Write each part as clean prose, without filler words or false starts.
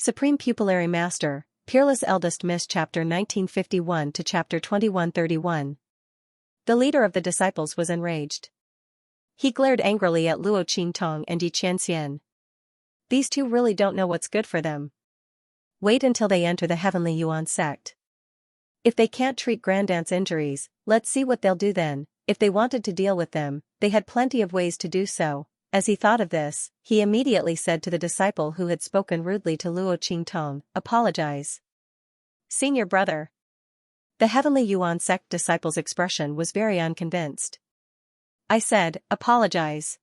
Supreme Pupillary Master, Peerless Eldest Miss Chapter 1951 to Chapter 2131. The leader of the disciples was enraged. He glared angrily at Luo Qingtong and Yi Xianxia. These two really don't know what's good for them. Wait until they enter the Heavenly Yuan sect. If they can't treat Grandaunt's injuries, let's see what they'll do then. If they wanted to deal with them, they had plenty of ways to do so. As he thought of this, he immediately said to the disciple who had spoken rudely to Luo Qingtong, "Apologize." Senior brother. The Heavenly Yuan sect disciple's expression was very unconvinced. I said, apologize.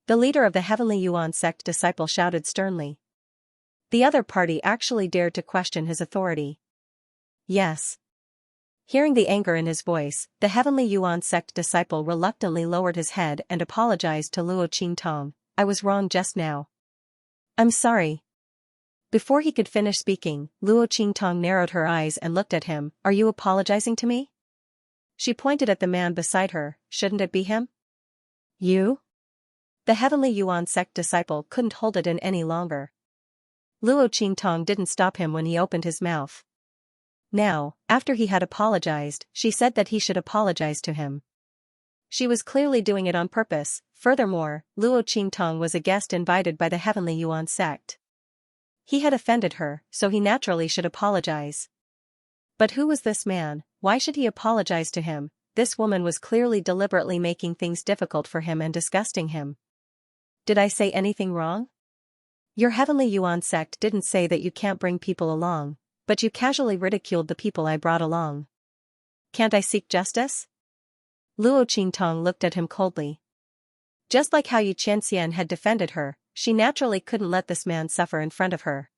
The leader of the Heavenly Yuan sect disciple shouted sternly. The other party actually dared to question his authority. Yes. Hearing the anger in his voice, the Heavenly Yuan sect disciple reluctantly lowered his head and apologized to Luo Qingtong. I was wrong just now. I'm sorry. Before he could finish speaking, Luo Qingtong narrowed her eyes and looked at him. Are you apologizing to me? She pointed at the man beside her. Shouldn't it be him? You? The Heavenly Yuan sect disciple couldn't hold it in any longer. Luo Qingtong didn't stop him when he opened his mouth. Now, after he had apologized, she said that he should apologize to him. She was clearly doing it on purpose. Furthermore, Luo Qingtong was a guest invited by the Heavenly Yuan sect. He had offended her, so he naturally should apologize. But who was this man? Why should he apologize to him? This woman was clearly deliberately making things difficult for him and disgusting him. Did I say anything wrong? Your Heavenly Yuan sect didn't say that you can't bring people along, but you casually ridiculed the people I brought along. Can't I seek justice? Luo Qingtong looked at him coldly. Just like how Yi Xianxia had defended her, she naturally couldn't let this man suffer in front of her.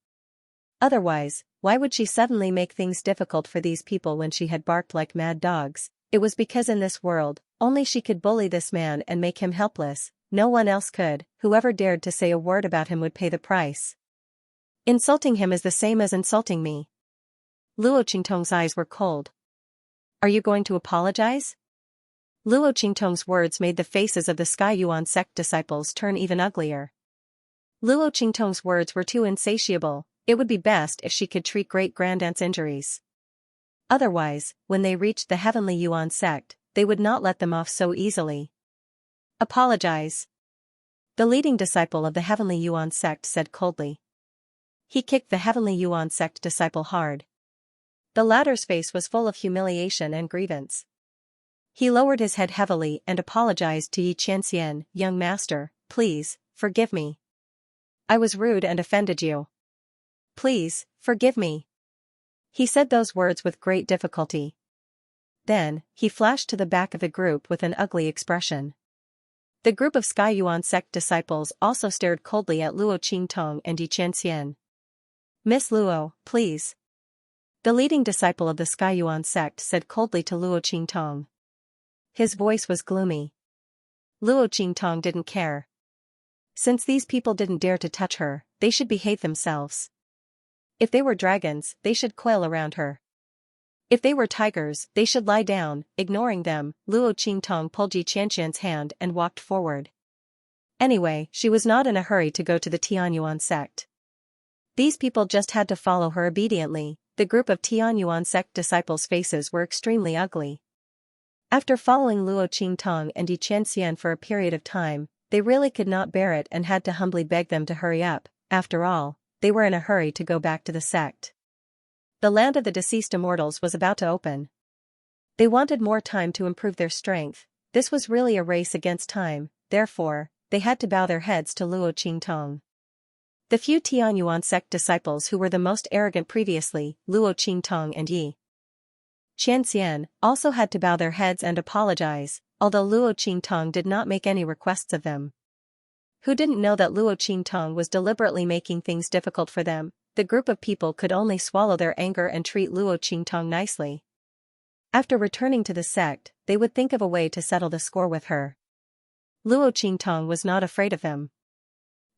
Otherwise, why would she suddenly make things difficult for these people when she had barked like mad dogs? It was because in this world, only she could bully this man and make him helpless. No one else could. Whoever dared to say a word about him would pay the price. Insulting him is the same as insulting me. Luo Qingtong's eyes were cold. Are you going to apologize? Luo Qingtong's words made the faces of the Sky Yuan sect disciples turn even uglier. Luo Qingtong's words were too insatiable. It would be best if she could treat great-grandaunt's injuries. Otherwise, when they reached the Heavenly Yuan sect, they would not let them off so easily. Apologize. The leading disciple of the Heavenly Yuan sect said coldly. He kicked the Heavenly Yuan sect disciple hard. The latter's face was full of humiliation and grievance. He lowered his head heavily and apologized to Yi Xianxia. Young master, please, forgive me. I was rude and offended you. Please, forgive me. He said those words with great difficulty. Then, he flashed to the back of the group with an ugly expression. The group of Sky Yuan sect disciples also stared coldly at Luo Qingtong and Yi Xianxia. Miss Luo, please. The leading disciple of the Sky Yuan sect said coldly to Luo Qingtong. His voice was gloomy. Luo Qingtong didn't care. Since these people didn't dare to touch her, they should behave themselves. If they were dragons, they should quail around her. If they were tigers, they should lie down. Ignoring them, Luo Qingtong pulled Yi Xianxia's hand and walked forward. Anyway, she was not in a hurry to go to the Tianyuan sect. These people just had to follow her obediently. The group of Tianyuan sect disciples' faces were extremely ugly. After following Luo Qingtong and Yi Xianxia for a period of time, they really could not bear it and had to humbly beg them to hurry up. After all, they were in a hurry to go back to the sect. The land of the deceased immortals was about to open. They wanted more time to improve their strength. This was really a race against time, therefore, they had to bow their heads to Luo Qingtong. The few Tianyuan sect disciples who were the most arrogant previously, Luo Qingtong and Yi Xianxia, also had to bow their heads and apologize, although Luo Qingtong did not make any requests of them. Who didn't know that Luo Qingtong was deliberately making things difficult for them? The group of people could only swallow their anger and treat Luo Qingtong nicely. After returning to the sect, they would think of a way to settle the score with her. Luo Qingtong was not afraid of them.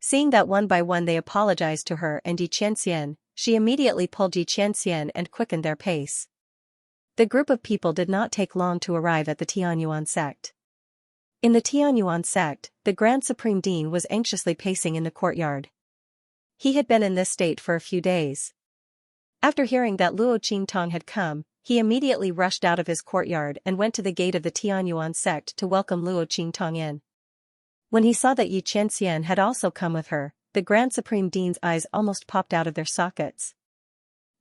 Seeing that one by one they apologized to her and Yi Xianxia, she immediately pulled Yi Xianxia and quickened their pace. The group of people did not take long to arrive at the Tianyuan sect. In the Tianyuan sect, the Grand Supreme Dean was anxiously pacing in the courtyard. He had been in this state for a few days. After hearing that Luo Qingtong had come, he immediately rushed out of his courtyard and went to the gate of the Tianyuan sect to welcome Luo Qingtong in. When he saw that Xianxia had also come with her, the Grand Supreme Dean's eyes almost popped out of their sockets.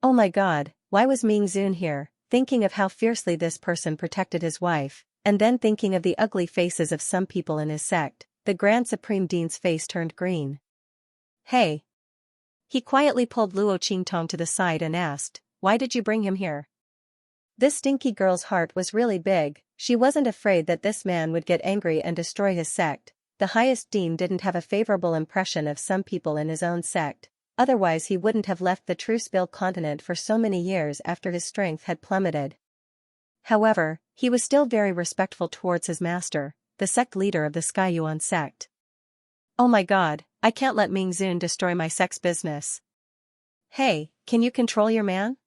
Oh my god, why was Ming Zun here? Thinking of how fiercely this person protected his wife, and then thinking of the ugly faces of some people in his sect, the Grand Supreme Dean's face turned green. Hey! He quietly pulled Luo Qingtong to the side and asked, why did you bring him here? This stinky girl's heart was really big. She wasn't afraid that this man would get angry and destroy his sect. The highest dean didn't have a favorable impression of some people in his own sect, otherwise he wouldn't have left the Trucebill continent for so many years after his strength had plummeted. However, he was still very respectful towards his master, the sect leader of the Skyuan sect. Oh my god, I can't let Ming Zun destroy my sect's business. Hey, can you control your man?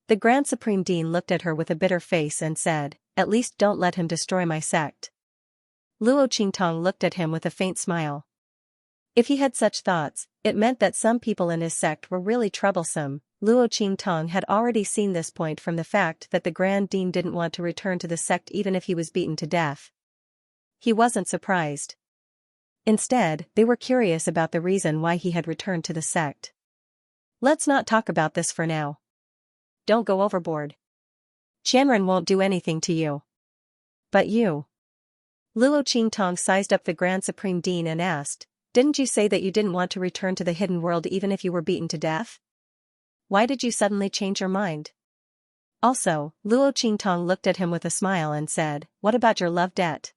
The Grand Supreme Dean looked at her with a bitter face and said, at least don't let him destroy my sect. Luo Qingtong looked at him with a faint smile. If he had such thoughts, it meant that some people in his sect were really troublesome. Luo Qingtong had already seen this point from the fact that the Grand Dean didn't want to return to the sect even if he was beaten to death. He wasn't surprised. Instead, they were curious about the reason why he had returned to the sect. Let's not talk about this for now. Don't go overboard. Qianren won't do anything to you. But you. Luo Qingtong sized up the Grand Supreme Dean and asked, didn't you say that you didn't want to return to the hidden world even if you were beaten to death? Why did you suddenly change your mind? Also, Luo Qingtong looked at him with a smile and said, what about your love debt?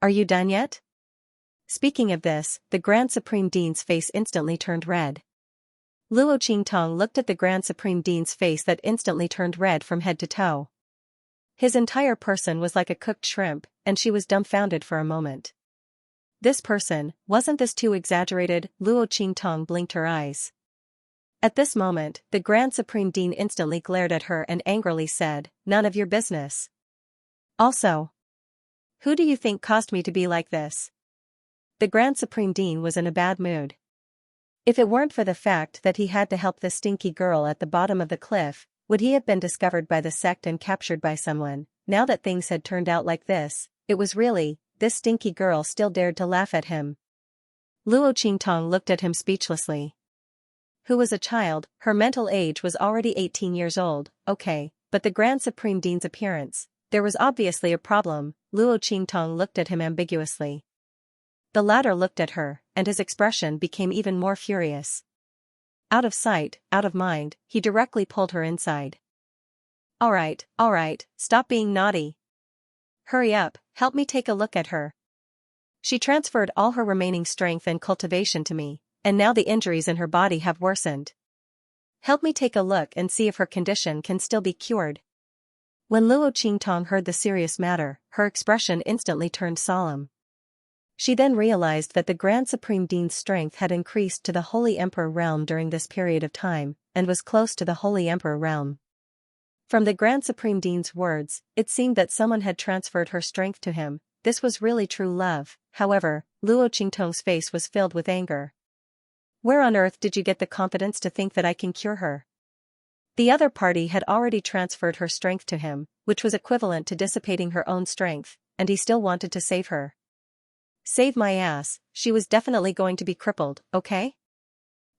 Are you done yet? Speaking of this, the Grand Supreme Dean's face instantly turned red. Luo Qingtong looked at the Grand Supreme Dean's face that instantly turned red from head to toe. His entire person was like a cooked shrimp, and she was dumbfounded for a moment. This person, wasn't this too exaggerated? Luo Qingtong blinked her eyes. At this moment, the Grand Supreme Dean instantly glared at her and angrily said, none of your business. Also, who do you think caused me to be like this? The Grand Supreme Dean was in a bad mood. If it weren't for the fact that he had to help the stinky girl at the bottom of the cliff, would he have been discovered by the sect and captured by someone? Now that things had turned out like this, it was really, this stinky girl still dared to laugh at him. Luo Qingtong looked at him speechlessly. Who was a child, her mental age was already 18 years old, okay, but the Grand Supreme Dean's appearance, there was obviously a problem. Luo Qingtong looked at him ambiguously. The latter looked at her, and his expression became even more furious. Out of sight, out of mind, he directly pulled her inside. Alright, stop being naughty. Hurry up, help me take a look at her. She transferred all her remaining strength and cultivation to me, and now the injuries in her body have worsened. Help me take a look and see if her condition can still be cured. When Luo Qingtong heard the serious matter, her expression instantly turned solemn. She then realized that the Grand Supreme Dean's strength had increased to the Holy Emperor realm during this period of time, and was close to the Holy Emperor realm. From the Grand Supreme Dean's words, it seemed that someone had transferred her strength to him. This was really true love. However, Luo Qingtong's face was filled with anger. Where on earth did you get the confidence to think that I can cure her? The other party had already transferred her strength to him, which was equivalent to dissipating her own strength, and he still wanted to save her. Save my ass, she was definitely going to be crippled, okay?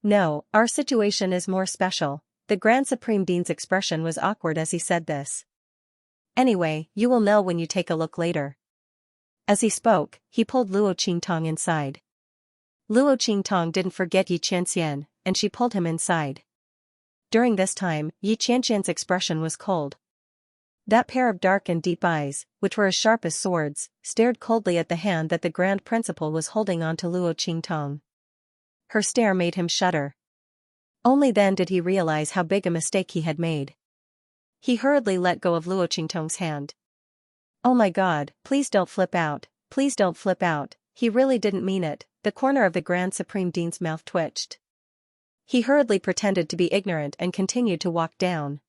No, our situation is more special. The Grand Supreme Dean's expression was awkward as he said this. Anyway, you will know when you take a look later. As he spoke, he pulled Luo Qingtong inside. Luo Qingtong didn't forget Yi Qianxian, and she pulled him inside. During this time, Yi Qianxian's expression was cold. That pair of dark and deep eyes, which were as sharp as swords, stared coldly at the hand that the Grand Principal was holding onto Luo Qingtong. Her stare made him shudder. Only then did he realize how big a mistake he had made. He hurriedly let go of Luo Qingtong's hand. Oh my god, please don't flip out, please don't flip out, he really didn't mean it. The corner of the Grand Supreme Dean's mouth twitched. He hurriedly pretended to be ignorant and continued to walk down.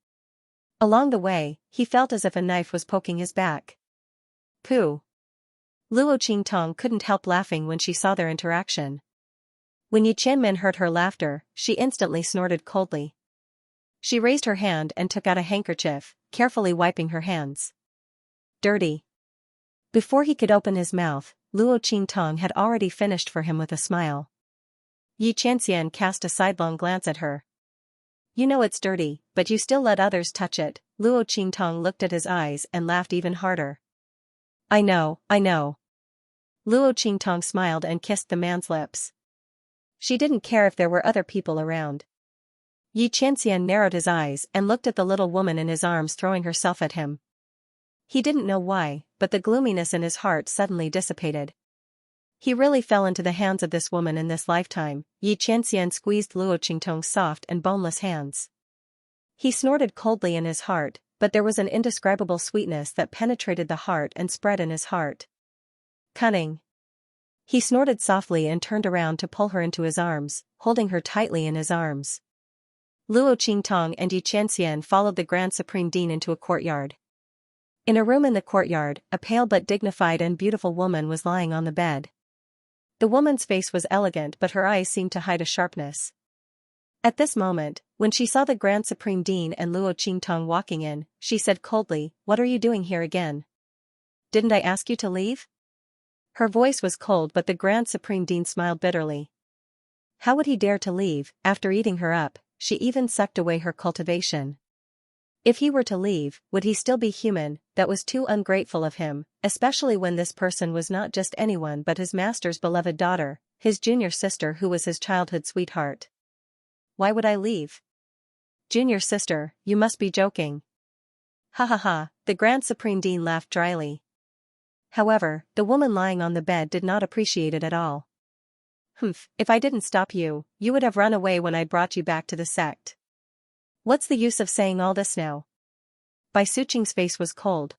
Along the way, he felt as if a knife was poking his back. Pooh! Luo Qingtong couldn't help laughing when she saw their interaction. When Yi Qianmen heard her laughter, she instantly snorted coldly. She raised her hand and took out a handkerchief, carefully wiping her hands. Dirty. Before he could open his mouth, Luo Qingtong had already finished for him with a smile. Yi Qianxian cast a sidelong glance at her. You know it's dirty, but you still let others touch it. Luo Qingtong looked at his eyes and laughed even harder. I know. Luo Qingtong smiled and kissed the man's lips. She didn't care if there were other people around. Yi Qianxian narrowed his eyes and looked at the little woman in his arms throwing herself at him. He didn't know why, but the gloominess in his heart suddenly dissipated. He really fell into the hands of this woman in this lifetime. Yi Qianxian squeezed Luo Qingtong's soft and boneless hands. He snorted coldly in his heart, but there was an indescribable sweetness that penetrated the heart and spread in his heart. Cunning. He snorted softly and turned around to pull her into his arms, holding her tightly in his arms. Luo Qingtong and Yi Qianxian followed the Grand Supreme Dean into a courtyard. In a room in the courtyard, a pale but dignified and beautiful woman was lying on the bed. The woman's face was elegant but her eyes seemed to hide a sharpness. At this moment, when she saw the Grand Supreme Dean and Luo Qingtong walking in, she said coldly, "What are you doing here again? Didn't I ask you to leave?" Her voice was cold but the Grand Supreme Dean smiled bitterly. How would he dare to leave? After eating her up, she even sucked away her cultivation. If he were to leave, would he still be human? That was too ungrateful of him, especially when this person was not just anyone but his master's beloved daughter, his junior sister who was his childhood sweetheart. Why would I leave? Junior sister, you must be joking. Ha ha ha, the Grand Supreme Dean laughed dryly. However, the woman lying on the bed did not appreciate it at all. Humph, if I didn't stop you, you would have run away when I brought you back to the sect. What's the use of saying all this now? Bai Suqing's face was cold.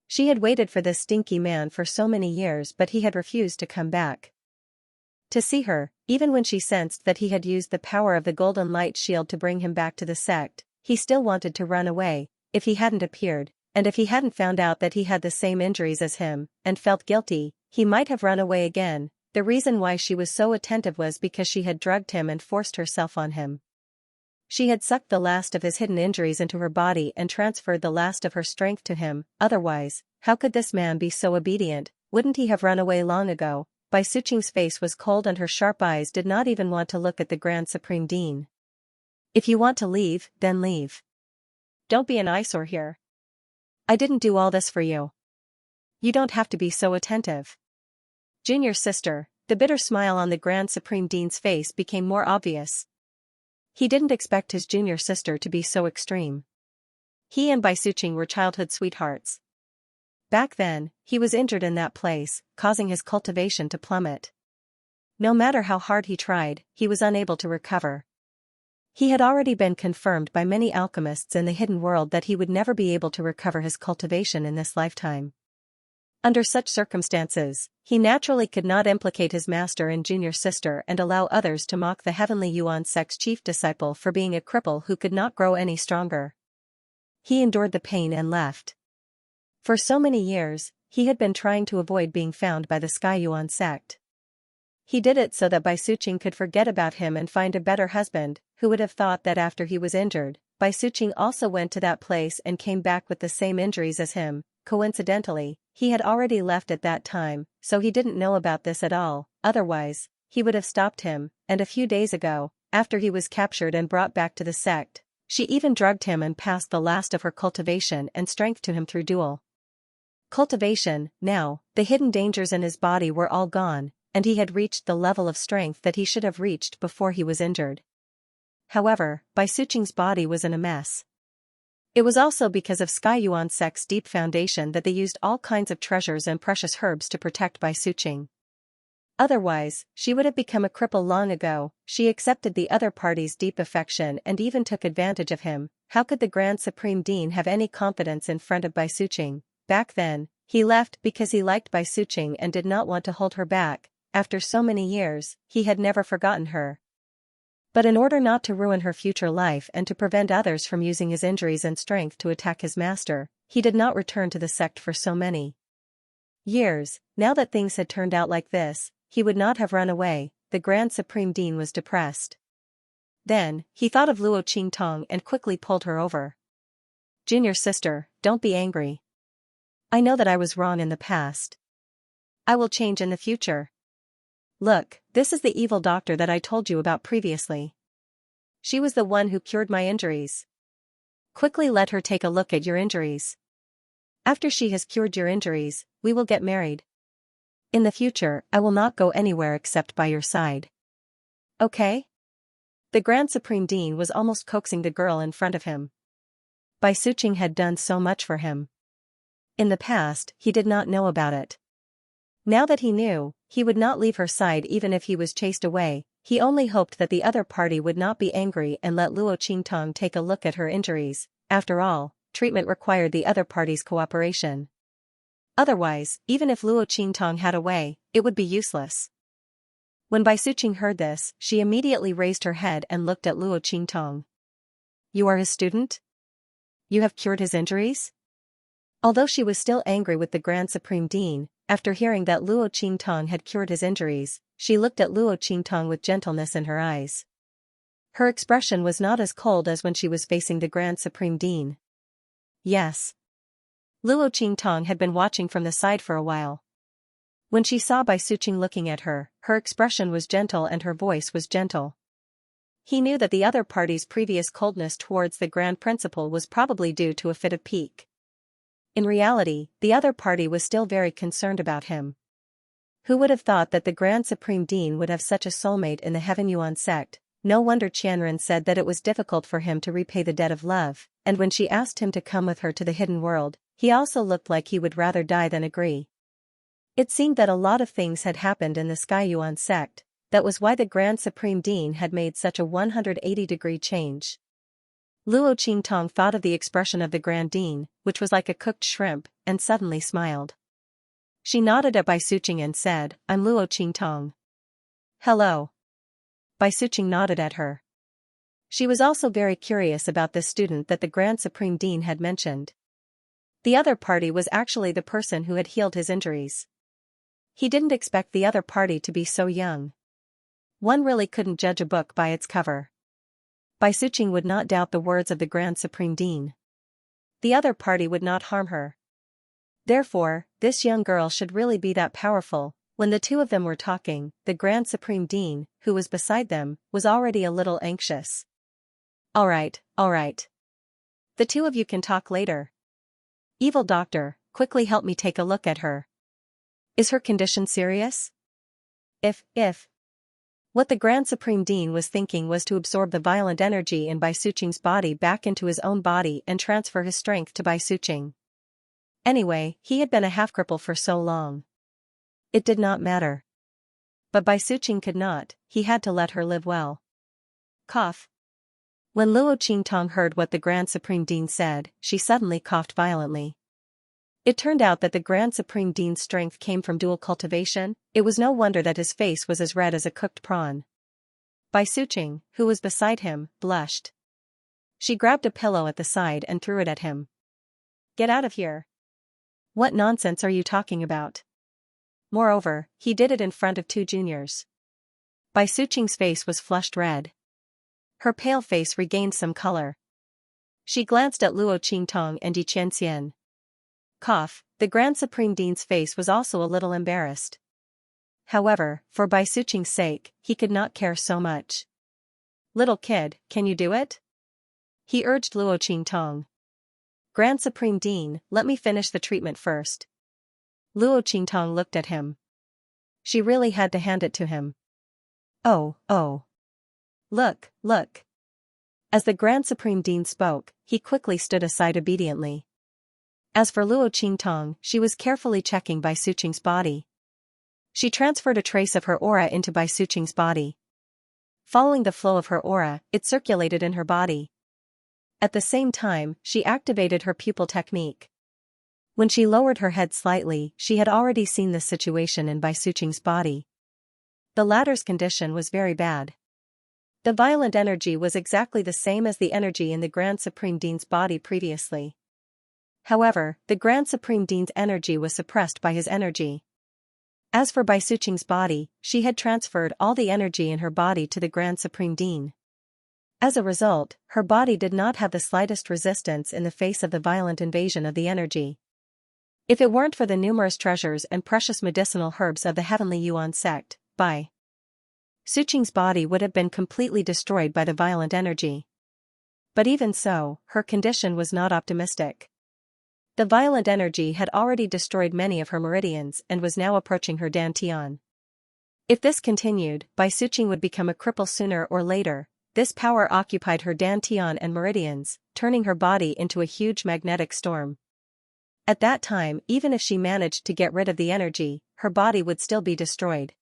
She had waited for this stinky man for so many years but he had refused to come back to see her, even when she sensed that he had used the power of the golden light shield to bring him back to the sect. He still wanted to run away. If he hadn't appeared, and if he hadn't found out that he had the same injuries as him, and felt guilty, he might have run away again. The reason why she was so attentive was because she had drugged him and forced herself on him. She had sucked the last of his hidden injuries into her body and transferred the last of her strength to him. Otherwise, how could this man be so obedient? Wouldn't he have run away long ago? Bai Suqing's face was cold and her sharp eyes did not even want to look at the Grand Supreme Dean. If you want to leave, then leave. Don't be an eyesore here. I didn't do all this for you. You don't have to be so attentive. Junior sister, the bitter smile on the Grand Supreme Dean's face became more obvious. He didn't expect his junior sister to be so extreme. He and Bai Suqing were childhood sweethearts. Back then, he was injured in that place, causing his cultivation to plummet. No matter how hard he tried, he was unable to recover. He had already been confirmed by many alchemists in the hidden world that he would never be able to recover his cultivation in this lifetime. Under such circumstances, he naturally could not implicate his master and junior sister and allow others to mock the heavenly Yuan sect's chief disciple for being a cripple who could not grow any stronger. He endured the pain and left. For so many years, he had been trying to avoid being found by the Sky Yuan sect. He did it so that Bai Suqing could forget about him and find a better husband. Who would have thought that after he was injured, Bai Suqing also went to that place and came back with the same injuries as him. Coincidentally, he had already left at that time, so he didn't know about this at all. Otherwise, he would have stopped him, and a few days ago, after he was captured and brought back to the sect, she even drugged him and passed the last of her cultivation and strength to him through dual cultivation. Now, the hidden dangers in his body were all gone, and he had reached the level of strength that he should have reached before he was injured. However, Bai Suqing's body was in a mess. It was also because of Sky Yuan sect's deep foundation that they used all kinds of treasures and precious herbs to protect Bai Suqing. Otherwise, she would have become a cripple long ago. She accepted the other party's deep affection and even took advantage of him. How could the Grand Supreme Dean have any confidence in front of Bai Suqing? Back then, he left because he liked Bai Suqing and did not want to hold her back. After so many years, he had never forgotten her. But in order not to ruin her future life and to prevent others from using his injuries and strength to attack his master, he did not return to the sect for so many years. Now that things had turned out like this, he would not have run away. the Grand Supreme Dean was depressed. Then, he thought of Luo Qingtong and quickly pulled her over. "Junior sister, don't be angry. I know that I was wrong in the past. I will change in the future. Look, this is the evil doctor that I told you about previously. She was the one who cured my injuries. Quickly let her take a look at your injuries. After she has cured your injuries, we will get married. In the future, I will not go anywhere except by your side. Okay?" The Grand Supreme Dean was almost coaxing the girl in front of him. Bai Suqing had done so much for him. In the past, he did not know about it. Now that he knew, he would not leave her side even if he was chased away. He only hoped that the other party would not be angry and let Luo Qingtong take a look at her injuries. After all, treatment required the other party's cooperation. Otherwise, even if Luo Qingtong had a way, it would be useless. When Bai Suqing heard this, she immediately raised her head and looked at Luo Qingtong. "You are his student? You have cured his injuries?" Although she was still angry with the Grand Supreme Dean, after hearing that Luo Qingtong had cured his injuries, she looked at Luo Qingtong with gentleness in her eyes. Her expression was not as cold as when she was facing the Grand Supreme Dean. Yes. Luo Qingtong had been watching from the side for a while. When she saw Bai Suqing looking at her, her expression was gentle and her voice was gentle. He knew that the other party's previous coldness towards the Grand Principal was probably due to a fit of pique. In reality, the other party was still very concerned about him. Who would have thought that the Grand Supreme Dean would have such a soulmate in the Heaven Yuan sect? No wonder Qianren said that it was difficult for him to repay the debt of love, and when she asked him to come with her to the hidden world, he also looked like he would rather die than agree. It seemed that a lot of things had happened in the Sky Yuan sect. That was why the Grand Supreme Dean had made such a 180-degree change. Luo Qingtong thought of the expression of the Grand Dean, which was like a cooked shrimp, and suddenly smiled. She nodded at Bai Suqing and said, "I'm Luo Qingtong." "Hello." Bai Suqing nodded at her. She was also very curious about this student that the Grand Supreme Dean had mentioned. The other party was actually the person who had healed his injuries. He didn't expect the other party to be so young. One really couldn't judge a book by its cover. Bai Suqing would not doubt the words of the Grand Supreme Dean. The other party would not harm her. Therefore, this young girl should really be that powerful. When the two of them were talking, the Grand Supreme Dean, who was beside them, was already a little anxious. All right. The two of you can talk later. Evil doctor, quickly help me take a look at her. Is her condition serious? If. What the Grand Supreme Dean was thinking was to absorb the violent energy in Bai Suqing's body back into his own body and transfer his strength to Bai Suqing. Anyway, he had been a half-cripple for so long. It did not matter. But Bai Suqing could not, he had to let her live well. Cough. When Luo Qingtong heard what the Grand Supreme Dean said, she suddenly coughed violently. It turned out that the Grand Supreme Dean's strength came from dual cultivation. It was no wonder that his face was as red as a cooked prawn. Bai Suqing, who was beside him, blushed. She grabbed a pillow at the side and threw it at him. Get out of here. What nonsense are you talking about? Moreover, he did it in front of two juniors. Bai Suqing's face was flushed red. Her pale face regained some color. She glanced at Luo Qingtong and Xianxia. Cough, the Grand Supreme Dean's face was also a little embarrassed. However, for Bai Suqing's sake, he could not care so much. Little kid, can you do it? He urged Luo Qingtong. Grand Supreme Dean, let me finish the treatment first. Luo Qingtong looked at him. She really had to hand it to him. Oh. Look. As the Grand Supreme Dean spoke, he quickly stood aside obediently. As for Luo Qingtong, she was carefully checking Bai Suqing's body. She transferred a trace of her aura into Bai Suqing's body. Following the flow of her aura, it circulated in her body. At the same time, she activated her pupil technique. When she lowered her head slightly, she had already seen this situation in Bai Suqing's body. The latter's condition was very bad. The violent energy was exactly the same as the energy in the Grand Supreme Dean's body previously. However, the Grand Supreme Dean's energy was suppressed by his energy. As for Bai Suqing's body, she had transferred all the energy in her body to the Grand Supreme Dean. As a result, her body did not have the slightest resistance in the face of the violent invasion of the energy. If it weren't for the numerous treasures and precious medicinal herbs of the Heavenly Yuan sect, Bai Suqing's body would have been completely destroyed by the violent energy. But even so, her condition was not optimistic. The violent energy had already destroyed many of her meridians and was now approaching her dantian. If this continued, Bai Suqing would become a cripple sooner or later. This power occupied her dantian and meridians, turning her body into a huge magnetic storm. At that time, even if she managed to get rid of the energy, her body would still be destroyed.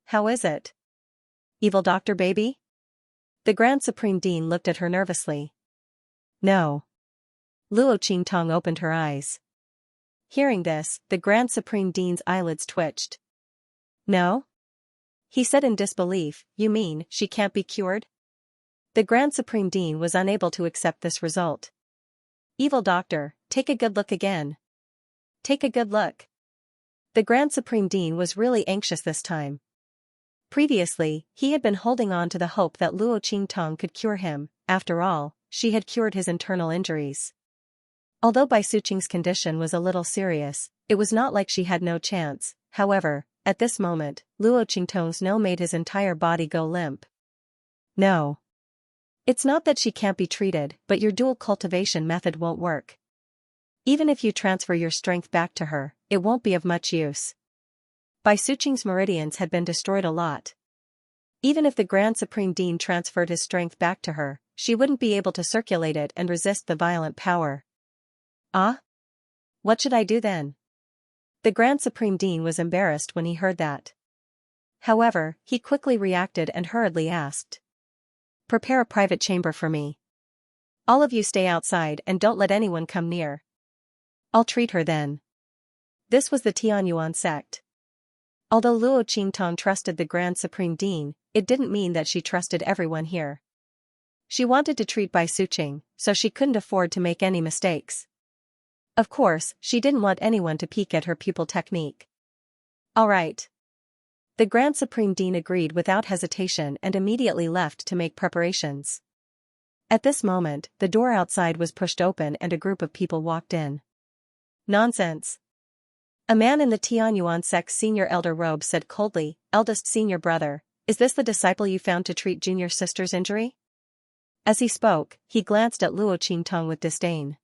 How is it? Evil doctor baby? The Grand Supreme Dean looked at her nervously. No. Luo Qingtong opened her eyes. Hearing this, the Grand Supreme Dean's eyelids twitched. No? He said in disbelief, you mean, she can't be cured? The Grand Supreme Dean was unable to accept this result. Evil doctor, take a good look again. Take a good look. The Grand Supreme Dean was really anxious this time. Previously, he had been holding on to the hope that Luo Qingtong could cure him. After all, she had cured his internal injuries. Although Bai Suqing's condition was a little serious, it was not like she had no chance. However, at this moment, Luo Qingtong's no made his entire body go limp. No. It's not that she can't be treated, but your dual cultivation method won't work. Even if you transfer your strength back to her, it won't be of much use. Bai Suqing's meridians had been destroyed a lot. Even if the Grand Supreme Dean transferred his strength back to her, she wouldn't be able to circulate it and resist the violent power. Ah? What should I do then? The Grand Supreme Dean was embarrassed when he heard that. However, he quickly reacted and hurriedly asked. Prepare a private chamber for me. All of you stay outside and don't let anyone come near. I'll treat her then. This was the Tianyuan sect. Although Luo Qingtong trusted the Grand Supreme Dean, it didn't mean that she trusted everyone here. She wanted to treat Bai Suqing, so she couldn't afford to make any mistakes. Of course, she didn't want anyone to peek at her pupil technique. All right. The Grand Supreme Dean agreed without hesitation and immediately left to make preparations. At this moment, the door outside was pushed open and a group of people walked in. Nonsense. A man in the Tianyuan sect's senior elder robe said coldly, Eldest senior brother, is this the disciple you found to treat junior sister's injury? As he spoke, he glanced at Luo Qingtong with disdain.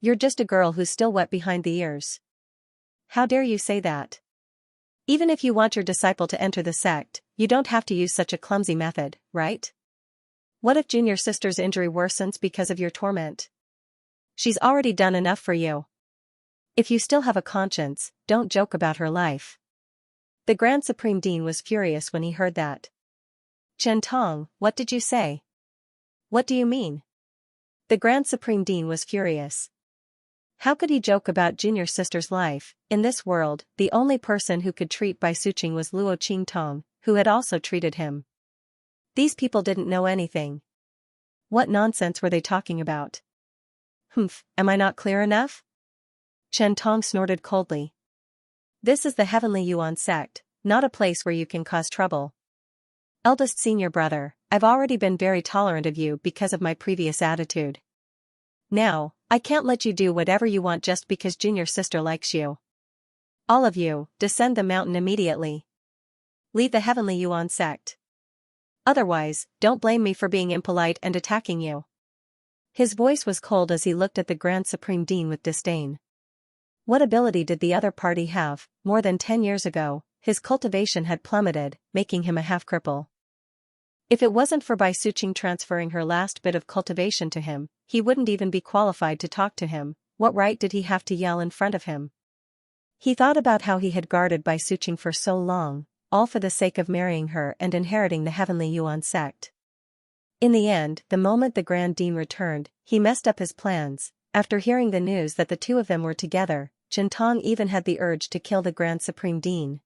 You're just a girl who's still wet behind the ears. How dare you say that? Even if you want your disciple to enter the sect, you don't have to use such a clumsy method, right? What if junior sister's injury worsens because of your torment? She's already done enough for you. If you still have a conscience, don't joke about her life. The Grand Supreme Dean was furious when he heard that. Chen Tong, what did you say? What do you mean? The Grand Supreme Dean was furious. How could he joke about junior sister's life? In this world, the only person who could treat Bai Suqing was Luo Qingtong, who had also treated him. These people didn't know anything. What nonsense were they talking about? Humph, am I not clear enough? Chen Tong snorted coldly. This is the Heavenly Yuan sect, not a place where you can cause trouble. Eldest senior brother, I've already been very tolerant of you because of my previous attitude. Now, I can't let you do whatever you want just because junior sister likes you. All of you, descend the mountain immediately. Leave the Heavenly Yuan sect. Otherwise, don't blame me for being impolite and attacking you. His voice was cold as he looked at the Grand Supreme Dean with disdain. What ability did the other party have? More than 10 years ago, his cultivation had plummeted, making him a half-cripple. If it wasn't for Bai Suqing transferring her last bit of cultivation to him, he wouldn't even be qualified to talk to him. What right did he have to yell in front of him? He thought about how he had guarded Bai Suqing for so long, all for the sake of marrying her and inheriting the Heavenly Yuan sect. In the end, the moment the Grand Dean returned, he messed up his plans. After hearing the news that the two of them were together, Chen Tong even had the urge to kill the Grand Supreme Dean.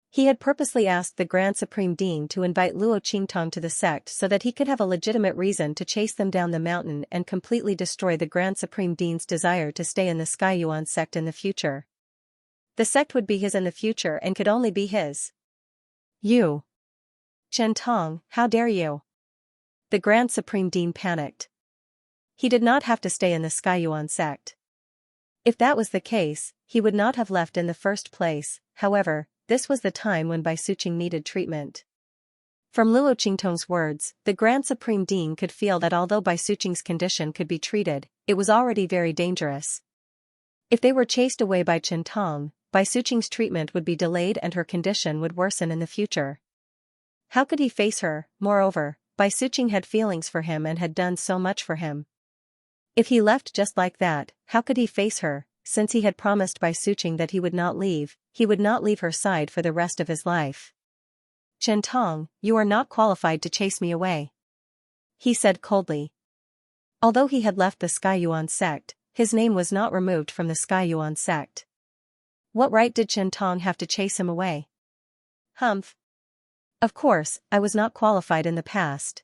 He had purposely asked the Grand Supreme Dean to invite Luo Qingtong to the sect so that he could have a legitimate reason to chase them down the mountain and completely destroy the Grand Supreme Dean's desire to stay in the Sky Yuan sect in the future. The sect would be his in the future and could only be his. You. Chen Tong, how dare you? The Grand Supreme Dean panicked. He did not have to stay in the Skyuan sect. If that was the case, he would not have left in the first place. However, this was the time when Bai Suqing needed treatment. From Luo Qingtong's words, the Grand Supreme Dean could feel that although Bai Suqing's condition could be treated, it was already very dangerous. If they were chased away by Chen Tong, Bai Suqing's treatment would be delayed and her condition would worsen in the future. How could he face her? Moreover, Bai Suqing had feelings for him and had done so much for him. If he left just like that, how could he face her? Since he had promised Bai Suqing that he would not leave her side for the rest of his life. Chen Tong, you are not qualified to chase me away, he said coldly. Although he had left the Skyuan sect, his name was not removed from the Skyuan sect. What right did Chen Tong have to chase him away? Humph. Of course, I was not qualified in the past.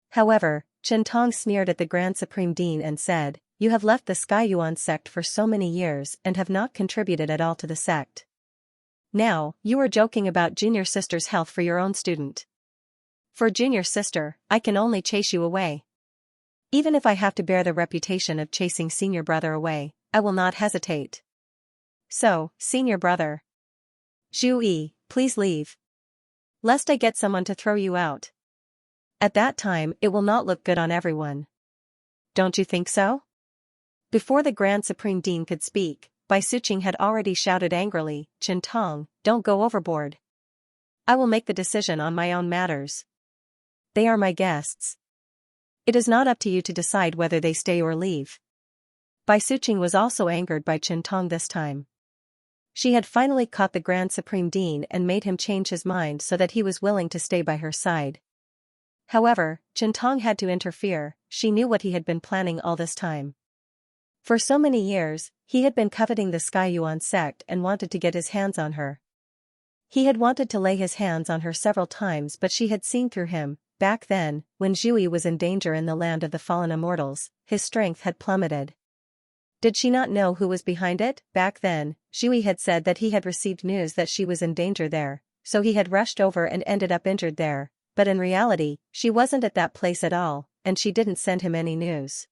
However, Chen Tong sneered at the Grand Supreme Dean and said, you have left the Skyuan sect for so many years and have not contributed at all to the sect. Now, you are joking about junior sister's health for your own student. For junior sister, I can only chase you away. Even if I have to bear the reputation of chasing senior brother away, I will not hesitate. So, senior brother. Zhu Yi, please leave. Lest I get someone to throw you out. At that time, it will not look good on everyone. Don't you think so? Before the Grand Supreme Dean could speak, Bai Suqing had already shouted angrily, Chen Tong, don't go overboard. I will make the decision on my own matters. They are my guests. It is not up to you to decide whether they stay or leave. Bai Suqing was also angered by Chen Tong this time. She had finally caught the Grand Supreme Dean and made him change his mind so that he was willing to stay by her side. However, Chen Tong had to interfere. She knew what he had been planning all this time. For so many years, he had been coveting the Skyuan sect and wanted to get his hands on her. He had wanted to lay his hands on her several times, but she had seen through him. Back then, when Zhu Yi was in danger in the land of the fallen immortals, his strength had plummeted. Did she not know who was behind it? Back then, Zhu Yi had said that he had received news that she was in danger there, so he had rushed over and ended up injured there. But in reality, she wasn't at that place at all, and she didn't send him any news.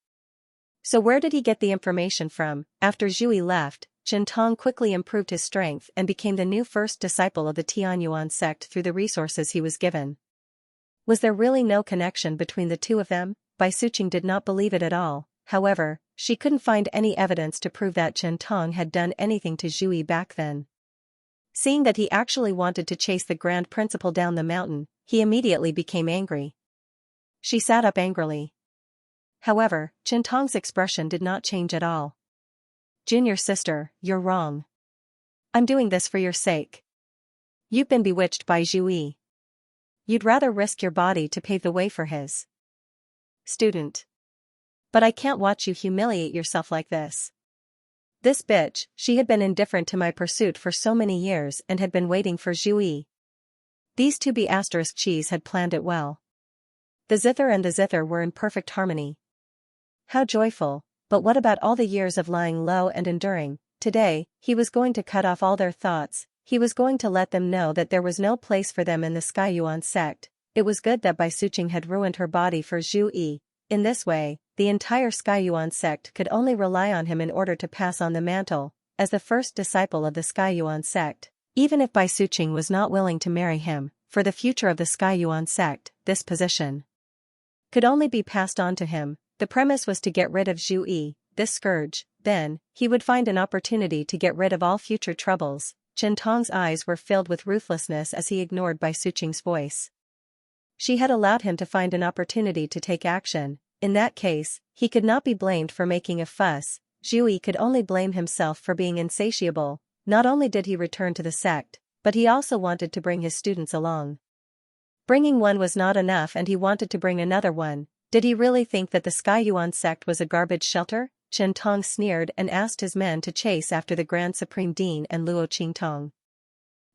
So where did he get the information from? After Zhu Yi left, Chen Tong quickly improved his strength and became the new first disciple of the Tianyuan sect through the resources he was given. Was there really no connection between the two of them? Bai Suqing did not believe it at all. However, she couldn't find any evidence to prove that Chen Tong had done anything to Zhu Yi back then. Seeing that he actually wanted to chase the Grand Principal down the mountain, he immediately became angry. She sat up angrily. However, Chen Tong's expression did not change at all. Junior sister, you're wrong. I'm doing this for your sake. You've been bewitched by Zhu Yi. You'd rather risk your body to pave the way for his student. But I can't watch you humiliate yourself like this. This bitch, she had been indifferent to my pursuit for so many years and had been waiting for Zhu Yi. These two B***cheese had planned it well. The zither and the zither were in perfect harmony. How joyful, but what about all the years of lying low and enduring? Today, he was going to cut off all their thoughts. He was going to let them know that there was no place for them in the Skyuan sect. It was good that Bai Suqing had ruined her body for Zhu Yi. In this way, the entire Skyuan sect could only rely on him in order to pass on the mantle, as the first disciple of the Skyuan sect. Even if Bai Suqing was not willing to marry him, for the future of the Skyuan sect, this position could only be passed on to him. The premise was to get rid of Zhu Yi, this scourge. Then, he would find an opportunity to get rid of all future troubles. Chen Tong's eyes were filled with ruthlessness as he ignored Bai Suqing's voice. She had allowed him to find an opportunity to take action. In that case, he could not be blamed for making a fuss. Zhu Yi could only blame himself for being insatiable. Not only did he return to the sect, but he also wanted to bring his students along. Bringing one was not enough and he wanted to bring another one. Did he really think that the Skyuan sect was a garbage shelter? Chen Tong sneered and asked his men to chase after the Grand Supreme Dean and Luo Qingtong.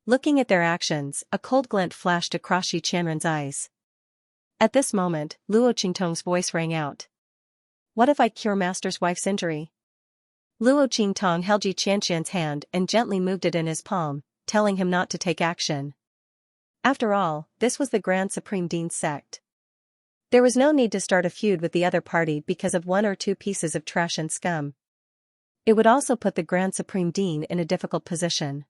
Looking at their actions, a cold glint flashed across Shi Qianren's eyes. At this moment, Luo Qingtong's voice rang out. What if I cure Master's wife's injury? Luo Qingtong held Xianxia's hand and gently moved it in his palm, telling him not to take action. After all, this was the Grand Supreme Dean's sect. There was no need to start a feud with the other party because of one or two pieces of trash and scum. It would also put the Grand Supreme Dean in a difficult position.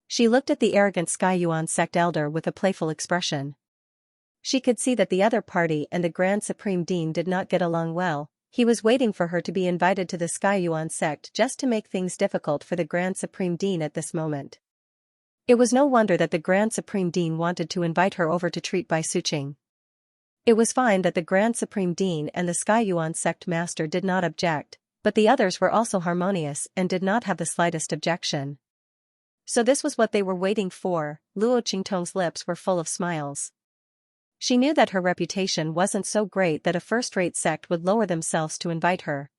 She looked at the arrogant Skyuan sect elder with a playful expression. She could see that the other party and the Grand Supreme Dean did not get along well. He was waiting for her to be invited to the Skyuan sect just to make things difficult for the Grand Supreme Dean at this moment. It was no wonder that the Grand Supreme Dean wanted to invite her over to treat Bai Suqing. It was fine that the Grand Supreme Dean and the Skyuan sect master did not object, but the others were also harmonious and did not have the slightest objection. So this was what they were waiting for. Luo Qingtong's lips were full of smiles. She knew that her reputation wasn't so great that a first-rate sect would lower themselves to invite her.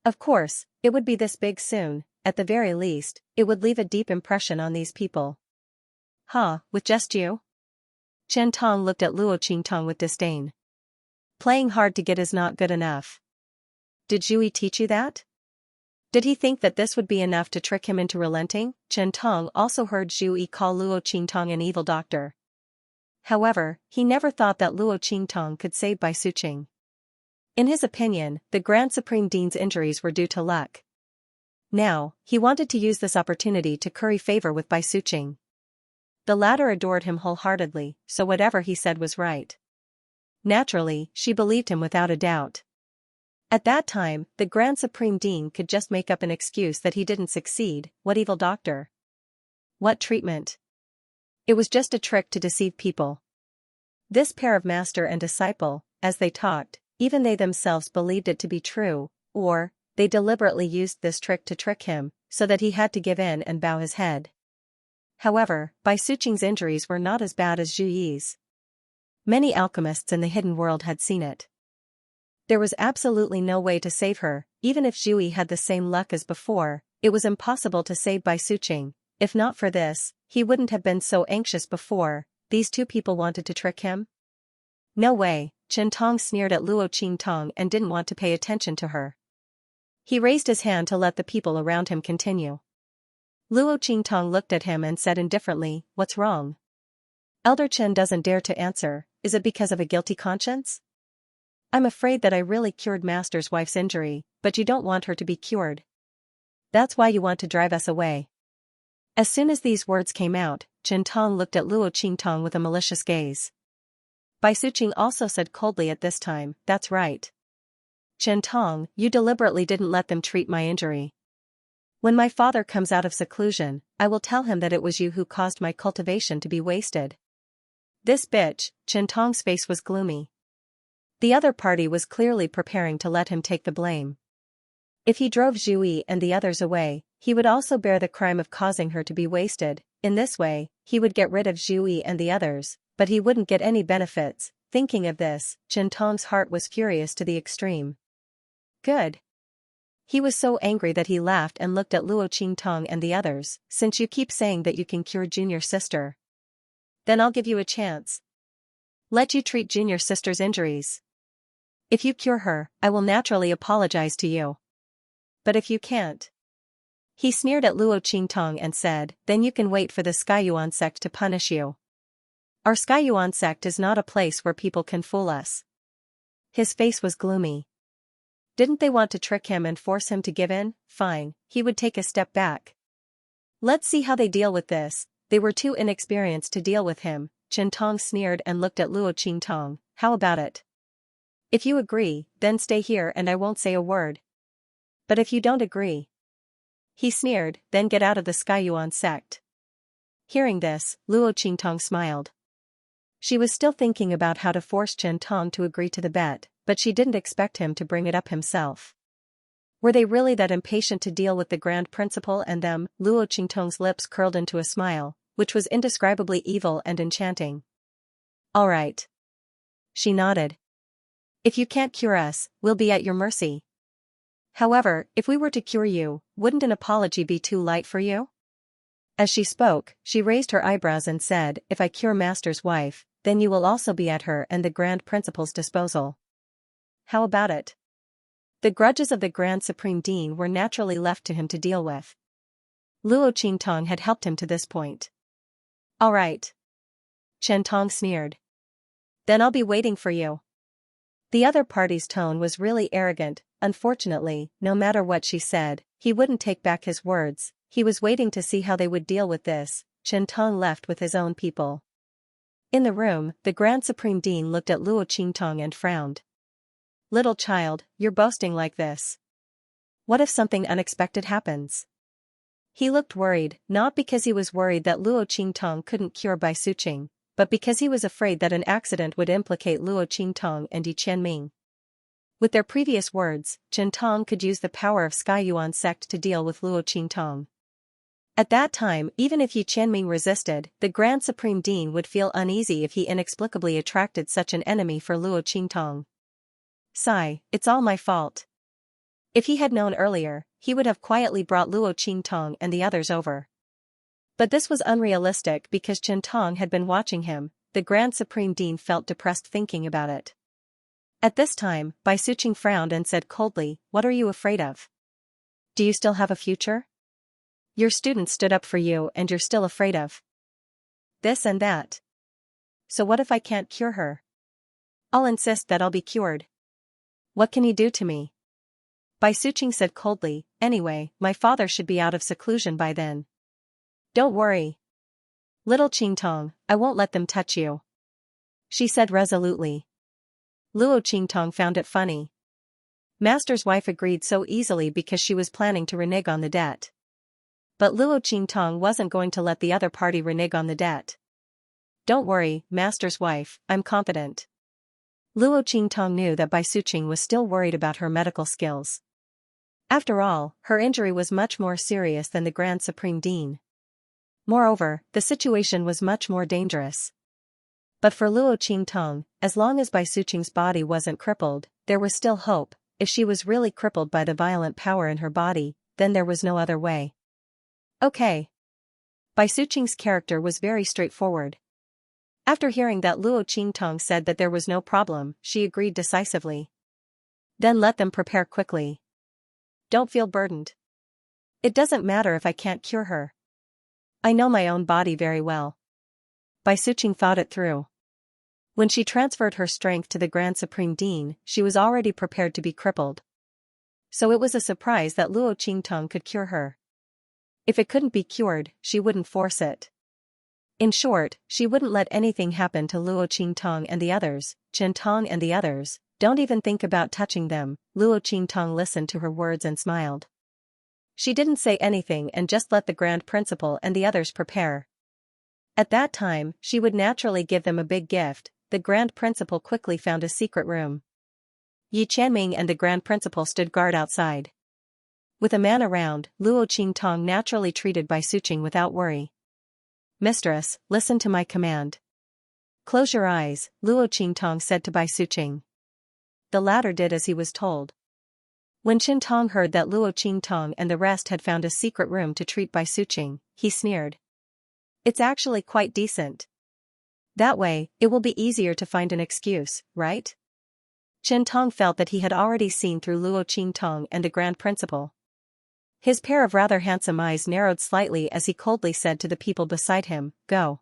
Of course, it would be this big soon. At the very least, it would leave a deep impression on these people. Huh, with just you? Chen Tong looked at Luo Qingtong with disdain. Playing hard to get is not good enough. Did Zhui teach you that? Did he think that this would be enough to trick him into relenting? Chen Tong also heard Zhui call Luo Qingtong an evil doctor. However, he never thought that Luo Qingtong could save Bai Suqing. In his opinion, the Grand Supreme Dean's injuries were due to luck. Now, he wanted to use this opportunity to curry favor with Bai Suqing. The latter adored him wholeheartedly, so whatever he said was right. Naturally, she believed him without a doubt. At that time, the Grand Supreme Dean could just make up an excuse that he didn't succeed. What evil doctor? What treatment? It was just a trick to deceive people. This pair of master and disciple, as they talked, even they themselves believed it to be true, or they deliberately used this trick to trick him, so that he had to give in and bow his head. However, Bai Suqing's injuries were not as bad as Zhu Yi's. Many alchemists in the hidden world had seen it. There was absolutely no way to save her. Even if Zhu Yi had the same luck as before, it was impossible to save Bai Suqing. If not for this, he wouldn't have been so anxious before. These two people wanted to trick him? No way. Chen Tong sneered at Luo Qingtong and didn't want to pay attention to her. He raised his hand to let the people around him continue. Luo Qingtong looked at him and said indifferently, "What's wrong?" Elder Chen doesn't dare to answer. Is it because of a guilty conscience? I'm afraid that I really cured Master's wife's injury, but you don't want her to be cured. That's why you want to drive us away. As soon as these words came out, Chen Tong looked at Luo Qingtong with a malicious gaze. Bai Suqing also said coldly at this time, "That's right. Chen Tong, you deliberately didn't let them treat my injury. When my father comes out of seclusion, I will tell him that it was you who caused my cultivation to be wasted." This bitch. Chen Tong's face was gloomy. The other party was clearly preparing to let him take the blame. If he drove Zhu Yi and the others away, he would also bear the crime of causing her to be wasted. In this way, he would get rid of Zhu Yi and the others, but he wouldn't get any benefits. Thinking of this, Chen Tong's heart was furious to the extreme. Good. He was so angry that he laughed and looked at Luo Qingtong and the others. Since you keep saying that you can cure Junior Sister, then I'll give you a chance. Let you treat Junior Sister's injuries. If you cure her, I will naturally apologize to you. But if you can't... He sneered at Luo Qingtong and said, "Then you can wait for the Skyuan sect to punish you. Our Skyuan sect is not a place where people can fool us." His face was gloomy. Didn't they want to trick him and force him to give in? Fine, he would take a step back. Let's see how they deal with this. They were too inexperienced to deal with him. Chen Tong sneered and looked at Luo Qingtong. How about it? If you agree, then stay here and I won't say a word. But if you don't agree... He sneered, then get out of the Skyuan sect. Hearing this, Luo Qingtong smiled. She was still thinking about how to force Chen Tong to agree to the bet, but she didn't expect him to bring it up himself. Were they really that impatient to deal with the Grand Principal and them? Luo Qingtong's lips curled into a smile, which was indescribably evil and enchanting. All right. She nodded. If you can't cure us, we'll be at your mercy. However, if we were to cure you, wouldn't an apology be too light for you? As she spoke, she raised her eyebrows and said, "If I cure Master's wife, then you will also be at her and the Grand Principal's disposal. How about it?" The grudges of the Grand Supreme Dean were naturally left to him to deal with. Luo Qingtong had helped him to this point. All right. Chen Tong sneered. Then I'll be waiting for you. The other party's tone was really arrogant. Unfortunately, no matter what she said, he wouldn't take back his words. He was waiting to see how they would deal with this. Chen Tong left with his own people. In the room, the Grand Supreme Dean looked at Luo Qingtong and frowned. Little child, you're boasting like this. What if something unexpected happens? He looked worried, not because he was worried that Luo Qingtong couldn't cure Bai Suqing, but because he was afraid that an accident would implicate Luo Qingtong and Yi Qianming. With their previous words, Chen Tong could use the power of Sky Yuan sect to deal with Luo Qingtong. At that time, even if Yi Qianming resisted, the Grand Supreme Dean would feel uneasy if he inexplicably attracted such an enemy for Luo Qingtong. Sigh, it's all my fault. If he had known earlier, he would have quietly brought Luo Qingtong and the others over. But this was unrealistic because Chen Tong had been watching him. The Grand Supreme Dean felt depressed thinking about it. At this time, Bai Suqing frowned and said coldly, "What are you afraid of? Do you still have a future? Your students stood up for you and you're still afraid of this and that. So what if I can't cure her? I'll insist that I'll be cured. What can he do to me?" Bai Suqing said coldly, "Anyway, my father should be out of seclusion by then. Don't worry. Little Qingtong, I won't let them touch you," she said resolutely. Luo Qingtong found it funny. Master's wife agreed so easily because she was planning to renege on the debt. But Luo Qingtong wasn't going to let the other party renege on the debt. "Don't worry, Master's wife, I'm confident." Luo Qingtong knew that Bai Suqing was still worried about her medical skills. After all, her injury was much more serious than the Grand Supreme Dean. Moreover, the situation was much more dangerous. But for Luo Qingtong, as long as Bai Suqing's body wasn't crippled, there was still hope. If she was really crippled by the violent power in her body, then there was no other way. Okay. Bai Suqing's character was very straightforward. After hearing that Luo Qingtong said that there was no problem, she agreed decisively. Then let them prepare quickly. Don't feel burdened. It doesn't matter if I can't cure her. I know my own body very well. Bai Suqing thought it through. When she transferred her strength to the Grand Supreme Dean, she was already prepared to be crippled. So it was a surprise that Luo Qingtong could cure her. If it couldn't be cured, she wouldn't force it. In short, she wouldn't let anything happen to Luo Qingtong and the others. Chen Tong and the others, don't even think about touching them. Luo Qingtong listened to her words and smiled. She didn't say anything and just let the Grand Principal and the others prepare. At that time, she would naturally give them a big gift. The Grand Principal quickly found a secret room. Yi Qianming and the Grand Principal stood guard outside. With a man around, Luo Qingtong naturally treated Bai Suqing without worry. "Mistress, listen to my command." "Close your eyes," Luo Qingtong said to Bai Suqing. The latter did as he was told. When Chen Tong heard that Luo Qingtong and the rest had found a secret room to treat Bai Suqing, he sneered. "It's actually quite decent. That way, it will be easier to find an excuse, right?" Chen Tong felt that he had already seen through Luo Qingtong and the Grand Principal. His pair of rather handsome eyes narrowed slightly as he coldly said to the people beside him, "Go.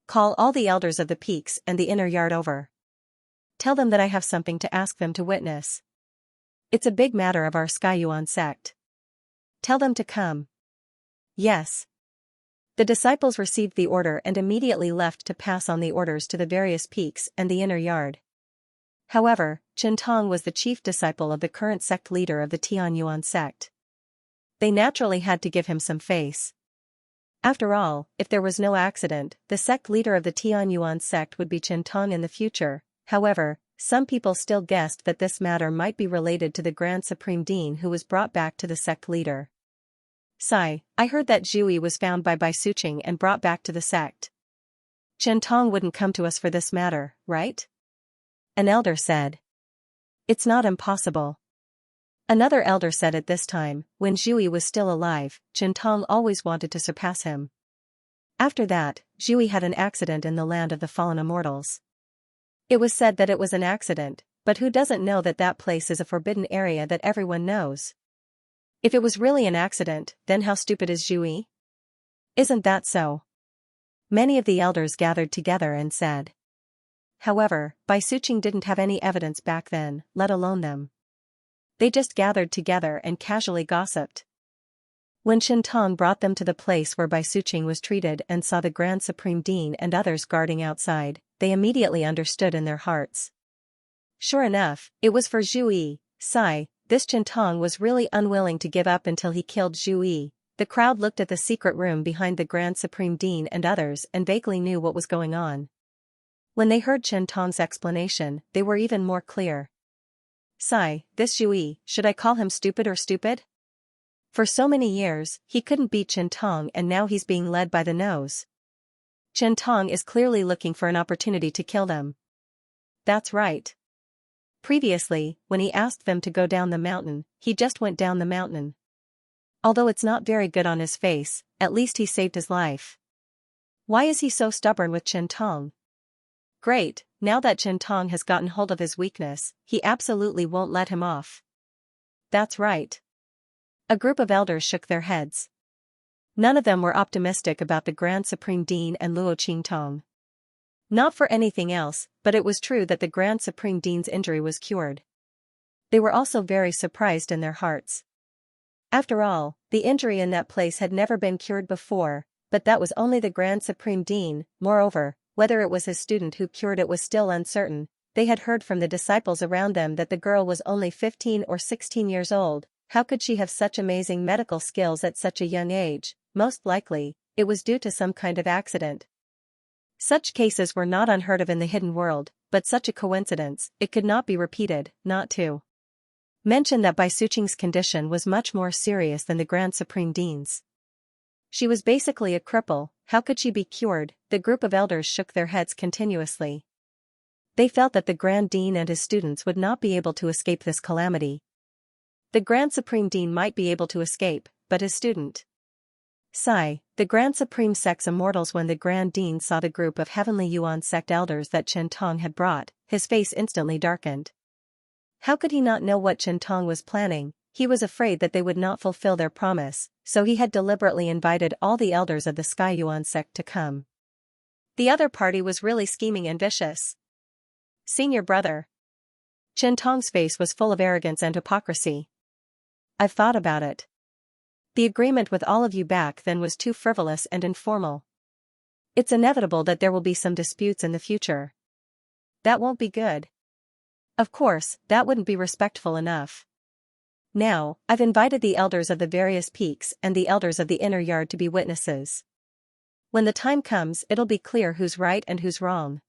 Call all the elders of the peaks and the inner yard over. Tell them that I have something to ask them to witness. It's a big matter of our Sky Yuan sect. Tell them to come." Yes. The disciples received the order and immediately left to pass on the orders to the various peaks and the inner yard. However, Chen Tong was the chief disciple of the current sect leader of the Tianyuan sect. They naturally had to give him some face. After all, if there was no accident, the sect leader of the Tianyuan sect would be Chen Tong in the future. However, some people still guessed that this matter might be related to the Grand Supreme Dean who was brought back to the sect leader. "Sigh, I heard that Zhui was found by Bai Suqing and brought back to the sect. Chen Tong wouldn't come to us for this matter, right?" An elder said. "It's not impossible." Another elder said at this time, when Zhui was still alive, Chen Tong always wanted to surpass him. After that, Zhui had an accident in the land of the fallen immortals. It was said that it was an accident, but who doesn't know that that place is a forbidden area that everyone knows? If it was really an accident, then how stupid is Zhuyi? Isn't that so? Many of the elders gathered together and said. However, Bai Suqing didn't have any evidence back then, let alone them. They just gathered together and casually gossiped. When Shintong brought them to the place where Bai Suqing was treated and saw the Grand Supreme Dean and others guarding outside, they immediately understood in their hearts. Sure enough, it was for Zhuyi, Sai. This Shintong was really unwilling to give up until he killed Zhuyi. The crowd looked at the secret room behind the Grand Supreme Dean and others and vaguely knew what was going on. When they heard Shintong's explanation, they were even more clear. Sai, this Zhuyi, should I call him stupid or stupid? For so many years, he couldn't beat Shintong and now he's being led by the nose. Shintong is clearly looking for an opportunity to kill them. That's right. Previously, when he asked them to go down the mountain, he just went down the mountain. Although it's not very good on his face, at least he saved his life. Why is he so stubborn with Shintong? Great, now that Shintong has gotten hold of his weakness, he absolutely won't let him off. That's right. A group of elders shook their heads. None of them were optimistic about the Grand Supreme Dean and Luo Qingtong. Not for anything else, but it was true that the Grand Supreme Dean's injury was cured. They were also very surprised in their hearts. After all, the injury in that place had never been cured before, but that was only the Grand Supreme Dean. Moreover, whether it was his student who cured it was still uncertain. They had heard from the disciples around them that the girl was only 15 or 16 years old. How could she have such amazing medical skills at such a young age? Most likely, it was due to some kind of accident. Such cases were not unheard of in the hidden world, but such a coincidence, it could not be repeated, not to mention that Bai Suqing's condition was much more serious than the Grand Supreme Dean's. She was basically a cripple. How could she be cured? The group of elders shook their heads continuously. They felt that the Grand Dean and his students would not be able to escape this calamity. The Grand Supreme Dean might be able to escape, but his student. Sai, the Grand Supreme Sect's immortals. When the Grand Dean saw the group of Heavenly Yuan sect elders that Shintong had brought, his face instantly darkened. How could he not know what Shintong was planning? He was afraid that they would not fulfill their promise, so he had deliberately invited all the elders of the Sky Yuan sect to come. The other party was really scheming and vicious. Senior brother. Shintong's face was full of arrogance and hypocrisy. I've thought about it. The agreement with all of you back then was too frivolous and informal. It's inevitable that there will be some disputes in the future. That won't be good. Of course, that wouldn't be respectful enough. Now, I've invited the elders of the various peaks and the elders of the inner yard to be witnesses. When the time comes, it'll be clear who's right and who's wrong.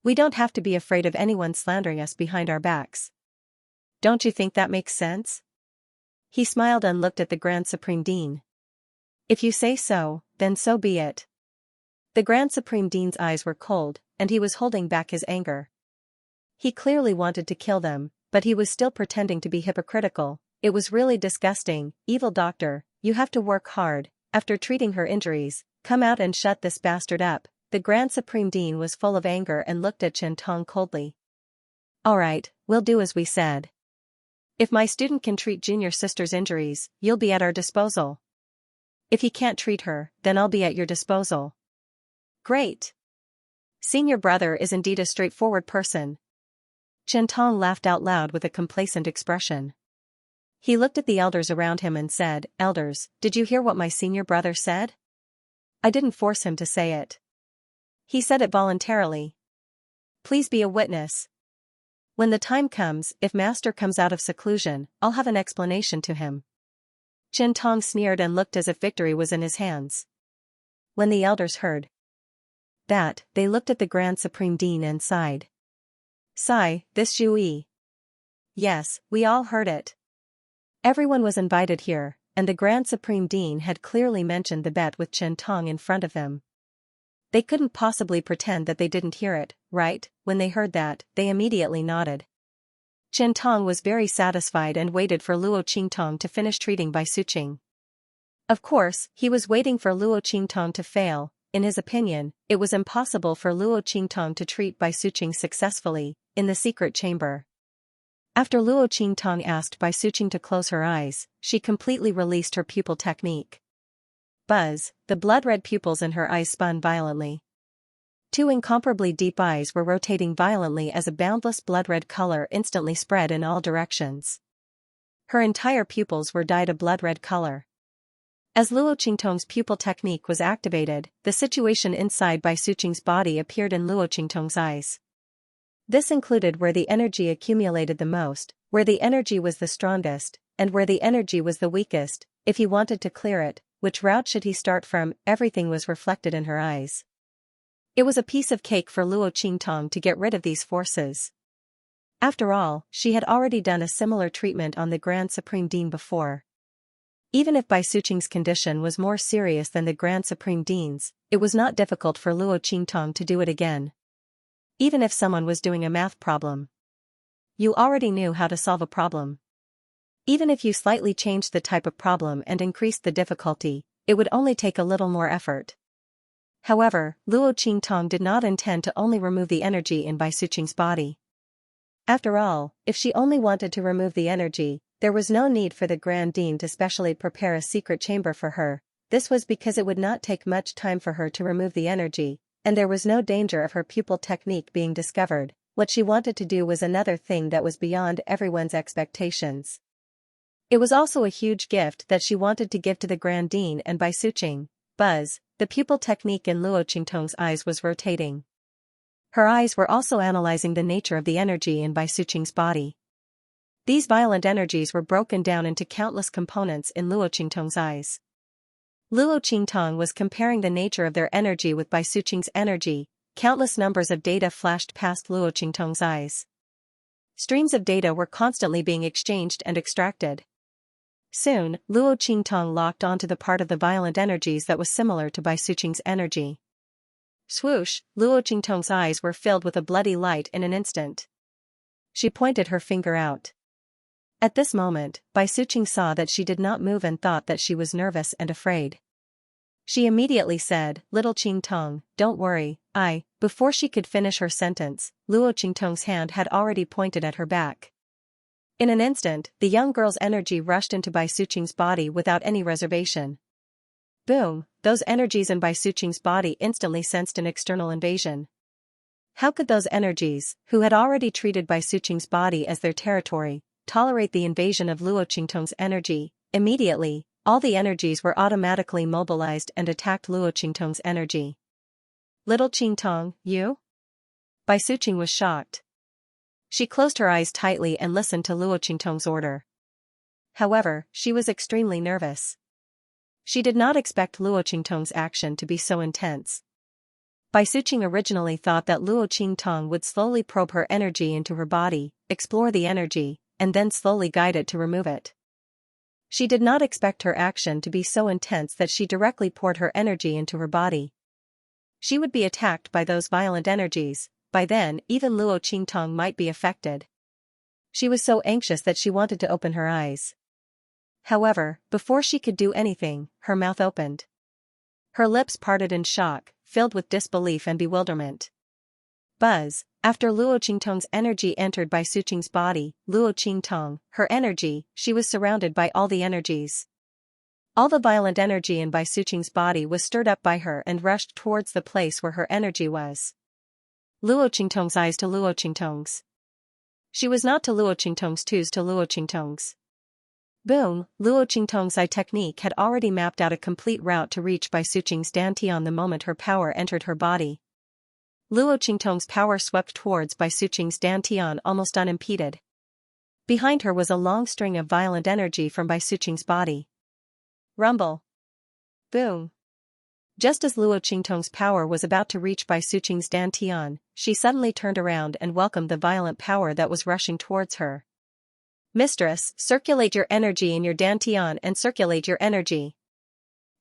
We don't have to be afraid of anyone slandering us behind our backs. Don't you think that makes sense? He smiled and looked at the Grand Supreme Dean. If you say so, then so be it. The Grand Supreme Dean's eyes were cold, and he was holding back his anger. He clearly wanted to kill them, but he was still pretending to be hypocritical. It was really disgusting. Evil doctor, you have to work hard. After treating her injuries, come out and shut this bastard up. The Grand Supreme Dean was full of anger and looked at Shintong coldly. All right, we'll do as we said. If my student can treat junior sister's injuries, you'll be at our disposal. If he can't treat her, then I'll be at your disposal. Great. Senior brother is indeed a straightforward person. Shintong laughed out loud with a complacent expression. He looked at the elders around him and said, Elders, did you hear what my senior brother said? I didn't force him to say it. He said it voluntarily. Please be a witness. When the time comes, if Master comes out of seclusion, I'll have an explanation to him. Shintong sneered and looked as if victory was in his hands. When the elders heard that, they looked at the Grand Supreme Dean and sighed. Sigh, this Zhuyi. Yes, we all heard it. Everyone was invited here, and the Grand Supreme Dean had clearly mentioned the bet with Shintong in front of them. They couldn't possibly pretend that they didn't hear it, right? When they heard that, they immediately nodded. Shintong was very satisfied and waited for Luo Qingtong to finish treating Bai Suqing. Of course, he was waiting for Luo Qingtong to fail. In his opinion, it was impossible for Luo Qingtong to treat Bai Suqing successfully. In the secret chamber, After Luo Qingtong asked Bai Suqing to close her eyes, she completely released her pupil technique. Buzz, the blood-red pupils in her eyes spun violently. Two incomparably deep eyes were rotating violently as a boundless blood-red color instantly spread in all directions. Her entire pupils were dyed a blood-red color. As Luo Qingtong's pupil technique was activated, the situation inside Bai Suqing's body appeared in Luo Qingtong's eyes. This included where the energy accumulated the most, where the energy was the strongest, and where the energy was the weakest. If he wanted to clear it, which route should he start from? Everything was reflected in her eyes. It was a piece of cake for Luo Qingtong to get rid of these forces. After all, she had already done a similar treatment on the Grand Supreme Dean before. Even if Bai Suqing's condition was more serious than the Grand Supreme Dean's, it was not difficult for Luo Qingtong to do it again. Even if someone was doing a math problem, you already knew how to solve a problem. Even if you slightly changed the type of problem and increased the difficulty, it would only take a little more effort. However, Luo Qingtong did not intend to only remove the energy in Bai Suqing's body. After all, if she only wanted to remove the energy, there was no need for the Grand Dean to specially prepare a secret chamber for her. This was because it would not take much time for her to remove the energy, and there was no danger of her pupil technique being discovered. What she wanted to do was another thing that was beyond everyone's expectations. It was also a huge gift that she wanted to give to the Grand Dean and Bai Suqing. Buzz, the pupil technique in Luo Qingtong's eyes was rotating. Her eyes were also analyzing the nature of the energy in Bai Suqing's body. These violent energies were broken down into countless components in Luo Qingtong's eyes. Luo Qingtong was comparing the nature of their energy with Bai Suqing's energy. Countless numbers of data flashed past Luo Qingtong's eyes. Streams of data were constantly being exchanged and extracted. Soon, Luo Qingtong locked onto the part of the violent energies that was similar to Bai Suqing's energy. Swoosh, Luo Qingtong's eyes were filled with a bloody light in an instant. She pointed her finger out. At this moment, Bai Suqing saw that she did not move and thought that she was nervous and afraid. She immediately said, "Little Qingtong, don't worry, Before she could finish her sentence, Luo Qingtong's hand had already pointed at her back. In an instant, the young girl's energy rushed into Bai Suqing's body without any reservation. Boom, those energies in Bai Suqing's body instantly sensed an external invasion. How could those energies, who had already treated Bai Suqing's body as their territory, tolerate the invasion of Luo Qingtong's energy? Immediately, all the energies were automatically mobilized and attacked Luo Qingtong's energy. Little Qingtong, you? Bai Suqing was shocked. She closed her eyes tightly and listened to Luo Qingtong's order. However, she was extremely nervous. She did not expect Luo Qingtong's action to be so intense. Bai Suqing originally thought that Luo Qingtong would slowly probe her energy into her body, explore the energy, and then slowly guide it to remove it. She did not expect her action to be so intense that she directly poured her energy into her body. She would be attacked by those violent energies. By then, even Luo Qingtong might be affected. She was so anxious that she wanted to open her eyes. However, before she could do anything, her mouth opened. Her lips parted in shock, filled with disbelief and bewilderment. Buzz, after Luo Qingtong's energy entered Bai Suqing's body, Luo Qingtong, her energy, she was surrounded by all the energies. All the violent energy in Bai Suqing's body was stirred up by her and rushed towards the place where her energy was. Luo Qingtong's eyes to Luo Qingtong's. She was not to Luo Qingtong's twos to Luo Qingtong's. Boom, Luo Qingtong's eye technique had already mapped out a complete route to reach Bai Suqing's dantian the moment her power entered her body. Luo Qingtong's power swept towards Bai Suqing's dantian almost unimpeded. Behind her was a long string of violent energy from Bai Suqing's body. Rumble. Boom. Just as Luo Qingtong's power was about to reach Bai Suqing's dantian, she suddenly turned around and welcomed the violent power that was rushing towards her. Mistress, circulate your energy in your dantian and circulate your energy.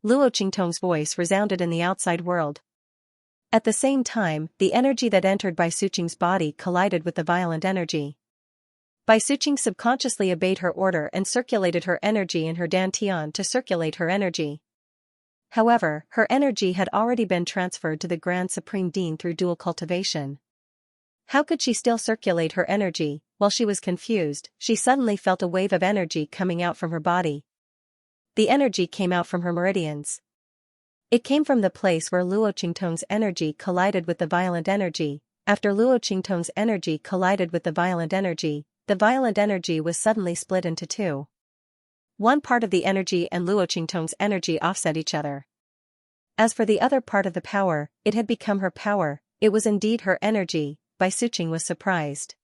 Luo Qingtong's voice resounded in the outside world. At the same time, the energy that entered Bai Suqing's body collided with the violent energy. Bai Suqing subconsciously obeyed her order and circulated her energy in her dantian to circulate her energy. However, her energy had already been transferred to the Grand Supreme Dean through dual cultivation. How could she still circulate her energy, while she was confused, she suddenly felt a wave of energy coming out from her body. The energy came out from her meridians. It came from the place where Luo Qingtong's energy collided with the violent energy. After Luo Qingtong's energy collided with the violent energy was suddenly split into two. One part of the energy and Luo Qingtong's energy offset each other. As for the other part of the power, it had become her power, it was indeed her energy. Bai Suqing was surprised.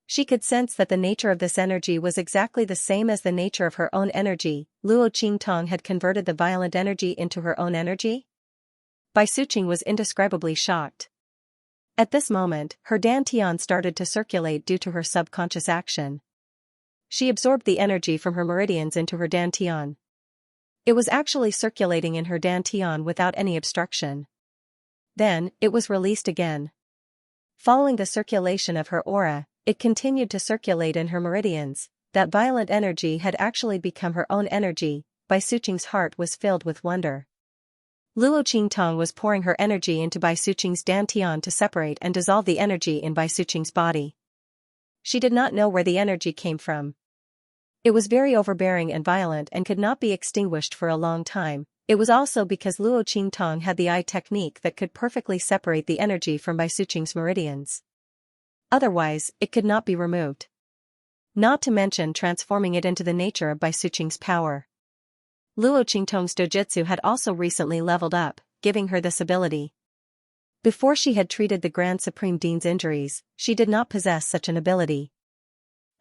She could sense that the nature of this energy was exactly the same as the nature of her own energy. Luo Qingtong had converted the violent energy into her own energy? Bai Suqing was indescribably shocked. At this moment, her dantian started to circulate due to her subconscious action. She absorbed the energy from her meridians into her dantian. It was actually circulating in her dantian without any obstruction. Then, it was released again. Following the circulation of her aura, it continued to circulate in her meridians. That violent energy had actually become her own energy. Bai Suqing's heart was filled with wonder. Luo Qingtong was pouring her energy into Bai Suqing's dantian to separate and dissolve the energy in Bai Suqing's body. She did not know where the energy came from. It was very overbearing and violent and could not be extinguished for a long time. It was also because Luo Qingtong had the eye technique that could perfectly separate the energy from Bai Suqing's meridians. Otherwise, it could not be removed. Not to mention transforming it into the nature of Bai Suqing's power. Luo Qingtong's dojutsu had also recently leveled up, giving her this ability. Before she had treated the Grand Supreme Dean's injuries, she did not possess such an ability.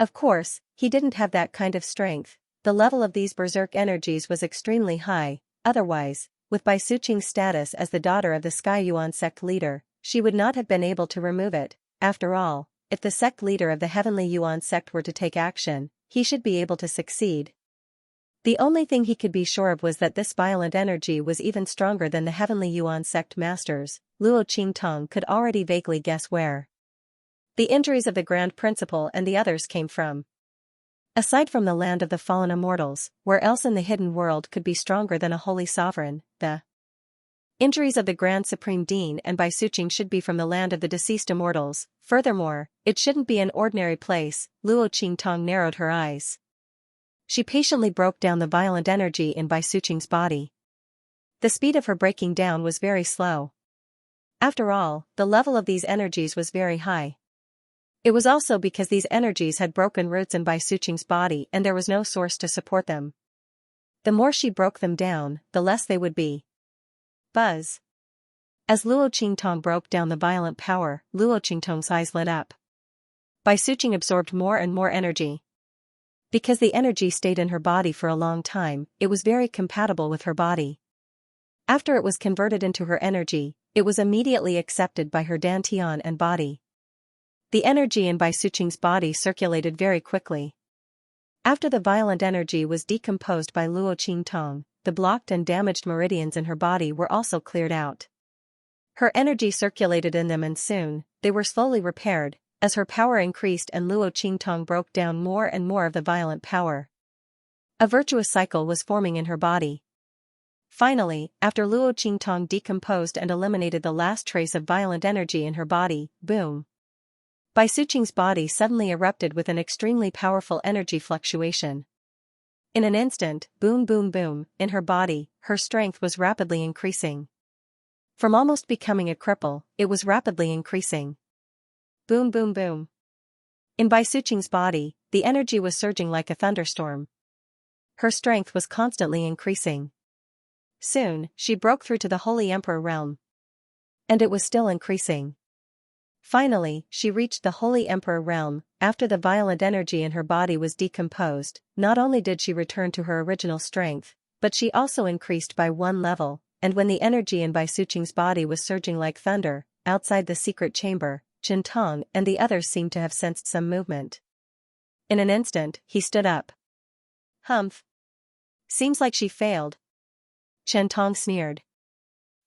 Of course, he didn't have that kind of strength. The level of these berserk energies was extremely high. Otherwise, with Bai Suqing's status as the daughter of the Sky Yuan sect leader, she would not have been able to remove it. After all, if the sect leader of the Heavenly Yuan sect were to take action, he should be able to succeed. The only thing he could be sure of was that this violent energy was even stronger than the Heavenly Yuan sect masters. Luo Qingtong could already vaguely guess where the injuries of the Grand Principal and the others came from. Aside from the land of the fallen immortals, where else in the hidden world could be stronger than a holy sovereign? The injuries of the Grand Supreme Dean and Bai Suqing should be from the land of the deceased immortals. Furthermore, it shouldn't be an ordinary place. Luo Qingtong narrowed her eyes. She patiently broke down the violent energy in Bai Suqing's body. The speed of her breaking down was very slow. After all, the level of these energies was very high. It was also because these energies had broken roots in Bai Suqing's body and there was no source to support them. The more she broke them down, the less they would be. Buzz. As Luo Qingtong broke down the violent power, Luo Qingtong's eyes lit up. Bai Suqing absorbed more and more energy. Because the energy stayed in her body for a long time, it was very compatible with her body. After it was converted into her energy, it was immediately accepted by her dantian and body. The energy in Bai Suqing's body circulated very quickly. After the violent energy was decomposed by Luo Qingtong, the blocked and damaged meridians in her body were also cleared out. Her energy circulated in them and soon, they were slowly repaired, as her power increased and Luo Qingtong broke down more and more of the violent power. A virtuous cycle was forming in her body. Finally, after Luo Qingtong decomposed and eliminated the last trace of violent energy in her body, boom! Bai Suqing's body suddenly erupted with an extremely powerful energy fluctuation. In an instant, boom boom boom, in her body, her strength was rapidly increasing. From almost becoming a cripple, it was rapidly increasing. Boom boom boom. In Bai Suqing's body, the energy was surging like a thunderstorm. Her strength was constantly increasing. Soon, she broke through to the Holy Emperor realm. And it was still increasing. Finally, she reached the Holy Emperor realm. After the violent energy in her body was decomposed, not only did she return to her original strength, but she also increased by one level, and when the energy in Bai Suqing's body was surging like thunder, outside the secret chamber, Chen Tong and the others seemed to have sensed some movement. In an instant, he stood up. Humph. Seems like she failed. Chen Tong sneered.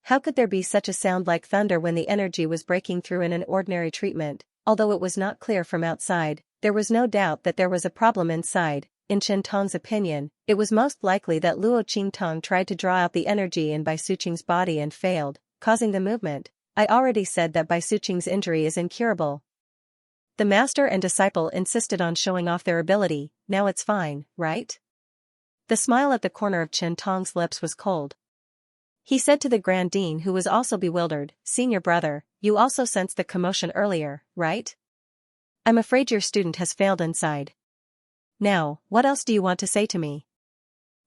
How could there be such a sound like thunder when the energy was breaking through in an ordinary treatment? Although it was not clear from outside, there was no doubt that there was a problem inside. In Chen Tong's opinion, it was most likely that Luo Qingtong tried to draw out the energy in Bai Suqing's body and failed, causing the movement. I already said that Bai Suqing's injury is incurable. The master and disciple insisted on showing off their ability. Now it's fine, right? The smile at the corner of Chen Tong's lips was cold. He said to the Grand Dean, who was also bewildered, "Senior brother, you also sensed the commotion earlier, right? I'm afraid your student has failed inside. Now, what else do you want to say to me?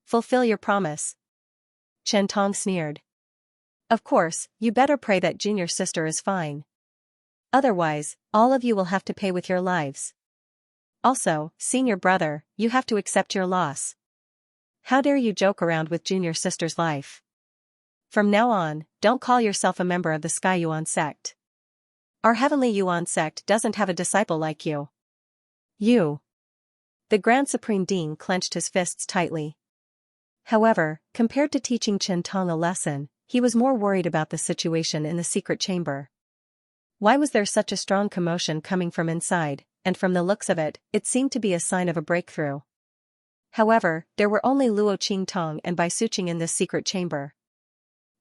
Fulfill your promise." Chen Tong sneered. "Of course, you better pray that junior sister is fine. Otherwise, all of you will have to pay with your lives. Also, senior brother, you have to accept your loss. How dare you joke around with junior sister's life? From now on, don't call yourself a member of the Sky Yuan sect. Our heavenly Yuan sect doesn't have a disciple like you." You. The Grand Supreme Dean clenched his fists tightly. However, compared to teaching Chen Tong a lesson, he was more worried about the situation in the secret chamber. Why was there such a strong commotion coming from inside, and from the looks of it, it seemed to be a sign of a breakthrough. However, there were only Luo Qingtong and Bai Suqing in this secret chamber.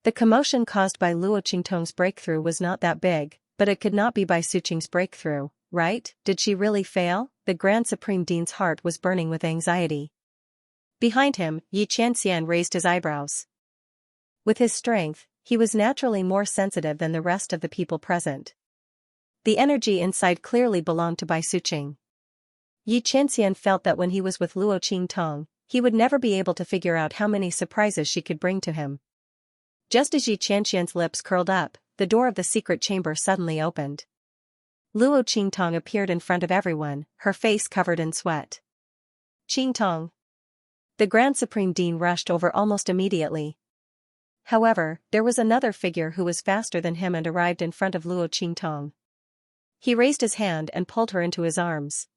The commotion caused by Luo Qingtong's breakthrough was not that big, but it could not be Bai Suqing's breakthrough, right? Did she really fail? The Grand Supreme Dean's heart was burning with anxiety. Behind him, Xianxia raised his eyebrows. With his strength, he was naturally more sensitive than the rest of the people present. The energy inside clearly belonged to Bai Suqing. Xianxia felt that when he was with Luo Qingtong, he would never be able to figure out how many surprises she could bring to him. Just as Xianxia's lips curled up, the door of the secret chamber suddenly opened. Luo Qingtong appeared in front of everyone, her face covered in sweat. "Qingtong." The Grand Supreme Dean rushed over almost immediately. However, there was another figure who was faster than him and arrived in front of Luo Qingtong. He raised his hand and pulled her into his arms.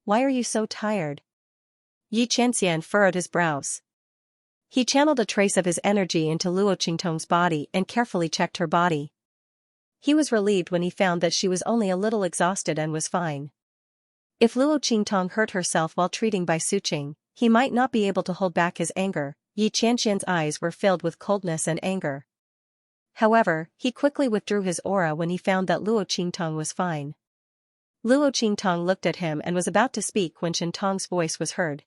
"Why are you so tired?" Xianxia furrowed his brows. He channeled a trace of his energy into Luo Qingtong's body and carefully checked her body. He was relieved when he found that she was only a little exhausted and was fine. If Luo Qingtong hurt herself while treating Bai Suqing, he might not be able to hold back his anger. Xianxia's eyes were filled with coldness and anger. However, he quickly withdrew his aura when he found that Luo Qingtong was fine. Luo Qingtong looked at him and was about to speak when Chen Tong's voice was heard.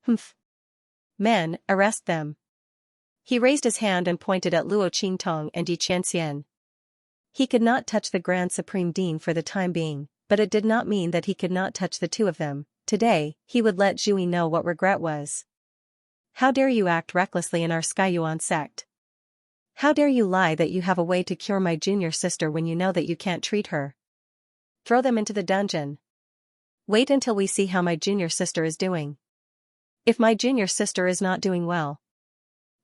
"Humph. Men, arrest them." He raised his hand and pointed at Luo Qingtong and Xianxia. He could not touch the Grand Supreme Dean for the time being, but it did not mean that he could not touch the two of them. Today, he would let Zhui know what regret was. "How dare you act recklessly in our Sky Yuan sect? How dare you lie that you have a way to cure my junior sister when you know that you can't treat her? Throw them into the dungeon. Wait until we see how my junior sister is doing. If my junior sister is not doing well,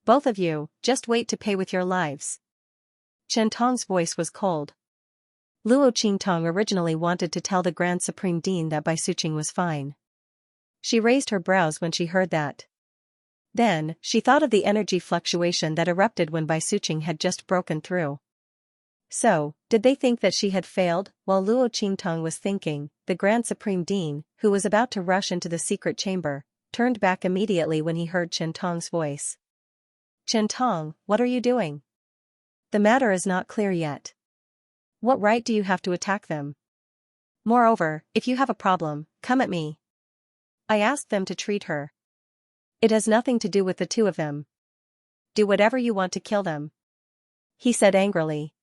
both of you, just wait to pay with your lives." Chen Tong's voice was cold. Luo Qingtong originally wanted to tell the Grand Supreme Dean that Bai Suqing was fine. She raised her brows when she heard that. Then, she thought of the energy fluctuation that erupted when Bai Suqing had just broken through. So, did they think that she had failed? While Luo Qingtong was thinking, the Grand Supreme Dean, who was about to rush into the secret chamber, turned back immediately when he heard Chen Tong's voice. "Chen Tong, what are you doing? The matter is not clear yet. What right do you have to attack them? Moreover, if you have a problem, come at me. I asked them to treat her. It has nothing to do with the two of them. Do whatever you want to kill them," he said angrily.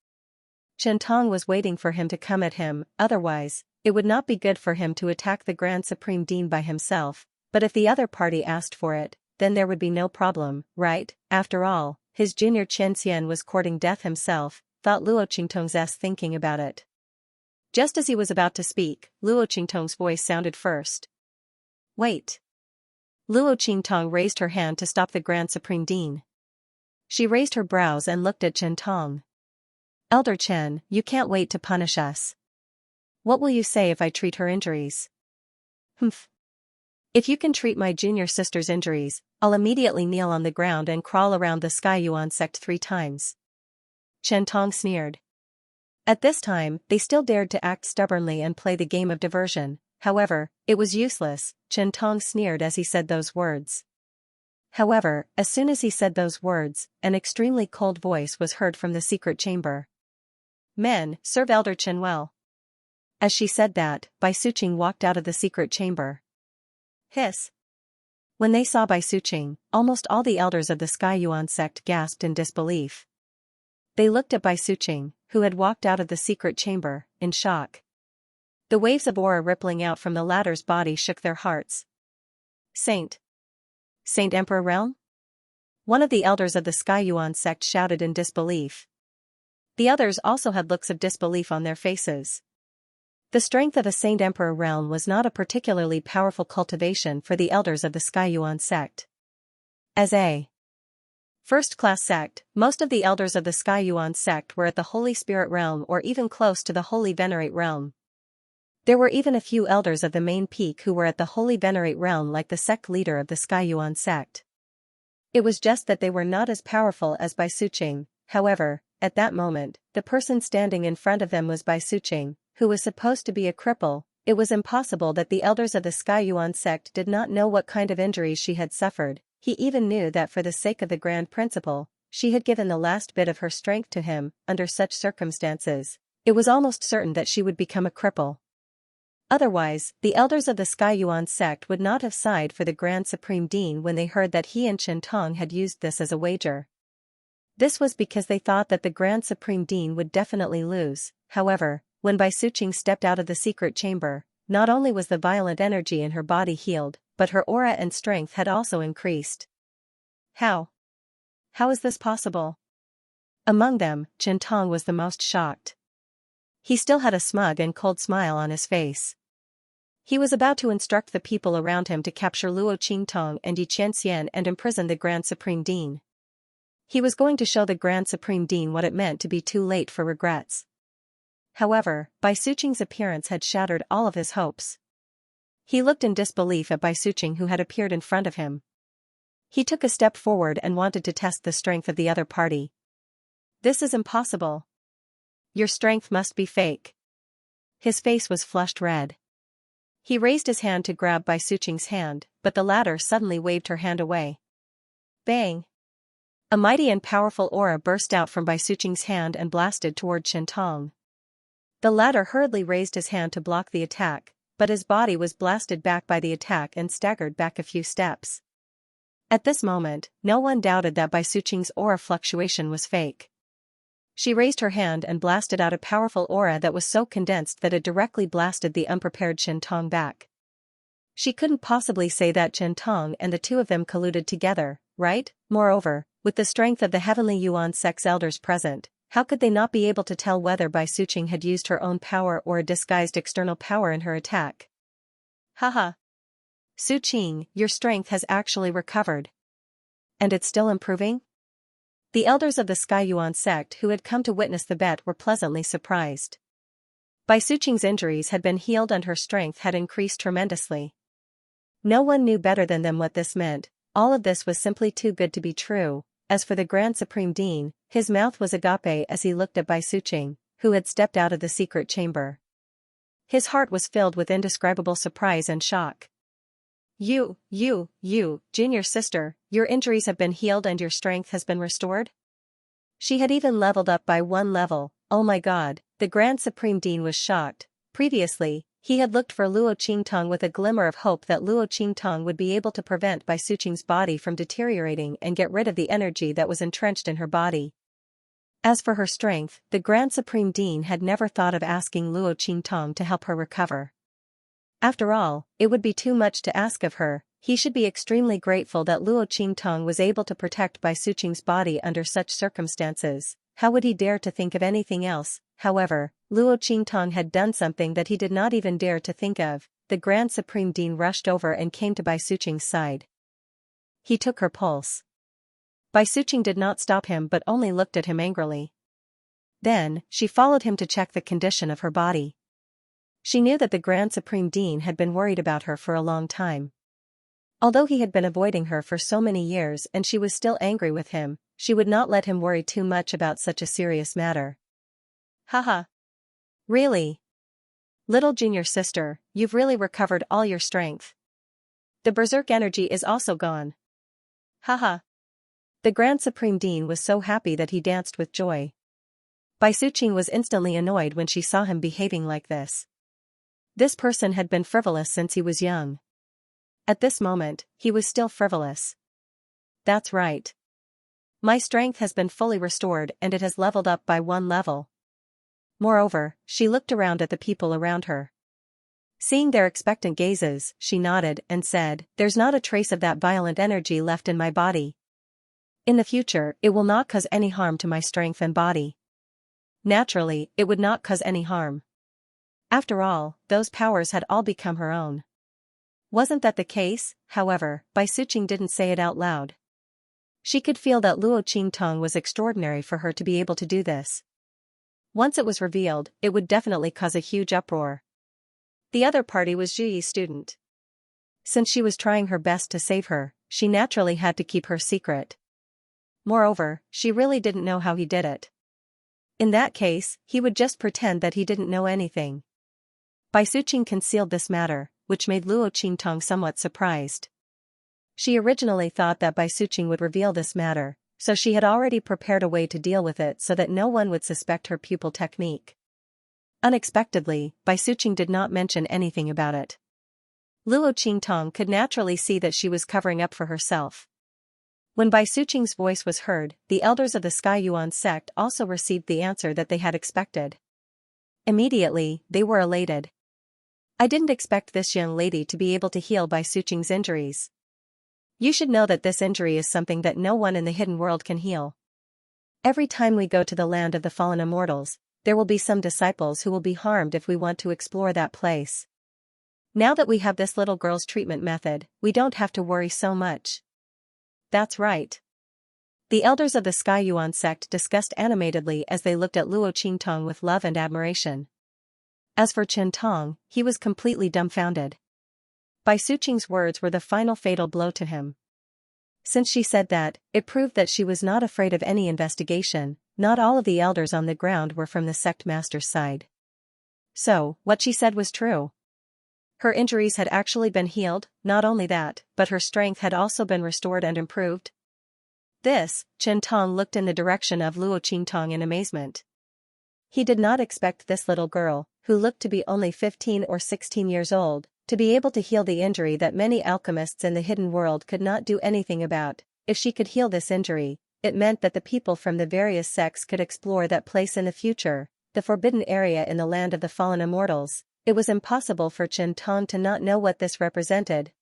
Chen Tong was waiting for him to come at him, otherwise, it would not be good for him to attack the Grand Supreme Dean by himself, but if the other party asked for it, then there would be no problem, right? After all, his junior Xianxia was courting death himself, thought Luo Qingtong's thinking about it. Just as he was about to speak, Luo Qingtong's voice sounded first. "Wait." Luo Qingtong raised her hand to stop the Grand Supreme Dean. She raised her brows and looked at Chen Tong. "Elder Chen, you can't wait to punish us. What will you say if I treat her injuries?" "Humph. If you can treat my junior sister's injuries, I'll immediately kneel on the ground and crawl around the Sky Yuan sect 3 times. Chen Tong sneered. At this time, they still dared to act stubbornly and play the game of diversion. However, it was useless. Chen Tong sneered as he said those words. However, as soon as he said those words, an extremely cold voice was heard from the secret chamber. "Men, serve Elder Chen well." As she said that, Bai Suqing walked out of the secret chamber. Hiss. When they saw Bai Suqing, almost all the elders of the Sky Yuan sect gasped in disbelief. They looked at Bai Suqing, who had walked out of the secret chamber, in shock. The waves of aura rippling out from the latter's body shook their hearts. Saint Emperor Realm? One of the elders of the Sky Yuan sect shouted in disbelief. The others also had looks of disbelief on their faces. The strength of a Saint Emperor Realm was not a particularly powerful cultivation for the elders of the Sky Yuan sect. As a first-class sect, most of the elders of the Sky Yuan sect were at the Holy Spirit Realm or even close to the Holy Venerate Realm. There were even a few elders of the main peak who were at the Holy Venerate Realm like the sect leader of the Sky Yuan sect. It was just that they were not as powerful as Bai Suqing. However, at that moment, the person standing in front of them was Bai Suqing, who was supposed to be a cripple. It was impossible that the elders of the Sky Yuan sect did not know what kind of injuries she had suffered. He even knew that for the sake of the Grand Principal, she had given the last bit of her strength to him. Under such circumstances, it was almost certain that she would become a cripple. Otherwise, the elders of the Sky Yuan sect would not have sighed for the Grand Supreme Dean when they heard that he and Chen Tong had used this as a wager. This was because they thought that the Grand Supreme Dean would definitely lose. However, when Bai Suqing stepped out of the secret chamber, not only was the violent energy in her body healed, but her aura and strength had also increased. How is this possible? Among them, Chen Tong was the most shocked. He still had a smug and cold smile on his face. He was about to instruct the people around him to capture Luo Qingtong and Xianxia and imprison the Grand Supreme Dean. He was going to show the Grand Supreme Dean what it meant to be too late for regrets. However, Bai Suqing's appearance had shattered all of his hopes. He looked in disbelief at Bai Suqing, who had appeared in front of him. He took a step forward and wanted to test the strength of the other party. This is impossible. Your strength must be fake. His face was flushed red. He raised his hand to grab Bai Suqing's hand, but the latter suddenly waved her hand away. Bang! A mighty and powerful aura burst out from Bai Suqing's hand and blasted toward Chen Tong. The latter hurriedly raised his hand to block the attack, but his body was blasted back by the attack and staggered back a few steps. At this moment, no one doubted that Bai Suqing's aura fluctuation was fake. She raised her hand and blasted out a powerful aura that was so condensed that it directly blasted the unprepared Chen Tong back. She couldn't possibly say that Chen Tong and the two of them colluded together, right? Moreover, with the strength of the Heavenly Yuan sect's elders present, how could they not be able to tell whether Bai Suqing had used her own power or a disguised external power in her attack? Haha. Suqing, your strength has actually recovered. And it's still improving? The elders of the Sky Yuan sect who had come to witness the bet were pleasantly surprised. Bai Suqing's injuries had been healed and her strength had increased tremendously. No one knew better than them what this meant. All of this was simply too good to be true. As for the Grand Supreme Dean, his mouth was agape as he looked at Bai Suqing, who had stepped out of the secret chamber. His heart was filled with indescribable surprise and shock. You, junior sister, your injuries have been healed and your strength has been restored? She had even leveled up by 1 level. Oh my god, the Grand Supreme Dean was shocked. Previously, he had looked for Luo Qingtong with a glimmer of hope that Luo Qingtong would be able to prevent Bai Suqing's body from deteriorating and get rid of the energy that was entrenched in her body. As for her strength, the Grand Supreme Dean had never thought of asking Luo Qingtong to help her recover. After all, it would be too much to ask of her. He should be extremely grateful that Luo Qingtong was able to protect Bai Suqing's body under such circumstances. How would he dare to think of anything else? However, Luo Qingtong had done something that he did not even dare to think of. The Grand Supreme Dean rushed over and came to Bai Suqing's side. He took her pulse. Bai Suqing did not stop him but only looked at him angrily. Then, she followed him to check the condition of her body. She knew that the Grand Supreme Dean had been worried about her for a long time. Although he had been avoiding her for so many years and she was still angry with him, she would not let him worry too much about such a serious matter. Haha. Really? Little junior sister, you've really recovered all your strength. The berserk energy is also gone. Haha. The Grand Supreme Dean was so happy that he danced with joy. Bai Suqing was instantly annoyed when she saw him behaving like this. This person had been frivolous since he was young. At this moment, he was still frivolous. That's right. My strength has been fully restored and it has leveled up by 1 level. Moreover, she looked around at the people around her. Seeing their expectant gazes, she nodded and said, "There's not a trace of that violent energy left in my body. In the future, it will not cause any harm to my strength and body." Naturally, it would not cause any harm. After all, those powers had all become her own. Wasn't that the case, however? Bai Suqing didn't say it out loud. She could feel that Luo Qingtong was extraordinary for her to be able to do this. Once it was revealed, it would definitely cause a huge uproar. The other party was Zhiyi's student. Since she was trying her best to save her, she naturally had to keep her secret. Moreover, she really didn't know how he did it. In that case, he would just pretend that he didn't know anything. Bai Suqing concealed this matter, which made Luo Qingtong somewhat surprised. She originally thought that Bai Suqing would reveal this matter, so she had already prepared a way to deal with it so that no one would suspect her pupil technique. Unexpectedly, Bai Suqing did not mention anything about it. Luo Qingtong could naturally see that she was covering up for herself. When Bai Suqing's voice was heard, the elders of the Sky Yuan sect also received the answer that they had expected. Immediately, they were elated. I didn't expect this young lady to be able to heal Bai Suqing's injuries. You should know that this injury is something that no one in the hidden world can heal. Every time we go to the land of the fallen immortals, there will be some disciples who will be harmed if we want to explore that place. Now that we have this little girl's treatment method, we don't have to worry so much. That's right. The elders of the Sky Yuan sect discussed animatedly as they looked at Luo Qingtong with love and admiration. As for Chen Tong, he was completely dumbfounded. Bai Suqing's words were the final fatal blow to him. Since she said that, it proved that she was not afraid of any investigation. Not all of the elders on the ground were from the sect master's side. So, what she said was true. Her injuries had actually been healed, not only that, but her strength had also been restored and improved. Chen Tong looked in the direction of Luo Qingtong in amazement. He did not expect this little girl, who looked to be only 15 or 16 years old, to be able to heal the injury that many alchemists in the hidden world could not do anything about. If she could heal this injury, it meant that the people from the various sects could explore that place in the future, the forbidden area in the land of the fallen immortals. It was impossible for Chen Tong to not know what this represented.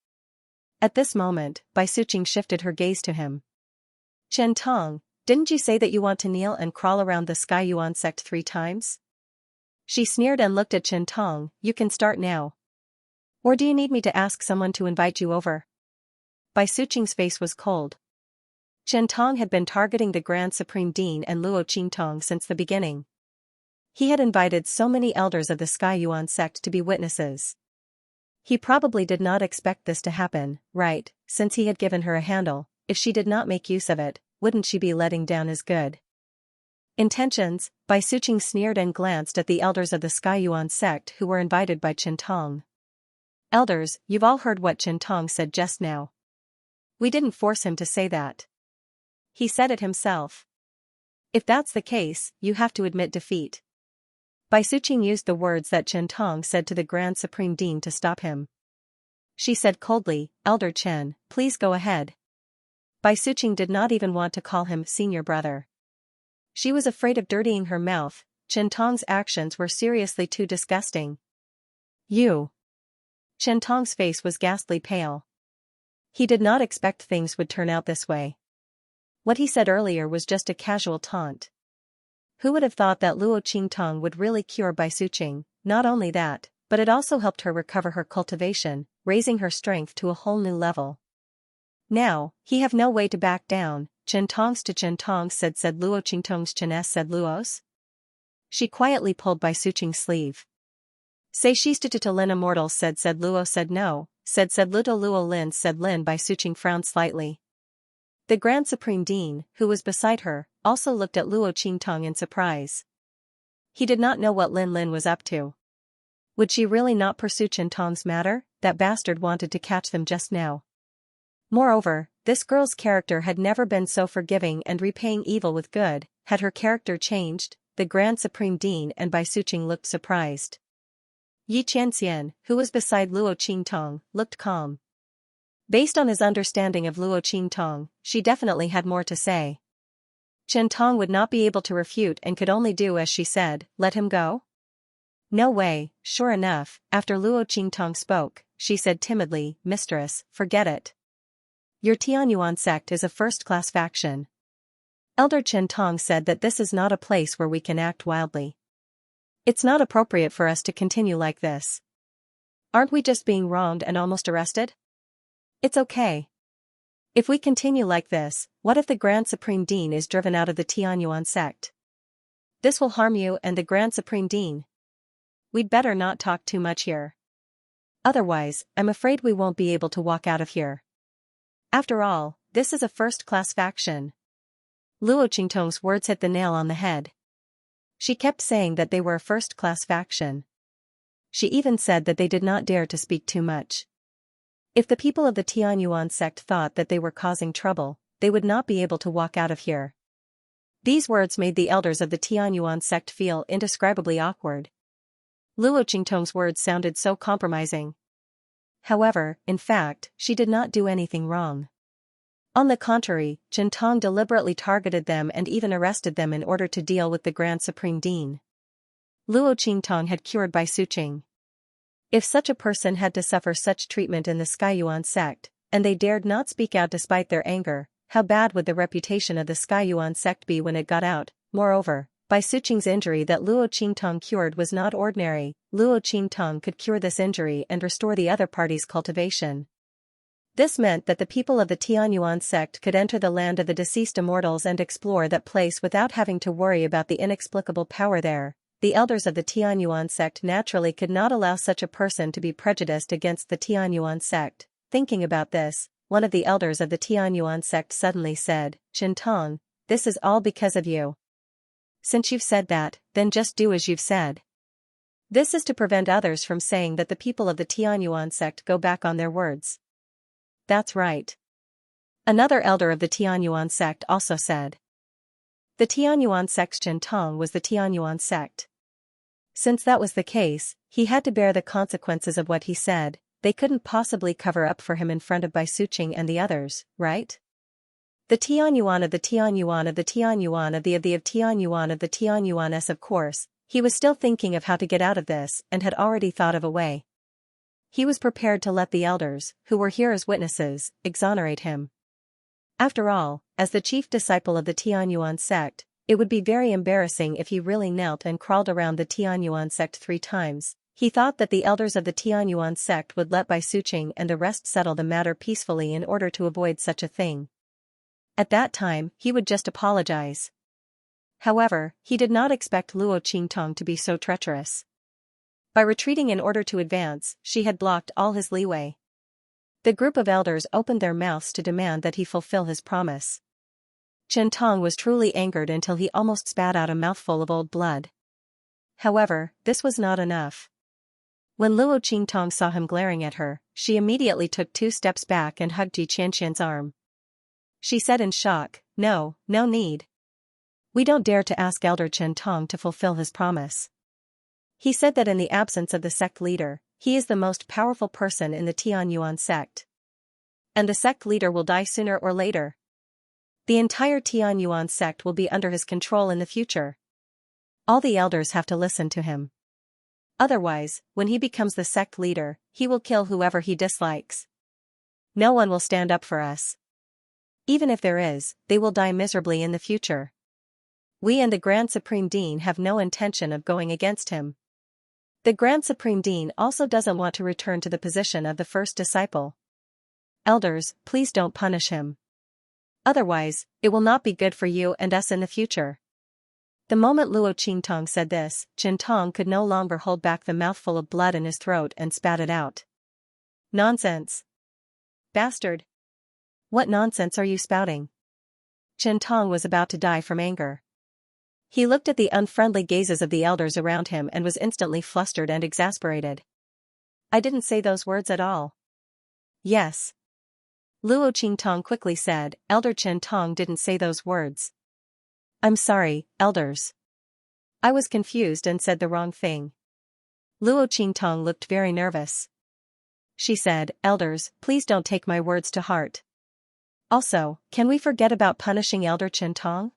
At this moment, Bai Suqing shifted her gaze to him. Chen Tong, didn't you say that you want to kneel and crawl around the Sky Yuan sect 3 times? She sneered and looked at Chen Tong. You can start now. Or do you need me to ask someone to invite you over? Bai Suqing's face was cold. Chen Tong had been targeting the Grand Supreme Dean and Luo Qingtong since the beginning. He had invited so many elders of the Sky Yuan sect to be witnesses. He probably did not expect this to happen, right? Since he had given her a handle, if she did not make use of it, wouldn't she be letting down his good intentions? Bai Suqing sneered and glanced at the elders of the Sky Yuan sect who were invited by Chen Tong. Elders, you've all heard what Chen Tong said just now. We didn't force him to say that. He said it himself. If that's the case, you have to admit defeat. Bai Suqing used the words that Chen Tong said to the Grand Supreme Dean to stop him. She said coldly, Elder Chen, please go ahead. Bai Suqing did not even want to call him senior brother. She was afraid of dirtying her mouth. Chen Tong's actions were seriously too disgusting. You. Chen Tong's face was ghastly pale. He did not expect things would turn out this way. What he said earlier was just a casual taunt. Who would have thought that Luo Qingtong would really cure Bai Suqing? Not only that, but it also helped her recover her cultivation, raising her strength to a whole new level. Now, he have no way to back down. Chen Tong's to Chen Tong said Luo Qingtong's Chen said Luo's. She quietly pulled Bai Suqing's sleeve. Say she's to Lin immortal said Luo said no, said Luo Lin said Lin. Bai Suqing frowned slightly. The Grand Supreme Dean, who was beside her, also looked at Luo Qingtong in surprise. He did not know what Lin was up to. Would she really not pursue Chen Tong's matter? That bastard wanted to catch them just now. Moreover, this girl's character had never been so forgiving and repaying evil with good. Had her character changed? The Grand Supreme Dean and Bai Suqing looked surprised. Xianxia, who was beside Luo Qingtong, looked calm. Based on his understanding of Luo Qingtong, she definitely had more to say. Chen Tong would not be able to refute and could only do as she said, let him go? No way. Sure enough, after Luo Qingtong spoke, she said timidly, Mistress, forget it. Your Tianyuan sect is a first-class faction. Elder Chen Tong said that this is not a place where we can act wildly. It's not appropriate for us to continue like this. Aren't we just being wronged and almost arrested? It's okay. If we continue like this, what if the Grand Supreme Dean is driven out of the Tianyuan sect? This will harm you and the Grand Supreme Dean. We'd better not talk too much here. Otherwise, I'm afraid we won't be able to walk out of here. After all, this is a first-class faction. Luo Qingtong's words hit the nail on the head. She kept saying that they were a first-class faction. She even said that they did not dare to speak too much. If the people of the Tianyuan sect thought that they were causing trouble, they would not be able to walk out of here. These words made the elders of the Tianyuan sect feel indescribably awkward. Luo Qingtong's words sounded so compromising. However, in fact, she did not do anything wrong. On the contrary, Chen Tong deliberately targeted them and even arrested them in order to deal with the Grand Supreme Dean. Luo Qingtong had cured Bai Suqing. If such a person had to suffer such treatment in the Skyuan sect, and they dared not speak out despite their anger, how bad would the reputation of the Skyuan sect be when it got out? Moreover, Bai Suqing's injury that Luo Qingtong cured was not ordinary. Luo Qingtong could cure this injury and restore the other party's cultivation. This meant that the people of the Tianyuan sect could enter the land of the deceased immortals and explore that place without having to worry about the inexplicable power there. The elders of the Tianyuan sect naturally could not allow such a person to be prejudiced against the Tianyuan sect. Thinking about this, one of the elders of the Tianyuan sect suddenly said, Chen Tong, this is all because of you. Since you've said that, then just do as you've said. This is to prevent others from saying that the people of the Tianyuan sect go back on their words. That's right. Another elder of the Tianyuan sect also said. The Tianyuan sect's Chen Tong was the Tianyuan sect. Since that was the case, he had to bear the consequences of what he said. They couldn't possibly cover up for him in front of Bai Suqing and the others, right? The Tianyuan of the Tianyuan of the Tianyuan of the Tianyuan of the Tianyuan of course, he was still thinking of how to get out of this and had already thought of a way. He was prepared to let the elders, who were here as witnesses, exonerate him. After all, as the chief disciple of the Tianyuan sect, it would be very embarrassing if he really knelt and crawled around the Tianyuan sect 3 times. He thought that the elders of the Tianyuan sect would let Bai Suqing and the rest settle the matter peacefully in order to avoid such a thing. At that time, he would just apologize. However, he did not expect Luo Qingtong to be so treacherous. By retreating in order to advance, she had blocked all his leeway. The group of elders opened their mouths to demand that he fulfill his promise. Chen Tong was truly angered until he almost spat out a mouthful of old blood. However, this was not enough. When Luo Qingtong saw him glaring at her, she immediately took 2 steps back and hugged Xianxia's arm. She said in shock, No need. We don't dare to ask Elder Chen Tong to fulfill his promise. He said that in the absence of the sect leader, he is the most powerful person in the Tianyuan sect. And the sect leader will die sooner or later. The entire Tianyuan sect will be under his control in the future. All the elders have to listen to him. Otherwise, when he becomes the sect leader, he will kill whoever he dislikes. No one will stand up for us. Even if there is, they will die miserably in the future. We and the Grand Supreme Dean have no intention of going against him. The Grand Supreme Dean also doesn't want to return to the position of the first disciple. Elders, please don't punish him. Otherwise, it will not be good for you and us in the future. The moment Luo Qingtong said this, Chen Tong could no longer hold back the mouthful of blood in his throat and spat it out. Nonsense. Bastard. What nonsense are you spouting? Chen Tong was about to die from anger. He looked at the unfriendly gazes of the elders around him and was instantly flustered and exasperated. I didn't say those words at all. Yes. Luo Qingtong quickly said, Elder Chen Tong didn't say those words. I'm sorry, elders. I was confused and said the wrong thing. Luo Qingtong looked very nervous. She said, "Elders, please don't take my words to heart. Also, can we forget about punishing Elder Qingtong?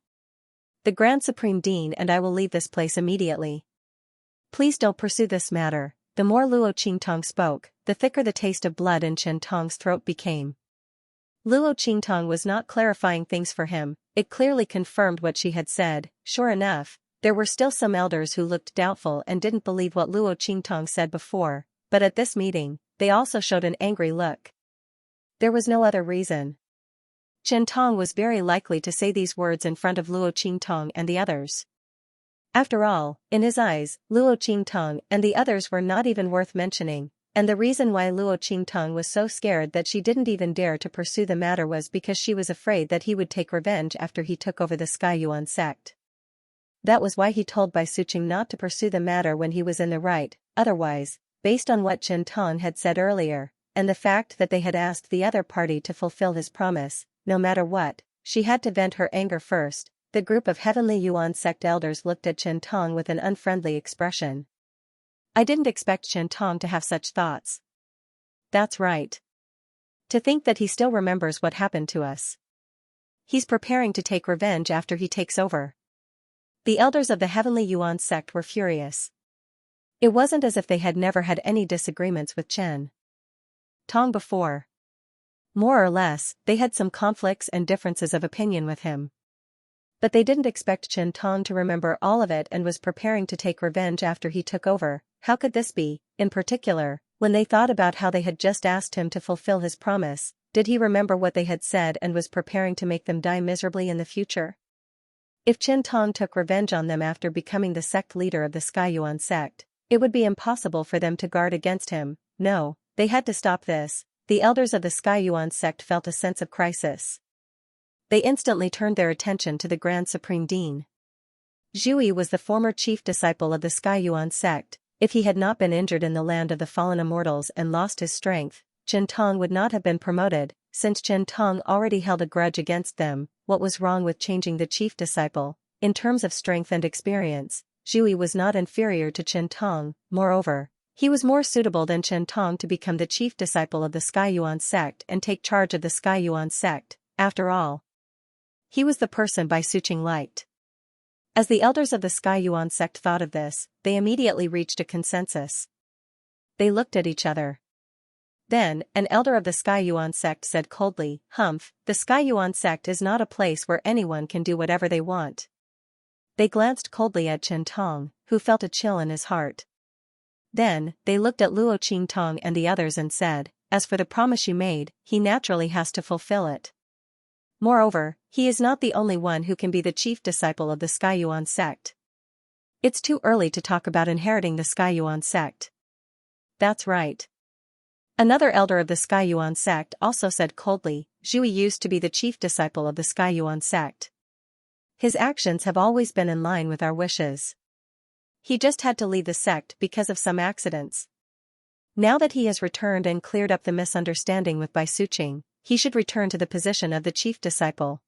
The Grand Supreme Dean and I will leave this place immediately. Please don't pursue this matter." The more Luo Qingtong spoke, the thicker the taste of blood in Qingtong's throat became. Luo Qingtong was not clarifying things for him, it clearly confirmed what she had said. Sure enough, there were still some elders who looked doubtful and didn't believe what Luo Qingtong said before, but at this meeting, they also showed an angry look. There was no other reason. Qingtong was very likely to say these words in front of Luo Qingtong and the others. After all, in his eyes, Luo Qingtong and the others were not even worth mentioning, and the reason why Luo Qingtong was so scared that she didn't even dare to pursue the matter was because she was afraid that he would take revenge after he took over the Sky Yuan sect. That was why he told Bai Suqing not to pursue the matter when he was in the right. Otherwise, based on what Qingtong had said earlier, and the fact that they had asked the other party to fulfill his promise, no matter what, she had to vent her anger first. The group of Heavenly Yuan sect elders looked at Qingtong with an unfriendly expression. I didn't expect Qingtong to have such thoughts. That's right. To think that he still remembers what happened to us. He's preparing to take revenge after he takes over. The elders of the Heavenly Yuan sect were furious. It wasn't as if they had never had any disagreements with Qingtong before. More or less, they had some conflicts and differences of opinion with him. But they didn't expect Qingtong to remember all of it and was preparing to take revenge after he took over. How could this be, in particular, when they thought about how they had just asked him to fulfill his promise? Did he remember what they had said and was preparing to make them die miserably in the future? If Qingtong took revenge on them after becoming the sect leader of the Sky Yuan sect, it would be impossible for them to guard against him. No, they had to stop this. The elders of the Sky Yuan sect felt a sense of crisis. They instantly turned their attention to the Grand Supreme Dean. Zhui was the former chief disciple of the Sky Yuan sect. If he had not been injured in the land of the fallen immortals and lost his strength, Qingtong would not have been promoted. Since Qingtong already held a grudge against them, what was wrong with changing the chief disciple? In terms of strength and experience, Zhui was not inferior to Qingtong. Moreover, he was more suitable than Qingtong to become the chief disciple of the Sky Yuan sect and take charge of the Sky Yuan sect. After all, he was the person Bai Suqing liked. As the elders of the Sky Yuan sect thought of this, they immediately reached a consensus. They looked at each other. Then, an elder of the Sky Yuan sect said coldly, "Humph, the Sky Yuan sect is not a place where anyone can do whatever they want." They glanced coldly at Qingtong, who felt a chill in his heart. Then, they looked at Luo Qingtong and the others and said, "As for the promise you made, he naturally has to fulfill it. Moreover, he is not the only one who can be the chief disciple of the Sky Yuan sect. It's too early to talk about inheriting the Sky Yuan sect." That's right. Another elder of the Sky Yuan sect also said coldly, "Zhui used to be the chief disciple of the Sky Yuan sect. His actions have always been in line with our wishes. He just had to leave the sect because of some accidents. Now that he has returned and cleared up the misunderstanding with Bai Suqing, he should return to the position of the chief disciple.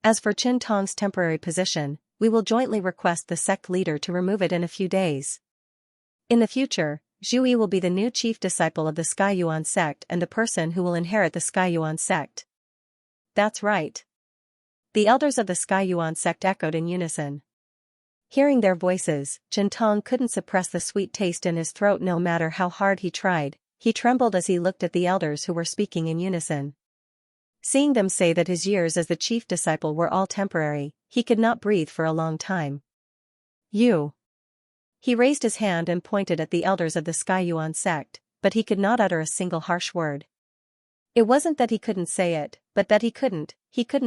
As for Qingtong's temporary position, we will jointly request the sect leader to remove it in a few days. In the future, Zhui will be the new chief disciple of the Sky Yuan sect and the person who will inherit the Sky Yuan sect." That's right. The elders of the Sky Yuan sect echoed in unison. Hearing their voices, Qingtong couldn't suppress the sweet taste in his throat no matter how hard he tried. He trembled as he looked at the elders who were speaking in unison. Seeing them say that his years as the chief disciple were all temporary, he could not breathe for a long time. "You." He raised his hand and pointed at the elders of the Sky Yuan sect, but he could not utter a single harsh word. It wasn't that he couldn't say it, but that he couldn't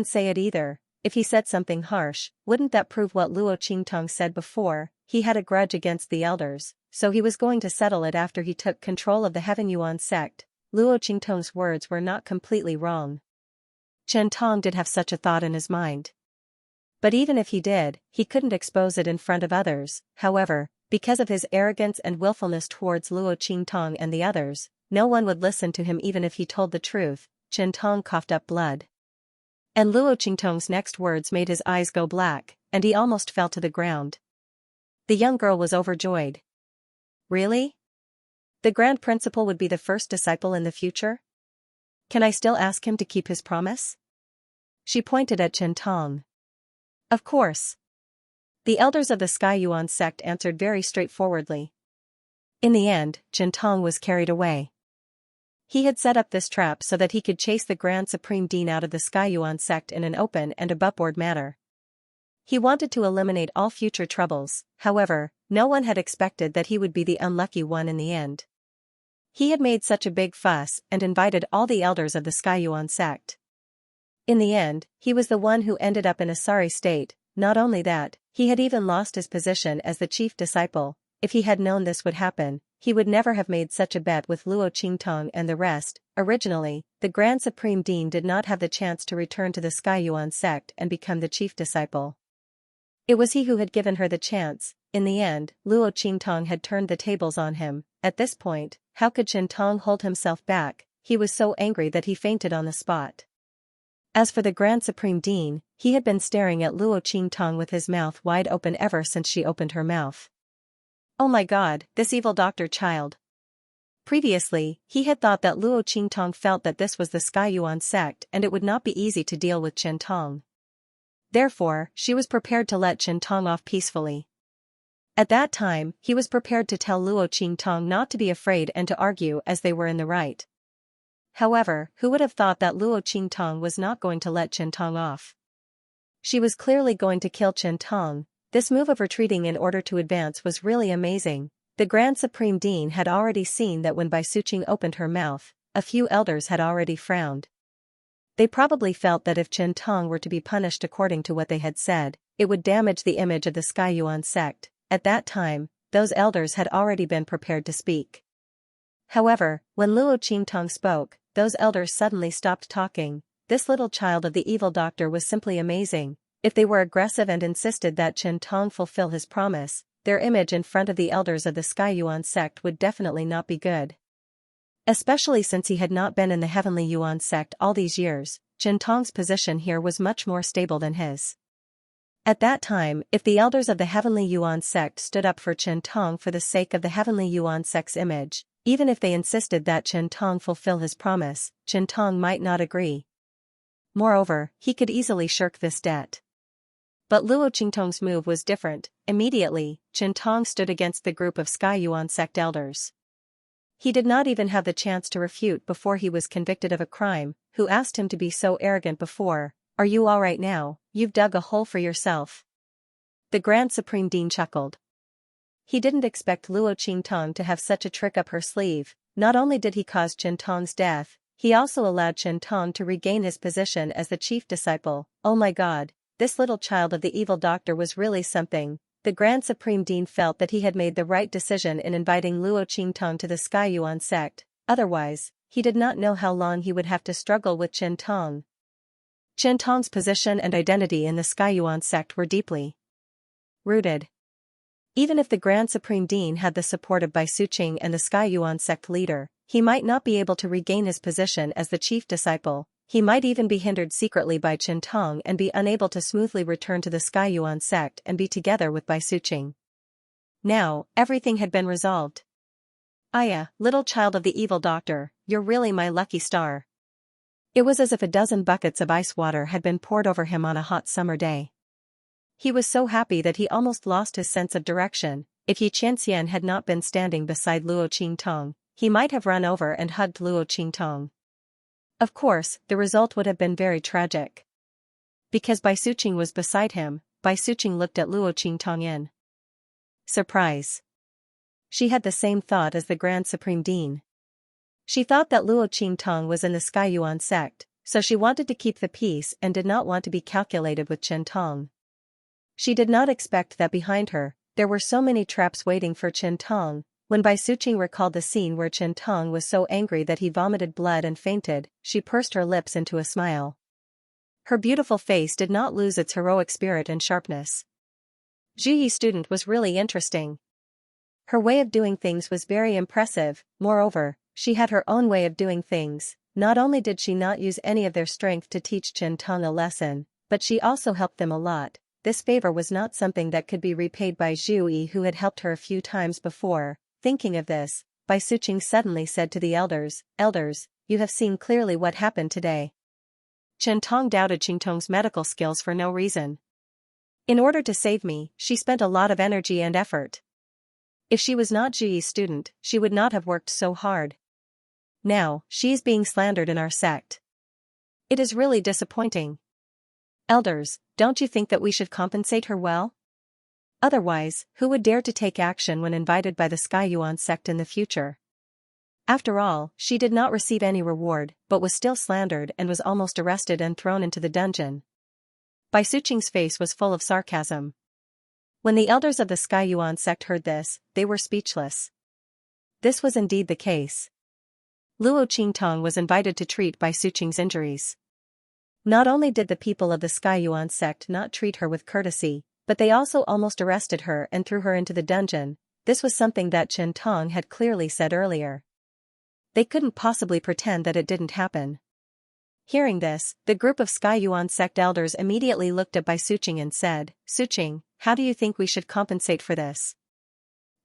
say it either. If he said something harsh, wouldn't that prove what Luo Qingtong said before? He had a grudge against the elders, so he was going to settle it after he took control of the Heaven Yuan sect. Luo Qingtong's words were not completely wrong. Qingtong did have such a thought in his mind. But even if he did, he couldn't expose it in front of others. However, because of his arrogance and willfulness towards Luo Qingtong and the others, no one would listen to him even if he told the truth. Qingtong coughed up blood. And Luo Qingtong's next words made his eyes go black, and he almost fell to the ground. The young girl was overjoyed. Really? The Grand Principal would be the first disciple in the future? Can I still ask him to keep his promise? She pointed at Chen Tong. Of course. The elders of the Sky Yuan sect answered very straightforwardly. In the end, Chen Tong was carried away. He had set up this trap so that he could chase the Grand Supreme Dean out of the Sky Yuan sect in an open and aboveboard manner. He wanted to eliminate all future troubles, however, no one had expected that he would be the unlucky one in the end. He had made such a big fuss and invited all the elders of the Sky Yuan sect. In the end, he was the one who ended up in a sorry state. Not only that, he had even lost his position as the chief disciple. If he had known this would happen, he would never have made such a bet with Luo Qingtong and the rest. Originally, the Grand Supreme Dean did not have the chance to return to the Sky Yuan sect and become the chief disciple. It was he who had given her the chance. In the end, Luo Qingtong had turned the tables on him. At this point, how could Chen Tong hold himself back? He was so angry that he fainted on the spot. As for the Grand Supreme Dean, he had been staring at Luo Qingtong with his mouth wide open ever since she opened her mouth. Oh my god, this evil doctor child. Previously, he had thought that Luo Qingtong felt that this was the Sky Yuan sect and it would not be easy to deal with Chen Tong. Therefore, she was prepared to let Chen Tong off peacefully. At that time, he was prepared to tell Luo Qingtong not to be afraid and to argue as they were in the right. However, who would have thought that Luo Qingtong was not going to let Chen Tong off? She was clearly going to kill Chen Tong. This move of retreating in order to advance was really amazing. The Grand Supreme Dean had already seen that when Bai Suqing opened her mouth, a few elders had already frowned. They probably felt that if Chen Tong were to be punished according to what they had said, it would damage the image of the Sky Yuan sect. At that time, those elders had already been prepared to speak. However, when Luo Qingtong spoke, those elders suddenly stopped talking. This little child of the evil doctor was simply amazing. If they were aggressive and insisted that Chen Tong fulfill his promise, their image in front of the elders of the Sky Yuan sect would definitely not be good. Especially since he had not been in the Heavenly Yuan sect all these years, Chen Tong's position here was much more stable than his. At that time, if the elders of the Heavenly Yuan sect stood up for Chen Tong for the sake of the Heavenly Yuan sect's image, even if they insisted that Chen Tong fulfill his promise, Chen Tong might not agree. Moreover, he could easily shirk this debt. But Luo Qingtong's move was different. Immediately, Chen Tong stood against the group of Sky Yuan sect elders. He did not even have the chance to refute before he was convicted of a crime. Who asked him to be so arrogant before? Are you all right now? You've dug a hole for yourself. The Grand Supreme Dean chuckled. He didn't expect Luo Qingtong to have such a trick up her sleeve. Not only did he cause Chen Tong's death, he also allowed Chen Tong to regain his position as the chief disciple. Oh my god, this little child of the evil doctor was really something. The Grand Supreme Dean felt that he had made the right decision in inviting Luo Qingtong to the Sky Yuan sect. Otherwise, he did not know how long he would have to struggle with Chen Tong. Chen Tong's position and identity in the Sky Yuan sect were deeply rooted. Even if the Grand Supreme Dean had the support of Bai Suqing and the Sky Yuan sect leader, he might not be able to regain his position as the chief disciple. He might even be hindered secretly by Chen Tong and be unable to smoothly return to the Sky Yuan sect and be together with Bai Suqing. Now, everything had been resolved. Aya, little child of the evil doctor, you're really my lucky star. It was as if a dozen buckets of ice water had been poured over him on a hot summer day. He was so happy that he almost lost his sense of direction. If Xianxia had not been standing beside Luo Qingtong, he might have run over and hugged Luo Qingtong. Of course, the result would have been very tragic. Because Bai Suqing was beside him, Bai Suqing looked at Luo Qingtong in surprise. She had the same thought as the Grand Supreme Dean. She thought that Luo Qingtong was in the Sky Yuan sect, so she wanted to keep the peace and did not want to be calculated with Chen Tong. She did not expect that behind her, there were so many traps waiting for Chen Tong. When Bai Suqing recalled the scene where Chen Tong was so angry that he vomited blood and fainted, she pursed her lips into a smile. Her beautiful face did not lose its heroic spirit and sharpness. Zhu Yi's student was really interesting. Her way of doing things was very impressive. Moreover, she had her own way of doing things. Not only did she not use any of their strength to teach Chen Tong a lesson, but she also helped them a lot. This favor was not something that could be repaid by Zhu Yi, who had helped her a few times before. Thinking of this, Bai Suqing suddenly said to the elders, "Elders, you have seen clearly what happened today." Chen Tong doubted Qingtong's medical skills for no reason. In order to save me, she spent a lot of energy and effort. If she was not Zhiyi's student, she would not have worked so hard. Now, she is being slandered in our sect. It is really disappointing. Elders, don't you think that we should compensate her well? Otherwise, who would dare to take action when invited by the Skyuan sect in the future? After all, she did not receive any reward, but was still slandered and was almost arrested and thrown into the dungeon. Bai Suqing's face was full of sarcasm. When the elders of the Skyuan sect heard this, they were speechless. This was indeed the case. Luo Qingtong was invited to treat Bai Suqing's injuries. Not only did the people of the Skyuan sect not treat her with courtesy, but they also almost arrested her and threw her into the dungeon. This was something that Chen Tong had clearly said earlier. They couldn't possibly pretend that it didn't happen. Hearing this, the group of Skyuan sect elders immediately looked at Bai Suqing and said, "Suqing, how do you think we should compensate for this?"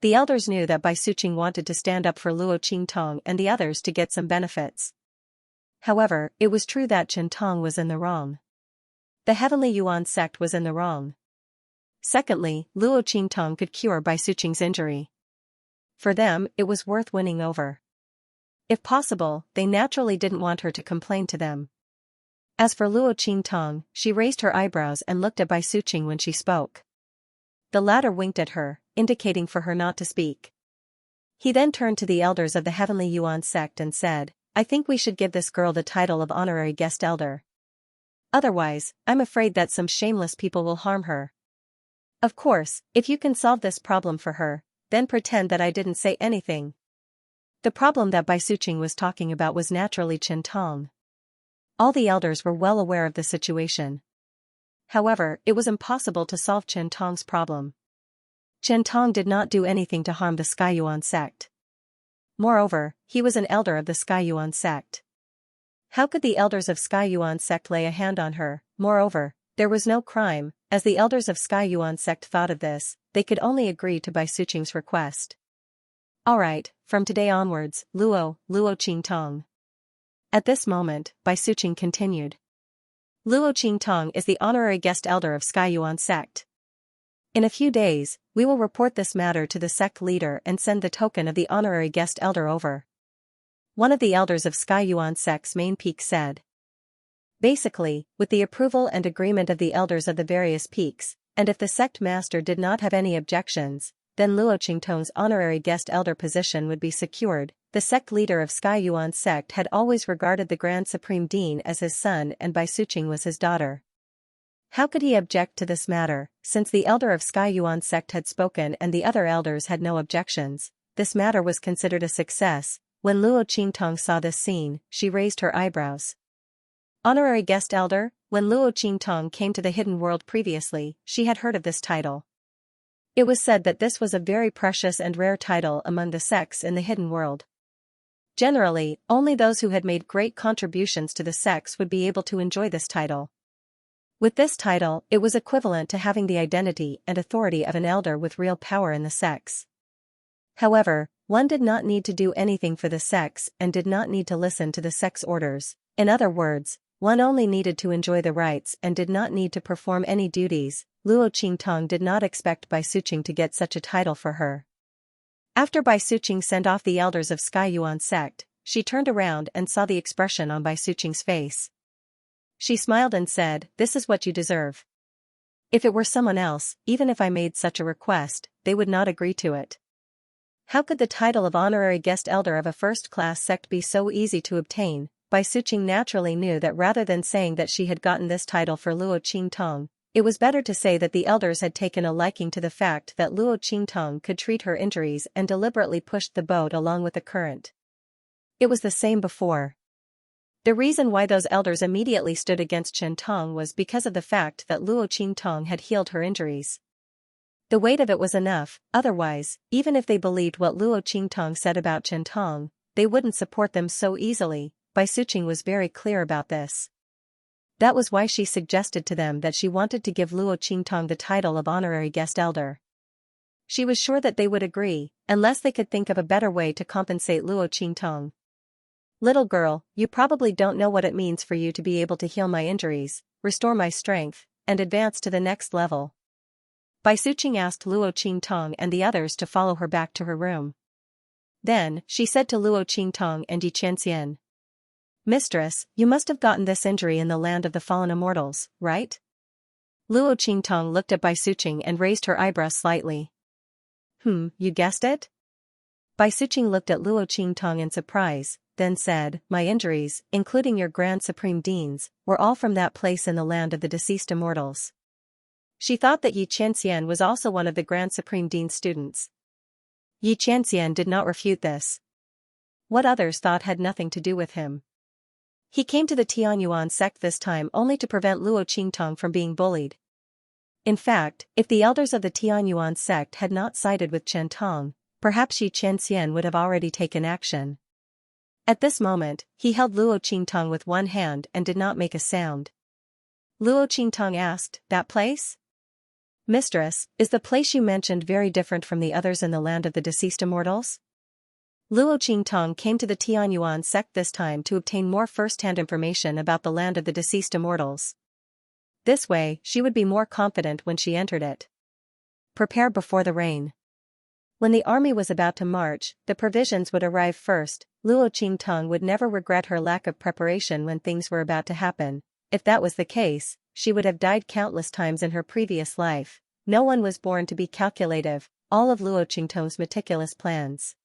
The elders knew that Bai Suqing wanted to stand up for Luo Qingtong and the others to get some benefits. However, it was true that Chen Tong was in the wrong. The Heavenly Yuan sect was in the wrong. Secondly, Luo Qingtong could cure Bai Suqing's injury. For them, it was worth winning over. If possible, they naturally didn't want her to complain to them. As for Luo Qingtong, she raised her eyebrows and looked at Bai Suqing when she spoke. The latter winked at her, indicating for her not to speak. He then turned to the elders of the Heavenly Yuan sect and said, "I think we should give this girl the title of honorary guest elder. Otherwise, I'm afraid that some shameless people will harm her. Of course, if you can solve this problem for her, then pretend that I didn't say anything." The problem that Bai Suqing was talking about was naturally Chen Tong. All the elders were well aware of the situation. However, it was impossible to solve Chen Tong's problem. Chen Tong did not do anything to harm the Skyuan sect. Moreover, he was an elder of the Skyuan sect. How could the elders of Skyuan sect lay a hand on her? Moreover, there was no crime. As the elders of Skyuan sect thought of this, they could only agree to Bai Suqing's request. "Alright, from today onwards, Luo Qingtong." At this moment, Bai Suqing continued. "Luo Qingtong is the honorary guest elder of Skyuan sect. In a few days, we will report this matter to the sect leader and send the token of the honorary guest elder over." One of the elders of Skyuan sect's main peak said. Basically, with the approval and agreement of the elders of the various peaks, and if the sect master did not have any objections, then Luo Qingtong's honorary guest elder position would be secured. The sect leader of Skyuan sect had always regarded the Grand Supreme Dean as his son and Bai Suqing was his daughter. How could he object to this matter, since the elder of Skyuan sect had spoken and the other elders had no objections? This matter was considered a success. When Luo Qingtong saw this scene, she raised her eyebrows. Honorary guest elder? When Luo Qingtong came to the hidden world previously, she had heard of this title. It was said that this was a very precious and rare title among the sects in the hidden world. Generally, only those who had made great contributions to the sects would be able to enjoy this title. With this title, it was equivalent to having the identity and authority of an elder with real power in the sects. However, one did not need to do anything for the sects and did not need to listen to the sect's orders. In other words, one only needed to enjoy the rites and did not need to perform any duties. Luo Qingtong did not expect Bai Suqing to get such a title for her. After Bai Suqing sent off the elders of Skyuan sect, she turned around and saw the expression on Bai Suqing's face. She smiled and said, "This is what you deserve." If it were someone else, even if I made such a request, they would not agree to it. How could the title of honorary guest elder of a first-class sect be so easy to obtain? Bai Suqing naturally knew that rather than saying that she had gotten this title for Luo Qingtong, it was better to say that the elders had taken a liking to the fact that Luo Qingtong could treat her injuries and deliberately pushed the boat along with the current. It was the same before. The reason why those elders immediately stood against Chen Tong was because of the fact that Luo Qingtong had healed her injuries. The weight of it was enough. Otherwise, even if they believed what Luo Qingtong said about Chen Tong, they wouldn't support them so easily. Bai Suqing was very clear about this. That was why she suggested to them that she wanted to give Luo Qingtong the title of honorary guest elder. She was sure that they would agree, unless they could think of a better way to compensate Luo Qingtong. Little girl, you probably don't know what it means for you to be able to heal my injuries, restore my strength, and advance to the next level. Bai Suqing asked Luo Qingtong and the others to follow her back to her room. Then, she said to Luo Qingtong and Xianxia, Mistress, you must have gotten this injury in the land of the fallen immortals, right? Luo Qingtong looked at Bai Suqing and raised her eyebrows slightly. You guessed it? Bai Suqing looked at Luo Qingtong in surprise, then said, My injuries, including your Grand Supreme Dean's, were all from that place in the land of the deceased immortals. She thought that Xianxia was also one of the Grand Supreme Dean's students. Xianxia did not refute this. What others thought had nothing to do with him. He came to the Tianyuan sect this time only to prevent Luo Qingtong from being bullied. In fact, if the elders of the Tianyuan sect had not sided with Chen Tong, perhaps Xianxia would have already taken action. At this moment, he held Luo Qingtong with one hand and did not make a sound. Luo Qingtong asked, That place? Mistress, is the place you mentioned very different from the others in the land of the deceased immortals? Luo Qingtong came to the Tianyuan sect this time to obtain more first-hand information about the land of the deceased immortals. This way, she would be more confident when she entered it. Prepare before the rain. When the army was about to march, the provisions would arrive first. Luo Qingtong would never regret her lack of preparation when things were about to happen. If that was the case, she would have died countless times in her previous life. No one was born to be calculative. All of Luo Qingtong's meticulous plans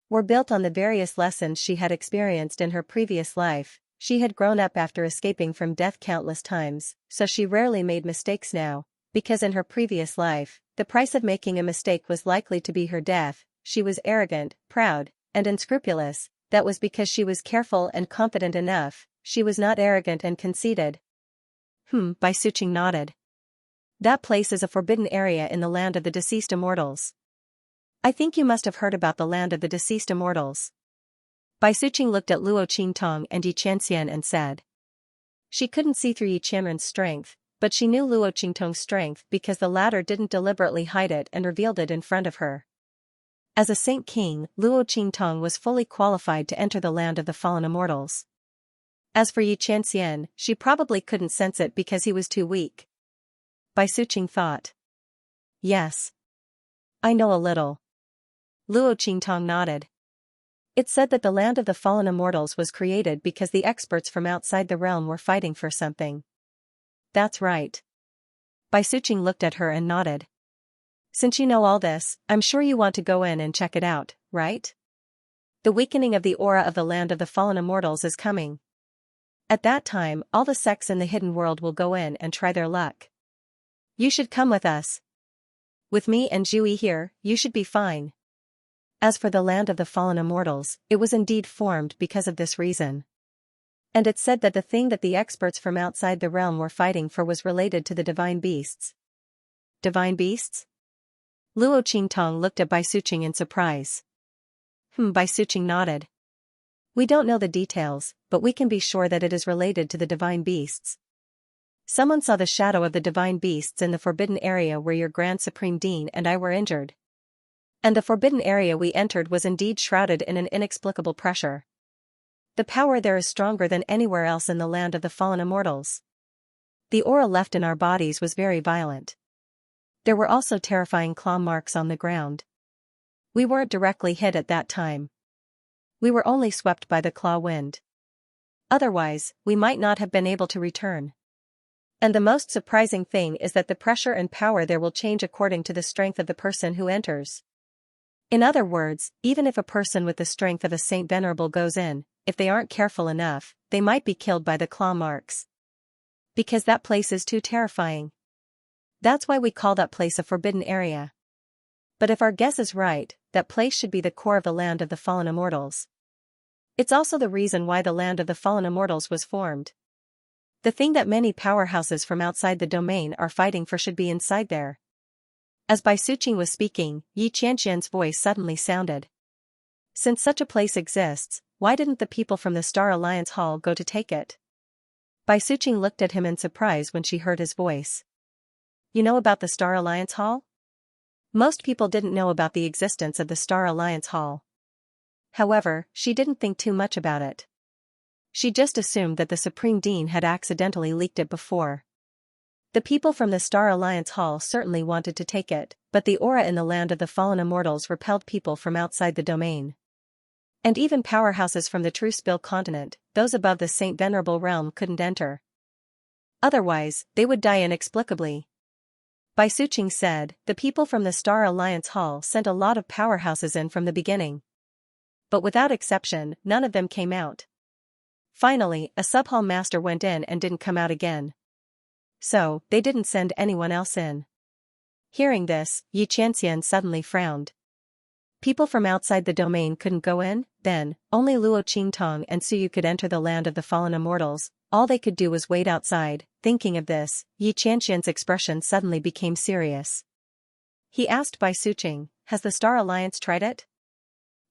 were built on the various lessons she had experienced in her previous life. She had grown up after escaping from death countless times, so she rarely made mistakes now, because in her previous life, the price of making a mistake was likely to be her death. She was arrogant, proud, and unscrupulous. That was because she was careful and confident enough. She was not arrogant and conceited. Bai Suqing nodded. That place is a forbidden area in the land of the deceased immortals. I think you must have heard about the land of the deceased immortals. Bai Suqing looked at Luo Qingtong and Xianxia and said. She couldn't see through Xianxia's strength, but she knew Luo Qingtong's strength because the latter didn't deliberately hide it and revealed it in front of her. As a Saint King, Luo Qingtong was fully qualified to enter the land of the fallen immortals. As for Xianxia, she probably couldn't sense it because he was too weak. Bai Suqing thought. Yes. I know a little. Luo Qingtong nodded. It said that the land of the fallen immortals was created because the experts from outside the realm were fighting for something. That's right. Bai Suqing looked at her and nodded. Since you know all this, I'm sure you want to go in and check it out, right? The weakening of the aura of the land of the fallen immortals is coming. At that time, all the sects in the hidden world will go in and try their luck. You should come with us. With me and Zhuyi here, you should be fine. As for the land of the fallen immortals, it was indeed formed because of this reason. And it said that the thing that the experts from outside the realm were fighting for was related to the divine beasts. Divine beasts? Luo Qingtong looked at Bai Suqing in surprise. Bai Suqing nodded. We don't know the details, but we can be sure that it is related to the divine beasts. Someone saw the shadow of the divine beasts in the forbidden area where your Grand Supreme Dean and I were injured. And the forbidden area we entered was indeed shrouded in an inexplicable pressure. The power there is stronger than anywhere else in the land of the fallen immortals. The aura left in our bodies was very violent. There were also terrifying claw marks on the ground. We weren't directly hit at that time. We were only swept by the claw wind. Otherwise, we might not have been able to return. And the most surprising thing is that the pressure and power there will change according to the strength of the person who enters. In other words, even if a person with the strength of a Saint Venerable goes in, if they aren't careful enough, they might be killed by the claw marks. Because that place is too terrifying. That's why we call that place a forbidden area. But if our guess is right, that place should be the core of the land of the fallen immortals. It's also the reason why the land of the fallen immortals was formed. The thing that many powerhouses from outside the domain are fighting for should be inside there. As Bai Suqing was speaking, Xianxia's voice suddenly sounded. Since such a place exists, why didn't the people from the Star Alliance Hall go to take it? Bai Suqing looked at him in surprise when she heard his voice. You know about the Star Alliance Hall? Most people didn't know about the existence of the Star Alliance Hall. However, she didn't think too much about it. She just assumed that the Supreme Dean had accidentally leaked it before. The people from the Star Alliance Hall certainly wanted to take it, but the aura in the land of the fallen immortals repelled people from outside the domain. And even powerhouses from the True Spill continent, those above the Saint Venerable realm, couldn't enter. Otherwise, they would die inexplicably. Bai Suqing said, the people from the Star Alliance Hall sent a lot of powerhouses in from the beginning. But without exception, none of them came out. Finally, a sub-hall master went in and didn't come out again. So, they didn't send anyone else in. Hearing this, Xianxia suddenly frowned. People from outside the domain couldn't go in, then, only Luo Qingtong and Suyu could enter the land of the fallen immortals. All they could do was wait outside. Thinking of this, Xianxia's expression suddenly became serious. He asked Bai Suqing, has the Star Alliance tried it?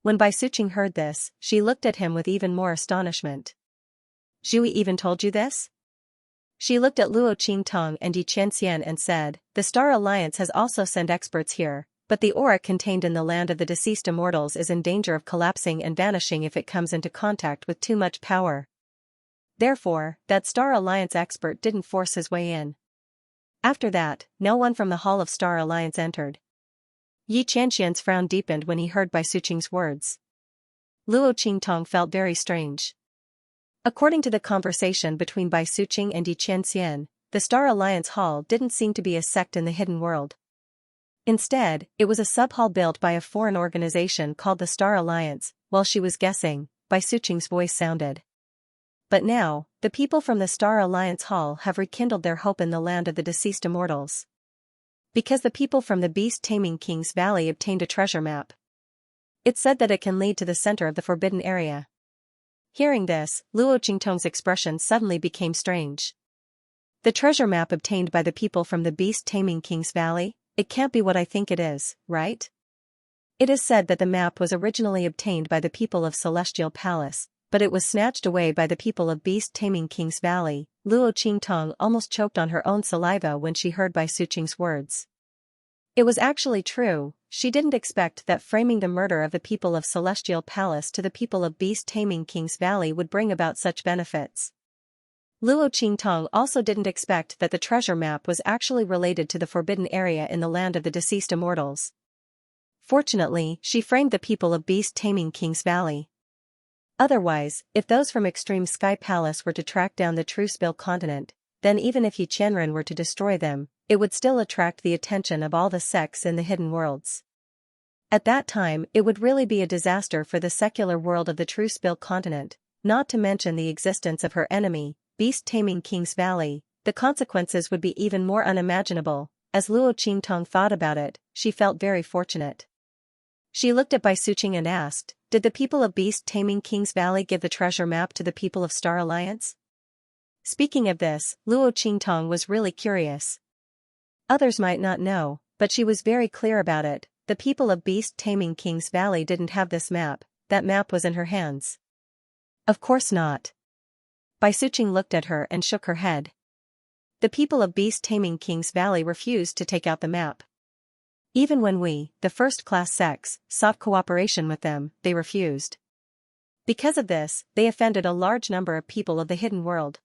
When Bai Suqing heard this, she looked at him with even more astonishment. Zhui even told you this? She looked at Luo Qingtong and Xianxia and said, the Star Alliance has also sent experts here, but the aura contained in the land of the deceased immortals is in danger of collapsing and vanishing if it comes into contact with too much power. Therefore, that Star Alliance expert didn't force his way in. After that, no one from the Hall of Star Alliance entered. Xianxia's frown deepened when he heard Bai Suqing's words. Luo Qingtong felt very strange. According to the conversation between Bai Suqing and Xianxia, the Star Alliance Hall didn't seem to be a sect in the hidden world. Instead, it was a sub-hall built by a foreign organization called the Star Alliance. While she was guessing, Bai Suqing's voice sounded. But now, the people from the Star Alliance Hall have rekindled their hope in the land of the deceased immortals. Because the people from the Beast Taming King's Valley obtained a treasure map. It said that it can lead to the center of the forbidden area. Hearing this, Luo Qingtong's expression suddenly became strange. The treasure map obtained by the people from the Beast Taming King's Valley? It can't be what I think it is, right? It is said that the map was originally obtained by the people of Celestial Palace, but it was snatched away by the people of Beast Taming King's Valley. Luo Qingtong almost choked on her own saliva when she heard Bai Suqing's words. It was actually true. She didn't expect that framing the murder of the people of Celestial Palace to the people of Beast Taming King's Valley would bring about such benefits. Luo Qingtong also didn't expect that the treasure map was actually related to the forbidden area in the land of the deceased immortals. Fortunately, she framed the people of Beast Taming King's Valley. Otherwise, if those from Extreme Sky Palace were to track down the True Spill continent, then even if Yi Qianren were to destroy them, it would still attract the attention of all the sects in the hidden worlds. At that time, it would really be a disaster for the secular world of the True Spill continent, not to mention the existence of her enemy, Beast Taming King's Valley. The consequences would be even more unimaginable. As Luo Qingtong thought about it, she felt very fortunate. She looked at Bai Suqing and asked, did the people of Beast Taming King's Valley give the treasure map to the people of Star Alliance? Speaking of this, Luo Qingtong was really curious. Others might not know, but she was very clear about it. The people of Beast Taming King's Valley didn't have this map. That map was in her hands. Of course not. Bai Suqing looked at her and shook her head. The people of Beast Taming King's Valley refused to take out the map. Even when we, the first-class sects, sought cooperation with them, they refused. Because of this, they offended a large number of people of the hidden world.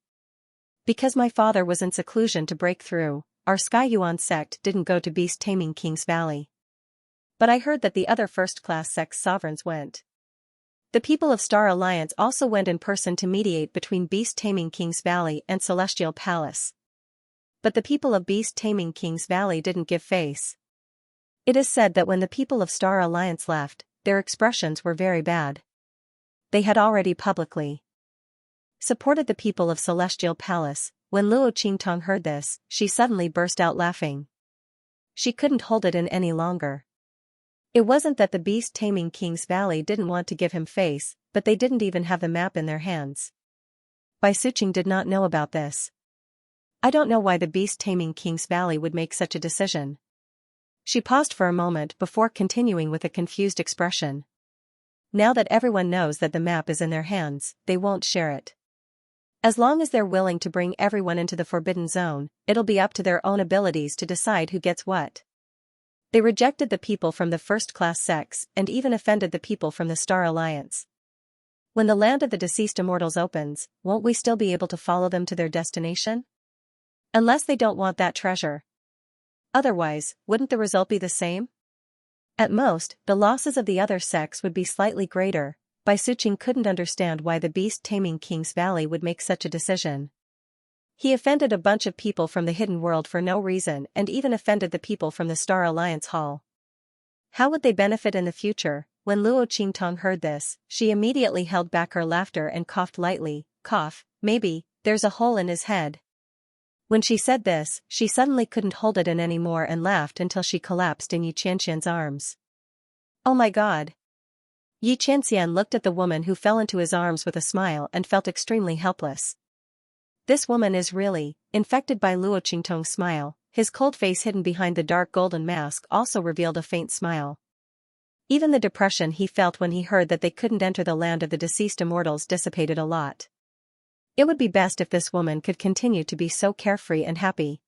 Because my father was in seclusion to break through, our Sky Yuan sect didn't go to Beast Taming King's Valley. But I heard that the other first-class sects sovereigns went. The people of Star Alliance also went in person to mediate between Beast Taming King's Valley and Celestial Palace. But the people of Beast Taming King's Valley didn't give face. It is said that when the people of Star Alliance left, their expressions were very bad. They had already publicly supported the people of Celestial Palace. When Luo Qingtong heard this, she suddenly burst out laughing. She couldn't hold it in any longer. It wasn't that the Beast Taming King's Valley didn't want to give him face, but they didn't even have the map in their hands. Bai Suqing did not know about this. I don't know why the Beast Taming King's Valley would make such a decision. She paused for a moment before continuing with a confused expression. Now that everyone knows that the map is in their hands, they won't share it. As long as they're willing to bring everyone into the Forbidden Zone, it'll be up to their own abilities to decide who gets what. They rejected the people from the first-class sects and even offended the people from the Star Alliance. When the land of the deceased immortals opens, won't we still be able to follow them to their destination? Unless they don't want that treasure. Otherwise, wouldn't the result be the same? At most, the losses of the other sects would be slightly greater. Bai Suqing couldn't understand why the beast-taming King's Valley would make such a decision. He offended a bunch of people from the hidden world for no reason and even offended the people from the Star Alliance Hall. How would they benefit in the future? When Luo Qingtong heard this, she immediately held back her laughter and coughed lightly. Cough, maybe, there's a hole in his head. When she said this, she suddenly couldn't hold it in anymore and laughed until she collapsed in Yi Qianxian's arms. Oh my god. Yi Qianxian looked at the woman who fell into his arms with a smile and felt extremely helpless. This woman is really infected by Luo Qingtong's smile. His cold face hidden behind the dark golden mask also revealed a faint smile. Even the depression he felt when he heard that they couldn't enter the land of the deceased immortals dissipated a lot. It would be best if this woman could continue to be so carefree and happy.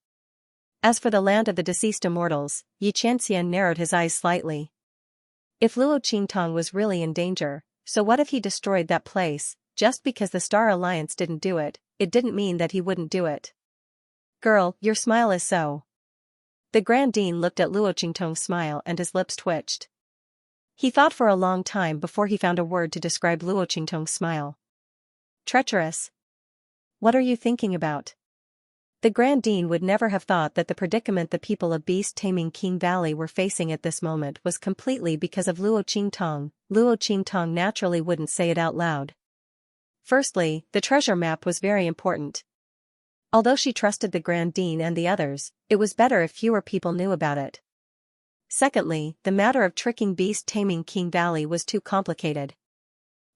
As for the land of the deceased immortals, Yi Qianxian narrowed his eyes slightly. If Luo Qingtong was really in danger, so what if he destroyed that place? Just because the Star Alliance didn't do it, it didn't mean that he wouldn't do it. Girl, your smile is so. The Grand Dean looked at Luo Qingtong's smile and his lips twitched. He thought for a long time before he found a word to describe Luo Qingtong's smile. Treacherous. What are you thinking about? The Grand Dean would never have thought that the predicament the people of beast-taming King Valley were facing at this moment was completely because of Luo Qingtong. Luo Qingtong naturally wouldn't say it out loud. Firstly, the treasure map was very important. Although she trusted the Grand Dean and the others, it was better if fewer people knew about it. Secondly, the matter of tricking beast-taming King Valley was too complicated.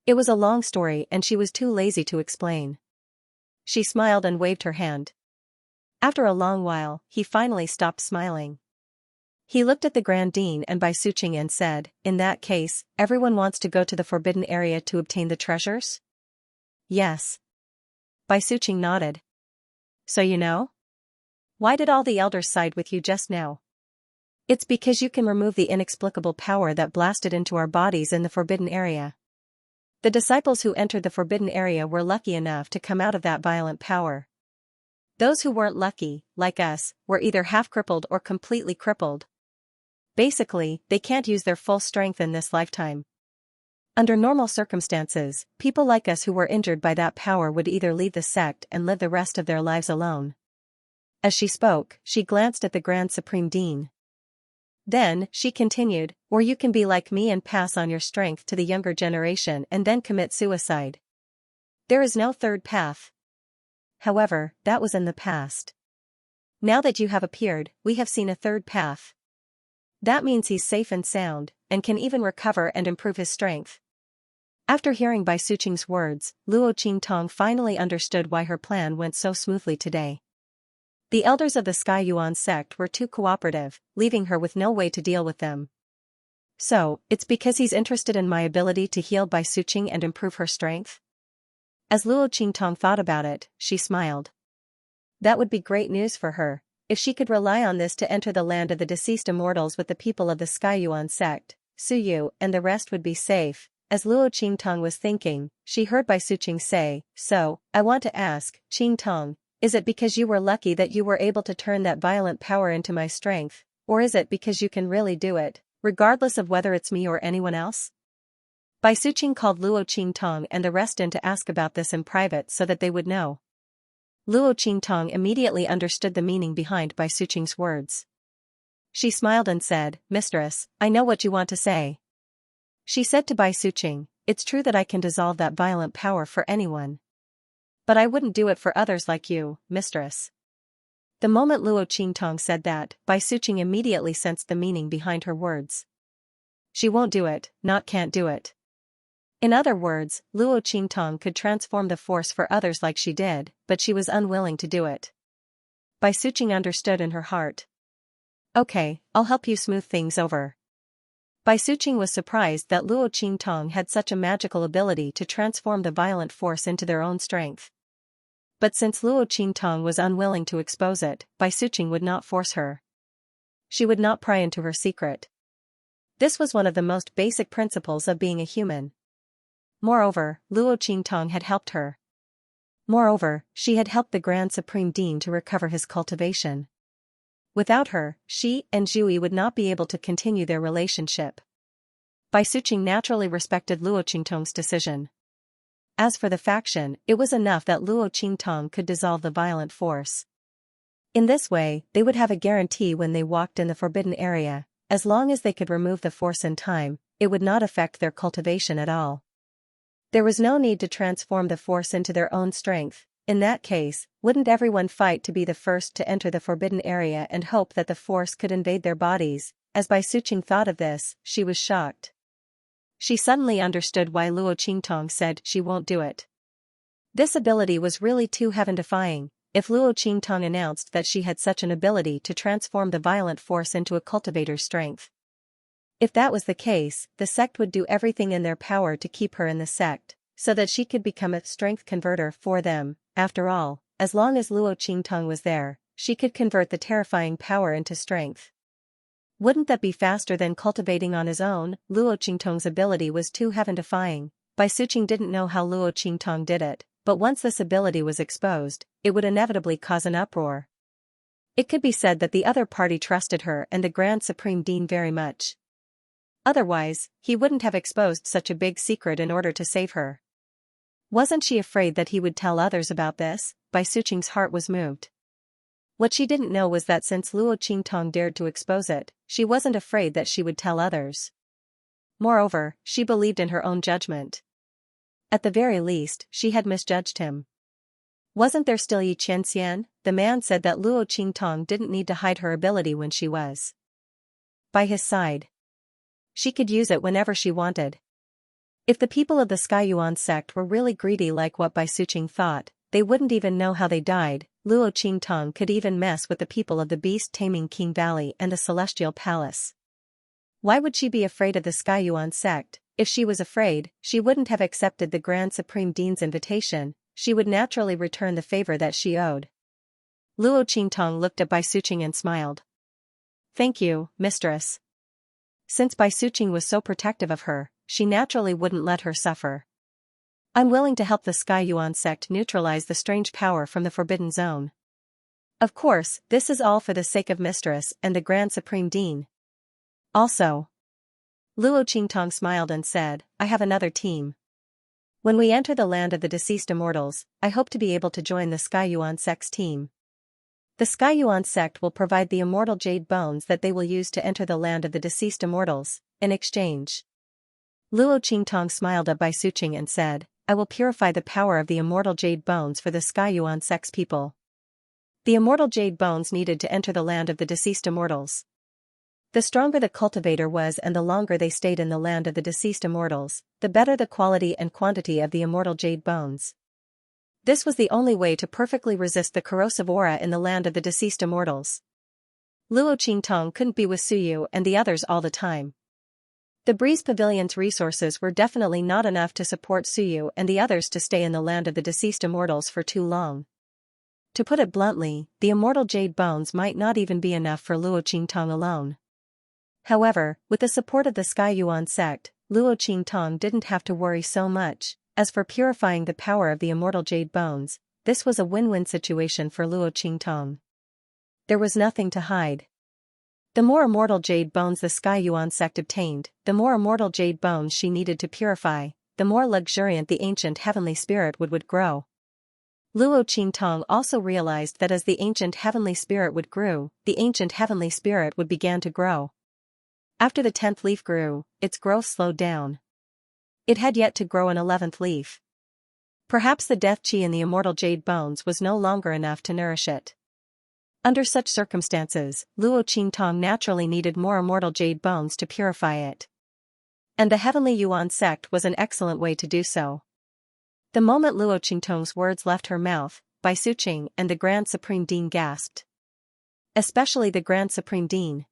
It was a long story and she was too lazy to explain. She smiled and waved her hand. After a long while, he finally stopped smiling. He looked at the Grand Dean and Bai Suqing and said, in that case, everyone wants to go to the forbidden area to obtain the treasures? Yes. Bai Suqing nodded. So you know? Why did all the elders side with you just now? It's because you can remove the inexplicable power that blasted into our bodies in the forbidden area. The disciples who entered the forbidden area were lucky enough to come out of that violent power. Those who weren't lucky, like us, were either half-crippled or completely crippled. Basically, they can't use their full strength in this lifetime. Under normal circumstances, people like us who were injured by that power would either leave the sect and live the rest of their lives alone. As she spoke, she glanced at the Grand Supreme Dean. Then, she continued, or you can be like me and pass on your strength to the younger generation and then commit suicide. There is no third path. However, that was in the past. Now that you have appeared, we have seen a third path. That means he's safe and sound, and can even recover and improve his strength. After hearing Bai Suqing's words, Luo Qingtong finally understood why her plan went so smoothly today. The elders of the Sky Yuan sect were too cooperative, leaving her with no way to deal with them. So, it's because he's interested in my ability to heal Bai Suqing and improve her strength? As Luo Qingtong thought about it, she smiled. That would be great news for her, if she could rely on this to enter the land of the deceased immortals with the people of the Sky Yuan sect. Su Yu and the rest would be safe. As Luo Qingtong was thinking, she heard Bai Suqing say, so, I want to ask, Qingtong, is it because you were lucky that you were able to turn that violent power into my strength, or is it because you can really do it, regardless of whether it's me or anyone else? Bai Suqing called Luo Qingtong and the rest in to ask about this in private so that they would know. Luo Qingtong immediately understood the meaning behind Bai Suqing's words. She smiled and said, Mistress, I know what you want to say. She said to Bai Suqing, it's true that I can dissolve that violent power for anyone. But I wouldn't do it for others like you, mistress. The moment Luo Qingtong said that, Bai Suqing immediately sensed the meaning behind her words. She won't do it, not can't do it. In other words, Luo Qingtong could transform the force for others like she did, but she was unwilling to do it. Bai Suqing understood in her heart. Okay, I'll help you smooth things over. Bai Suqing was surprised that Luo Qingtong had such a magical ability to transform the violent force into their own strength. But since Luo Qingtong was unwilling to expose it, Bai Suqing would not force her. she would not pry into her secret. This was one of the most basic principles of being a human. Moreover, Luo Qingtong had helped her. Moreover, she had helped the Grand Supreme Dean to recover his cultivation. Without her, she and Zhui would not be able to continue their relationship. Bai Suqing naturally respected Luo Qingtong's decision. As for the faction, it was enough that Luo Qingtong could dissolve the violent force. In this way, they would have a guarantee when they walked in the forbidden area. As long as they could remove the force in time, it would not affect their cultivation at all. There was no need to transform the force into their own strength. In that case, wouldn't everyone fight to be the first to enter the forbidden area and hope that the force could invade their bodies? As Bai Suqing thought of this, she was shocked. She suddenly understood why Luo Qingtong said she won't do it. This ability was really too heaven-defying. If Luo Qingtong announced that she had such an ability to transform the violent force into a cultivator's strength. If that was the case, the sect would do everything in their power to keep her in the sect, so that she could become a strength converter for them. After all, as long as Luo Qingtong was there, she could convert the terrifying power into strength. Wouldn't that be faster than cultivating on his own? Luo Qingtong's ability was too heaven-defying. Bai Suqing didn't know how Luo Qingtong did it, but once this ability was exposed, it would inevitably cause an uproar. It could be said that the other party trusted her and the Grand Supreme Dean very much. Otherwise, he wouldn't have exposed such a big secret in order to save her. Wasn't she afraid that he would tell others about this? Bai Suqing's heart was moved. What she didn't know was that since Luo Qingtong dared to expose it, she wasn't afraid that she would tell others. Moreover, she believed in her own judgment. At the very least, she had misjudged him. Wasn't there still Xianxia? The man said that Luo Qingtong didn't need to hide her ability when she was by his side. She could use it whenever she wanted. If the people of the Skyuan sect were really greedy like what Bai Suqing thought, they wouldn't even know how they died. Luo Qingtong could even mess with the people of the beast-taming King Valley and the Celestial Palace. Why would she be afraid of the Skyuan sect? If she was afraid, she wouldn't have accepted the Grand Supreme Dean's invitation. She would naturally return the favor that she owed. Luo Qingtong looked at Bai Suqing and smiled. "Thank you, mistress." Since Bai Suqing was so protective of her, she naturally wouldn't let her suffer. "I'm willing to help the Skyuan sect neutralize the strange power from the Forbidden Zone. Of course, this is all for the sake of Mistress and the Grand Supreme Dean. Also." Luo Qingtong smiled and said, "I have another team. When we enter the land of the deceased immortals, I hope to be able to join the Skyuan sect's team. The Skyuan sect will provide the immortal jade bones that they will use to enter the land of the deceased immortals. In exchange." Luo Qingtong smiled at Bai Suqing and said, "I will purify the power of the immortal jade bones for the Skyuan sect's people. The immortal jade bones needed to enter the land of the deceased immortals. The stronger the cultivator was and the longer they stayed in the land of the deceased immortals, the better the quality and quantity of the immortal jade bones. This was the only way to perfectly resist the corrosive aura in the land of the deceased immortals. Luo Qingtong couldn't be with Suyu and the others all the time. The Breeze Pavilion's resources were definitely not enough to support Suyu and the others to stay in the land of the deceased immortals for too long. To put it bluntly, the immortal jade bones might not even be enough for Luo Qingtong alone. However, with the support of the Skyuan sect, Luo Qingtong didn't have to worry so much. As for purifying the power of the immortal jade bones, this was a win-win situation for Luo Qingtong. There was nothing to hide. The more immortal jade bones the Skyuan sect obtained, the more immortal jade bones she needed to purify, the more luxuriant the ancient heavenly spirit would grow. Luo Qingtong also realized that as the ancient heavenly spirit would grow, the ancient heavenly spirit would begin to grow. After the 10th leaf grew, its growth slowed down. It had yet to grow an 11th leaf. Perhaps the death chi in the immortal jade bones was no longer enough to nourish it. Under such circumstances, Luo Qingtong naturally needed more immortal jade bones to purify it. And the Heavenly Yuan sect was an excellent way to do so. The moment Luo Qingtong's words left her mouth, Bai Suqing and the Grand Supreme Dean gasped. Especially the Grand Supreme Dean.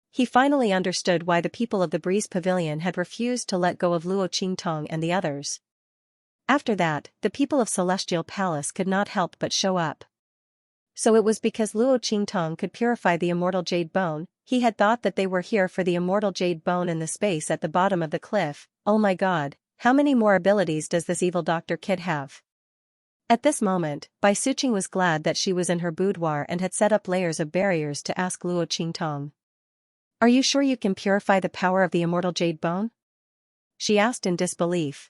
He finally understood why the people of the Breeze Pavilion had refused to let go of Luo Qingtong and the others. After that, the people of Celestial Palace could not help but show up. So it was because Luo Qingtong could purify the immortal jade bone, he had thought that they were here for the immortal jade bone in the space at the bottom of the cliff. Oh my god, how many more abilities does this evil Dr. Kid have? At this moment, Bai Suqing was glad that she was in her boudoir and had set up layers of barriers to ask Luo Qingtong. Are you sure you can purify the power of the immortal jade bone? She asked in disbelief.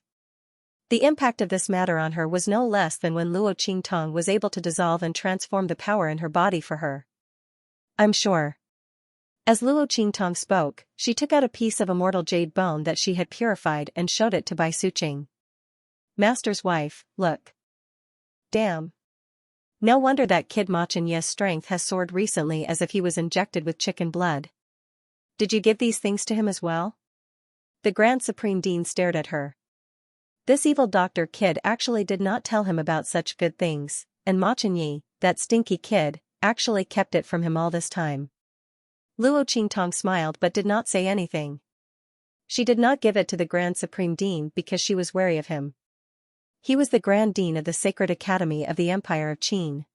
The impact of this matter on her was no less than when Luo Qingtong was able to dissolve and transform the power in her body for her. I'm sure. As Luo Qingtong spoke, she took out a piece of immortal jade bone that she had purified and showed it to Bai Suqing. Master's wife, look. Damn. No wonder that kid Ma Chenye's strength has soared recently, as if he was injected with chicken blood. Did you give these things to him as well? The Grand Supreme Dean stared at her. This evil Dr. Kid actually did not tell him about such good things, and Ma Chenye, that stinky kid, actually kept it from him all this time. Luo Qingtong smiled but did not say anything. She did not give it to the Grand Supreme Dean because she was wary of him. He was the Grand Dean of the Sacred Academy of the Empire of Qin.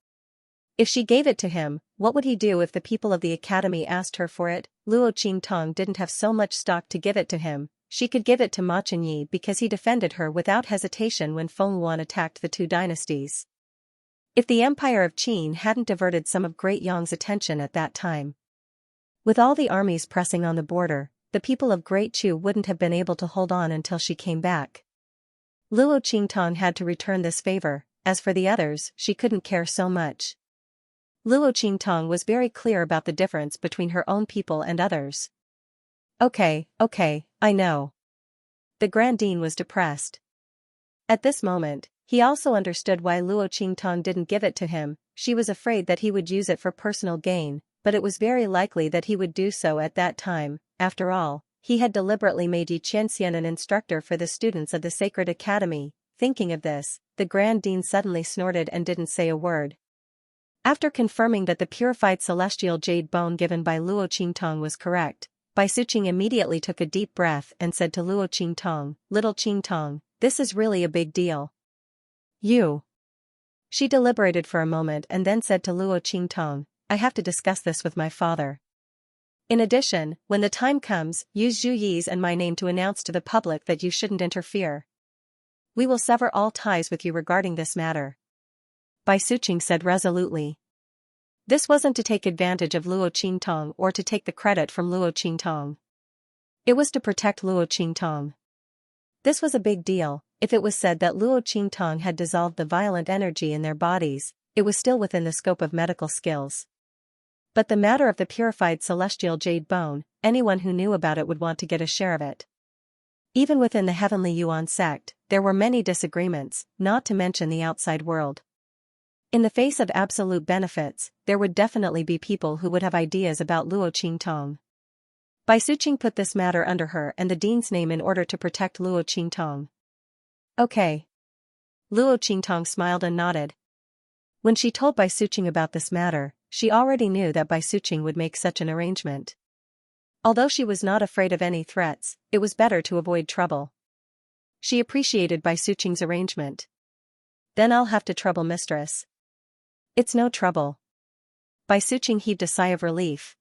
If she gave it to him, what would he do if the people of the academy asked her for it? Luo Qingtong didn't have so much stock to give it to him. She could give it to Ma Chenye because he defended her without hesitation when Feng Yuan attacked the two dynasties. If the Empire of Qin hadn't diverted some of Great Yang's attention at that time. With all the armies pressing on the border, the people of Great Chu wouldn't have been able to hold on until she came back. Luo Qingtong had to return this favor. As for the others, she couldn't care so much. Luo Qingtong was very clear about the difference between her own people and others. Okay, I know. The Grand Dean was depressed. At this moment, he also understood why Luo Qingtong didn't give it to him. She was afraid that he would use it for personal gain, but it was very likely that he would do so at that time. After all, he had deliberately made Xianxia an instructor for the students of the Sacred Academy. Thinking of this, the Grand Dean suddenly snorted and didn't say a word. After confirming that the purified celestial jade bone given by Luo Qingtong was correct, Bai Suqing immediately took a deep breath and said to Luo Qingtong, Little Qingtong, this is really a big deal. You. She deliberated for a moment and then said to Luo Qingtong, I have to discuss this with my father. In addition, when the time comes, use Zhu Yi's and my name to announce to the public that you shouldn't interfere. We will sever all ties with you regarding this matter. Bai Suqing said resolutely. This wasn't to take advantage of Luo Qingtong or to take the credit from Luo Qingtong. It was to protect Luo Qingtong. This was a big deal. If it was said that Luo Qingtong had dissolved the violent energy in their bodies, it was still within the scope of medical skills. But the matter of the purified celestial jade bone, anyone who knew about it would want to get a share of it. Even within the Heavenly Yuan sect, there were many disagreements, not to mention the outside world. In the face of absolute benefits, there would definitely be people who would have ideas about Luo Qingtong. Bai Suqing put this matter under her and the dean's name in order to protect Luo Qingtong. Okay. Luo Qingtong smiled and nodded. When she told Bai Suqing about this matter, she already knew that Bai Suqing would make such an arrangement. Although she was not afraid of any threats, it was better to avoid trouble. She appreciated Bai Suqing's arrangement. Then I'll have to trouble mistress. It's no trouble. Bai Suqing heaved a sigh of relief.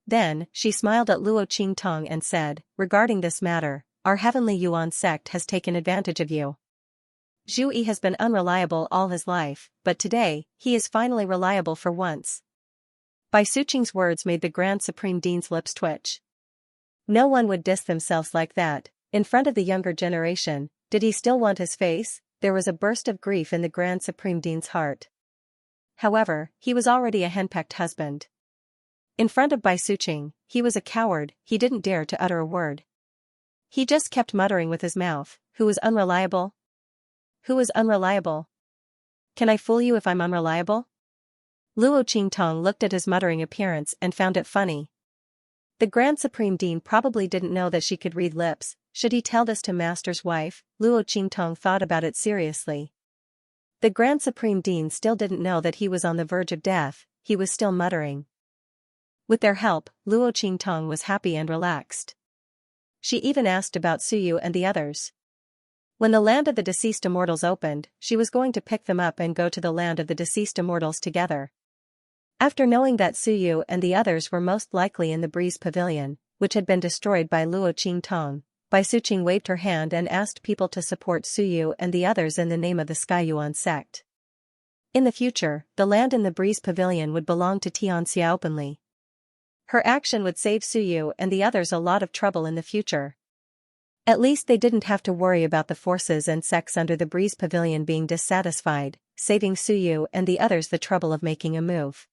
Then, she smiled at Luo Qingtong and said, regarding this matter, our Heavenly Yuan sect has taken advantage of you. Zhu Yi has been unreliable all his life, but today, he is finally reliable for once. Bai Suqing's words made the Grand Supreme Dean's lips twitch. No one would diss themselves like that, in front of the younger generation. Did he still want his face? There was a burst of grief in the Grand Supreme Dean's heart. However, he was already a henpecked husband. In front of Bai Suqing, he was a coward. He didn't dare to utter a word. He just kept muttering with his mouth, who is unreliable? Who is unreliable? Can I fool you if I'm unreliable? Luo Qingtong looked at his muttering appearance and found it funny. The Grand Supreme Dean probably didn't know that she could read lips. Should he tell this to Master's wife? Luo Qingtong thought about it seriously. The Grand Supreme Dean still didn't know that he was on the verge of death. He was still muttering. With their help, Luo Qingtong was happy and relaxed. She even asked about Suyu and the others. When the land of the deceased immortals opened, she was going to pick them up and go to the land of the deceased immortals together. After knowing that Suyu and the others were most likely in the Breeze Pavilion, which had been destroyed by Luo Qingtong, Bai Suqing waved her hand and asked people to support Suyu and the others in the name of the Skyuan sect. In the future, the land in the Breeze Pavilion would belong to Xianxia openly. Her action would save Suyu and the others a lot of trouble in the future. At least they didn't have to worry about the forces and sects under the Breeze Pavilion being dissatisfied, saving Suyu and the others the trouble of making a move.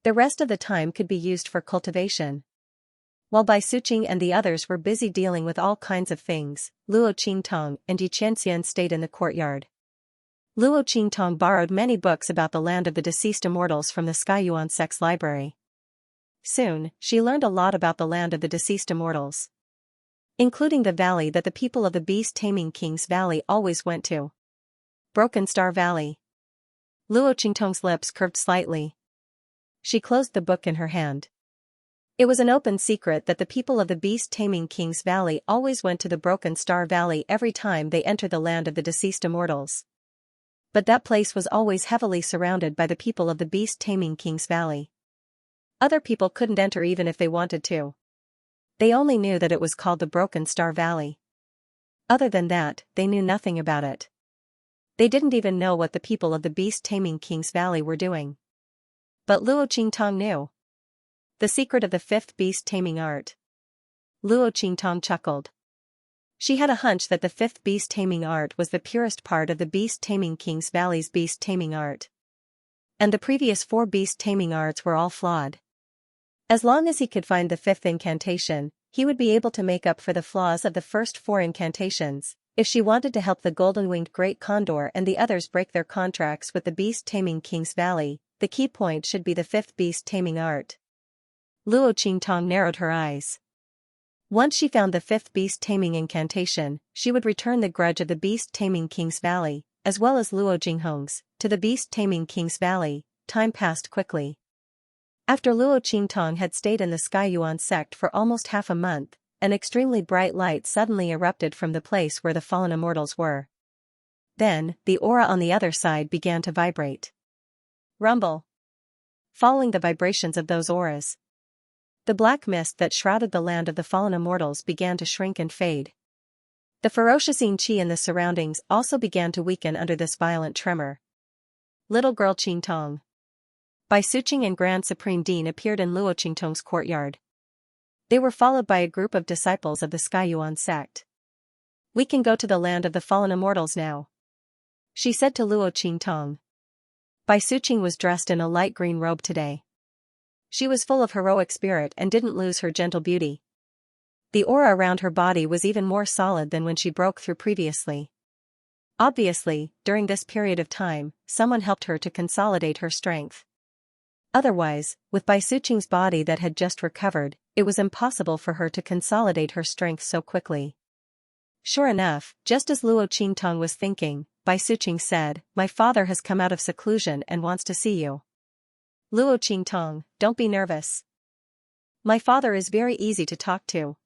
The rest of the time could be used for cultivation. While Bai Suqing and the others were busy dealing with all kinds of things, Luo Qingtong and Xianxia stayed in the courtyard. Luo Qingtong borrowed many books about the land of the deceased immortals from the Skyuan sect's library. Soon, she learned a lot about the land of the deceased immortals, including the valley that the people of the beast-taming King's Valley always went to. Broken Star Valley. Luo Qingtong's lips curved slightly. She closed the book in her hand. It was an open secret that the people of the beast-taming King's Valley always went to the Broken Star Valley every time they entered the land of the deceased immortals. But that place was always heavily surrounded by the people of the beast-taming King's Valley. Other people couldn't enter even if they wanted to. They only knew that it was called the Broken Star Valley. Other than that, they knew nothing about it. They didn't even know what the people of the beast-taming King's Valley were doing. But Luo Qingtong knew. The secret of the fifth beast-taming art. Luo Qingtong chuckled. She had a hunch that the fifth beast-taming art was the purest part of the beast-taming King's Valley's beast-taming art. And the previous 4 beast-taming arts were all flawed. As long as he could find the fifth incantation, he would be able to make up for the flaws of the first 4 incantations. If she wanted to help the golden-winged great condor and the others break their contracts with the beast-taming King's Valley, the key point should be the fifth beast-taming art. Luo Qingtong narrowed her eyes. Once she found the fifth beast-taming incantation, she would return the grudge of the beast-taming King's Valley, as well as Luo Jinghong's, to the beast-taming King's Valley. Time passed quickly. After Luo Qingtong had stayed in the Skyuan sect for almost half a month, an extremely bright light suddenly erupted from the place where the fallen immortals were. Then, the aura on the other side began to vibrate. Rumble. Following the vibrations of those auras, the black mist that shrouded the land of the fallen immortals began to shrink and fade. The ferocious Yin-Chi in the surroundings also began to weaken under this violent tremor. Little girl Qingtong. Bai Suqing and Grand Supreme Dean appeared in Luo Qingtong's courtyard. They were followed by a group of disciples of the Skyuan sect. "We can go to the land of the fallen immortals now," she said to Luo Qingtong. Bai Suqing was dressed in a light green robe today. She was full of heroic spirit and didn't lose her gentle beauty. The aura around her body was even more solid than when she broke through previously. Obviously, during this period of time, someone helped her to consolidate her strength. Otherwise, with Bai Suqing's body that had just recovered, it was impossible for her to consolidate her strength so quickly. Sure enough, just as Luo Qingtong was thinking, Bai Suqing said, "My father has come out of seclusion and wants to see you." Luo Qingtong, don't be nervous. My father is very easy to talk to.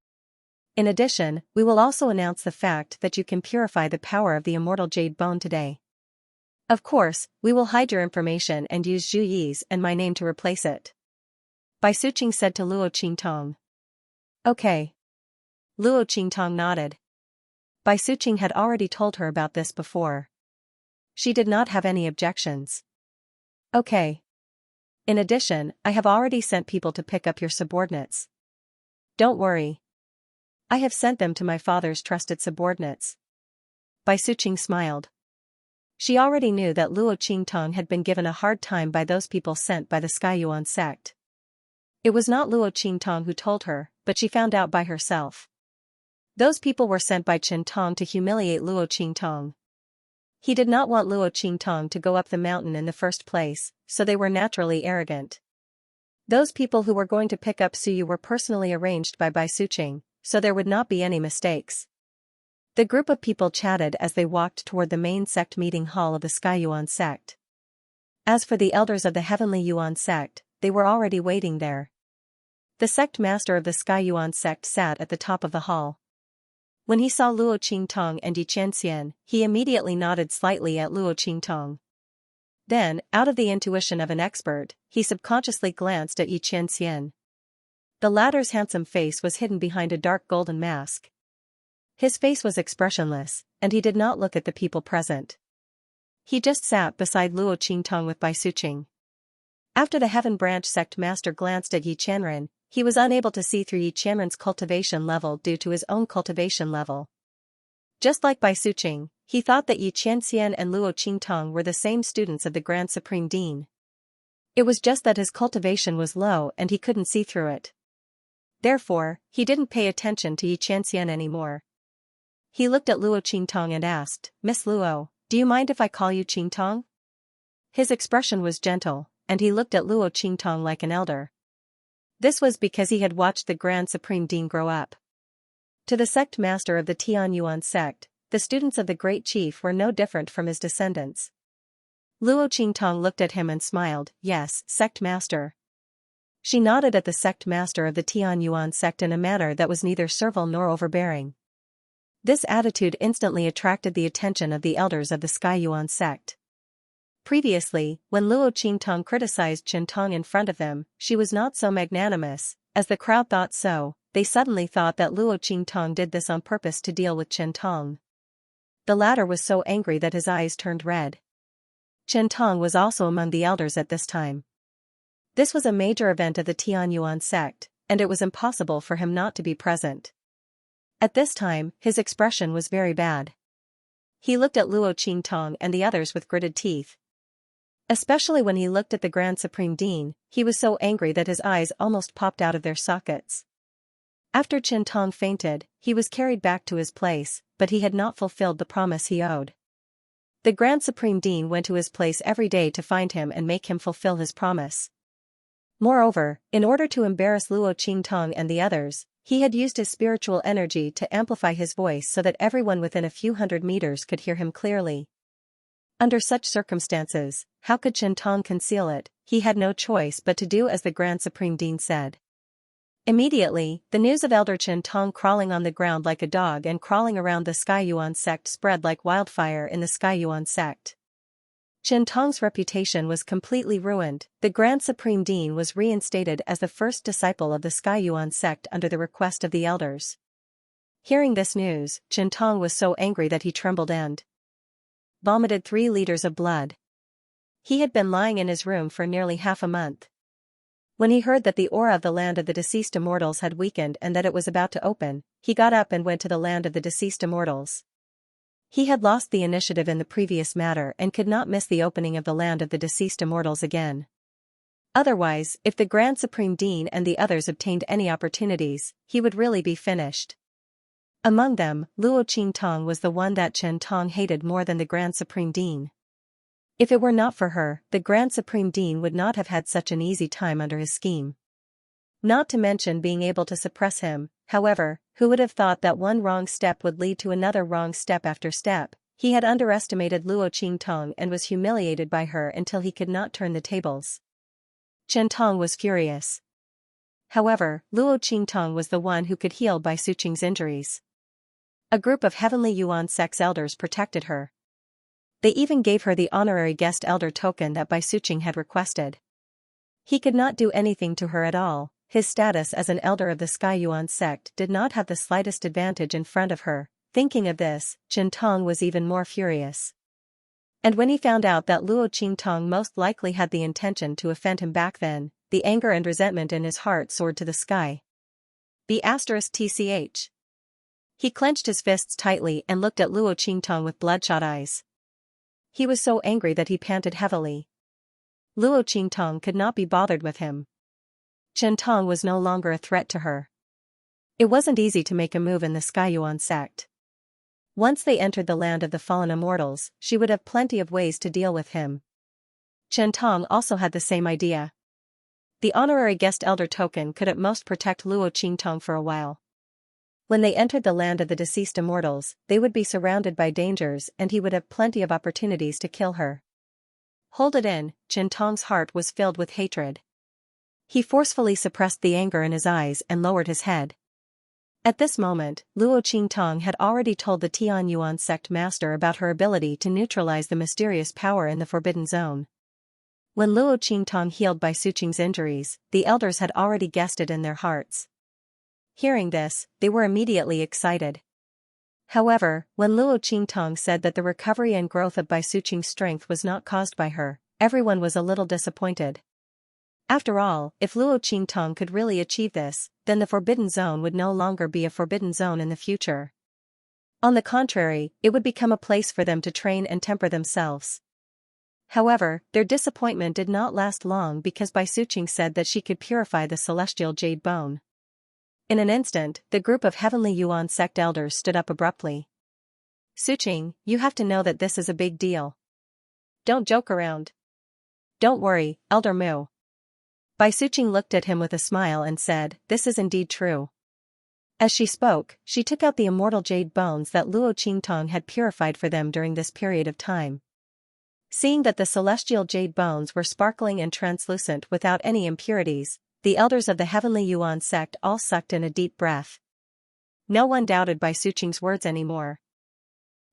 In addition, we will also announce the fact that you can purify the power of the immortal jade bone today. Of course, we will hide your information and use Zhu Yi's and my name to replace it. Bai Suqing said to Luo Qingtong. Okay. Luo Qingtong nodded. Bai Suqing had already told her about this before. She did not have any objections. Okay. In addition, I have already sent people to pick up your subordinates. Don't worry. I have sent them to my father's trusted subordinates. Bai Suqing smiled. She already knew that Luo Qingtong had been given a hard time by those people sent by the Skyuan sect. It was not Luo Qingtong who told her, but she found out by herself. Those people were sent by Qingtong to humiliate Luo Qingtong. He did not want Luo Qingtong to go up the mountain in the first place, so they were naturally arrogant. Those people who were going to pick up Suyu were personally arranged by Bai Suqing, so there would not be any mistakes. The group of people chatted as they walked toward the main sect meeting hall of the Skyuan sect. As for the elders of the Heavenly Yuan sect, they were already waiting there. The sect master of the Skyuan sect sat at the top of the hall. When he saw Luo Qingtong and Xianxia, he immediately nodded slightly at Luo Qingtong. Then, out of the intuition of an expert, he subconsciously glanced at Xianxia. The latter's handsome face was hidden behind a dark golden mask. His face was expressionless, and he did not look at the people present. He just sat beside Luo Qingtong with Bai Suqing. After the Heaven Branch sect master glanced at Yi Qianren, he was unable to see through Yi Qianren's cultivation level due to his own cultivation level. Just like Bai Suqing, he thought that Yi Qianxian and Luo Qingtong were the same students of the Grand Supreme Dean. It was just that his cultivation was low and he couldn't see through it. Therefore, he didn't pay attention to Yi Qianxian anymore. He looked at Luo Qingtong and asked, "Miss Luo, do you mind if I call you Qingtong?" His expression was gentle, and he looked at Luo Qingtong like an elder. This was because he had watched the Grand Supreme Dean grow up. To the sect master of the Tianyuan sect, the students of the Great Chief were no different from his descendants. Luo Qingtong looked at him and smiled, "Yes, sect master." She nodded at the sect master of the Tianyuan sect in a manner that was neither servile nor overbearing. This attitude instantly attracted the attention of the elders of the Skyuan sect. Previously, when Luo Qingtong criticized Qintong in front of them, she was not so magnanimous. As the crowd thought so, they suddenly thought that Luo Qingtong did this on purpose to deal with Qintong. The latter was so angry that his eyes turned red. Qintong was also among the elders at this time. This was a major event of the Tianyuan sect, and it was impossible for him not to be present. At this time, his expression was very bad. He looked at Luo Qingtong and the others with gritted teeth. Especially when he looked at the Grand Supreme Dean, he was so angry that his eyes almost popped out of their sockets. After Qintong fainted, he was carried back to his place, but he had not fulfilled the promise he owed. The Grand Supreme Dean went to his place every day to find him and make him fulfill his promise. Moreover, in order to embarrass Luo Qingtong and the others, he had used his spiritual energy to amplify his voice so that everyone within a few hundred meters could hear him clearly. Under such circumstances, how could Qintong conceal it? He had no choice but to do as the Grand Supreme Dean said. Immediately, the news of Elder Qintong crawling on the ground like a dog and crawling around the Skyuan sect spread like wildfire in the Skyuan sect. Qintong's reputation was completely ruined. The Grand Supreme Dean was reinstated as the first disciple of the Skyuan sect under the request of the elders. Hearing this news, Qintong was so angry that he trembled and vomited 3 liters of blood. He had been lying in his room for nearly half a month. When he heard that the aura of the land of the deceased immortals had weakened and that it was about to open, he got up and went to the land of the deceased immortals. He had lost the initiative in the previous matter and could not miss the opening of the land of the deceased immortals again. Otherwise, if the Grand Supreme Dean and the others obtained any opportunities, he would really be finished. Among them, Luo Qingtong was the one that Qintong hated more than the Grand Supreme Dean. If it were not for her, the Grand Supreme Dean would not have had such an easy time under his scheme. Not to mention being able to suppress him. However, who would have thought that one wrong step would lead to another wrong step after step? He had underestimated Luo Qingtong and was humiliated by her until he could not turn the tables. Qintong was furious. However, Luo Qingtong was the one who could heal Bai Suqing's injuries. A group of Heavenly Yuan sect's elders protected her. They even gave her the honorary guest elder token that Bai Suqing had requested. He could not do anything to her at all. His status as an elder of the Skyuan sect did not have the slightest advantage in front of her. Thinking of this, Qintong was even more furious. And when he found out that Luo Qingtong most likely had the intention to offend him back then, the anger and resentment in his heart soared to the sky. *TCH. He clenched his fists tightly and looked at Luo Qingtong with bloodshot eyes. He was so angry that he panted heavily. Luo Qingtong could not be bothered with him. Qintong was no longer a threat to her. It wasn't easy to make a move in the Skyuan sect. Once they entered the land of the fallen immortals, she would have plenty of ways to deal with him. Qintong also had the same idea. The honorary guest elder token could at most protect Luo Qingtong for a while. When they entered the land of the deceased immortals, they would be surrounded by dangers and he would have plenty of opportunities to kill her. Hold it in, Qintong's heart was filled with hatred. He forcefully suppressed the anger in his eyes and lowered his head. At this moment, Luo Qingtong had already told the Tianyuan sect master about her ability to neutralize the mysterious power in the Forbidden Zone. When Luo Qingtong healed Bai Suqing's injuries, the elders had already guessed it in their hearts. Hearing this, they were immediately excited. However, when Luo Qingtong said that the recovery and growth of Bai Suqing's strength was not caused by her, everyone was a little disappointed. After all, if Luo Qingtong could really achieve this, then the Forbidden Zone would no longer be a forbidden zone in the future. On the contrary, it would become a place for them to train and temper themselves. However, their disappointment did not last long because Bai Suqing said that she could purify the celestial jade bone. In an instant, the group of Heavenly Yuan sect elders stood up abruptly. Suqing, you have to know that this is a big deal. Don't joke around. Don't worry, Elder Mu. Bai Suqing looked at him with a smile and said, this is indeed true. As she spoke, she took out the immortal jade bones that Luo Qingtong had purified for them during this period of time. Seeing that the celestial jade bones were sparkling and translucent without any impurities, the elders of the Heavenly Yuan sect all sucked in a deep breath. No one doubted Bai Suqing's words anymore.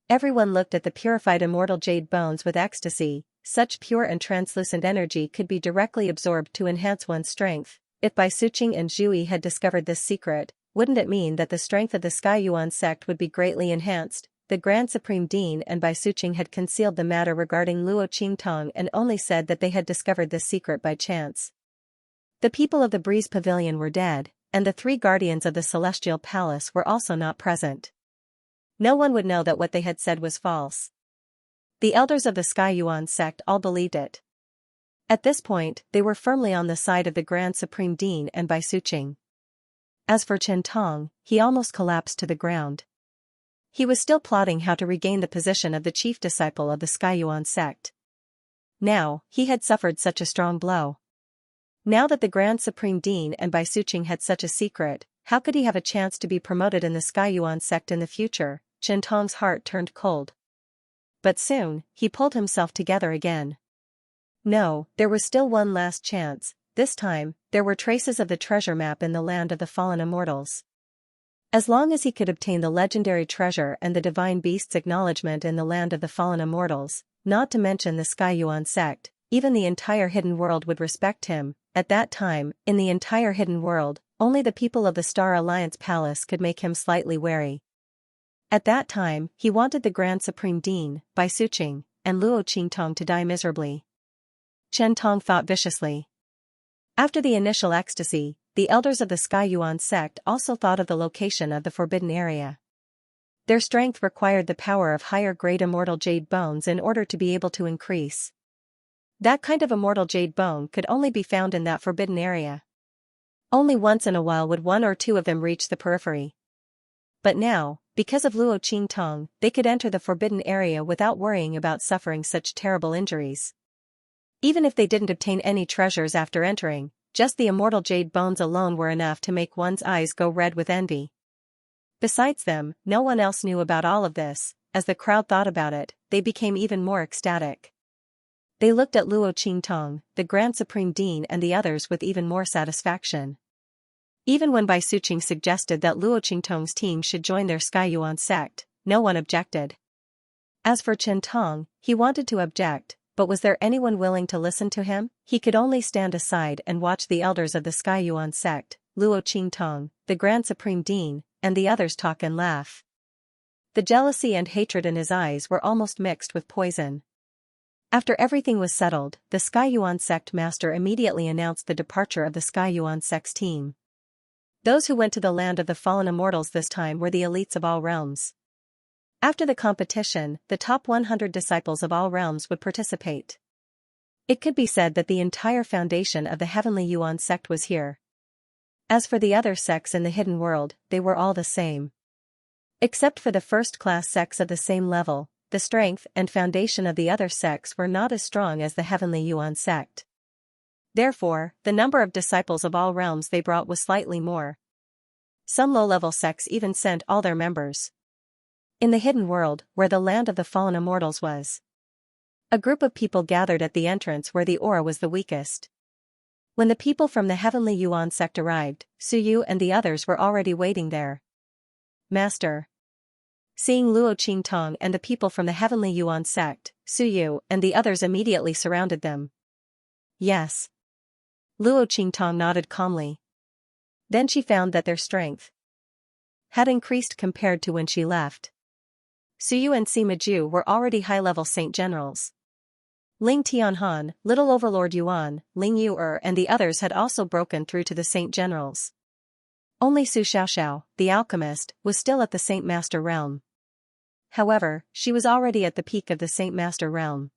Everyone looked at the purified immortal jade bones with ecstasy. Such pure and translucent energy could be directly absorbed to enhance one's strength. If Bai Suqing and Zhui had discovered this secret, wouldn't it mean that the strength of the Sky Yuan sect would be greatly enhanced? The Grand Supreme Dean and Bai Suqing had concealed the matter regarding Luo Qingtong and only said that they had discovered this secret by chance. The people of the Breeze Pavilion were dead, and the 3 guardians of the Celestial Palace were also not present. No one would know that what they had said was false. The elders of the Sky Yuan sect all believed it. At this point, they were firmly on the side of the Grand Supreme Dean and Bai Suqing. As for Chen Tong, he almost collapsed to the ground. He was still plotting how to regain the position of the chief disciple of the Sky Yuan sect. Now, he had suffered such a strong blow. Now that the Grand Supreme Dean and Bai Suqing had such a secret, how could he have a chance to be promoted in the Sky Yuan sect in the future? Chen Tong's heart turned cold. But soon, he pulled himself together again. No, there was still one last chance. This time, there were traces of the treasure map in the land of the fallen immortals. As long as he could obtain the legendary treasure and the divine beast's acknowledgement in the land of the fallen immortals, not to mention the Sky Yuan sect, even the entire hidden world would respect him. At that time, in the entire hidden world, only the people of the Star Alliance Palace could make him slightly wary. At that time, he wanted the Grand Supreme Dean, Bai Suqing, and Luo Qingtong to die miserably. Chen Tong thought viciously. After the initial ecstasy, the elders of the Sky Yuan sect also thought of the location of the forbidden area. Their strength required the power of higher-grade immortal jade bones in order to be able to increase. That kind of immortal jade bone could only be found in that forbidden area. Only once in a while would 1 or 2 of them reach the periphery. But now, because of Luo Qingtong, they could enter the forbidden area without worrying about suffering such terrible injuries. Even if they didn't obtain any treasures after entering, just the immortal jade bones alone were enough to make one's eyes go red with envy. Besides them, no one else knew about all of this. As the crowd thought about it, they became even more ecstatic. They looked at Luo Qingtong, the Grand Supreme Dean and the others with even more satisfaction. Even when Bai Suqing suggested that Luo Qingtong's team should join their Sky Yuan sect, no one objected. As for Chen Tong, he wanted to object, but was there anyone willing to listen to him? He could only stand aside and watch the elders of the Sky Yuan sect, Luo Qingtong, the Grand Supreme Dean, and the others talk and laugh. The jealousy and hatred in his eyes were almost mixed with poison. After everything was settled, the Sky Yuan sect master immediately announced the departure of the Sky Yuan sect's team. Those who went to the land of the fallen immortals this time were the elites of all realms. After the competition, the top 100 disciples of all realms would participate. It could be said that the entire foundation of the Heavenly Yuan sect was here. As for the other sects in the hidden world, they were all the same. Except for the first-class sects of the same level, the strength and foundation of the other sects were not as strong as the Heavenly Yuan sect. Therefore, the number of disciples of all realms they brought was slightly more. Some low-level sects even sent all their members. In the hidden world, where the land of the fallen immortals was, a group of people gathered at the entrance where the aura was the weakest. When the people from the Heavenly Yuan sect arrived, Su Yu and the others were already waiting there. Master. Seeing Luo Qingtong and the people from the Heavenly Yuan sect, Su Yu and the others immediately surrounded them. Yes. Luo Qingtong nodded calmly. Then she found that their strength had increased compared to when she left. Suyu and Sima Ju were already high-level Saint Generals. Ling Tianhan, Little Overlord Yuan, Ling Yu'er and the others had also broken through to the Saint Generals. Only Su Xiaoxiao, the alchemist, was still at the Saint Master realm. However, she was already at the peak of the Saint Master realm.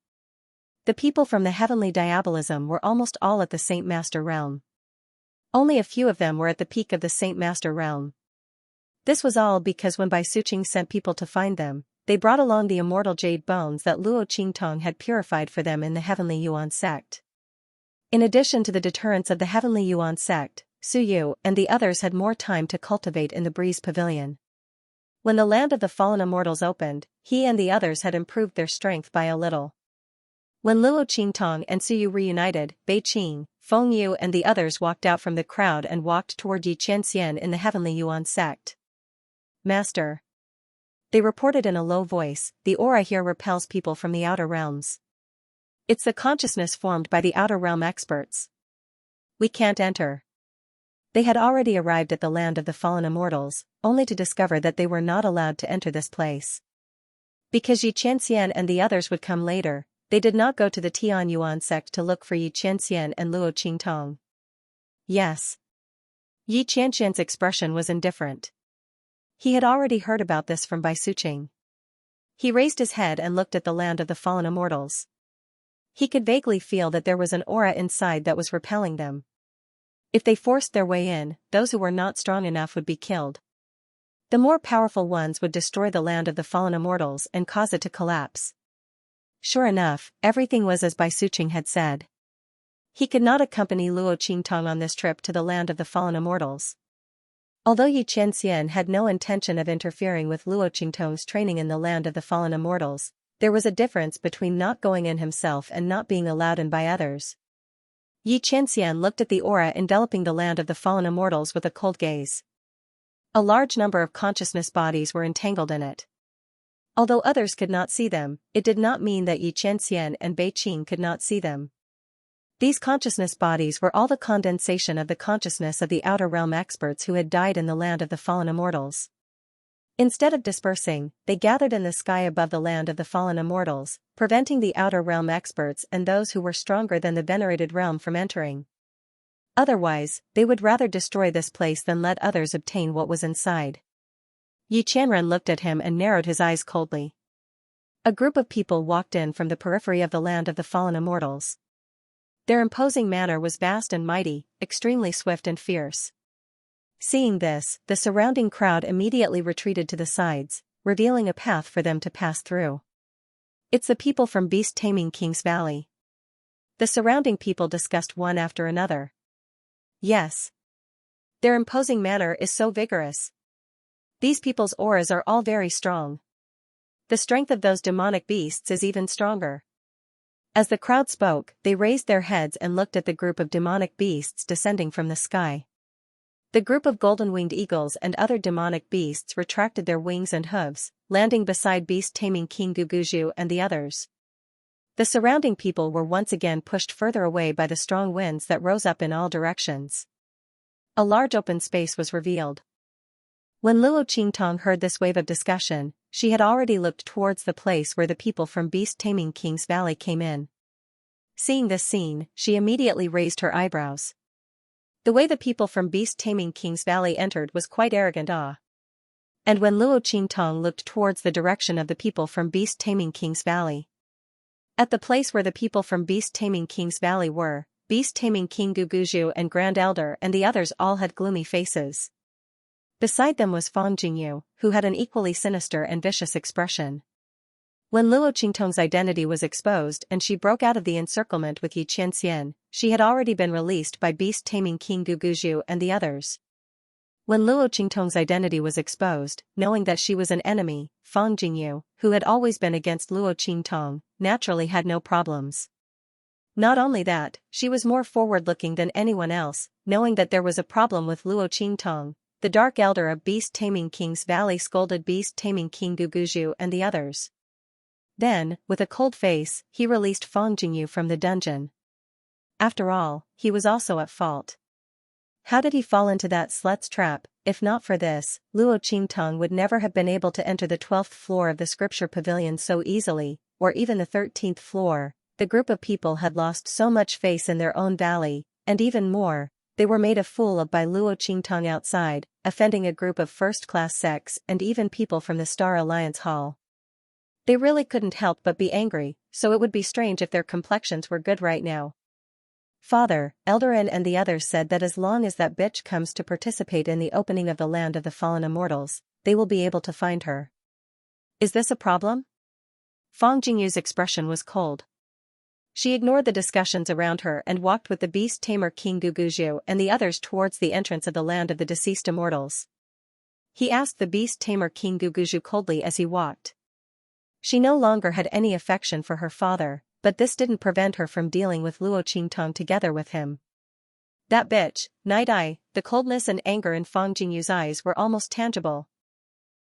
The people from the heavenly diabolism were almost all at the Saint Master realm. Only a few of them were at the peak of the Saint Master realm. This was all because when Bai Suqing sent people to find them, they brought along the immortal jade bones that Luo Qingtong had purified for them in the heavenly Yuan sect. In addition to the deterrence of the heavenly Yuan sect, Su Yu and the others had more time to cultivate in the Breeze Pavilion. When the land of the fallen immortals opened, he and the others had improved their strength by a little. When Luo Qingtong and Su Yu reunited, Bei Qing, Feng Yu and the others walked out from the crowd and walked toward Yi Qianxian in the heavenly Yuan sect. Master. They reported in a low voice, the aura here repels people from the outer realms. It's the consciousness formed by the outer realm experts. We can't enter. They had already arrived at the land of the fallen immortals, only to discover that they were not allowed to enter this place. Because Yi Qianxian and the others would come later, they did not go to the Tian Yuan sect to look for Yi Qianxian and Luo Qingtong. Yes. Yi Qianxian's expression was indifferent. He had already heard about this from Bai Suqing. He raised his head and looked at the land of the fallen immortals. He could vaguely feel that there was an aura inside that was repelling them. If they forced their way in, those who were not strong enough would be killed. The more powerful ones would destroy the land of the fallen immortals and cause it to collapse. Sure enough, everything was as Bai Suqing had said. He could not accompany Luo Qingtong on this trip to the land of the fallen immortals. Although Yi Qianxian had no intention of interfering with Luo Qingtong's training in the land of the fallen immortals, there was a difference between not going in himself and not being allowed in by others. Yi Qianxian looked at the aura enveloping the land of the fallen immortals with a cold gaze. A large number of consciousness bodies were entangled in it. Although others could not see them, it did not mean that Yi Qianxian and Bei Qing could not see them. These consciousness bodies were all the condensation of the consciousness of the outer realm experts who had died in the land of the fallen immortals. Instead of dispersing, they gathered in the sky above the land of the fallen immortals, preventing the outer realm experts and those who were stronger than the venerated realm from entering. Otherwise, they would rather destroy this place than let others obtain what was inside. Yi Qianren looked at him and narrowed his eyes coldly. A group of people walked in from the periphery of the land of the fallen immortals. Their imposing manner was vast and mighty, extremely swift and fierce. Seeing this, the surrounding crowd immediately retreated to the sides, revealing a path for them to pass through. It's the people from Beast Taming King's Valley. The surrounding people discussed one after another. Yes. Their imposing manner is so vigorous. These people's auras are all very strong. The strength of those demonic beasts is even stronger. As the crowd spoke, they raised their heads and looked at the group of demonic beasts descending from the sky. The group of golden-winged eagles and other demonic beasts retracted their wings and hooves, landing beside beast-taming King Guguju and the others. The surrounding people were once again pushed further away by the strong winds that rose up in all directions. A large open space was revealed. When Luo Qingtong heard this wave of discussion, she had already looked towards the place where the people from Beast Taming King's Valley came in. Seeing this scene, she immediately raised her eyebrows. The way the people from Beast Taming King's Valley entered was quite arrogant awe. And when Luo Qingtong looked towards the direction of the people from Beast Taming King's Valley, at the place where the people from Beast Taming King's Valley were, Beast Taming King Guguju and Grand Elder and the others all had gloomy faces. Beside them was Fang Jingyu, who had an equally sinister and vicious expression. When Luo Qingtong's identity was exposed and she broke out of the encirclement with Yi Qianxian, she had already been released by Beast Taming King Guguju and the others. When Luo Qingtong's identity was exposed, knowing that she was an enemy, Fang Jingyu, who had always been against Luo Qingtong, naturally had no problems. Not only that, she was more forward-looking than anyone else, knowing that there was a problem with Luo Qingtong. The Dark Elder of Beast Taming King's Valley scolded Beast Taming King Guguju and the others. Then, with a cold face, he released Fang Jingyu from the dungeon. After all, he was also at fault. How did he fall into that slut's trap? If not for this, Luo Qingtong would never have been able to enter the 12th floor of the scripture pavilion so easily, or even the 13th floor. The group of people had lost so much faith in their own valley, and even more, they were made a fool of by Luo Qingtong outside, offending a group of first-class sects and even people from the Star Alliance Hall. They really couldn't help but be angry, so it would be strange if their complexions were good right now. Father, Eldarin and the others said that as long as that bitch comes to participate in the opening of the land of the fallen immortals, they will be able to find her. Is this a problem? Fang Jingyu's expression was cold. She ignored the discussions around her and walked with the beast tamer King Guguju and the others towards the entrance of the land of the deceased immortals. He asked the beast tamer King Guguju coldly as he walked. She no longer had any affection for her father, but this didn't prevent her from dealing with Luo Qingtong together with him. That bitch, Night Eye, the coldness and anger in Fang Jingyu's eyes were almost tangible.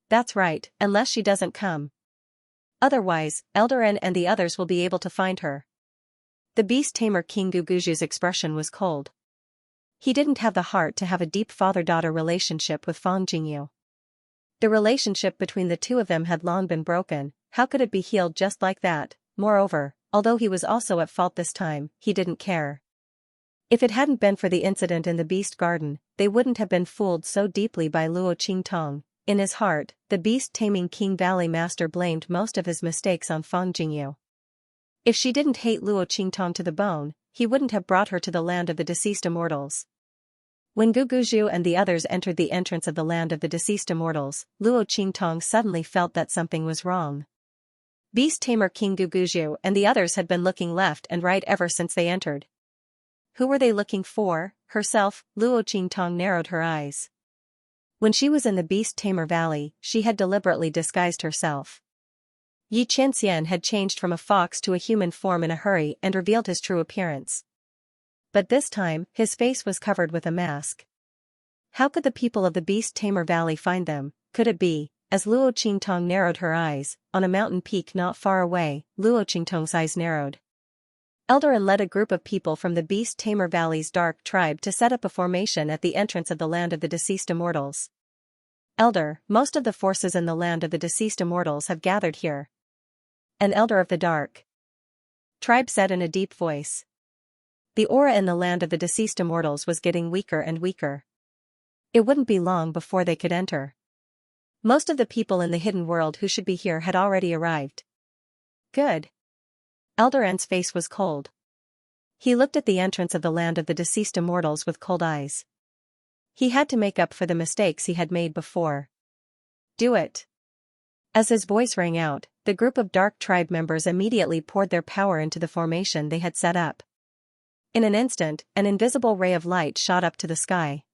That's right, unless she doesn't come. Otherwise, Eldarin and the others will be able to find her. The beast tamer King Guguju's expression was cold. He didn't have the heart to have a deep father-daughter relationship with Fang Jingyu. The relationship between the two of them had long been broken. How could it be healed just like that? Moreover, although he was also at fault this time, he didn't care. If it hadn't been for the incident in the Beast Garden, they wouldn't have been fooled so deeply by Luo Qingtong. In his heart, the beast-taming King Valley Master blamed most of his mistakes on Fang Jingyu. If she didn't hate Luo Qingtong to the bone, he wouldn't have brought her to the land of the deceased immortals. When Guguju and the others entered the entrance of the land of the deceased immortals, Luo Qingtong suddenly felt that something was wrong. Beast Tamer King Guguju and the others had been looking left and right ever since they entered. Who were they looking for? Herself. Luo Qingtong narrowed her eyes. When she was in the Beast Tamer Valley, she had deliberately disguised herself. Xianxia had changed from a fox to a human form in a hurry and revealed his true appearance. But this time, his face was covered with a mask. How could the people of the Beast Tamer Valley find them? Could it be, as Luo Qingtong narrowed her eyes, on a mountain peak not far away? Luo Qingtong's eyes narrowed. Eldarin led a group of people from the Beast Tamer Valley's dark tribe to set up a formation at the entrance of the land of the deceased immortals. Elder, most of the forces in the land of the deceased immortals have gathered here. An elder of the dark tribe said in a deep voice. The aura in the land of the deceased immortals was getting weaker and weaker. It wouldn't be long before they could enter. Most of the people in the hidden world who should be here had already arrived. Good. Eldarin's face was cold. He looked at the entrance of the land of the deceased immortals with cold eyes. He had to make up for the mistakes he had made before. Do it. As his voice rang out, the group of dark tribe members immediately poured their power into the formation they had set up. In an instant, an invisible ray of light shot up to the sky.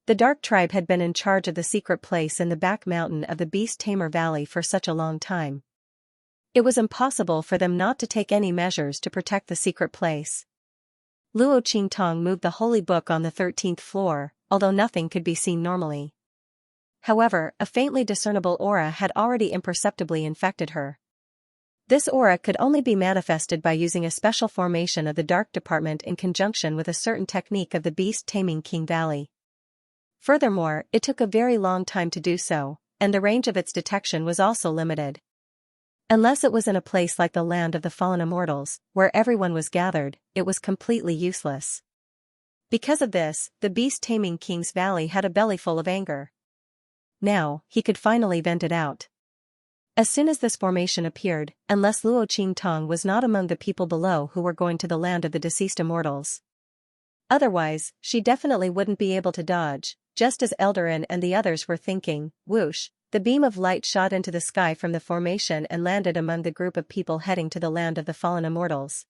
The dark tribe had been in charge of the secret place in the back mountain of the Beast Tamer Valley for such a long time. It was impossible for them not to take any measures to protect the secret place. Luo Qingtong moved the holy book on the 13th floor, although nothing could be seen normally. However, a faintly discernible aura had already imperceptibly infected her. This aura could only be manifested by using a special formation of the Dark Department in conjunction with a certain technique of the beast-taming King Valley. Furthermore, it took a very long time to do so, and the range of its detection was also limited. Unless it was in a place like the land of the fallen immortals, where everyone was gathered, it was completely useless. Because of this, the beast-taming King's Valley had a bellyful of anger. Now, he could finally vent it out. As soon as this formation appeared, unless Luo Qingtong was not among the people below who were going to the land of the deceased immortals. Otherwise, she definitely wouldn't be able to dodge, just as Eldarin and the others were thinking. Whoosh, the beam of light shot into the sky from the formation and landed among the group of people heading to the land of the fallen immortals.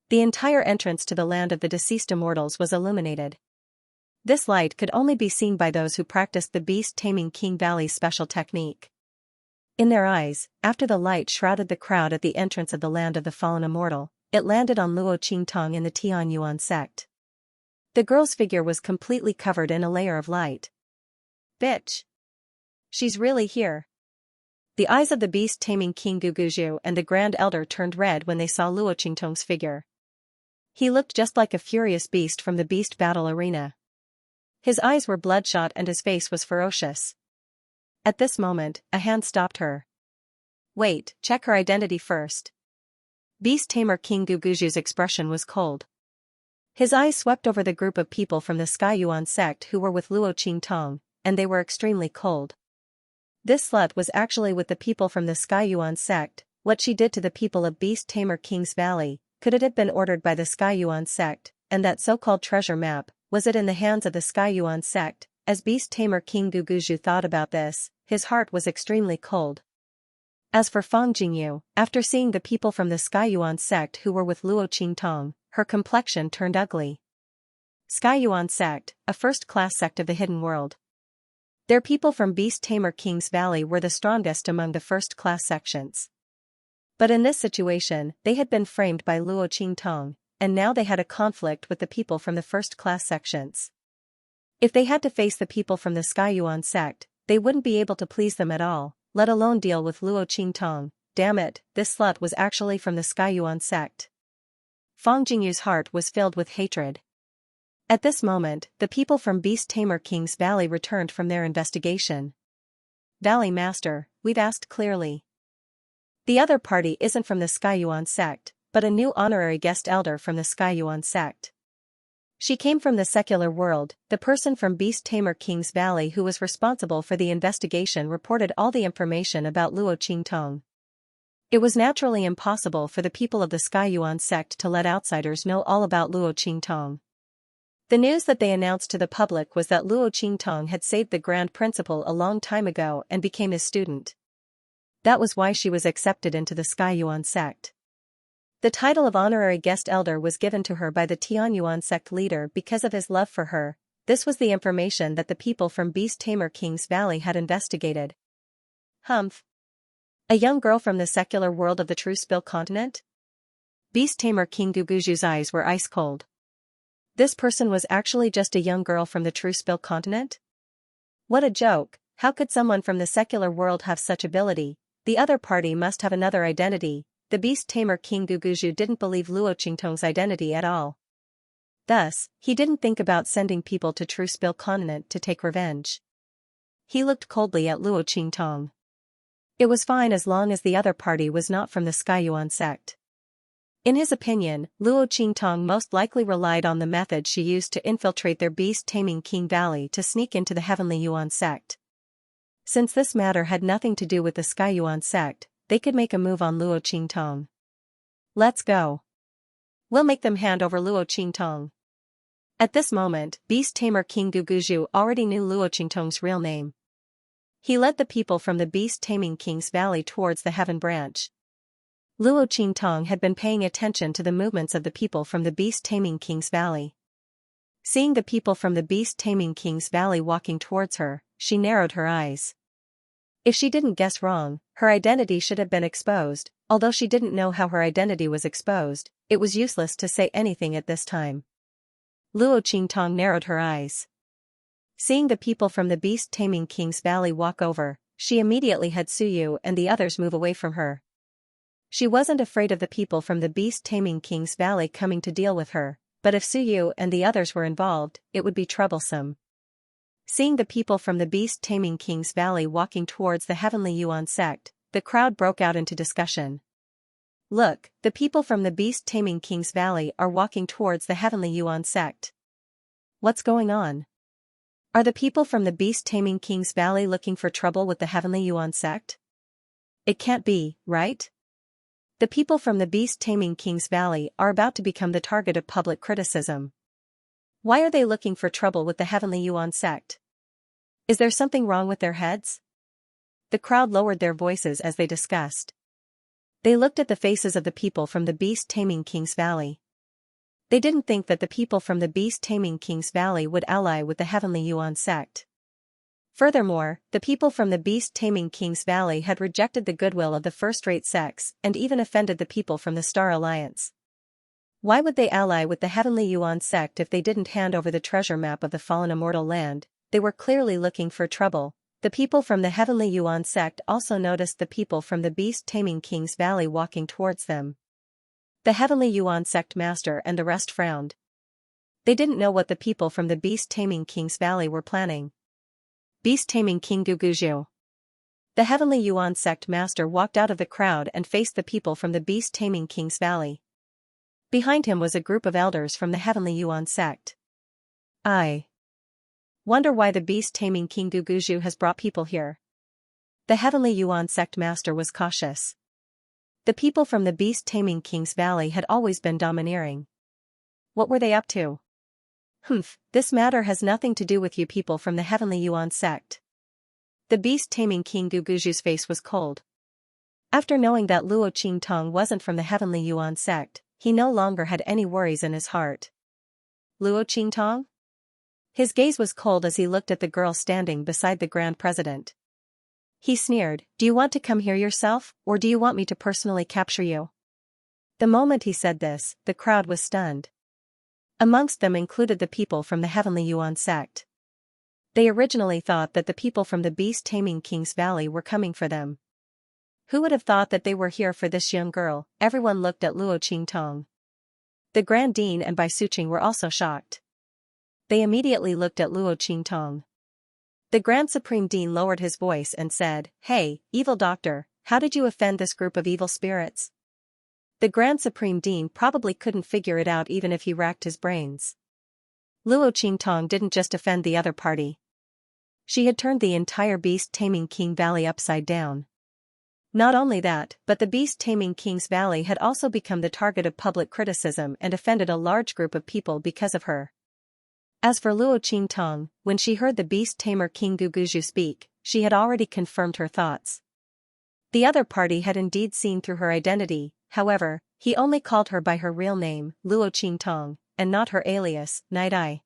The entire entrance to the land of the deceased immortals was illuminated. This light could only be seen by those who practiced the beast-taming King Valley's special technique. In their eyes, after the light shrouded the crowd at the entrance of the land of the fallen immortal, it landed on Luo Qingtong in the Tianyuan sect. The girl's figure was completely covered in a layer of light. Bitch! She's really here. The eyes of the beast-taming King Guguju and the Grand Elder turned red when they saw Luo Qingtong's figure. He looked just like a furious beast from the beast battle arena. His eyes were bloodshot and his face was ferocious. At this moment, a hand stopped her. Wait, check her identity first. Beast Tamer King Guguju's expression was cold. His eyes swept over the group of people from the Sky Yuan sect who were with Luo Qingtong, and they were extremely cold. This slut was actually with the people from the Sky Yuan sect. What she did to the people of Beast Tamer King's Valley, could it have been ordered by the Sky Yuan sect, and that so-called treasure map, was it in the hands of the Sky Yuan sect? As Beast Tamer King Guguju thought about this, his heart was extremely cold. As for Fang Jingyu, after seeing the people from the Sky Yuan sect who were with Luo Qingtong, her complexion turned ugly. Sky Yuan sect, a first-class sect of the hidden world. Their people from Beast Tamer King's Valley were the strongest among the first-class sections. But in this situation, they had been framed by Luo Qingtong, and now they had a conflict with the people from the first-class sections. If they had to face the people from the Sky Yuan sect, they wouldn't be able to please them at all, let alone deal with Luo Qingtong. Damn it, this slut was actually from the Sky Yuan sect. Fang Jingyu's heart was filled with hatred. At this moment, the people from Beast Tamer King's Valley returned from their investigation. Valley Master, we've asked clearly. The other party isn't from the Sky Yuan sect, but a new honorary guest elder from the Sky Yuan sect. She came from the secular world. The person from Beast Tamer King's Valley who was responsible for the investigation reported all the information about Luo Qingtong. It was naturally impossible for the people of the Sky Yuan sect to let outsiders know all about Luo Qingtong. The news that they announced to the public was that Luo Qingtong had saved the Grand Principal a long time ago and became his student. That was why she was accepted into the Sky Yuan sect. The title of honorary guest elder was given to her by the Tian Yuan sect leader because of his love for her. This was the information that the people from Beast Tamer King's Valley had investigated. Humph. A young girl from the secular world of the True Spill continent? Beast Tamer King Guguju's eyes were ice cold. This person was actually just a young girl from the True Spill continent? What a joke, how could someone from the secular world have such ability? The other party must have another identity. The Beast Tamer King Guguju didn't believe Luo Qingtong's identity at all. Thus, he didn't think about sending people to True Spill continent to take revenge. He looked coldly at Luo Qingtong. It was fine as long as the other party was not from the Sky Yuan sect. In his opinion, Luo Qingtong most likely relied on the method she used to infiltrate their Beast Taming King Valley to sneak into the Heavenly Yuan sect. Since this matter had nothing to do with the Sky Yuan sect, they could make a move on Luo Qingtong. Let's go. We'll make them hand over Luo Qingtong. At this moment, Beast Tamer King Guguju already knew Luo Qingtong's real name. He led the people from the Beast Taming King's Valley towards the Heaven Branch. Luo Qingtong had been paying attention to the movements of the people from the Beast Taming King's Valley. Seeing the people from the Beast Taming King's Valley walking towards her, she narrowed her eyes. If she didn't guess wrong, her identity should have been exposed. Although she didn't know how her identity was exposed, it was useless to say anything at this time. Luo Qingtong narrowed her eyes. Seeing the people from the Beast Taming King's Valley walk over, she immediately had Suyu and the others move away from her. She wasn't afraid of the people from the Beast Taming King's Valley coming to deal with her, but if Suyu and the others were involved, it would be troublesome. Seeing the people from the Beast Taming King's Valley walking towards the Heavenly Yuan sect, the crowd broke out into discussion. Look, the people from the Beast Taming King's Valley are walking towards the Heavenly Yuan sect. What's going on? Are the people from the Beast Taming King's Valley looking for trouble with the Heavenly Yuan sect? It can't be, right? The people from the Beast Taming King's Valley are about to become the target of public criticism. Why are they looking for trouble with the Heavenly Yuan sect? Is there something wrong with their heads? The crowd lowered their voices as they discussed. They looked at the faces of the people from the Beast Taming King's Valley. They didn't think that the people from the Beast Taming King's Valley would ally with the Heavenly Yuan sect. Furthermore, the people from the Beast Taming King's Valley had rejected the goodwill of the first-rate sects and even offended the people from the Star Alliance. Why would they ally with the Heavenly Yuan sect if they didn't hand over the treasure map of the fallen immortal land? They were clearly looking for trouble. The people from the Heavenly Yuan sect also noticed the people from the Beast Taming King's Valley walking towards them. The Heavenly Yuan sect master and the rest frowned. They didn't know what the people from the beast-taming King's Valley were planning. Beast-taming King Guguju. The Heavenly Yuan sect master walked out of the crowd and faced the people from the beast-taming King's Valley. Behind him was a group of elders from the Heavenly Yuan sect. I wonder why the beast-taming King Guguju has brought people here. The Heavenly Yuan sect master was cautious. The people from the beast-taming King's Valley had always been domineering. What were they up to? This matter has nothing to do with you people from the Heavenly Yuan sect. The beast-taming King Guguju's face was cold. After knowing that Luo Qingtong wasn't from the Heavenly Yuan sect, he no longer had any worries in his heart. Luo Qingtong? His gaze was cold as he looked at the girl standing beside the Grand President. He sneered, "Do you want to come here yourself, or do you want me to personally capture you?" The moment he said this, the crowd was stunned. Amongst them included the people from the Heavenly Yuan sect. They originally thought that the people from the beast-taming King's Valley were coming for them. Who would have thought that they were here for this young girl? Everyone looked at Luo Qingtong. The Grand Dean and Bai Suqing were also shocked. They immediately looked at Luo Qingtong. The Grand Supreme Dean lowered his voice and said, "Hey, evil doctor, how did you offend this group of evil spirits?" The Grand Supreme Dean probably couldn't figure it out even if he racked his brains. Luo Qingtong didn't just offend the other party. She had turned the entire beast-taming King Valley upside down. Not only that, but the beast-taming King's Valley had also become the target of public criticism and offended a large group of people because of her. As for Luo Qingtong, when she heard the beast-tamer King Guguju speak, she had already confirmed her thoughts. The other party had indeed seen through her identity, however, he only called her by her real name, Luo Qingtong, and not her alias, Night Eye.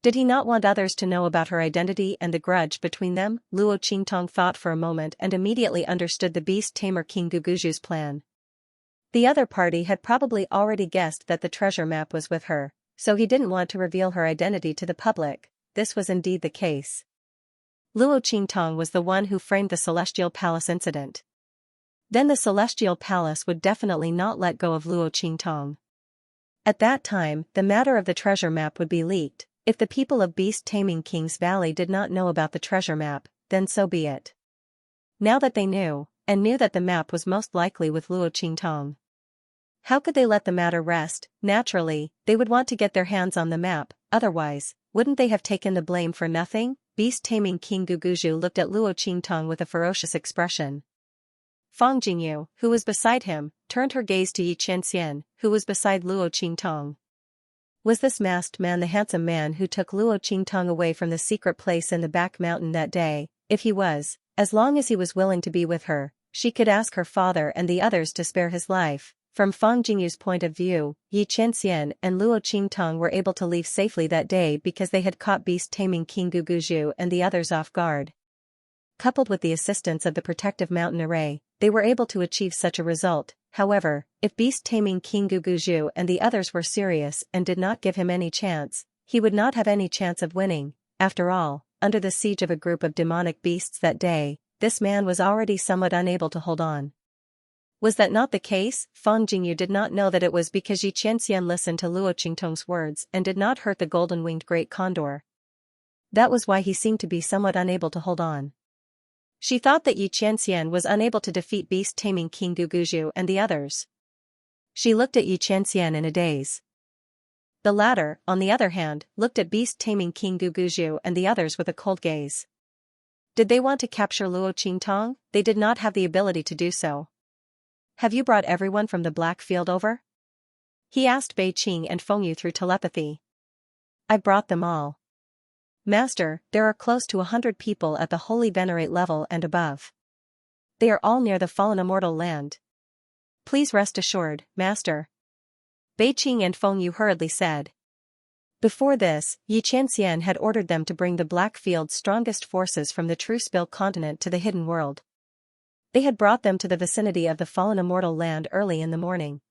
Did he not want others to know about her identity and the grudge between them? Luo Qingtong thought for a moment and immediately understood the beast-tamer King Guguju's plan. The other party had probably already guessed that the treasure map was with her, so he didn't want to reveal her identity to the public. This was indeed the case. Luo Qingtong was the one who framed the Celestial Palace incident. Then the Celestial Palace would definitely not let go of Luo Qingtong. At that time, the matter of the treasure map would be leaked. If the people of beast-taming King's Valley did not know about the treasure map, then so be it. Now that they knew, and knew that the map was most likely with Luo Qingtong, how could they let the matter rest? Naturally, they would want to get their hands on the map, otherwise, wouldn't they have taken the blame for nothing? Beast-taming King Guguju looked at Luo Qingtong with a ferocious expression. Fang Jingyu, who was beside him, turned her gaze to Xianxia, who was beside Luo Qingtong. Was this masked man the handsome man who took Luo Qingtong away from the secret place in the back mountain that day? If he was, as long as he was willing to be with her, she could ask her father and the others to spare his life. From Fang Jingyu's point of view, Xianxia and Luo Qingtong were able to leave safely that day because they had caught beast-taming King Guguju and the others off guard. Coupled with the assistance of the protective mountain array, they were able to achieve such a result. However, if beast-taming King Guguju and the others were serious and did not give him any chance, he would not have any chance of winning. After all, under the siege of a group of demonic beasts that day, this man was already somewhat unable to hold on. Was that not the case? Fang Jingyu did not know that it was because Xianxia listened to Luo Qingtong's words and did not hurt the golden-winged great condor. That was why he seemed to be somewhat unable to hold on. She thought that Xianxia was unable to defeat beast-taming King Guguju and the others. She looked at Xianxia in a daze. The latter, on the other hand, looked at beast-taming King Guguju and the others with a cold gaze. Did they want to capture Luo Qingtong? They did not have the ability to do so. Have you brought everyone from the Black Field over? He asked Bei Qing and Fengyu through telepathy. I brought them all. Master, there are close to 100 people at the Holy Venerate level and above. They are all near the fallen immortal land. Please rest assured, Master. Bei Qing and Fengyu hurriedly said. Before this, Xianxia had ordered them to bring the Black Field's strongest forces from the True Spill continent to the Hidden World. They had brought them to the vicinity of the fallen immortal land early in the morning.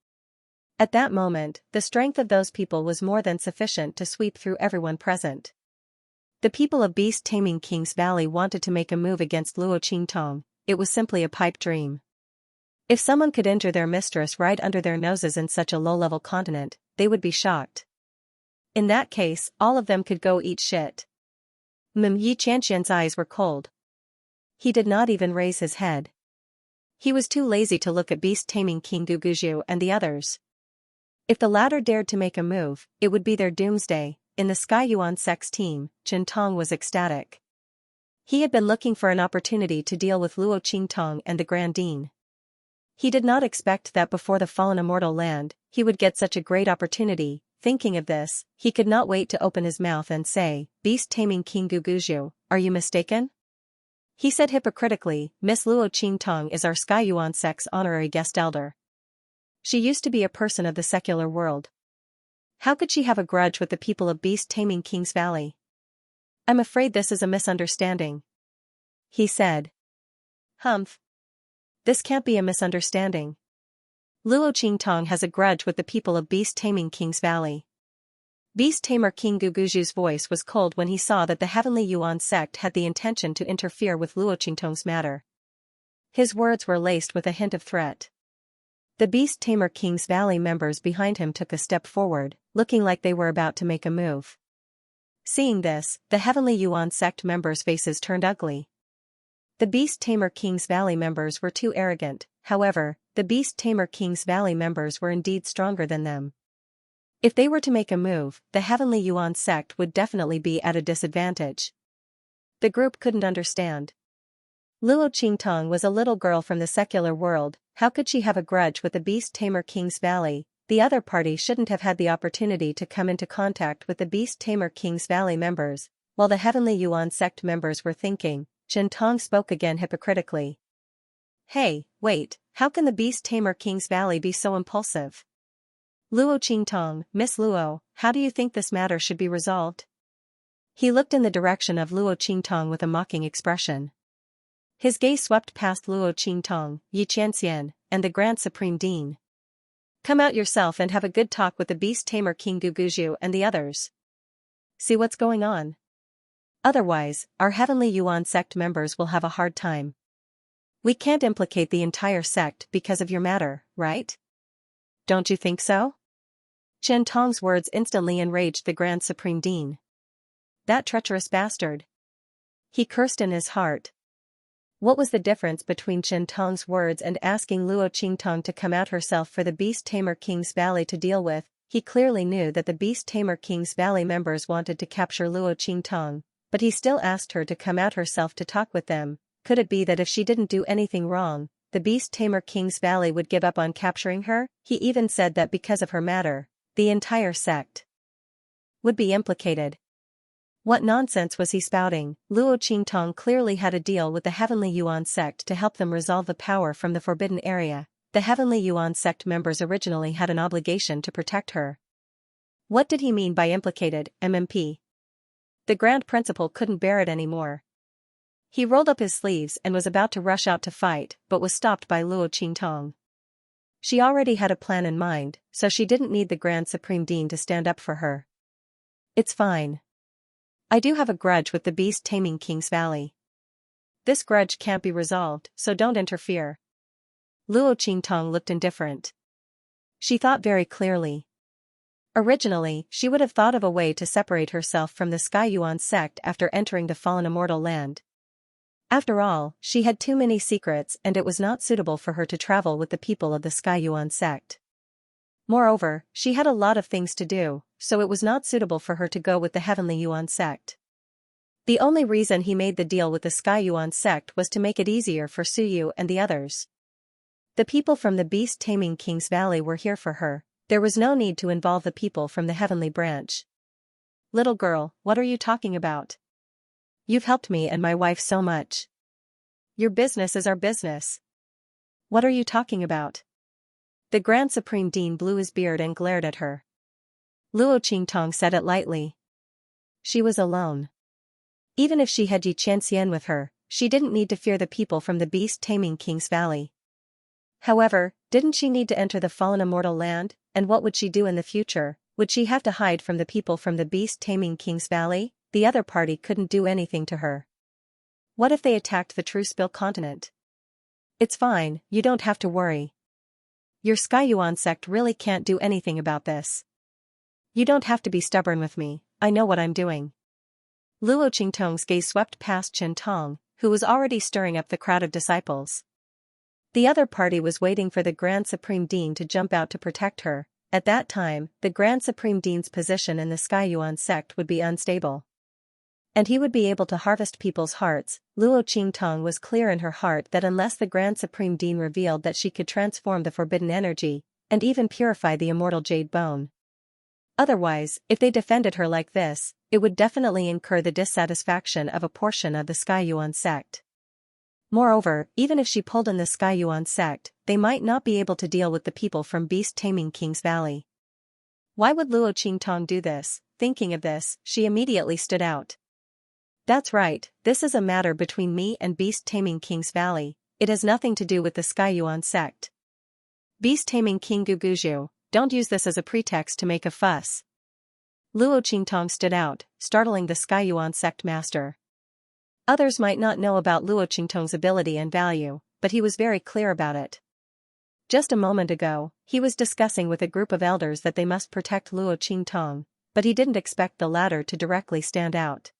At that moment, the strength of those people was more than sufficient to sweep through everyone present. The people of beast-taming King's Valley wanted to make a move against Luo Qingtong. It was simply a pipe dream. If someone could injure their mistress right under their noses in such a low-level continent, they would be shocked. In that case, all of them could go eat shit. Yi Qianxian's eyes were cold. He did not even raise his head. He was too lazy to look at beast-taming King Guguju and the others. If the latter dared to make a move, it would be their doomsday. In the Sky Yuan Sect's team, Chen Tong was ecstatic. He had been looking for an opportunity to deal with Luo Qingtong and the Grand Dean. He did not expect that before the fallen immortal land, he would get such a great opportunity. Thinking of this, he could not wait to open his mouth and say, "Beast-taming King Guguju, are you mistaken?" He said hypocritically, "Miss Luo Qingtong is our Sky Yuan Sect's honorary guest elder. She used to be a person of the secular world. How could she have a grudge with the people of beast-taming King's Valley?" "I'm afraid this is a misunderstanding," he said. "Humph. This can't be a misunderstanding. Luo Qingtong has a grudge with the people of beast-taming King's Valley." Beast-tamer King Guguju's voice was cold when he saw that the Heavenly Yuan sect had the intention to interfere with Luo Qingtong's matter. His words were laced with a hint of threat. The beast-tamer King's Valley members behind him took a step forward, looking like they were about to make a move. Seeing this, the Heavenly Yuan sect members' faces turned ugly. The beast-tamer King's Valley members were too arrogant. However, the beast-tamer King's Valley members were indeed stronger than them. If they were to make a move, the Heavenly Yuan sect would definitely be at a disadvantage. The group couldn't understand. Luo Qingtong was a little girl from the secular world. How could she have a grudge with the beast-tamer King's Valley? The other party shouldn't have had the opportunity to come into contact with the beast-tamer King's Valley members. While the Heavenly Yuan sect members were thinking, Chen Tong spoke again hypocritically. "Hey, wait, how can the beast-tamer King's Valley be so impulsive? Luo Qingtong, Miss Luo, how do you think this matter should be resolved?" He looked in the direction of Luo Qingtong with a mocking expression. His gaze swept past Luo Qingtong, Xianxia, and the Grand Supreme Dean. "Come out yourself and have a good talk with the beast-tamer King Guguju and the others. See what's going on. Otherwise, our Heavenly Yuan sect members will have a hard time. We can't implicate the entire sect because of your matter, right? Don't you think so?" Chen Tong's words instantly enraged the Grand Supreme Dean. That treacherous bastard. He cursed in his heart. What was the difference between Chen Tong's words and asking Luo Qingtong to come out herself for the beast-tamer King's Valley to deal with? He clearly knew that the beast-tamer King's Valley members wanted to capture Luo Qingtong, but he still asked her to come out herself to talk with them. Could it be that if she didn't do anything wrong, the beast-tamer King's Valley would give up on capturing her? He even said that because of her matter, the entire sect would be implicated. What nonsense was he spouting? Luo Qingtong clearly had a deal with the Heavenly Yuan sect to help them resolve the power from the Forbidden Area. The Heavenly Yuan sect members originally had an obligation to protect her. What did he mean by implicated, MMP? The Grand Principal couldn't bear it anymore. He rolled up his sleeves and was about to rush out to fight, but was stopped by Luo Qingtong. She already had a plan in mind, so she didn't need the Grand Supreme Dean to stand up for her. "It's fine. I do have a grudge with the beast-taming King's Valley. This grudge can't be resolved, so don't interfere." Luo Qingtong looked indifferent. She thought very clearly. Originally, she would have thought of a way to separate herself from the Sky Yuan sect after entering the fallen immortal land. After all, she had too many secrets and it was not suitable for her to travel with the people of the Sky Yuan sect. Moreover, she had a lot of things to do, so it was not suitable for her to go with the Heavenly Yuan sect. The only reason he made the deal with the Sky Yuan sect was to make it easier for Suyu and the others. The people from the beast-taming King's Valley were here for her. There was no need to involve the people from the Heavenly Branch. "Little girl, what are you talking about? You've helped me and my wife so much. Your business is our business. What are you talking about?" The Grand Supreme Dean blew his beard and glared at her. Luo Qingtong said it lightly. She was alone. Even if she had Xianxia with her, she didn't need to fear the people from the beast-taming King's Valley. However, didn't she need to enter the fallen immortal land, and what would she do in the future? Would she have to hide from the people from the beast-taming King's Valley? The other party couldn't do anything to her. What if they attacked the True Spill continent? It's fine, you don't have to worry. Your Skyuan sect really can't do anything about this. You don't have to be stubborn with me, I know what I'm doing. Luo Qingtong's gaze swept past Chen Tong, who was already stirring up the crowd of disciples. The other party was waiting for the Grand Supreme Dean to jump out to protect her. At that time, the Grand Supreme Dean's position in the Skyuan sect would be unstable. And he would be able to harvest people's hearts. Luo Qingtong was clear in her heart that unless the Grand Supreme Dean revealed that she could transform the forbidden energy, and even purify the immortal jade bone. Otherwise, if they defended her like this, it would definitely incur the dissatisfaction of a portion of the Skyuan sect. Moreover, even if she pulled in the Skyuan sect, they might not be able to deal with the people from beast-taming King's Valley. Why would Luo Qingtong do this? Thinking of this, she immediately stood out. That's right, this is a matter between me and beast-taming King's Valley, it has nothing to do with the Skyuan sect. Beast-taming King Guguju, don't use this as a pretext to make a fuss. Luo Qingtong stood out, startling the Skyuan sect master. Others might not know about Luo Qingtong's ability and value, but he was very clear about it. Just a moment ago, he was discussing with a group of elders that they must protect Luo Qingtong, but he didn't expect the latter to directly stand out.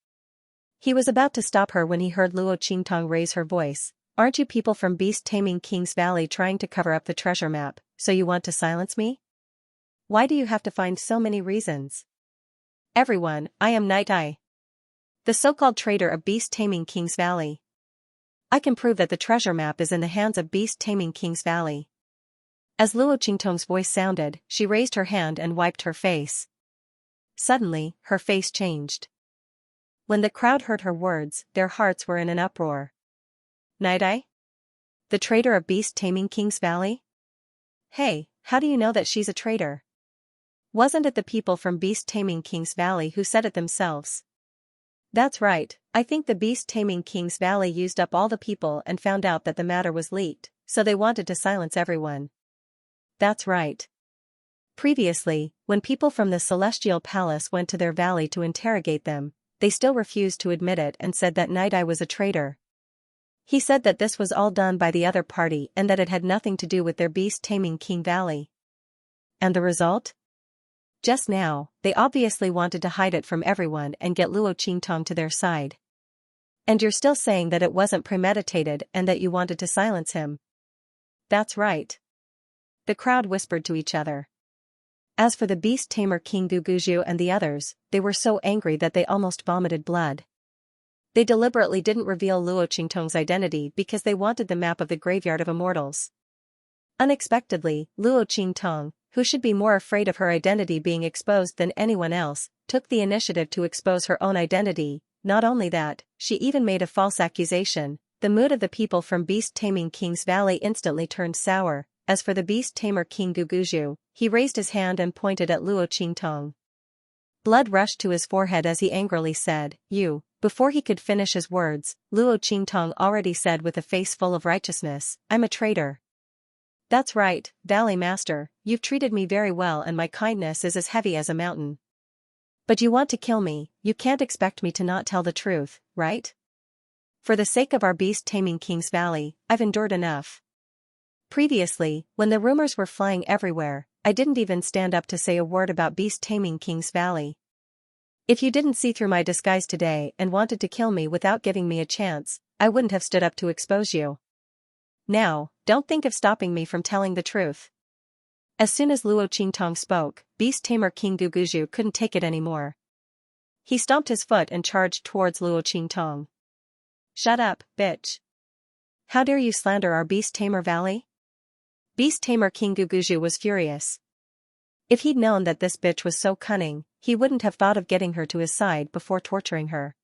He was about to stop her when he heard Luo Qingtong raise her voice. Aren't you people from beast-taming King's Valley trying to cover up the treasure map, so you want to silence me? Why do you have to find so many reasons? Everyone, I am Night Eye, the so-called traitor of beast-taming King's Valley. I can prove that the treasure map is in the hands of beast-taming King's Valley. As Luo Qingtong's voice sounded, she raised her hand and wiped her face. Suddenly, her face changed. When the crowd heard her words, their hearts were in an uproar. Night Eye? The traitor of beast-taming King's Valley? Hey, how do you know that she's a traitor? Wasn't it the people from beast-taming King's Valley who said it themselves? That's right, I think the beast-taming King's Valley used up all the people and found out that the matter was leaked, so they wanted to silence everyone. That's right. Previously, when people from the Celestial Palace went to their valley to interrogate them, they still refused to admit it and said that Night Eye was a traitor. He said that this was all done by the other party and that it had nothing to do with their beast-taming King Valley. And the result? Just now, they obviously wanted to hide it from everyone and get Luo Qingtong to their side. And you're still saying that it wasn't premeditated and that you wanted to silence him. That's right. The crowd whispered to each other. As for the beast-tamer King Guguju and the others, they were so angry that they almost vomited blood. They deliberately didn't reveal Luo Qingtong's identity because they wanted the map of the Graveyard of Immortals. Unexpectedly, Luo Qingtong, who should be more afraid of her identity being exposed than anyone else, took the initiative to expose her own identity. Not only that, she even made a false accusation. The mood of the people from beast-taming King's Valley instantly turned sour. As for the beast-tamer King Guguju, he raised his hand and pointed at Luo Qingtong. Blood rushed to his forehead as he angrily said, "You." Before he could finish his words, Luo Qingtong already said with a face full of righteousness, "I'm a traitor." That's right, Valley Master, you've treated me very well and my kindness is as heavy as a mountain. But you want to kill me, you can't expect me to not tell the truth, right? For the sake of our beast-taming King's Valley, I've endured enough. Previously, when the rumors were flying everywhere, I didn't even stand up to say a word about beast-taming King's Valley. If you didn't see through my disguise today and wanted to kill me without giving me a chance, I wouldn't have stood up to expose you. Now, don't think of stopping me from telling the truth. As soon as Luo Qingtong spoke, beast-tamer King Guguju couldn't take it anymore. He stomped his foot and charged towards Luo Qingtong. Shut up, bitch. How dare you slander our beast-tamer valley? Beast-tamer King Guguju was furious. If he'd known that this bitch was so cunning, he wouldn't have thought of getting her to his side before torturing her.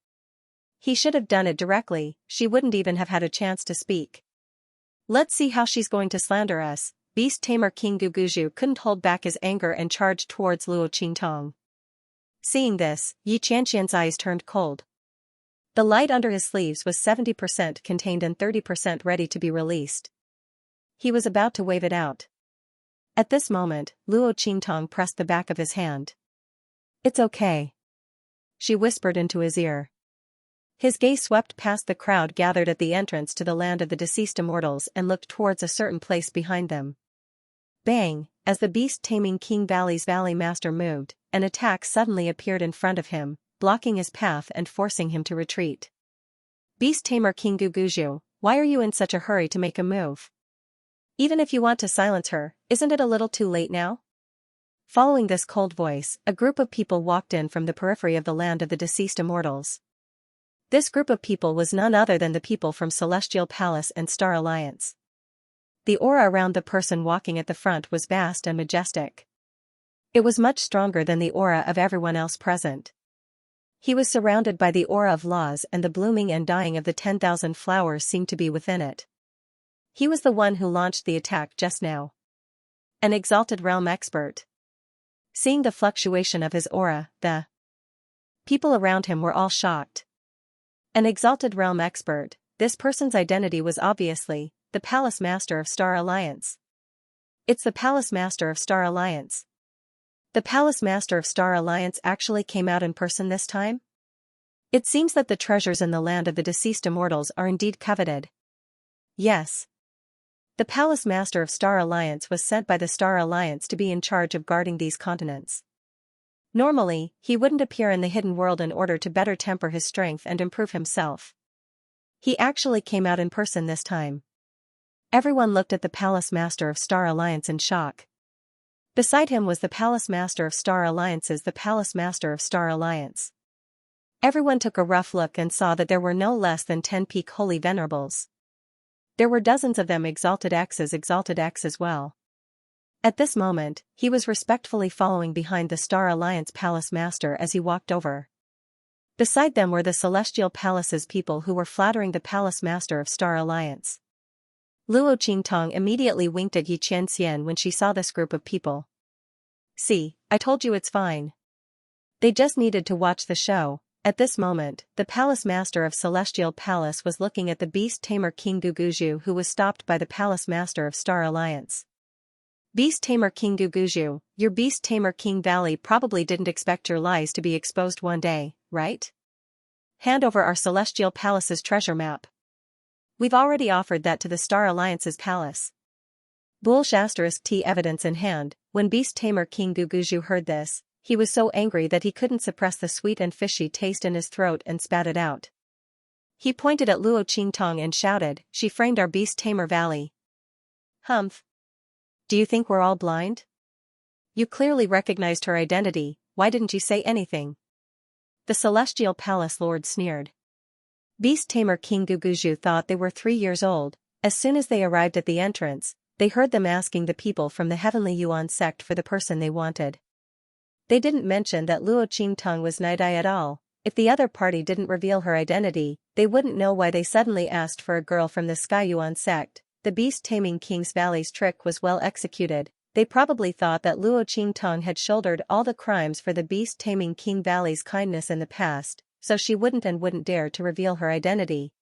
He should have done it directly, she wouldn't even have had a chance to speak. Let's see how she's going to slander us. Beast-tamer King Guguju couldn't hold back his anger and charged towards Luo Qingtong. Seeing this, Xianxia's eyes turned cold. The light under his sleeves was 70% contained and 30% ready to be released. He was about to wave it out. At this moment, Luo Qingtong pressed the back of his hand. It's okay. She whispered into his ear. His gaze swept past the crowd gathered at the entrance to the land of the deceased immortals and looked towards a certain place behind them. Bang! As the beast-taming King Valley's Valley Master moved, an attack suddenly appeared in front of him, blocking his path and forcing him to retreat. Beast-tamer King Guguju, why are you in such a hurry to make a move? Even if you want to silence her, isn't it a little too late now? Following this cold voice, a group of people walked in from the periphery of the land of the deceased immortals. This group of people was none other than the people from Celestial Palace and Star Alliance. The aura around the person walking at the front was vast and majestic. It was much stronger than the aura of everyone else present. He was surrounded by the aura of laws, and the blooming and dying of the 10,000 flowers seemed to be within it. He was the one who launched the attack just now. An exalted realm expert. Seeing the fluctuation of his aura, the people around him were all shocked. An exalted realm expert, this person's identity was obviously the Palace Master of Star Alliance. It's the Palace Master of Star Alliance. The Palace Master of Star Alliance actually came out in person this time? It seems that the treasures in the land of the deceased immortals are indeed coveted. Yes. The Palace Master of Star Alliance was sent by the Star Alliance to be in charge of guarding these continents. Normally, he wouldn't appear in the hidden world in order to better temper his strength and improve himself. He actually came out in person this time. Everyone looked at the Palace Master of Star Alliance in shock. Beside him was the Palace Master of Star Alliance's the Palace Master of Star Alliance. Everyone took a rough look and saw that there were no less than 10 peak holy venerables. There were dozens of them exalted X as well. At this moment, he was respectfully following behind the Star Alliance Palace Master as he walked over. Beside them were the Celestial Palace's people who were flattering the Palace Master of Star Alliance. Luo Qingtong immediately winked at Xianxia when she saw this group of people. See, I told you it's fine. They just needed to watch the show. At this moment, the Palace Master of Celestial Palace was looking at the Beast-Tamer King Guguju, who was stopped by the Palace Master of Star Alliance. Beast-Tamer King Guguju, your Beast-Tamer King Valley probably didn't expect your lies to be exposed one day, right? Hand over our Celestial Palace's treasure map. We've already offered that to the Star Alliance's palace. Bullsh *T evidence in hand, when Beast-Tamer King Guguju heard this, he was so angry that he couldn't suppress the sweet and fishy taste in his throat and spat it out. He pointed at Luo Qingtong and shouted, "She framed our Beast-Tamer Valley." Humph. Do you think we're all blind? You clearly recognized her identity, why didn't you say anything? The Celestial Palace Lord sneered. Beast-Tamer King Guguju thought they were 3 years old. As soon as they arrived at the entrance, they heard them asking the people from the Heavenly Yuan sect for the person they wanted. They didn't mention that Luo Qingtong was Nidai at all. If the other party didn't reveal her identity, they wouldn't know why they suddenly asked for a girl from the Sky Yuan sect. The Beast-Taming King's Valley's trick was well executed. They probably thought that Luo Qingtong had shouldered all the crimes for the Beast-Taming King Valley's kindness in the past, so she wouldn't dare to reveal her identity.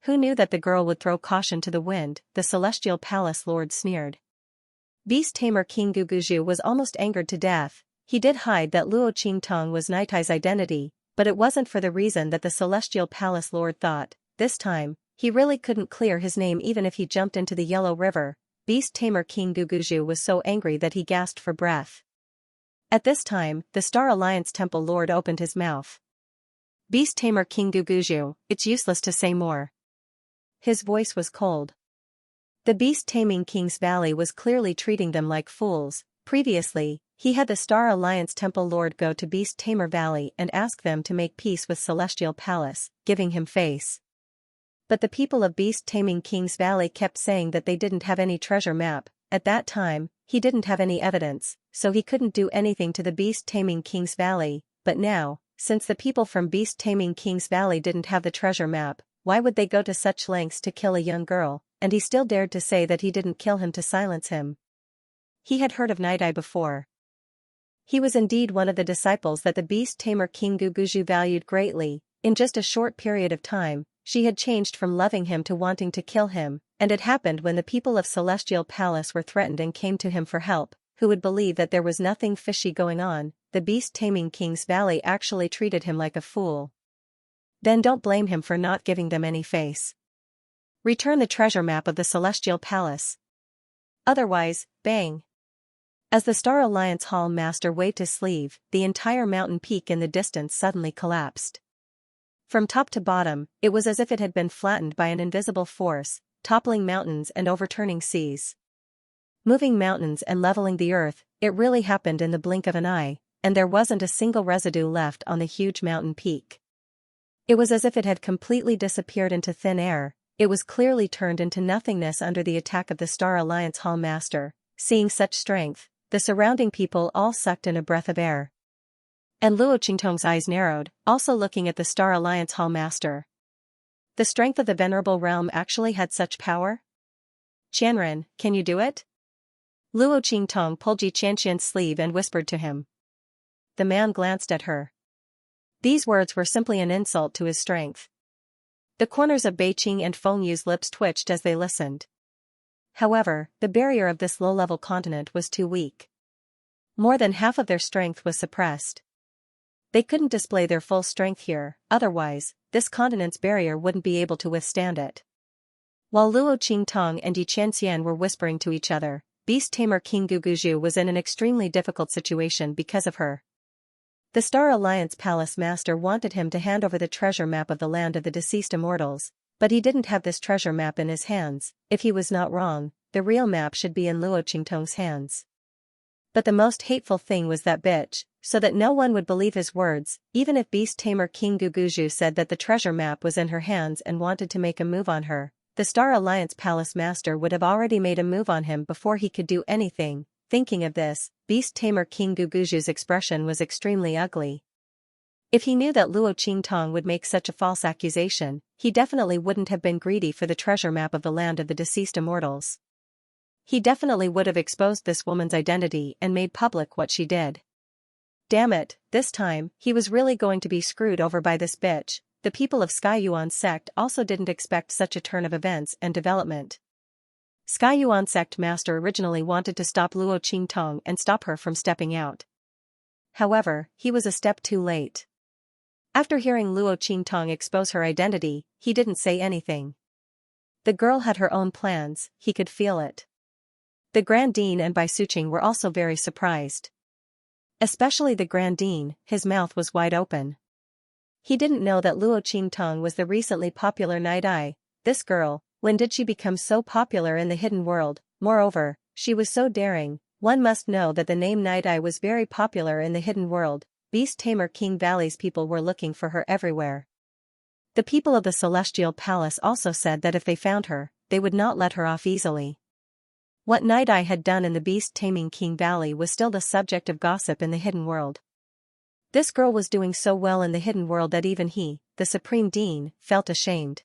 Who knew that the girl would throw caution to the wind? The Celestial Palace Lord sneered. Beast-Tamer King Guguju was almost angered to death. He did hide that Luo Qingtong was Nitai's identity, but it wasn't for the reason that the Celestial Palace Lord thought. This time, he really couldn't clear his name even if he jumped into the Yellow River. Beast-Tamer King Guguju was so angry that he gasped for breath. At this time, the Star Alliance Temple Lord opened his mouth. Beast-Tamer King Guguju, it's useless to say more. His voice was cold. The Beast-Taming King's Valley was clearly treating them like fools. Previously, he had the Star Alliance Temple Lord go to Beast-Tamer Valley and ask them to make peace with Celestial Palace, giving him face. But the people of Beast-Taming King's Valley kept saying that they didn't have any treasure map. At that time, he didn't have any evidence, so he couldn't do anything to the Beast-Taming King's Valley. But now, since the people from Beast-Taming King's Valley didn't have the treasure map, why would they go to such lengths to kill a young girl? And he still dared to say that he didn't kill him to silence him. He had heard of Nidai before. He was indeed one of the disciples that the Beast-Tamer King Guguju valued greatly. In just a short period of time, she had changed from loving him to wanting to kill him, and it happened when the people of Celestial Palace were threatened and came to him for help. Who would believe that there was nothing fishy going on? The Beast-Taming King's Valley actually treated him like a fool. Then don't blame him for not giving them any face. Return the treasure map of the Celestial Palace. Otherwise, bang. As the Star Alliance Hall Master waved his sleeve, the entire mountain peak in the distance suddenly collapsed. From top to bottom, it was as if it had been flattened by an invisible force, toppling mountains and overturning seas. Moving mountains and leveling the earth, it really happened in the blink of an eye, and there wasn't a single residue left on the huge mountain peak. It was as if it had completely disappeared into thin air. It was clearly turned into nothingness under the attack of the Star Alliance Hall Master. Seeing such strength, the surrounding people all sucked in a breath of air. And Luo Qingtong's eyes narrowed, also looking at the Star Alliance Hall Master. The strength of the venerable realm actually had such power? Qianren, can you do it? Luo Qingtong pulled Xianxia's sleeve and whispered to him. The man glanced at her. These words were simply an insult to his strength. The corners of Beiqing and Fengyu's lips twitched as they listened. However, the barrier of this low-level continent was too weak. More than half of their strength was suppressed. They couldn't display their full strength here, otherwise, this continent's barrier wouldn't be able to withstand it. While Luo Qingtong and Xianxia were whispering to each other, Beast Tamer King Guguju was in an extremely difficult situation because of her. The Star Alliance Palace Master wanted him to hand over the treasure map of the land of the deceased immortals, but he didn't have this treasure map in his hands. If he was not wrong, the real map should be in Luo Qingtong's hands. But the most hateful thing was that bitch, so that no one would believe his words, even if Beast Tamer King Guguju said that the treasure map was in her hands and wanted to make a move on her. The Star Alliance Palace Master would have already made a move on him before he could do anything. Thinking of this, Beast Tamer King Guguju's expression was extremely ugly. If he knew that Luo Qingtong would make such a false accusation, he definitely wouldn't have been greedy for the treasure map of the land of the deceased immortals. He definitely would have exposed this woman's identity and made public what she did. Damn it, this time, he was really going to be screwed over by this bitch. The people of Sky Yuan sect also didn't expect such a turn of events and development. Sky Yuan sect master originally wanted to stop Luo Qingtong and stop her from stepping out. However, he was a step too late. After hearing Luo Qingtong expose her identity, he didn't say anything. The girl had her own plans, he could feel it. The Grand Dean and Bai Suqing were also very surprised. Especially the Grand Dean, his mouth was wide open. He didn't know that Luo Qingtong was the recently popular Night Eye. This girl, when did she become so popular in the hidden world? Moreover, she was so daring. One must know that the name Night Eye was very popular in the hidden world. Beast Tamer King Valley's people were looking for her everywhere. The people of the Celestial Palace also said that if they found her, they would not let her off easily. What Night Eye had done in the Beast Taming King Valley was still the subject of gossip in the hidden world. This girl was doing so well in the hidden world that even he, the Supreme Dean, felt ashamed.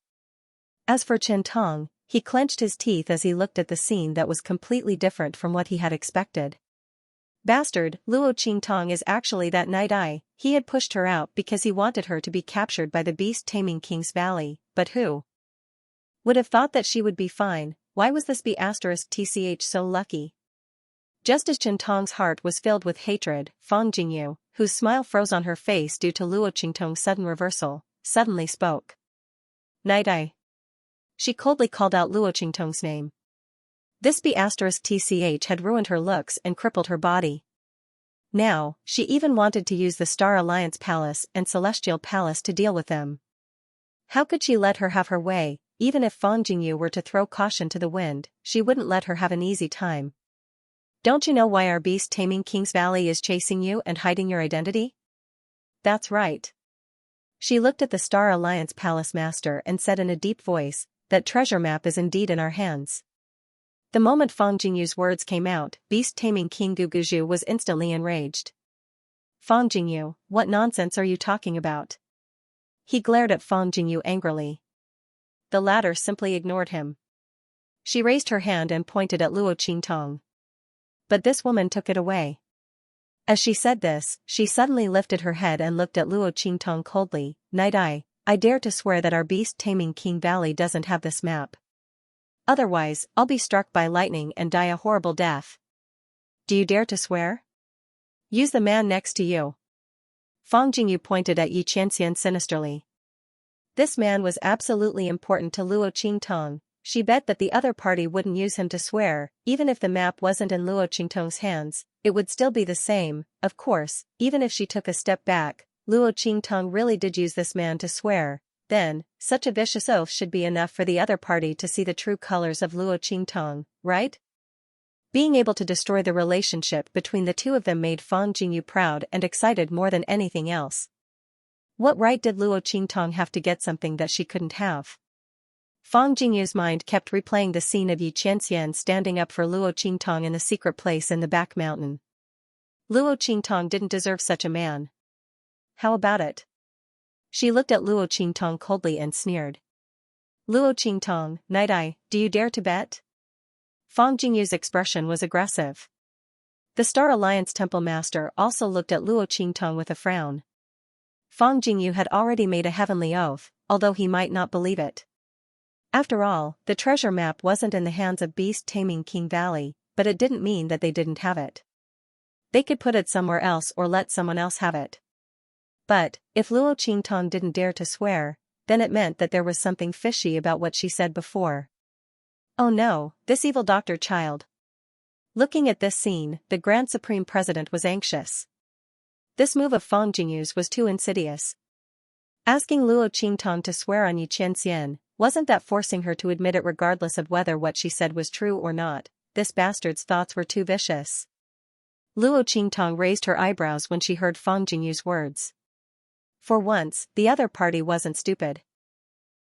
As for Chen Tong, he clenched his teeth as he looked at the scene that was completely different from what he had expected. Bastard, Luo Qingtong is actually that Night Eye. He had pushed her out because he wanted her to be captured by the Beast Taming King's Valley, but who would have thought that she would be fine? Why was this B***TCH so lucky? Just as Chen Tong's heart was filled with hatred, Fang Jingyu, whose smile froze on her face due to Luo Qingtong's sudden reversal, suddenly spoke. Night Eye. She coldly called out Luo Qingtong's name. This B***TCH had ruined her looks and crippled her body. Now, she even wanted to use the Star Alliance Palace and Celestial Palace to deal with them. How could she let her have her way? Even if Fang Jingyu were to throw caution to the wind, she wouldn't let her have an easy time. Don't you know why our Beast Taming King's Valley is chasing you and hiding your identity? That's right. She looked at the Star Alliance Palace Master and said in a deep voice, that treasure map is indeed in our hands. The moment Fang Jingyu's words came out, Beast Taming King Guguju was instantly enraged. Fang Jingyu, what nonsense are you talking about? He glared at Fang Jingyu angrily. The latter simply ignored him. She raised her hand and pointed at Luo Qingtong. But this woman took it away. As she said this, she suddenly lifted her head and looked at Luo Qingtong coldly. Night Eye, I dare to swear that our Beast Taming King Valley doesn't have this map. Otherwise, I'll be struck by lightning and die a horrible death. Do you dare to swear? Use the man next to you. Fang Jingyu pointed at Xianxia sinisterly. This man was absolutely important to Luo Qingtong. She bet that the other party wouldn't use him to swear, even if the map wasn't in Luo Qingtong's hands, it would still be the same. Of course, even if she took a step back, Luo Qingtong really did use this man to swear. Then, such a vicious oath should be enough for the other party to see the true colors of Luo Qingtong, right? Being able to destroy the relationship between the two of them made Fang Jingyu proud and excited more than anything else. What right did Luo Qingtong have to get something that she couldn't have? Fang Jingyu's mind kept replaying the scene of Xianxia standing up for Luo Qingtong in the secret place in the back mountain. Luo Qingtong didn't deserve such a man. How about it? She looked at Luo Qingtong coldly and sneered. Luo Qingtong, Night Eye, do you dare to bet? Fang Jingyu's expression was aggressive. The Star Alliance Temple Master also looked at Luo Qingtong with a frown. Fang Jingyu had already made a heavenly oath, although he might not believe it. After all, the treasure map wasn't in the hands of beast-taming King Valley, but it didn't mean that they didn't have it. They could put it somewhere else or let someone else have it. But, if Luo Qingtong didn't dare to swear, then it meant that there was something fishy about what she said before. Oh no, this evil doctor child. Looking at this scene, the Grand Supreme President was anxious. This move of Fang Jingyu's was too insidious. Asking Luo Qingtong to swear on Xianxia, wasn't that forcing her to admit it regardless of whether what she said was true or not? This bastard's thoughts were too vicious. Luo Qingtong raised her eyebrows when she heard Fang Jingyu's words. For once, the other party wasn't stupid.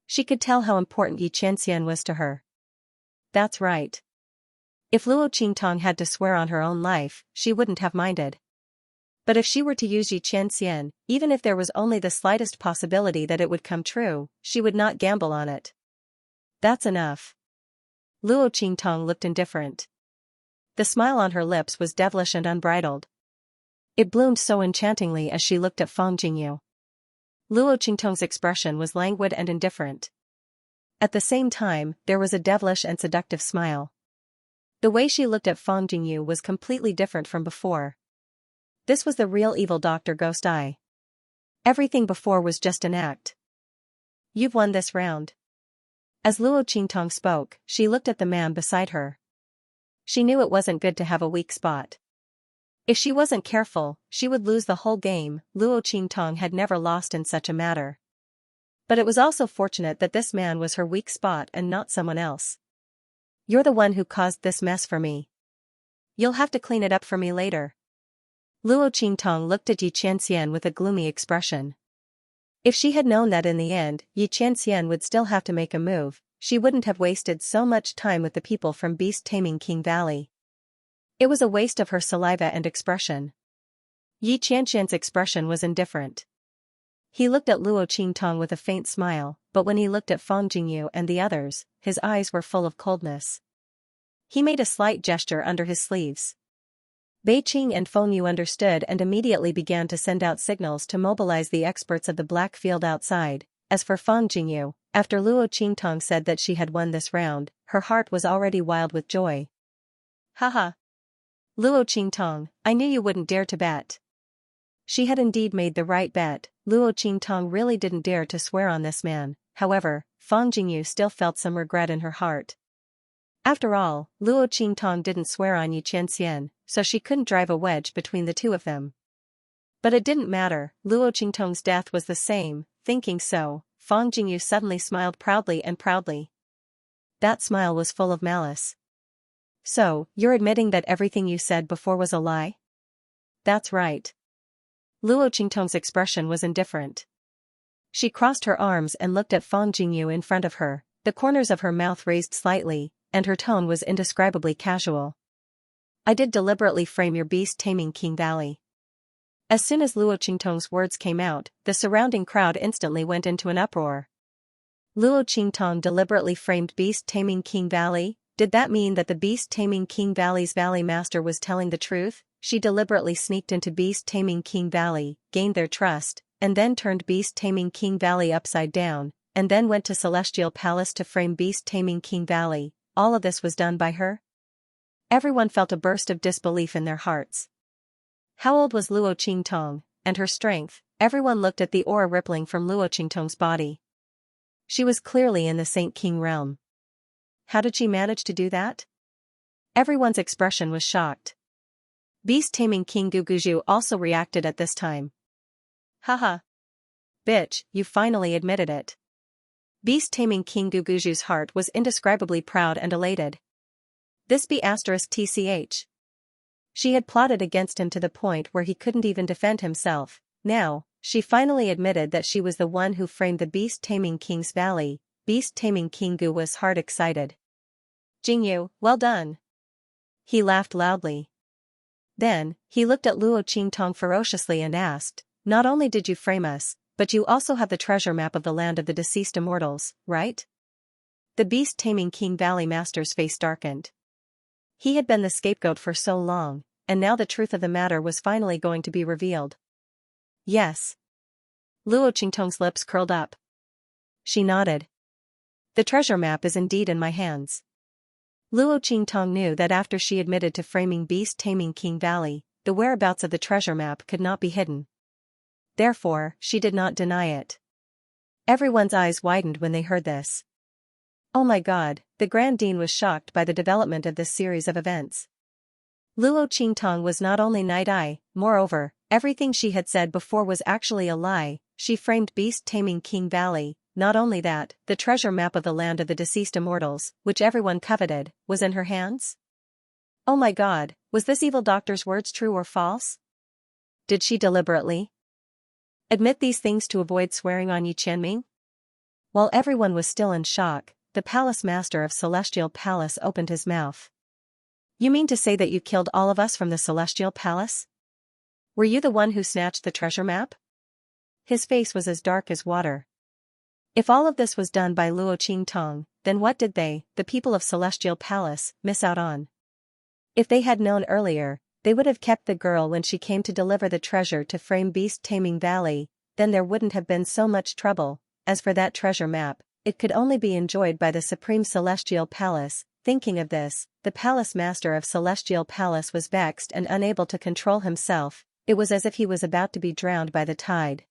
She could tell how important Xianxia was to her. That's right. If Luo Qingtong had to swear on her own life, she wouldn't have minded. But if she were to use Xianxia, even if there was only the slightest possibility that it would come true, she would not gamble on it. That's enough. Luo Qingtong looked indifferent. The smile on her lips was devilish and unbridled. It bloomed so enchantingly as she looked at Fang Jingyu. Luo Qingtong's expression was languid and indifferent. At the same time, there was a devilish and seductive smile. The way she looked at Fang Jingyu was completely different from before. This was the real evil Dr. Ghost Eye. Everything before was just an act. You've won this round. As Luo Qingtong spoke, she looked at the man beside her. She knew it wasn't good to have a weak spot. If she wasn't careful, she would lose the whole game. Luo Qingtong had never lost in such a matter. But it was also fortunate that this man was her weak spot and not someone else. You're the one who caused this mess for me. You'll have to clean it up for me later. Luo Qingtong looked at Xianxia with a gloomy expression. If she had known that in the end, Xianxia would still have to make a move, she wouldn't have wasted so much time with the people from beast-taming King Valley. It was a waste of her saliva and expression. Xianxia's expression was indifferent. He looked at Luo Qingtong with a faint smile, but when he looked at Fang Jingyu and the others, his eyes were full of coldness. He made a slight gesture under his sleeves. Bei Qing and Feng Yu understood and immediately began to send out signals to mobilize the experts of the black field outside. As for Fang Jingyu, after Luo Qingtong said that she had won this round, her heart was already wild with joy. Haha. Luo Qingtong, I knew you wouldn't dare to bet. She had indeed made the right bet. Luo Qingtong really didn't dare to swear on this man. However, Fang Jingyu still felt some regret in her heart. After all, Luo Qingtong didn't swear on Xianxia, so she couldn't drive a wedge between the two of them. But it didn't matter, Luo Qingtong's death was the same. Thinking so, Fang Jingyu suddenly smiled proudly and proudly. That smile was full of malice. So, you're admitting that everything you said before was a lie? That's right. Luo Qingtong's expression was indifferent. She crossed her arms and looked at Fang Jingyu in front of her, the corners of her mouth raised slightly, and her tone was indescribably casual. I did deliberately frame your beast-taming King Valley. As soon as Luo Qingtong's words came out, the surrounding crowd instantly went into an uproar. Luo Qingtong deliberately framed beast-taming King Valley? Did that mean that the beast-taming King Valley's Valley Master was telling the truth? She deliberately sneaked into beast-taming King Valley, gained their trust, and then turned beast-taming King Valley upside down, and then went to Celestial Palace to frame beast-taming King Valley. All of this was done by her? Everyone felt a burst of disbelief in their hearts. How old was Luo Qingtong, and her strength? Everyone looked at the aura rippling from Luo Qingtong's body. She was clearly in the Saint King realm. How did she manage to do that? Everyone's expression was shocked. Beast-taming King Guguju also reacted at this time. Haha. Bitch, you finally admitted it. Beast-taming King Guguju's heart was indescribably proud and elated. This be *tch. She had plotted against him to the point where he couldn't even defend himself. Now, she finally admitted that she was the one who framed the beast-taming King's Valley. Beast-taming King Gu was hard excited. Jingyu, well done. He laughed loudly. Then, he looked at Luo Qingtong ferociously and asked, not only did you frame us, but you also have the treasure map of the land of the deceased immortals, right? The beast-taming King Valley Master's face darkened. He had been the scapegoat for so long, and now the truth of the matter was finally going to be revealed. Yes. Luo Qingtong's lips curled up. She nodded. The treasure map is indeed in my hands. Luo Qingtong knew that after she admitted to framing beast-taming King Valley, the whereabouts of the treasure map could not be hidden. Therefore, she did not deny it. Everyone's eyes widened when they heard this. Oh my god, the Grand Dean was shocked by the development of this series of events. Luo Qingtong was not only night-eye, moreover, everything she had said before was actually a lie. She framed beast-taming King Valley. Not only that, the treasure map of the land of the deceased immortals, which everyone coveted, was in her hands? Oh my god, was this evil doctor's words true or false? Did she deliberately admit these things to avoid swearing on Yi Qianming? While everyone was still in shock, the palace master of Celestial Palace opened his mouth. You mean to say that you killed all of us from the Celestial Palace? Were you the one who snatched the treasure map? His face was as dark as water. If all of this was done by Luo Qingtong, then what did they, the people of Celestial Palace, miss out on? If they had known earlier, they would have kept the girl when she came to deliver the treasure to frame beast-taming Valley, then there wouldn't have been so much trouble. As for that treasure map, it could only be enjoyed by the Supreme Celestial Palace. Thinking of this, the palace master of Celestial Palace was vexed and unable to control himself. It was as if he was about to be drowned by the tide.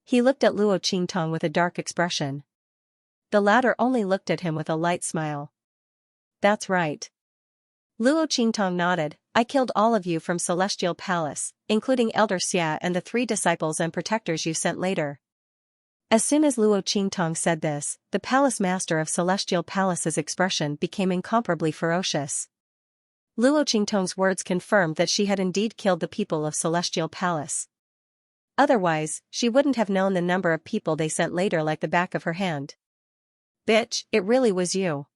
He looked at Luo Qingtong with a dark expression. The latter only looked at him with a light smile. That's right. Luo Qingtong nodded. I killed all of you from Celestial Palace, including Xianxia and the 3 disciples and protectors you sent later. As soon as Luo Qingtong said this, the palace master of Celestial Palace's expression became incomparably ferocious. Luo Qingtong's words confirmed that she had indeed killed the people of Celestial Palace. Otherwise, she wouldn't have known the number of people they sent later like the back of her hand. Bitch, it really was you.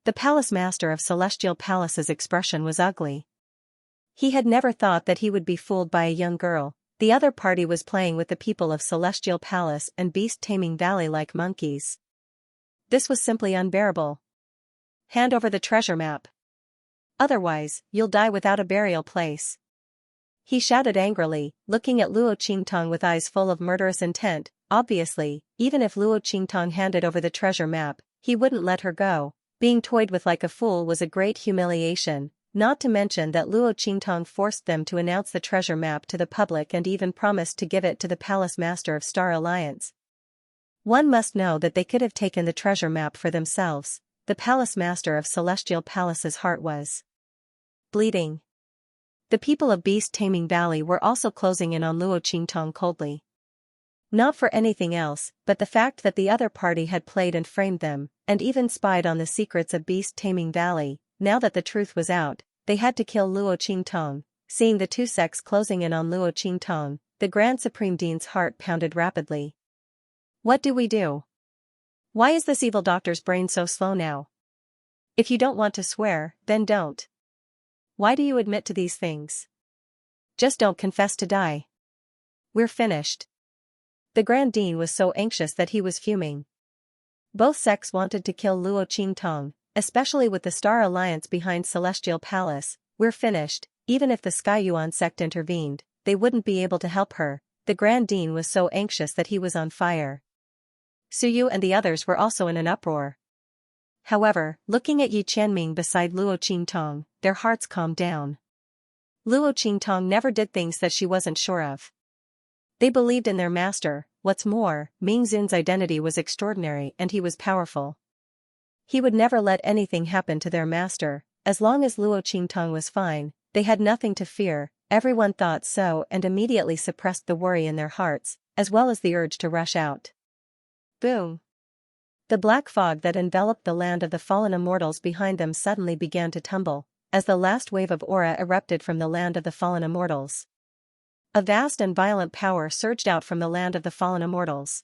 The palace master of Celestial Palace's expression was ugly. He had never thought that he would be fooled by a young girl. The other party was playing with the people of Celestial Palace and beast-taming Valley like monkeys. This was simply unbearable. Hand over the treasure map. Otherwise, you'll die without a burial place. He shouted angrily, looking at Luo Qingtong with eyes full of murderous intent. Obviously, even if Luo Qingtong handed over the treasure map, he wouldn't let her go. Being toyed with like a fool was a great humiliation. Not to mention that Luo Qingtong forced them to announce the treasure map to the public and even promised to give it to the palace master of Star Alliance. One must know that they could have taken the treasure map for themselves. The palace master of Celestial Palace's heart was bleeding. The people of beast-taming Valley were also closing in on Luo Qingtong coldly. Not for anything else, but the fact that the other party had played and framed them, and even spied on the secrets of beast-taming Valley. Now that the truth was out, they had to kill Luo Qingtong. Seeing the 2 sects closing in on Luo Qingtong, the Grand Supreme Dean's heart pounded rapidly. What do we do? Why is this evil doctor's brain so slow now? If you don't want to swear, then don't. Why do you admit to these things? Just don't confess to die. We're finished. The Grand Dean was so anxious that he was fuming. Both sects wanted to kill Luo Qingtong, especially with the Star Alliance behind Celestial Palace. We're finished. Even if the Sky Yuan sect intervened, they wouldn't be able to help her. The Grand Dean was so anxious that he was on fire. Suyu and the others were also in an uproar. However, looking at Yi Qianming beside Luo Qingtong, their hearts calmed down. Luo Qingtong never did things that she wasn't sure of. They believed in their master, What's more, Ming Zun's identity was extraordinary and he was powerful. He would never let anything happen to their master. As long as Luo Qingtong was fine, they had nothing to fear. Everyone thought so and immediately suppressed the worry in their hearts, as well as the urge to rush out. Boom! The black fog that enveloped the land of the fallen immortals behind them suddenly began to tumble, as the last wave of aura erupted from the land of the fallen immortals. A vast and violent power surged out from the land of the fallen immortals.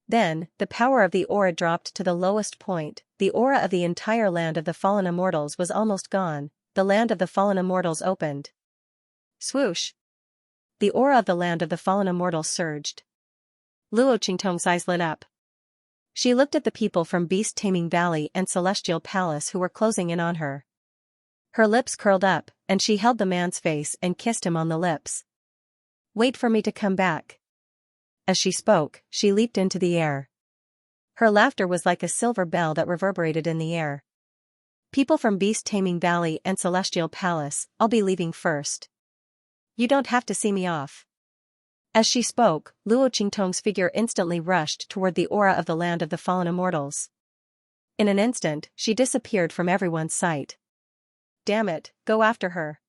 Then, the power of the aura dropped to the lowest point. The aura of the entire land of the fallen immortals was almost gone. The land of the fallen immortals opened. Swoosh! The aura of the land of the fallen immortals surged. Luo Qingtong's eyes lit up. She looked at the people from Beast-Taming Valley and Celestial Palace who were closing in on her. Her lips curled up, and she held the man's face and kissed him on the lips. "Wait for me to come back." As she spoke, she leaped into the air. Her laughter was like a silver bell that reverberated in the air. "People from Beast-Taming Valley and Celestial Palace, I'll be leaving first. You don't have to see me off." As she spoke, Luo Qingtong's figure instantly rushed toward the aura of the land of the fallen immortals. In an instant, she disappeared from everyone's sight. "Damn it, go after her."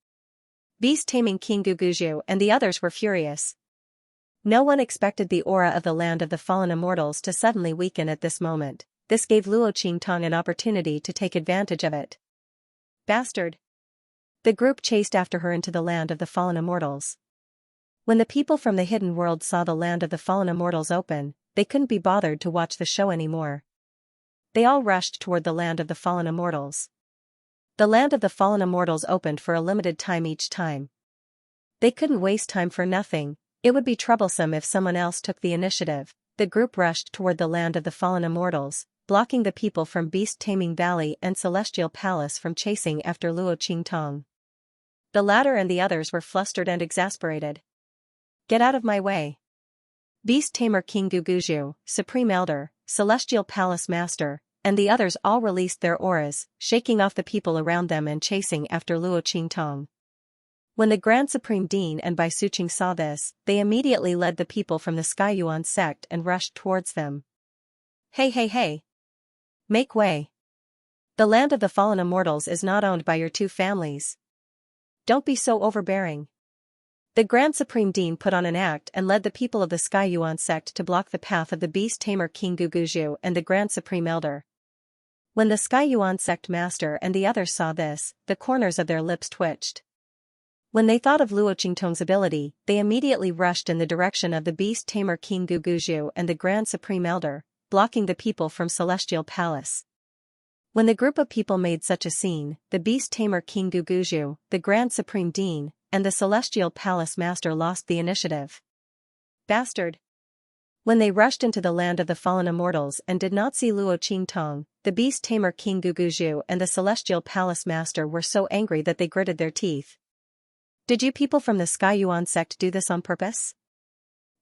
Beast-Taming King Guguju and the others were furious. No one expected the aura of the land of the fallen immortals to suddenly weaken at this moment. This gave Luo Qingtong an opportunity to take advantage of it. "Bastard!" The group chased after her into the land of the fallen immortals. When the people from the hidden world saw the land of the fallen immortals open, they couldn't be bothered to watch the show anymore. They all rushed toward the land of the fallen immortals. The land of the fallen immortals opened for a limited time each time. They couldn't waste time for nothing. It would be troublesome if someone else took the initiative. The group rushed toward the land of the fallen immortals, blocking the people from Beast-Taming Valley and Celestial Palace from chasing after Luo Qingtong. The latter and the others were flustered and exasperated. "Get out of my way." Beast Tamer King Guguju, Supreme Elder, Celestial Palace Master, and the others all released their auras, shaking off the people around them and chasing after Luo Qingtong. When the Grand Supreme Dean and Bai Suqing saw this, they immediately led the people from the Skyuan sect and rushed towards them. "Hey hey hey! Make way! The land of the fallen immortals is not owned by your two families. Don't be so overbearing." The Grand Supreme Dean put on an act and led the people of the Skyuan sect to block the path of the Beast Tamer King Guguju and the Grand Supreme Elder. When the Skyuan sect master and the others saw this, the corners of their lips twitched. When they thought of Luo Qingtong's ability, they immediately rushed in the direction of the Beast Tamer King Guguju and the Grand Supreme Elder, blocking the people from Celestial Palace. When the group of people made such a scene, the Beast Tamer King Guguju, the Grand Supreme Dean, and the Celestial Palace Master lost the initiative. "Bastard!" When they rushed into the land of the fallen immortals and did not see Luo Qingtong, the Beast Tamer King Guguju and the Celestial Palace Master were so angry that they gritted their teeth. "Did you people from the Skyuan sect do this on purpose?"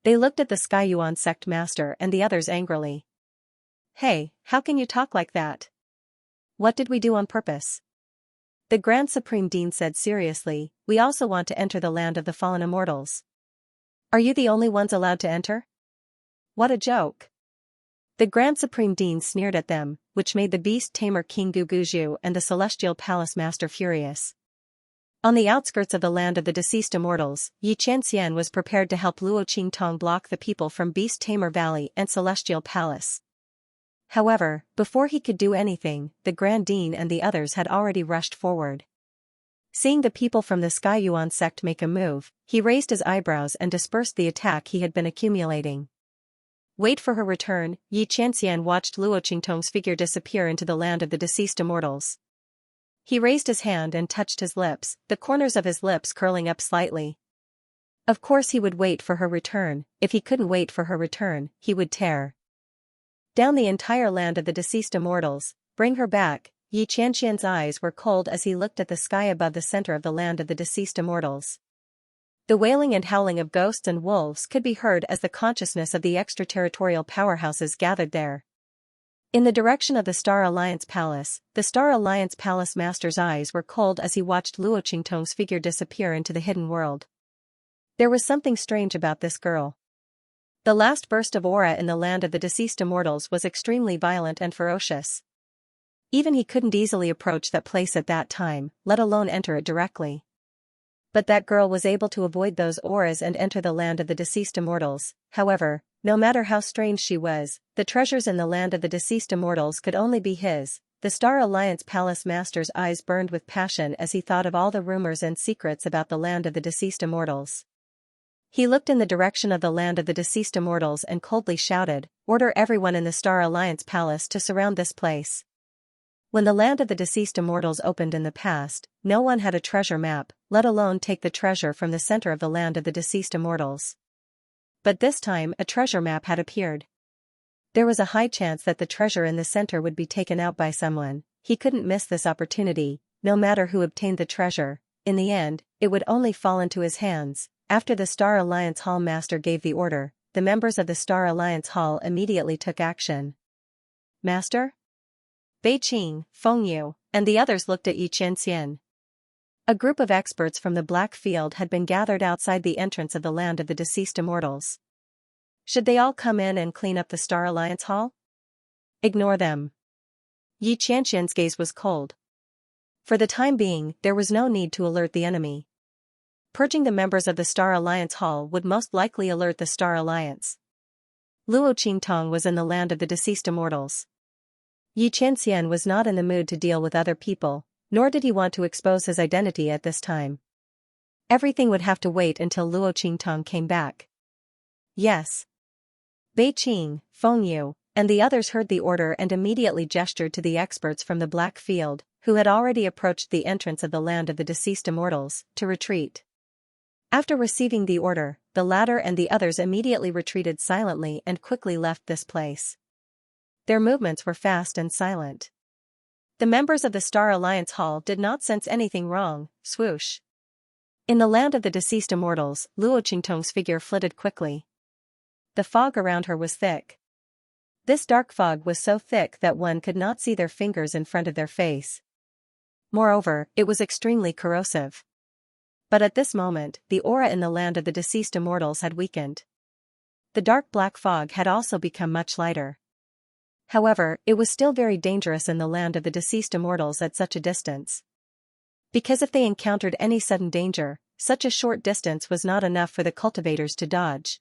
They looked at the Skyuan sect master and the others angrily. "Hey, how can you talk like that? What did we do on purpose?" The Grand Supreme Dean said seriously, "We also want to enter the land of the fallen immortals. Are you the only ones allowed to enter? What a joke." The Grand Supreme Dean sneered at them, which made the Beast Tamer King Guguju and the Celestial Palace Master furious. On the outskirts of the land of the deceased immortals, Xianxia was prepared to help Luo Qingtong block the people from Beast Tamer Valley and Celestial Palace. However, before he could do anything, the Grand Dean and the others had already rushed forward. Seeing the people from the Skyuan sect make a move, he raised his eyebrows and dispersed the attack he had been accumulating. Wait for her return. Xianxia watched Luo Qingtong's figure disappear into the land of the deceased immortals. He raised his hand and touched his lips, the corners of his lips curling up slightly. Of course he would wait for her return. If he couldn't wait for her return, he would tear down the entire land of the deceased immortals. Bring her back. Xianxian's eyes were cold as he looked at the sky above the center of the land of the deceased immortals. The wailing and howling of ghosts and wolves could be heard as the consciousness of the extraterritorial powerhouses gathered there. In the direction of the Star Alliance Palace, the Star Alliance Palace Master's eyes were cold as he watched Luo Qingtong's figure disappear into the hidden world. There was something strange about this girl. The last burst of aura in the land of the deceased immortals was extremely violent and ferocious. Even he couldn't easily approach that place at that time, let alone enter it directly. But that girl was able to avoid those auras and enter the land of the deceased immortals. However, no matter how strange she was, the treasures in the land of the deceased immortals could only be his. The Star Alliance Palace Master's eyes burned with passion as he thought of all the rumors and secrets about the land of the deceased immortals. He looked in the direction of the land of the deceased immortals and coldly shouted, "Order everyone in the Star Alliance Palace to surround this place." When the land of the deceased immortals opened in the past, no one had a treasure map, let alone take the treasure from the center of the land of the deceased immortals. But this time a treasure map had appeared. There was a high chance that the treasure in the center would be taken out by someone. He couldn't miss this opportunity, no matter who obtained the treasure. In the end, it would only fall into his hands. After the Star Alliance Hall Master gave the order, the members of the Star Alliance Hall immediately took action. "Master?" Bei Qing, Feng Yu, and the others looked at Xianxia. A group of experts from the Black Field had been gathered outside the entrance of the land of the deceased immortals. Should they all come in and clean up the Star Alliance Hall? Ignore them. Xianxia's gaze was cold. For the time being, there was no need to alert the enemy. Purging the members of the Star Alliance Hall would most likely alert the Star Alliance. Luo Qingtong was in the land of the deceased immortals. Xianxia was not in the mood to deal with other people, nor did he want to expose his identity at this time. Everything would have to wait until Luo Qingtong came back. "Yes." Bei Qing, Feng Yu, and the others heard the order and immediately gestured to the experts from the Black Field, who had already approached the entrance of the land of the deceased immortals, to retreat. After receiving the order, the latter and the others immediately retreated silently and quickly left this place. Their movements were fast and silent. The members of the Star Alliance Hall did not sense anything wrong. Swoosh. In the land of the deceased immortals, Luo Qingtong's figure flitted quickly. The fog around her was thick. This dark fog was so thick that one could not see their fingers in front of their face. Moreover, it was extremely corrosive. But at this moment, the aura in the land of the deceased immortals had weakened. The dark black fog had also become much lighter. However, it was still very dangerous in the land of the deceased immortals at such a distance. Because if they encountered any sudden danger, such a short distance was not enough for the cultivators to dodge.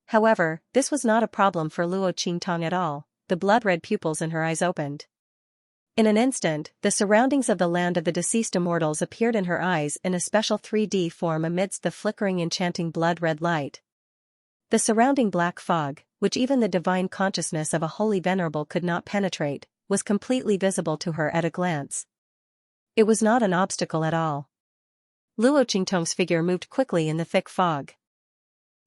However, this was not a problem for Luo Qingtong at all. The blood-red pupils in her eyes opened. In an instant, the surroundings of the land of the deceased immortals appeared in her eyes in a special 3D form amidst the flickering enchanting blood-red light. The surrounding black fog, which even the divine consciousness of a holy venerable could not penetrate, was completely visible to her at a glance. It was not an obstacle at all. Luo Qingtong's figure moved quickly in the thick fog.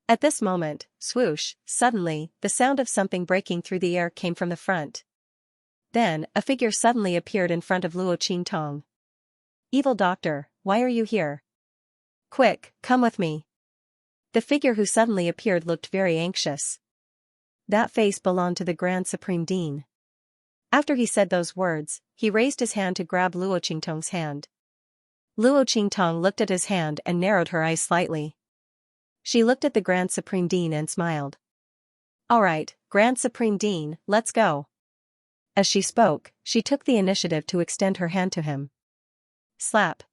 At this moment, swoosh, suddenly, the sound of something breaking through the air came from the front. Then, a figure suddenly appeared in front of Luo Qingtong. "Evil doctor, why are you here? Quick, come with me." The figure who suddenly appeared looked very anxious. That face belonged to the Grand Supreme Dean. After he said those words, he raised his hand to grab Luo Qingtong's hand. Luo Qingtong looked at his hand and narrowed her eyes slightly. She looked at the Grand Supreme Dean and smiled. "All right, Grand Supreme Dean, let's go." As she spoke, she took the initiative to extend her hand to him. Slap.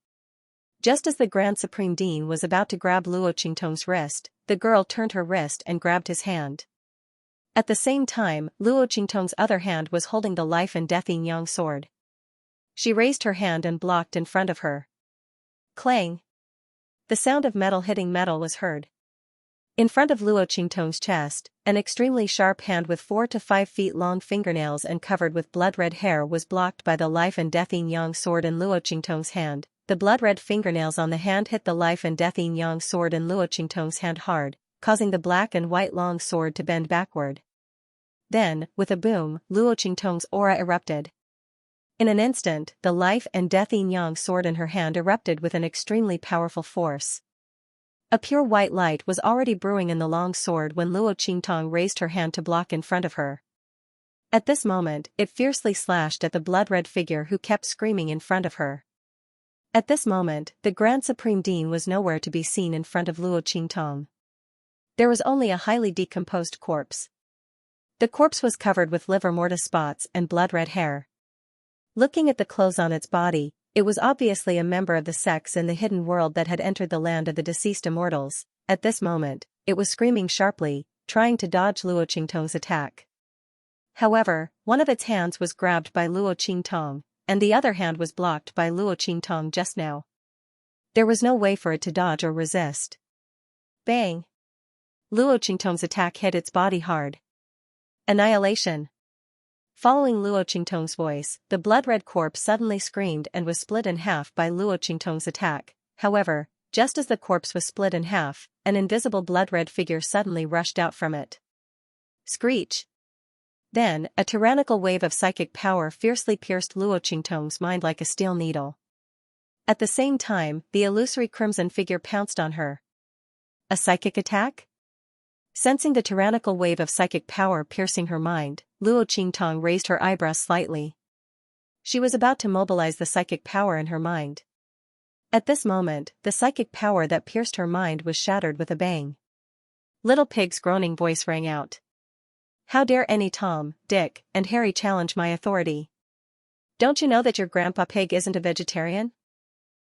Just as the Grand Supreme Dean was about to grab Luo Qingtong's wrist, the girl turned her wrist and grabbed his hand. At the same time, Luo Qingtong's other hand was holding the life and death yin-yang sword. She raised her hand and blocked in front of her. Clang! The sound of metal hitting metal was heard. In front of Luo Qingtong's chest, an extremely sharp hand with 4 to 5 feet long fingernails and covered with blood-red hair was blocked by the life and death yin-yang sword in Luo Qingtong's hand. The blood-red fingernails on the hand hit the life and death yin-yang sword in Luo Qingtong's hand hard, causing the black and white long sword to bend backward. Then, with a boom, Luo Qingtong's aura erupted. In an instant, the life and death yin-yang sword in her hand erupted with an extremely powerful force. A pure white light was already brewing in the long sword when Luo Qingtong raised her hand to block in front of her. At this moment, it fiercely slashed at the blood-red figure who kept screaming in front of her. At this moment, the Grand Supreme Dean was nowhere to be seen in front of Luo Qingtong. There was only a highly decomposed corpse. The corpse was covered with livor mortis spots and blood-red hair. Looking at the clothes on its body, it was obviously a member of the sex in the hidden world that had entered the land of the deceased immortals. At this moment, it was screaming sharply, trying to dodge Luo Qingtong's attack. However, one of its hands was grabbed by Luo Qingtong, and the other hand was blocked by Luo Qingtong just now. There was no way for it to dodge or resist. Bang! Luo Qingtong's attack hit its body hard. Annihilation. Following Luo Qingtong's voice, the blood-red corpse suddenly screamed and was split in half by Luo Qingtong's attack. However, just as the corpse was split in half, an invisible blood-red figure suddenly rushed out from it. Screech! Then, a tyrannical wave of psychic power fiercely pierced Luo Qingtong's mind like a steel needle. At the same time, the illusory crimson figure pounced on her. A psychic attack? Sensing the tyrannical wave of psychic power piercing her mind, Luo Qingtong raised her eyebrows slightly. She was about to mobilize the psychic power in her mind. At this moment, the psychic power that pierced her mind was shattered with a bang. Little Pig's groaning voice rang out. How dare any Tom, Dick, and Harry challenge my authority? Don't you know that your Grandpa Pig isn't a vegetarian?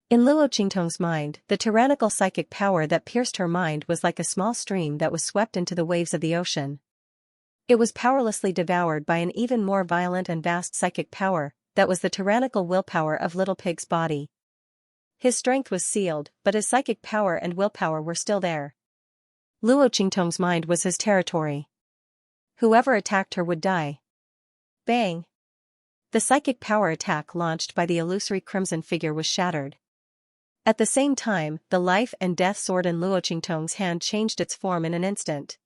In Luo Qingtong's mind, the tyrannical psychic power that pierced her mind was like a small stream that was swept into the waves of the ocean. It was powerlessly devoured by an even more violent and vast psychic power, that was the tyrannical willpower of Little Pig's body. His strength was sealed, but his psychic power and willpower were still there. Luo Qingtong's mind was his territory. Whoever attacked her would die. Bang! The psychic power attack launched by the illusory crimson figure was shattered. At the same time, the life and death sword in Luo Qingtong's hand changed its form in an instant.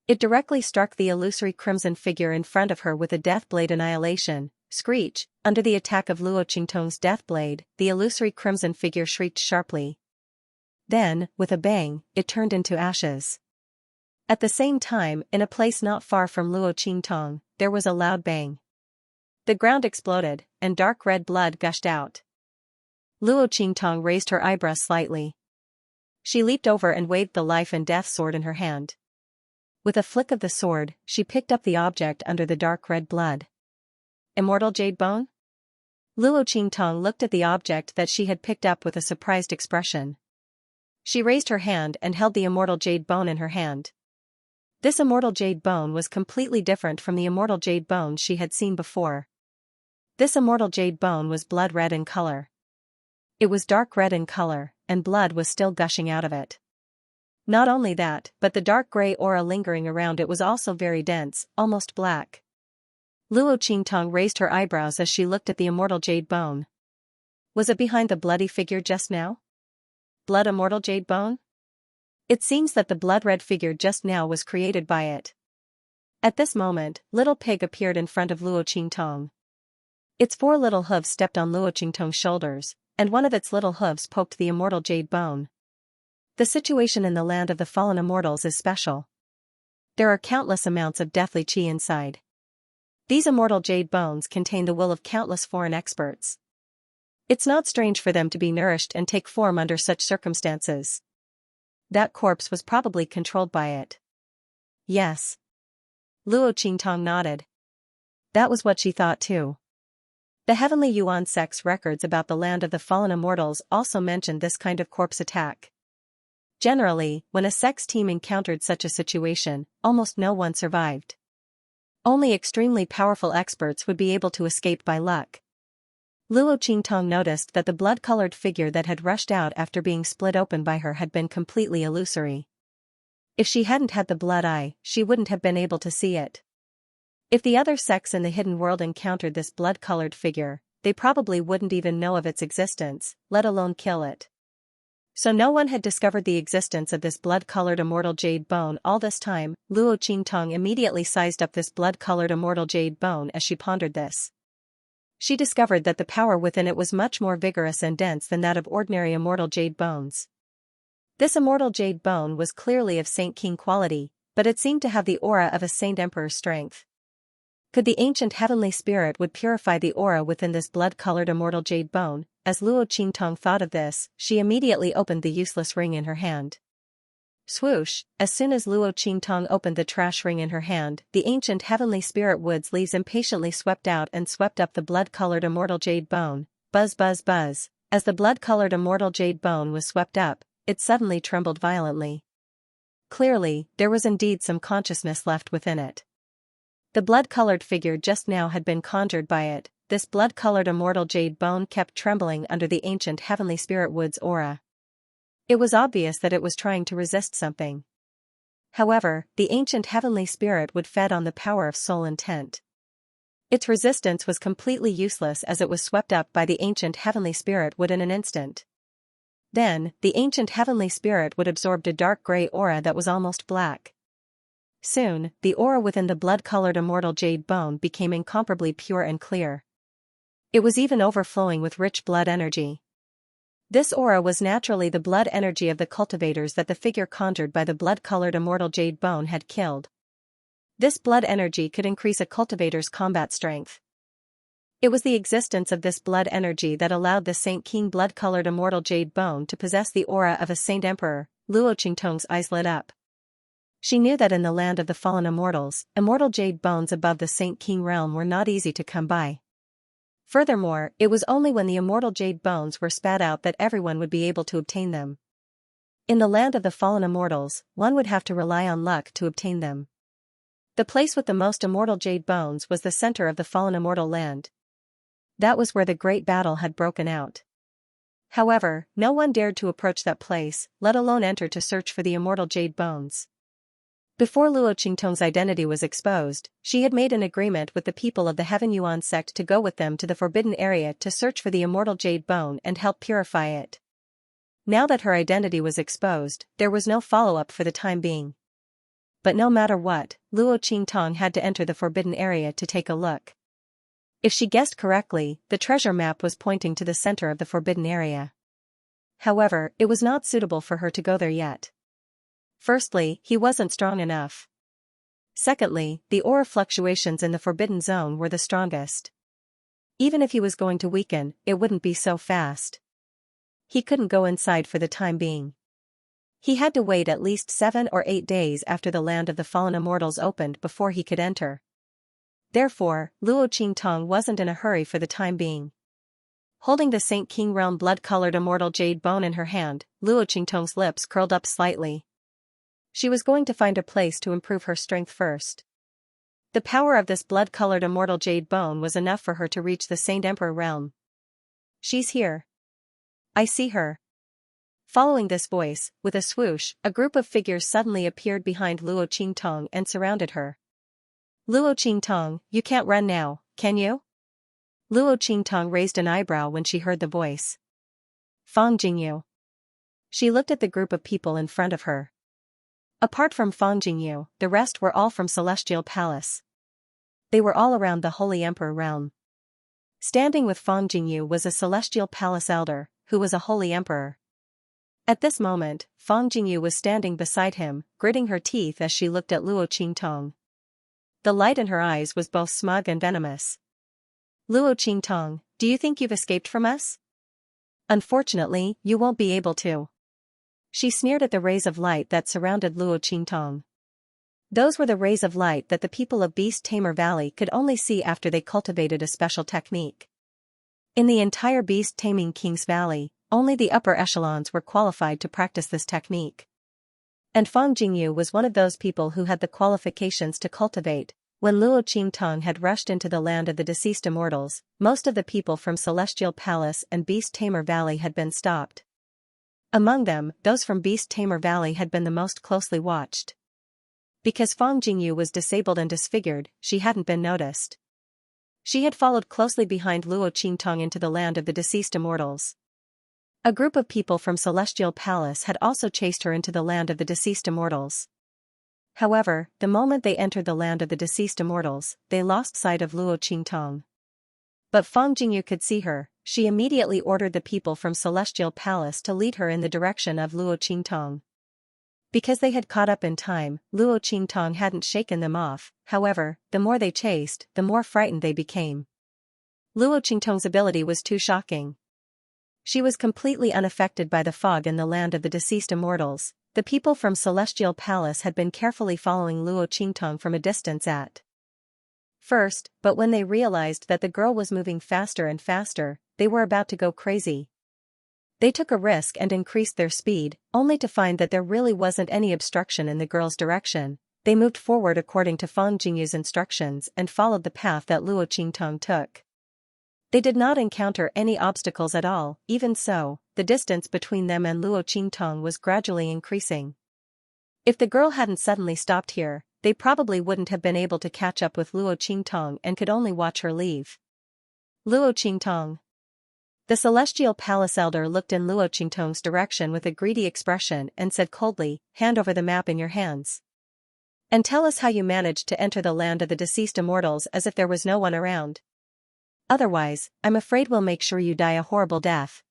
It directly struck the illusory crimson figure in front of her with a death blade annihilation. Screech! Under the attack of Luo Qingtong's death blade, the illusory crimson figure shrieked sharply. Then, with a bang, it turned into ashes. At the same time, in a place not far from Luo Qingtong, there was a loud bang. The ground exploded, and dark red blood gushed out. Luo Qingtong raised her eyebrows slightly. She leaped over and waved the life and death sword in her hand. With a flick of the sword, she picked up the object under the dark red blood. Immortal jade bone? Luo Qingtong looked at the object that she had picked up with a surprised expression. She raised her hand and held the immortal jade bone in her hand. This immortal jade bone was completely different from the immortal jade bone she had seen before. This immortal jade bone was blood red in color. It was dark red in color, and blood was still gushing out of it. Not only that, but the dark gray aura lingering around it was also very dense, almost black. Luo Qingtong raised her eyebrows as she looked at the immortal jade bone. Was it behind the bloody figure just now? Blood immortal jade bone? It seems that the blood-red figure just now was created by it. At this moment, Little Pig appeared in front of Luo Qingtong. Its 4 little hooves stepped on Luo Qingtong's shoulders, and one of its little hooves poked the immortal jade bone. The situation in the land of the fallen immortals is special. There are countless amounts of deathly qi inside. These immortal jade bones contain the will of countless foreign experts. It's not strange for them to be nourished and take form under such circumstances. That corpse was probably controlled by it. Yes. Luo Qingtong nodded. That was what she thought too. The Heavenly Yuan sect's records about the land of the fallen immortals also mentioned this kind of corpse attack. Generally, when a sect's team encountered such a situation, almost no one survived. Only extremely powerful experts would be able to escape by luck. Luo Qingtong noticed that the blood-colored figure that had rushed out after being split open by her had been completely illusory. If she hadn't had the blood eye, she wouldn't have been able to see it. If the other sects in the hidden world encountered this blood-colored figure, they probably wouldn't even know of its existence, let alone kill it. So no one had discovered the existence of this blood-colored immortal jade bone all this time. Luo Qingtong immediately sized up this blood-colored immortal jade bone as she pondered this. She discovered that the power within it was much more vigorous and dense than that of ordinary immortal jade bones. This immortal jade bone was clearly of Saint King quality, but it seemed to have the aura of a Saint Emperor's strength. Could the ancient heavenly spirit would purify the aura within this blood-colored immortal jade bone? As Luo Qingtong thought of this, she immediately opened the useless ring in her hand. Swoosh, as soon as Luo Qingtong opened the trash ring in her hand, the ancient heavenly spirit wood's leaves impatiently swept out and swept up the blood-colored immortal jade bone. Buzz buzz buzz. As the blood-colored immortal jade bone was swept up, it suddenly trembled violently. Clearly, there was indeed some consciousness left within it. The blood-colored figure just now had been conjured by it. This blood-colored immortal jade bone kept trembling under the ancient heavenly spirit wood's aura. It was obvious that it was trying to resist something. However, the ancient heavenly spirit would fed on the power of soul intent. Its resistance was completely useless as it was swept up by the ancient heavenly spirit wood in an instant. Then, the ancient heavenly spirit would absorbed a dark gray aura that was almost black. Soon, the aura within the blood-colored immortal jade bone became incomparably pure and clear. It was even overflowing with rich blood energy. This aura was naturally the blood energy of the cultivators that the figure conjured by the blood-colored immortal jade bone had killed. This blood energy could increase a cultivator's combat strength. It was the existence of this blood energy that allowed the Saint King blood-colored immortal jade bone to possess the aura of a Saint Emperor. Luo Qingtong's eyes lit up. She knew that in the land of the fallen immortals, immortal jade bones above the Saint King realm were not easy to come by. Furthermore, it was only when the immortal jade bones were spat out that everyone would be able to obtain them. In the land of the fallen immortals, one would have to rely on luck to obtain them. The place with the most immortal jade bones was the center of the fallen immortal land. That was where the great battle had broken out. However, no one dared to approach that place, let alone enter to search for the immortal jade bones. Before Luo Qingtong's identity was exposed, she had made an agreement with the people of the Heaven Yuan sect to go with them to the forbidden area to search for the immortal jade bone and help purify it. Now that her identity was exposed, there was no follow-up for the time being. But no matter what, Luo Qingtong had to enter the forbidden area to take a look. If she guessed correctly, the treasure map was pointing to the center of the forbidden area. However, it was not suitable for her to go there yet. Firstly, he wasn't strong enough. Secondly, the aura fluctuations in the forbidden zone were the strongest. Even if he was going to weaken, it wouldn't be so fast. He couldn't go inside for the time being. He had to wait at least 7 or 8 days after the land of the fallen immortals opened before he could enter. Therefore, Luo Qingtong wasn't in a hurry for the time being. Holding the Saint King realm blood-colored immortal jade bone in her hand, Luo Qingtong's lips curled up slightly. She was going to find a place to improve her strength first. The power of this blood-colored immortal jade bone was enough for her to reach the Saint Emperor realm. She's here. I see her. Following this voice, with a swoosh, a group of figures suddenly appeared behind Luo Qingtong and surrounded her. Luo Qingtong, you can't run now, can you? Luo Qingtong raised an eyebrow when she heard the voice. Fang Jingyu. She looked at the group of people in front of her. Apart from Fang Jingyu, the rest were all from Celestial Palace. They were all around the Holy Emperor realm. Standing with Fang Jingyu was a Celestial Palace elder, who was a Holy Emperor. At this moment, Fang Jingyu was standing beside him, gritting her teeth as she looked at Luo Qingtong. The light in her eyes was both smug and venomous. Luo Qingtong, do you think you've escaped from us? Unfortunately, you won't be able to. She sneered at the rays of light that surrounded Luo Qingtong. Those were the rays of light that the people of Beast Tamer Valley could only see after they cultivated a special technique. In the entire Beast Taming King's Valley, only the upper echelons were qualified to practice this technique. And Fang Jingyu was one of those people who had the qualifications to cultivate. When Luo Qingtong had rushed into the land of the deceased immortals, most of the people from Celestial Palace and Beast Tamer Valley had been stopped. Among them, those from Beast Tamer Valley had been the most closely watched. Because Fang Jingyu was disabled and disfigured, she hadn't been noticed. She had followed closely behind Luo Qingtong into the land of the deceased immortals. A group of people from Celestial Palace had also chased her into the land of the deceased immortals. However, the moment they entered the land of the deceased immortals, they lost sight of Luo Qingtong. But Fang Jingyu could see her. She immediately ordered the people from Celestial Palace to lead her in the direction of Luo Qingtong. Because they had caught up in time, Luo Qingtong hadn't shaken them off. However, the more they chased, the more frightened they became. Luo Qingtong's ability was too shocking. She was completely unaffected by the fog in the land of the deceased immortals. The people from Celestial Palace had been carefully following Luo Qingtong from a distance at first, but when they realized that the girl was moving faster and faster, they were about to go crazy. They took a risk and increased their speed, only to find that there really wasn't any obstruction in the girl's direction. They moved forward according to Fang Jingyu's instructions and followed the path that Luo Qingtong took. They did not encounter any obstacles at all. Even so, the distance between them and Luo Qingtong was gradually increasing. If the girl hadn't suddenly stopped here, they probably wouldn't have been able to catch up with Luo Qingtong and could only watch her leave. Luo Qingtong. The Celestial Palace Elder looked in Luo Qingtong's direction with a greedy expression and said coldly, "Hand over the map in your hands. And tell us how you managed to enter the land of the deceased immortals as if there was no one around. Otherwise, I'm afraid we'll make sure you die a horrible death."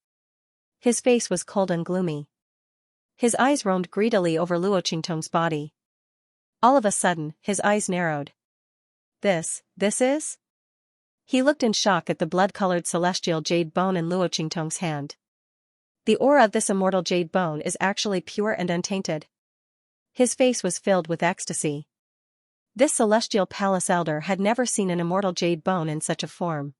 His face was cold and gloomy. His eyes roamed greedily over Luo Qingtong's body. All of a sudden, his eyes narrowed. This is? He looked in shock at the blood-colored celestial jade bone in Luo Qingtong's hand. The aura of this immortal jade bone is actually pure and untainted. His face was filled with ecstasy. This Celestial Palace Elder had never seen an immortal jade bone in such a form.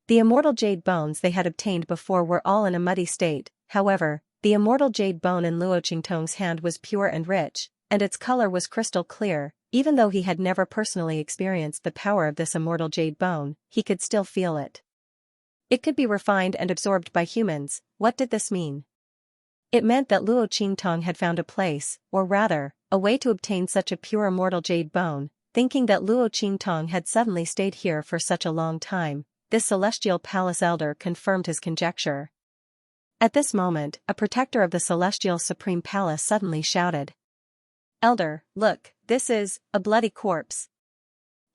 The immortal jade bones they had obtained before were all in a muddy state. However, the immortal jade bone in Luo Qingtong's hand was pure and rich, and its color was crystal clear. Even though he had never personally experienced the power of this immortal jade bone, he could still feel it. It could be refined and absorbed by humans. What did this mean? It meant that Luo Qingtong had found a place, or rather, a way to obtain such a pure immortal jade bone. Thinking that Luo Qingtong had suddenly stayed here for such a long time, this Celestial Palace Elder confirmed his conjecture. At this moment, a protector of the Celestial Supreme Palace suddenly shouted, "Elder, look, this is a bloody corpse."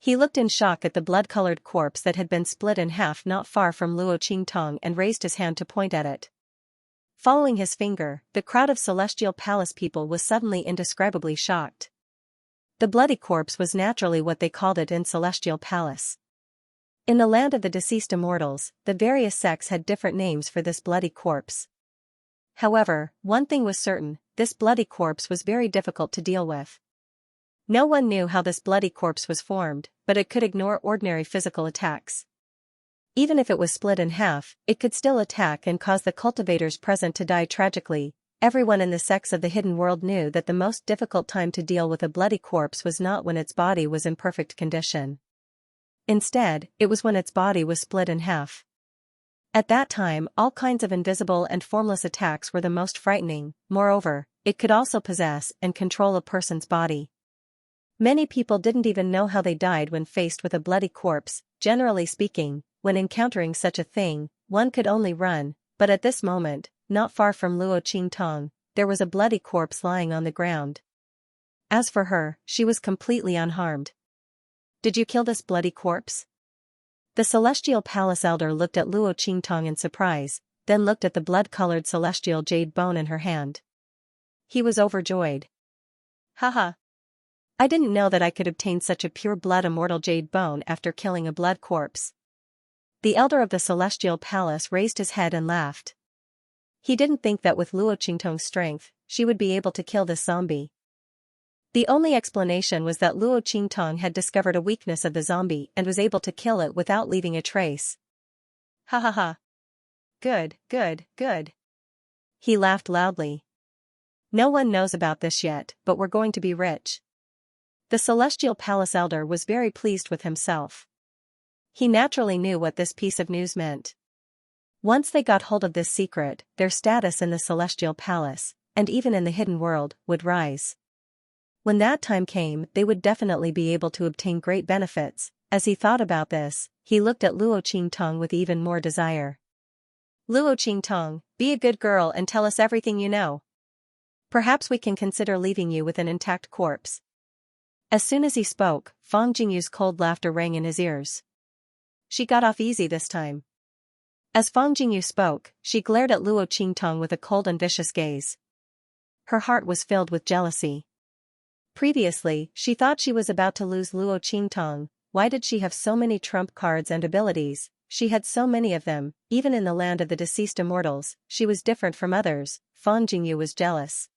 He looked in shock at the blood-colored corpse that had been split in half not far from Luo Qingtong and raised his hand to point at it. Following his finger, the crowd of Celestial Palace people was suddenly indescribably shocked. The bloody corpse was naturally what they called it in Celestial Palace. In the land of the deceased immortals, the various sects had different names for this bloody corpse. However, one thing was certain, this bloody corpse was very difficult to deal with. No one knew how this bloody corpse was formed, but it could ignore ordinary physical attacks. Even if it was split in half, it could still attack and cause the cultivators present to die tragically. Everyone in the sects of the hidden world knew that the most difficult time to deal with a bloody corpse was not when its body was in perfect condition. Instead, it was when its body was split in half. At that time, all kinds of invisible and formless attacks were the most frightening. Moreover, it could also possess and control a person's body. Many people didn't even know how they died when faced with a bloody corpse. Generally speaking, when encountering such a thing, one could only run, but at this moment, not far from Luo Qingtong, there was a bloody corpse lying on the ground. As for her, she was completely unharmed. "Did you kill this bloody corpse?" The Celestial Palace Elder looked at Luo Qingtong in surprise, then looked at the blood-colored celestial jade bone in her hand. He was overjoyed. "Haha! I didn't know that I could obtain such a pure blood immortal jade bone after killing a blood corpse." The Elder of the Celestial Palace raised his head and laughed. He didn't think that with Luo Qingtong's strength, she would be able to kill this zombie. The only explanation was that Luo Qingtong had discovered a weakness of the zombie and was able to kill it without leaving a trace. "Ha ha ha. Good, good, good." He laughed loudly. "No one knows about this yet, but we're going to be rich." The Celestial Palace Elder was very pleased with himself. He naturally knew what this piece of news meant. Once they got hold of this secret, their status in the Celestial Palace, and even in the hidden world, would rise. When that time came, they would definitely be able to obtain great benefits. As he thought about this, he looked at Luo Qingtong with even more desire. "Luo Qingtong, be a good girl and tell us everything you know. Perhaps we can consider leaving you with an intact corpse." As soon as he spoke, Fang Jingyu's cold laughter rang in his ears. She got off easy this time. As Fang Jingyu spoke, she glared at Luo Qingtong with a cold and vicious gaze. Her heart was filled with jealousy. Previously, she thought she was about to lose Luo Qingtong. Why did she have so many trump cards and abilities? She had so many of them. Even in the land of the deceased immortals, she was different from others. Fang Jingyu was jealous.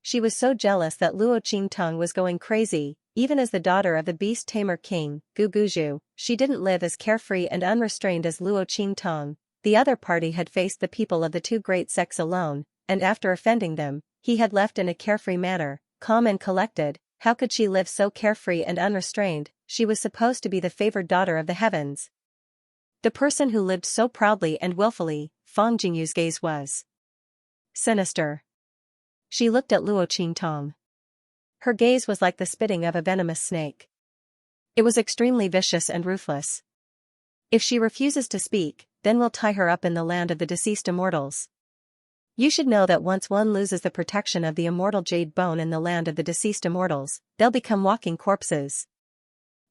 She was so jealous that Luo Qingtong was going crazy. Even as the daughter of the beast tamer king, Gu Guzhu, she didn't live as carefree and unrestrained as Luo Qingtong. The other party had faced the people of the two great sects alone, and after offending them, he had left in a carefree manner, calm and collected. How could she live so carefree and unrestrained? She was supposed to be the favored daughter of the heavens. The person who lived so proudly and willfully. Fang Jingyu's gaze was sinister. She looked at Luo Qingtong. Her gaze was like the spitting of a venomous snake. It was extremely vicious and ruthless. If she refuses to speak, then we'll tie her up in the land of the deceased immortals. You should know that once one loses the protection of the immortal jade bone in the land of the deceased immortals, they'll become walking corpses.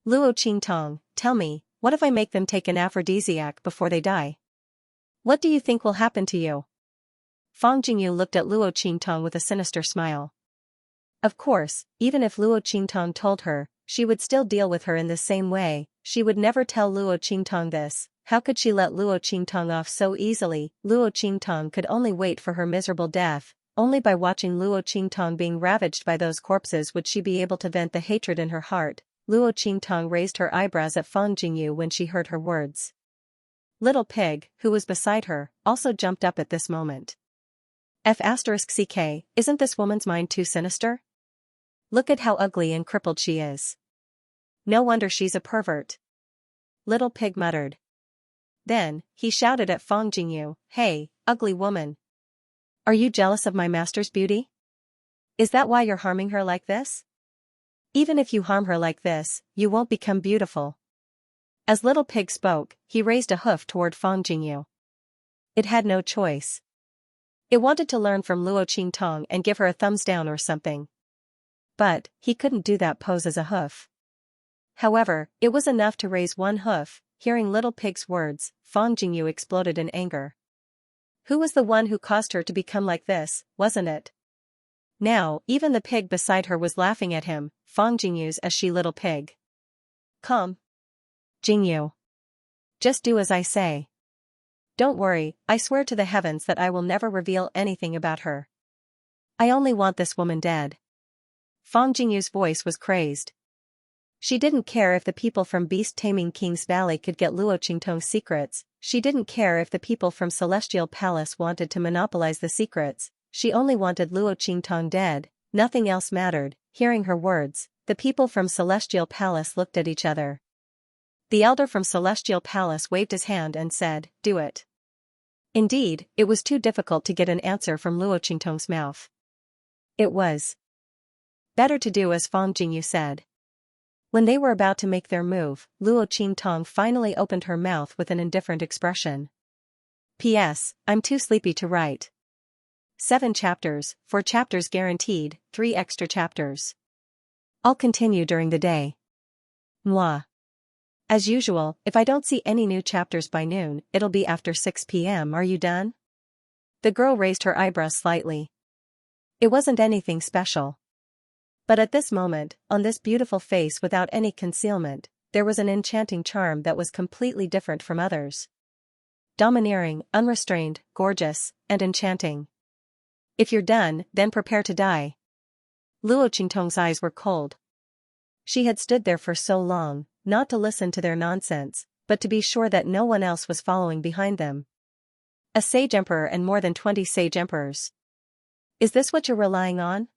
Luo Qingtong, tell me, what if I make them take an aphrodisiac before they die? What do you think will happen to you? Fang Jingyu looked at Luo Qingtong with a sinister smile. Of course, even if Luo Qingtong told her, she would still deal with her in the same way. She would never tell Luo Qingtong this. How could she let Luo Qingtong off so easily? Luo Qingtong could only wait for her miserable death. Only by watching Luo Qingtong being ravaged by those corpses would she be able to vent the hatred in her heart. Luo Qingtong raised her eyebrows at Fang Jingyu when she heard her words. Little Pig, who was beside her, also jumped up at this moment. F***ck, isn't this woman's mind too sinister? Look at how ugly and crippled she is. No wonder she's a pervert. Little Pig muttered. Then, he shouted at Fang Jingyu, hey, ugly woman. Are you jealous of my master's beauty? Is that why you're harming her like this? Even if you harm her like this, you won't become beautiful. As Little Pig spoke, he raised a hoof toward Fang Jingyu. It had no choice. It wanted to learn from Luo Qingtong and give her a thumbs down or something. But, he couldn't do that pose as a hoof. However, it was enough to raise one hoof. Hearing Little Pig's words, Fang Jingyu exploded in anger. Who was the one who caused her to become like this, wasn't it? Now, even the pig beside her was laughing at him. Fang Jingyu's as she Little Pig. Come. Jingyu. Just do as I say. Don't worry, I swear to the heavens that I will never reveal anything about her. I only want this woman dead. Fang Jingyu's voice was crazed. She didn't care if the people from Beast Taming King's Valley could get Luo Qingtong's secrets. She didn't care if the people from Celestial Palace wanted to monopolize the secrets. She only wanted Luo Qingtong dead. Nothing else mattered. Hearing her words, the people from Celestial Palace looked at each other. The elder from Celestial Palace waved his hand and said, do it. Indeed, it was too difficult to get an answer from Luo Qingtong's mouth. It was better to do as Fang Jingyu said. When they were about to make their move, Luo Qingtong finally opened her mouth with an indifferent expression. P.S. I'm too sleepy to write. 7 chapters, 4 chapters guaranteed, 3 extra chapters. I'll continue during the day. Mwah. As usual, if I don't see any new chapters by noon, it'll be after 6 p.m. Are you done? The girl raised her eyebrows slightly. It wasn't anything special. But at this moment, on this beautiful face without any concealment, there was an enchanting charm that was completely different from others. Domineering, unrestrained, gorgeous, and enchanting. If you're done, then prepare to die. Luo Qingtong's eyes were cold. She had stood there for so long, not to listen to their nonsense, but to be sure that no one else was following behind them. A sage emperor and more than 20 sage emperors. Is this what you're relying on?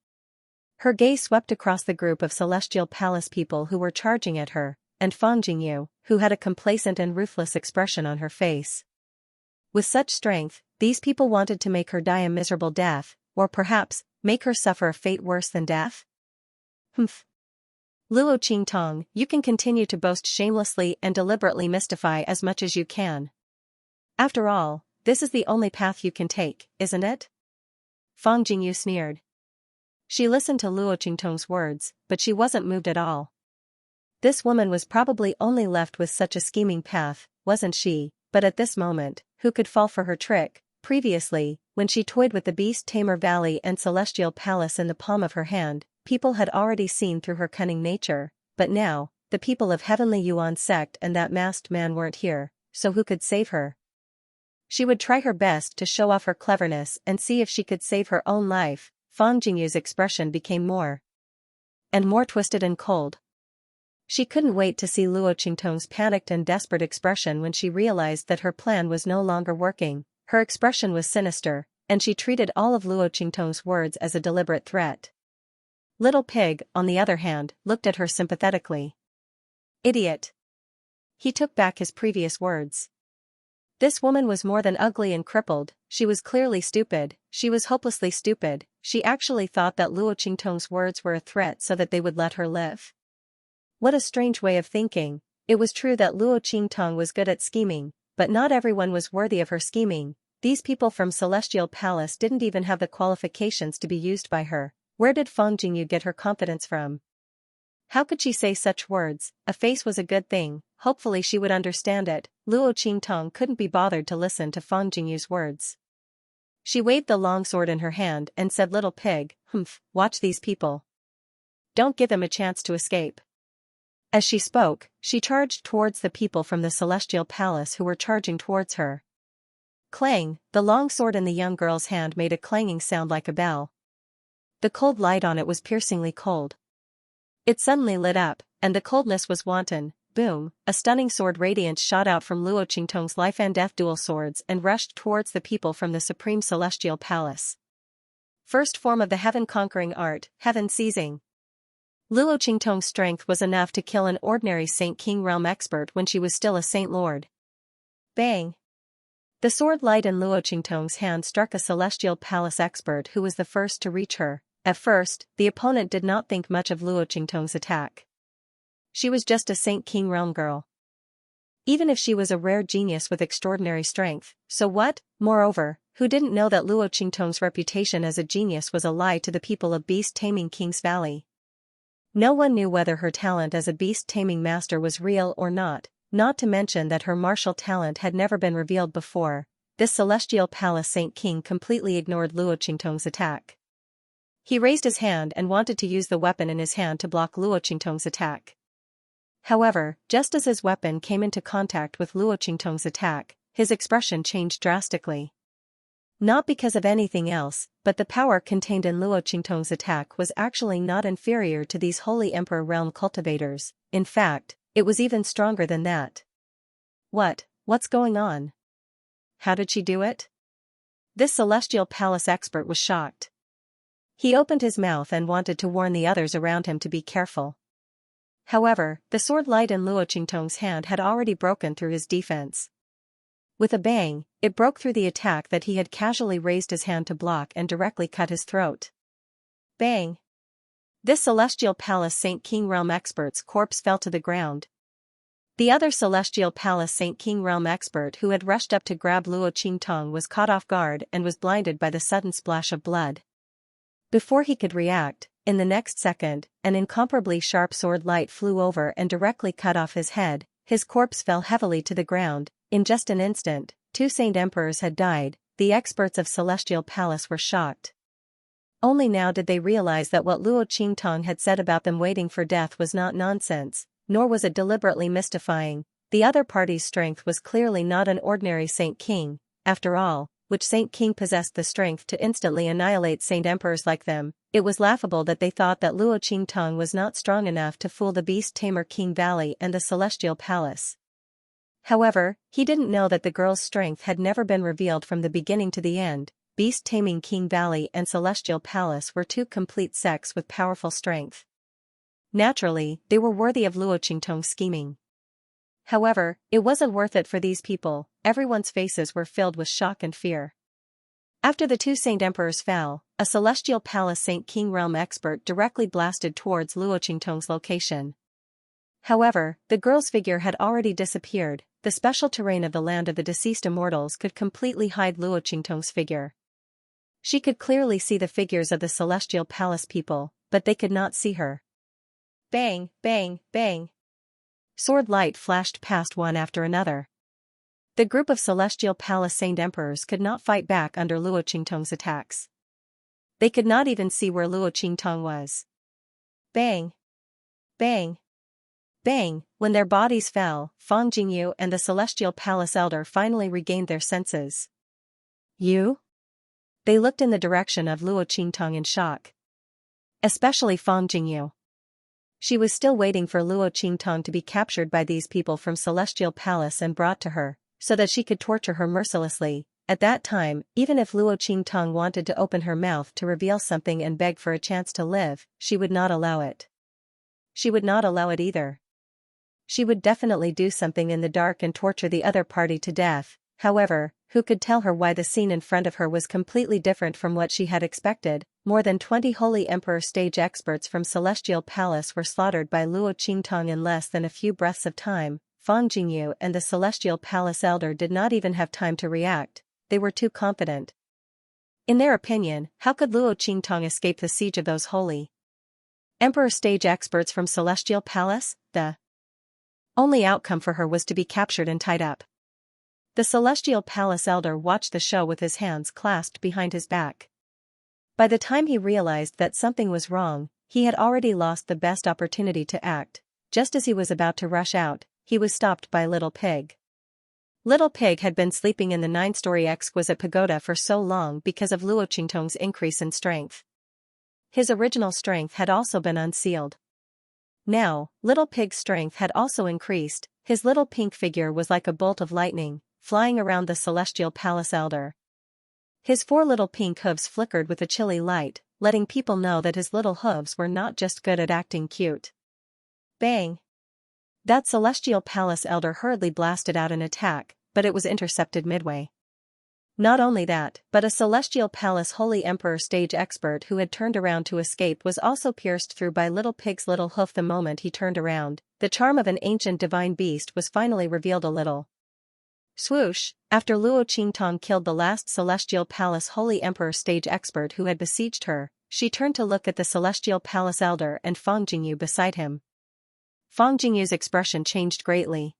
Her gaze swept across the group of Celestial Palace people who were charging at her, and Fang Jingyu, who had a complacent and ruthless expression on her face. With such strength, these people wanted to make her die a miserable death, or perhaps, make her suffer a fate worse than death? Humph. Luo Qingtong, you can continue to boast shamelessly and deliberately mystify as much as you can. After all, this is the only path you can take, isn't it? Fang Jingyu sneered. She listened to Luo Qingtong's words, but she wasn't moved at all. This woman was probably only left with such a scheming path, wasn't she? But at this moment, who could fall for her trick? Previously, when she toyed with the Beast Tamer Valley and Celestial Palace in the palm of her hand, people had already seen through her cunning nature, but now, the people of Heavenly Yuan sect and that masked man weren't here, so who could save her? She would try her best to show off her cleverness and see if she could save her own life. Fang Jingyu's expression became more and more twisted and cold. She couldn't wait to see Luo Qingtong's panicked and desperate expression when she realized that her plan was no longer working. Her expression was sinister, and she treated all of Luo Qingtong's words as a deliberate threat. Little Pig, on the other hand, looked at her sympathetically. Idiot. He took back his previous words. This woman was more than ugly and crippled, she was clearly stupid, she was hopelessly stupid. She actually thought that Luo Qingtong's words were a threat so that they would let her live. What a strange way of thinking. It was true that Luo Qingtong was good at scheming, but not everyone was worthy of her scheming. These people from Celestial Palace didn't even have the qualifications to be used by her. Where did Fang Jingyu get her confidence from? How could she say such words? A face was a good thing, hopefully she would understand it. Luo Qingtong couldn't be bothered to listen to Fang Jingyu's words. She waved the long sword in her hand and said, Little Pig, watch these people. Don't give them a chance to escape. As she spoke, she charged towards the people from the Celestial Palace who were charging towards her. Clang, the long sword in the young girl's hand made a clanging sound like a bell. The cold light on it was piercingly cold. It suddenly lit up, and the coldness was wanton. Boom, a stunning sword radiance shot out from Luo Qingtong's life and death dual swords and rushed towards the people from the Supreme Celestial Palace. First form of the heaven-conquering art, heaven seizing. Luo Qingtong's strength was enough to kill an ordinary Saint King realm expert when she was still a Saint Lord. Bang! The sword light in Luo Qingtong's hand struck a Celestial Palace expert who was the first to reach her. At first, the opponent did not think much of Luo Qingtong's attack. She was just a Saint King realm girl. Even if she was a rare genius with extraordinary strength, so what? Moreover, who didn't know that Luo Qingtong's reputation as a genius was a lie to the people of beast-taming King's Valley? No one knew whether her talent as a beast-taming master was real or not to mention that her martial talent had never been revealed before. This Celestial Palace Saint King completely ignored Luo Qingtong's attack. He raised his hand and wanted to use the weapon in his hand to block Luo Qingtong's attack. However, just as his weapon came into contact with Luo Qingtong's attack, his expression changed drastically. Not because of anything else, but the power contained in Luo Qingtong's attack was actually not inferior to these Holy Emperor realm cultivators. In fact, it was even stronger than that. What's going on? How did she do it? This Celestial Palace expert was shocked. He opened his mouth and wanted to warn the others around him to be careful. However, the sword light in Luo Qingtong's hand had already broken through his defense. With a bang, it broke through the attack that he had casually raised his hand to block and directly cut his throat. Bang! This Celestial Palace Saint King realm expert's corpse fell to the ground. The other Celestial Palace Saint King realm expert who had rushed up to grab Luo Qingtong was caught off guard and was blinded by the sudden splash of blood. Before he could react, in the next second, an incomparably sharp sword light flew over and directly cut off his head. His corpse fell heavily to the ground. In just an instant, 2 Saint Emperors had died. The experts of Celestial Palace were shocked. Only now did they realize that what Luo Qingtong had said about them waiting for death was not nonsense, nor was it deliberately mystifying. The other party's strength was clearly not an ordinary Saint King. After all, which Saint King possessed the strength to instantly annihilate Saint Emperors like them? It was laughable that they thought that Luo Qingtong was not strong enough to fool the beast-tamer King Valley and the Celestial Palace. However, he didn't know that the girl's strength had never been revealed from the beginning to the end. Beast-taming King Valley and Celestial Palace were 2 complete sects with powerful strength. Naturally, they were worthy of Luo Qingtong's scheming. However, it wasn't worth it for these people. Everyone's faces were filled with shock and fear. After the 2 Saint Emperors fell, a Celestial Palace Saint King realm expert directly blasted towards Luo Qingtong's location. However, the girl's figure had already disappeared. The special terrain of the land of the deceased immortals could completely hide Luo Qingtong's figure. She could clearly see the figures of the Celestial Palace people, but they could not see her. Bang, bang, bang. Sword light flashed past one after another. The group of Celestial Palace Saint Emperors could not fight back under Luo Qingtong's attacks. They could not even see where Luo Qingtong was. Bang! Bang! Bang! When their bodies fell, Fang Jingyu and the Celestial Palace Elder finally regained their senses. You? They looked in the direction of Luo Qingtong in shock. Especially Fang Jingyu. She was still waiting for Luo Qingtong to be captured by these people from Celestial Palace and brought to her, so that she could torture her mercilessly. At that time, even if Luo Qingtong wanted to open her mouth to reveal something and beg for a chance to live, she would not allow it. She would not allow it either. She would definitely do something in the dark and torture the other party to death. However, who could tell her why the scene in front of her was completely different from what she had expected? More than 20 Holy Emperor stage experts from Celestial Palace were slaughtered by Luo Qingtong in less than a few breaths of time. Fang Jingyu and the Celestial Palace Elder did not even have time to react. They were too confident. In their opinion, how could Luo Qingtong escape the siege of those Holy Emperor stage experts from Celestial Palace? The only outcome for her was to be captured and tied up. The Celestial Palace Elder watched the show with his hands clasped behind his back. By the time he realized that something was wrong, he had already lost the best opportunity to act. Just as he was about to rush out, he was stopped by Little Pig. Little Pig had been sleeping in the 9-story exquisite pagoda for so long because of Luo Qingtong's increase in strength. His original strength had also been unsealed. Now, Little Pig's strength had also increased. His little pink figure was like a bolt of lightning, flying around the Celestial Palace Elder. His 4 little pink hooves flickered with a chilly light, letting people know that his little hooves were not just good at acting cute. Bang! That Celestial Palace Elder hurriedly blasted out an attack, but it was intercepted midway. Not only that, but a Celestial Palace Holy Emperor stage expert who had turned around to escape was also pierced through by Little Pig's little hoof the moment he turned around. The charm of an ancient divine beast was finally revealed a little. Swoosh! After Luo Qingtong killed the last Celestial Palace Holy Emperor stage expert who had besieged her, she turned to look at the Celestial Palace Elder and Fang Jingyu beside him. Fang Jingyu's expression changed greatly.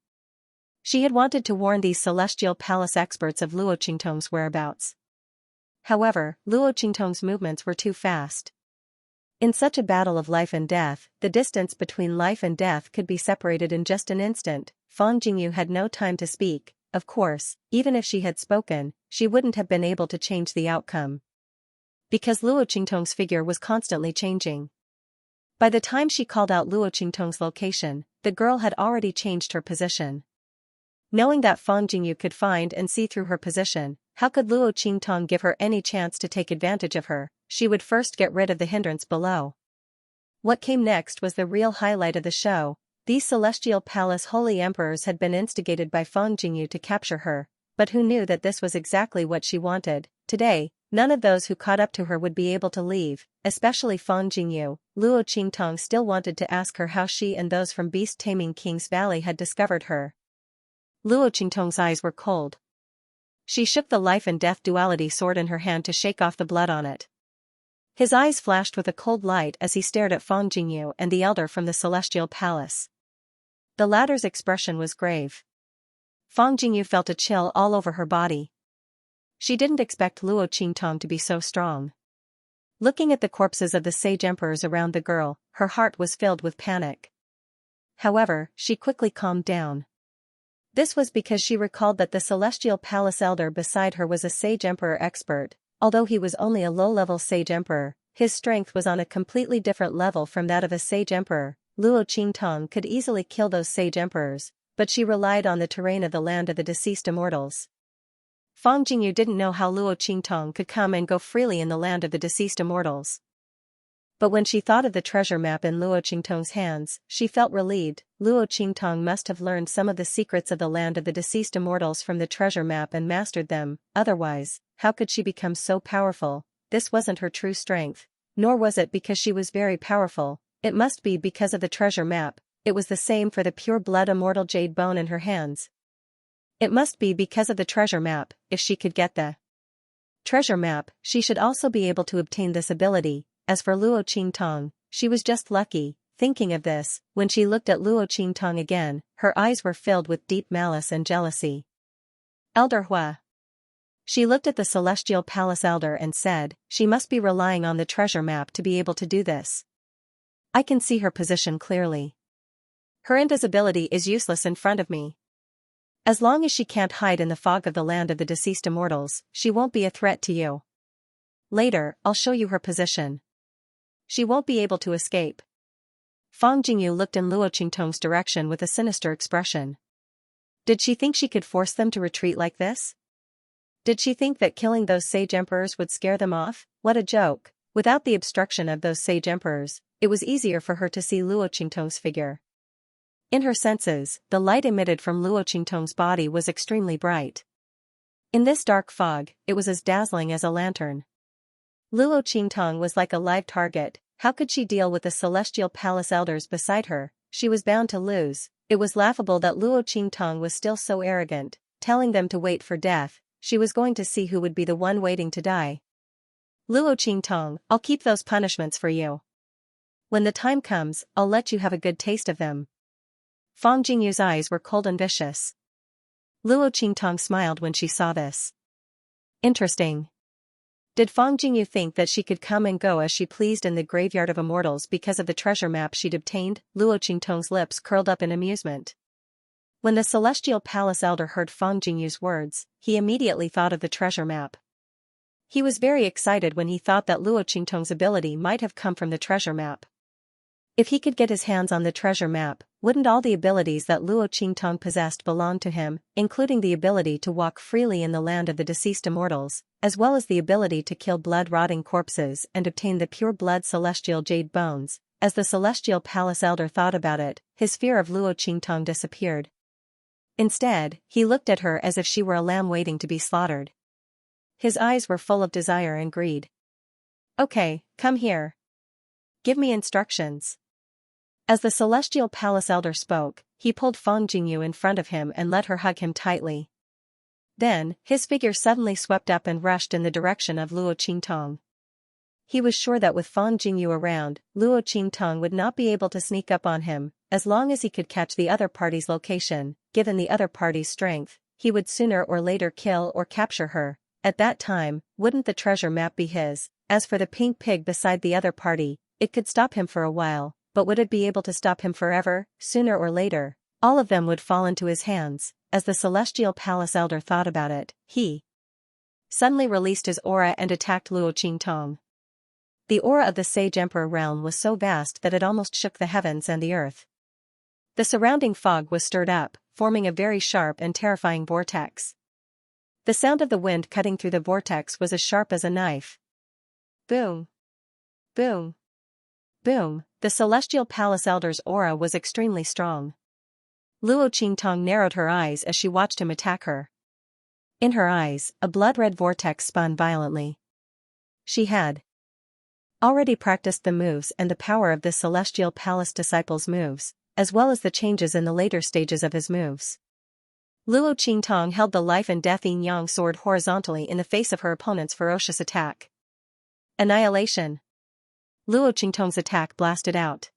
She had wanted to warn these Celestial Palace experts of Luo Qingtong's whereabouts. However, Luo Qingtong's movements were too fast. In such a battle of life and death, the distance between life and death could be separated in just an instant. Fang Jingyu had no time to speak. Of course, even if she had spoken, she wouldn't have been able to change the outcome. Because Luo Qingtong's figure was constantly changing. By the time she called out Luo Qingtong's location, the girl had already changed her position. Knowing that Fang Jingyu could find and see through her position, how could Luo Qingtong give her any chance to take advantage of her? She would first get rid of the hindrance below. What came next was the real highlight of the show. These Celestial Palace Holy Emperors had been instigated by Fang Jingyu to capture her, but who knew that this was exactly what she wanted? Today, none of those who caught up to her would be able to leave, especially Fang Jingyu. Luo Qingtong still wanted to ask her how she and those from Beast Taming King's Valley had discovered her. Luo Qingtong's eyes were cold. She shook the life and death duality sword in her hand to shake off the blood on it. His eyes flashed with a cold light as he stared at Fang Jingyu and the elder from the Celestial Palace. The latter's expression was grave. Fang Jingyu felt a chill all over her body. She didn't expect Luo Qingtong to be so strong. Looking at the corpses of the sage emperors around the girl, her heart was filled with panic. However, she quickly calmed down. This was because she recalled that the Celestial Palace Elder beside her was a sage emperor expert. Although he was only a low-level sage emperor, his strength was on a completely different level from that of a sage emperor. Luo Qingtong could easily kill those sage emperors, but she relied on the terrain of the land of the deceased immortals. Fang Jingyu didn't know how Luo Qingtong could come and go freely in the land of the deceased immortals. But when she thought of the treasure map in Luo Qingtong's hands, she felt relieved. Luo Qingtong must have learned some of the secrets of the land of the deceased immortals from the treasure map and mastered them. Otherwise, how could she become so powerful? This wasn't her true strength, nor was it because she was very powerful. It must be because of the treasure map. It was the same for the pure blood immortal jade bone in her hands. It must be because of the treasure map. If she could get the treasure map, she should also be able to obtain this ability. As for Luo Qingtong, she was just lucky. Thinking of this, when she looked at Luo Qingtong again, her eyes were filled with deep malice and jealousy. Elder Hua. She looked at the Celestial Palace Elder and said, she must be relying on the treasure map to be able to do this. I can see her position clearly. Her invisibility is useless in front of me. As long as she can't hide in the fog of the land of the deceased immortals, she won't be a threat to you. Later, I'll show you her position. She won't be able to escape. Fang Jingyu looked in Luo Qingtong's direction with a sinister expression. Did she think she could force them to retreat like this? Did she think that killing those sage emperors would scare them off? What a joke. Without the obstruction of those sage emperors, it was easier for her to see Luo Qingtong's figure. In her senses, the light emitted from Luo Qingtong's body was extremely bright. In this dark fog, it was as dazzling as a lantern. Luo Qingtong was like a live target. How could she deal with the celestial palace elders beside her? She was bound to lose. It was laughable that Luo Qingtong was still so arrogant, telling them to wait for death. She was going to see who would be the one waiting to die. Luo Qingtong, I'll keep those punishments for you. When the time comes, I'll let you have a good taste of them. Fang Jingyu's eyes were cold and vicious. Luo Qingtong smiled when she saw this. Interesting. Did Fang Jingyu think that she could come and go as she pleased in the graveyard of immortals because of the treasure map she'd obtained? Luo Qingtong's lips curled up in amusement. When the celestial palace elder heard Fang Jingyu's words, he immediately thought of the treasure map. He was very excited when he thought that Luo Qingtong's ability might have come from the treasure map. If he could get his hands on the treasure map, wouldn't all the abilities that Luo Qingtong possessed belong to him, including the ability to walk freely in the land of the deceased immortals, as well as the ability to kill blood-rotting corpses and obtain the pure blood celestial jade bones? As the celestial palace elder thought about it, his fear of Luo Qingtong disappeared. Instead, he looked at her as if she were a lamb waiting to be slaughtered. His eyes were full of desire and greed. Okay, come here. Give me instructions. As the celestial palace elder spoke, he pulled Fang Jingyu in front of him and let her hug him tightly. Then, his figure suddenly swept up and rushed in the direction of Luo Qingtong. He was sure that with Fang Jingyu around, Luo Qingtong would not be able to sneak up on him. As long as he could catch the other party's location, given the other party's strength, he would sooner or later kill or capture her. At that time, wouldn't the treasure map be his? As for the pink pig beside the other party, it could stop him for a while, but would it be able to stop him forever? Sooner or later, all of them would fall into his hands. As the celestial palace elder thought about it, he suddenly released his aura and attacked Luo Qingtong. The aura of the Sage Emperor realm was so vast that it almost shook the heavens and the earth. The surrounding fog was stirred up, forming a very sharp and terrifying vortex. The sound of the wind cutting through the vortex was as sharp as a knife. Boom! Boom! Boom! The celestial palace elder's aura was extremely strong. Luo Qingtong narrowed her eyes as she watched him attack her. In her eyes, a blood-red vortex spun violently. She had already practiced the moves and the power of this celestial palace disciple's moves, as well as the changes in the later stages of his moves. Luo Qingtong held the life and death yin-yang sword horizontally in the face of her opponent's ferocious attack. Annihilation! Luo Qingtong's attack blasted out.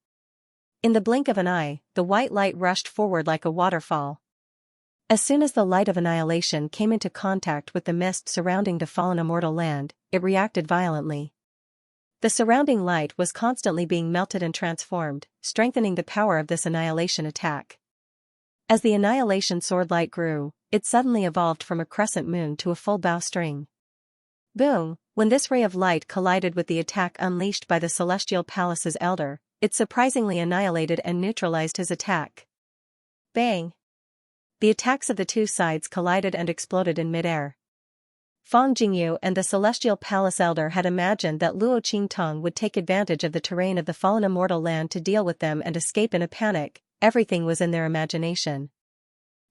In the blink of an eye, the white light rushed forward like a waterfall. As soon as the light of annihilation came into contact with the mist surrounding the fallen immortal land, it reacted violently. The surrounding light was constantly being melted and transformed, strengthening the power of this annihilation attack. As the annihilation sword light grew, it suddenly evolved from a crescent moon to a full bowstring. Boom! When this ray of light collided with the attack unleashed by the celestial palace's elder, it surprisingly annihilated and neutralized his attack. Bang! The attacks of the two sides collided and exploded in midair. Fang Jingyu and the celestial palace elder had imagined that Luo Qingtong would take advantage of the terrain of the fallen immortal land to deal with them and escape in a panic. Everything was in their imagination.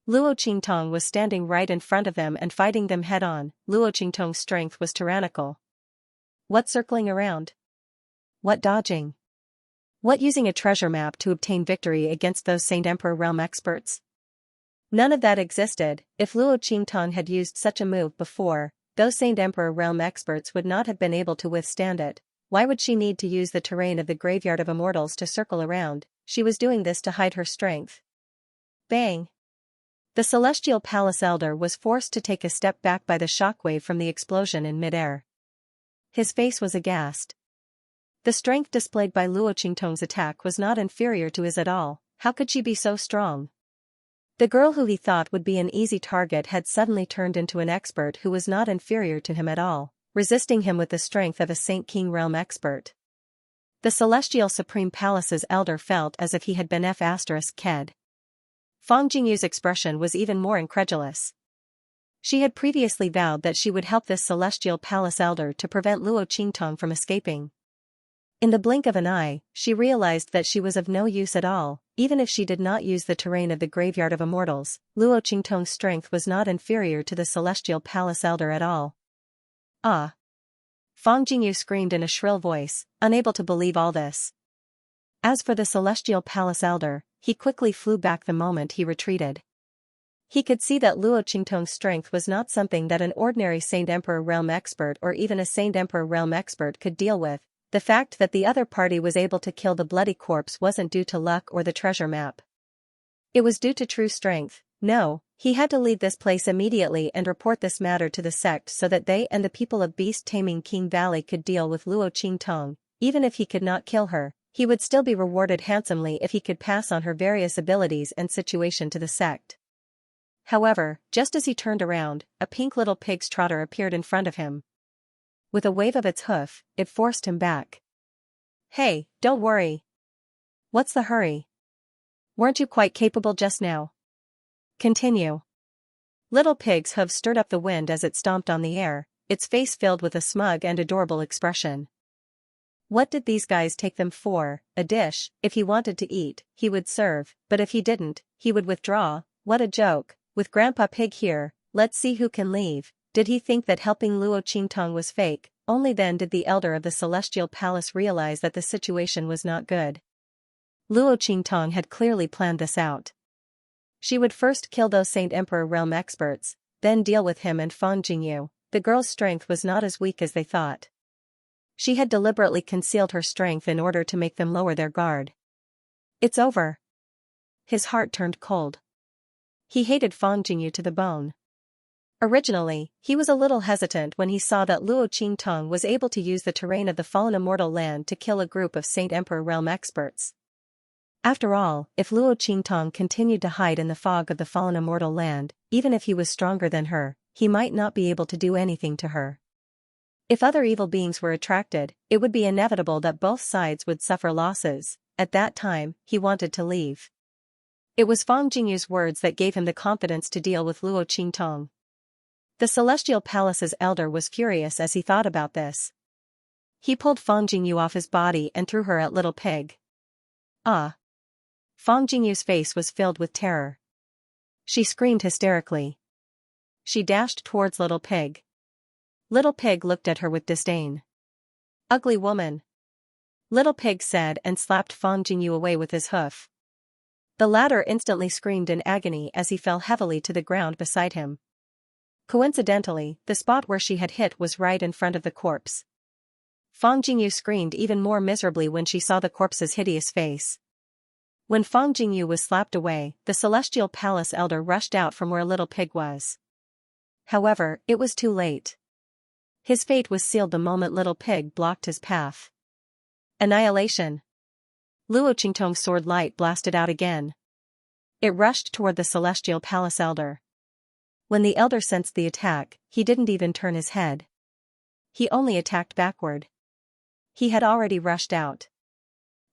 Luo Qingtong was standing right in front of them and fighting them head-on. Luo Qingtong's strength was tyrannical. What circling around? What dodging? What using a treasure map to obtain victory against those Saint Emperor realm experts? None of that existed. If Luo Qingtong had used such a move before, those Saint Emperor realm experts would not have been able to withstand it. Why would she need to use the terrain of the graveyard of immortals to circle around? She was doing this to hide her strength. Bang! The celestial palace elder was forced to take a step back by the shockwave from the explosion in midair. His face was aghast. The strength displayed by Luo Qingtong's attack was not inferior to his at all. How could she be so strong? The girl who he thought would be an easy target had suddenly turned into an expert who was not inferior to him at all. resisting him with the strength of a Saint King realm expert. The Celestial Supreme Palace's elder felt as if he had been F***ked. Fang Jingyu's expression was even more incredulous. She had previously vowed that she would help this Celestial Palace elder to prevent Luo Qingtong from escaping. In the blink of an eye, she realized that she was of no use at all. Even if she did not use the terrain of the Graveyard of Immortals, Luo Qingtong's strength was not inferior to the Celestial Palace elder at all. Ah! Fang Jingyu screamed in a shrill voice, unable to believe all this. As for the Celestial Palace elder, he quickly flew back the moment he retreated. He could see that Luo Qingtong's strength was not something that an ordinary Saint Emperor realm expert or even a Saint Emperor realm expert could deal with. The fact that the other party was able to kill the bloody corpse wasn't due to luck or the treasure map. It was due to true strength. No, he had to leave this place immediately and report this matter to the sect so that they and the people of beast-taming King Valley could deal with Luo Qingtong. Even if he could not kill her, he would still be rewarded handsomely if he could pass on her various abilities and situation to the sect. However, just as he turned around, a pink little pig's trotter appeared in front of him. With a wave of its hoof, it forced him back. Hey, don't worry. What's the hurry? Weren't you quite capable just now? Continue. Little Pig's hoof stirred up the wind as it stomped on the air, its face filled with a smug and adorable expression. What did these guys take them for? A dish? If he wanted to eat, he would serve, but if he didn't, he would withdraw. What a joke. With Grandpa Pig here, let's see who can leave. Did he think that helping Luo Qingtong was fake? Only then did the elder of the Celestial Palace realize that the situation was not good. Luo Qingtong had clearly planned this out. She would first kill those Saint Emperor realm experts, then deal with him and Fang Jingyu. The girl's strength was not as weak as they thought. She had deliberately concealed her strength in order to make them lower their guard. It's over. His heart turned cold. He hated Fang Jingyu to the bone. Originally, he was a little hesitant when he saw that Luo Qingtong was able to use the terrain of the fallen immortal land to kill a group of Saint Emperor realm experts. After all, if Luo Qingtong continued to hide in the fog of the fallen immortal land, even if he was stronger than her, he might not be able to do anything to her. If other evil beings were attracted, it would be inevitable that both sides would suffer losses. At that time, he wanted to leave. It was Fang Jingyu's words that gave him the confidence to deal with Luo Qingtong. The Celestial Palace's elder was furious as he thought about this. He pulled Fang Jingyu off his body and threw her at Little Pig. Ah! Fang Jingyu's face was filled with terror. She screamed hysterically. She dashed towards Little Pig. Little Pig looked at her with disdain. Ugly woman. Little Pig said and slapped Fang Jingyu away with his hoof. The latter instantly screamed in agony as he fell heavily to the ground beside him. Coincidentally, the spot where she had hit was right in front of the corpse. Fang Jingyu screamed even more miserably when she saw the corpse's hideous face. When Fang Jingyu was slapped away, the Celestial Palace elder rushed out from where Little Pig was. However, it was too late. His fate was sealed the moment Little Pig blocked his path. Annihilation. Luo Qingtong's sword light blasted out again. It rushed toward the Celestial Palace elder. When the elder sensed the attack, he didn't even turn his head. He only attacked backward. He had already rushed out.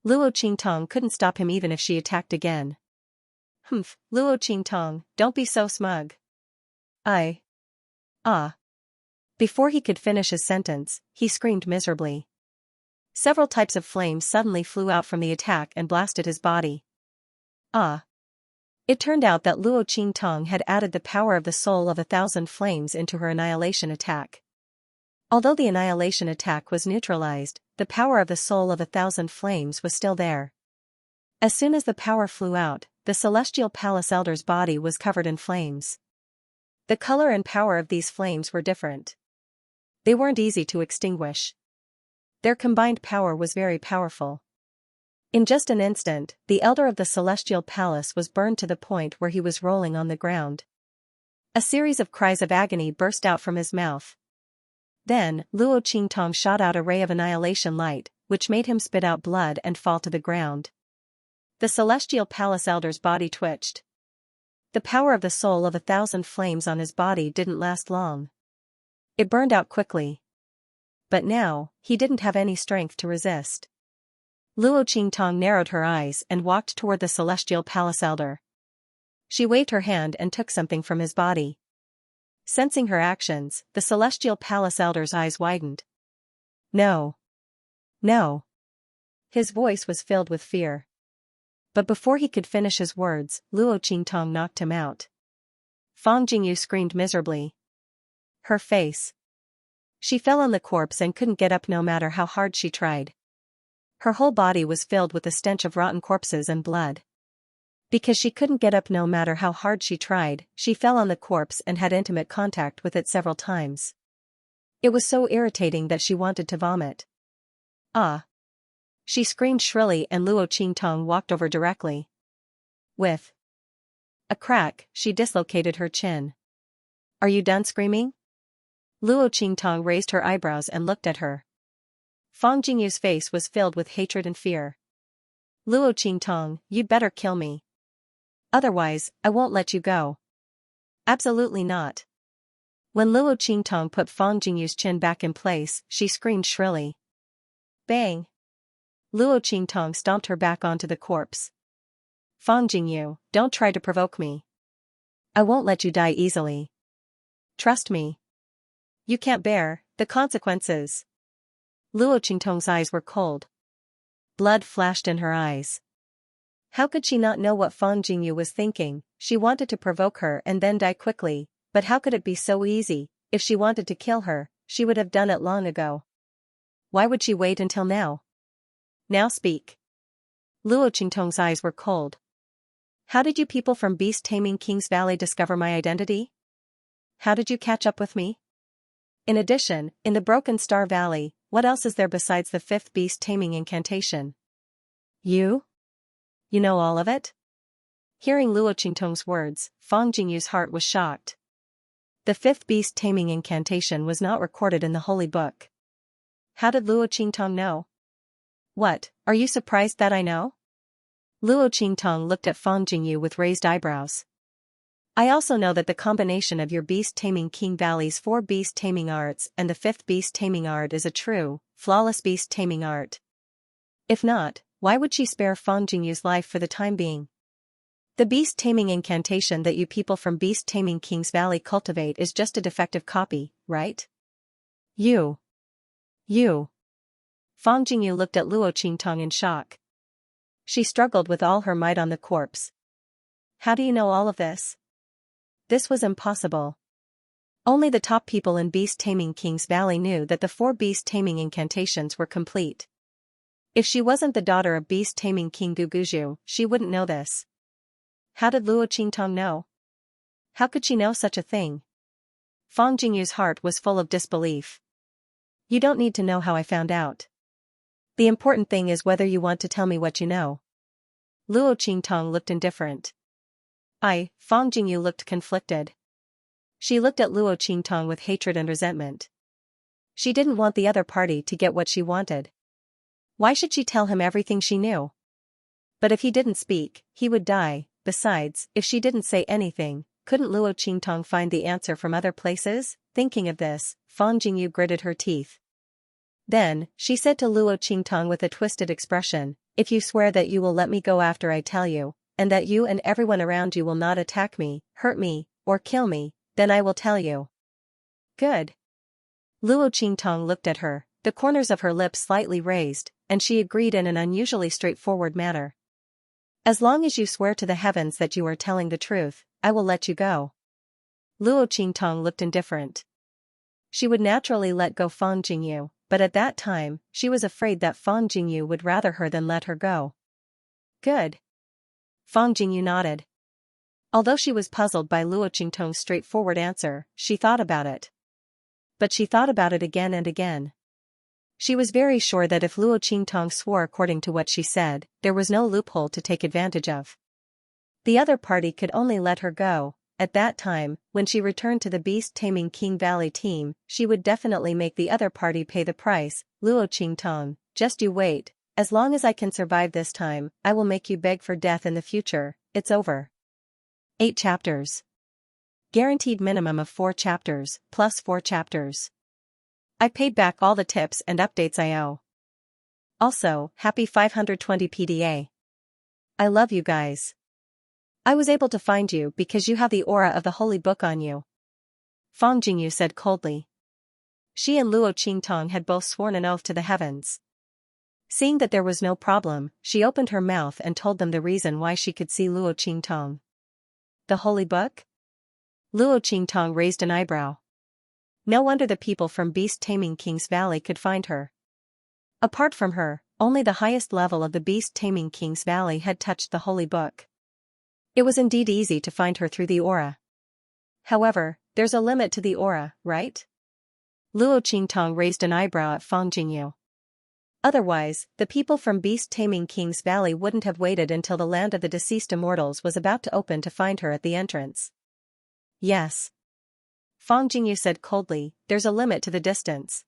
Luo Qingtong couldn't stop him even if she attacked again. Humph, Luo Qingtong, don't be so smug. Ah. Before he could finish his sentence, he screamed miserably. Several types of flames suddenly flew out from the attack and blasted his body. Ah. It turned out that Luo Qingtong had added the power of the soul of 1,000 flames into her annihilation attack. Although the annihilation attack was neutralized, the power of the soul of 1,000 flames was still there. As soon as the power flew out, the Celestial Palace elder's body was covered in flames. The color and power of these flames were different. They weren't easy to extinguish. Their combined power was very powerful. In just an instant, the elder of the Celestial Palace was burned to the point where he was rolling on the ground. A series of cries of agony burst out from his mouth. Then, Luo Qingtong shot out a ray of annihilation light, which made him spit out blood and fall to the ground. The Celestial Palace elder's body twitched. The power of the soul of 1,000 flames on his body didn't last long. It burned out quickly. but now, he didn't have any strength to resist. Luo Qingtong narrowed her eyes and walked toward the celestial palace elder. She waved her hand and took something from his body. Sensing her actions, the celestial palace elder's eyes widened. No. No. His voice was filled with fear. But before he could finish his words, Luo Qingtong knocked him out. Fang Jingyu screamed miserably. Her face. She fell on the corpse and couldn't get up no matter how hard she tried. Her whole body was filled with the stench of rotten corpses and blood. Because she couldn't get up no matter how hard she tried, she fell on the corpse and had intimate contact with it several times. It was so irritating that she wanted to vomit. Ah! She screamed shrilly and Luo Qingtong walked over directly. With a crack, she dislocated her chin. Are you done screaming? Luo Qingtong raised her eyebrows and looked at her. Fang Jingyu's face was filled with hatred and fear. Luo Qingtong, you'd better kill me. Otherwise, I won't let you go. Absolutely not. When Luo Qingtong put Fang Jingyu's chin back in place, she screamed shrilly. Bang! Luo Qingtong stomped her back onto the corpse. Fang Jingyu, don't try to provoke me. I won't let you die easily. Trust me. You can't bear the consequences. Luo Qingtong's eyes were cold. Blood flashed in her eyes. How could she not know what Fang Jingyu was thinking? She wanted to provoke her and then die quickly, but how could it be so easy? If she wanted to kill her, she would have done it long ago. Why would she wait until now? Now speak. Luo Qingtong's eyes were cold. How did you people from Beast Taming King's Valley discover my identity? How did you catch up with me? In addition, in the Broken Star Valley, what else is there besides the 5th beast taming incantation? You? You know all of it? Hearing Luo Qingtong's words, Fang Jingyu's heart was shocked. The 5th beast taming incantation was not recorded in the holy book. How did Luo Qingtong know? What, are you surprised that I know? Luo Qingtong looked at Fang Jingyu with raised eyebrows. I also know that the combination of your Beast Taming King Valley's 4 beast taming arts and the 5th beast taming art is a true, flawless beast taming art. If not, why would she spare Fang Jingyu's life for the time being? The beast taming incantation that you people from Beast Taming King's Valley cultivate is just a defective copy, right? You. Fang Jingyu looked at Luo Qingtong in shock. She struggled with all her might on the corpse. How do you know all of this? This was impossible. Only the top people in Beast Taming King's Valley knew that the 4 beast taming incantations were complete. If she wasn't the daughter of Beast Taming King Guguju, she wouldn't know this. How did Luo Qingtong know? How could she know such a thing? Fang Jingyu's heart was full of disbelief. You don't need to know how I found out. The important thing is whether you want to tell me what you know. Luo Qingtong looked indifferent. Fang Jingyu looked conflicted. She looked at Luo Qingtong with hatred and resentment. She didn't want the other party to get what she wanted. Why should she tell him everything she knew? But if he didn't speak, he would die. Besides, if she didn't say anything, couldn't Luo Qingtong find the answer from other places? Thinking of this, Fang Jingyu gritted her teeth. Then, she said to Luo Qingtong with a twisted expression, if you swear that you will let me go after I tell you, and that you and everyone around you will not attack me, hurt me, or kill me, then I will tell you. Good. Luo Qingtong looked at her, the corners of her lips slightly raised, and she agreed in an unusually straightforward manner. As long as you swear to the heavens that you are telling the truth, I will let you go. Luo Qingtong looked indifferent. She would naturally let go Fang Jingyu, but at that time, she was afraid that Fang Jingyu would rather her than let her go. Good. Fang Jingyu nodded. Although she was puzzled by Luo Qingtong's straightforward answer, she thought about it. But she thought about it again and again. She was very sure that if Luo Qingtong swore according to what she said, there was no loophole to take advantage of. The other party could only let her go. At that time, when she returned to the Beast Taming King Valley team, she would definitely make the other party pay the price. Luo Qingtong, just you wait. As long as I can survive this time, I will make you beg for death in the future. It's over. 8 chapters. Guaranteed minimum of 4 chapters, plus 4 chapters. I paid back all the tips and updates I owe. Also, happy 520 PDA. I love you guys. I was able to find you because you have the aura of the holy book on you. Fang Jingyu said coldly. She and Luo Qingtong had both sworn an oath to the heavens. Seeing that there was no problem, she opened her mouth and told them the reason why she could see Luo Qingtong. The holy book? Luo Qingtong raised an eyebrow. No wonder the people from beast-taming King's Valley could find her. Apart from her, only the highest level of the beast-taming King's Valley had touched the holy book. It was indeed easy to find her through the aura. However, there's a limit to the aura, right? Luo Qingtong raised an eyebrow at Fang Jingyu. Otherwise, the people from beast-taming King's Valley wouldn't have waited until the land of the deceased immortals was about to open to find her at the entrance. Yes. Fang Jingyu said coldly, there's a limit to the distance.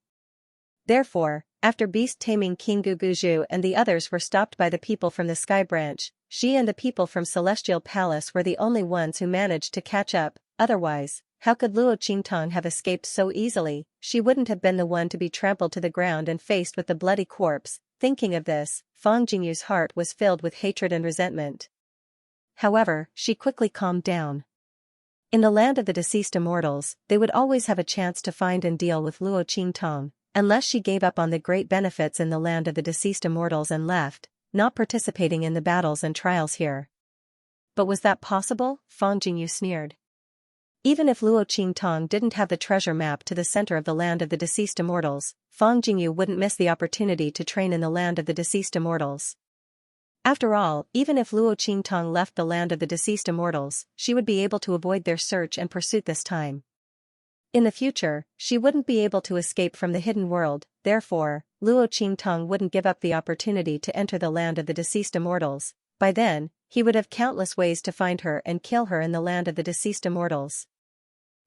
Therefore, after beast-taming King Guguju and the others were stopped by the people from the Sky Branch, she and the people from Celestial Palace were the only ones who managed to catch up. Otherwise, how could Luo Qingtong have escaped so easily? She wouldn't have been the one to be trampled to the ground and faced with the bloody corpse. Thinking of this, Fang Jingyu's heart was filled with hatred and resentment. However, she quickly calmed down. In the land of the deceased immortals, they would always have a chance to find and deal with Luo Qingtong, unless she gave up on the great benefits in the land of the deceased immortals and left, not participating in the battles and trials here. But was that possible? Fang Jingyu sneered. Even if Luo Qingtong didn't have the treasure map to the center of the land of the deceased immortals, Fang Jingyu wouldn't miss the opportunity to train in the land of the deceased immortals. After all, even if Luo Qingtong left the land of the deceased immortals, she would be able to avoid their search and pursuit this time. In the future, she wouldn't be able to escape from the hidden world, therefore, Luo Qingtong wouldn't give up the opportunity to enter the land of the deceased immortals. By then, he would have countless ways to find her and kill her in the land of the deceased immortals.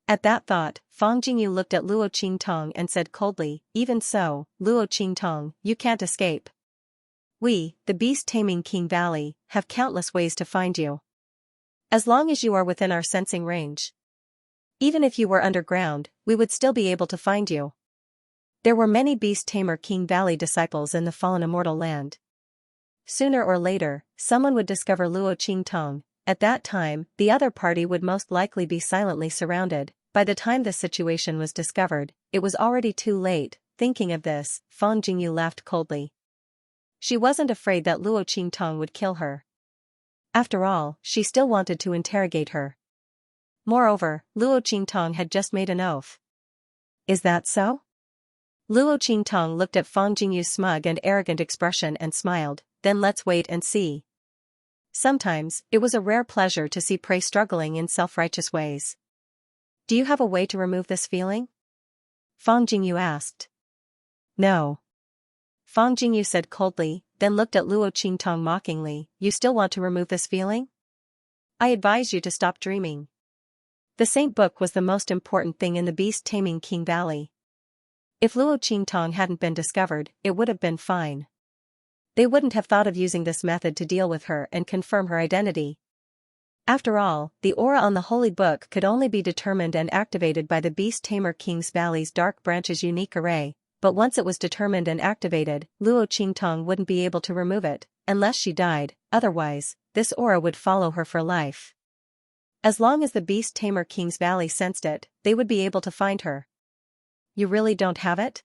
At that thought, Fang Jingyu looked at Luo Qingtong and said coldly, even so, Luo Qingtong, you can't escape. We, the beast-taming King Valley, have countless ways to find you. As long as you are within our sensing range. Even if you were underground, we would still be able to find you. There were many beast-tamer King Valley disciples in the fallen immortal land. Sooner or later, someone would discover Luo Qingtong. At that time, the other party would most likely be silently surrounded. By the time this situation was discovered, it was already too late. Thinking of this, Fang Jingyu laughed coldly. She wasn't afraid that Luo Qingtong would kill her. After all, she still wanted to interrogate her. Moreover, Luo Qingtong had just made an oath. Is that so? Luo Qingtong looked at Fang Jingyu's smug and arrogant expression and smiled, then let's wait and see. Sometimes, it was a rare pleasure to see prey struggling in self-righteous ways. Do you have a way to remove this feeling? Fang Jingyu asked. No. Fang Jingyu said coldly, then looked at Luo Qingtong mockingly, you still want to remove this feeling? I advise you to stop dreaming. The Saint Book was the most important thing in the beast-taming King Valley. If Luo Qingtong hadn't been discovered, it would have been fine. They wouldn't have thought of using this method to deal with her and confirm her identity. After all, the aura on the Holy Book could only be determined and activated by the beast-tamer King's Valley's Dark Branch's unique array, but once it was determined and activated, Luo Qingtong wouldn't be able to remove it, unless she died. Otherwise, this aura would follow her for life. As long as the beast-tamer King's Valley sensed it, they would be able to find her. You really don't have it?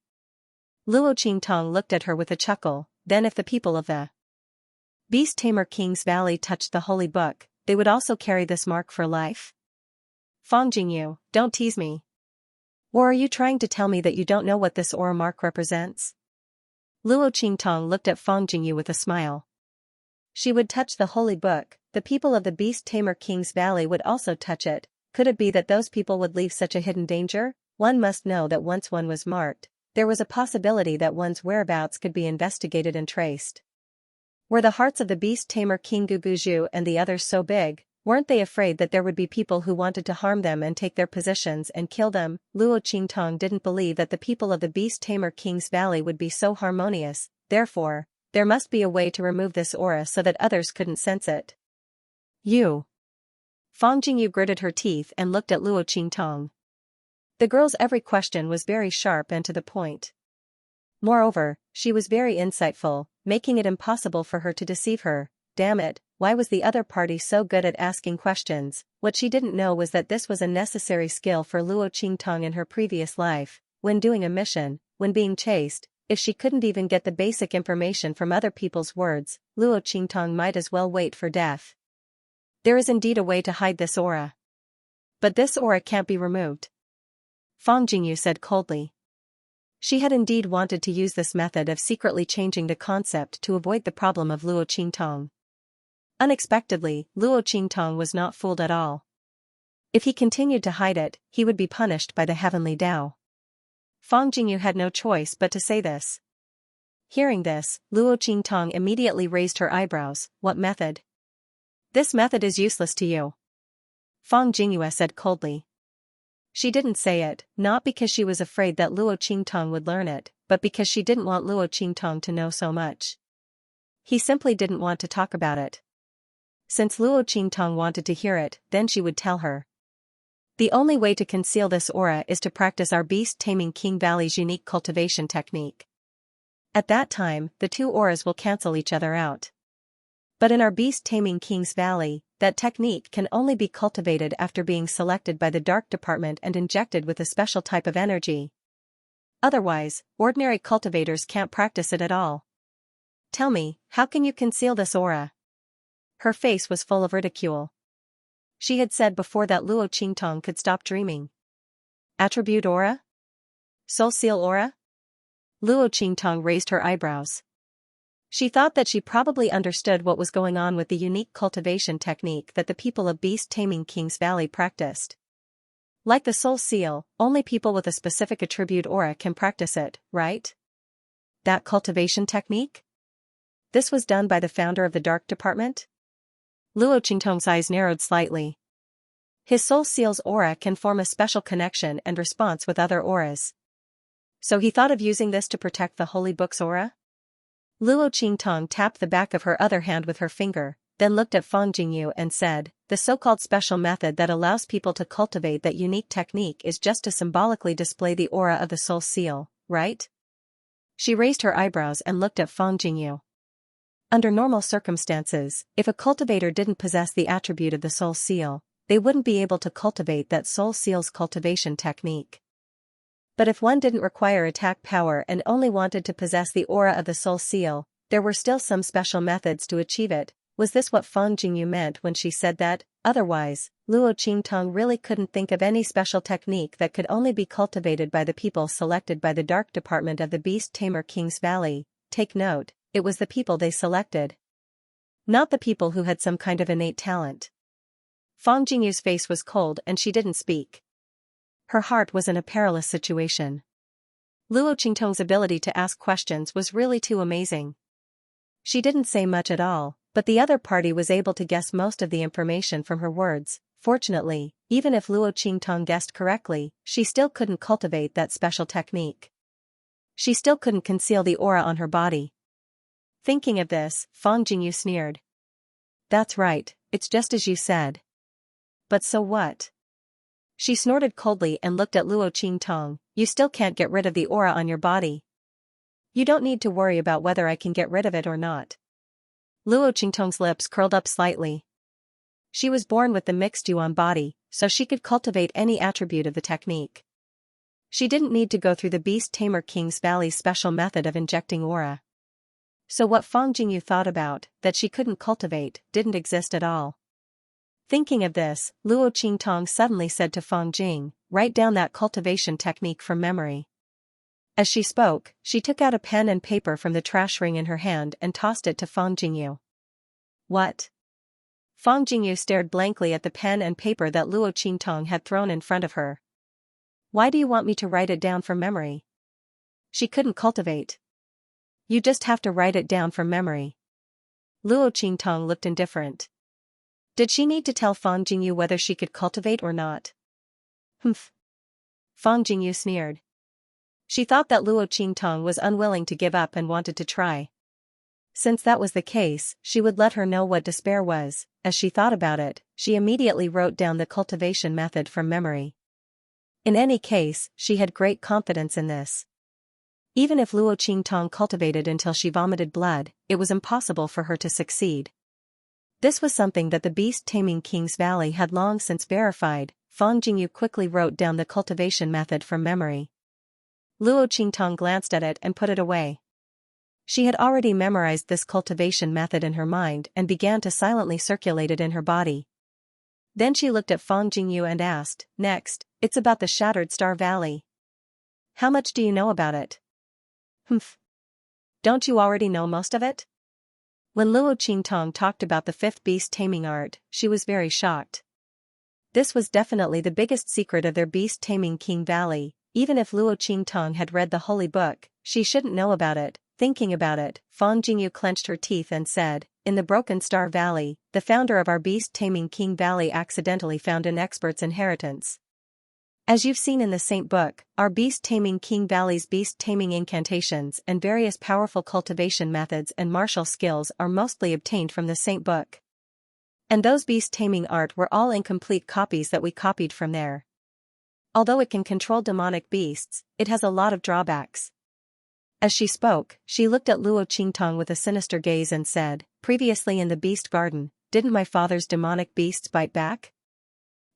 Luo Qingtong looked at her with a chuckle. Then if the people of the beast-tamer King's Valley touched the Holy Book, they would also carry this mark for life? Fang Jingyu, don't tease me. Or are you trying to tell me that you don't know what this aura mark represents? Luo Qingtong looked at Fang Jingyu with a smile. She would touch the Holy Book, the people of the beast-tamer King's Valley would also touch it. Could it be that those people would leave such a hidden danger? One must know that once one was marked, there was a possibility that one's whereabouts could be investigated and traced. Were the hearts of the beast-tamer King Guguju and the others so big? Weren't they afraid that there would be people who wanted to harm them and take their positions and kill them? Luo Qingtong didn't believe that the people of the beast-tamer King's Valley would be so harmonious. Therefore, there must be a way to remove this aura so that others couldn't sense it. You. Fang Jingyu gritted her teeth and looked at Luo Qingtong. The girl's every question was very sharp and to the point. Moreover, she was very insightful, making it impossible for her to deceive her. Damn it, why was the other party so good at asking questions? What she didn't know was that this was a necessary skill for Luo Qingtong in her previous life. When doing a mission, when being chased, if she couldn't even get the basic information from other people's words, Luo Qingtong might as well wait for death. There is indeed a way to hide this aura. But this aura can't be removed, Fang Jingyu said coldly. She had indeed wanted to use this method of secretly changing the concept to avoid the problem of Luo Qingtong. Unexpectedly, Luo Qingtong was not fooled at all. If he continued to hide it, he would be punished by the heavenly Tao. Fang Jingyu had no choice but to say this. Hearing this, Luo Qingtong immediately raised her eyebrows. What method? This method is useless to you, Fang Jingyu said coldly. She didn't say it, not because she was afraid that Luo Qingtong would learn it, but because she didn't want Luo Qingtong to know so much. He simply didn't want to talk about it. Since Luo Qingtong wanted to hear it, then she would tell her. The only way to conceal this aura is to practice our beast-taming King Valley's unique cultivation technique. At that time, the two auras will cancel each other out. But in our beast-taming King's Valley, that technique can only be cultivated after being selected by the Dark Department and injected with a special type of energy. Otherwise, ordinary cultivators can't practice it at all. Tell me, how can you conceal this aura? Her face was full of ridicule. She had said before that Luo Qingtong could stop dreaming. Attribute aura? Soul seal aura? Luo Qingtong raised her eyebrows. She thought that she probably understood what was going on with the unique cultivation technique that the people of beast-taming King's Valley practiced. Like the soul seal, only people with a specific attribute aura can practice it, right? That cultivation technique? This was done by the founder of the Dark Department? Luo Qingtong's eyes narrowed slightly. His soul seal's aura can form a special connection and response with other auras. So he thought of using this to protect the Holy Book's aura? Luo Qingtong tapped the back of her other hand with her finger, then looked at Fang Jingyu and said, the so-called special method that allows people to cultivate that unique technique is just to symbolically display the aura of the soul seal, right? She raised her eyebrows and looked at Fang Jingyu. Under normal circumstances, if a cultivator didn't possess the attribute of the soul seal, they wouldn't be able to cultivate that soul seal's cultivation technique. But if one didn't require attack power and only wanted to possess the aura of the soul seal, there were still some special methods to achieve it. Was this what Fang Jingyu meant when she said that? Otherwise, Luo Qingtong really couldn't think of any special technique that could only be cultivated by the people selected by the Dark Department of the Beast Tamer King's Valley. Take note, it was the people they selected. Not the people who had some kind of innate talent. Fang Jingyu's face was cold and she didn't speak. Her heart was in a perilous situation. Luo Qingtong's ability to ask questions was really too amazing. She didn't say much at all, but the other party was able to guess most of the information from her words. Fortunately, even if Luo Qingtong guessed correctly, she still couldn't cultivate that special technique. She still couldn't conceal the aura on her body. Thinking of this, Fang Jingyu sneered. That's right, it's just as you said. But so what? She snorted coldly and looked at Luo Qingtong. You still can't get rid of the aura on your body. You don't need to worry about whether I can get rid of it or not. Luo Qingtong's lips curled up slightly. She was born with the mixed yuan body, so she could cultivate any attribute of the technique. She didn't need to go through the Beast Tamer King's Valley's special method of injecting aura. So what Fang Jingyu thought about, that she couldn't cultivate, didn't exist at all. Thinking of this, Luo Qingtong suddenly said to Fang Jing, write down that cultivation technique from memory. As she spoke, she took out a pen and paper from the trash ring in her hand and tossed it to Fang Jingyu. What? Fang Jingyu stared blankly at the pen and paper that Luo Qingtong had thrown in front of her. Why do you want me to write it down from memory? She couldn't cultivate. You just have to write it down from memory. Luo Qingtong looked indifferent. Did she need to tell Fang Jingyu whether she could cultivate or not? Humph. Fang Jingyu sneered. She thought that Luo Qingtong was unwilling to give up and wanted to try. Since that was the case, she would let her know what despair was. As she thought about it, she immediately wrote down the cultivation method from memory. In any case, she had great confidence in this. Even if Luo Qingtong cultivated until she vomited blood, it was impossible for her to succeed. This was something that the beast-taming King's Valley had long since verified. Fang Jingyu quickly wrote down the cultivation method from memory. Luo Qingtong glanced at it and put it away. She had already memorized this cultivation method in her mind and began to silently circulate it in her body. Then she looked at Fang Jingyu and asked, "Next, it's about the Shattered Star Valley. How much do you know about it?" "Humph. Don't you already know most of it?" When Luo Qingtong talked about the fifth beast taming art, she was very shocked. This was definitely the biggest secret of their beast-taming King Valley. Even if Luo Qingtong had read the holy book, she shouldn't know about it. Thinking about it, Fang Jingyu clenched her teeth and said, "In the Broken Star Valley, the founder of our beast-taming King Valley accidentally found an expert's inheritance. As you've seen in the Saint Book, our beast-taming King Valley's beast-taming incantations and various powerful cultivation methods and martial skills are mostly obtained from the Saint Book. And those beast-taming art were all incomplete copies that we copied from there. Although it can control demonic beasts, it has a lot of drawbacks." As she spoke, she looked at Luo Qingtong with a sinister gaze and said, "Previously in the Beast Garden, didn't my father's demonic beasts bite back?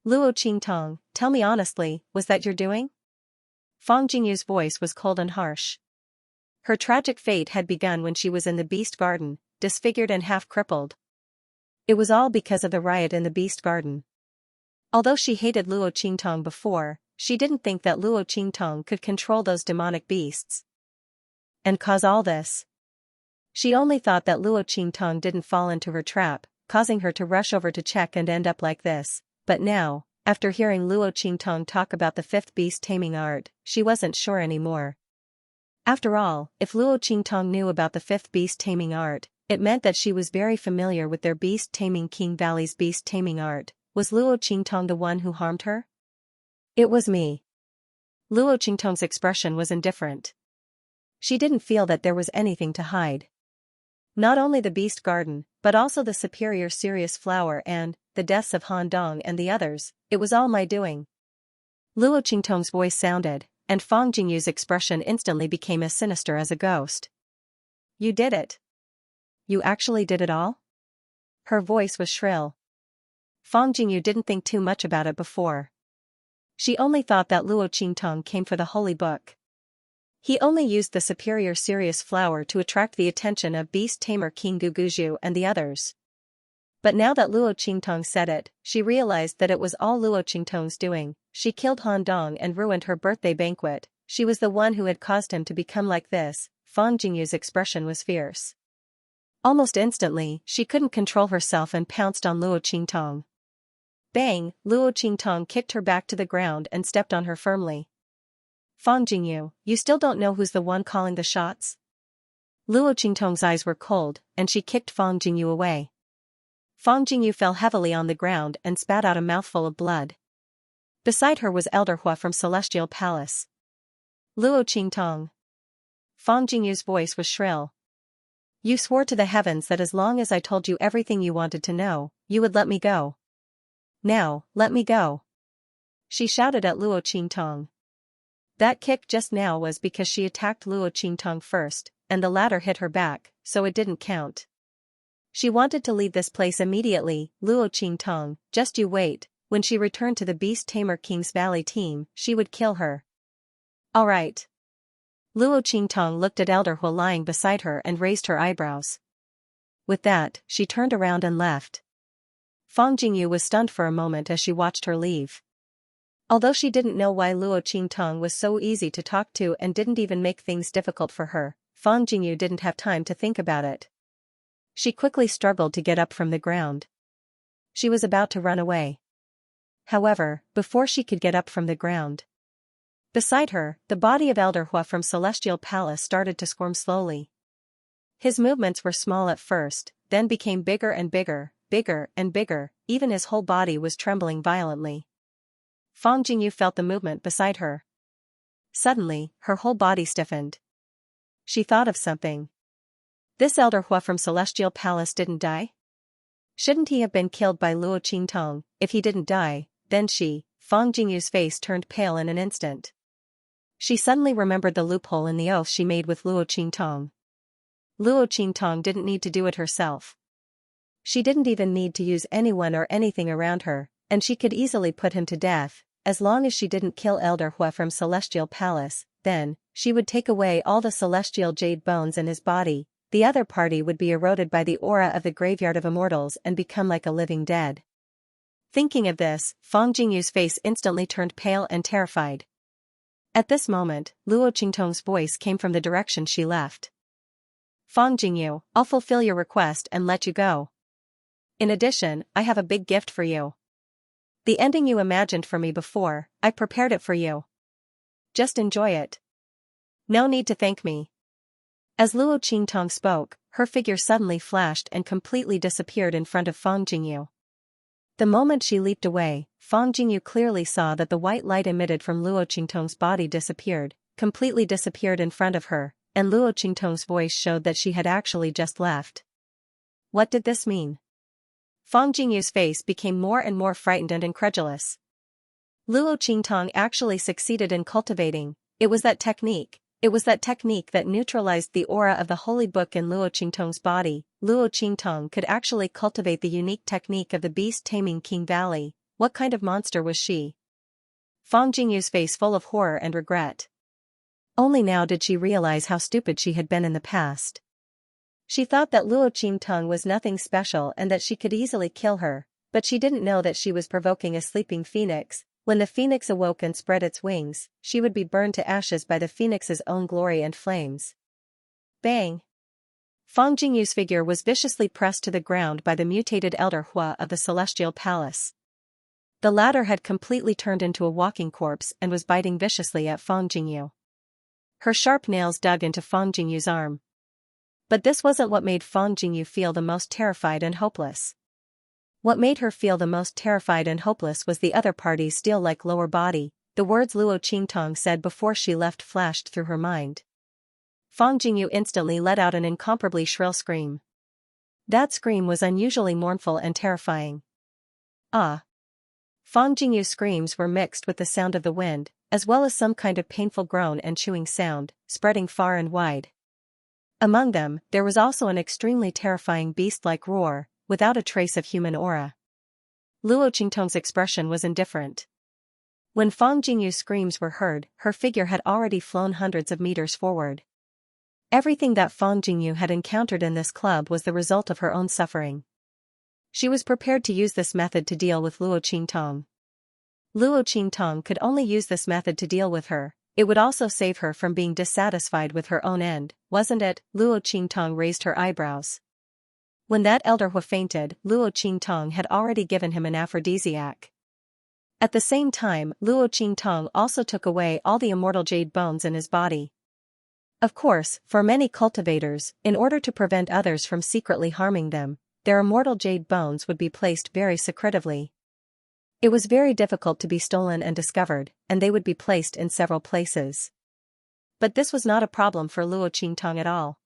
Luo Qingtong, tell me honestly, was that your doing?" Fang Jingyu's voice was cold and harsh. Her tragic fate had begun when she was in the Beast Garden, disfigured and half-crippled. It was all because of the riot in the Beast Garden. Although she hated Luo Qingtong before, she didn't think that Luo Qingtong could control those demonic beasts and cause all this. She only thought that Luo Qingtong didn't fall into her trap, causing her to rush over to check and end up like this. But now, after hearing Luo Qingtong talk about the fifth beast taming art, she wasn't sure anymore. After all, if Luo Qingtong knew about the fifth beast taming art, it meant that she was very familiar with their beast-taming King Valley's beast-taming art. Was Luo Qingtong the one who harmed her? "It was me." Luo Qingtong's expression was indifferent. She didn't feel that there was anything to hide. Not only the Beast Garden, but also the Superior Sirius Flower and the deaths of Han Dong and the others. "It was all my doing." Luo Qingtong's voice sounded, and Fang Jingyu's expression instantly became as sinister as a ghost. "You did it? You actually did it all?" Her voice was shrill. Fang Jingyu didn't think too much about it before. She only thought that Luo Qingtong came for the holy book. He only used the Superior Sirius Flower to attract the attention of Beast Tamer King Guguju and the others. But now that Luo Qingtong said it, she realized that it was all Luo Qingtong's doing. She killed Han Dong and ruined her birthday banquet. She was the one who had caused him to become like this. Fang Jingyu's expression was fierce. Almost instantly, she couldn't control herself and pounced on Luo Qingtong. Bang! Luo Qingtong kicked her back to the ground and stepped on her firmly. "Fang Jingyu, you still don't know who's the one calling the shots?" Luo Qingtong's eyes were cold, and she kicked Fang Jingyu away. Fang Jingyu fell heavily on the ground and spat out a mouthful of blood. Beside her was Elder Hua from Celestial Palace. "Luo Qingtong." Fang Jingyu's voice was shrill. "You swore to the heavens that as long as I told you everything you wanted to know, you would let me go. Now, let me go," she shouted at Luo Qingtong. That kick just now was because she attacked Luo Qingtong first, and the latter hit her back, so it didn't count. She wanted to leave this place immediately. "Luo Qingtong, just you wait, when she returned to the Beast Tamer King's Valley team, she would kill her." "All right." Luo Qingtong looked at Elder Hua lying beside her and raised her eyebrows. With that, she turned around and left. Fang Jingyu was stunned for a moment as she watched her leave. Although she didn't know why Luo Qingtong was so easy to talk to and didn't even make things difficult for her, Fang Jingyu didn't have time to think about it. She quickly struggled to get up from the ground. She was about to run away. However, before she could get up from the ground, beside her, the body of Elder Hua from Celestial Palace started to squirm slowly. His movements were small at first, then became bigger and bigger, bigger and bigger, even his whole body was trembling violently. Fang Jingyu felt the movement beside her. Suddenly, her whole body stiffened. She thought of something. This Elder Hua from Celestial Palace didn't die? Shouldn't he have been killed by Luo Qingtong? If he didn't die, then she, Fang Jingyu's face turned pale in an instant. She suddenly remembered the loophole in the oath she made with Luo Qingtong. Luo Qingtong didn't need to do it herself. She didn't even need to use anyone or anything around her, and she could easily put him to death, as long as she didn't kill Elder Hua from Celestial Palace. Then, she would take away all the celestial jade bones in his body. The other party would be eroded by the aura of the Graveyard of Immortals and become like a living dead. Thinking of this, Fang Jingyu's face instantly turned pale and terrified. At this moment, Luo Qingtong's voice came from the direction she left. Fang Jingyu, I'll fulfill your request and let you go. In addition, I have a big gift for you. The ending you imagined for me before, I prepared it for you. Just enjoy it. No need to thank me. As Luo Qingtong spoke, her figure suddenly flashed and completely disappeared in front of Fang Jingyu. The moment she leaped away, Fang Jingyu clearly saw that the white light emitted from Luo Qingtong's body completely disappeared in front of her, and Luo Qingtong's voice showed that she had actually just left. What did this mean? Fang Jingyu's face became more and more frightened and incredulous. Luo Qingtong actually succeeded in cultivating. It was that technique that neutralized the aura of the holy book in Luo Qingtong's body. Luo Qingtong could actually cultivate the unique technique of the beast taming King Valley. What kind of monster was she? Fang Jingyu's face full of horror and regret. Only now did she realize how stupid she had been in the past. She thought that Luo Qingtong was nothing special and that she could easily kill her, but she didn't know that she was provoking a sleeping phoenix. When the phoenix awoke and spread its wings, she would be burned to ashes by the phoenix's own glory and flames. Bang! Fang Jingyu's figure was viciously pressed to the ground by the mutated Elder Hua of the Celestial Palace. The latter had completely turned into a walking corpse and was biting viciously at Fang Jingyu. Her sharp nails dug into Fang Jingyu's arm. But this wasn't what made Fang Jingyu feel the most terrified and hopeless. What made her feel the most terrified and hopeless was the other party's steel-like lower body. The words Luo Qingtong said before she left flashed through her mind. Fang Jingyu instantly let out an incomparably shrill scream. That scream was unusually mournful and terrifying. Ah! Fang Jingyu's screams were mixed with the sound of the wind, as well as some kind of painful groan and chewing sound, spreading far and wide. Among them, there was also an extremely terrifying beast-like roar, without a trace of human aura. Luo Qingtong's expression was indifferent. When Fang Jingyu's screams were heard, her figure had already flown hundreds of meters forward. Everything that Fang Jingyu had encountered in this club was the result of her own suffering. She was prepared to use this method to deal with Luo Qingtong. Luo Qingtong could only use this method to deal with her. It would also save her from being dissatisfied with her own end, wasn't it? Luo Qingtong raised her eyebrows. When that Elder Hua fainted, Luo Qingtong had already given him an aphrodisiac. At the same time, Luo Qingtong also took away all the immortal jade bones in his body. Of course, for many cultivators, in order to prevent others from secretly harming them, their immortal jade bones would be placed very secretively. It was very difficult to be stolen and discovered, and they would be placed in several places. But this was not a problem for Luo Qingtong at all.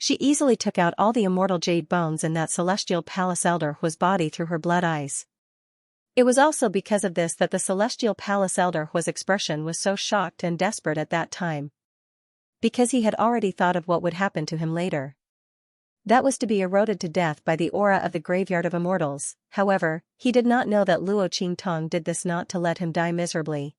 She easily took out all the immortal jade bones in that Celestial Palace Elder Hua's body through her blood eyes. It was also because of this that the Celestial Palace Elder Hua's expression was so shocked and desperate at that time. Because he had already thought of what would happen to him later. That was to be eroded to death by the aura of the Graveyard of Immortals. However, he did not know that Luo Qingtong did this not to let him die miserably.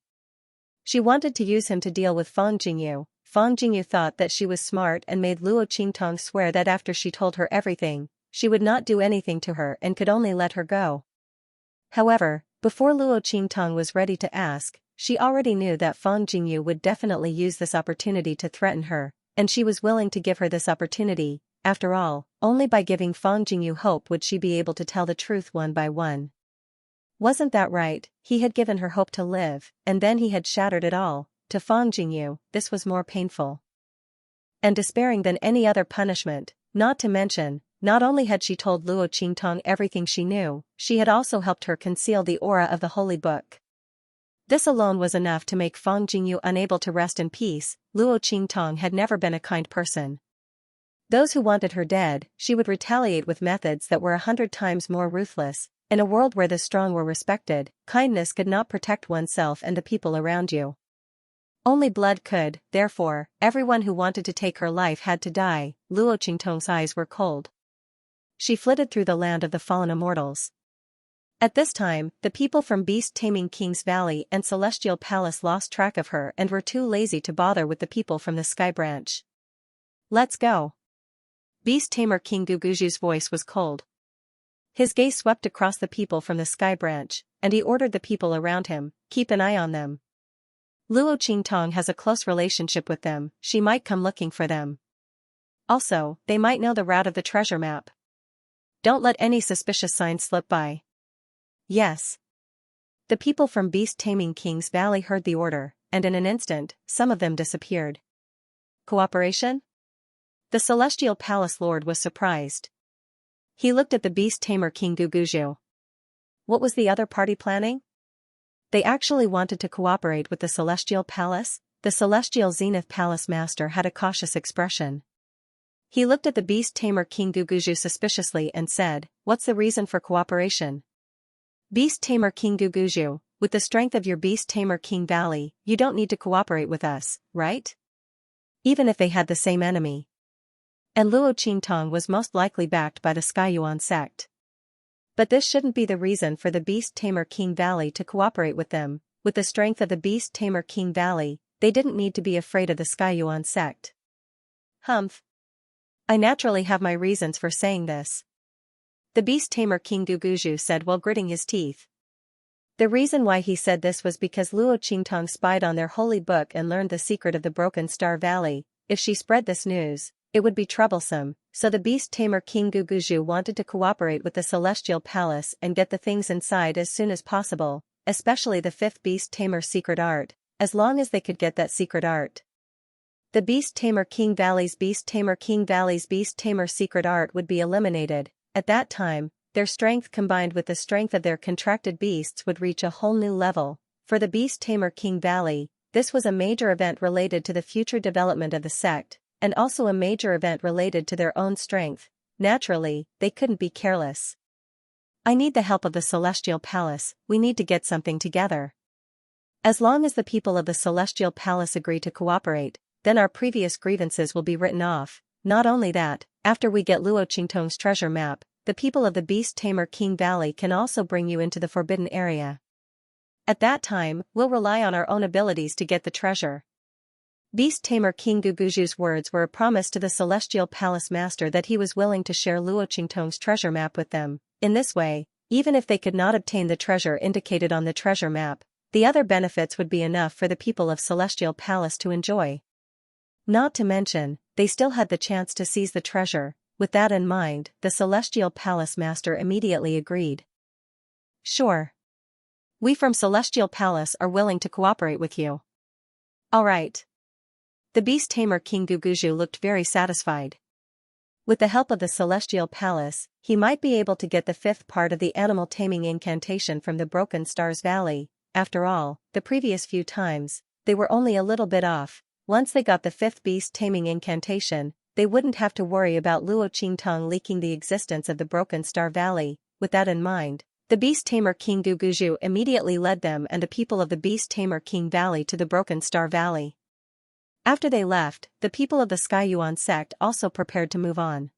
She wanted to use him to deal with Fang Jingyu. Fang Jingyu thought that she was smart and made Luo Qingtong swear that after she told her everything, she would not do anything to her and could only let her go. However, before Luo Qingtong was ready to ask, she already knew that Fang Jingyu would definitely use this opportunity to threaten her, and she was willing to give her this opportunity. After all, only by giving Fang Jingyu hope would she be able to tell the truth one by one. Wasn't that right? He had given her hope to live, and then he had shattered it all. To Fang Jingyu, this was more painful and despairing than any other punishment, not to mention, not only had she told Luo Qingtong everything she knew, she had also helped her conceal the aura of the holy book. This alone was enough to make Fang Jingyu unable to rest in peace. Luo Qingtong had never been a kind person. Those who wanted her dead, she would retaliate with methods that were 100 times more ruthless. In a world where the strong were respected, kindness could not protect oneself and the people around you. Only blood could, therefore, everyone who wanted to take her life had to die. Luo Qingtong's eyes were cold. She flitted through the land of the fallen immortals. At this time, the people from beast-taming King's Valley and Celestial Palace lost track of her and were too lazy to bother with the people from the Sky Branch. Let's go. Beast-tamer King Guguju's voice was cold. His gaze swept across the people from the Sky Branch, and he ordered the people around him, keep an eye on them. Luo Qingtong has a close relationship with them, she might come looking for them. Also, they might know the route of the treasure map. Don't let any suspicious signs slip by. Yes. The people from beast-taming King's Valley heard the order, and in an instant, some of them disappeared. Cooperation? The Celestial Palace Lord was surprised. He looked at the beast-tamer King Guguju. What was the other party planning? They actually wanted to cooperate with the Celestial Palace? The Celestial Zenith Palace Master had a cautious expression. He looked at the beast-tamer King Guguju suspiciously and said, "What's the reason for cooperation?" Beast-tamer King Guguju, with the strength of your beast-tamer King Valley, you don't need to cooperate with us, right? Even if they had the same enemy. And Luo Qingtong was most likely backed by the Skyuan sect. But this shouldn't be the reason for the beast-tamer King Valley to cooperate with them. With the strength of the beast-tamer King Valley, they didn't need to be afraid of the Skyuan sect. Humph. I naturally have my reasons for saying this. The beast-tamer King Guguju said while gritting his teeth. The reason why he said this was because Luo Qingtong spied on their holy book and learned the secret of the Broken Star Valley. If she spread this news, it would be troublesome, so the beast-tamer King Guguju wanted to cooperate with the Celestial Palace and get the things inside as soon as possible, especially the fifth beast-tamer secret art, as long as they could get that secret art. The beast-tamer King Valley's beast-tamer secret art would be eliminated. At that time, their strength combined with the strength of their contracted beasts would reach a whole new level. For the beast-tamer King Valley, this was a major event related to the future development of the sect, and also a major event related to their own strength. Naturally, they couldn't be careless. I need the help of the Celestial Palace, we need to get something together. As long as the people of the Celestial Palace agree to cooperate, then our previous grievances will be written off. Not only that, after we get Luo Qingtong's treasure map, the people of the beast-tamer King Valley can also bring you into the forbidden area. At that time, we'll rely on our own abilities to get the treasure. Beast-tamer King Guguju's words were a promise to the Celestial Palace Master that he was willing to share Luo Qingtong's treasure map with them. In this way, even if they could not obtain the treasure indicated on the treasure map, the other benefits would be enough for the people of Celestial Palace to enjoy. Not to mention, they still had the chance to seize the treasure. With that in mind, the Celestial Palace Master immediately agreed. Sure. We from Celestial Palace are willing to cooperate with you. All right. The beast-tamer King Guguju looked very satisfied. With the help of the Celestial Palace, he might be able to get the fifth part of the animal taming incantation from the Broken Stars Valley. After all, the previous few times, they were only a little bit off. Once they got the fifth beast taming incantation, they wouldn't have to worry about Luo Qingtong leaking the existence of the Broken Star Valley. With that in mind, the beast-tamer King Guguju immediately led them and the people of the beast-tamer King Valley to the Broken Star Valley. After they left, the people of the Skyuan sect also prepared to move on.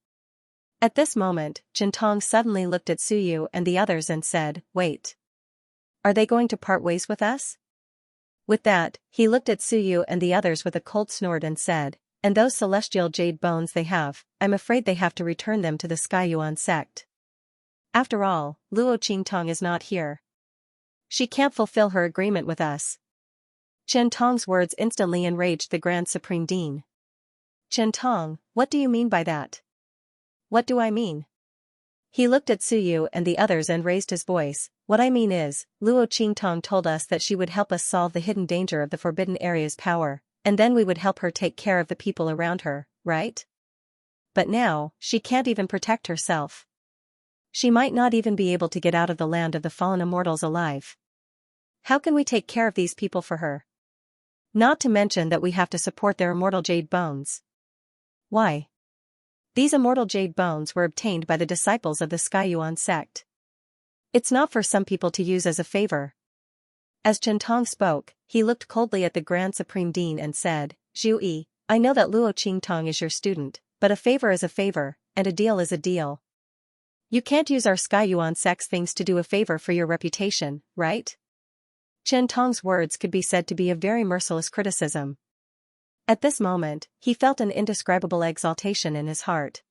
At this moment, Qingtong suddenly looked at Suyu and the others and said, "Wait. Are they going to part ways with us?" With that, he looked at Suyu and the others with a cold snort and said, "And those celestial jade bones they have, I'm afraid they have to return them to the Skyuan sect. After all, Luo Qingtong is not here. She can't fulfill her agreement with us." Qingtong's words instantly enraged the Grand Supreme Dean. "Qingtong, what do you mean by that?" "What do I mean?" He looked at Suyu and the others and raised his voice. "What I mean is, Luo Qingtong told us that she would help us solve the hidden danger of the Forbidden Area's power, and then we would help her take care of the people around her, right? But now, she can't even protect herself. She might not even be able to get out of the land of the fallen immortals alive. How can we take care of these people for her? Not to mention that we have to support their immortal jade bones. Why? These immortal jade bones were obtained by the disciples of the Skyuan sect. It's not for some people to use as a favor. As Chen Tong spoke, he looked coldly at the Grand Supreme Dean and said, Zhu Yi, I know that Luo Qingtong is your student, but a favor is a favor, and a deal is a deal. You can't use our Sky Yuan sect's things to do a favor for your reputation, right? Chen Tong's words could be said to be a very merciless criticism. At this moment, he felt an indescribable exaltation in his heart.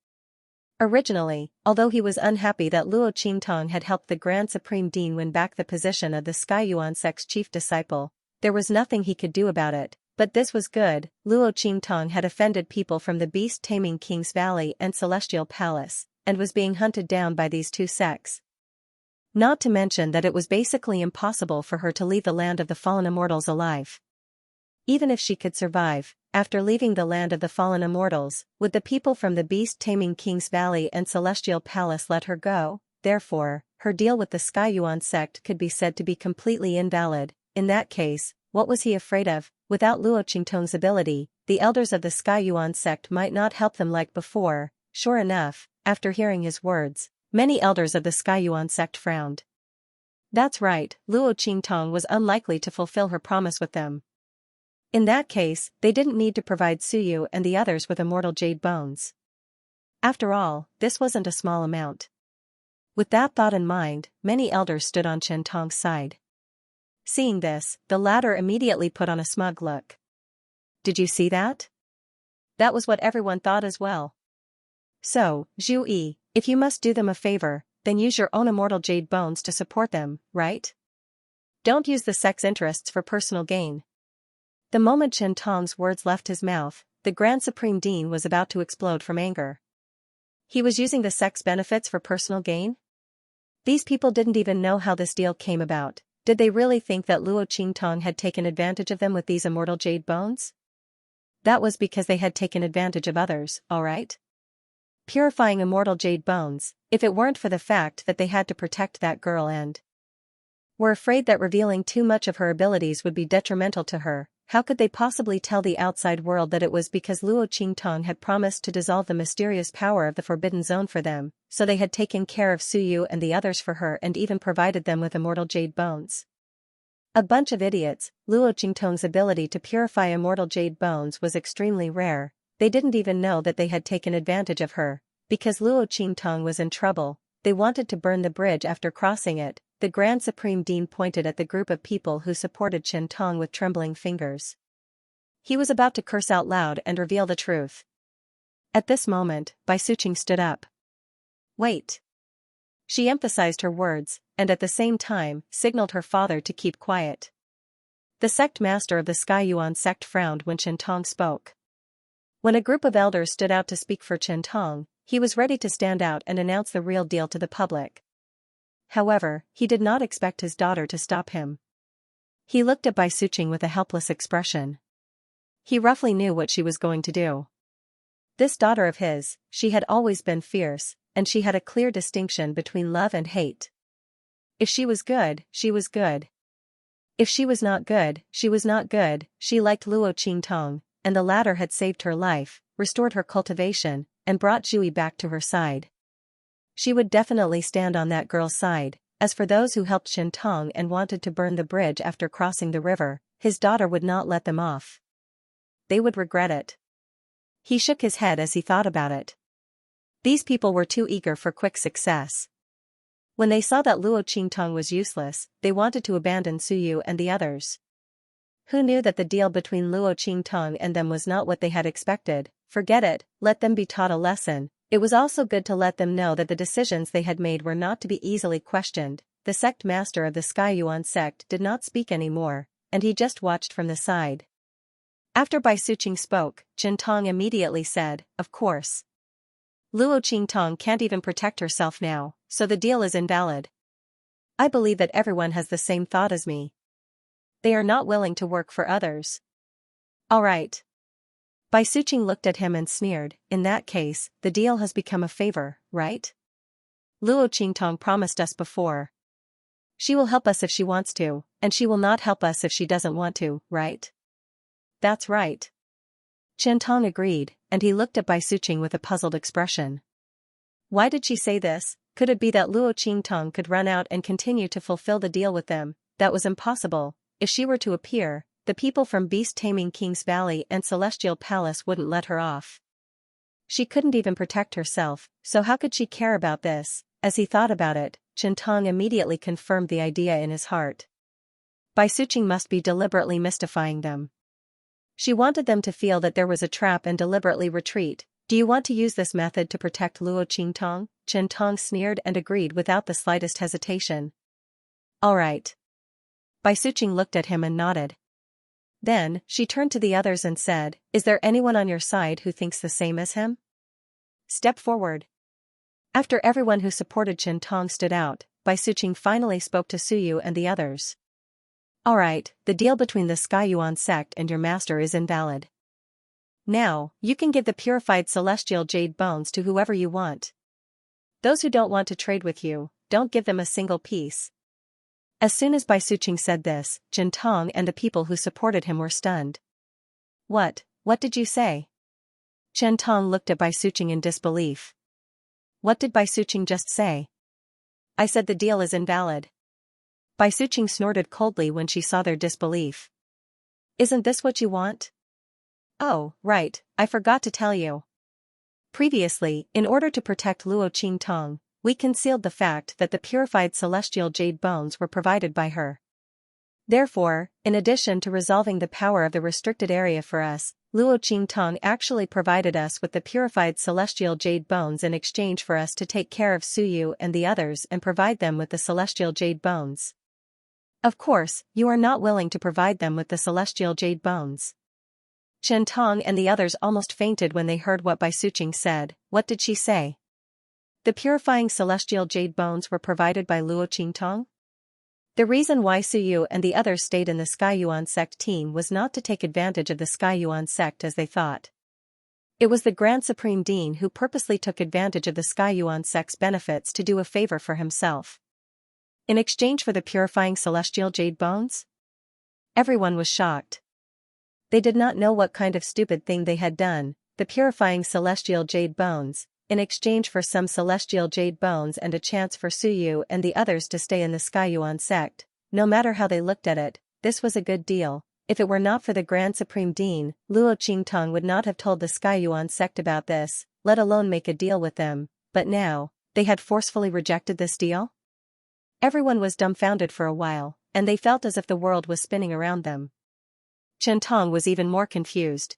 Originally, although he was unhappy that Luo Qingtong had helped the Grand Supreme Dean win back the position of the Sky Yuan sect's chief disciple, there was nothing he could do about it, but this was good. Luo Qingtong had offended people from the beast-taming King's Valley and Celestial Palace, and was being hunted down by these two sects. Not to mention that it was basically impossible for her to leave the land of the fallen immortals alive. Even if she could survive, after leaving the land of the fallen immortals, would the people from the beast-taming King's Valley and Celestial Palace let her go? Therefore, her deal with the Sky Yuan sect could be said to be completely invalid. In that case, what was he afraid of? Without Luo Qingtong's ability, the elders of the Sky Yuan sect might not help them like before. Sure enough, after hearing his words, many elders of the Sky Yuan sect frowned. That's right, Luo Qingtong was unlikely to fulfill her promise with them. In that case, they didn't need to provide Suyu and the others with immortal jade bones. After all, this wasn't a small amount. With that thought in mind, many elders stood on Chen Tong's side. Seeing this, the latter immediately put on a smug look. Did you see that? That was what everyone thought as well. So, Zhu Yi, if you must do them a favor, then use your own immortal jade bones to support them, right? Don't use the sect's interests for personal gain. The moment Chen Tong's words left his mouth, the Grand Supreme Dean was about to explode from anger. He was using the sect's benefits for personal gain? These people didn't even know how this deal came about. Did they really think that Luo Qingtong had taken advantage of them with these immortal jade bones? That was because they had taken advantage of others, alright? Purifying immortal jade bones, if it weren't for the fact that they had to protect that girl and were afraid that revealing too much of her abilities would be detrimental to her, how could they possibly tell the outside world that it was because Luo Qingtong had promised to dissolve the mysterious power of the Forbidden Zone for them, so they had taken care of Suyu and the others for her and even provided them with immortal jade bones? A bunch of idiots. Luo Qingtong's ability to purify immortal jade bones was extremely rare. They didn't even know that they had taken advantage of her. Because Luo Qingtong was in trouble, they wanted to burn the bridge after crossing it. The Grand Supreme Dean pointed at the group of people who supported Chen Tong with trembling fingers. He was about to curse out loud and reveal the truth. At this moment, Bai Suqing stood up. Wait. She emphasized her words, and at the same time, signaled her father to keep quiet. The sect master of the Sky Yuan sect frowned when Chen Tong spoke. When a group of elders stood out to speak for Chen Tong, he was ready to stand out and announce the real deal to the public. However, he did not expect his daughter to stop him. He looked at Bai Suqing with a helpless expression. He roughly knew what she was going to do. This daughter of his, she had always been fierce, and she had a clear distinction between love and hate. If she was good, she was good. If she was not good, she was not good. She liked Luo Qingtong, and the latter had saved her life, restored her cultivation, and brought Zhui back to her side. She would definitely stand on that girl's side. As for those who helped Chen Tong and wanted to burn the bridge after crossing the river, his daughter would not let them off. They would regret it. He shook his head as he thought about it. These people were too eager for quick success. When they saw that Luo Qingtong was useless, they wanted to abandon Suyu and the others. Who knew that the deal between Luo Qingtong and them was not what they had expected? Forget it, let them be taught a lesson. It was also good to let them know that the decisions they had made were not to be easily questioned. The sect master of the Sky Yuan sect did not speak anymore, and he just watched from the side. After Bai Suqing spoke, Chen Tong immediately said, "Of course. Luo Qingtong can't even protect herself now, so the deal is invalid. I believe that everyone has the same thought as me. They are not willing to work for others." All right. Bai Suqing looked at him and sneered, "In that case, the deal has become a favor, right? Luo Qingtong promised us before. She will help us if she wants to, and she will not help us if she doesn't want to, right?" "That's right." Chen Tong agreed, and he looked at Bai Suqing with a puzzled expression. Why did she say this? Could it be that Luo Qingtong could run out and continue to fulfill the deal with them? That was impossible. If she were to appear, the people from Beast Taming King's Valley and Celestial Palace wouldn't let her off. She couldn't even protect herself, so how could she care about this? As he thought about it, Qingtong immediately confirmed the idea in his heart. Bai Suqing must be deliberately mystifying them. She wanted them to feel that there was a trap and deliberately retreat. Do you want to use this method to protect Luo Qingtong? Qingtong sneered and agreed without the slightest hesitation. All right. Bai Suqing looked at him and nodded. Then, she turned to the others and said, is there anyone on your side who thinks the same as him? Step forward. After everyone who supported Qingtong stood out, Bai Suqing finally spoke to Suyu and the others. All right, the deal between the Skyuan sect and your master is invalid. Now, you can give the purified celestial jade bones to whoever you want. Those who don't want to trade with you, don't give them a single piece. As soon as Bai Suqing said this, Qingtong and the people who supported him were stunned. What did you say? Qingtong looked at Bai Suqing in disbelief. What did Bai Suqing just say? I said the deal is invalid. Bai Suqing snorted coldly when she saw their disbelief. Isn't this what you want? Oh, right, I forgot to tell you. Previously, in order to protect Luo Qingtong, we concealed the fact that the purified celestial jade bones were provided by her. Therefore, in addition to resolving the power of the restricted area for us, Luo Qingtong actually provided us with the purified celestial jade bones in exchange for us to take care of Suyu and the others and provide them with the celestial jade bones. Of course, you are not willing to provide them with the celestial jade bones. Qingtong and the others almost fainted when they heard what Bai Suqing said. What did she say? The purifying celestial jade bones were provided by Luo Qingtong? The reason why Suyu and the others stayed in the Skyuan sect team was not to take advantage of the Skyuan sect as they thought. It was the Grand Supreme Dean who purposely took advantage of the Skyuan sect's benefits to do a favor for himself. In exchange for the purifying celestial jade bones? Everyone was shocked. They did not know what kind of stupid thing they had done. The purifying celestial jade bones, in exchange for some celestial jade bones and a chance for Suyu and the others to stay in the Skyuan sect. No matter how they looked at it, this was a good deal. If it were not for the Grand Supreme Dean, Luo Qingtong would not have told the Skyuan sect about this, let alone make a deal with them. But now, they had forcefully rejected this deal? Everyone was dumbfounded for a while, and they felt as if the world was spinning around them. Qingtong was even more confused.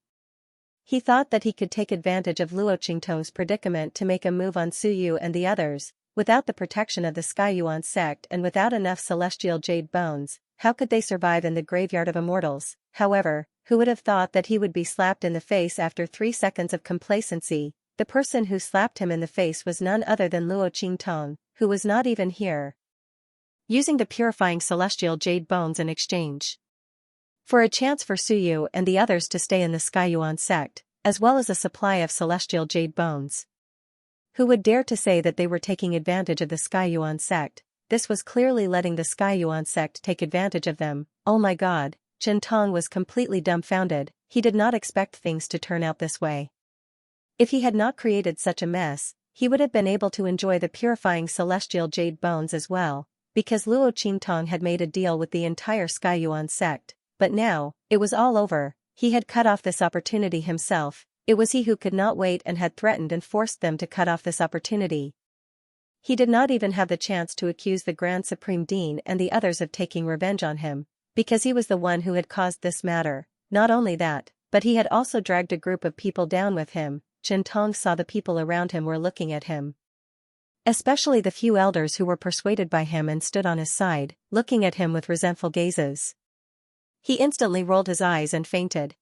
He thought that he could take advantage of Luo Qingtong's predicament to make a move on Suyu and the others. Without the protection of the Skyuan sect and without enough celestial jade bones, how could they survive in the graveyard of immortals? However, who would have thought that he would be slapped in the face after 3 seconds of complacency? The person who slapped him in the face was none other than Luo Qingtong, who was not even here. Using the purifying celestial jade bones in exchange for a chance for Suyu and the others to stay in the Skyuan sect, as well as a supply of celestial jade bones. Who would dare to say that they were taking advantage of the Skyuan sect? This was clearly letting the Skyuan sect take advantage of them. Oh my god, Qingtong was completely dumbfounded. He did not expect things to turn out this way. If he had not created such a mess, he would have been able to enjoy the purifying celestial jade bones as well, because Luo Qingtong had made a deal with the entire Skyuan sect. But now, it was all over. He had cut off this opportunity himself. It was he who could not wait and had threatened and forced them to cut off this opportunity. He did not even have the chance to accuse the Grand Supreme Dean and the others of taking revenge on him, because he was the one who had caused this matter. Not only that, but he had also dragged a group of people down with him. Qingtong saw the people around him were looking at him. Especially the few elders who were persuaded by him and stood on his side, looking at him with resentful gazes. He instantly rolled his eyes and fainted.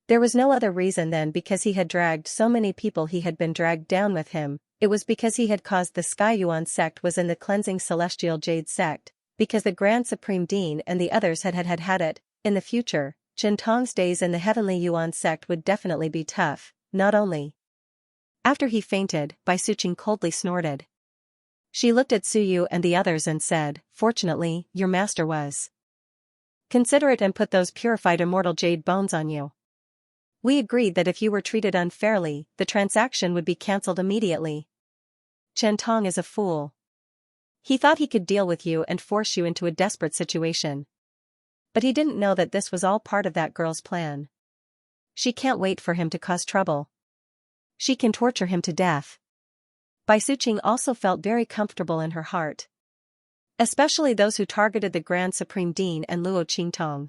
There was no other reason than because he had dragged so many people he had been dragged down with him. It was because he had caused the Skyuan sect was in the cleansing celestial jade sect, because the Grand Supreme Dean and the others had it. In the future, Qingtong's days in the Heavenly Yuan sect would definitely be tough. Not only. After he fainted, Bai Suqing coldly snorted. She looked at Suyu and the others and said, "Fortunately, your master was considerate and put those purified immortal jade bones on you. We agreed that if you were treated unfairly, the transaction would be cancelled immediately." Chen Tong is a fool. He thought he could deal with you and force you into a desperate situation. But he didn't know that this was all part of that girl's plan. She can't wait for him to cause trouble. She can torture him to death. Bai Suqing also felt very comfortable in her heart. Especially those who targeted the Grand Supreme Dean and Luo Qingtong.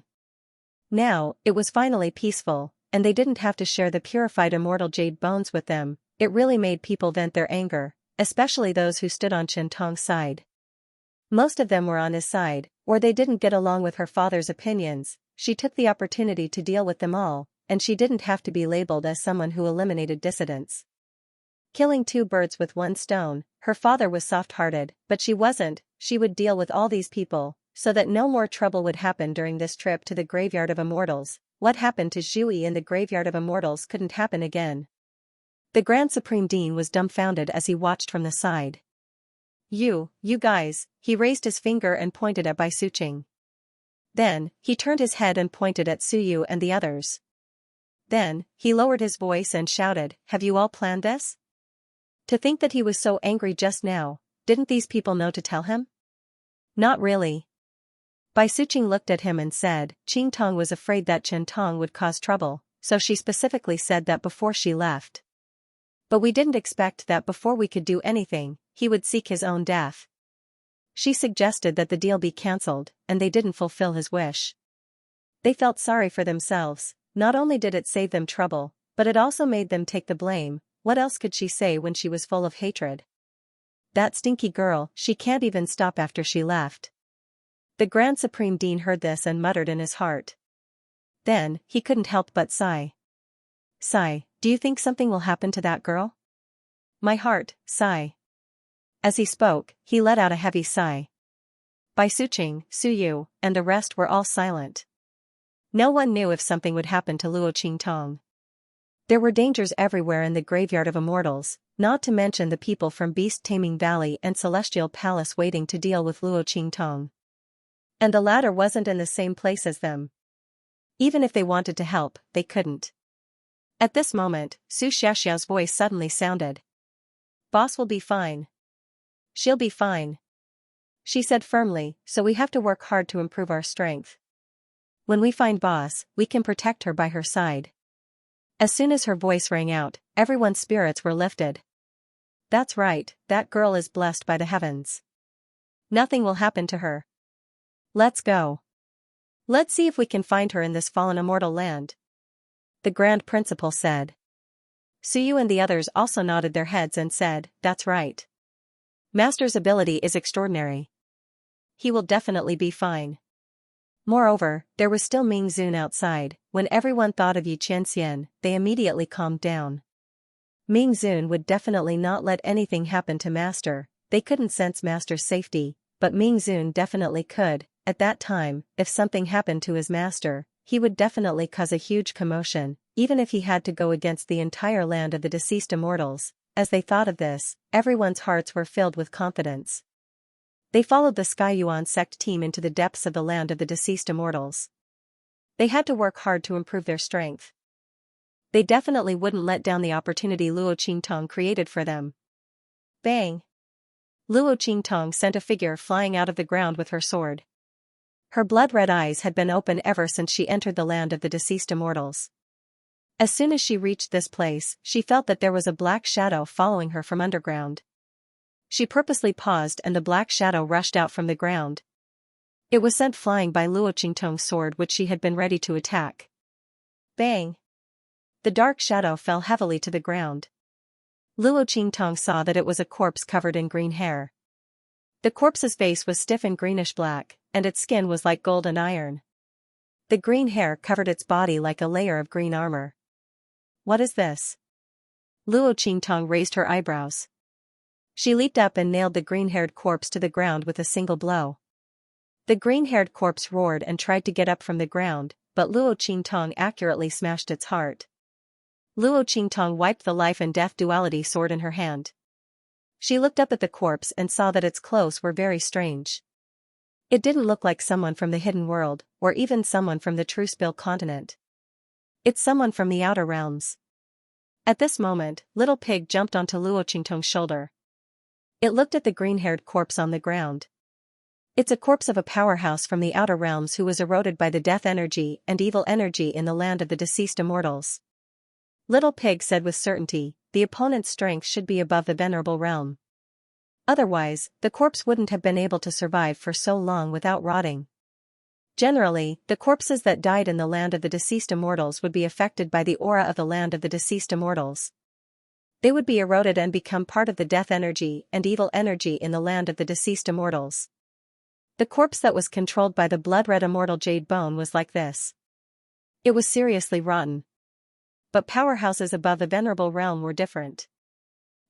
Now, it was finally peaceful, and they didn't have to share the purified immortal jade bones with them. It really made people vent their anger, especially those who stood on Chen Tong's side. Most of them were on his side, or they didn't get along with her father's opinions. She took the opportunity to deal with them all, and she didn't have to be labeled as someone who eliminated dissidents. Killing two birds with one stone, her father was soft-hearted, but she wasn't. She would deal with all these people, so that no more trouble would happen during this trip to the Graveyard of Immortals. What happened to Zhui in the Graveyard of Immortals couldn't happen again. The Grand Supreme Dean was dumbfounded as he watched from the side. You guys, he raised his finger and pointed at Bai Suqing. Then, he turned his head and pointed at Suyu and the others. Then, he lowered his voice and shouted, have you all planned this? To think that he was so angry just now, didn't these people know to tell him? Not really. Bai Suqing looked at him and said, Qingtong was afraid that Chen Tong would cause trouble, so she specifically said that before she left. But we didn't expect that before we could do anything, he would seek his own death. She suggested that the deal be cancelled, and they didn't fulfill his wish. They felt sorry for themselves. Not only did it save them trouble, but it also made them take the blame. What else could she say when she was full of hatred? That stinky girl, she can't even stop after she left. The Grand Supreme Dean heard this and muttered in his heart. Then, he couldn't help but sigh. Sigh, do you think something will happen to that girl? My heart, sigh. As he spoke, he let out a heavy sigh. Bai Suqing, Suyu, and the rest were all silent. No one knew if something would happen to Luo Qingtong. There were dangers everywhere in the Graveyard of Immortals, not to mention the people from Beast Taming Valley and Celestial Palace waiting to deal with Luo Qingtong. And the latter wasn't in the same place as them. Even if they wanted to help, they couldn't. At this moment, Su Xiaoxiao's voice suddenly sounded. Boss will be fine. She'll be fine. She said firmly, so we have to work hard to improve our strength. When we find Boss, we can protect her by her side. As soon as her voice rang out, everyone's spirits were lifted. That's right, that girl is blessed by the heavens. Nothing will happen to her. Let's go. Let's see if we can find her in this fallen immortal land. The Grand Principal said. Suyu and the others also nodded their heads and said, that's right. Master's ability is extraordinary. He will definitely be fine. Moreover, there was still Ming Zun outside. When everyone thought of Yi Qianxian, they immediately calmed down. Ming Zun would definitely not let anything happen to Master. They couldn't sense Master's safety, but Ming Zun definitely could. At that time, if something happened to his master, he would definitely cause a huge commotion, even if he had to go against the entire land of the deceased immortals. As they thought of this, everyone's hearts were filled with confidence. They followed the Sky Yuan sect team into the depths of the land of the deceased immortals. They had to work hard to improve their strength. They definitely wouldn't let down the opportunity Luo Qingtong created for them. Bang! Luo Qingtong sent a figure flying out of the ground with her sword. Her blood-red eyes had been open ever since she entered the land of the deceased immortals. As soon as she reached this place, she felt that there was a black shadow following her from underground. She purposely paused and the black shadow rushed out from the ground. It was sent flying by Luo Qingtong's sword which she had been ready to attack. Bang! The dark shadow fell heavily to the ground. Luo Qingtong saw that it was a corpse covered in green hair. The corpse's face was stiff and greenish-black, and its skin was like gold and iron. The green hair covered its body like a layer of green armor. What is this? Luo Qingtong raised her eyebrows. She leaped up and nailed the green-haired corpse to the ground with a single blow. The green-haired corpse roared and tried to get up from the ground, but Luo Qingtong accurately smashed its heart. Luo Qingtong wiped the life and death duality sword in her hand. She looked up at the corpse and saw that its clothes were very strange. It didn't look like someone from the hidden world, or even someone from the Truespill continent. It's someone from the outer realms. At this moment, Little Pig jumped onto Luo Qingtong's shoulder. It looked at the green-haired corpse on the ground. It's a corpse of a powerhouse from the outer realms who was eroded by the death energy and evil energy in the land of the deceased immortals. Little Pig said with certainty, the opponent's strength should be above the venerable realm. Otherwise, the corpse wouldn't have been able to survive for so long without rotting. Generally, the corpses that died in the land of the deceased immortals would be affected by the aura of the land of the deceased immortals. They would be eroded and become part of the death energy and evil energy in the land of the deceased immortals. The corpse that was controlled by the blood-red immortal Jade Bone was like this. It was seriously rotten. But powerhouses above the venerable realm were different.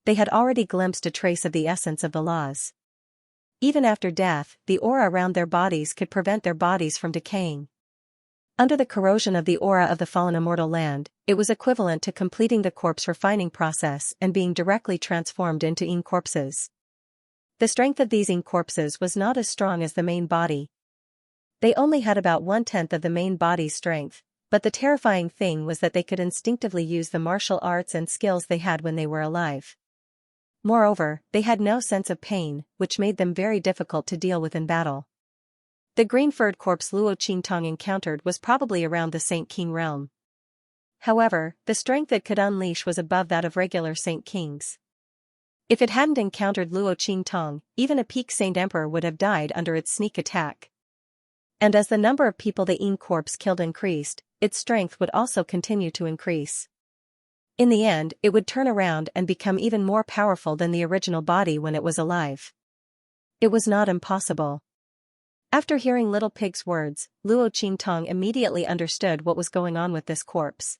They had already glimpsed a trace of the essence of the laws. Even after death, the aura around their bodies could prevent their bodies from decaying. Under the corrosion of the aura of the fallen immortal land, it was equivalent to completing the corpse refining process and being directly transformed into Ing corpses. The strength of these Ing corpses was not as strong as the main body. They only had about 1/10 of the main body's strength, but the terrifying thing was that they could instinctively use the martial arts and skills they had when they were alive. Moreover, they had no sense of pain, which made them very difficult to deal with in battle. The green-furred corpse Luo Qingtong encountered was probably around the Saint King realm. However, the strength it could unleash was above that of regular Saint Kings. If it hadn't encountered Luo Qingtong, even a peak Saint Emperor would have died under its sneak attack. And as the number of people the Ing corpse killed increased, its strength would also continue to increase. In the end, it would turn around and become even more powerful than the original body when it was alive. It was not impossible. After hearing Little Pig's words, Luo Qingtong immediately understood what was going on with this corpse.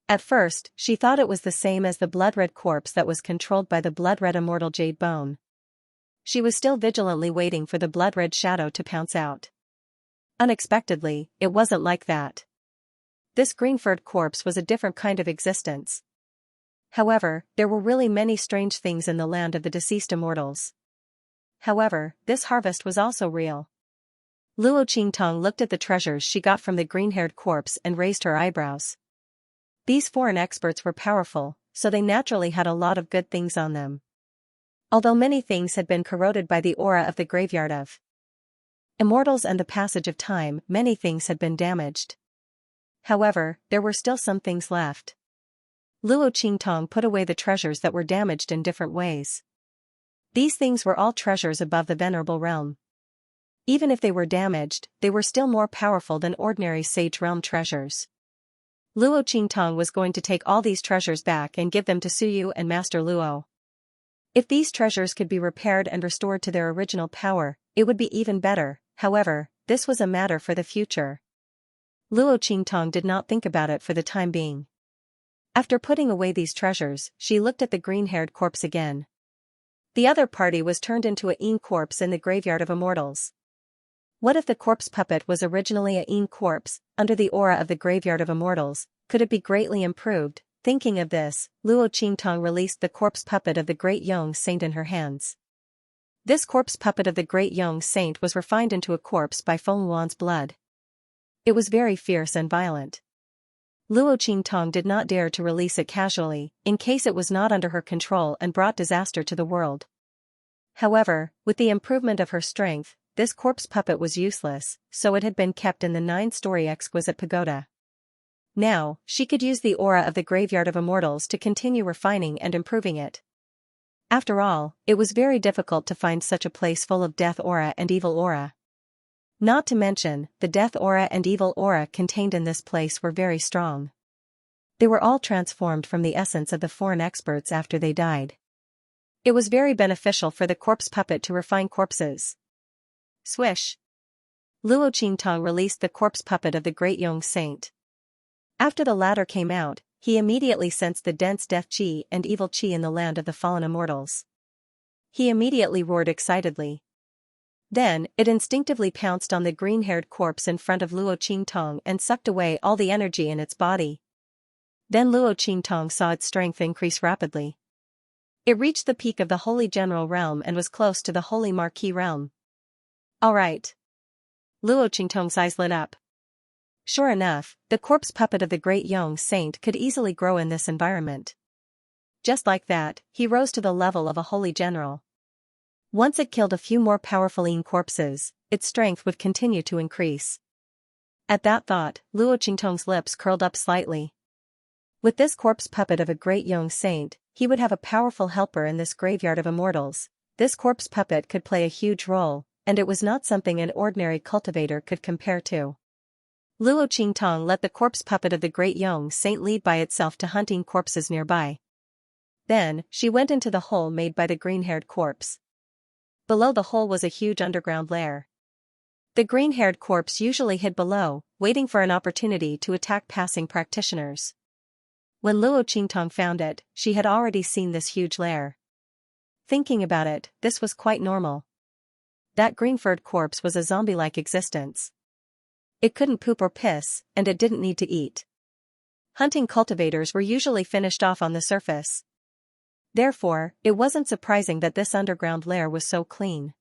At first, she thought it was the same as the blood-red corpse that was controlled by the blood-red immortal Jade Bone. She was still vigilantly waiting for the blood-red shadow to pounce out. Unexpectedly, it wasn't like that. This green-furred corpse was a different kind of existence. However, there were really many strange things in the land of the deceased immortals. However, this harvest was also real. Luo Qingtong looked at the treasures she got from the green-haired corpse and raised her eyebrows. These foreign experts were powerful, so they naturally had a lot of good things on them. Although many things had been corroded by the aura of the graveyard of immortals and the passage of time, many things had been damaged. However, there were still some things left. Luo Qingtong put away the treasures that were damaged in different ways. These things were all treasures above the venerable realm. Even if they were damaged, they were still more powerful than ordinary Sage Realm treasures. Luo Qingtong was going to take all these treasures back and give them to Suyu and Master Luo. If these treasures could be repaired and restored to their original power, it would be even better. However, this was a matter for the future. Luo Qingtong did not think about it for the time being. After putting away these treasures, she looked at the green-haired corpse again. The other party was turned into a Ing corpse in the graveyard of immortals. What if the corpse puppet was originally a Ing corpse, under the aura of the graveyard of immortals? Could it be greatly improved? Thinking of this, Luo Qingtong released the corpse puppet of the Great Yong Saint in her hands. This corpse puppet of the Great Yong Saint was refined into a corpse by Feng Luan's blood. It was very fierce and violent. Luo Qingtong did not dare to release it casually, in case it was not under her control and brought disaster to the world. However, with the improvement of her strength, this corpse puppet was useless, so it had been kept in the 9-story exquisite pagoda. Now, she could use the aura of the graveyard of immortals to continue refining and improving it. After all, it was very difficult to find such a place full of death aura and evil aura. Not to mention, the death aura and evil aura contained in this place were very strong. They were all transformed from the essence of the foreign experts after they died. It was very beneficial for the corpse puppet to refine corpses. Swish! Luo Qingtong released the corpse puppet of the Great Yong Saint. After the latter came out, he immediately sensed the dense death qi and evil qi in the land of the fallen immortals. He immediately roared excitedly. Then, it instinctively pounced on the green-haired corpse in front of Luo Qingtong and sucked away all the energy in its body. Then Luo Qingtong saw its strength increase rapidly. It reached the peak of the Holy General Realm and was close to the Holy Marquis Realm. Alright. Luo Qingtong's eyes lit up. Sure enough, the corpse puppet of the Great Yong Saint could easily grow in this environment. Just like that, he rose to the level of a Holy General. Once it killed a few more powerful corpses, its strength would continue to increase. At that thought, Luo Qingtong's lips curled up slightly. With this corpse puppet of a great young saint, he would have a powerful helper in this graveyard of immortals. This corpse puppet could play a huge role, and it was not something an ordinary cultivator could compare to. Luo Qingtong let the corpse puppet of the great young saint lead by itself to hunting corpses nearby. Then, she went into the hole made by the green-haired corpse. Below the hole was a huge underground lair. The green-haired corpse usually hid below, waiting for an opportunity to attack passing practitioners. When Luo Qingtong found it, she had already seen this huge lair. Thinking about it, this was quite normal. That green-furred corpse was a zombie-like existence. It couldn't poop or piss, and it didn't need to eat. Hunting cultivators were usually finished off on the surface. Therefore, it wasn't surprising that this underground lair was so clean.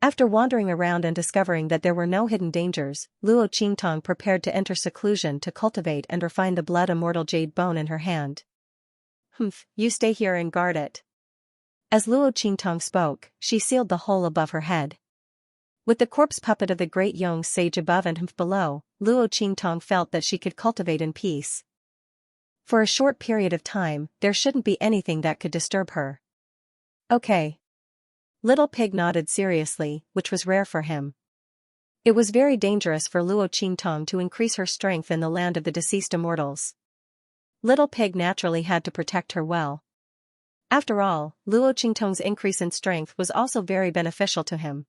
After wandering around and discovering that there were no hidden dangers, Luo Qingtong prepared to enter seclusion to cultivate and refine the blood immortal jade bone in her hand. You stay here and guard it. As Luo Qingtong spoke, she sealed the hole above her head. With the corpse puppet of the great young sage above and below, Luo Qingtong felt that she could cultivate in peace. For a short period of time, there shouldn't be anything that could disturb her. Okay. Little Pig nodded seriously, which was rare for him. It was very dangerous for Luo Qingtong to increase her strength in the land of the deceased immortals. Little Pig naturally had to protect her well. After all, Luo Qingtong's increase in strength was also very beneficial to him.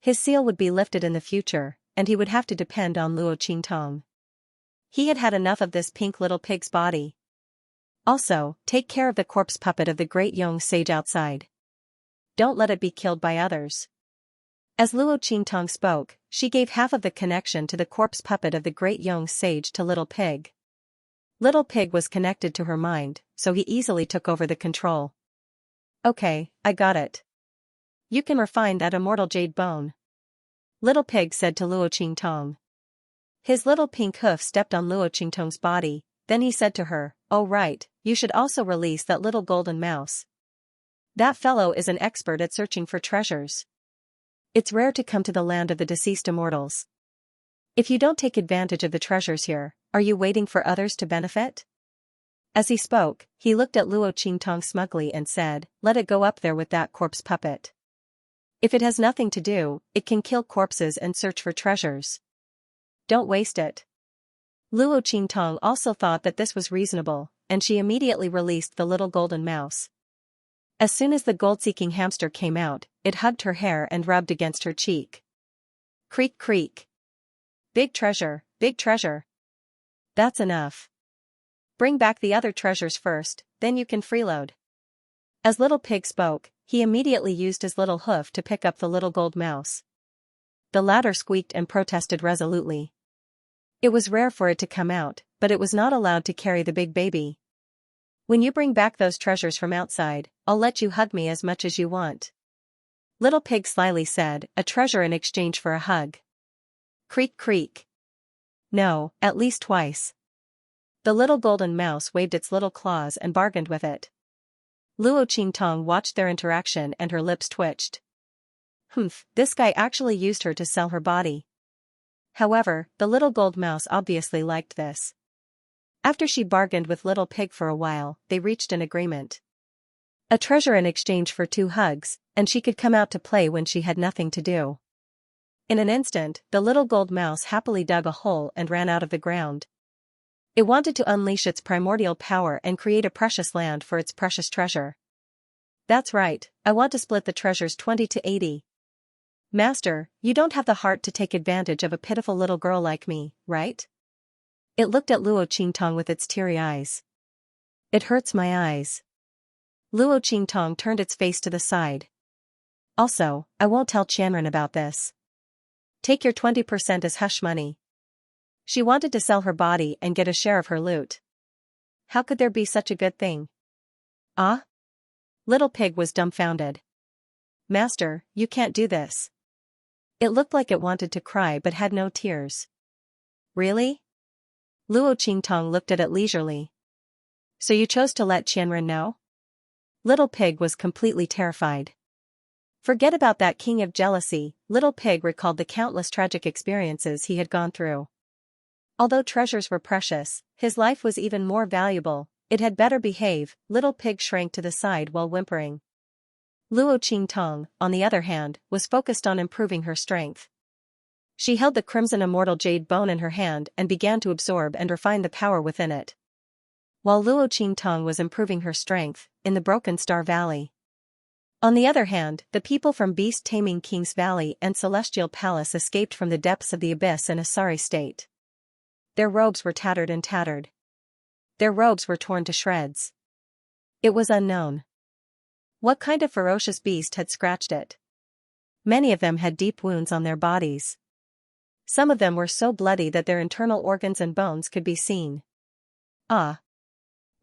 His seal would be lifted in the future, and he would have to depend on Luo Qingtong. He had had enough of this pink little pig's body. Also, take care of the corpse puppet of the great young sage outside. Don't let it be killed by others. As Luo Qingtong spoke, she gave half of the connection to the corpse puppet of the great young sage to Little Pig. Little Pig was connected to her mind, so he easily took over the control. Okay, I got it. You can refine that immortal jade bone. Little Pig said to Luo Qingtong. His little pink hoof stepped on Luo Qingtong's body, then he said to her, "Oh right, you should also release that little golden mouse. That fellow is an expert at searching for treasures. It's rare to come to the land of the deceased immortals. If you don't take advantage of the treasures here, are you waiting for others to benefit?" As he spoke, he looked at Luo Qingtong smugly and said, "Let it go up there with that corpse puppet. If it has nothing to do, it can kill corpses and search for treasures. Don't waste it." Luo Qingtong also thought that this was reasonable, and she immediately released the little golden mouse. As soon as the gold-seeking hamster came out, it hugged her hair and rubbed against her cheek. Creak creak. Big treasure, big treasure. That's enough. Bring back the other treasures first, then you can freeload. As Little Pig spoke, he immediately used his little hoof to pick up the little gold mouse. The latter squeaked and protested resolutely. It was rare for it to come out, but it was not allowed to carry the big baby. When you bring back those treasures from outside, I'll let you hug me as much as you want. Little Pig slyly said, a treasure in exchange for a hug. Creak creak. No, at least twice. The little golden mouse waved its little claws and bargained with it. Luo Qingtong watched their interaction and her lips twitched. This guy actually used her to sell her body. However, the little gold mouse obviously liked this. After she bargained with Little Pig for a while, they reached an agreement. A treasure in exchange for 2 hugs, and she could come out to play when she had nothing to do. In an instant, the little gold mouse happily dug a hole and ran out of the ground. It wanted to unleash its primordial power and create a precious land for its precious treasure. That's right, I want to split the treasures 20-80. Master, you don't have the heart to take advantage of a pitiful little girl like me, right? It looked at Luo Qingtong with its teary eyes. It hurts my eyes. Luo Qingtong turned its face to the side. Also, I won't tell Qianren about this. Take your 20% as hush money. She wanted to sell her body and get a share of her loot. How could there be such a good thing? Ah? Little Pig was dumbfounded. Master, you can't do this. It looked like it wanted to cry but had no tears. Really? Luo Qingtong looked at it leisurely. So you chose to let Qianren know? Little Pig was completely terrified. Forget about that king of jealousy, Little Pig recalled the countless tragic experiences he had gone through. Although treasures were precious, his life was even more valuable. It had better behave. Little Pig shrank to the side while whimpering. Luo Qingtong, on the other hand, was focused on improving her strength. She held the crimson immortal jade bone in her hand and began to absorb and refine the power within it. While Luo Qingtong was improving her strength, in the Broken Star Valley. On the other hand, the people from Beast Taming King's Valley and Celestial Palace escaped from the depths of the abyss in a sorry state. Their robes were tattered and tattered. Their robes were torn to shreds. It was unknown. What kind of ferocious beast had scratched it? Many of them had deep wounds on their bodies. Some of them were so bloody that their internal organs and bones could be seen. Ah!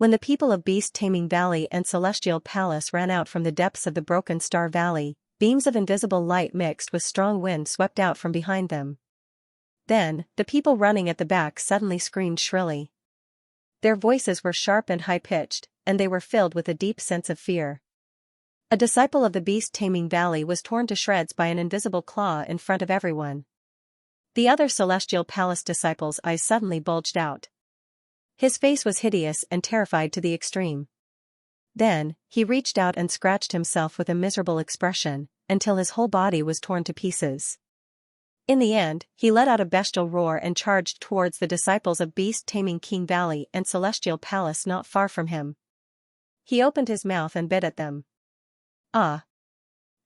When the people of Beast Taming Valley and Celestial Palace ran out from the depths of the Broken Star Valley, beams of invisible light mixed with strong wind swept out from behind them. Then, the people running at the back suddenly screamed shrilly. Their voices were sharp and high-pitched, and they were filled with a deep sense of fear. A disciple of the Beast Taming Valley was torn to shreds by an invisible claw in front of everyone. The other Celestial Palace disciple's eyes suddenly bulged out. His face was hideous and terrified to the extreme. Then, he reached out and scratched himself with a miserable expression, until his whole body was torn to pieces. In the end, he let out a bestial roar and charged towards the disciples of Beast Taming King Valley and Celestial Palace not far from him. He opened his mouth and bit at them. Ah!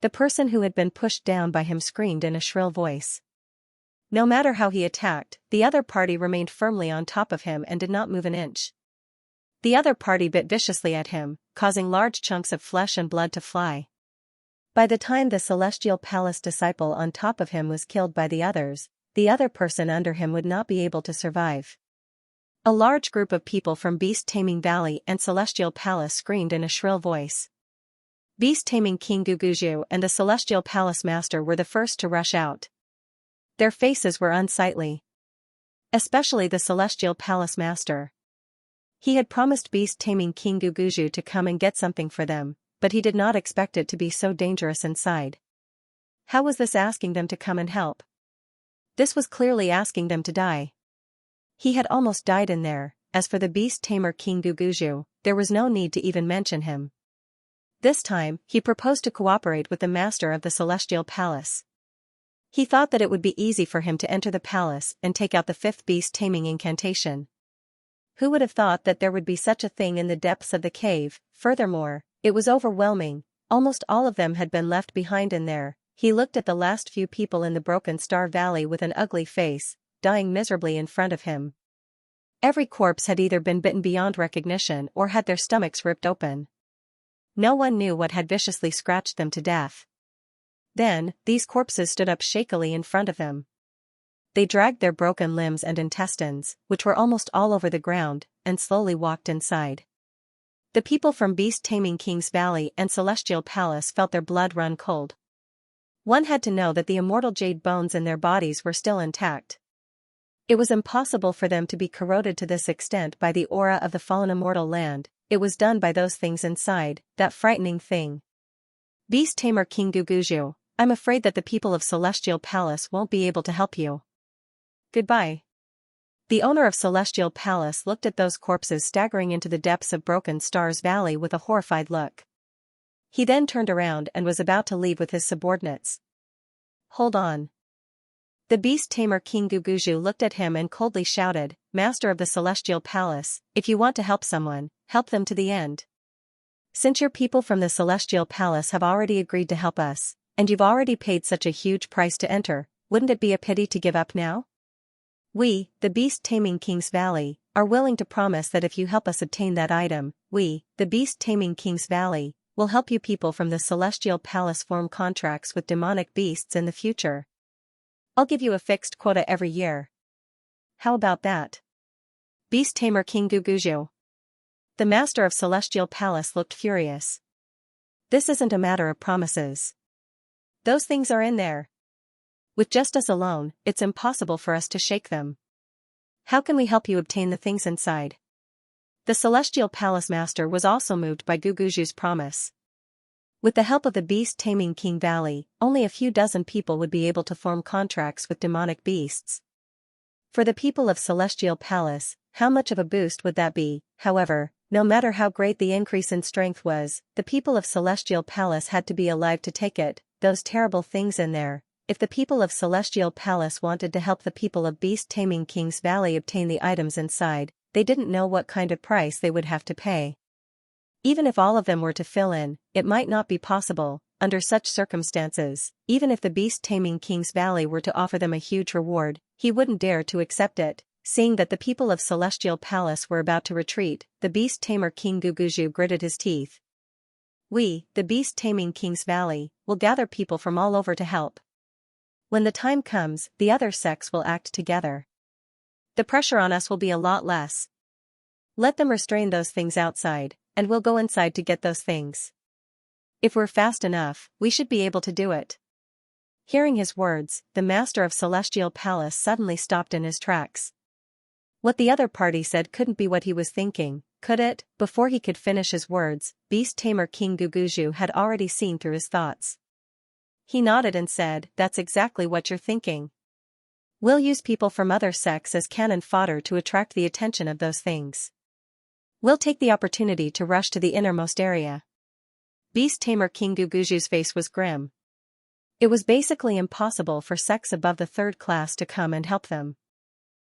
The person who had been pushed down by him screamed in a shrill voice. No matter how he attacked, the other party remained firmly on top of him and did not move an inch. The other party bit viciously at him, causing large chunks of flesh and blood to fly. By the time the Celestial Palace disciple on top of him was killed by the others, the other person under him would not be able to survive. A large group of people from Beast Taming Valley and Celestial Palace screamed in a shrill voice. Beast Taming King Guguju and the Celestial Palace Master were the first to rush out. Their faces were unsightly. Especially the Celestial Palace Master. He had promised Beast Taming King Guguju to come and get something for them, but he did not expect it to be so dangerous inside. How was this asking them to come and help? This was clearly asking them to die. He had almost died in there. As for the Beast Tamer King Guguju, there was no need to even mention him. This time, he proposed to cooperate with the Master of the Celestial Palace. He thought that it would be easy for him to enter the palace and take out the fifth beast taming incantation. Who would have thought that there would be such a thing in the depths of the cave? Furthermore, it was overwhelming. Almost all of them had been left behind in there. He looked at the last few people in the Broken Star Valley with an ugly face, dying miserably in front of him. Every corpse had either been bitten beyond recognition or had their stomachs ripped open. No one knew what had viciously scratched them to death. Then, these corpses stood up shakily in front of them. They dragged their broken limbs and intestines, which were almost all over the ground, and slowly walked inside. The people from Beast Taming King's Valley and Celestial Palace felt their blood run cold. One had to know that the immortal jade bones in their bodies were still intact. It was impossible for them to be corroded to this extent by the aura of the fallen immortal land. It was done by those things inside, that frightening thing. Beast Tamer King Guguju, I'm afraid that the people of Celestial Palace won't be able to help you. Goodbye. The owner of Celestial Palace looked at those corpses staggering into the depths of Broken Stars Valley with a horrified look. He then turned around and was about to leave with his subordinates. Hold on. The Beast Tamer King Guguju looked at him and coldly shouted, Master of the Celestial Palace, if you want to help someone, help them to the end. Since your people from the Celestial Palace have already agreed to help us, and you've already paid such a huge price to enter, wouldn't it be a pity to give up now? We, the Beast Taming King's Valley, are willing to promise that if you help us obtain that item, we, the Beast Taming King's Valley, will help you people from the Celestial Palace form contracts with demonic beasts in the future. I'll give you a fixed quota every year. How about that? Beast Tamer King Guguju. The Master of Celestial Palace looked furious. This isn't a matter of promises. Those things are in there. With just us alone, it's impossible for us to shake them. How can we help you obtain the things inside? The Celestial Palace Master was also moved by Guguju's promise. With the help of the beast-taming King Valley, only a few dozen people would be able to form contracts with demonic beasts. For the people of Celestial Palace, how much of a boost would that be? However, no matter how great the increase in strength was, the people of Celestial Palace had to be alive to take it, those terrible things in there. If the people of Celestial Palace wanted to help the people of beast-taming King's Valley obtain the items inside, they didn't know what kind of price they would have to pay. Even if all of them were to fill in, it might not be possible. Under such circumstances, even if the beast-taming King's Valley were to offer them a huge reward, he wouldn't dare to accept it. Seeing that the people of Celestial Palace were about to retreat, the beast-tamer King Guguju gritted his teeth. We, the beast-taming King's Valley, will gather people from all over to help. When the time comes, the other sects will act together. The pressure on us will be a lot less. Let them restrain those things outside, and we'll go inside to get those things. If we're fast enough, we should be able to do it. Hearing his words, the master of Celestial Palace suddenly stopped in his tracks. What the other party said couldn't be what he was thinking, could it? Before he could finish his words, beast-tamer King Guguju had already seen through his thoughts. He nodded and said, "That's exactly what you're thinking. We'll use people from other sects as cannon fodder to attract the attention of those things. We'll take the opportunity to rush to the innermost area." Beast-tamer King Guguju's face was grim. It was basically impossible for sects above the third class to come and help them,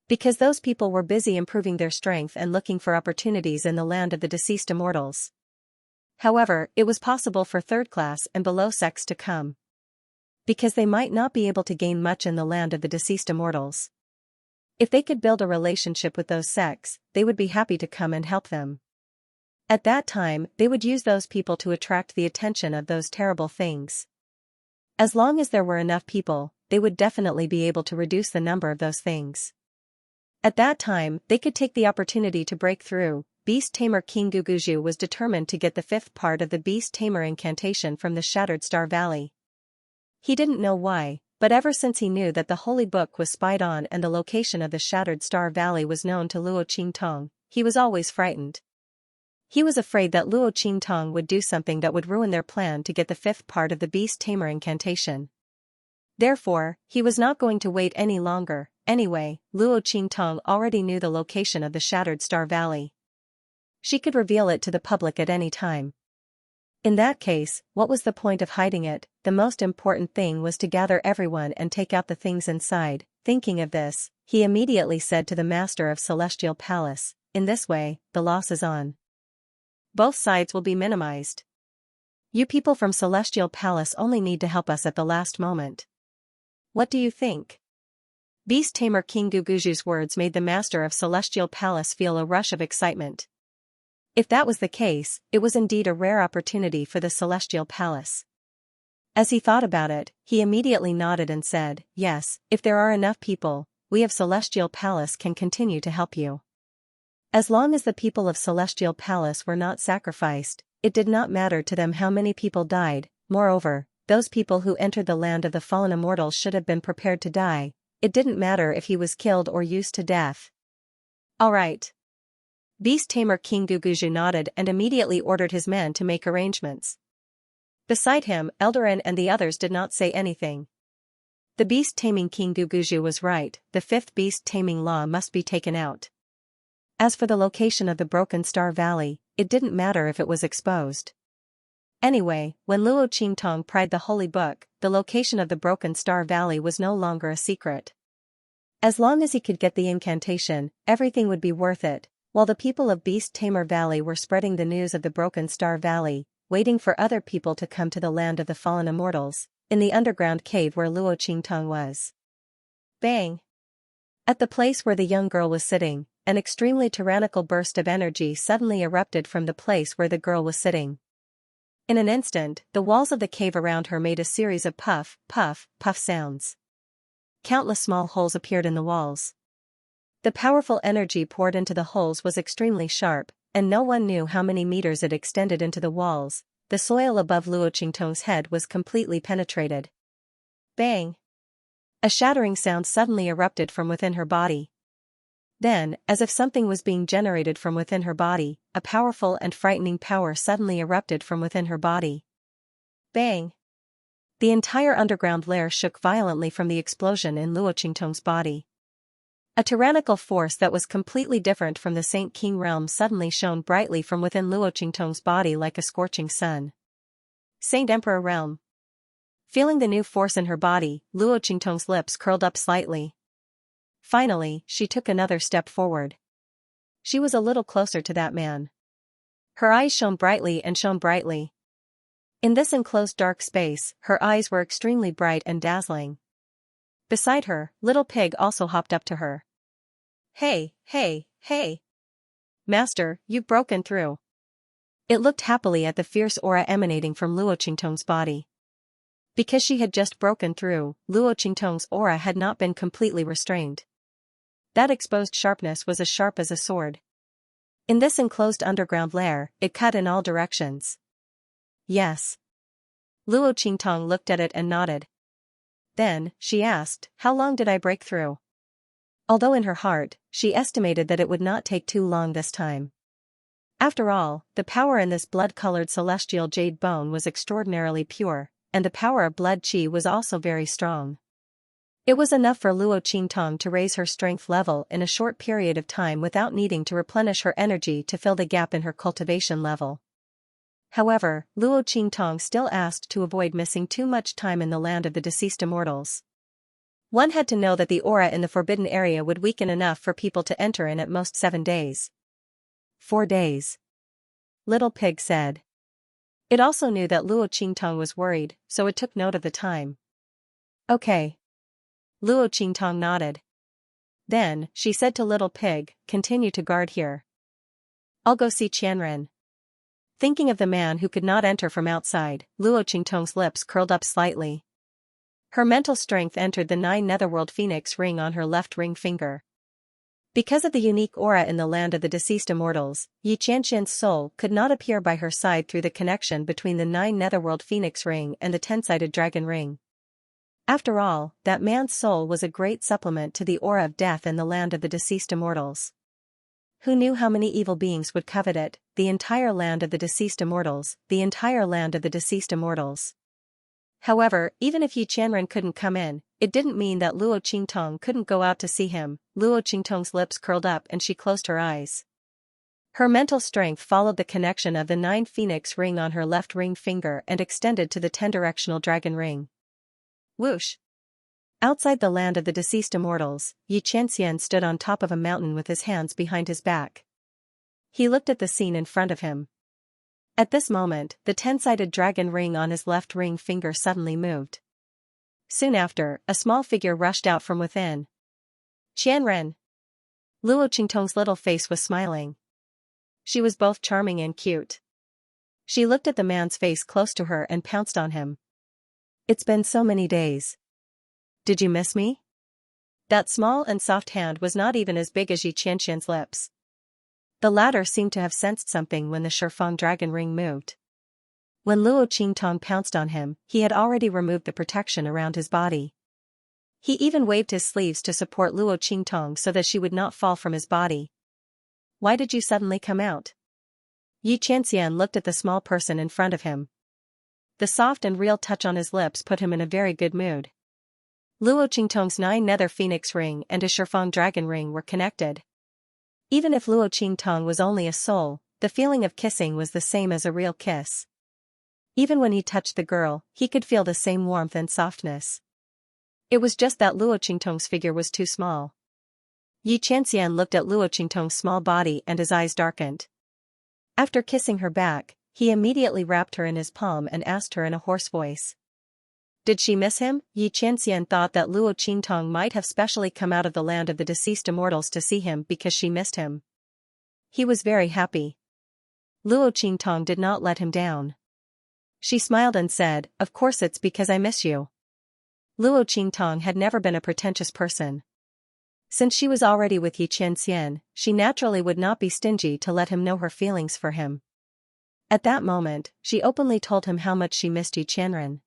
because those people were busy improving their strength and looking for opportunities in the land of the deceased immortals. However, it was possible for third class and below sects to come, because they might not be able to gain much in the land of the deceased immortals. If they could build a relationship with those sects, they would be happy to come and help them. At that time, they would use those people to attract the attention of those terrible things. As long as there were enough people, they would definitely be able to reduce the number of those things. At that time, they could take the opportunity to break through. Beast-tamer King Guguju was determined to get the fifth part of the beast-tamer incantation from the Shattered Star Valley. He didn't know why, but ever since he knew that the Holy Book was spied on and the location of the Shattered Star Valley was known to Luo Qingtong, he was always frightened. He was afraid that Luo Qingtong would do something that would ruin their plan to get the fifth part of the beast-tamer incantation. Therefore, he was not going to wait any longer. Anyway, Luo Qingtong already knew the location of the Shattered Star Valley. She could reveal it to the public at any time. In that case, what was the point of hiding it? The most important thing was to gather everyone and take out the things inside. Thinking of this, he immediately said to the master of Celestial Palace, "In this way, the loss is on. Both sides will be minimized. You people from Celestial Palace only need to help us at the last moment. What do you think?" Beast-tamer King Guguju's words made the master of Celestial Palace feel a rush of excitement. If that was the case, it was indeed a rare opportunity for the Celestial Palace. As he thought about it, he immediately nodded and said, "Yes, if there are enough people, we of Celestial Palace can continue to help you." As long as the people of Celestial Palace were not sacrificed, it did not matter to them how many people died. Moreover, those people who entered the land of the fallen immortals should have been prepared to die. It didn't matter if he was killed or used to death. "All right." Beast-tamer King Guguju nodded and immediately ordered his men to make arrangements. Beside him, Eldarin and the others did not say anything. The beast-taming King Guguju was right, the fifth beast-taming law must be taken out. As for the location of the Broken Star Valley, it didn't matter if it was exposed. Anyway, when Luo Qingtong pried the Holy Book, the location of the Broken Star Valley was no longer a secret. As long as he could get the incantation, everything would be worth it. While the people of Beast-tamer Valley were spreading the news of the Broken Star Valley, waiting for other people to come to the land of the fallen immortals, in the underground cave where Luo Qingtong was. Bang! At the place where the young girl was sitting, an extremely tyrannical burst of energy suddenly erupted from the place where the girl was sitting. In an instant, the walls of the cave around her made a series of puff, puff, puff sounds. Countless small holes appeared in the walls. The powerful energy poured into the holes was extremely sharp, and no one knew how many meters it extended into the walls. The soil above Luo Qingtong's head was completely penetrated. Bang! A shattering sound suddenly erupted from within her body. Then, as if something was being generated from within her body, a powerful and frightening power suddenly erupted from within her body. Bang! The entire underground lair shook violently from the explosion in Luo Qingtong's body. A tyrannical force that was completely different from the Saint King realm suddenly shone brightly from within Luo Qingtong's body like a scorching sun. Saint Emperor realm. Feeling the new force in her body, Luo Qingtong's lips curled up slightly. Finally, she took another step forward. She was a little closer to that man. Her eyes shone brightly and shone brightly. In this enclosed dark space, her eyes were extremely bright and dazzling. Beside her, Little Pig also hopped up to her. Hey, hey, hey! Master, you've broken through. It looked happily at the fierce aura emanating from Luo Qingtong's body. Because she had just broken through, Luo Qingtong's aura had not been completely restrained. That exposed sharpness was as sharp as a sword. In this enclosed underground lair, it cut in all directions. Yes. Luo Qingtong looked at it and nodded. Then, she asked, how long did I break through? Although in her heart, she estimated that it would not take too long this time. After all, the power in this blood-colored celestial jade bone was extraordinarily pure, and the power of blood qi was also very strong. It was enough for Luo Qingtong to raise her strength level in a short period of time without needing to replenish her energy to fill the gap in her cultivation level. However, Luo Qingtong still asked to avoid missing too much time in the land of the deceased immortals. One had to know that the aura in the forbidden area would weaken enough for people to enter in at most 7 days. 4 days. Little Pig said. It also knew that Luo Qingtong was worried, so it took note of the time. Okay. Luo Qingtong nodded. Then, she said to Little Pig, continue to guard here. I'll go see Qianren. Thinking of the man who could not enter from outside, Luo Qingtong's lips curled up slightly. Her mental strength entered the 9 Netherworld Phoenix ring on her left ring finger. Because of the unique aura in the land of the deceased immortals, Xianxia's soul could not appear by her side through the connection between the 9 Netherworld Phoenix ring and the 10-sided dragon ring. After all, that man's soul was a great supplement to the aura of death in the land of the deceased immortals. Who knew how many evil beings would covet it, the entire land of the deceased immortals, the entire land of the deceased immortals. However, even if Qianren couldn't come in, it didn't mean that Luo Qingtong couldn't go out to see him. Luo Qingtong's lips curled up and she closed her eyes. Her mental strength followed the connection of the 9 Phoenix ring on her left ring finger and extended to the 10-directional dragon ring. Whoosh! Outside the land of the deceased immortals, Xianxia stood on top of a mountain with his hands behind his back. He looked at the scene in front of him. At this moment, the 10-sided dragon ring on his left ring finger suddenly moved. Soon after, a small figure rushed out from within. Qianren! Luo Qingtong's little face was smiling. She was both charming and cute. She looked at the man's face close to her and pounced on him. It's been so many days. Did you miss me? That small and soft hand was not even as big as Xianxia's lips. The latter seemed to have sensed something when the Shifeng dragon ring moved. When Luo Qingtong pounced on him, he had already removed the protection around his body. He even waved his sleeves to support Luo Qingtong so that she would not fall from his body. Why did you suddenly come out? Xianxia looked at the small person in front of him. The soft and real touch on his lips put him in a very good mood. Luo Qingtong's 9 nether phoenix ring and his Shifeng dragon ring were connected. Even if Luo Qingtong was only a soul, the feeling of kissing was the same as a real kiss. Even when he touched the girl, he could feel the same warmth and softness. It was just that Luo Qingtong's figure was too small. Xianxia looked at Luo Qingtong's small body and his eyes darkened. After kissing her back, he immediately wrapped her in his palm and asked her in a hoarse voice. Did she miss him? Xianxia thought that Luo Qingtong might have specially come out of the land of the deceased immortals to see him because she missed him. He was very happy. Luo Qingtong did not let him down. She smiled and said, of course it's because I miss you. Luo Qingtong had never been a pretentious person. Since she was already with Xianxia, she naturally would not be stingy to let him know her feelings for him. At that moment, she openly told him how much she missed Qianren.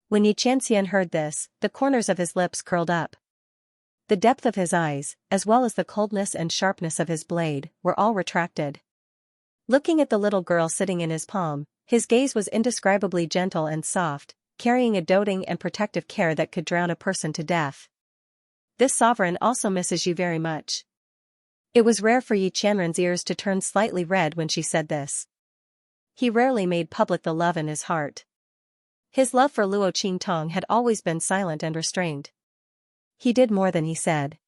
When Xianxia heard this, the corners of his lips curled up. The depth of his eyes, as well as the coldness and sharpness of his blade, were all retracted. Looking at the little girl sitting in his palm, His gaze was indescribably gentle and soft, carrying a doting and protective care that could drown a person to death. This sovereign also misses you very much. It was rare for Yi Qianren's ears to turn slightly red when she said this. He rarely made public the love in his heart. His love for Luo Qingtong had always been silent and restrained. He did more than he said.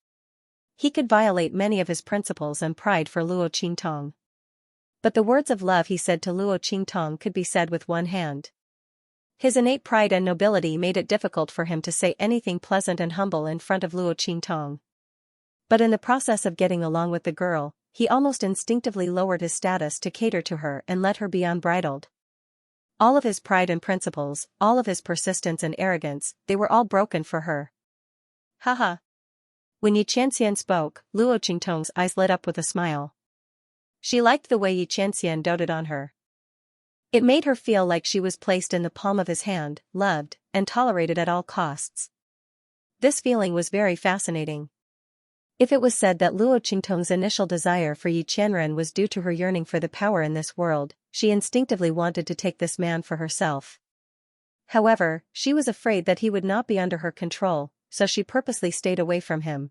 He could violate many of his principles and pride for Luo Qingtong. But the words of love he said to Luo Qingtong could be said with one hand. His innate pride and nobility made it difficult for him to say anything pleasant and humble in front of Luo Qingtong. But in the process of getting along with the girl, he almost instinctively lowered his status to cater to her and let her be unbridled. All of his pride and principles, all of his persistence and arrogance, they were all broken for her. Haha. When Yi Qianxian spoke, Luo Qingtong's eyes lit up with a smile. She liked the way Yi Qianxian doted on her. It made her feel like she was placed in the palm of his hand, loved, and tolerated at all costs. This feeling was very fascinating. If it was said that Luo Qingtong's initial desire for Yi Qianren was due to her yearning for the power in this world, she instinctively wanted to take this man for herself. However, she was afraid that he would not be under her control, so she purposely stayed away from him.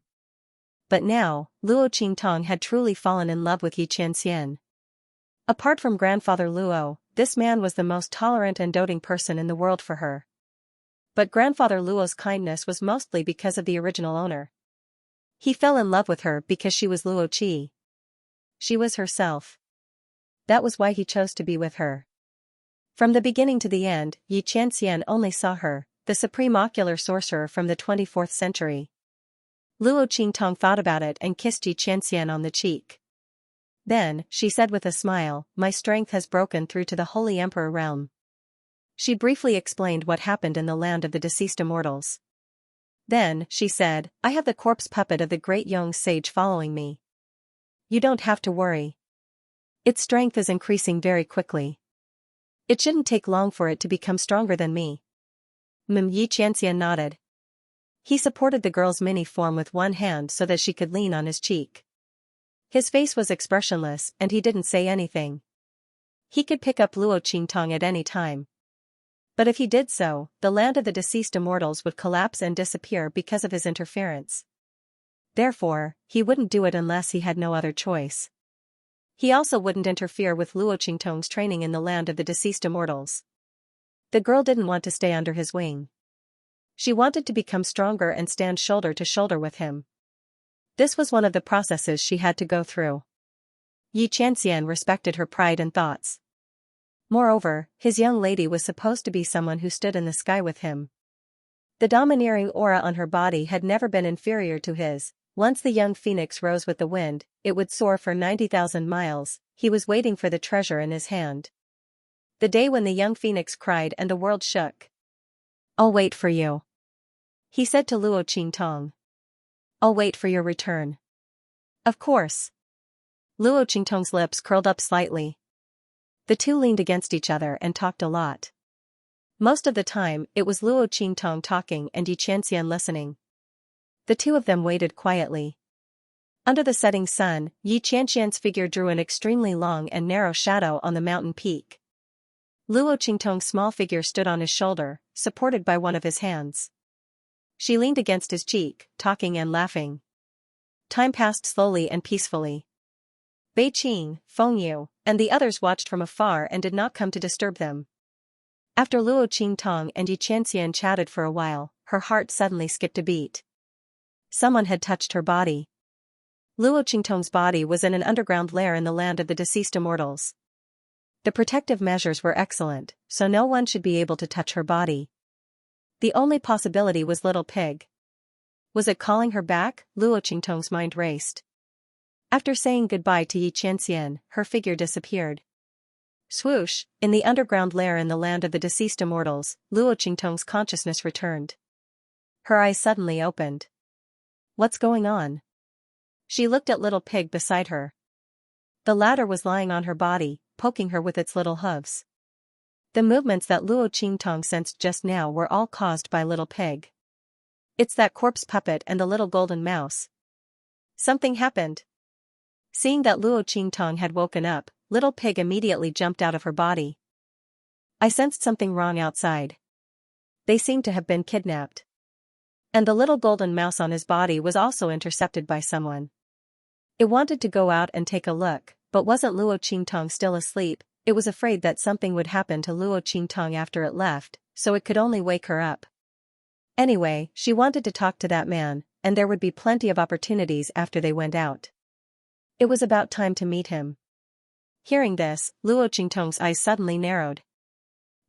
But now, Luo Qingtong had truly fallen in love with Yi Qianxian. Apart from grandfather Luo, this man was the most tolerant and doting person in the world for her. But grandfather Luo's kindness was mostly because of the original owner. He fell in love with her because she was Luo Qi. She was herself. That was why he chose to be with her. From the beginning to the end, Yi Qianxian only saw her, the supreme ocular sorcerer from the 24th century. Luo Qingtong thought about it and kissed Yi Qianxian on the cheek. Then, she said with a smile, "My strength has broken through to the Holy Emperor realm." She briefly explained what happened in the land of the deceased immortals. Then, she said, "I have the corpse puppet of the great Yong sage following me. You don't have to worry. Its strength is increasing very quickly. It shouldn't take long for it to become stronger than me." Yi Qianxian nodded. He supported the girl's mini form with one hand so that she could lean on his cheek. His face was expressionless and he didn't say anything. He could pick up Luo Qingtong at any time. But if he did so, the land of the deceased immortals would collapse and disappear because of his interference. Therefore, he wouldn't do it unless he had no other choice. He also wouldn't interfere with Luo Qingtong's training in the land of the deceased immortals. The girl didn't want to stay under his wing. She wanted to become stronger and stand shoulder to shoulder with him. This was one of the processes she had to go through. Yi Qianxian respected her pride and thoughts. Moreover, his young lady was supposed to be someone who stood in the sky with him. The domineering aura on her body had never been inferior to his. Once the young phoenix rose with the wind, it would soar for 90,000 miles. He was waiting for the treasure in his hand. The day when the young phoenix cried and the world shook. "I'll wait for you," he said to Luo Qingtong. "I'll wait for your return." "Of course." Luo Qingtong's lips curled up slightly. The two leaned against each other and talked a lot. Most of the time, it was Luo Qingtong talking and Yi Qianxian listening. The two of them waited quietly. Under the setting sun, Yi Qianxian's figure drew an extremely long and narrow shadow on the mountain peak. Luo Qingtong's small figure stood on his shoulder, supported by one of his hands. She leaned against his cheek, talking and laughing. Time passed slowly and peacefully. Bei Qing, Feng Yu, and the others watched from afar and did not come to disturb them. After Luo Qingtong and Yi Qianxian chatted for a while, her heart suddenly skipped a beat. Someone had touched her body. Luo Qingtong's body was in an underground lair in the land of the deceased immortals. The protective measures were excellent, so no one should be able to touch her body. The only possibility was Little Pig. Was it calling her back? Luo Qingtong's mind raced. After saying goodbye to Yi Qianxian, her figure disappeared. Swoosh, in the underground lair in the land of the deceased immortals, Luo Qingtong's consciousness returned. Her eyes suddenly opened. What's going on? She looked at Little Pig beside her. The latter was lying on her body, poking her with its little hooves. The movements that Luo Qingtong sensed just now were all caused by Little Pig. It's that corpse puppet and the little golden mouse. Something happened. Seeing that Luo Qingtong had woken up, Little Pig immediately jumped out of her body. I sensed something wrong outside. They seemed to have been kidnapped. And the little golden mouse on his body was also intercepted by someone. It wanted to go out and take a look, but wasn't Luo Qingtong still asleep? It was afraid that something would happen to Luo Qingtong after it left, so it could only wake her up. Anyway, she wanted to talk to that man, and there would be plenty of opportunities after they went out. It was about time to meet him. Hearing this, Luo Qingtong's eyes suddenly narrowed.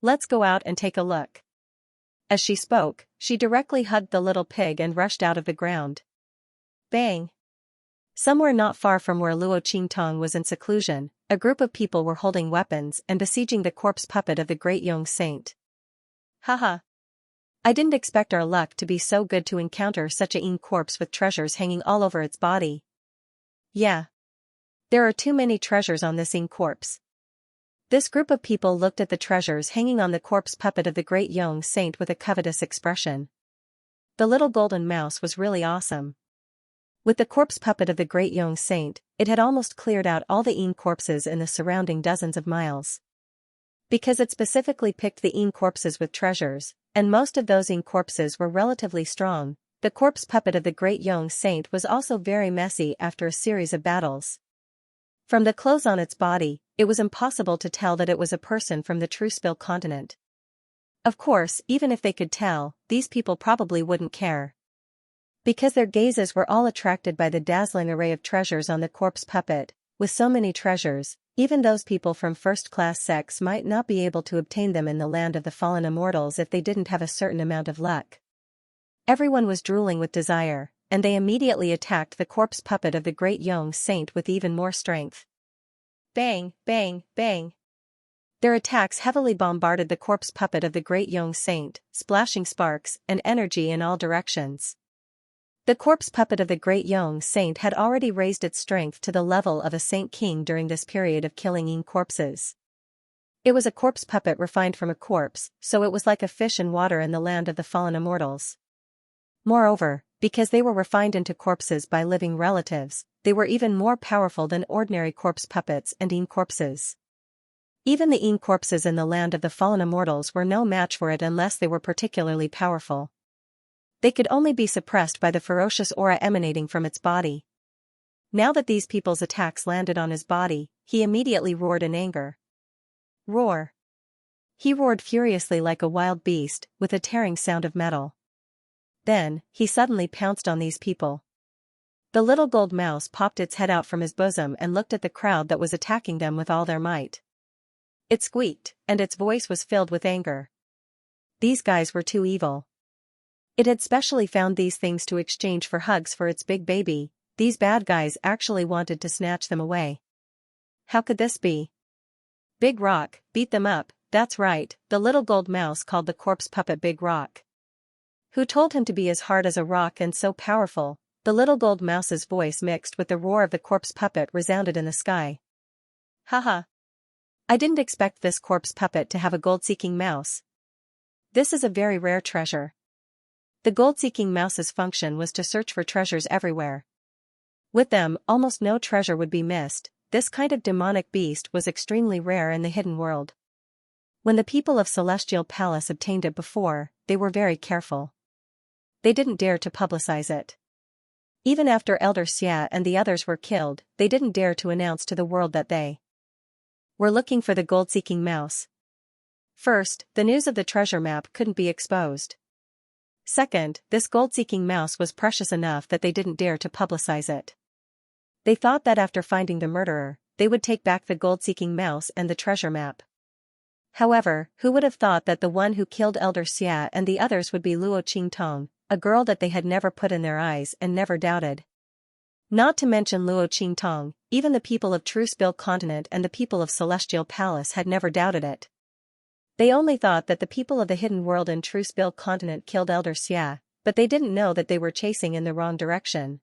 Let's go out and take a look. As she spoke, she directly hugged the little pig and rushed out of the ground. Bang! Somewhere not far from where Luo Qingtong was in seclusion, a group of people were holding weapons and besieging the corpse puppet of the great young saint. Haha! I didn't expect our luck to be so good to encounter such a corpse with treasures hanging all over its body. Yeah. There are too many treasures on this corpse. This group of people looked at the treasures hanging on the corpse puppet of the great young saint with a covetous expression. The little golden mouse was really awesome. With the corpse puppet of the great young saint, it had almost cleared out all the corpses in the surrounding dozens of miles. Because it specifically picked the corpses with treasures, and most of those corpses were relatively strong, the corpse puppet of the great young saint was also very messy after a series of battles. From the clothes on its body, it was impossible to tell that it was a person from the Truespill continent. Of course, even if they could tell, these people probably wouldn't care. Because their gazes were all attracted by the dazzling array of treasures on the corpse puppet. With so many treasures, even those people from first-class sects might not be able to obtain them in the land of the fallen immortals if they didn't have a certain amount of luck. Everyone was drooling with desire, and they immediately attacked the corpse puppet of the great young saint with even more strength. Bang, bang, bang. Their attacks heavily bombarded the corpse puppet of the great young saint, splashing sparks and energy in all directions. The corpse puppet of the great young saint had already raised its strength to the level of a saint king during this period of killing corpses. It was a corpse puppet refined from a corpse, so it was like a fish in water in the land of the fallen immortals. Moreover, because they were refined into corpses by living relatives, they were even more powerful than ordinary corpse puppets and corpses. Even the corpses in the land of the fallen immortals were no match for it unless they were particularly powerful. They could only be suppressed by the ferocious aura emanating from its body. Now that these people's attacks landed on his body, he immediately roared in anger. Roar! He roared furiously like a wild beast, with a tearing sound of metal. Then, he suddenly pounced on these people. The little gold mouse popped its head out from his bosom and looked at the crowd that was attacking them with all their might. It squeaked, and its voice was filled with anger. These guys were too evil. It had specially found these things to exchange for hugs for its big baby. These bad guys actually wanted to snatch them away. How could this be? Big Rock, beat them up, that's right, the little gold mouse called the corpse puppet Big Rock. Who told him to be as hard as a rock and so powerful? The little gold mouse's voice mixed with the roar of the corpse puppet resounded in the sky. Haha. I didn't expect this corpse puppet to have a gold-seeking mouse. This is a very rare treasure. The gold-seeking mouse's function was to search for treasures everywhere. With them, almost no treasure would be missed. This kind of demonic beast was extremely rare in the hidden world. When the people of Celestial Palace obtained it before, they were very careful. They didn't dare to publicize it. Even after Elder Xia and the others were killed, they didn't dare to announce to the world that they were looking for the gold-seeking mouse. First, the news of the treasure map couldn't be exposed. Second, this gold-seeking mouse was precious enough that they didn't dare to publicize it. They thought that after finding the murderer, they would take back the gold-seeking mouse and the treasure map. However, who would have thought that the one who killed Elder Xia and the others would be Luo Qingtong, a girl that they had never put in their eyes and never doubted. Not to mention Luo Qingtong, even the people of Truespill continent and the people of Celestial Palace had never doubted it. They only thought that the people of the hidden world in Truespill continent killed Elder Xia, but they didn't know that they were chasing in the wrong direction.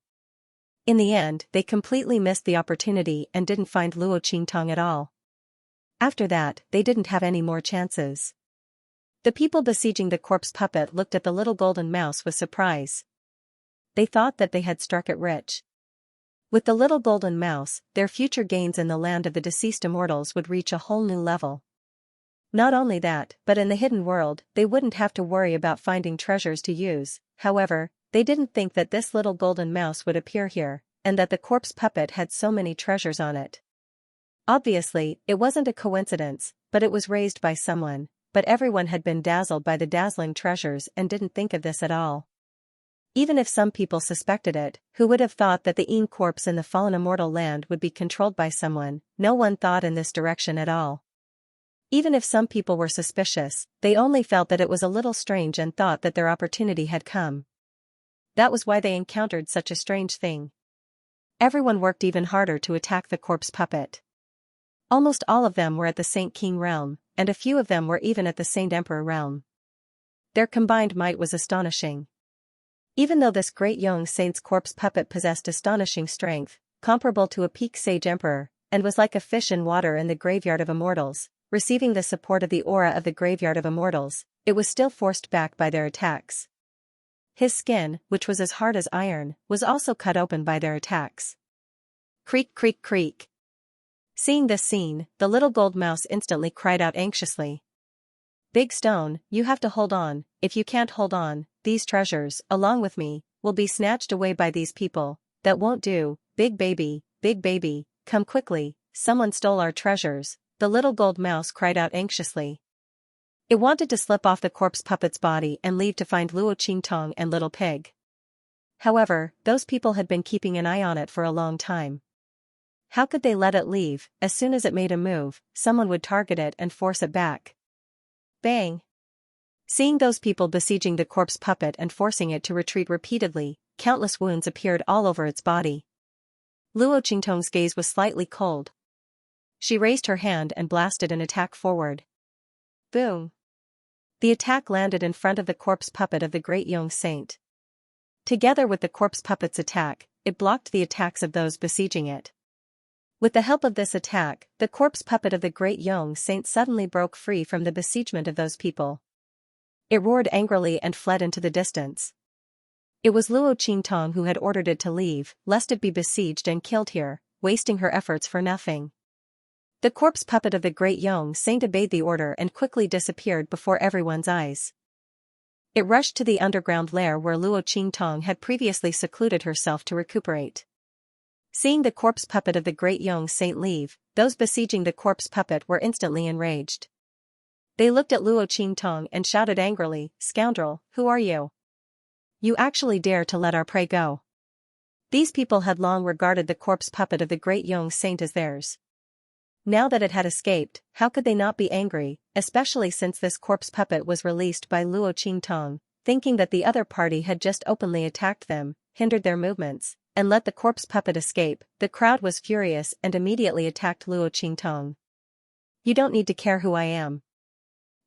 In the end, they completely missed the opportunity and didn't find Luo Qingtong at all. After that, they didn't have any more chances. The people besieging the corpse puppet looked at the little golden mouse with surprise. They thought that they had struck it rich. With the little golden mouse, their future gains in the land of the deceased immortals would reach a whole new level. Not only that, but in the hidden world, they wouldn't have to worry about finding treasures to use. However, they didn't think that this little golden mouse would appear here, and that the corpse puppet had so many treasures on it. Obviously, it wasn't a coincidence, but it was raised by someone, but everyone had been dazzled by the dazzling treasures and didn't think of this at all. Even if some people suspected it, who would have thought that the corpse in the fallen immortal land would be controlled by someone? No one thought in this direction at all. Even if some people were suspicious, they only felt that it was a little strange and thought that their opportunity had come. That was why they encountered such a strange thing. Everyone worked even harder to attack the corpse puppet. Almost all of them were at the Saint King realm, and a few of them were even at the Saint Emperor realm. Their combined might was astonishing. Even though this great young saint's corpse puppet possessed astonishing strength, comparable to a peak sage emperor, and was like a fish in water in the graveyard of immortals, receiving the support of the aura of the graveyard of immortals, it was still forced back by their attacks. His skin, which was as hard as iron, was also cut open by their attacks. Creak, creak, creak. Seeing this scene, the little gold mouse instantly cried out anxiously. Big Stone, you have to hold on. If you can't hold on, these treasures, along with me, will be snatched away by these people. That won't do. Big baby, come quickly, someone stole our treasures, the little gold mouse cried out anxiously. It wanted to slip off the corpse puppet's body and leave to find Luo Qingtong and Little Pig. However, those people had been keeping an eye on it for a long time. How could they let it leave? As soon as it made a move, someone would target it and force it back. Bang! Seeing those people besieging the corpse puppet and forcing it to retreat repeatedly, countless wounds appeared all over its body. Luo Qingtong's gaze was slightly cold. She raised her hand and blasted an attack forward. Boom! The attack landed in front of the corpse puppet of the great young saint. Together with the corpse puppet's attack, it blocked the attacks of those besieging it. With the help of this attack, the corpse puppet of the great young saint suddenly broke free from the besiegement of those people. It roared angrily and fled into the distance. It was Luo Qingtong who had ordered it to leave, lest it be besieged and killed here, wasting her efforts for nothing. The corpse puppet of the great young saint obeyed the order and quickly disappeared before everyone's eyes. It rushed to the underground lair where Luo Qingtong had previously secluded herself to recuperate. Seeing the corpse puppet of the great young saint leave, those besieging the corpse puppet were instantly enraged. They looked at Luo Qingtong and shouted angrily, "Scoundrel, who are you? You actually dare to let our prey go?" These people had long regarded the corpse puppet of the great young saint as theirs. Now that it had escaped, how could they not be angry, especially since this corpse puppet was released by Luo Qingtong, thinking that the other party had just openly attacked them, hindered their movements, and let the corpse puppet escape. The crowd was furious and immediately attacked Luo Qingtong. "You don't need to care who I am.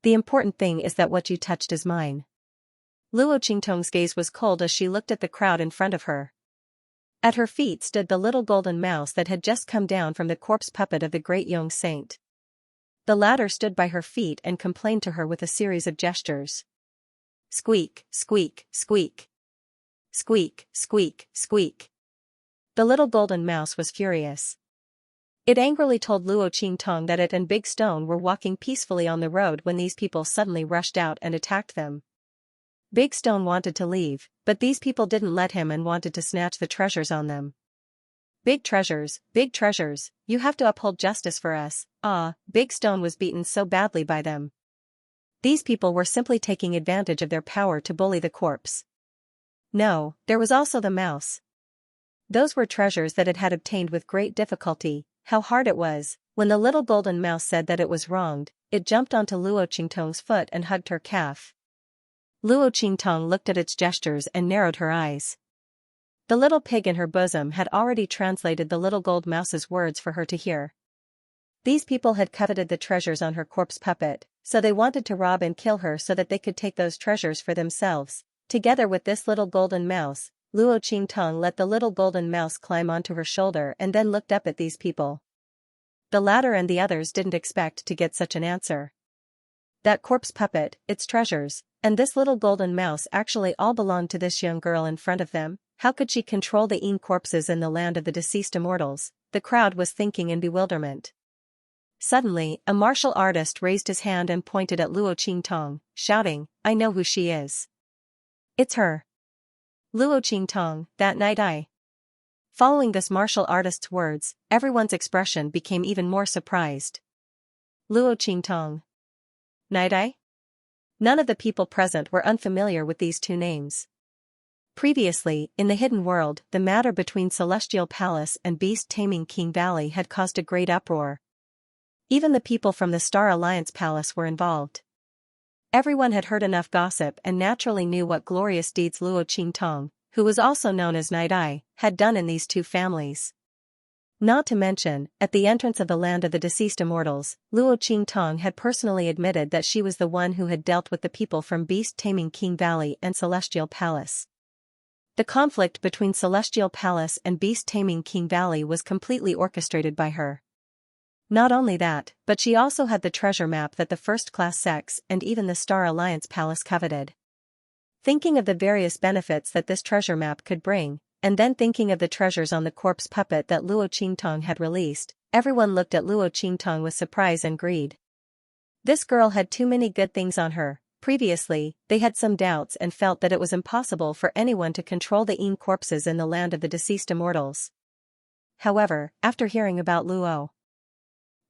The important thing is that what you touched is mine." Luo Qingtong's gaze was cold as she looked at the crowd in front of her. At her feet stood the little golden mouse that had just come down from the corpse puppet of the great young saint. The latter stood by her feet and complained to her with a series of gestures. Squeak, squeak, squeak. Squeak, squeak, squeak. The little golden mouse was furious. It angrily told Luo Qingtong that it and Big Stone were walking peacefully on the road when these people suddenly rushed out and attacked them. Big Stone wanted to leave, but these people didn't let him and wanted to snatch the treasures on them. Big treasures, you have to uphold justice for us." Big Stone was beaten so badly by them. These people were simply taking advantage of their power to bully the corpse. No, there was also the mouse. Those were treasures that it had obtained with great difficulty. How hard it was! When the little golden mouse said that it was wronged, it jumped onto Luo Qingtong's foot and hugged her calf. Luo Qingtong looked at its gestures and narrowed her eyes. The little pig in her bosom had already translated the little gold mouse's words for her to hear. These people had coveted the treasures on her corpse puppet, so they wanted to rob and kill her so that they could take those treasures for themselves. Together with this little golden mouse, Luo Qingtong let the little golden mouse climb onto her shoulder and then looked up at these people. The latter and the others didn't expect to get such an answer. That corpse puppet, its treasures, and this little golden mouse actually all belonged to this young girl in front of them. How could she control the corpses in the land of the deceased immortals? The crowd was thinking in bewilderment. Suddenly, a martial artist raised his hand and pointed at Luo Qingtong, shouting, "I know who she is. It's her. Luo Qingtong, that night I." Following this martial artist's words, everyone's expression became even more surprised. Luo Qingtong. Night Eye? None of the people present were unfamiliar with these two names. Previously, in the hidden world, the matter between Celestial Palace and beast-taming King Valley had caused a great uproar. Even the people from the Star Alliance Palace were involved. Everyone had heard enough gossip and naturally knew what glorious deeds Luo Qingtong, who was also known as Night Eye, had done in these two families. Not to mention, at the entrance of the land of the deceased immortals, Luo Qingtong had personally admitted that she was the one who had dealt with the people from beast-taming King Valley and Celestial Palace. The conflict between Celestial Palace and beast-taming King Valley was completely orchestrated by her. Not only that, but she also had the treasure map that the first-class sects and even the Star Alliance Palace coveted. Thinking of the various benefits that this treasure map could bring, and then thinking of the treasures on the corpse puppet that Luo Qingtong had released, everyone looked at Luo Qingtong with surprise and greed. This girl had too many good things on her. Previously, they had some doubts and felt that it was impossible for anyone to control the corpses in the land of the deceased immortals. However, after hearing about Luo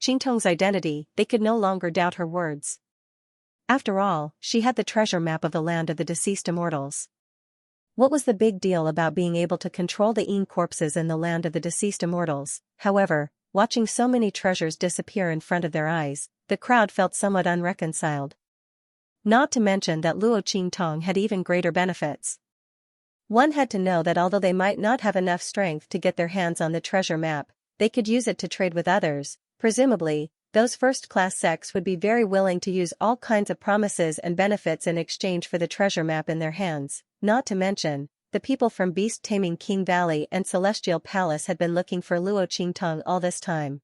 Qingtong's identity, they could no longer doubt her words. After all, she had the treasure map of the land of the deceased immortals. What was the big deal about being able to control the corpses in the land of the deceased immortals? However, watching so many treasures disappear in front of their eyes, the crowd felt somewhat unreconciled. Not to mention that Luo Qingtong had even greater benefits. One had to know that although they might not have enough strength to get their hands on the treasure map, they could use it to trade with others. Presumably, those first-class sects would be very willing to use all kinds of promises and benefits in exchange for the treasure map in their hands. Not to mention, the people from beast-taming King Valley and Celestial Palace had been looking for Luo Qingtong all this time.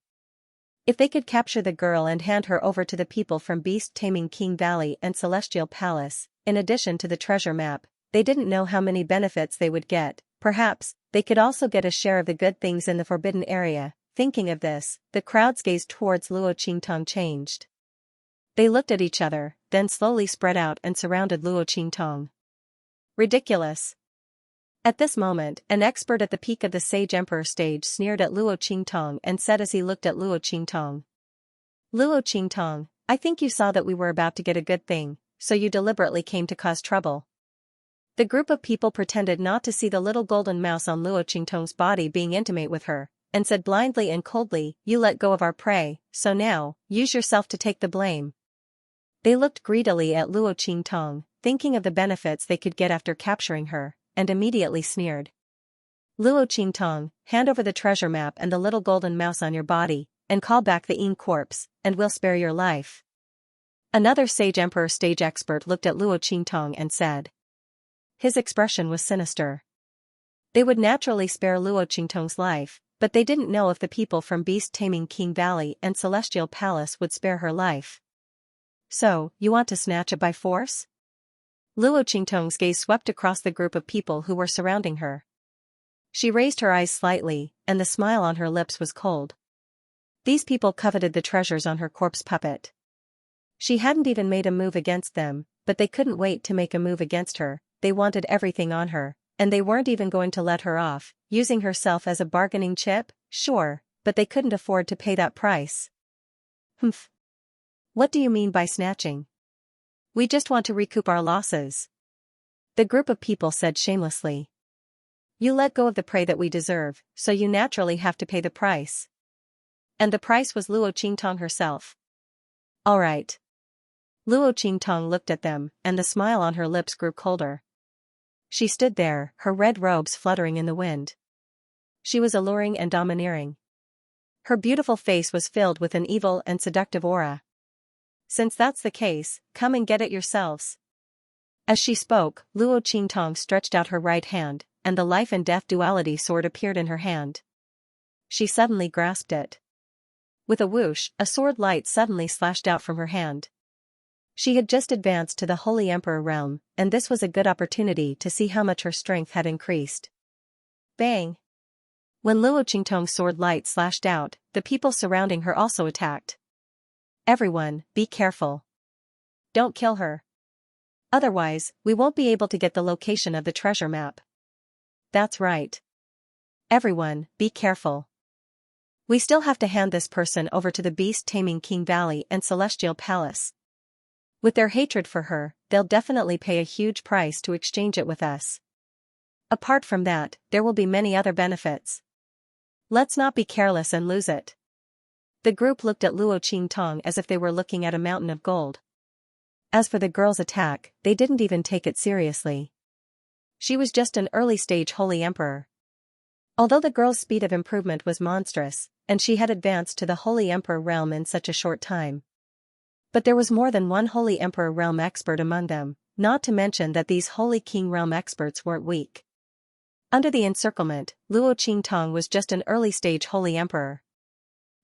If they could capture the girl and hand her over to the people from beast-taming King Valley and Celestial Palace, in addition to the treasure map, they didn't know how many benefits they would get. Perhaps, they could also get a share of the good things in the forbidden area. Thinking of this, the crowd's gaze towards Luo Qingtong changed. They looked at each other, then slowly spread out and surrounded Luo Qingtong. Ridiculous. At this moment, an expert at the peak of the Sage Emperor stage sneered at Luo Qingtong and said as he looked at Luo Qingtong. Luo Qingtong, I think you saw that we were about to get a good thing, so you deliberately came to cause trouble. The group of people pretended not to see the little golden mouse on Luo Qingtong's body being intimate with her, and said blindly and coldly, "You let go of our prey, so now, use yourself to take the blame." They looked greedily at Luo Qingtong, thinking of the benefits they could get after capturing her, and immediately sneered. Luo Qingtong, hand over the treasure map and the little golden mouse on your body, and call back the corpse, and we'll spare your life. Another Sage Emperor stage expert looked at Luo Qingtong and said. His expression was sinister. They would naturally spare Luo Qingtong's life, but they didn't know if the people from beast-taming King Valley and Celestial Palace would spare her life. So, you want to snatch it by force? Luo Qingtong's gaze swept across the group of people who were surrounding her. She raised her eyes slightly, and the smile on her lips was cold. These people coveted the treasures on her corpse puppet. She hadn't even made a move against them, but they couldn't wait to make a move against her. They wanted everything on her, and they weren't even going to let her off, using herself as a bargaining chip, sure, but they couldn't afford to pay that price. Humph. What do you mean by snatching? We just want to recoup our losses. The group of people said shamelessly. You let go of the prey that we deserve, so you naturally have to pay the price. And the price was Luo Qingtong herself. All right. Luo Qingtong looked at them, and the smile on her lips grew colder. She stood there, her red robes fluttering in the wind. She was alluring and domineering. Her beautiful face was filled with an evil and seductive aura. Since that's the case, come and get it yourselves. As she spoke, Luo Qingtong stretched out her right hand, and the life and death duality sword appeared in her hand. She suddenly grasped it. With a whoosh, a sword light suddenly slashed out from her hand. She had just advanced to the Holy Emperor realm, and this was a good opportunity to see how much her strength had increased. Bang! When Luo Qingtong's sword light slashed out, the people surrounding her also attacked. Everyone, be careful. Don't kill her. Otherwise, we won't be able to get the location of the treasure map. That's right. Everyone, be careful. We still have to hand this person over to the beast-taming King Valley and Celestial Palace. With their hatred for her, they'll definitely pay a huge price to exchange it with us. Apart from that, there will be many other benefits. Let's not be careless and lose it. The group looked at Luo Qingtong as if they were looking at a mountain of gold. As for the girl's attack, they didn't even take it seriously. She was just an early-stage Holy Emperor. Although the girl's speed of improvement was monstrous, and she had advanced to the Holy Emperor realm in such a short time. But there was more than one Holy Emperor realm expert among them, not to mention that these Holy King realm experts weren't weak. Under the encirclement, Luo Qingtong was just an early-stage Holy Emperor.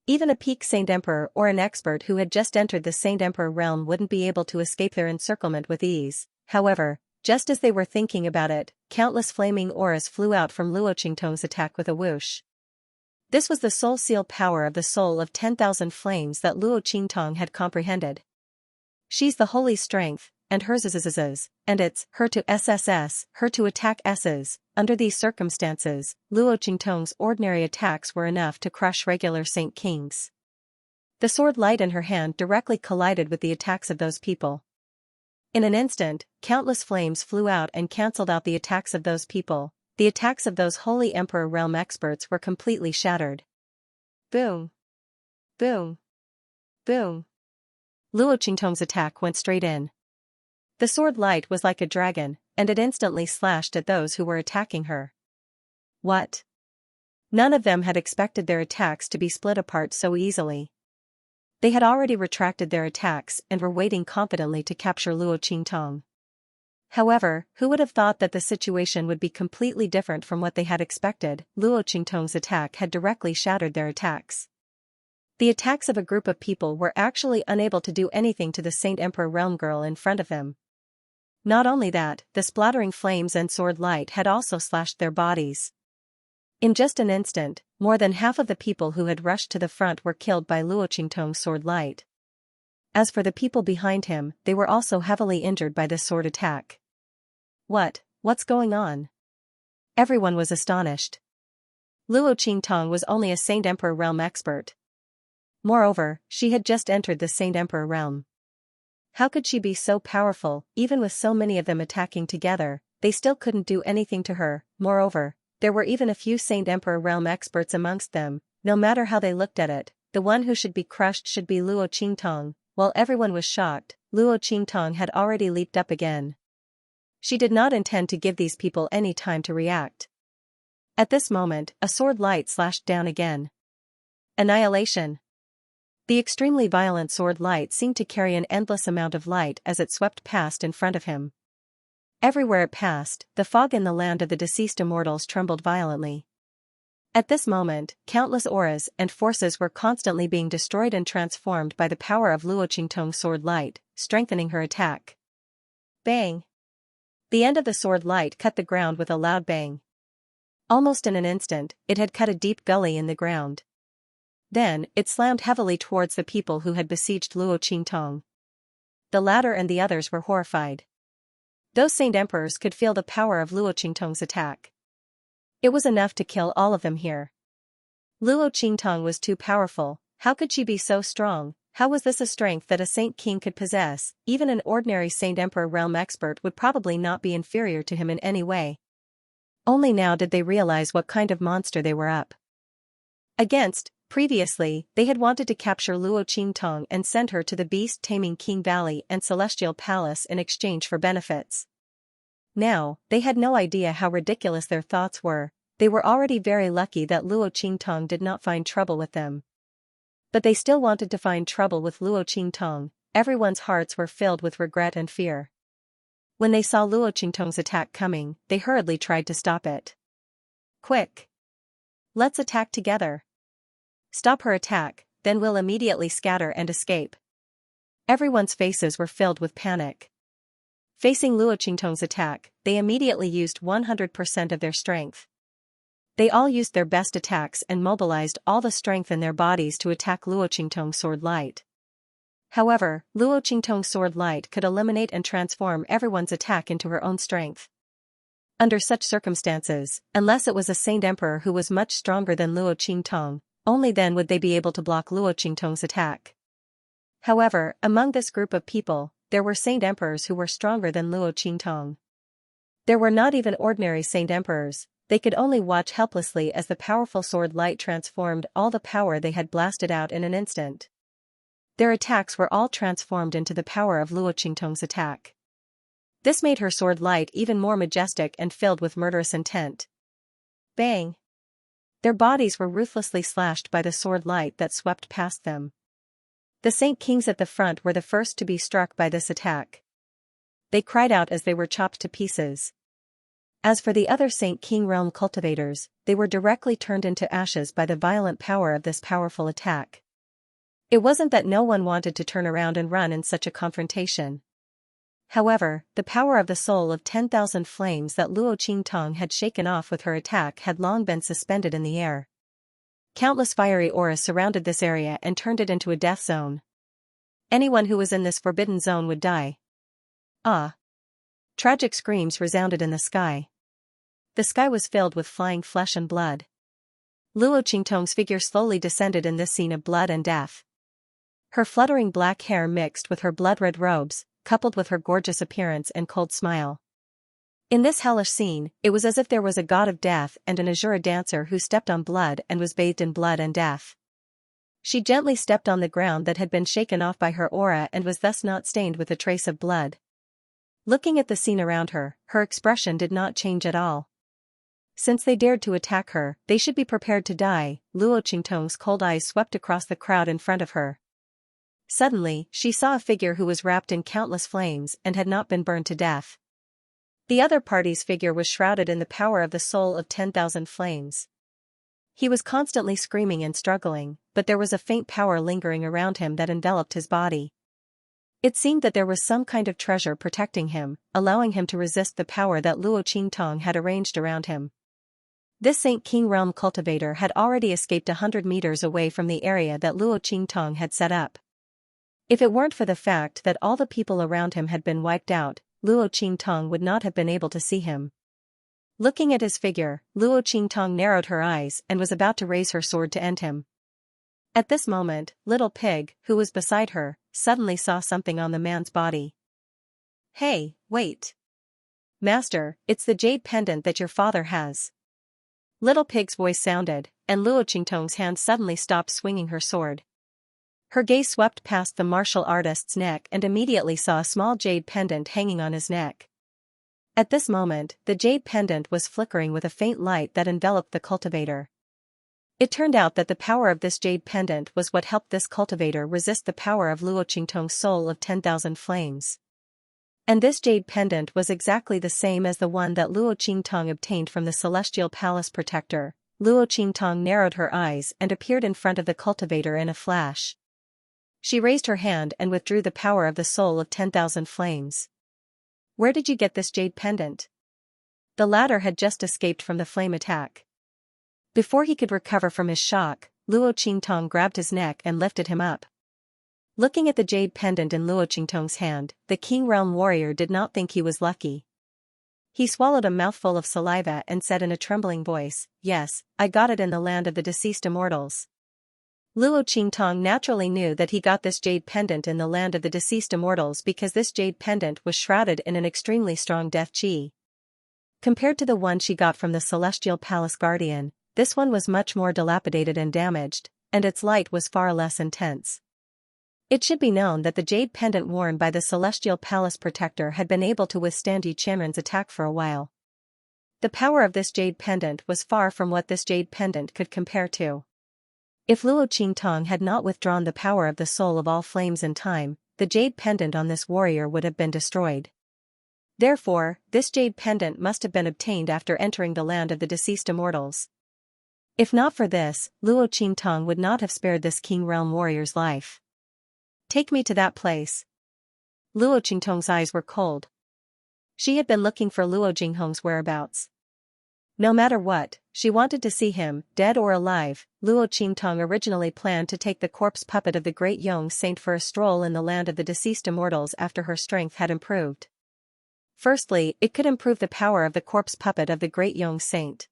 Even a peak Saint Emperor or an expert who had just entered the Saint Emperor realm wouldn't be able to escape their encirclement with ease. However, just as they were thinking about it, countless flaming auras flew out from Luo Qingtong's attack with a whoosh. This was the soul seal power of the soul of 10,000 flames that Luo Qingtong had comprehended. She's the holy strength, and hers is, and it's her to SSS, her to attack S's. Under these circumstances, Luo Qingtong's ordinary attacks were enough to crush regular Saint Kings. The sword light in her hand directly collided with the attacks of those people. In an instant, countless flames flew out and cancelled out the attacks of those people. The attacks of those Holy Emperor realm experts were completely shattered. Boom. Boom. Boom. Luo Qingtong's attack went straight in. The sword light was like a dragon, and it instantly slashed at those who were attacking her. What? None of them had expected their attacks to be split apart so easily. They had already retracted their attacks and were waiting confidently to capture Luo Qingtong. However, who would have thought that the situation would be completely different from what they had expected? Luo Qingtong's attack had directly shattered their attacks. The attacks of a group of people were actually unable to do anything to the Saint Emperor realm girl in front of them. Not only that, the splattering flames and sword light had also slashed their bodies. In just an instant, more than half of the people who had rushed to the front were killed by Luo Qingtong's sword light. As for the people behind him, they were also heavily injured by this sword attack. What's going on? Everyone was astonished. Luo Qingtong was only a Saint Emperor realm expert. Moreover, she had just entered the Saint Emperor realm. How could she be so powerful? Even with so many of them attacking together, they still couldn't do anything to her. Moreover, there were even a few Saint Emperor realm experts amongst them. No matter how they looked at it, the one who should be crushed should be Luo Qingtong. While everyone was shocked, Luo Qingtong had already leaped up again. She did not intend to give these people any time to react. At this moment, a sword light slashed down again. Annihilation. The extremely violent sword light seemed to carry an endless amount of light as it swept past in front of him. Everywhere it passed, the fog in the land of the deceased immortals trembled violently. At this moment, countless auras and forces were constantly being destroyed and transformed by the power of Luo Qingtong's sword light, strengthening her attack. Bang! The end of the sword light cut the ground with a loud bang. Almost in an instant, it had cut a deep gully in the ground. Then, it slammed heavily towards the people who had besieged Luo Qingtong. The latter and the others were horrified. Those Saint Emperors could feel the power of Luo Qingtong's attack. It was enough to kill all of them here. Luo Qingtong was too powerful. How could she be so strong? How was this a strength that a Saint King could possess? Even an ordinary Saint Emperor realm expert would probably not be inferior to him in any way. Only now did they realize what kind of monster they were up against. Previously, they had wanted to capture Luo Qingtong and send her to the beast-taming King Valley and Celestial Palace in exchange for benefits. Now, they had no idea how ridiculous their thoughts were. They were already very lucky that Luo Qingtong did not find trouble with them. But they still wanted to find trouble with Luo Qingtong. Everyone's hearts were filled with regret and fear. When they saw Luo Qingtong's attack coming, they hurriedly tried to stop it. Quick! Let's attack together. Stop her attack, then we'll immediately scatter and escape. Everyone's faces were filled with panic. Facing Luo Qingtong's attack, they immediately used 100% of their strength. They all used their best attacks and mobilized all the strength in their bodies to attack Luo Qingtong's sword light. However, Luo Qingtong's sword light could eliminate and transform everyone's attack into her own strength. Under such circumstances, unless it was a Saint Emperor who was much stronger than Luo Qingtong, only then would they be able to block Luo Qingtong's attack. However, among this group of people, there were Saint Emperors who were stronger than Luo Qingtong. There were not even ordinary Saint Emperors, they could only watch helplessly as the powerful sword light transformed all the power they had blasted out in an instant. Their attacks were all transformed into the power of Luo Qingtong's attack. This made her sword light even more majestic and filled with murderous intent. Bang! Their bodies were ruthlessly slashed by the sword light that swept past them. The Saint Kings at the front were the first to be struck by this attack. They cried out as they were chopped to pieces. As for the other Saint King realm cultivators, they were directly turned into ashes by the violent power of this powerful attack. It wasn't that no one wanted to turn around and run in such a confrontation. However, the power of the soul of 10,000 flames that Luo Qingtong had shaken off with her attack had long been suspended in the air. Countless fiery auras surrounded this area and turned it into a death zone. Anyone who was in this forbidden zone would die. Ah! Tragic screams resounded in the sky. The sky was filled with flying flesh and blood. Luo Qingtong's figure slowly descended in this scene of blood and death. Her fluttering black hair mixed with her blood-red robes, coupled with her gorgeous appearance and cold smile. In this hellish scene, it was as if there was a god of death and an Azura dancer who stepped on blood and was bathed in blood and death. She gently stepped on the ground that had been shaken off by her aura and was thus not stained with a trace of blood. Looking at the scene around her, her expression did not change at all. Since they dared to attack her, they should be prepared to die. Luo Qingtong's cold eyes swept across the crowd in front of her. Suddenly, she saw a figure who was wrapped in countless flames and had not been burned to death. The other party's figure was shrouded in the power of the soul of 10,000 flames. He was constantly screaming and struggling, but there was a faint power lingering around him that enveloped his body. It seemed that there was some kind of treasure protecting him, allowing him to resist the power that Luo Qingtong had arranged around him. This Saint King realm cultivator had already escaped 100 meters away from the area that Luo Qingtong had set up. If it weren't for the fact that all the people around him had been wiped out, Luo Qingtong would not have been able to see him. Looking at his figure, Luo Qingtong narrowed her eyes and was about to raise her sword to end him. At this moment, Little Pig, who was beside her, suddenly saw something on the man's body. "Hey, wait. Master, it's the jade pendant that your father has." Little Pig's voice sounded, and Luo Qingtong's hand suddenly stopped swinging her sword. Her gaze swept past the martial artist's neck and immediately saw a small jade pendant hanging on his neck. At this moment, the jade pendant was flickering with a faint light that enveloped the cultivator. It turned out that the power of this jade pendant was what helped this cultivator resist the power of Luo Qingtong's soul of 10,000 flames. And this jade pendant was exactly the same as the one that Luo Qingtong obtained from the Celestial Palace Protector. Luo Qingtong narrowed her eyes and appeared in front of the cultivator in a flash. She raised her hand and withdrew the power of the soul of 10,000 flames. "Where did you get this jade pendant?" The latter had just escaped from the flame attack. Before he could recover from his shock, Luo Qingtong grabbed his neck and lifted him up. Looking at the jade pendant in Luo Qingtong's hand, the King Realm warrior did not think he was lucky. He swallowed a mouthful of saliva and said in a trembling voice, "Yes, I got it in the land of the deceased immortals." Luo Qingtong naturally knew that he got this jade pendant in the land of the deceased immortals because this jade pendant was shrouded in an extremely strong death chi. Compared to the one she got from the Celestial Palace Guardian, this one was much more dilapidated and damaged, and its light was far less intense. It should be known that the jade pendant worn by the Celestial Palace Protector had been able to withstand Yi Qianren's attack for a while. The power of this jade pendant was far from what this jade pendant could compare to. If Luo Qingtong had not withdrawn the power of the soul of all flames in time, the jade pendant on this warrior would have been destroyed. Therefore, this jade pendant must have been obtained after entering the land of the deceased immortals. If not for this, Luo Qingtong would not have spared this King Realm warrior's life. "Take me to that place." Luo Qingtong's eyes were cold. She had been looking for Luo Jinghong's whereabouts. No matter what, she wanted to see him, dead or alive. Luo Qingtong originally planned to take the corpse puppet of the great Yong saint for a stroll in the land of the deceased immortals after her strength had improved. Firstly, it could improve the power of the corpse puppet of the great Yong saint.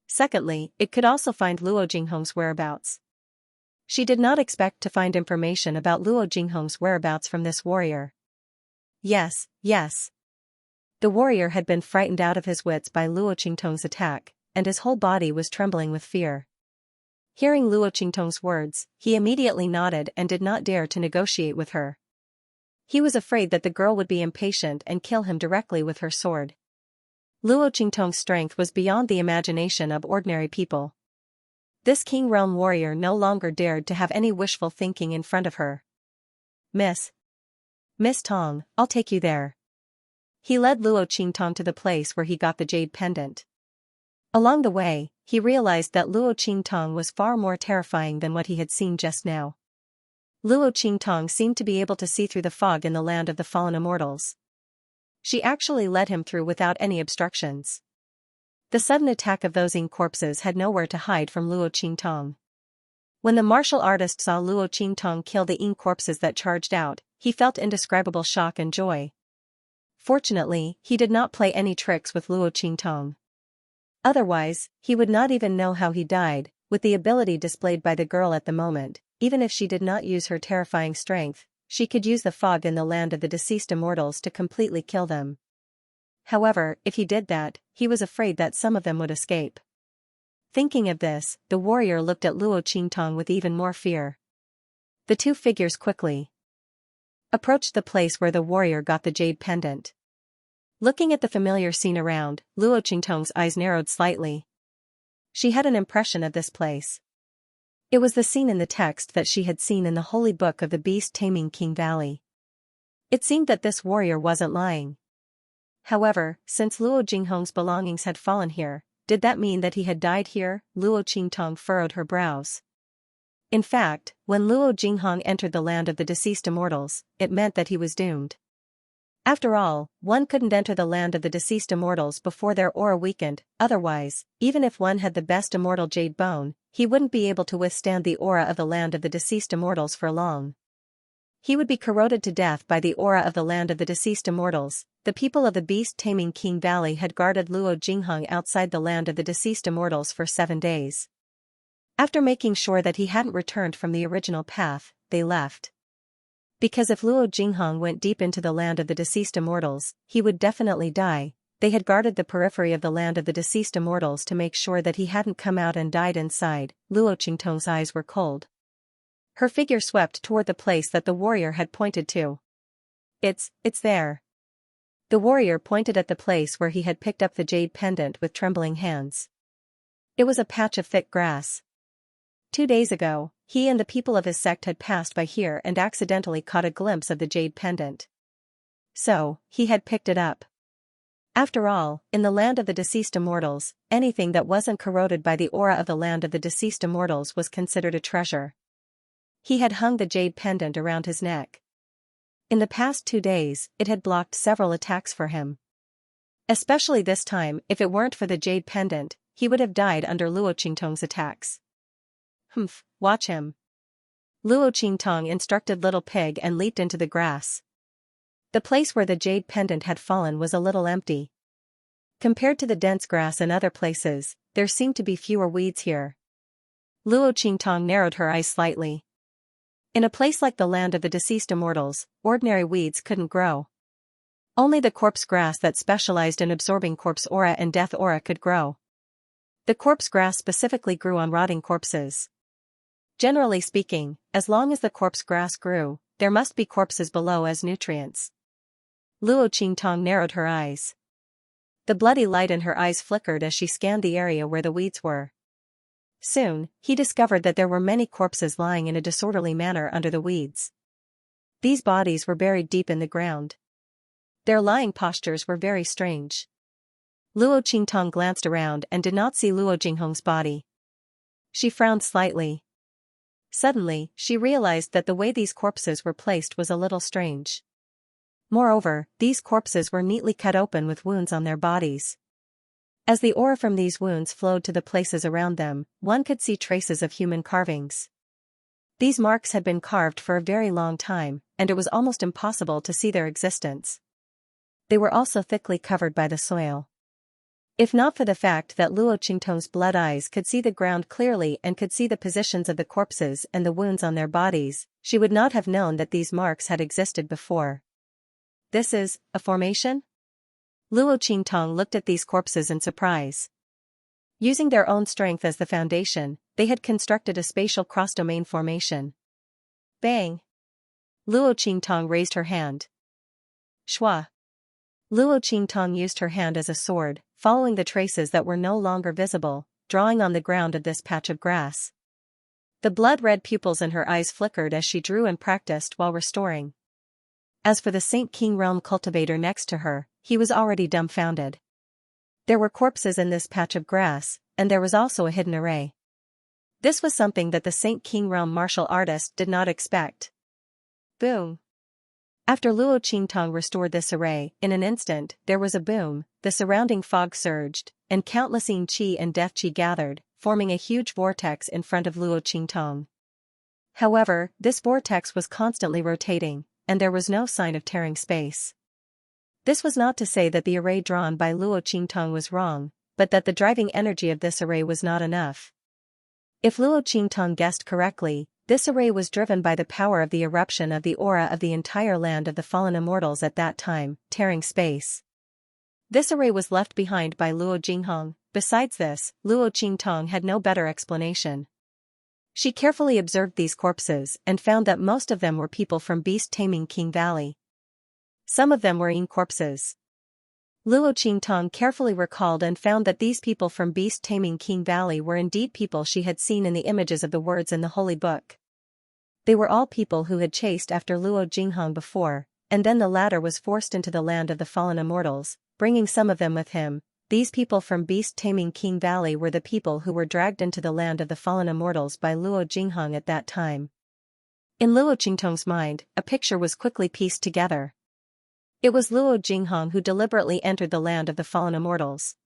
Secondly, it could also find Luo Jinghong's whereabouts. She did not expect to find information about Luo Jinghong's whereabouts from this warrior. Yes. The warrior had been frightened out of his wits by Luo Qingtong's attack, and his whole body was trembling with fear. Hearing Luo Qingtong's words, he immediately nodded and did not dare to negotiate with her. He was afraid that the girl would be impatient and kill him directly with her sword. Luo Qingtong's strength was beyond the imagination of ordinary people. This King Realm warrior no longer dared to have any wishful thinking in front of her. Miss Tong, I'll take you there. He led Luo Qingtong to the place where he got the jade pendant. Along the way, he realized that Luo Qingtong was far more terrifying than what he had seen just now. Luo Qingtong seemed to be able to see through the fog in the land of the fallen immortals. She actually led him through without any obstructions. The sudden attack of those ink corpses had nowhere to hide from Luo Qingtong. When the martial artist saw Luo Qingtong kill the ink corpses that charged out, he felt indescribable shock and joy. Fortunately, he did not play any tricks with Luo Qingtong. Otherwise, he would not even know how he died. With the ability displayed by the girl at the moment, even if she did not use her terrifying strength, she could use the fog in the land of the deceased immortals to completely kill them. However, if he did that, he was afraid that some of them would escape. Thinking of this, the warrior looked at Luo Qingtong with even more fear. The two figures quickly approached the place where the warrior got the jade pendant. Looking at the familiar scene around, Luo Qingtong's eyes narrowed slightly. She had an impression of this place. It was the scene in the text that she had seen in the holy book of the beast taming King Valley. It seemed that this warrior wasn't lying. However, since Luo Jinghong's belongings had fallen here, did that mean that he had died here? Luo Qingtong furrowed her brows. In fact, when Luo Jinghong entered the land of the deceased immortals, it meant that he was doomed. After all, one couldn't enter the land of the deceased immortals before their aura weakened. Otherwise, even if one had the best immortal jade bone, he wouldn't be able to withstand the aura of the land of the deceased immortals for long. He would be corroded to death by the aura of the land of the deceased immortals. The people of the beast taming King Valley had guarded Luo Jinghong outside the land of the deceased immortals for 7 days. After making sure that he hadn't returned from the original path, they left. Because if Luo Jinghong went deep into the land of the deceased immortals, he would definitely die. They had guarded the periphery of the land of the deceased immortals to make sure that he hadn't come out and died inside. Luo Qingtong's eyes were cold. Her figure swept toward the place that the warrior had pointed to. It's there. The warrior pointed at the place where he had picked up the jade pendant with trembling hands. It was a patch of thick grass. 2 days ago, he and the people of his sect had passed by here and accidentally caught a glimpse of the jade pendant. So, he had picked it up. After all, in the land of the deceased immortals, anything that wasn't corroded by the aura of the land of the deceased immortals was considered a treasure. He had hung the jade pendant around his neck. In the past 2 days, it had blocked several attacks for him. Especially this time, if it weren't for the jade pendant, he would have died under Luo Qingtong's attacks. Watch him. Luo Qingtong instructed Little Pig and leaped into the grass. The place where the jade pendant had fallen was a little empty. Compared to the dense grass in other places, there seemed to be fewer weeds here. Luo Qingtong narrowed her eyes slightly. In a place like the land of the deceased immortals, ordinary weeds couldn't grow. Only the corpse grass that specialized in absorbing corpse aura and death aura could grow. The corpse grass specifically grew on rotting corpses. Generally speaking, as long as the corpse grass grew, there must be corpses below as nutrients. Luo Qingtong narrowed her eyes. The bloody light in her eyes flickered as she scanned the area where the weeds were. Soon, he discovered that there were many corpses lying in a disorderly manner under the weeds. These bodies were buried deep in the ground. Their lying postures were very strange. Luo Qingtong glanced around and did not see Luo Jinghong's body. She frowned slightly. Suddenly, she realized that the way these corpses were placed was a little strange. Moreover, these corpses were neatly cut open with wounds on their bodies. As the aura from these wounds flowed to the places around them, one could see traces of human carvings. These marks had been carved for a very long time, and it was almost impossible to see their existence. They were also thickly covered by the soil. If not for the fact that Luo Qingtong's blood eyes could see the ground clearly and could see the positions of the corpses and the wounds on their bodies, she would not have known that these marks had existed before. This is a formation? Luo Qingtong looked at these corpses in surprise. Using their own strength as the foundation, they had constructed a spatial cross-domain formation. Bang! Luo Qingtong raised her hand. Shua! Luo Qingtong used her hand as a sword, following the traces that were no longer visible, drawing on the ground of this patch of grass. The blood-red pupils in her eyes flickered as she drew and practiced while restoring. As for the Saint King Realm cultivator next to her, he was already dumbfounded. There were corpses in this patch of grass, and there was also a hidden array. This was something that the Saint King Realm martial artist did not expect. Boom! After Luo Qingtong restored this array, in an instant, there was a boom, the surrounding fog surged, and countless yin qi and death qi gathered, forming a huge vortex in front of Luo Qingtong. However, this vortex was constantly rotating, and there was no sign of tearing space. This was not to say that the array drawn by Luo Qingtong was wrong, but that the driving energy of this array was not enough. If Luo Qingtong guessed correctly, this array was driven by the power of the eruption of the aura of the entire land of the fallen immortals at that time, tearing space. This array was left behind by Luo Jinghong. Besides this, Luo Qingtong had no better explanation. She carefully observed these corpses and found that most of them were people from beast-taming King Valley. Some of them were yin corpses. Luo Qingtong carefully recalled and found that these people from beast-taming King Valley were indeed people she had seen in the images of the words in the Holy Book. They were all people who had chased after Luo Jinghong before, and then the latter was forced into the land of the fallen immortals, bringing some of them with him. These people from beast-taming King Valley were the people who were dragged into the land of the fallen immortals by Luo Jinghong at that time. In Luo Qingtong's mind, a picture was quickly pieced together. It was Luo Jinghong who deliberately entered the land of the fallen immortals.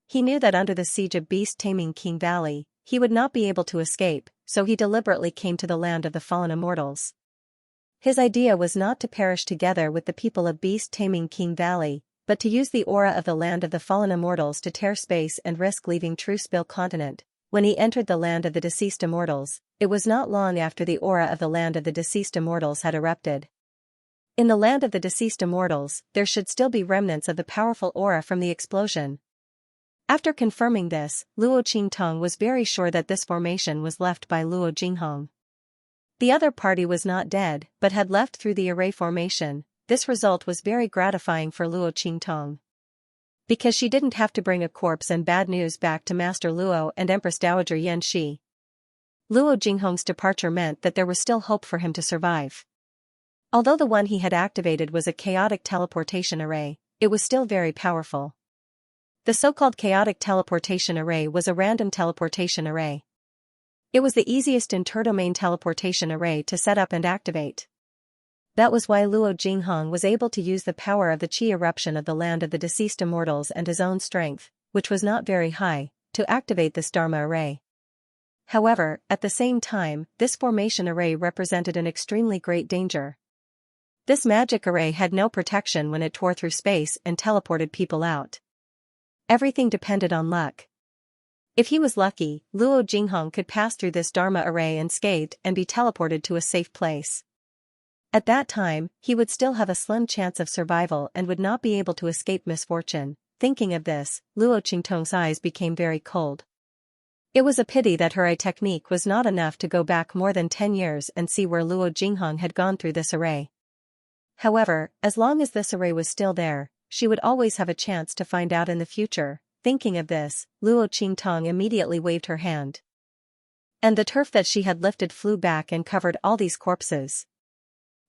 He knew that under the siege of beast-taming King Valley, he would not be able to escape, so he deliberately came to the land of the fallen immortals. His idea was not to perish together with the people of beast-taming King Valley, but to use the aura of the land of the fallen immortals to tear space and risk leaving True Spill continent. When he entered the land of the deceased immortals, it was not long after the aura of the land of the deceased immortals had erupted. In the land of the deceased immortals, there should still be remnants of the powerful aura from the explosion. After confirming this, Luo Qingtong was very sure that this formation was left by Luo Jinghong. The other party was not dead, but had left through the array formation. This result was very gratifying for Luo Qingtong. Because she didn't have to bring a corpse and bad news back to Master Luo and Empress Dowager Yan Shi. Luo Jinghong's departure meant that there was still hope for him to survive. Although the one he had activated was a chaotic teleportation array, it was still very powerful. The so-called chaotic teleportation array was a random teleportation array. It was the easiest interdomain teleportation array to set up and activate. That was why Luo Jinghong was able to use the power of the qi eruption of the land of the deceased immortals and his own strength, which was not very high, to activate this Dharma array. However, at the same time, this formation array represented an extremely great danger. This magic array had no protection when it tore through space and teleported people out. Everything depended on luck. If he was lucky, Luo Jinghong could pass through this Dharma array unscathed and be teleported to a safe place. At that time, he would still have a slim chance of survival and would not be able to escape misfortune. Thinking of this, Luo Qingtong's eyes became very cold. It was a pity that her eye technique was not enough to go back more than 10 years and see where Luo Jinghong had gone through this array. However, as long as this array was still there, she would always have a chance to find out in the future. Thinking of this, Luo Qingtong immediately waved her hand. And the turf that she had lifted flew back and covered all these corpses.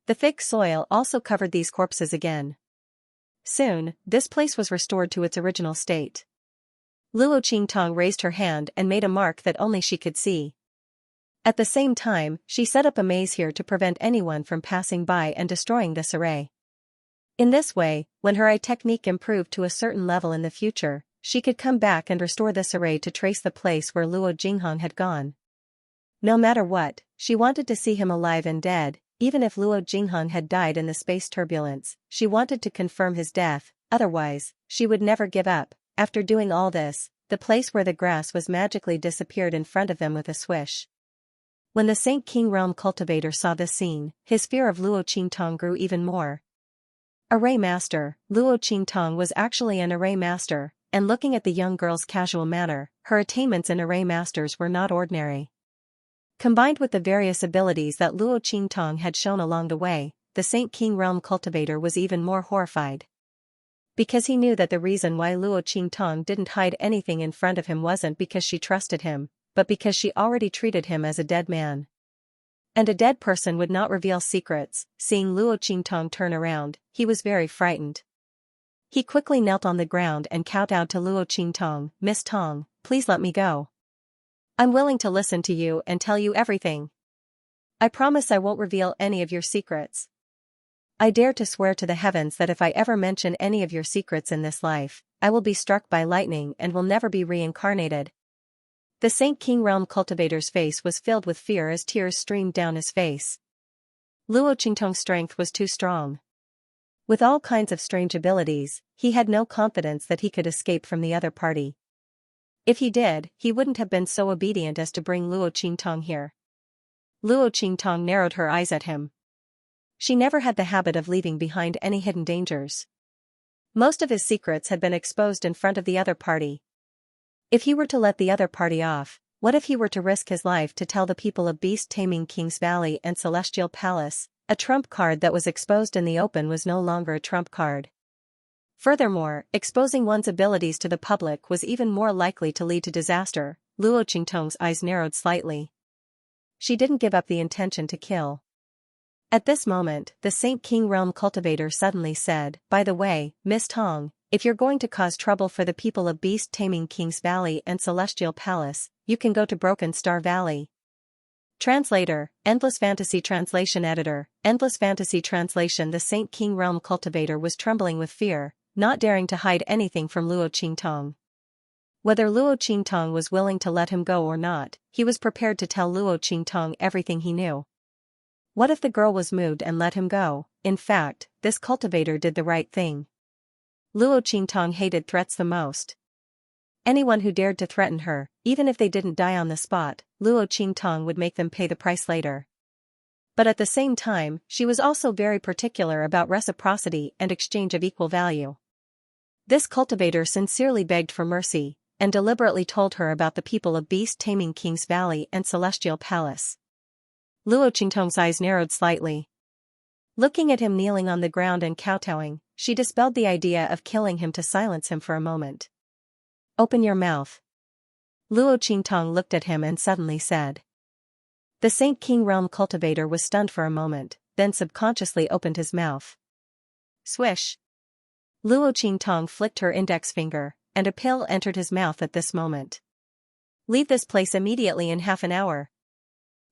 The thick soil also covered these corpses again. Soon, this place was restored to its original state. Luo Qingtong raised her hand and made a mark that only she could see. At the same time, she set up a maze here to prevent anyone from passing by and destroying this array. In this way, when her eye technique improved to a certain level in the future, she could come back and restore this array to trace the place where Luo Jinghong had gone. No matter what, she wanted to see him alive and dead, even if Luo Jinghong had died in the space turbulence, she wanted to confirm his death, otherwise, she would never give up. After doing all this, the place where the grass was magically disappeared in front of them with a swish. When the Saint King Realm cultivator saw this scene, his fear of Luo Qingtong grew even more. Array Master, Luo Qingtong was actually an Array Master, and looking at the young girl's casual manner, her attainments in Array Masters were not ordinary. Combined with the various abilities that Luo Qingtong had shown along the way, the Saint King Realm cultivator was even more horrified. Because he knew that the reason why Luo Qingtong didn't hide anything in front of him wasn't because she trusted him, but because she already treated him as a dead man. And a dead person would not reveal secrets. Seeing Luo Qingtong turn around, he was very frightened. He quickly knelt on the ground and kowtowed to Luo Qingtong. "Miss Tong, please let me go. I'm willing to listen to you and tell you everything. I promise I won't reveal any of your secrets. I dare to swear to the heavens that if I ever mention any of your secrets in this life, I will be struck by lightning and will never be reincarnated." The Saint King Realm cultivator's face was filled with fear as tears streamed down his face. Luo Qingtong's strength was too strong. With all kinds of strange abilities, he had no confidence that he could escape from the other party. If he did, he wouldn't have been so obedient as to bring Luo Qingtong here. Luo Qingtong narrowed her eyes at him. She never had the habit of leaving behind any hidden dangers. Most of his secrets had been exposed in front of the other party. If he were to let the other party off, what if he were to risk his life to tell the people of Beast Taming King's Valley and Celestial Palace? A trump card that was exposed in the open was no longer a trump card. Furthermore, exposing one's abilities to the public was even more likely to lead to disaster. Luo Qingtong's eyes narrowed slightly. She didn't give up the intention to kill. At this moment, the Saint King Realm cultivator suddenly said, "By the way, Miss Tong, if you're going to cause trouble for the people of Beast Taming King's Valley and Celestial Palace, you can go to Broken Star Valley." Translator, Endless Fantasy Translation Editor, Endless Fantasy Translation. The Saint King Realm cultivator was trembling with fear, not daring to hide anything from Luo Qingtong. Whether Luo Qingtong was willing to let him go or not, he was prepared to tell Luo Qingtong everything he knew. What if the girl was moved and let him go? In fact, this cultivator did the right thing. Luo Qingtong hated threats the most. Anyone who dared to threaten her, even if they didn't die on the spot, Luo Qingtong would make them pay the price later. But at the same time, she was also very particular about reciprocity and exchange of equal value. This cultivator sincerely begged for mercy, and deliberately told her about the people of Beast Taming King's Valley and Celestial Palace. Luo Qingtong's eyes narrowed slightly. Looking at him kneeling on the ground and kowtowing, she dispelled the idea of killing him to silence him for a moment. "Open your mouth." Luo Qingtong looked at him and suddenly said. The Saint King Realm cultivator was stunned for a moment, then subconsciously opened his mouth. Swish! Luo Qingtong flicked her index finger, and a pill entered his mouth at this moment. "Leave this place immediately in half an hour.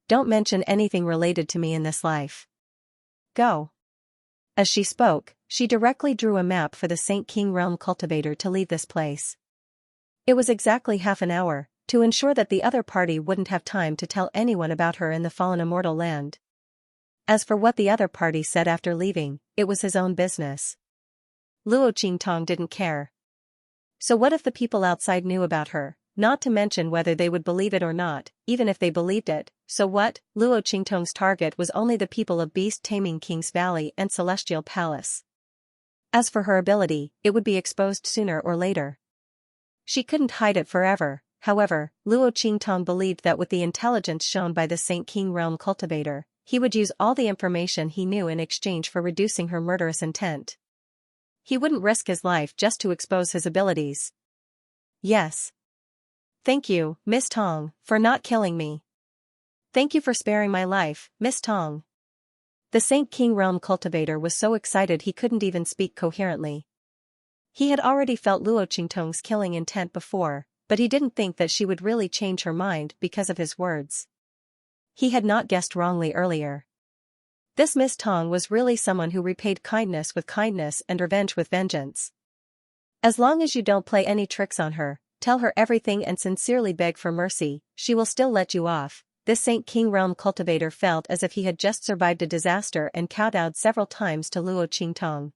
Don't mention anything related to me in this life. Go." As she spoke, she directly drew a map for the Saint King Realm cultivator to leave this place. It was exactly half an hour, to ensure that the other party wouldn't have time to tell anyone about her in the fallen immortal land. As for what the other party said after leaving, it was his own business. Luo Qingtong didn't care. So what if the people outside knew about her, not to mention whether they would believe it or not? Even if they believed it, so what? Luo Qingtong's target was only the people of Beast Taming King's Valley and Celestial Palace. As for her ability, it would be exposed sooner or later. She couldn't hide it forever. However, Luo Qingtong believed that with the intelligence shown by the Saint King Realm cultivator, he would use all the information he knew in exchange for reducing her murderous intent. He wouldn't risk his life just to expose his abilities. "Yes. Thank you, Miss Tong, for not killing me. Thank you for sparing my life, Miss Tong." The Saint King Realm cultivator was so excited he couldn't even speak coherently. He had already felt Luo Qingtong's killing intent before, but he didn't think that she would really change her mind because of his words. He had not guessed wrongly earlier. This Miss Tong was really someone who repaid kindness with kindness and revenge with vengeance. As long as you don't play any tricks on her, tell her everything and sincerely beg for mercy, she will still let you off. This Saint King realm cultivator felt as if he had just survived a disaster and kowtowed several times to Luo Qingtong.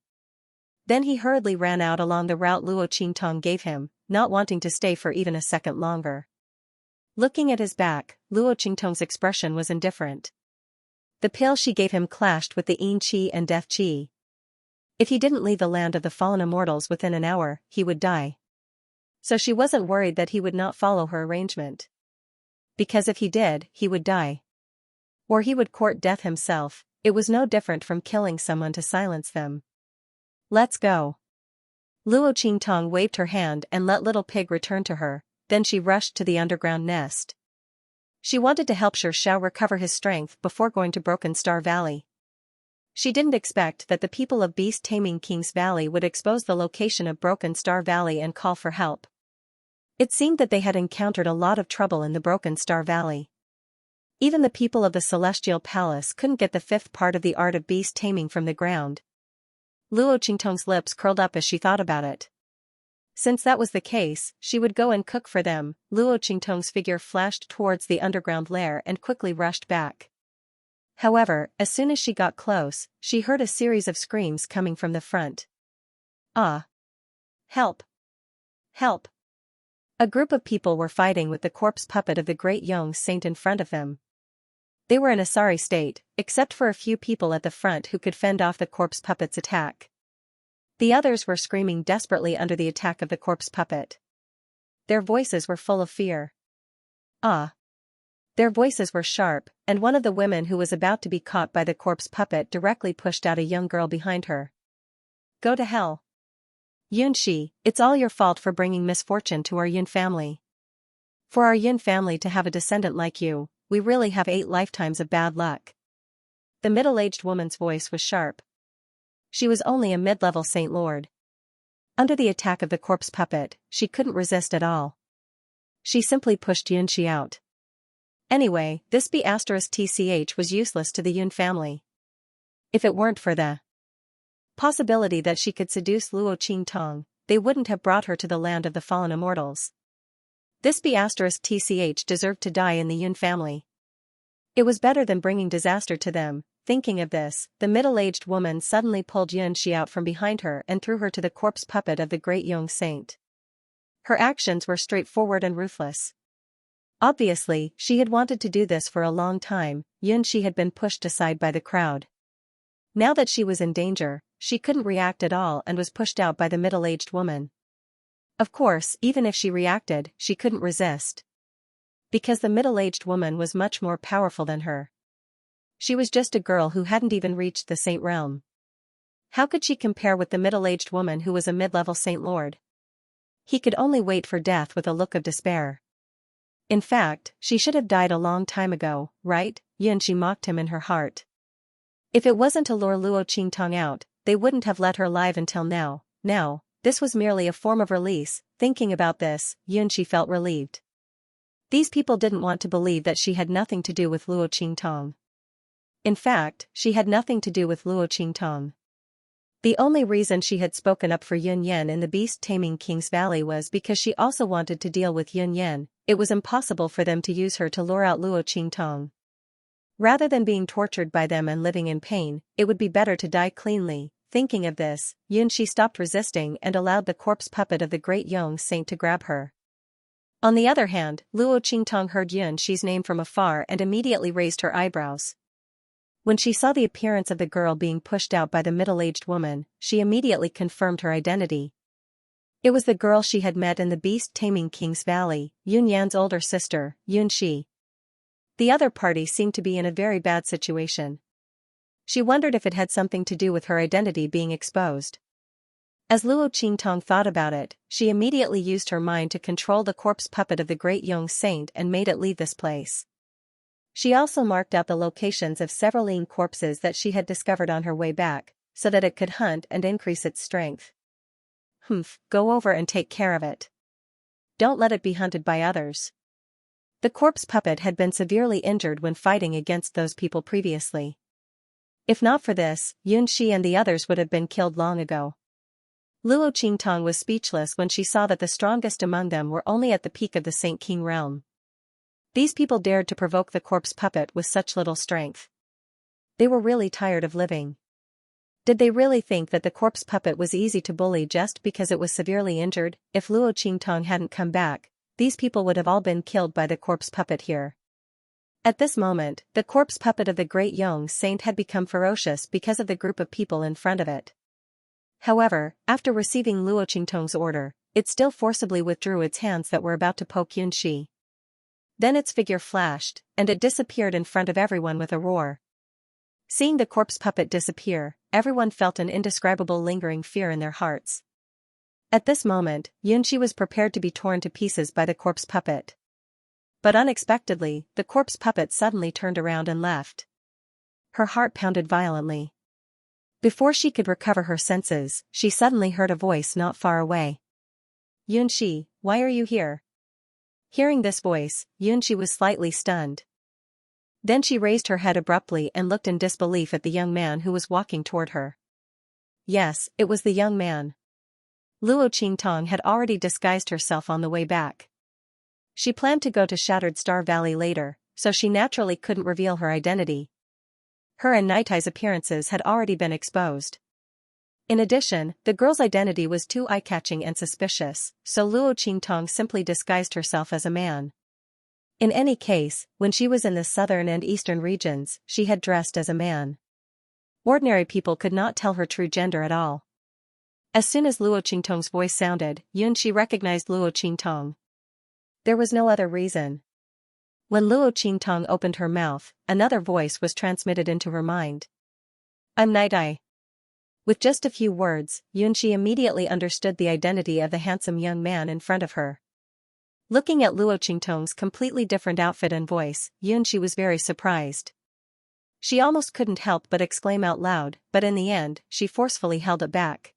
Then he hurriedly ran out along the route Luo Qingtong gave him, not wanting to stay for even a second longer. Looking at his back, Luo Qingtong's expression was indifferent. The pill she gave him clashed with the Yin Qi and Death Qi. If he didn't leave the land of the fallen immortals within an hour, he would die. So she wasn't worried that he would not follow her arrangement. Because if he did, he would die. Or he would court death himself. It was no different from killing someone to silence them. Let's go. Luo Qingtong waved her hand and let Little Pig return to her, then she rushed to the underground nest. She wanted to help Xiao recover his strength before going to Broken Star Valley. She didn't expect that the people of Beast Taming King's Valley would expose the location of Broken Star Valley and call for help. It seemed that they had encountered a lot of trouble in the Broken Star Valley. Even the people of the Celestial Palace couldn't get the fifth part of the art of beast taming from the ground. Luo Qingtong's lips curled up as she thought about it. Since that was the case, she would go and cook for them. Luo Qingtong's figure flashed towards the underground lair and quickly rushed back. However, as soon as she got close, she heard a series of screams coming from the front. Ah! Help! Help! A group of people were fighting with the corpse puppet of the great young saint in front of them. They were in a sorry state, except for a few people at the front who could fend off the corpse puppet's attack. The others were screaming desperately under the attack of the corpse puppet. Their voices were full of fear. Ah! Their voices were sharp, and one of the women who was about to be caught by the corpse puppet directly pushed out a young girl behind her. Go to hell. Yunxi, it's all your fault for bringing misfortune to our Yun family. For our Yun family to have a descendant like you, we really have 8 lifetimes of bad luck. The middle-aged woman's voice was sharp. She was only a mid-level Saint Lord. Under the attack of the corpse puppet, she couldn't resist at all. She simply pushed Yunxi out. Anyway, this B*TCH was useless to the Yun family. If it weren't for the possibility that she could seduce Luo Qingtong, they wouldn't have brought her to the land of the fallen immortals. This B*TCH deserved to die in the Yun family. It was better than bringing disaster to them. Thinking of this, the middle-aged woman suddenly pulled Yunxi out from behind her and threw her to the corpse puppet of the great young saint. Her actions were straightforward and ruthless. Obviously, she had wanted to do this for a long time. Yunxi had been pushed aside by the crowd. Now that she was in danger, she couldn't react at all and was pushed out by the middle-aged woman. Of course, even if she reacted, she couldn't resist. Because the middle-aged woman was much more powerful than her. She was just a girl who hadn't even reached the saint realm. How could she compare with the middle-aged woman who was a mid-level Saint Lord? He could only wait for death with a look of despair. In fact, she should have died a long time ago, right? Yunxi mocked him in her heart. If it wasn't to lure Luo Qingtong out, they wouldn't have let her live until now. Now, this was merely a form of release. Thinking about this, Yunxi felt relieved. These people didn't want to believe that she had nothing to do with Luo Qingtong. In fact, she had nothing to do with Luo Qingtong. The only reason she had spoken up for Yun Yan in the Beast Taming King's Valley was because she also wanted to deal with Yun Yan. It was impossible for them to use her to lure out Luo Qingtong. Rather than being tortured by them and living in pain, it would be better to die cleanly. Thinking of this, Yunxi stopped resisting and allowed the corpse puppet of the great young saint to grab her. On the other hand, Luo Qingtong heard Yunxi's name from afar and immediately raised her eyebrows. When she saw the appearance of the girl being pushed out by the middle-aged woman, she immediately confirmed her identity. It was the girl she had met in the Beast Taming King's Valley, Yun Yan's older sister, Yunxi. The other party seemed to be in a very bad situation. She wondered if it had something to do with her identity being exposed. As Luo Qingtong thought about it, she immediately used her mind to control the corpse puppet of the great young saint and made it leave this place. She also marked out the locations of several lean corpses that she had discovered on her way back, so that it could hunt and increase its strength. Go over and take care of it. Don't let it be hunted by others. The corpse puppet had been severely injured when fighting against those people previously. If not for this, Yunxi and the others would have been killed long ago. Luo Qingtong was speechless when she saw that the strongest among them were only at the peak of the Saint King realm. These people dared to provoke the corpse puppet with such little strength. They were really tired of living. Did they really think that the corpse puppet was easy to bully just because it was severely injured? If Luo Qingtong hadn't come back, these people would have all been killed by the corpse puppet here. At this moment, the corpse puppet of the great young saint had become ferocious because of the group of people in front of it. However, after receiving Luo Qingtong's order, it still forcibly withdrew its hands that were about to poke Xianxia. Then its figure flashed, and it disappeared in front of everyone with a roar. Seeing the corpse puppet disappear, everyone felt an indescribable lingering fear in their hearts. At this moment, Xianxia was prepared to be torn to pieces by the corpse puppet. But unexpectedly, the corpse puppet suddenly turned around and left. Her heart pounded violently. Before she could recover her senses, she suddenly heard a voice not far away. "Xianxia, why are you here?" Hearing this voice, Xianxia was slightly stunned. Then she raised her head abruptly and looked in disbelief at the young man who was walking toward her. Yes, it was the young man. Luo Qingtong had already disguised herself on the way back. She planned to go to Shattered Star Valley later, so she naturally couldn't reveal her identity. Her and Nightie's appearances had already been exposed. In addition, the girl's identity was too eye-catching and suspicious, so Luo Qingtong simply disguised herself as a man. In any case, when she was in the southern and eastern regions, she had dressed as a man. Ordinary people could not tell her true gender at all. As soon as Luo Qingtong's voice sounded, Xianxia recognized Luo Qingtong. There was no other reason. When Luo Qingtong opened her mouth, another voice was transmitted into her mind. "I'm Nightie." With just a few words, Xianxia immediately understood the identity of the handsome young man in front of her. Looking at Luo Qingtong's completely different outfit and voice, Xianxia was very surprised. She almost couldn't help but exclaim out loud, but in the end, she forcefully held it back.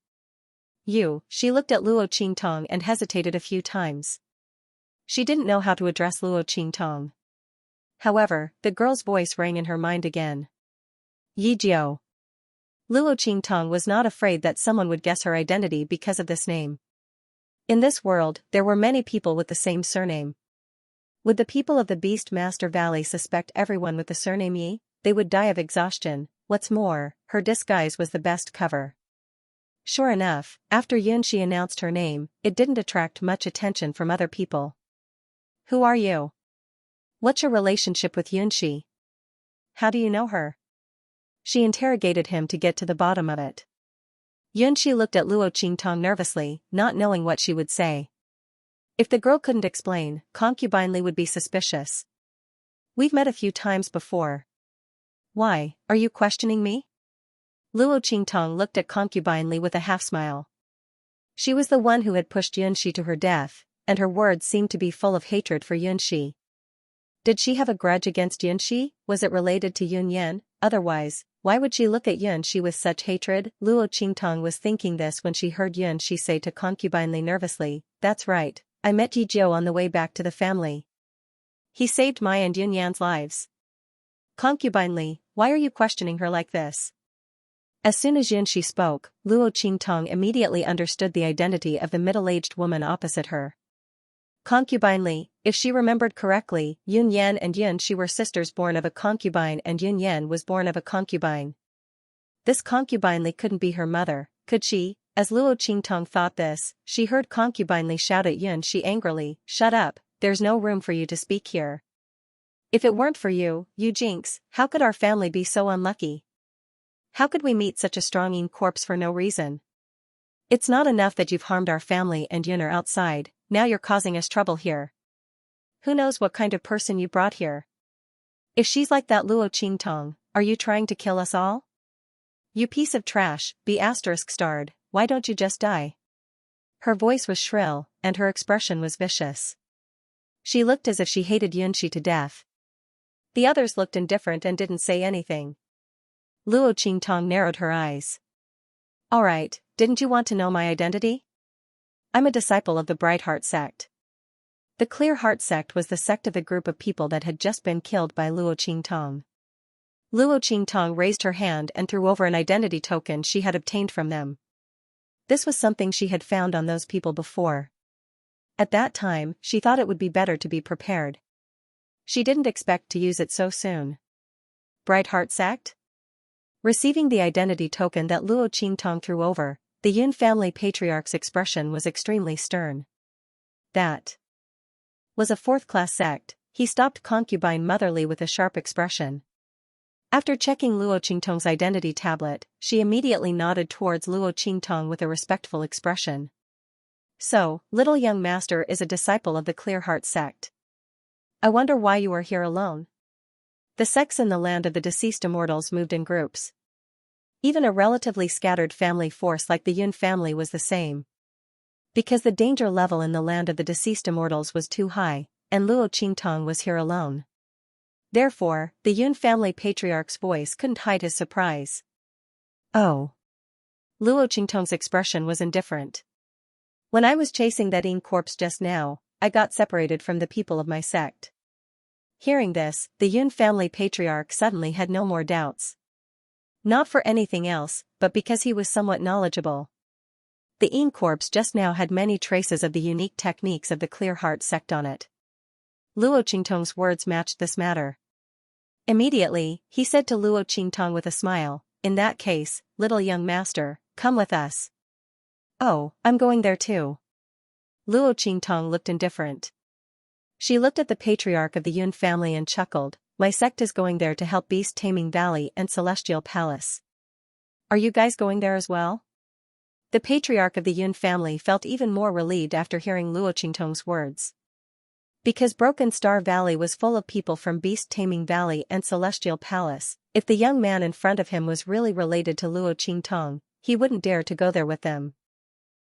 She looked at Luo Qingtong and hesitated a few times. She didn't know how to address Luo Qingtong. However, the girl's voice rang in her mind again. "Yi Jiao." Luo Qingtong was not afraid that someone would guess her identity because of this name. In this world, there were many people with the same surname. Would the people of the Beast Master Valley suspect everyone with the surname Yi? They would die of exhaustion. What's more, her disguise was the best cover. Sure enough, after Xianxia announced her name, it didn't attract much attention from other people. "Who are you? What's your relationship with Xianxia? How do you know her?" She interrogated him to get to the bottom of it. Xianxia looked at Luo Qingtong nervously, not knowing what she would say. If the girl couldn't explain, concubinely would be suspicious. "We've met a few times before." "Why, are you questioning me?" Luo Qingtong looked at concubinely with a half-smile. She was the one who had pushed Xianxia to her death, and her words seemed to be full of hatred for Xianxia. Did she have a grudge against Xianxia? Was it related to Yunyan? Otherwise, why would she look at Xianxia with such hatred? Luo Qingtong was thinking this when she heard Xianxia say to concubinely nervously, "That's right, I met Yi Jiao on the way back to the family. He saved my and Yunyan's lives." "Concubinely, why are you questioning her like this?" As soon as Xianxia spoke, Luo Qingtong immediately understood the identity of the middle-aged woman opposite her. Concubinely, if she remembered correctly, Yunyan and Xianxia were sisters born of a concubine and Yunyan was born of a concubine. This concubinely couldn't be her mother, could she? As Luo Qingtong thought this, she heard concubinely shout at Xianxia angrily, "Shut up, there's no room for you to speak here. If it weren't for you, you jinx, how could our family be so unlucky? How could we meet such a strong corpse for no reason? It's not enough that you've harmed our family and Yun are outside, now you're causing us trouble here. Who knows what kind of person you brought here? If she's like that Luo Qingtong, are you trying to kill us all? You piece of trash, ****, why don't you just die?" Her voice was shrill, and her expression was vicious. She looked as if she hated Xianxia to death. The others looked indifferent and didn't say anything. Luo Qingtong narrowed her eyes. "Alright, didn't you want to know my identity? I'm a disciple of the Bright Heart sect." The Clear Heart sect was the sect of the group of people that had just been killed by Luo Qingtong. Luo Qingtong raised her hand and threw over an identity token she had obtained from them. This was something she had found on those people before. At that time, she thought it would be better to be prepared. She didn't expect to use it so soon. Bright Heart Sect? Receiving the identity token that Luo Qingtong threw over, the Yun family patriarch's expression was extremely stern. That was a fourth-class sect. He stopped concubine motherly with a sharp expression. After checking Luo Qingtong's identity tablet, she immediately nodded towards Luo Qingtong with a respectful expression. So, little young master is a disciple of the Clear Heart sect. I wonder why you are here alone. The sects in the land of the deceased immortals moved in groups. Even a relatively scattered family force like the Yun family was the same. Because the danger level in the land of the deceased immortals was too high, and Luo Qingtong was here alone. Therefore, the Yun family patriarch's voice couldn't hide his surprise. Oh. Luo Qingtong's expression was indifferent. When I was chasing that Yin corpse just now, I got separated from the people of my sect. Hearing this, the Yun family patriarch suddenly had no more doubts. Not for anything else, but because he was somewhat knowledgeable. The Yin corpse just now had many traces of the unique techniques of the Clear Heart sect on it. Luo Qingtong's words matched this matter. Immediately, he said to Luo Qingtong with a smile, in that case, little young master, come with us. Oh, I'm going there too. Luo Qingtong looked indifferent. She looked at the patriarch of the Yun family and chuckled, my sect is going there to help Beast Taming Valley and Celestial Palace. Are you guys going there as well? The patriarch of the Yun family felt even more relieved after hearing Luo Qingtong's words. Because Broken Star Valley was full of people from Beast Taming Valley and Celestial Palace, if the young man in front of him was really related to Luo Qingtong, he wouldn't dare to go there with them.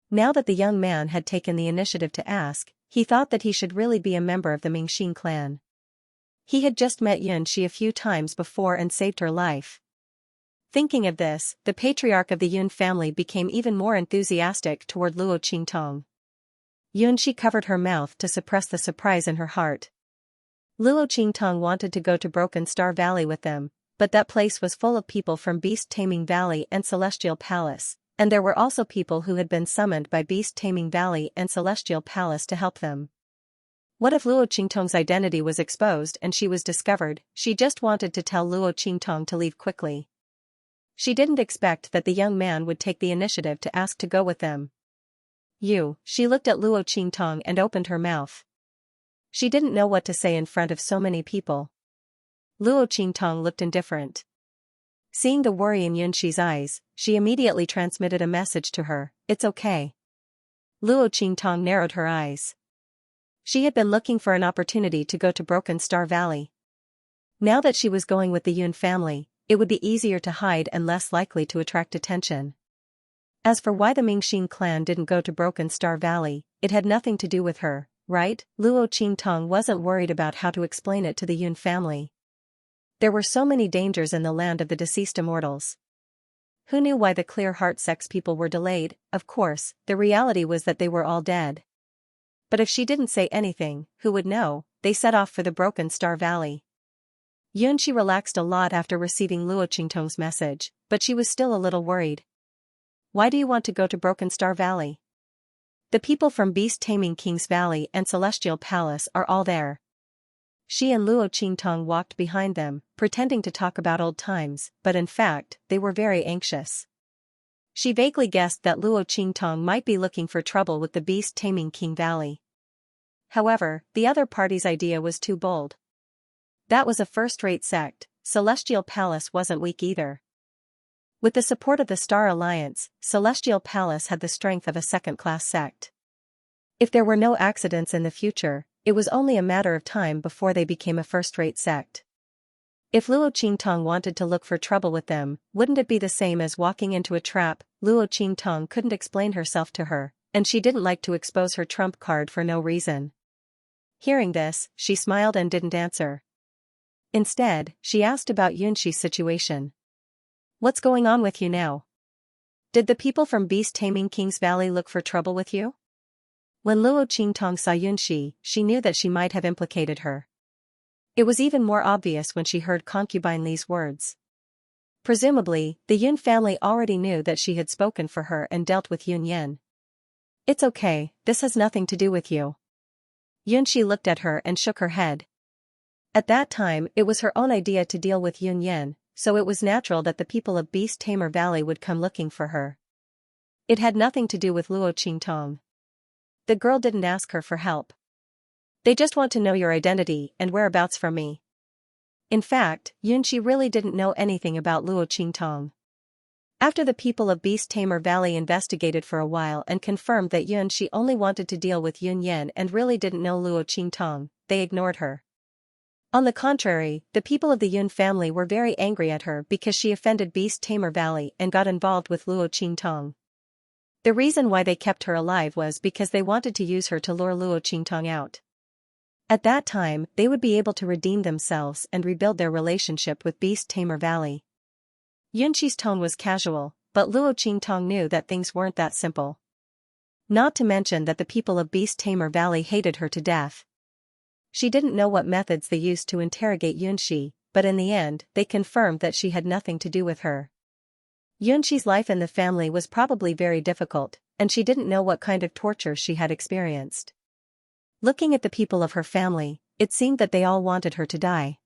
Now that the young man had taken the initiative to ask, he thought that he should really be a member of the Mingxin clan. He had just met Xianxia a few times before and saved her life. Thinking of this, the patriarch of the Yun family became even more enthusiastic toward Luo Qingtong. Xianxia covered her mouth to suppress the surprise in her heart. Luo Qingtong wanted to go to Broken Star Valley with them, but that place was full of people from Beast Taming Valley and Celestial Palace, and there were also people who had been summoned by Beast Taming Valley and Celestial Palace to help them. What if Luo Qingtong's identity was exposed and she was discovered? She just wanted to tell Luo Qingtong to leave quickly. She didn't expect that the young man would take the initiative to ask to go with them. She looked at Luo Qingtong and opened her mouth. She didn't know what to say in front of so many people. Luo Qingtong looked indifferent. Seeing the worry in Yunxi's eyes, she immediately transmitted a message to her, it's okay. Luo Qingtong narrowed her eyes. She had been looking for an opportunity to go to Broken Star Valley. Now that she was going with the Yun family, it would be easier to hide and less likely to attract attention. As for why the Mingxin clan didn't go to Broken Star Valley, it had nothing to do with her, right? Luo Qingtong wasn't worried about how to explain it to the Yun family. There were so many dangers in the land of the deceased immortals. Who knew why the Clear Heart sect's people were delayed? Of course, the reality was that they were all dead. But if she didn't say anything, who would know? They set off for the Broken Star Valley. Yunxi relaxed a lot after receiving Luo Qingtong's message, but she was still a little worried. Why do you want to go to Broken Star Valley? The people from Beast Taming King's Valley and Celestial Palace are all there. She and Luo Qingtong walked behind them, pretending to talk about old times, but in fact, they were very anxious. She vaguely guessed that Luo Qingtong might be looking for trouble with the Beast Taming King Valley. However, the other party's idea was too bold. That was a first-rate sect. Celestial Palace wasn't weak either. With the support of the Star Alliance, Celestial Palace had the strength of a second-class sect. If there were no accidents in the future, it was only a matter of time before they became a first-rate sect. If Luo Qingtong wanted to look for trouble with them, wouldn't it be the same as walking into a trap? Luo Qingtong couldn't explain herself to her, and she didn't like to expose her trump card for no reason. Hearing this, she smiled and didn't answer. Instead, she asked about Yunxi's situation. What's going on with you now? Did the people from Beast Taming King's Valley look for trouble with you? When Luo Qingtong saw Yunxi, she knew that she might have implicated her. It was even more obvious when she heard concubine Li's words. Presumably, the Yun family already knew that she had spoken for her and dealt with Yun Yen. It's okay, this has nothing to do with you. Yunxi looked at her and shook her head. At that time, it was her own idea to deal with Yun Yen, so it was natural that the people of Beast Tamer Valley would come looking for her. It had nothing to do with Luo Qingtong. The girl didn't ask her for help. They just want to know your identity and whereabouts from me. In fact, Yunxi really didn't know anything about Luo Qingtong. After the people of Beast Tamer Valley investigated for a while and confirmed that Yunxi only wanted to deal with Yun Yen and really didn't know Luo Qingtong, they ignored her. On the contrary, the people of the Yun family were very angry at her because she offended Beast Tamer Valley and got involved with Luo Qingtong. The reason why they kept her alive was because they wanted to use her to lure Luo Qingtong out. At that time, they would be able to redeem themselves and rebuild their relationship with Beast Tamer Valley. Yunxi's tone was casual, but Luo Qingtong knew that things weren't that simple. Not to mention that the people of Beast Tamer Valley hated her to death. She didn't know what methods they used to interrogate Yunxi, but in the end, they confirmed that she had nothing to do with her. Yunxi's life in the family was probably very difficult, and she didn't know what kind of torture she had experienced. Looking at the people of her family, it seemed that they all wanted her to die.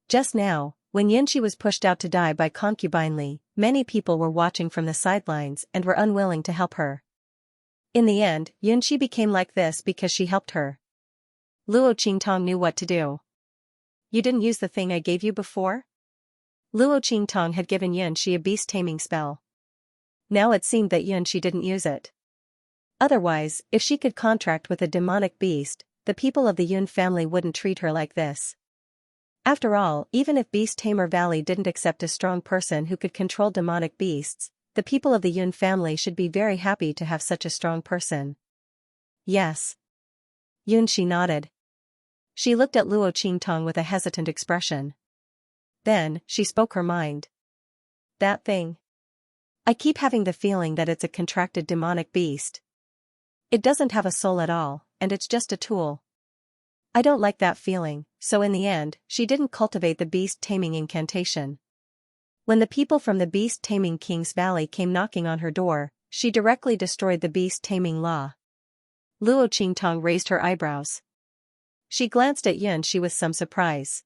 Just now, when Yunxi was pushed out to die by concubine Li, many people were watching from the sidelines and were unwilling to help her. In the end, Yunxi became like this because she helped her. Luo Qingtong knew what to do. You didn't use the thing I gave you before? Luo Qingtong had given Yunxi a beast-taming spell. Now it seemed that Yunxi didn't use it. Otherwise, if she could contract with a demonic beast, the people of the Yun family wouldn't treat her like this. After all, even if Beast Tamer Valley didn't accept a strong person who could control demonic beasts, the people of the Yun family should be very happy to have such a strong person. Yes. Yunxi nodded. She looked at Luo Qingtong with a hesitant expression. Then, she spoke her mind. That thing. I keep having the feeling that it's a contracted demonic beast. It doesn't have a soul at all, and it's just a tool. I don't like that feeling, so in the end, she didn't cultivate the beast-taming incantation. When the people from the beast-taming King's Valley came knocking on her door, she directly destroyed the beast-taming law. Luo Qingtong raised her eyebrows. She glanced at Yunxi with some surprise.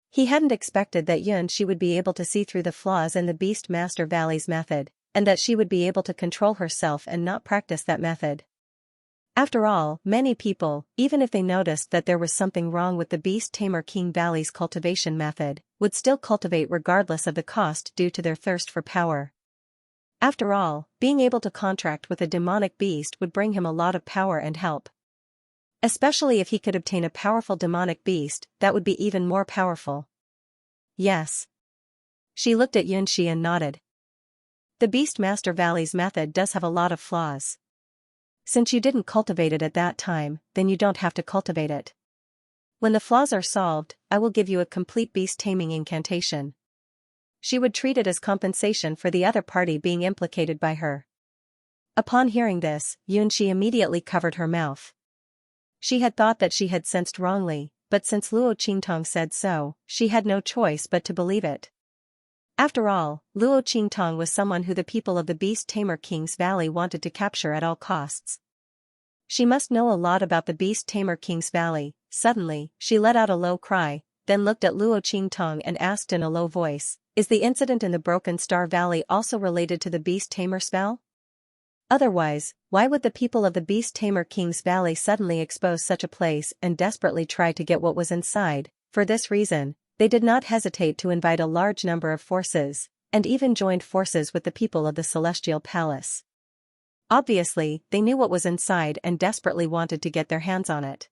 He hadn't expected that Yunxi would be able to see through the flaws in the Beast Master Valley's method, and that she would be able to control herself and not practice that method. After all, many people, even if they noticed that there was something wrong with the Beast Tamer King Valley's cultivation method, would still cultivate regardless of the cost due to their thirst for power. After all, being able to contract with a demonic beast would bring him a lot of power and help. Especially if he could obtain a powerful demonic beast, that would be even more powerful. Yes. She looked at Yunxi and nodded. The Beast Master Valley's method does have a lot of flaws. Since you didn't cultivate it at that time, then you don't have to cultivate it. When the flaws are solved, I will give you a complete beast-taming incantation. She would treat it as compensation for the other party being implicated by her. Upon hearing this, Yunxi immediately covered her mouth. She had thought that she had sensed wrongly, but since Luo Qingtong said so, she had no choice but to believe it. After all, Luo Qingtong was someone who the people of the Beast Tamer King's Valley wanted to capture at all costs. She must know a lot about the Beast Tamer King's Valley. Suddenly, she let out a low cry, then looked at Luo Qingtong and asked in a low voice, "Is the incident in the Broken Star Valley also related to the Beast Tamer spell? Otherwise, why would the people of the Beast Tamer King's Valley suddenly expose such a place and desperately try to get what was inside?" For this reason, they did not hesitate to invite a large number of forces, and even joined forces with the people of the Celestial Palace. Obviously, they knew what was inside and desperately wanted to get their hands on it.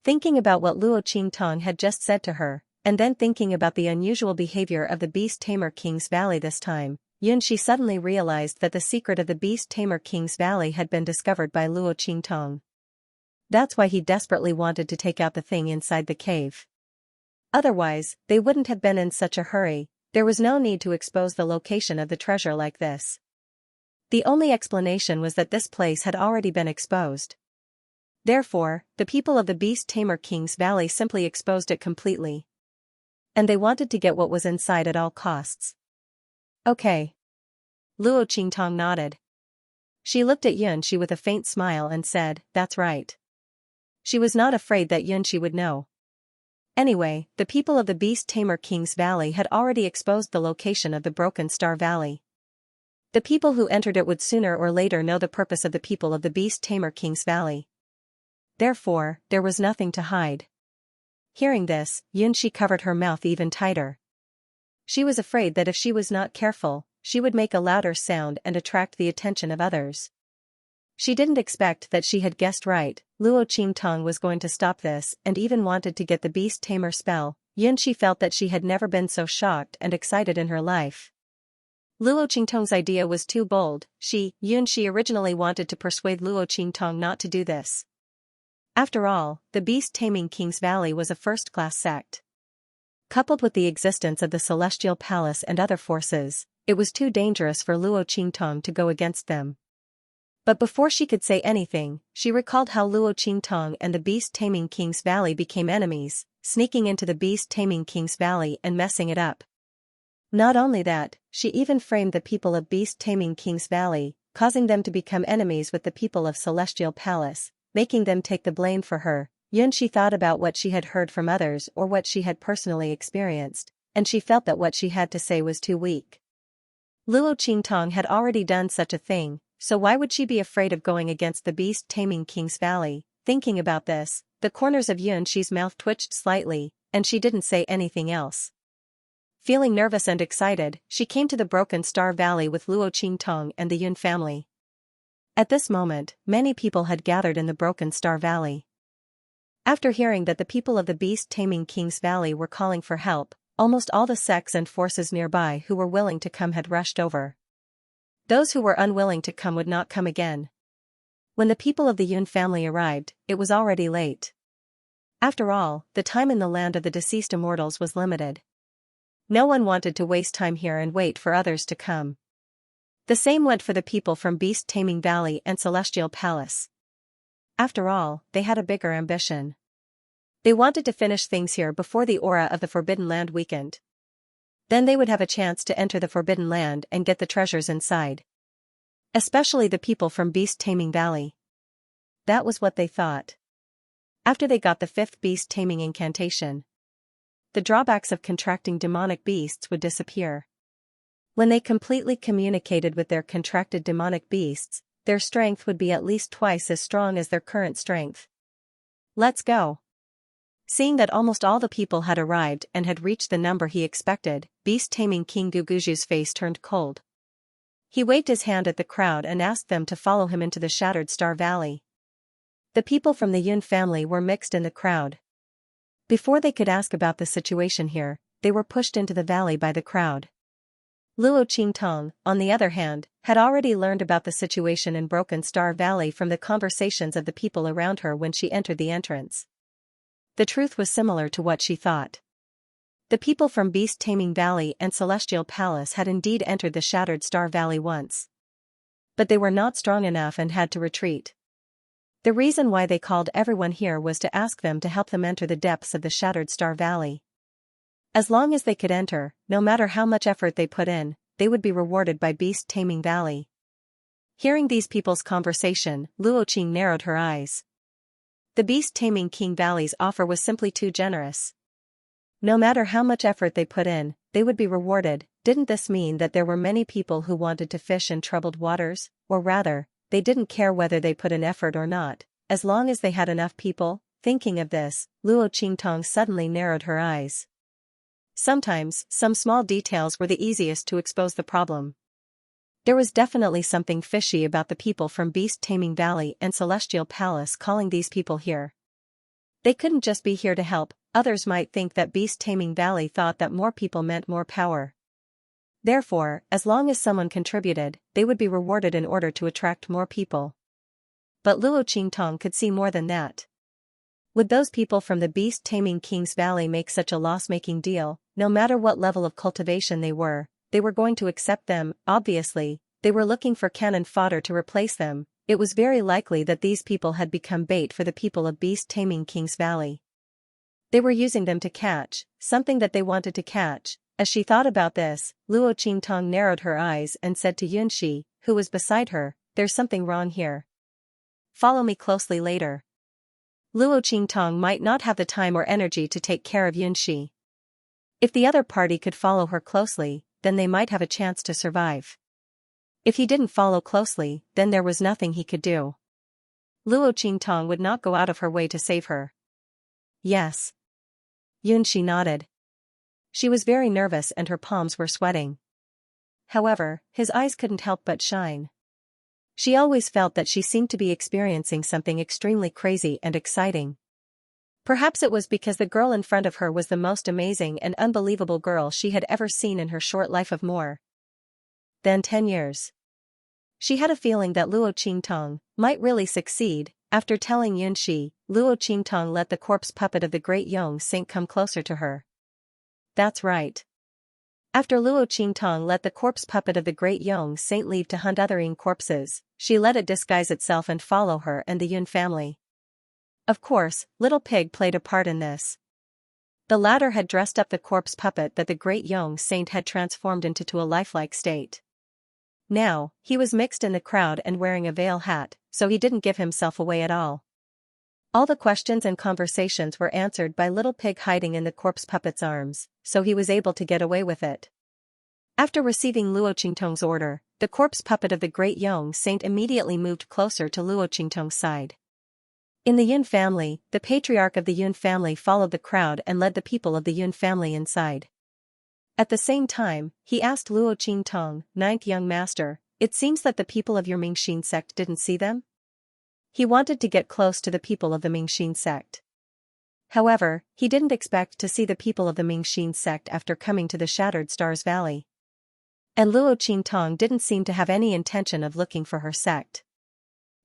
Thinking about what Luo Qingtong had just said to her, and then thinking about the unusual behavior of the Beast Tamer King's Valley this time, Yunxi suddenly realized that the secret of the Beast Tamer King's Valley had been discovered by Luo Qingtong. That's why he desperately wanted to take out the thing inside the cave. Otherwise, they wouldn't have been in such a hurry. There was no need to expose the location of the treasure like this. The only explanation was that this place had already been exposed. Therefore, the people of the Beast Tamer King's Valley simply exposed it completely. And they wanted to get what was inside at all costs. Okay. Luo Qingtong nodded. She looked at Xianxia with a faint smile and said, "That's right." She was not afraid that Xianxia would know. Anyway, the people of the Beast Tamer King's Valley had already exposed the location of the Broken Star Valley. The people who entered it would sooner or later know the purpose of the people of the Beast Tamer King's Valley. Therefore, there was nothing to hide. Hearing this, Xianxia covered her mouth even tighter. She was afraid that if she was not careful, she would make a louder sound and attract the attention of others. She didn't expect that she had guessed right. Luo Qingtong was going to stop this and even wanted to get the Beast Tamer spell. Xianxia felt that she had never been so shocked and excited in her life. Luo Qingtong's idea was too bold. Xianxia originally wanted to persuade Luo Qingtong not to do this. After all, the Beast Taming King's Valley was a first-class sect. Coupled with the existence of the Celestial Palace and other forces, it was too dangerous for Luo Qingtong to go against them. But before she could say anything, she recalled how Luo Qingtong and the Beast Taming King's Valley became enemies, sneaking into the Beast Taming King's Valley and messing it up. Not only that, she even framed the people of Beast Taming King's Valley, causing them to become enemies with the people of Celestial Palace, making them take the blame for her. Xianxia thought about what she had heard from others or what she had personally experienced, and she felt that what she had to say was too weak. Luo Qingtong had already done such a thing, so why would she be afraid of going against the Beast Taming King's Valley? Thinking about this, the corners of Xianxia's mouth twitched slightly, and she didn't say anything else. Feeling nervous and excited, she came to the Broken Star Valley with Luo Qingtong and the Yun family. At this moment, many people had gathered in the Broken Star Valley. After hearing that the people of the Beast Taming King's Valley were calling for help, almost all the sects and forces nearby who were willing to come had rushed over. Those who were unwilling to come would not come again. When the people of the Yun family arrived, it was already late. After all, the time in the land of the deceased immortals was limited. No one wanted to waste time here and wait for others to come. The same went for the people from Beast Taming Valley and Celestial Palace. After all, they had a bigger ambition. They wanted to finish things here before the aura of the Forbidden Land weakened. Then they would have a chance to enter the Forbidden Land and get the treasures inside. Especially the people from Beast Taming Valley. That was what they thought. After they got the 5th beast taming incantation, the drawbacks of contracting demonic beasts would disappear. When they completely communicated with their contracted demonic beasts, their strength would be at least twice as strong as their current strength. Let's go. Seeing that almost all the people had arrived and had reached the number he expected, Beast Taming King Guguju's face turned cold. He waved his hand at the crowd and asked them to follow him into the Shattered Star Valley. The people from the Yun family were mixed in the crowd. Before they could ask about the situation here, they were pushed into the valley by the crowd. Luo Qingtong, on the other hand, had already learned about the situation in Broken Star Valley from the conversations of the people around her when she entered the entrance. The truth was similar to what she thought. The people from Beast Taming Valley and Celestial Palace had indeed entered the Shattered Star Valley once. But they were not strong enough and had to retreat. The reason why they called everyone here was to ask them to help them enter the depths of the Shattered Star Valley. As long as they could enter, no matter how much effort they put in, they would be rewarded by Beast Taming Valley. Hearing these people's conversation, Luo Qing narrowed her eyes. The Beast Taming King Valley's offer was simply too generous. No matter how much effort they put in, they would be rewarded. Didn't this mean that there were many people who wanted to fish in troubled waters, or rather, they didn't care whether they put in effort or not, as long as they had enough people? Thinking of this, Luo Qingtong suddenly narrowed her eyes. Sometimes, some small details were the easiest to expose the problem. There was definitely something fishy about the people from Beast Taming Valley and Celestial Palace calling these people here. They couldn't just be here to help. Others might think that Beast Taming Valley thought that more people meant more power. Therefore, as long as someone contributed, they would be rewarded in order to attract more people. But Luo Qingtong could see more than that. Would those people from the Beast Taming King's Valley make such a loss-making deal? No matter what level of cultivation they were going to accept them. Obviously, they were looking for cannon fodder to replace them. It was very likely that these people had become bait for the people of Beast Taming King's Valley. They were using them to catch something that they wanted to catch. As she thought about this, Luo Qingtong narrowed her eyes and said to Yunxi, who was beside her, "There's something wrong here. Follow me closely later." Luo Qingtong might not have the time or energy to take care of Yunxi. If the other party could follow her closely, then they might have a chance to survive. If he didn't follow closely, then there was nothing he could do. Luo Qingtong would not go out of her way to save her. Yes. Yunxi nodded. She was very nervous and her palms were sweating. However, his eyes couldn't help but shine. She always felt that she seemed to be experiencing something extremely crazy and exciting. Perhaps it was because the girl in front of her was the most amazing and unbelievable girl she had ever seen in her short life of more than 10 years. She had a feeling that Luo Qingtong might really succeed. After telling Yunxi, Luo Qingtong let the corpse puppet of the great Yong Saint come closer to her. That's right. After Luo Qingtong let the corpse puppet of the great Yong Saint leave to hunt other Ying corpses, she let it disguise itself and follow her and the Yun family. Of course, Little Pig played a part in this. The latter had dressed up the corpse puppet that the great Yong Saint had transformed into a lifelike state. Now, he was mixed in the crowd and wearing a veil hat, so he didn't give himself away at all. All the questions and conversations were answered by Little Pig hiding in the corpse puppet's arms, so he was able to get away with it. After receiving Luo Qingtong's order, the corpse puppet of the great Yong Saint immediately moved closer to Luo Qingtong's side. In the Yun family, the patriarch of the Yun family followed the crowd and led the people of the Yun family inside. At the same time, he asked Luo Qingtong, "Ninth young master, it seems that the people of your Mingxin sect didn't see them?" He wanted to get close to the people of the Mingxin sect. However, he didn't expect to see the people of the Mingxin sect after coming to the Shattered Stars Valley. And Luo Qingtong didn't seem to have any intention of looking for her sect.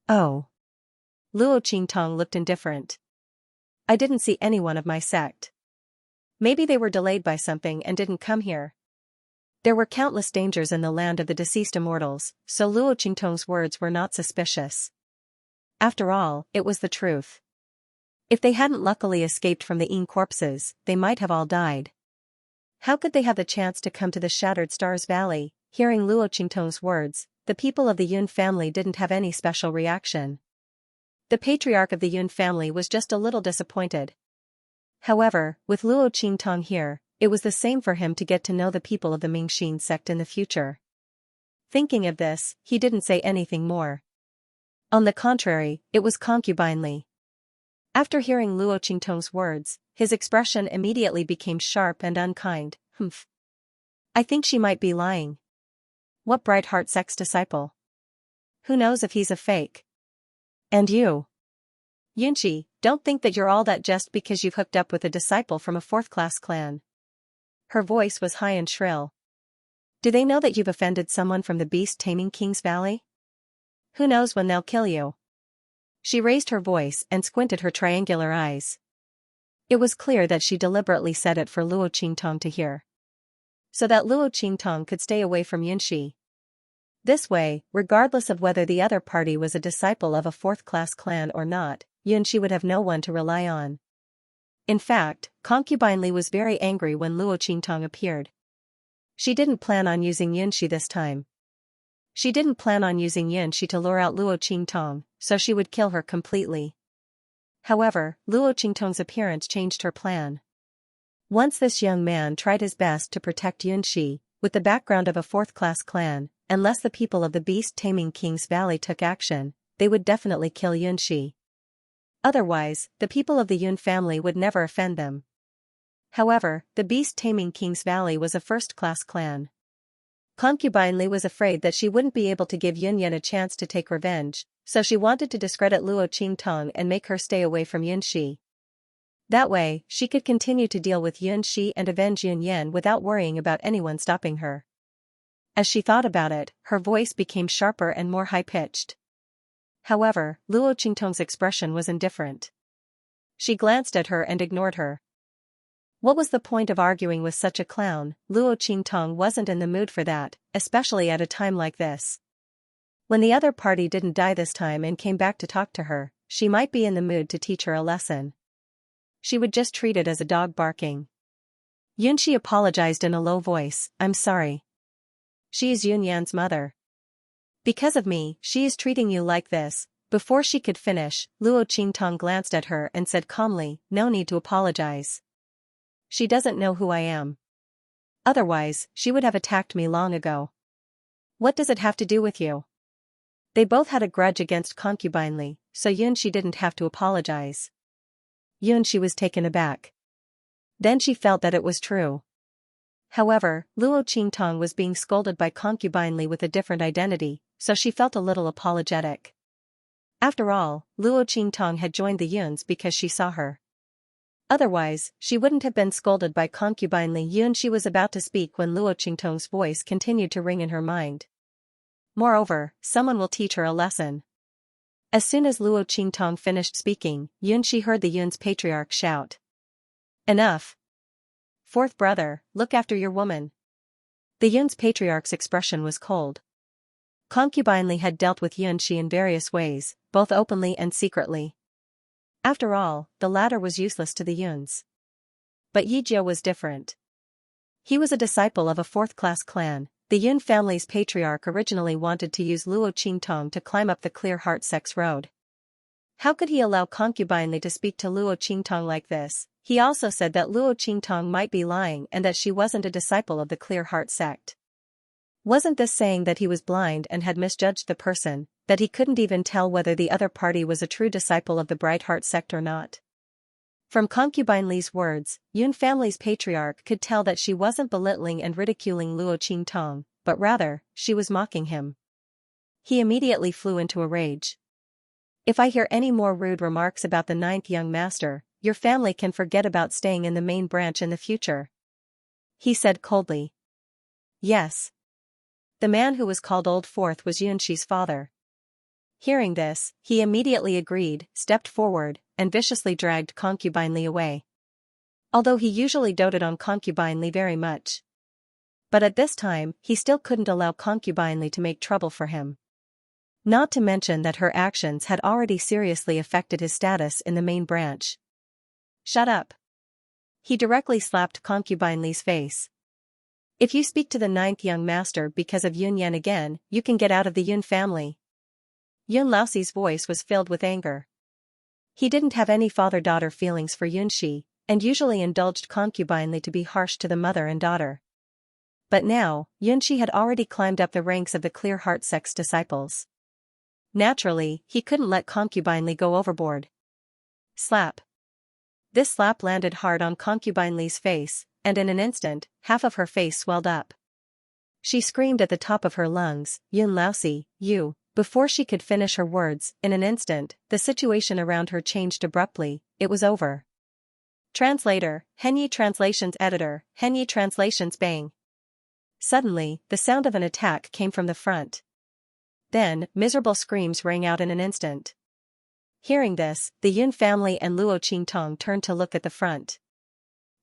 Oh. Luo Qingtong looked indifferent. "I didn't see anyone of my sect. Maybe they were delayed by something and didn't come here." There were countless dangers in the land of the deceased immortals, so Luo Qingtong's words were not suspicious. After all, it was the truth. If they hadn't luckily escaped from the Ying corpses, they might have all died. How could they have the chance to come to the Shattered Stars Valley? Hearing Luo Qingtong's words, the people of the Yun family didn't have any special reaction. The patriarch of the Yun family was just a little disappointed. However, with Luo Qingtong here, it was the same for him to get to know the people of the Mingxin sect in the future. Thinking of this, he didn't say anything more. On the contrary, it was concubinely. After hearing Luo Qingtong's words, his expression immediately became sharp and unkind. "Humph. I think she might be lying. What bright heart sex disciple? Who knows if he's a fake? And you, Yunxi, don't think that you're all that just because you've hooked up with a disciple from a fourth-class clan." Her voice was high and shrill. "Do they know that you've offended someone from the beast-taming King's Valley? Who knows when they'll kill you?" She raised her voice and squinted her triangular eyes. It was clear that she deliberately said it for Luo Qingtong to hear, so that Luo Qingtong could stay away from Yunxi. This way, regardless of whether the other party was a disciple of a fourth-class clan or not, Yunxi would have no one to rely on. In fact, Concubine Li was very angry when Luo Qingtong appeared. She didn't plan on using Yunxi this time. She didn't plan on using Yunxi to lure out Luo Qingtong, so she would kill her completely. However, Luo Qingtong's appearance changed her plan. Once this young man tried his best to protect Yunxi, with the background of a fourth-class clan, unless the people of the beast-taming King's Valley took action, they would definitely kill Yunxi. Otherwise, the people of the Yun family would never offend them. However, the beast-taming King's Valley was a first-class clan. Concubine Li was afraid that she wouldn't be able to give Yunyan a chance to take revenge, so she wanted to discredit Luo Qingtong and make her stay away from Yunxi. That way, she could continue to deal with Yunxi and avenge Yunyan without worrying about anyone stopping her. As she thought about it, her voice became sharper and more high-pitched. However, Luo Qingtong's expression was indifferent. She glanced at her and ignored her. What was the point of arguing with such a clown? Luo Qingtong wasn't in the mood for that, especially at a time like this. When the other party didn't die this time and came back to talk to her, she might be in the mood to teach her a lesson. She would just treat it as a dog barking. Xianxia apologized in a low voice, I'm sorry. She is Yunyan's mother. Because of me, she is treating you like this. Before she could finish, Luo Qingtong glanced at her and said calmly, no need to apologize. She doesn't know who I am. Otherwise, she would have attacked me long ago. What does it have to do with you? They both had a grudge against Concubine Li, so Yunxi didn't have to apologize. Yunxi was taken aback. Then she felt that it was true. However, Luo Qingtong was being scolded by Concubine Li with a different identity, so she felt a little apologetic. After all, Luo Qingtong had joined the Yuns because she saw her. Otherwise, she wouldn't have been scolded by Concubine Li. Yunxi was about to speak when Luo Qingtong's voice continued to ring in her mind. Moreover, someone will teach her a lesson. As soon as Luo Qingtong finished speaking, Yunxi heard the Yun's patriarch shout. Enough! Fourth brother, look after your woman. The Yun's patriarch's expression was cold. Concubine Li had dealt with Yunxi in various ways, both openly and secretly. After all, the latter was useless to the Yuns. But Yijia was different. He was a disciple of a fourth-class clan. The Yun family's patriarch originally wanted to use Luo Qingtong to climb up the clear heart sex road. How could he allow Concubine Li to speak to Luo Qingtong like this? He also said that Luo Qingtong might be lying and that she wasn't a disciple of the clear heart sect. Wasn't this saying that he was blind and had misjudged the person, that he couldn't even tell whether the other party was a true disciple of the Bright Heart sect or not? From Concubine Li's words, Yun family's patriarch could tell that she wasn't belittling and ridiculing Luo Qingtong, but rather, she was mocking him. He immediately flew into a rage. If I hear any more rude remarks about the ninth young master, your family can forget about staying in the main branch in the future. He said coldly. Yes. The man who was called Old Fourth was Yunxi's father. Hearing this, he immediately agreed, stepped forward, and viciously dragged Concubine Li away. Although he usually doted on Concubine Li very much. But at this time, he still couldn't allow Concubine Li to make trouble for him. Not to mention that her actions had already seriously affected his status in the main branch. Shut up. He directly slapped Concubine Li's face. If you speak to the ninth young master because of Yun Yan again, you can get out of the Yun family. Yun Laoxi's voice was filled with anger. He didn't have any father-daughter feelings for Yunxi, and usually indulged Concubine Li to be harsh to the mother and daughter. But now, Yunxi had already climbed up the ranks of the Clear Heart sect's disciples. Naturally, he couldn't let Concubine Li go overboard. Slap. This slap landed hard on Concubine Li's face, and in an instant, half of her face swelled up. She screamed at the top of her lungs, Yun Laoxi, you. Before she could finish her words, in an instant, the situation around her changed abruptly. It was over. Translator, Henyi Translations Editor, Henyi Translations Bang. Suddenly, the sound of an attack came from the front. Then, miserable screams rang out in an instant. Hearing this, the Yun family and Luo Qingtong turned to look at the front.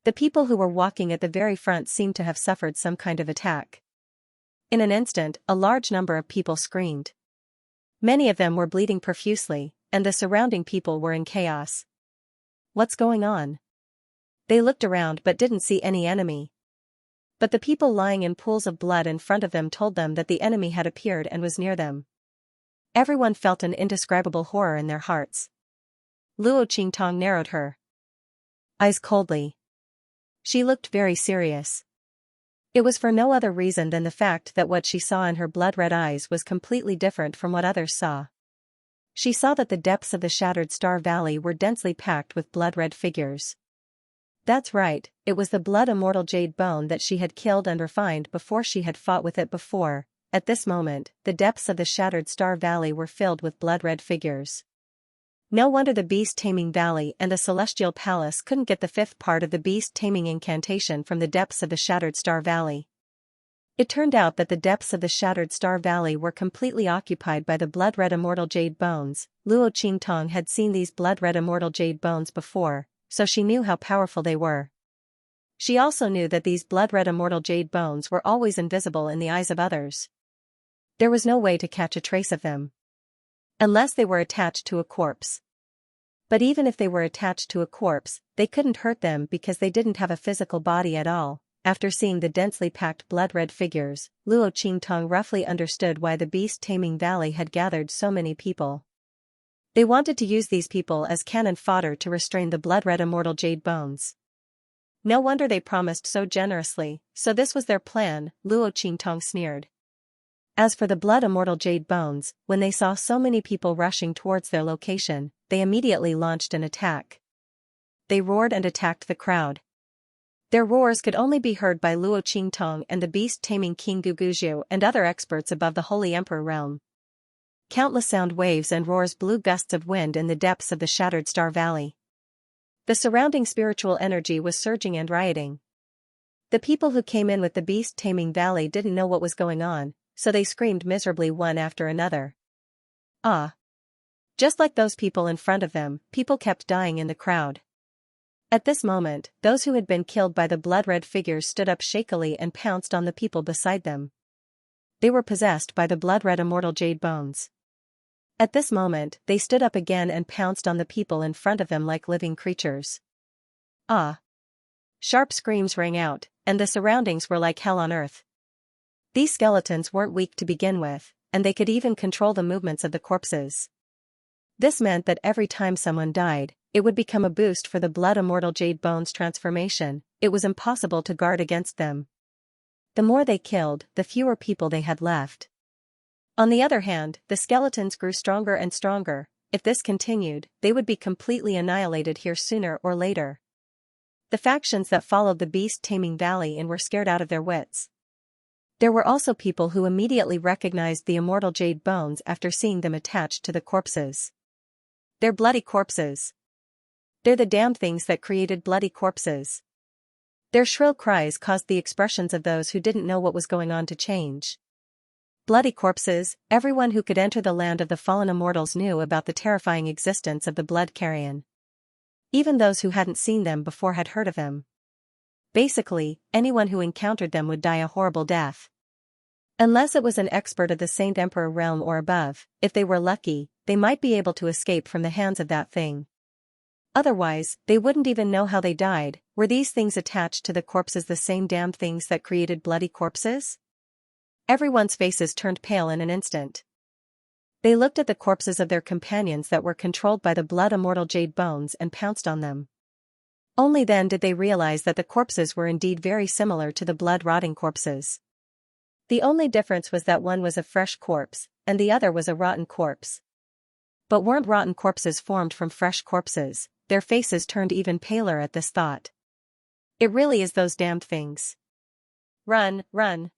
The people who were walking at the very front seemed to have suffered some kind of attack. In an instant, a large number of people screamed. Many of them were bleeding profusely, and the surrounding people were in chaos. What's going on? They looked around but didn't see any enemy. But the people lying in pools of blood in front of them told them that the enemy had appeared and was near them. Everyone felt an indescribable horror in their hearts. Luo Qingtong narrowed her eyes coldly. She looked very serious. It was for no other reason than the fact that what she saw in her blood-red eyes was completely different from what others saw. She saw that the depths of the Shattered Star Valley were densely packed with blood-red figures. That's right, it was the blood-immortal jade bone that she had killed and refined before she had fought with it before. At this moment, the depths of the Shattered Star Valley were filled with blood-red figures. No wonder the beast-taming valley and the celestial palace couldn't get the fifth part of the beast-taming incantation from the depths of the Shattered Star Valley. It turned out that the depths of the Shattered Star Valley were completely occupied by the blood-red immortal jade bones. Luo Qingtong had seen these blood-red immortal jade bones before, so she knew how powerful they were. She also knew that these blood-red immortal jade bones were always invisible in the eyes of others. There was no way to catch a trace of them. Unless they were attached to a corpse. But even if they were attached to a corpse, they couldn't hurt them because they didn't have a physical body at all. After seeing the densely packed blood-red figures, Luo Qingtong roughly understood why the beast-taming valley had gathered so many people. They wanted to use these people as cannon fodder to restrain the blood-red immortal jade bones. No wonder they promised so generously, so this was their plan, Luo Qingtong sneered. As for the blood immortal jade bones, when they saw so many people rushing towards their location, they immediately launched an attack. They roared and attacked the crowd. Their roars could only be heard by Luo Qingtong and the beast-taming King Guguzhou and other experts above the Holy Emperor realm. Countless sound waves and roars blew gusts of wind in the depths of the shattered Star Valley. The surrounding spiritual energy was surging and rioting. The people who came in with the beast-taming valley didn't know what was going on, so they screamed miserably one after another. Ah! Just like those people in front of them, people kept dying in the crowd. At this moment, those who had been killed by the blood-red figures stood up shakily and pounced on the people beside them. They were possessed by the blood-red immortal jade bones. At this moment, they stood up again and pounced on the people in front of them like living creatures. Ah! Sharp screams rang out, and the surroundings were like hell on earth. These skeletons weren't weak to begin with, and they could even control the movements of the corpses. This meant that every time someone died, it would become a boost for the blood immortal jade bones transformation. It was impossible to guard against them. The more they killed, the fewer people they had left. On the other hand, the skeletons grew stronger and stronger. If this continued, they would be completely annihilated here sooner or later. The factions that followed the beast-taming valley in were scared out of their wits. There were also people who immediately recognized the immortal jade bones after seeing them attached to the corpses. They're bloody corpses. They're the damned things that created bloody corpses. Their shrill cries caused the expressions of those who didn't know what was going on to change. Bloody corpses, everyone who could enter the land of the fallen immortals knew about the terrifying existence of the blood carrion. Even those who hadn't seen them before had heard of them. Basically, anyone who encountered them would die a horrible death. Unless it was an expert of the Saint Emperor realm or above, if they were lucky, they might be able to escape from the hands of that thing. Otherwise, they wouldn't even know how they died. Were these things attached to the corpses the same damned things that created bloody corpses? Everyone's faces turned pale in an instant. They looked at the corpses of their companions that were controlled by the blood immortal jade bones and pounced on them. Only then did they realize that the corpses were indeed very similar to the blood-rotting corpses. The only difference was that one was a fresh corpse, and the other was a rotten corpse. But weren't rotten corpses formed from fresh corpses? Their faces turned even paler at this thought. It really is those damned things. Run, run.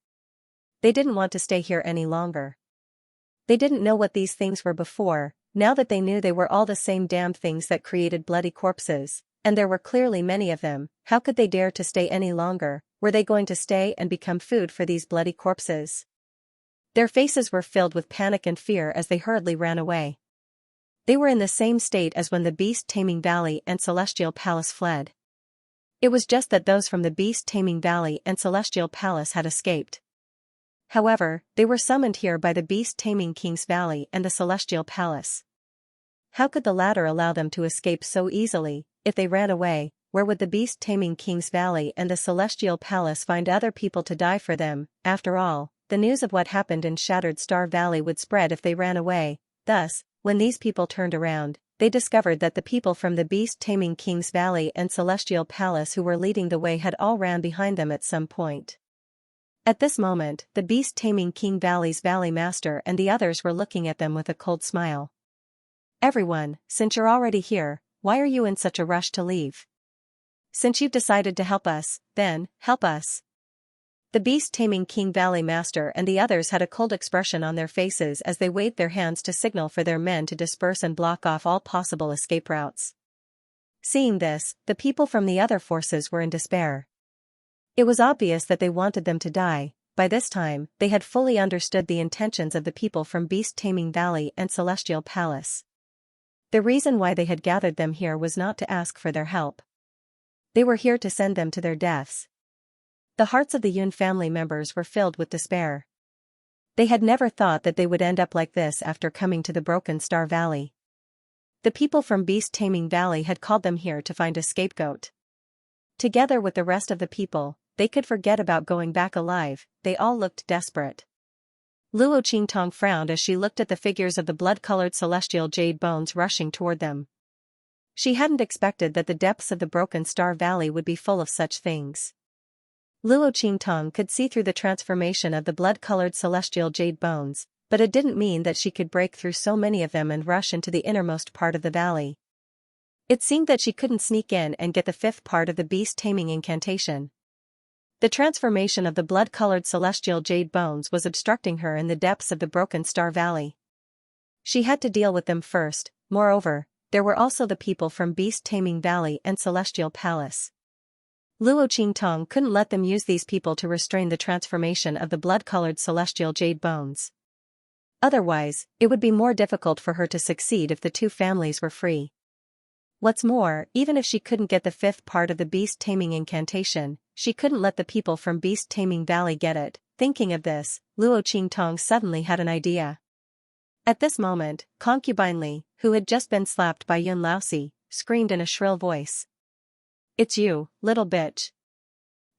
They didn't want to stay here any longer. They didn't know what these things were before. Now that they knew they were all the same damned things that created bloody corpses, and there were clearly many of them, how could they dare to stay any longer? Were they going to stay and become food for these bloody corpses? Their faces were filled with panic and fear as they hurriedly ran away. They were in the same state as when the beast-taming valley and celestial palace fled. It was just that those from the beast-taming valley and celestial palace had escaped. However, they were summoned here by the beast-taming king's valley and the celestial palace. How could the latter allow them to escape so easily? If they ran away, where would the beast-taming king's valley and the celestial palace find other people to die for them? After all, the news of what happened in Shattered Star Valley would spread if they ran away. Thus, when these people turned around, they discovered that the people from the beast-taming king's valley and celestial palace who were leading the way had all ran behind them at some point. At this moment, the beast-taming king valley's valley master and the others were looking at them with a cold smile. Everyone, since you're already here, why are you in such a rush to leave? Since you've decided to help us, then, help us. The beast-taming king valley master and the others had a cold expression on their faces as they waved their hands to signal for their men to disperse and block off all possible escape routes. Seeing this, the people from the other forces were in despair. It was obvious that they wanted them to die. By this time, they had fully understood the intentions of the people from beast-taming valley and celestial palace. The reason why they had gathered them here was not to ask for their help. They were here to send them to their deaths. The hearts of the Yun family members were filled with despair. They had never thought that they would end up like this after coming to the Broken Star Valley. The people from Beast Taming Valley had called them here to find a scapegoat. Together with the rest of the people, they could forget about going back alive. They all looked desperate. Luo Qingtong frowned as she looked at the figures of the blood-colored celestial jade bones rushing toward them. She hadn't expected that the depths of the Broken Star Valley would be full of such things. Luo Qingtong could see through the transformation of the blood-colored celestial jade bones, but it didn't mean that she could break through so many of them and rush into the innermost part of the valley. It seemed that she couldn't sneak in and get the fifth part of the beast-taming incantation. The transformation of the blood-colored celestial jade bones was obstructing her in the depths of the Broken Star Valley. She had to deal with them first. Moreover, there were also the people from Beast Taming Valley and Celestial Palace. Luo Qingtong couldn't let them use these people to restrain the transformation of the blood-colored celestial jade bones. Otherwise, it would be more difficult for her to succeed if the two families were free. What's more, even if she couldn't get the fifth part of the beast-taming incantation, she couldn't let the people from Beast Taming Valley get it. Thinking of this, Luo Qingtong suddenly had an idea. At this moment, Concubine Li, who had just been slapped by Yun Laozi, screamed in a shrill voice. "It's you, little bitch.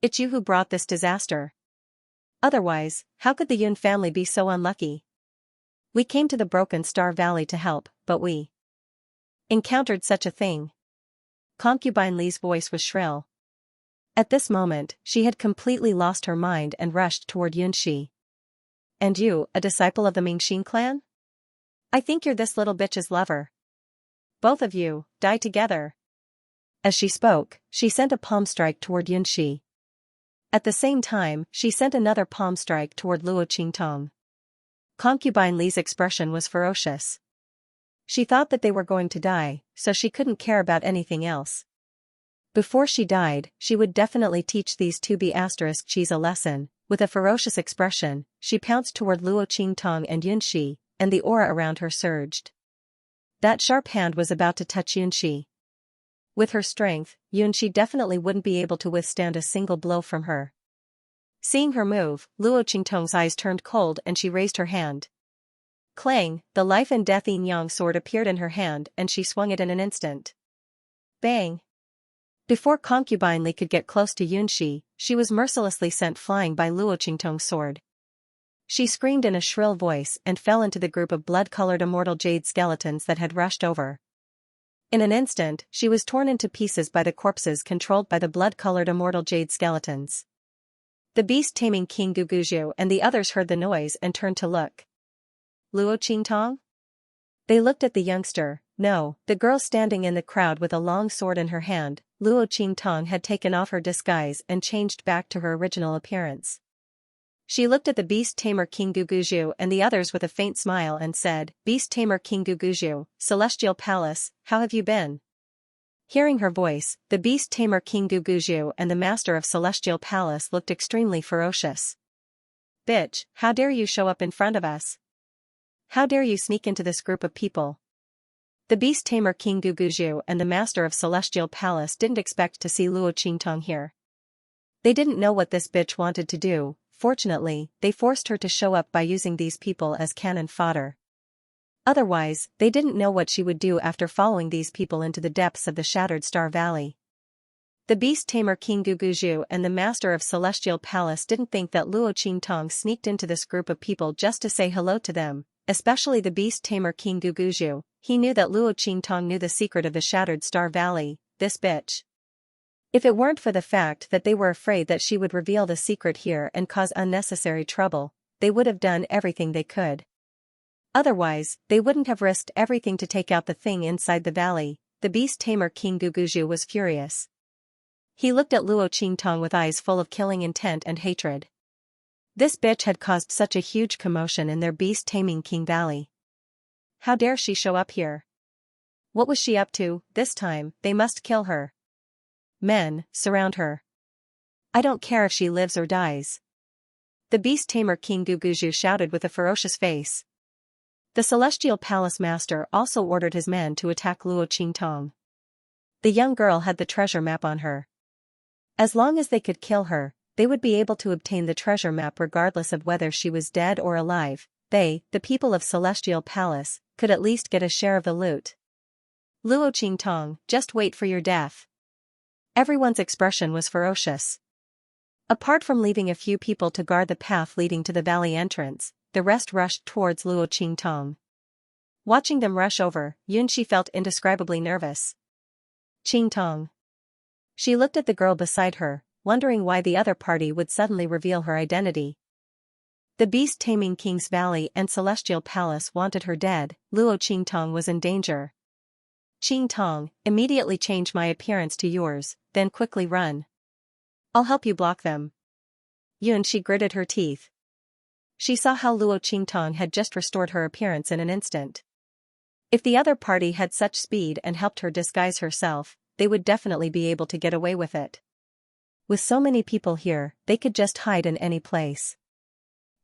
It's you who brought this disaster. Otherwise, how could the Yun family be so unlucky? We came to the Broken Star Valley to help, but we encountered such a thing." Concubine Li's voice was shrill. At this moment, she had completely lost her mind and rushed toward Yunxi. "And you, a disciple of the Mingxin clan? I think you're this little bitch's lover. Both of you, die together." As she spoke, she sent a palm strike toward Yunxi. At the same time, she sent another palm strike toward Luo Qingtong. Concubine Li's expression was ferocious. She thought that they were going to die, so she couldn't care about anything else. Before she died, she would definitely teach these two B*****s a lesson. With a ferocious expression, she pounced toward Luo Qingtong and Yunxi, and the aura around her surged. That sharp hand was about to touch Yunxi. With her strength, Yunxi definitely wouldn't be able to withstand a single blow from her. Seeing her move, Luo Qingtong's eyes turned cold and she raised her hand. Clang, the life and death yin-yang sword appeared in her hand and she swung it in an instant. Bang! Before Concubine Li could get close to Yunxi, she was mercilessly sent flying by Luo Qingtong's sword. She screamed in a shrill voice and fell into the group of blood-colored immortal jade skeletons that had rushed over. In an instant, she was torn into pieces by the corpses controlled by the blood-colored immortal jade skeletons. The beast-taming King Guguju and the others heard the noise and turned to look. Luo Qingtong? They looked at the youngster. No, the girl standing in the crowd with a long sword in her hand. Luo Qingtong had taken off her disguise and changed back to her original appearance. She looked at the beast tamer King Guguju and the others with a faint smile and said, "Beast tamer King Guguju, Celestial Palace, how have you been?" Hearing her voice, the beast tamer King Guguju and the master of Celestial Palace looked extremely ferocious. "Bitch, how dare you show up in front of us? How dare you sneak into this group of people?" The beast tamer King Guguju and the master of Celestial Palace didn't expect to see Luo Qingtong here. They didn't know what this bitch wanted to do. Fortunately, they forced her to show up by using these people as cannon fodder. Otherwise, they didn't know what she would do after following these people into the depths of the Shattered Star Valley. The beast tamer King Guguju and the master of Celestial Palace didn't think that Luo Qingtong sneaked into this group of people just to say hello to them, especially the beast tamer King Guguju. He knew that Luo Qingtong knew the secret of the Shattered Star Valley. This bitch. If it weren't for the fact that they were afraid that she would reveal the secret here and cause unnecessary trouble, they would have done everything they could. Otherwise, they wouldn't have risked everything to take out the thing inside the valley. The beast tamer King Guguju was furious. He looked at Luo Qingtong with eyes full of killing intent and hatred. This bitch had caused such a huge commotion in their beast taming King Valley. How dare she show up here? What was she up to? This time, they must kill her. Men, surround her. I don't care if she lives or dies. The beast tamer King Guguju shouted with a ferocious face. The Celestial Palace Master also ordered his men to attack Luo Qingtong. The young girl had the treasure map on her. As long as they could kill her, they would be able to obtain the treasure map regardless of whether she was dead or alive. They, the people of Celestial Palace, could at least get a share of the loot. Luo Qingtong, just wait for your death. Everyone's expression was ferocious. Apart from leaving a few people to guard the path leading to the valley entrance, the rest rushed towards Luo Qingtong. Watching them rush over, Xianxia felt indescribably nervous. Qingtong. She looked at the girl beside her, wondering why the other party would suddenly reveal her identity. The beast-taming King's Valley and Celestial Palace wanted her dead. Luo Qingtong was in danger. Qingtong, immediately change my appearance to yours, then quickly run. I'll help you block them. Xianxia gritted her teeth. She saw how Luo Qingtong had just restored her appearance in an instant. If the other party had such speed and helped her disguise herself, they would definitely be able to get away with it. With so many people here, they could just hide in any place.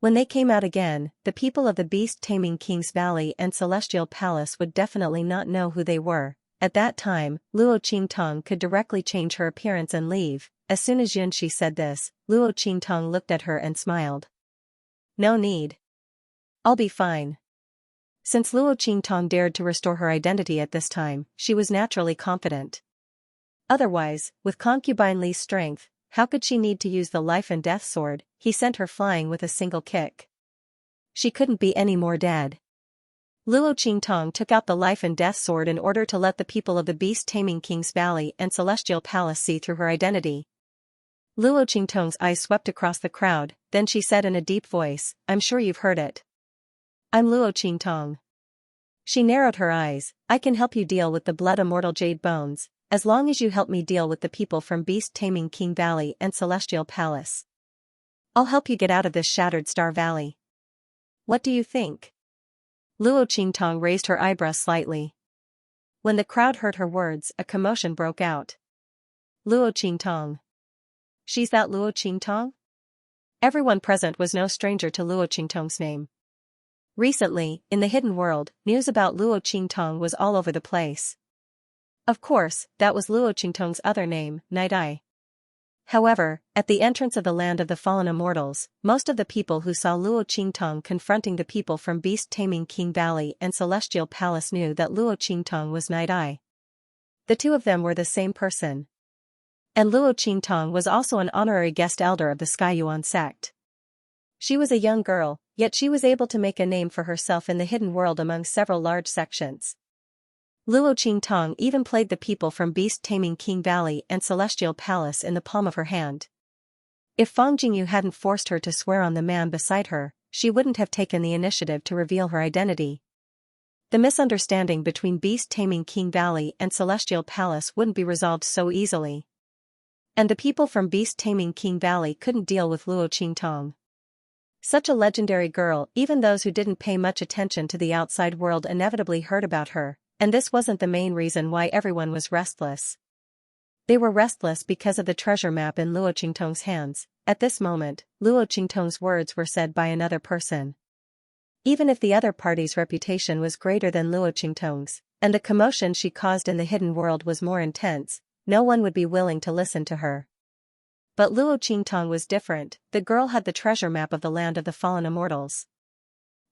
When they came out again, the people of the beast-taming King's Valley and Celestial Palace would definitely not know who they were. At that time, Luo Qingtong could directly change her appearance and leave. As soon as Xianxia said this, Luo Qingtong looked at her and smiled. No need. I'll be fine. Since Luo Qingtong dared to restore her identity at this time, she was naturally confident. Otherwise, with concubine Li's strength, how could she need to use the life and death sword? He sent her flying with a single kick. She couldn't be any more dead. Luo Qingtong took out the life and death sword in order to let the people of the beast-taming King's Valley and Celestial Palace see through her identity. Luo Qingtong's eyes swept across the crowd, then she said in a deep voice, I'm sure you've heard it. I'm Luo Qingtong. She narrowed her eyes, I can help you deal with the blood immortal jade bones, as long as you help me deal with the people from beast-taming King Valley and Celestial Palace. I'll help you get out of this shattered Star Valley. What do you think? Luo Qingtong raised her eyebrows slightly. When the crowd heard her words, a commotion broke out. Luo Qingtong. She's that Luo Qingtong? Everyone present was no stranger to Luo Qingtong's name. Recently, in the hidden world, news about Luo Qingtong was all over the place. Of course, that was Luo Qingtong's other name, Night Eye. However, at the entrance of the land of the fallen immortals, most of the people who saw Luo Qingtong confronting the people from beast-taming King Valley and Celestial Palace knew that Luo Qingtong was Night Eye. The two of them were the same person. And Luo Qingtong was also an honorary guest elder of the Skyuan sect. She was a young girl, yet she was able to make a name for herself in the hidden world among several large sections. Luo Qingtong even played the people from beast-taming King Valley and Celestial Palace in the palm of her hand. If Fang Jingyu hadn't forced her to swear on the man beside her, she wouldn't have taken the initiative to reveal her identity. The misunderstanding between beast-taming King Valley and Celestial Palace wouldn't be resolved so easily. And the people from beast-taming King Valley couldn't deal with Luo Qingtong. Such a legendary girl, even those who didn't pay much attention to the outside world inevitably heard about her, and this wasn't the main reason why everyone was restless. They were restless because of the treasure map in Luo Qingtong's hands. At this moment, Luo Qingtong's words were said by another person. Even if the other party's reputation was greater than Luo Qingtong's, and the commotion she caused in the hidden world was more intense, no one would be willing to listen to her. But Luo Qingtong was different. The girl had the treasure map of the land of the fallen immortals.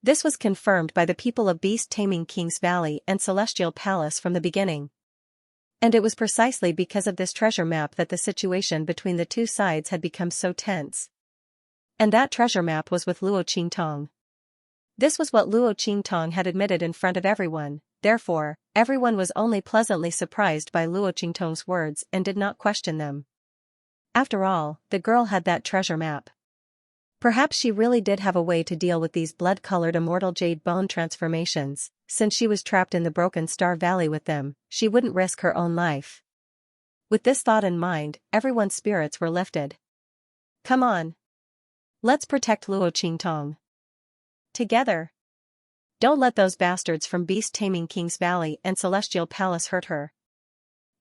This was confirmed by the people of beast-taming King's Valley and Celestial Palace from the beginning. And it was precisely because of this treasure map that the situation between the two sides had become so tense. And that treasure map was with Luo Qingtong. This was what Luo Qingtong had admitted in front of everyone, therefore, everyone was only pleasantly surprised by Luo Qingtong's words and did not question them. After all, the girl had that treasure map. Perhaps she really did have a way to deal with these blood-colored immortal jade bone transformations. Since she was trapped in the broken Star Valley with them, she wouldn't risk her own life. With this thought in mind, everyone's spirits were lifted. Come on. Let's protect Luo Qingtong. Together. Don't let those bastards from beast-taming King's Valley and Celestial Palace hurt her.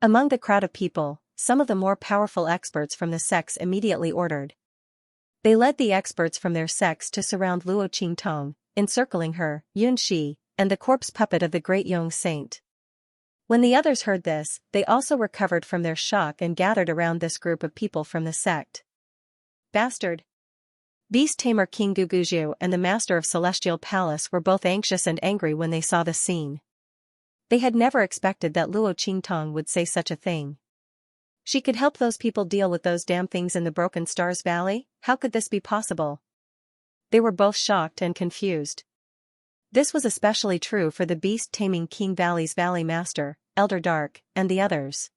Among the crowd of people, some of the more powerful experts from the sects immediately ordered. They led the experts from their sects to surround Luo Qingtong, encircling her, Xianxia, and the corpse puppet of the great young saint. When the others heard this, they also recovered from their shock and gathered around this group of people from the sect. Bastard! Beast Tamer King Guguju and the Master of Celestial Palace were both anxious and angry when they saw the scene. They had never expected that Luo Qingtong would say such a thing. She could help those people deal with those damn things in the Broken Stars Valley? How could this be possible? They were both shocked and confused. This was especially true for the beast-taming King Valley's Valley Master, Elder Dark, and the others.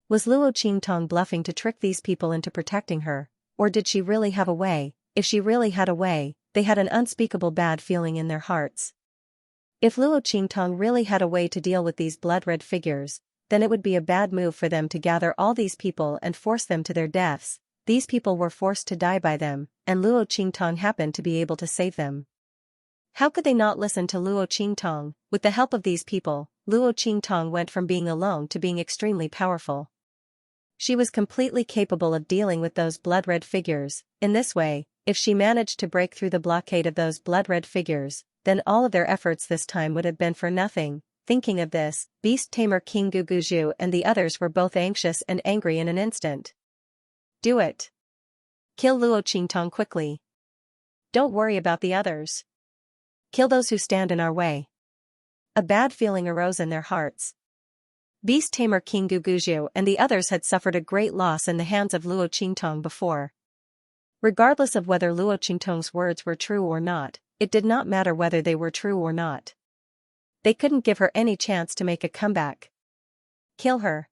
Was Luo Qingtong bluffing to trick these people into protecting her, or did she really have a way? If she really had a way, they had an unspeakable bad feeling in their hearts. If Luo Qingtong really had a way to deal with these blood-red figures, then it would be a bad move for them to gather all these people and force them to their deaths. These people were forced to die by them, and Luo Qingtong happened to be able to save them. How could they not listen to Luo Qingtong? With the help of these people, Luo Qingtong went from being alone to being extremely powerful. She was completely capable of dealing with those blood-red figures. In this way, if she managed to break through the blockade of those blood-red figures, then all of their efforts this time would have been for nothing. Thinking of this, Beast Tamer King Guguju and the others were both anxious and angry in an instant. Do it. Kill Luo Qingtong quickly. Don't worry about the others. Kill those who stand in our way. A bad feeling arose in their hearts. Beast Tamer King Guguju and the others had suffered a great loss in the hands of Luo Qingtong before. Regardless of whether Luo Qingtong's words were true or not, it did not matter whether they were true or not. They couldn't give her any chance to make a comeback. Kill her.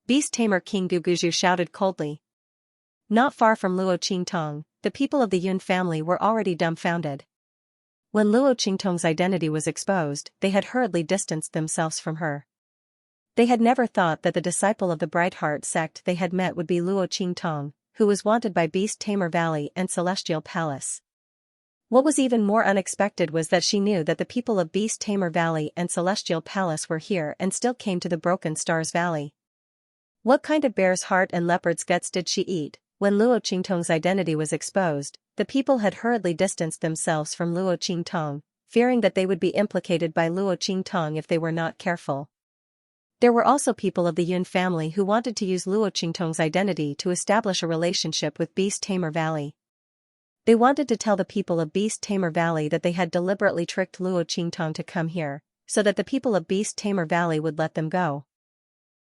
Beast Tamer King Guguju shouted coldly. Not far from Luo Qingtong, the people of the Yun family were already dumbfounded. When Luo Qingtong's identity was exposed, they had hurriedly distanced themselves from her. They had never thought that the disciple of the Bright Heart sect they had met would be Luo Qingtong, who was wanted by Beast Tamer Valley and Celestial Palace. What was even more unexpected was that she knew that the people of Beast Tamer Valley and Celestial Palace were here and still came to the Broken Stars Valley. What kind of bear's heart and leopard's guts did she eat? When Luo Qingtong's identity was exposed, the people had hurriedly distanced themselves from Luo Qingtong, fearing that they would be implicated by Luo Qingtong if they were not careful. There were also people of the Yun family who wanted to use Luo Qingtong's identity to establish a relationship with Beast Tamer Valley. They wanted to tell the people of Beast Tamer Valley that they had deliberately tricked Luo Qingtong to come here, so that the people of Beast Tamer Valley would let them go.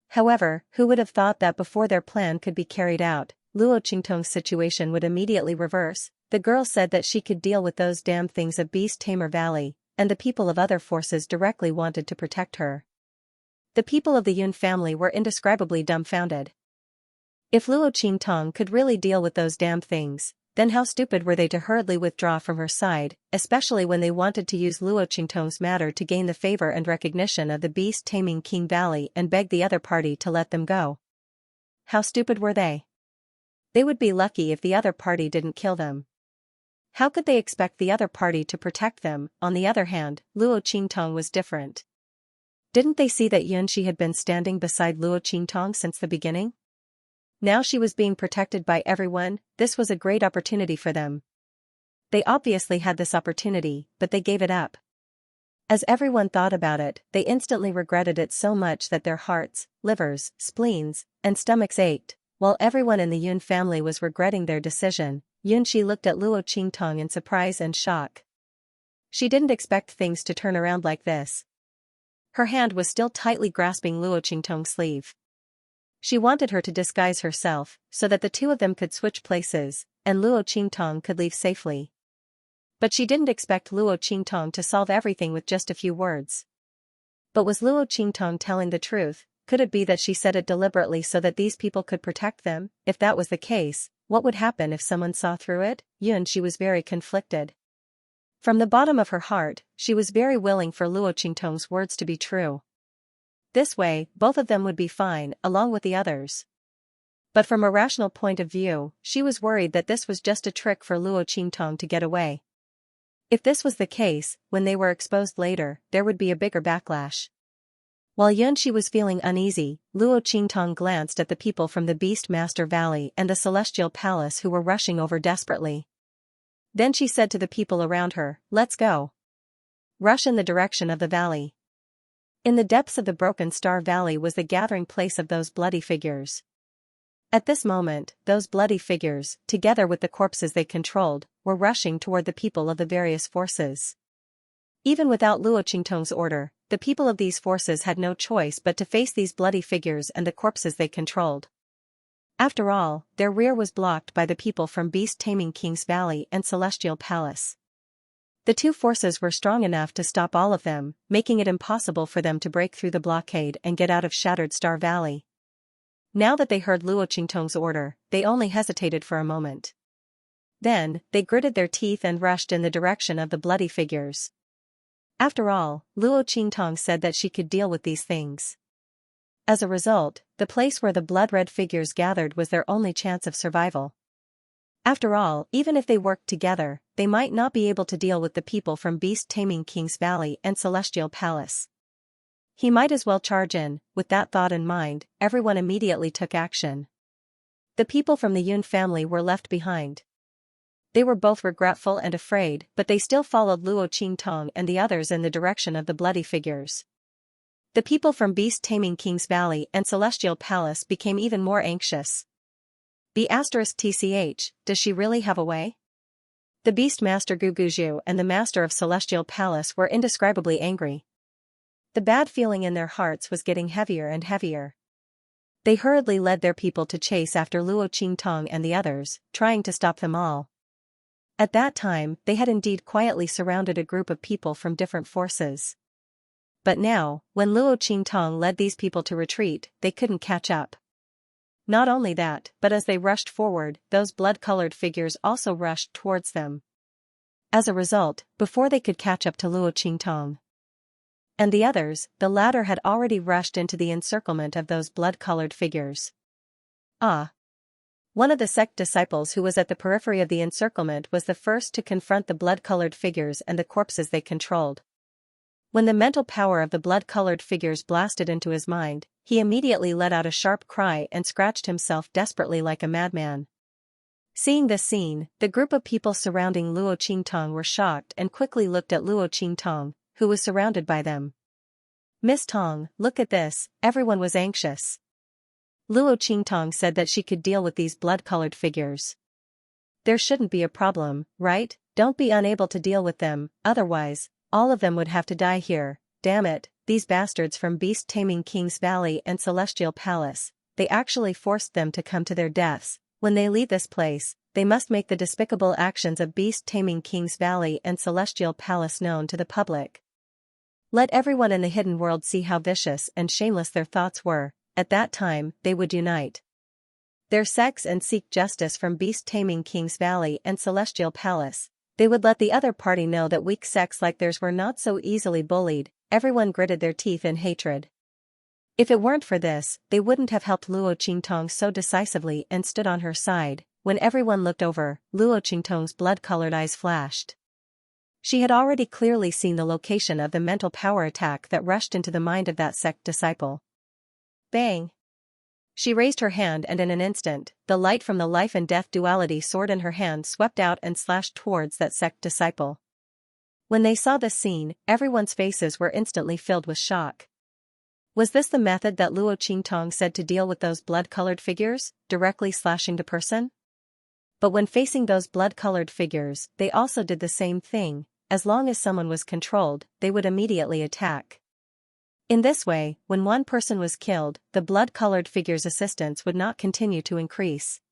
However, who would have thought that before their plan could be carried out, Luo Qingtong's situation would immediately reverse? The girl said that she could deal with those damn things of Beast Tamer Valley, and the people of other forces directly wanted to protect her. The people of the Yun family were indescribably dumbfounded. If Luo Qingtong could really deal with those damn things, then how stupid were they to hurriedly withdraw from her side, especially when they wanted to use Luo Qingtong's matter to gain the favor and recognition of the beast-taming King Valley and beg the other party to let them go. How stupid were they? They would be lucky if the other party didn't kill them. How could they expect the other party to protect them? On the other hand, Luo Qingtong was different. Didn't they see that Xianxia had been standing beside Luo Qingtong since the beginning? Now she was being protected by everyone. This was a great opportunity for them. They obviously had this opportunity, but they gave it up. As everyone thought about it, they instantly regretted it so much that their hearts, livers, spleens, and stomachs ached. While everyone in the Yun family was regretting their decision, Xianxia looked at Luo Qingtong in surprise and shock. She didn't expect things to turn around like this. Her hand was still tightly grasping Luo Qingtong's sleeve. She wanted her to disguise herself, so that the two of them could switch places, and Luo Qingtong could leave safely. But she didn't expect Luo Qingtong to solve everything with just a few words. But was Luo Qingtong telling the truth? Could it be that she said it deliberately so that these people could protect them? If that was the case, what would happen if someone saw through it? Xianxia was very conflicted. From the bottom of her heart, she was very willing for Luo Qingtong's words to be true. This way, both of them would be fine, along with the others. But from a rational point of view, she was worried that this was just a trick for Luo Qingtong to get away. If this was the case, when they were exposed later, there would be a bigger backlash. While Xianxia was feeling uneasy, Luo Qingtong glanced at the people from the Beast Master Valley and the Celestial Palace who were rushing over desperately. Then she said to the people around her, "Let's go. Rush in the direction of the valley." In the depths of the Broken Star Valley was the gathering place of those bloody figures. At this moment, those bloody figures, together with the corpses they controlled, were rushing toward the people of the various forces. Even without Luo Qingtong's order, the people of these forces had no choice but to face these bloody figures and the corpses they controlled. After all, their rear was blocked by the people from beast-taming King's Valley and Celestial Palace. The two forces were strong enough to stop all of them, making it impossible for them to break through the blockade and get out of Shattered Star Valley. Now that they heard Luo Qingtong's order, they only hesitated for a moment. Then, they gritted their teeth and rushed in the direction of the bloody figures. After all, Luo Qingtong said that she could deal with these things. As a result, the place where the blood-red figures gathered was their only chance of survival. After all, even if they worked together, they might not be able to deal with the people from beast-taming King's Valley and Celestial Palace. He might as well charge in. With that thought in mind, everyone immediately took action. The people from the Yun family were left behind. They were both regretful and afraid, but they still followed Luo Qingtong and the others in the direction of the bloody figures. The people from beast-taming King's Valley and Celestial Palace became even more anxious. *TCH, does she really have a way? The Beast Master Guguju and the Master of Celestial Palace were indescribably angry. The bad feeling in their hearts was getting heavier and heavier. They hurriedly led their people to chase after Luo Qingtong and the others, trying to stop them all. At that time, they had indeed quietly surrounded a group of people from different forces. But now, when Luo Qingtong led these people to retreat, they couldn't catch up. Not only that, but as they rushed forward, those blood-colored figures also rushed towards them. As a result, before they could catch up to Luo Qingtong and the others, the latter had already rushed into the encirclement of those blood-colored figures. One of the sect disciples who was at the periphery of the encirclement was the first to confront the blood-colored figures and the corpses they controlled. When the mental power of the blood-colored figures blasted into his mind, he immediately let out a sharp cry and scratched himself desperately like a madman. Seeing this scene, the group of people surrounding Luo Qingtong were shocked and quickly looked at Luo Qingtong, who was surrounded by them. "Miss Tong, look at this," everyone was anxious. Luo Qingtong said that she could deal with these blood-colored figures. "There shouldn't be a problem, right? Don't be unable to deal with them, otherwise, all of them would have to die here. Damn it, these bastards from beast-taming King's Valley and Celestial Palace, they actually forced them to come to their deaths. When they leave this place, they must make the despicable actions of beast-taming King's Valley and Celestial Palace known to the public. Let everyone in the hidden world see how vicious and shameless their thoughts were. At that time, they would unite their sects and seek justice from beast-taming King's Valley and Celestial Palace. They would let the other party know that weak sects like theirs were not so easily bullied." Everyone gritted their teeth in hatred. If it weren't for this, they wouldn't have helped Luo Qingtong so decisively and stood on her side. When everyone looked over, Luo Qingtong's blood-colored eyes flashed. She had already clearly seen the location of the mental power attack that rushed into the mind of that sect disciple. Bang! She raised her hand and in an instant, the light from the life and death duality sword in her hand swept out and slashed towards that sect disciple. When they saw this scene, everyone's faces were instantly filled with shock. Was this the method that Luo Qingtong said to deal with those blood-colored figures, directly slashing the person? But when facing those blood-colored figures, they also did the same thing. As long as someone was controlled, they would immediately attack. In this way, when one person was killed, the blood-colored figure's assistance would not continue to increase.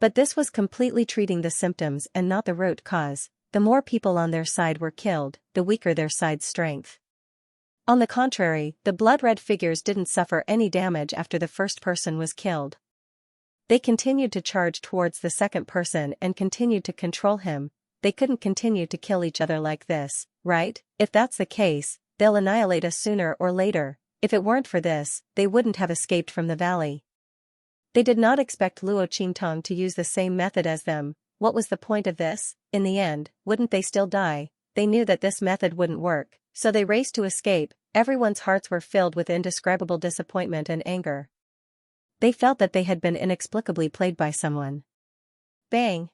But this was completely treating the symptoms and not the root cause. The more people on their side were killed, the weaker their side's strength. On the contrary, the blood-red figures didn't suffer any damage after the first person was killed. They continued to charge towards the second person and continued to control him. They couldn't continue to kill each other like this, right? If that's the case, they'll annihilate us sooner or later. If it weren't for this, they wouldn't have escaped from the valley. They did not expect Luo Qingtong to use the same method as them. What was the point of this? In the end, wouldn't they still die? They knew that this method wouldn't work, so they raced to escape. Everyone's hearts were filled with indescribable disappointment and anger. They felt that they had been inexplicably played by someone. Bang!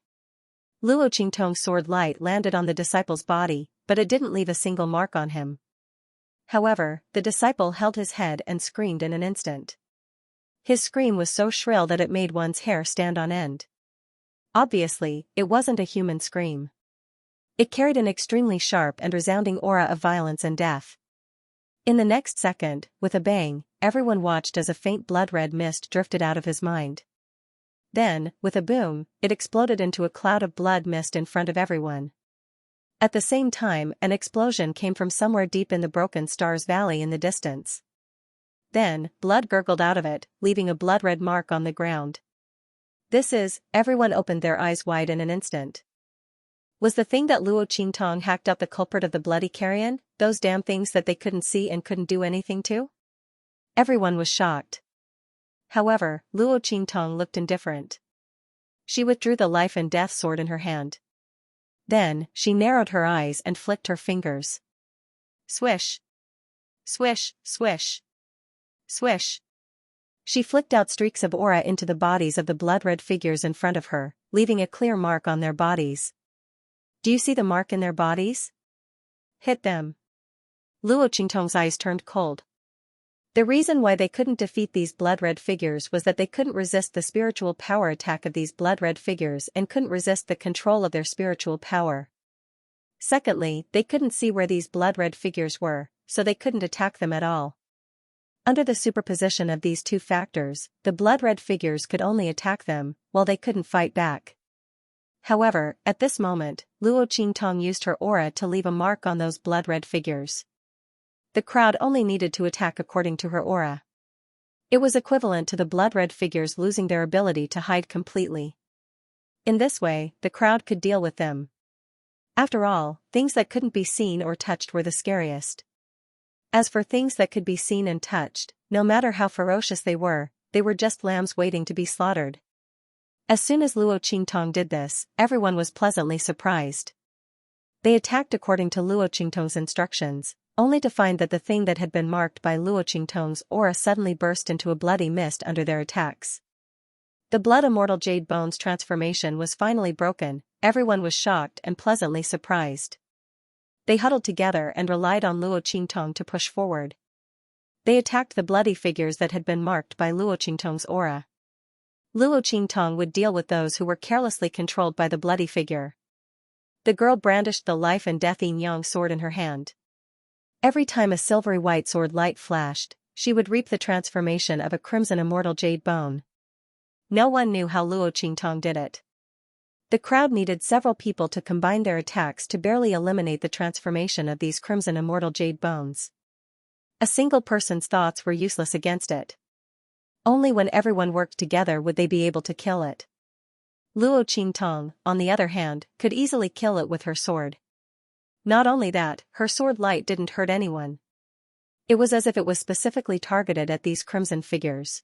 Luo Qingtong's sword light landed on the disciple's body, but it didn't leave a single mark on him. However, the disciple held his head and screamed in an instant. His scream was so shrill that it made one's hair stand on end. Obviously, it wasn't a human scream. It carried an extremely sharp and resounding aura of violence and death. In the next second, with a bang, everyone watched as a faint blood-red mist drifted out of his mind. Then, with a boom, it exploded into a cloud of blood mist in front of everyone. At the same time, an explosion came from somewhere deep in the Broken Stars Valley in the distance. Then, blood gurgled out of it, leaving a blood-red mark on the ground. Everyone opened their eyes wide in an instant. Was the thing that Luo Qingtong hacked up the culprit of the bloody carrion, those damn things that they couldn't see and couldn't do anything to? Everyone was shocked. However, Luo Qingtong looked indifferent. She withdrew the life and death sword in her hand. Then, she narrowed her eyes and flicked her fingers. Swish! Swish, swish! Swish! She flicked out streaks of aura into the bodies of the blood-red figures in front of her, leaving a clear mark on their bodies. Do you see the mark in their bodies? Hit them. Luo Qingtong's eyes turned cold. The reason why they couldn't defeat these blood-red figures was that they couldn't resist the spiritual power attack of these blood-red figures and couldn't resist the control of their spiritual power. Secondly, they couldn't see where these blood-red figures were, so they couldn't attack them at all. Under the superposition of these two factors, the blood-red figures could only attack them, while they couldn't fight back. However, at this moment, Luo Qingtong used her aura to leave a mark on those blood-red figures. The crowd only needed to attack according to her aura. It was equivalent to the blood-red figures losing their ability to hide completely. In this way, the crowd could deal with them. After all, things that couldn't be seen or touched were the scariest. As for things that could be seen and touched, no matter how ferocious they were just lambs waiting to be slaughtered. As soon as Luo Qingtong did this, everyone was pleasantly surprised. They attacked according to Luo Qingtong's instructions, only to find that the thing that had been marked by Luo Qingtong's aura suddenly burst into a bloody mist under their attacks. The blood immortal jade bones transformation was finally broken. Everyone was shocked and pleasantly surprised. They huddled together and relied on Luo Qingtong to push forward. They attacked the bloody figures that had been marked by Luo Qingtong's aura. Luo Qingtong would deal with those who were carelessly controlled by the bloody figure. The girl brandished the life and death yin-yang sword in her hand. Every time a silvery white sword light flashed, she would reap the transformation of a crimson immortal jade bone. No one knew how Luo Qingtong did it. The crowd needed several people to combine their attacks to barely eliminate the transformation of these crimson immortal jade bones. A single person's thoughts were useless against it. Only when everyone worked together would they be able to kill it. Luo Qingtong, on the other hand, could easily kill it with her sword. Not only that, her sword light didn't hurt anyone. It was as if it was specifically targeted at these crimson figures.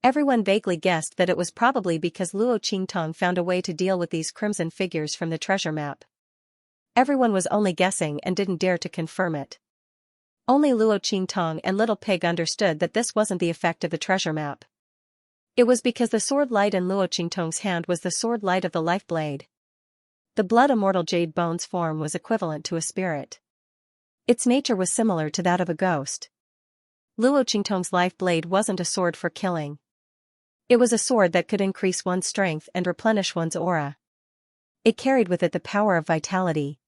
Everyone vaguely guessed that it was probably because Luo Qingtong found a way to deal with these crimson figures from the treasure map. Everyone was only guessing and didn't dare to confirm it. Only Luo Qingtong and Little Pig understood that this wasn't the effect of the treasure map. It was because the sword light in Luo Qingtong's hand was the sword light of the life blade. The blood immortal jade bone's form was equivalent to a spirit. Its nature was similar to that of a ghost. Luo Qingtong's life blade wasn't a sword for killing. It was a sword that could increase one's strength and replenish one's aura. It carried with it the power of vitality.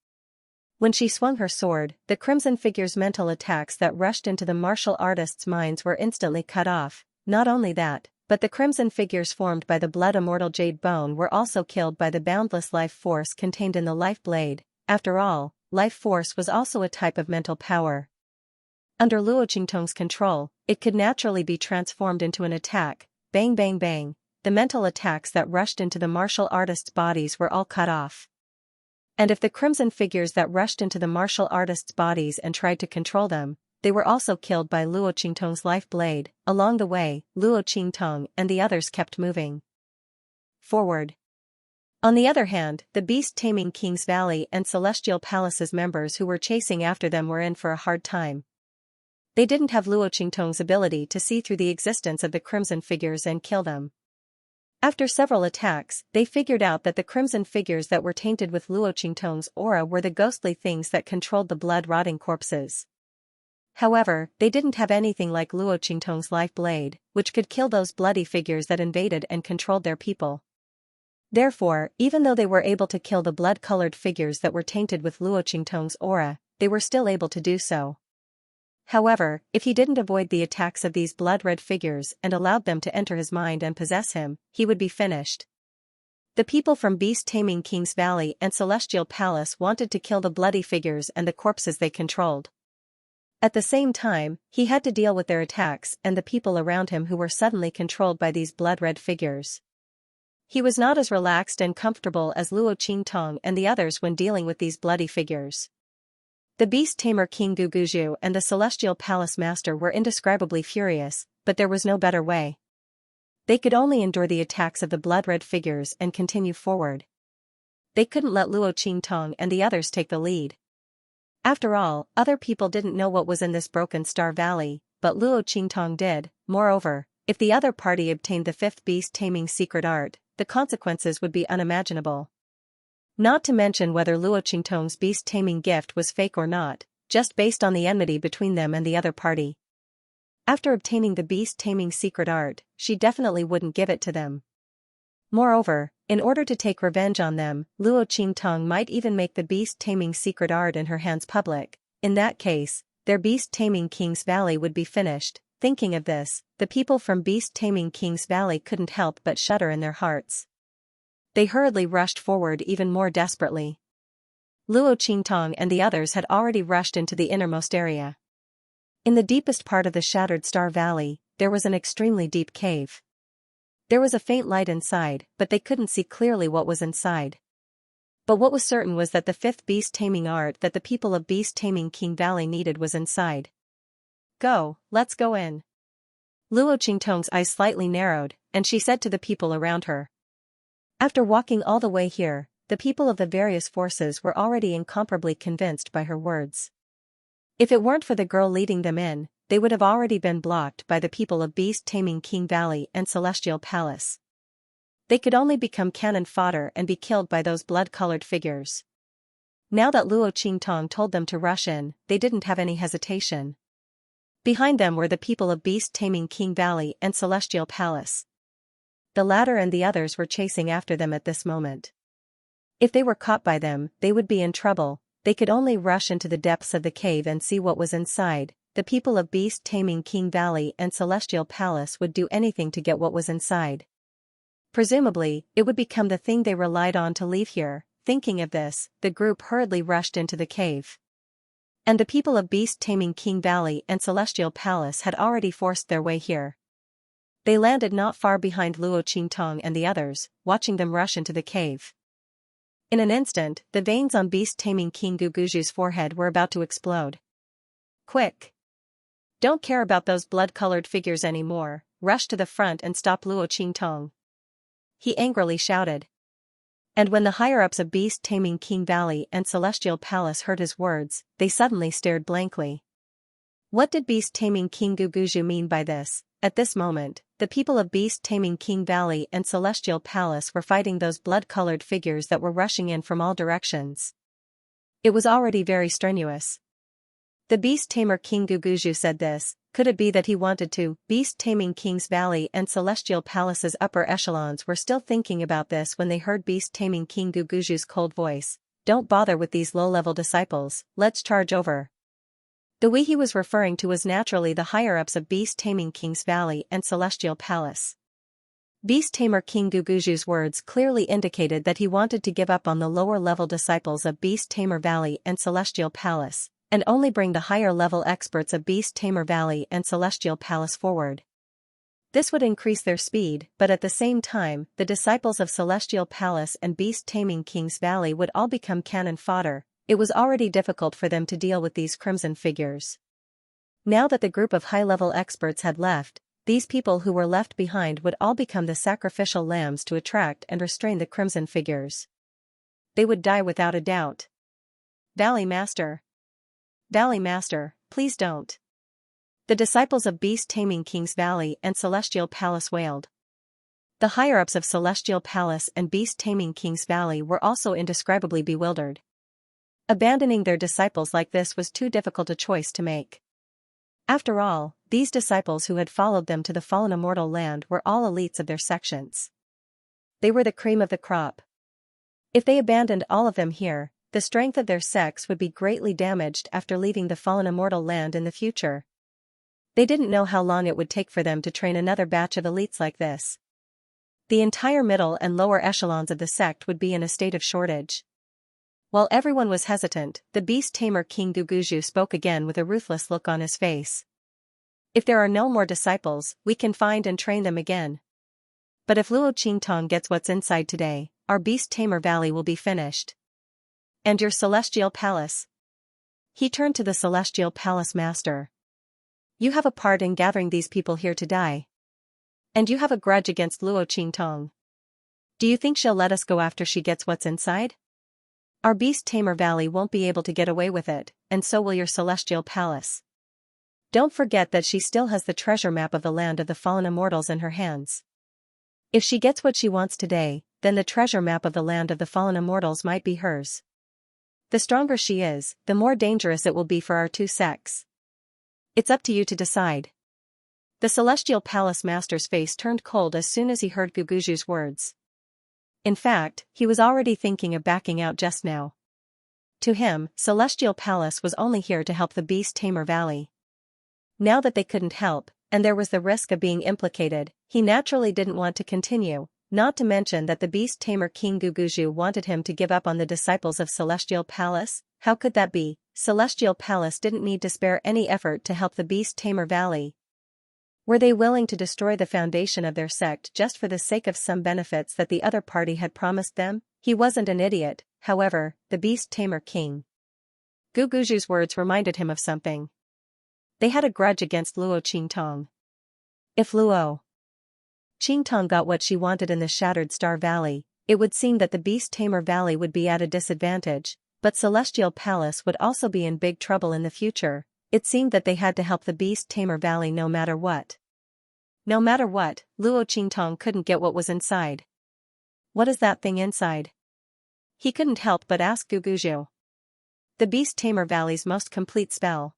When she swung her sword, the crimson figure's mental attacks that rushed into the martial artists' minds were instantly cut off. Not only that, but the crimson figures formed by the blood immortal jade bone were also killed by the boundless life force contained in the life blade. After all, life force was also a type of mental power. Under Luo Qingtong's control, it could naturally be transformed into an attack. Bang bang bang, the mental attacks that rushed into the martial artists' bodies were all cut off. And if the crimson figures that rushed into the martial artists' bodies and tried to control them, they were also killed by Luo Qingtong's life blade. Along the way, Luo Qingtong and the others kept moving forward. On the other hand, the beast-taming King's Valley and Celestial Palace's members who were chasing after them were in for a hard time. They didn't have Luo Qingtong's ability to see through the existence of the crimson figures and kill them. After several attacks, they figured out that the crimson figures that were tainted with Luo Qingtong's aura were the ghostly things that controlled the blood-rotting corpses. However, they didn't have anything like Luo Qingtong's life blade, which could kill those bloody figures that invaded and controlled their people. Therefore, even though they were able to kill the blood-colored figures that were tainted with Luo Qingtong's aura, they were still able to do so. However, if he didn't avoid the attacks of these blood-red figures and allowed them to enter his mind and possess him, he would be finished. The people from beast-taming King's Valley and Celestial Palace wanted to kill the bloody figures and the corpses they controlled. At the same time, he had to deal with their attacks and the people around him who were suddenly controlled by these blood-red figures. He was not as relaxed and comfortable as Luo Qingtong and the others when dealing with these bloody figures. The beast-tamer King Guguju and the Celestial Palace Master were indescribably furious, but there was no better way. They could only endure the attacks of the blood-red figures and continue forward. They couldn't let Luo Qingtong and the others take the lead. After all, other people didn't know what was in this broken star valley, but Luo Qingtong did. Moreover, if the other party obtained the fifth beast-taming secret art, the consequences would be unimaginable. Not to mention whether Luo Qingtong's beast-taming gift was fake or not, just based on the enmity between them and the other party. After obtaining the beast-taming secret art, she definitely wouldn't give it to them. Moreover, in order to take revenge on them, Luo Qingtong might even make the beast-taming secret art in her hands public. In that case, their beast-taming King's Valley would be finished. Thinking of this, the people from beast-taming King's Valley couldn't help but shudder in their hearts. They hurriedly rushed forward even more desperately. Luo Qingtong and the others had already rushed into the innermost area. In the deepest part of the shattered star valley, there was an extremely deep cave. There was a faint light inside, but they couldn't see clearly what was inside. But what was certain was that the fifth beast-taming art that the people of beast-taming King Valley needed was inside. Go, let's go in. Luo Qingtong's eyes slightly narrowed, and she said to the people around her. After walking all the way here, the people of the various forces were already incomparably convinced by her words. If it weren't for the girl leading them in, they would have already been blocked by the people of beast-taming King Valley and Celestial Palace. They could only become cannon fodder and be killed by those blood-colored figures. Now that Luo Qingtong told them to rush in, they didn't have any hesitation. Behind them were the people of beast-taming King Valley and Celestial Palace. The latter and the others were chasing after them at this moment. If they were caught by them, they would be in trouble. They could only rush into the depths of the cave and see what was inside. The people of beast-taming King Valley and Celestial Palace would do anything to get what was inside. Presumably, it would become the thing they relied on to leave here. Thinking of this, the group hurriedly rushed into the cave. And the people of beast-taming King Valley and Celestial Palace had already forced their way here. They landed not far behind Luo Qingtong and the others, watching them rush into the cave. In an instant, the veins on beast-taming King Guguju's forehead were about to explode. Quick! Don't care about those blood-colored figures anymore, rush to the front and stop Luo Qingtong. He angrily shouted. And when the higher-ups of beast-taming King Valley and Celestial Palace heard his words, they suddenly stared blankly. What did beast-taming King Guguju mean by this? At this moment, the people of beast-taming King Valley and Celestial Palace were fighting those blood-colored figures that were rushing in from all directions. It was already very strenuous. The beast-tamer King Guguju said this. Could it be that he wanted to? Beast-taming King's Valley and Celestial Palace's upper echelons were still thinking about this when they heard beast-taming King Guguju's cold voice. Don't bother with these low-level disciples, let's charge over. The we he was referring to was naturally the higher-ups of beast-taming King's Valley and Celestial Palace. Beast-tamer King Guguju's words clearly indicated that he wanted to give up on the lower-level disciples of Beast-tamer Valley and Celestial Palace, and only bring the higher-level experts of Beast-tamer Valley and Celestial Palace forward. This would increase their speed, but at the same time, the disciples of Celestial Palace and Beast-taming King's Valley would all become cannon fodder. It was already difficult for them to deal with these crimson figures. Now that the group of high-level experts had left, these people who were left behind would all become the sacrificial lambs to attract and restrain the crimson figures. They would die without a doubt. Valley Master, please don't. The disciples of Beast-taming King's Valley and Celestial Palace wailed. The higher-ups of Celestial Palace and Beast-taming King's Valley were also indescribably bewildered. Abandoning their disciples like this was too difficult a choice to make. After all, these disciples who had followed them to the fallen immortal land were all elites of their sections. They were the cream of the crop. If they abandoned all of them here, the strength of their sects would be greatly damaged after leaving the fallen immortal land in the future. They didn't know how long it would take for them to train another batch of elites like this. The entire middle and lower echelons of the sect would be in a state of shortage. While everyone was hesitant, the beast tamer King Guguju spoke again with a ruthless look on his face. If there are no more disciples, we can find and train them again. But if Luo Qingtong gets what's inside today, our beast tamer valley will be finished. And your celestial palace? He turned to the celestial palace master. You have a part in gathering these people here to die. And you have a grudge against Luo Qingtong. Do you think she'll let us go after she gets what's inside? Our beast tamer valley won't be able to get away with it, and so will your celestial palace. Don't forget that she still has the treasure map of the land of the fallen immortals in her hands. If she gets what she wants today, then the treasure map of the land of the fallen immortals might be hers. The stronger she is, the more dangerous it will be for our two sects. It's up to you to decide. The celestial palace master's face turned cold as soon as he heard Guguju's words. In fact, he was already thinking of backing out just now. To him, Celestial Palace was only here to help the Beast Tamer Valley. Now that they couldn't help, and there was the risk of being implicated, he naturally didn't want to continue, not to mention that the Beast Tamer King Guguju wanted him to give up on the disciples of Celestial Palace. How could that be? Celestial Palace didn't need to spare any effort to help the Beast Tamer Valley. Were they willing to destroy the foundation of their sect just for the sake of some benefits that the other party had promised them? He wasn't an idiot, however, the Beast Tamer King Guguju's words reminded him of something. They had a grudge against Luo Qingtong. If Luo Qingtong got what she wanted in the Shattered Star Valley, it would seem that the Beast Tamer Valley would be at a disadvantage, but Celestial Palace would also be in big trouble in the future. It seemed that they had to help the Beast Tamer Valley no matter what. No matter what, Luo Qingtong couldn't get what was inside. What is that thing inside? He couldn't help but ask Guguju. The Beast Tamer Valley's most complete spell.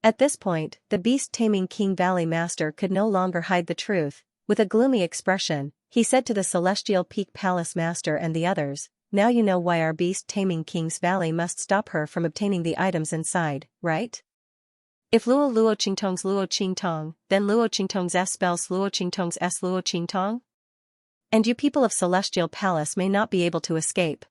At this point, the Beast Taming King Valley Master could no longer hide the truth. With a gloomy expression, he said to the Celestial Peak Palace Master and the others, "Now you know why our Beast Taming King's Valley must stop her from obtaining the items inside, right? If Luo Qingtong's Luo Qingtong, then Luo Qingtong's S spells Luo Qingtong's S Luo Qingtong? And you people of Celestial Palace may not be able to escape.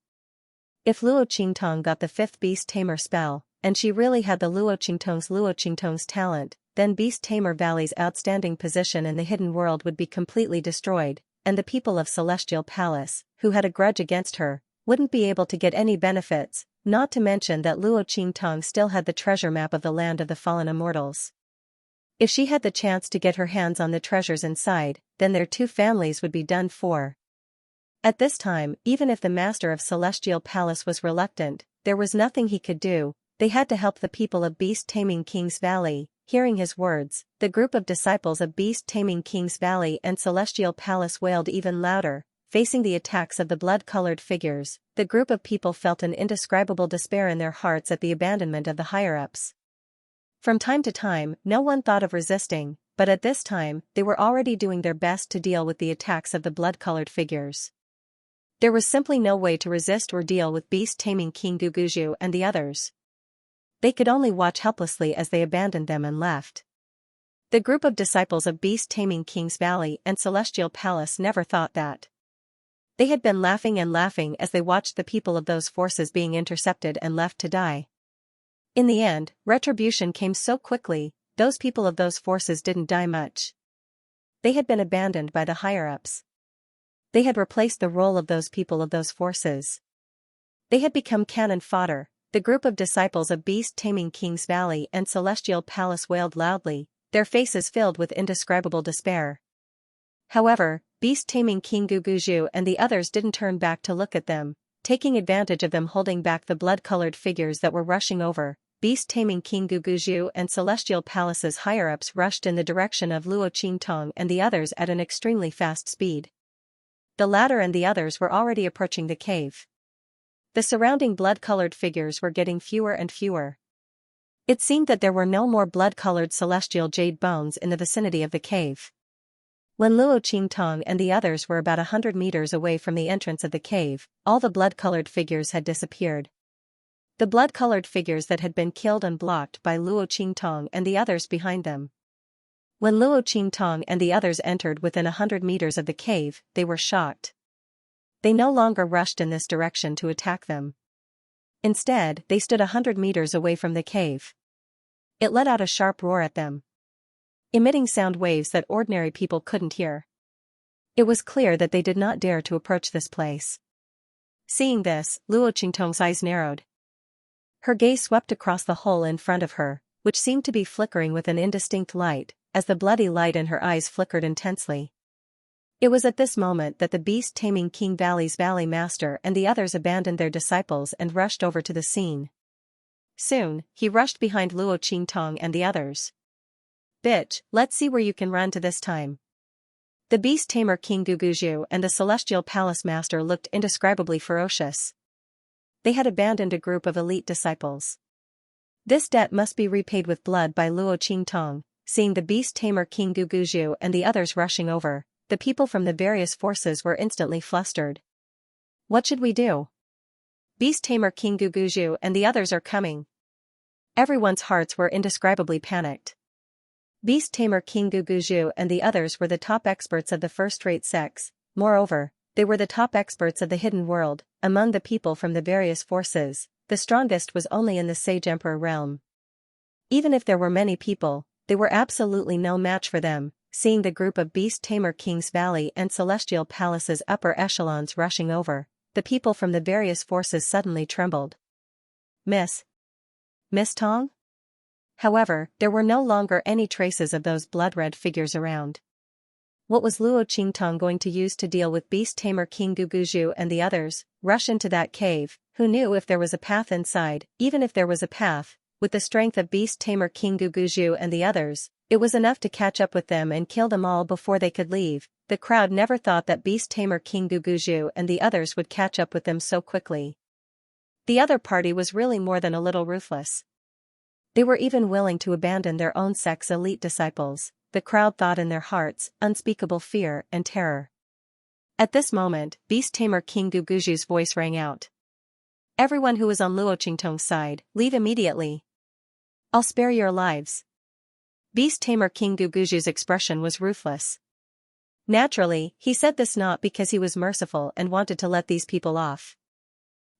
If Luo Qingtong got the 5th Beast Tamer spell, and she really had the Luo Qingtong's talent, then Beast Tamer Valley's outstanding position in the hidden world would be completely destroyed, and the people of Celestial Palace, who had a grudge against her, wouldn't be able to get any benefits, not to mention that Luo Qingtong still had the treasure map of the land of the fallen immortals. If she had the chance to get her hands on the treasures inside, then their two families would be done for. At this time, even if the master of Celestial Palace was reluctant, there was nothing he could do. They had to help the people of Beast Taming King's Valley. Hearing his words, the group of disciples of Beast Taming King's Valley and Celestial Palace wailed even louder. Facing the attacks of the blood-colored figures, the group of people felt an indescribable despair in their hearts at the abandonment of the higher-ups. From time to time, no one thought of resisting, but at this time, they were already doing their best to deal with the attacks of the blood-colored figures. There was simply no way to resist or deal with Beast Taming King Guguju and the others. They could only watch helplessly as they abandoned them and left. The group of disciples of Beast Taming King's Valley and Celestial Palace never thought that. They had been laughing and laughing as they watched the people of those forces being intercepted and left to die. In the end, retribution came so quickly, those people of those forces didn't die much. They had been abandoned by the higher-ups. They had replaced the role of those people of those forces. They had become cannon fodder. The group of disciples of Beast Taming King's Valley and Celestial Palace wailed loudly, their faces filled with indescribable despair. However, Beast Taming King Guguju and the others didn't turn back to look at them, taking advantage of them holding back the blood-colored figures that were rushing over. Beast Taming King Guguju and Celestial Palace's higher-ups rushed in the direction of Luo Qingtong and the others at an extremely fast speed. The latter and the others were already approaching the cave. The surrounding blood-colored figures were getting fewer and fewer. It seemed that there were no more blood-colored celestial jade bones in the vicinity of the cave. When Luo Qingtong and the others were about 100 meters away from the entrance of the cave, all the blood-colored figures had disappeared. The blood-colored figures that had been killed and blocked by Luo Qingtong and the others behind them. When Luo Qingtong and the others entered within 100 meters of the cave, they were shocked. They no longer rushed in this direction to attack them. Instead, they stood 100 meters away from the cave. It let out a sharp roar at them, emitting sound waves that ordinary people couldn't hear. It was clear that they did not dare to approach this place. Seeing this, Luo Qingtong's eyes narrowed. Her gaze swept across the hole in front of her, which seemed to be flickering with an indistinct light, as the bloody light in her eyes flickered intensely. It was at this moment that the beast-taming King Valley's Valley Master and the others abandoned their disciples and rushed over to the scene. Soon, he rushed behind Luo Qingtong and the others. "Bitch, let's see where you can run to this time." The beast-tamer King Guguju and the Celestial Palace Master looked indescribably ferocious. They had abandoned a group of elite disciples. This debt must be repaid with blood by Luo Qingtong. Seeing the beast-tamer King Guguju and the others rushing over, the people from the various forces were instantly flustered. "What should we do? Beast-tamer King Guguju and the others are coming." Everyone's hearts were indescribably panicked. Beast-tamer King Guguju and the others were the top experts of the first-rate sects. Moreover, they were the top experts of the hidden world. Among the people from the various forces, the strongest was only in the Sage Emperor realm. Even if there were many people, they were absolutely no match for them. Seeing the group of beast-tamer King's Valley and Celestial Palace's upper echelons rushing over, the people from the various forces suddenly trembled. Miss Tong? However, there were no longer any traces of those blood-red figures around. What was Luo Qingtong going to use to deal with beast-tamer King Guguju and the others? Rush into that cave? Who knew if there was a path inside? Even if there was a path, with the strength of beast-tamer King Guguju and the others, it was enough to catch up with them and kill them all before they could leave. The crowd never thought that beast-tamer King Guguju and the others would catch up with them so quickly. The other party was really more than a little ruthless. They were even willing to abandon their own sect's elite disciples. The crowd thought in their hearts, unspeakable fear and terror. At this moment, beast-tamer King Guguju's voice rang out. "Everyone who is on Luo Qingtong's side, leave immediately. I'll spare your lives." Beast-tamer King Guguju's expression was ruthless. Naturally, he said this not because he was merciful and wanted to let these people off.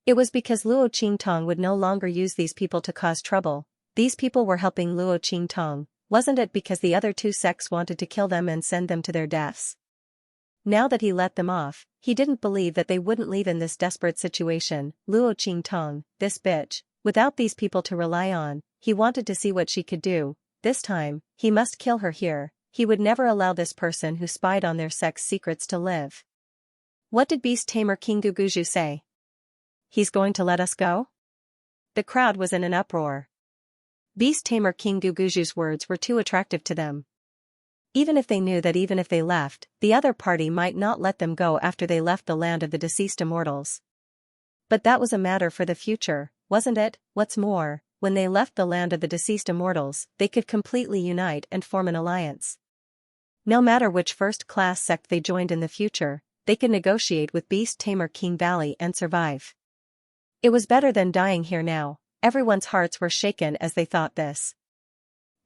It was because Luo Qingtong would no longer use these people to cause trouble. These people were helping Luo Qingtong, wasn't it because the other two sects wanted to kill them and send them to their deaths? Now that he let them off, he didn't believe that they wouldn't leave in this desperate situation. Luo Qingtong, this bitch, without these people to rely on, he wanted to see what she could do. This time, he must kill her here. He would never allow this person who spied on their sect's secrets to live. What did beast-tamer King Guguju say? He's going to let us go? The crowd was in an uproar. Beast-tamer King Guguju's words were too attractive to them. Even if they knew that even if they left, the other party might not let them go after they left the land of the deceased immortals. But that was a matter for the future, wasn't it? What's more, when they left the land of the deceased immortals, they could completely unite and form an alliance. No matter which first-class sect they joined in the future, they could negotiate with beast-tamer King Valley and survive. It was better than dying here now. Everyone's hearts were shaken as they thought this.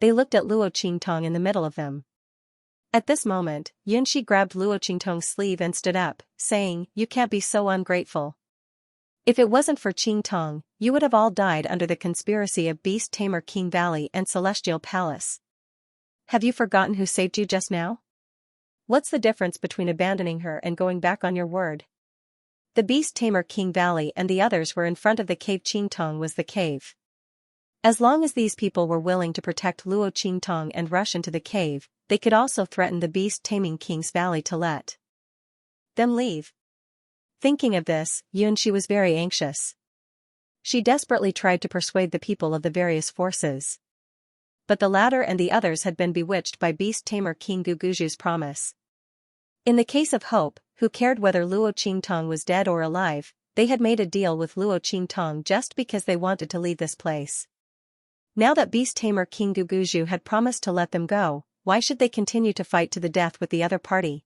They looked at Luo Qingtong in the middle of them. At this moment, Xianxia grabbed Luo Qingtong's sleeve and stood up, saying, "You can't be so ungrateful. If it wasn't for Qingtong, you would have all died under the conspiracy of beast-tamer King Valley and Celestial Palace. Have you forgotten who saved you just now? What's the difference between abandoning her and going back on your word?" The beast-tamer King Valley and the others were in front of the cave. Qingtong was the cave. As long as these people were willing to protect Luo Qingtong and rush into the cave, they could also threaten the beast-taming King's Valley to let them leave. Thinking of this, Xianxia was very anxious. She desperately tried to persuade the people of the various forces. But the latter and the others had been bewitched by beast-tamer King Guguju's promise. In the case of Hope, who cared whether Luo Qingtong was dead or alive, they had made a deal with Luo Qingtong just because they wanted to leave this place. Now that beast-tamer King Guguju had promised to let them go, why should they continue to fight to the death with the other party?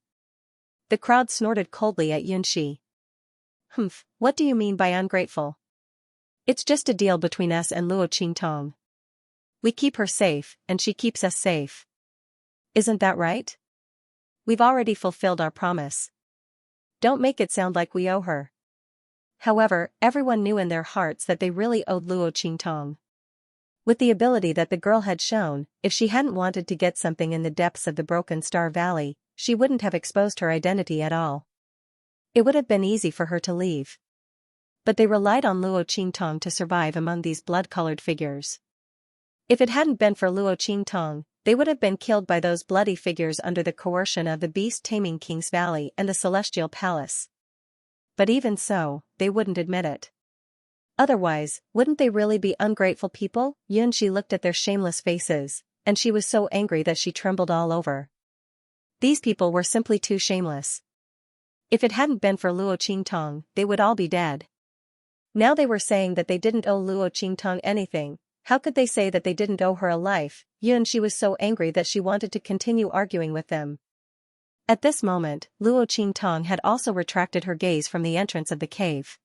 The crowd snorted coldly at Xianxia. What do you mean by ungrateful? It's just a deal between us and Luo Qingtong. We keep her safe, and she keeps us safe. Isn't that right? We've already fulfilled our promise. Don't make it sound like we owe her. However, everyone knew in their hearts that they really owed Luo Qingtong. With the ability that the girl had shown, if she hadn't wanted to get something in the depths of the Broken Star Valley, she wouldn't have exposed her identity at all. It would have been easy for her to leave. But they relied on Luo Qingtong to survive among these blood-colored figures. If it hadn't been for Luo Qingtong, they would have been killed by those bloody figures under the coercion of the beast-taming King's Valley and the Celestial Palace. But even so, they wouldn't admit it. Otherwise, wouldn't they really be ungrateful people? Xianxia looked at their shameless faces, and she was so angry that she trembled all over. These people were simply too shameless. If it hadn't been for Luo Qingtong, they would all be dead. Now they were saying that they didn't owe Luo Qingtong anything. How could they say that they didn't owe her a life? Xianxia was so angry that she wanted to continue arguing with them. At this moment, Luo Qingtong had also retracted her gaze from the entrance of the cave.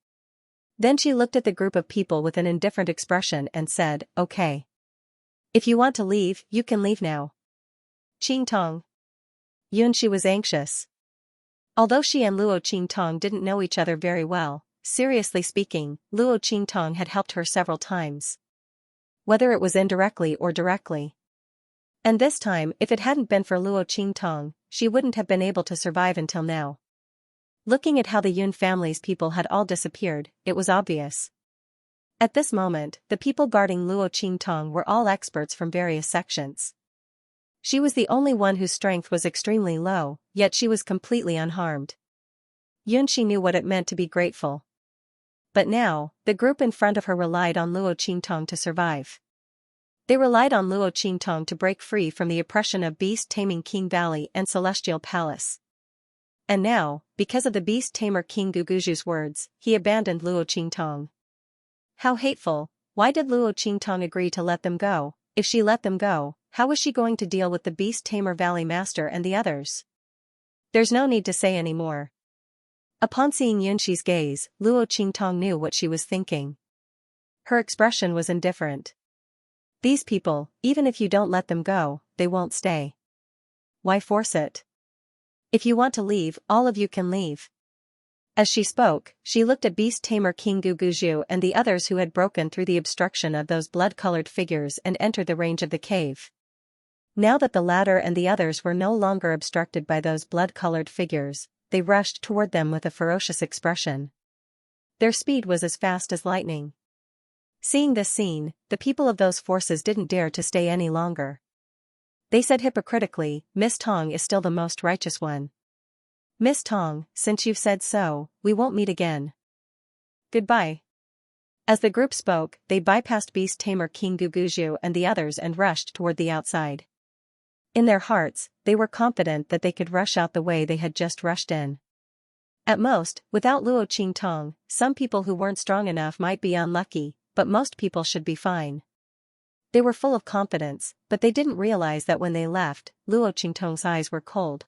Then she looked at the group of people with an indifferent expression and said, "Okay. If you want to leave, you can leave now." Qingtong. Xianxia was anxious. Although she and Luo Qingtong didn't know each other very well, seriously speaking, Luo Qingtong had helped her several times. Whether it was indirectly or directly. And this time, if it hadn't been for Luo Qingtong, she wouldn't have been able to survive until now. Looking at how the Yun family's people had all disappeared, it was obvious. At this moment, the people guarding Luo Qingtong were all experts from various sections. She was the only one whose strength was extremely low, yet she was completely unharmed. Xianxia knew what it meant to be grateful. But now, the group in front of her relied on Luo Qingtong to survive. They relied on Luo Qingtong to break free from the oppression of beast-taming King Valley and Celestial Palace. And now, because of the beast-tamer King Guguju's words, he abandoned Luo Qingtong. How hateful! Why did Luo Qingtong agree to let them go? If she let them go, how was she going to deal with the beast-tamer Valley Master and the others? There's no need to say any more. Upon seeing Xianxia's gaze, Luo Qingtong knew what she was thinking. Her expression was indifferent. These people, even if you don't let them go, they won't stay. Why force it? If you want to leave, all of you can leave. As she spoke, she looked at beast-tamer King Guguju and the others who had broken through the obstruction of those blood-colored figures and entered the range of the cave. Now that the latter and the others were no longer obstructed by those blood-colored figures, they rushed toward them with a ferocious expression. Their speed was as fast as lightning. Seeing this scene, the people of those forces didn't dare to stay any longer. They said hypocritically, "Miss Tong is still the most righteous one. Miss Tong, since you've said so, we won't meet again. Goodbye." As the group spoke, they bypassed beast-tamer King Guguju and the others and rushed toward the outside. In their hearts, they were confident that they could rush out the way they had just rushed in. At most, without Luo Qingtong, some people who weren't strong enough might be unlucky, but most people should be fine. They were full of confidence, but they didn't realize that when they left, Luo Qingtong's eyes were cold.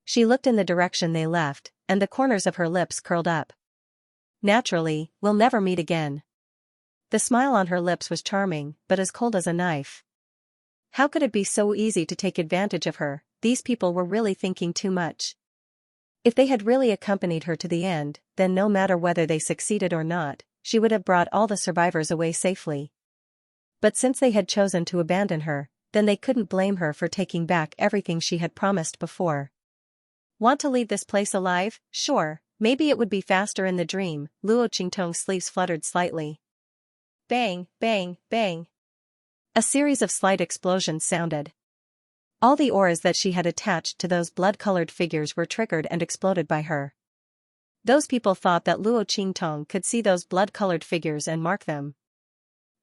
She looked in the direction they left, and the corners of her lips curled up. Naturally, we'll never meet again. The smile on her lips was charming, but as cold as a knife. How could it be so easy to take advantage of her? These people were really thinking too much. If they had really accompanied her to the end, then no matter whether they succeeded or not, she would have brought all the survivors away safely. But since they had chosen to abandon her, then they couldn't blame her for taking back everything she had promised before. Want to leave this place alive? Sure, maybe it would be faster in the dream. Luo Qingtong's sleeves fluttered slightly. Bang, bang, bang. A series of slight explosions sounded. All the auras that she had attached to those blood-colored figures were triggered and exploded by her. Those people thought that Luo Qingtong could see those blood-colored figures and mark them.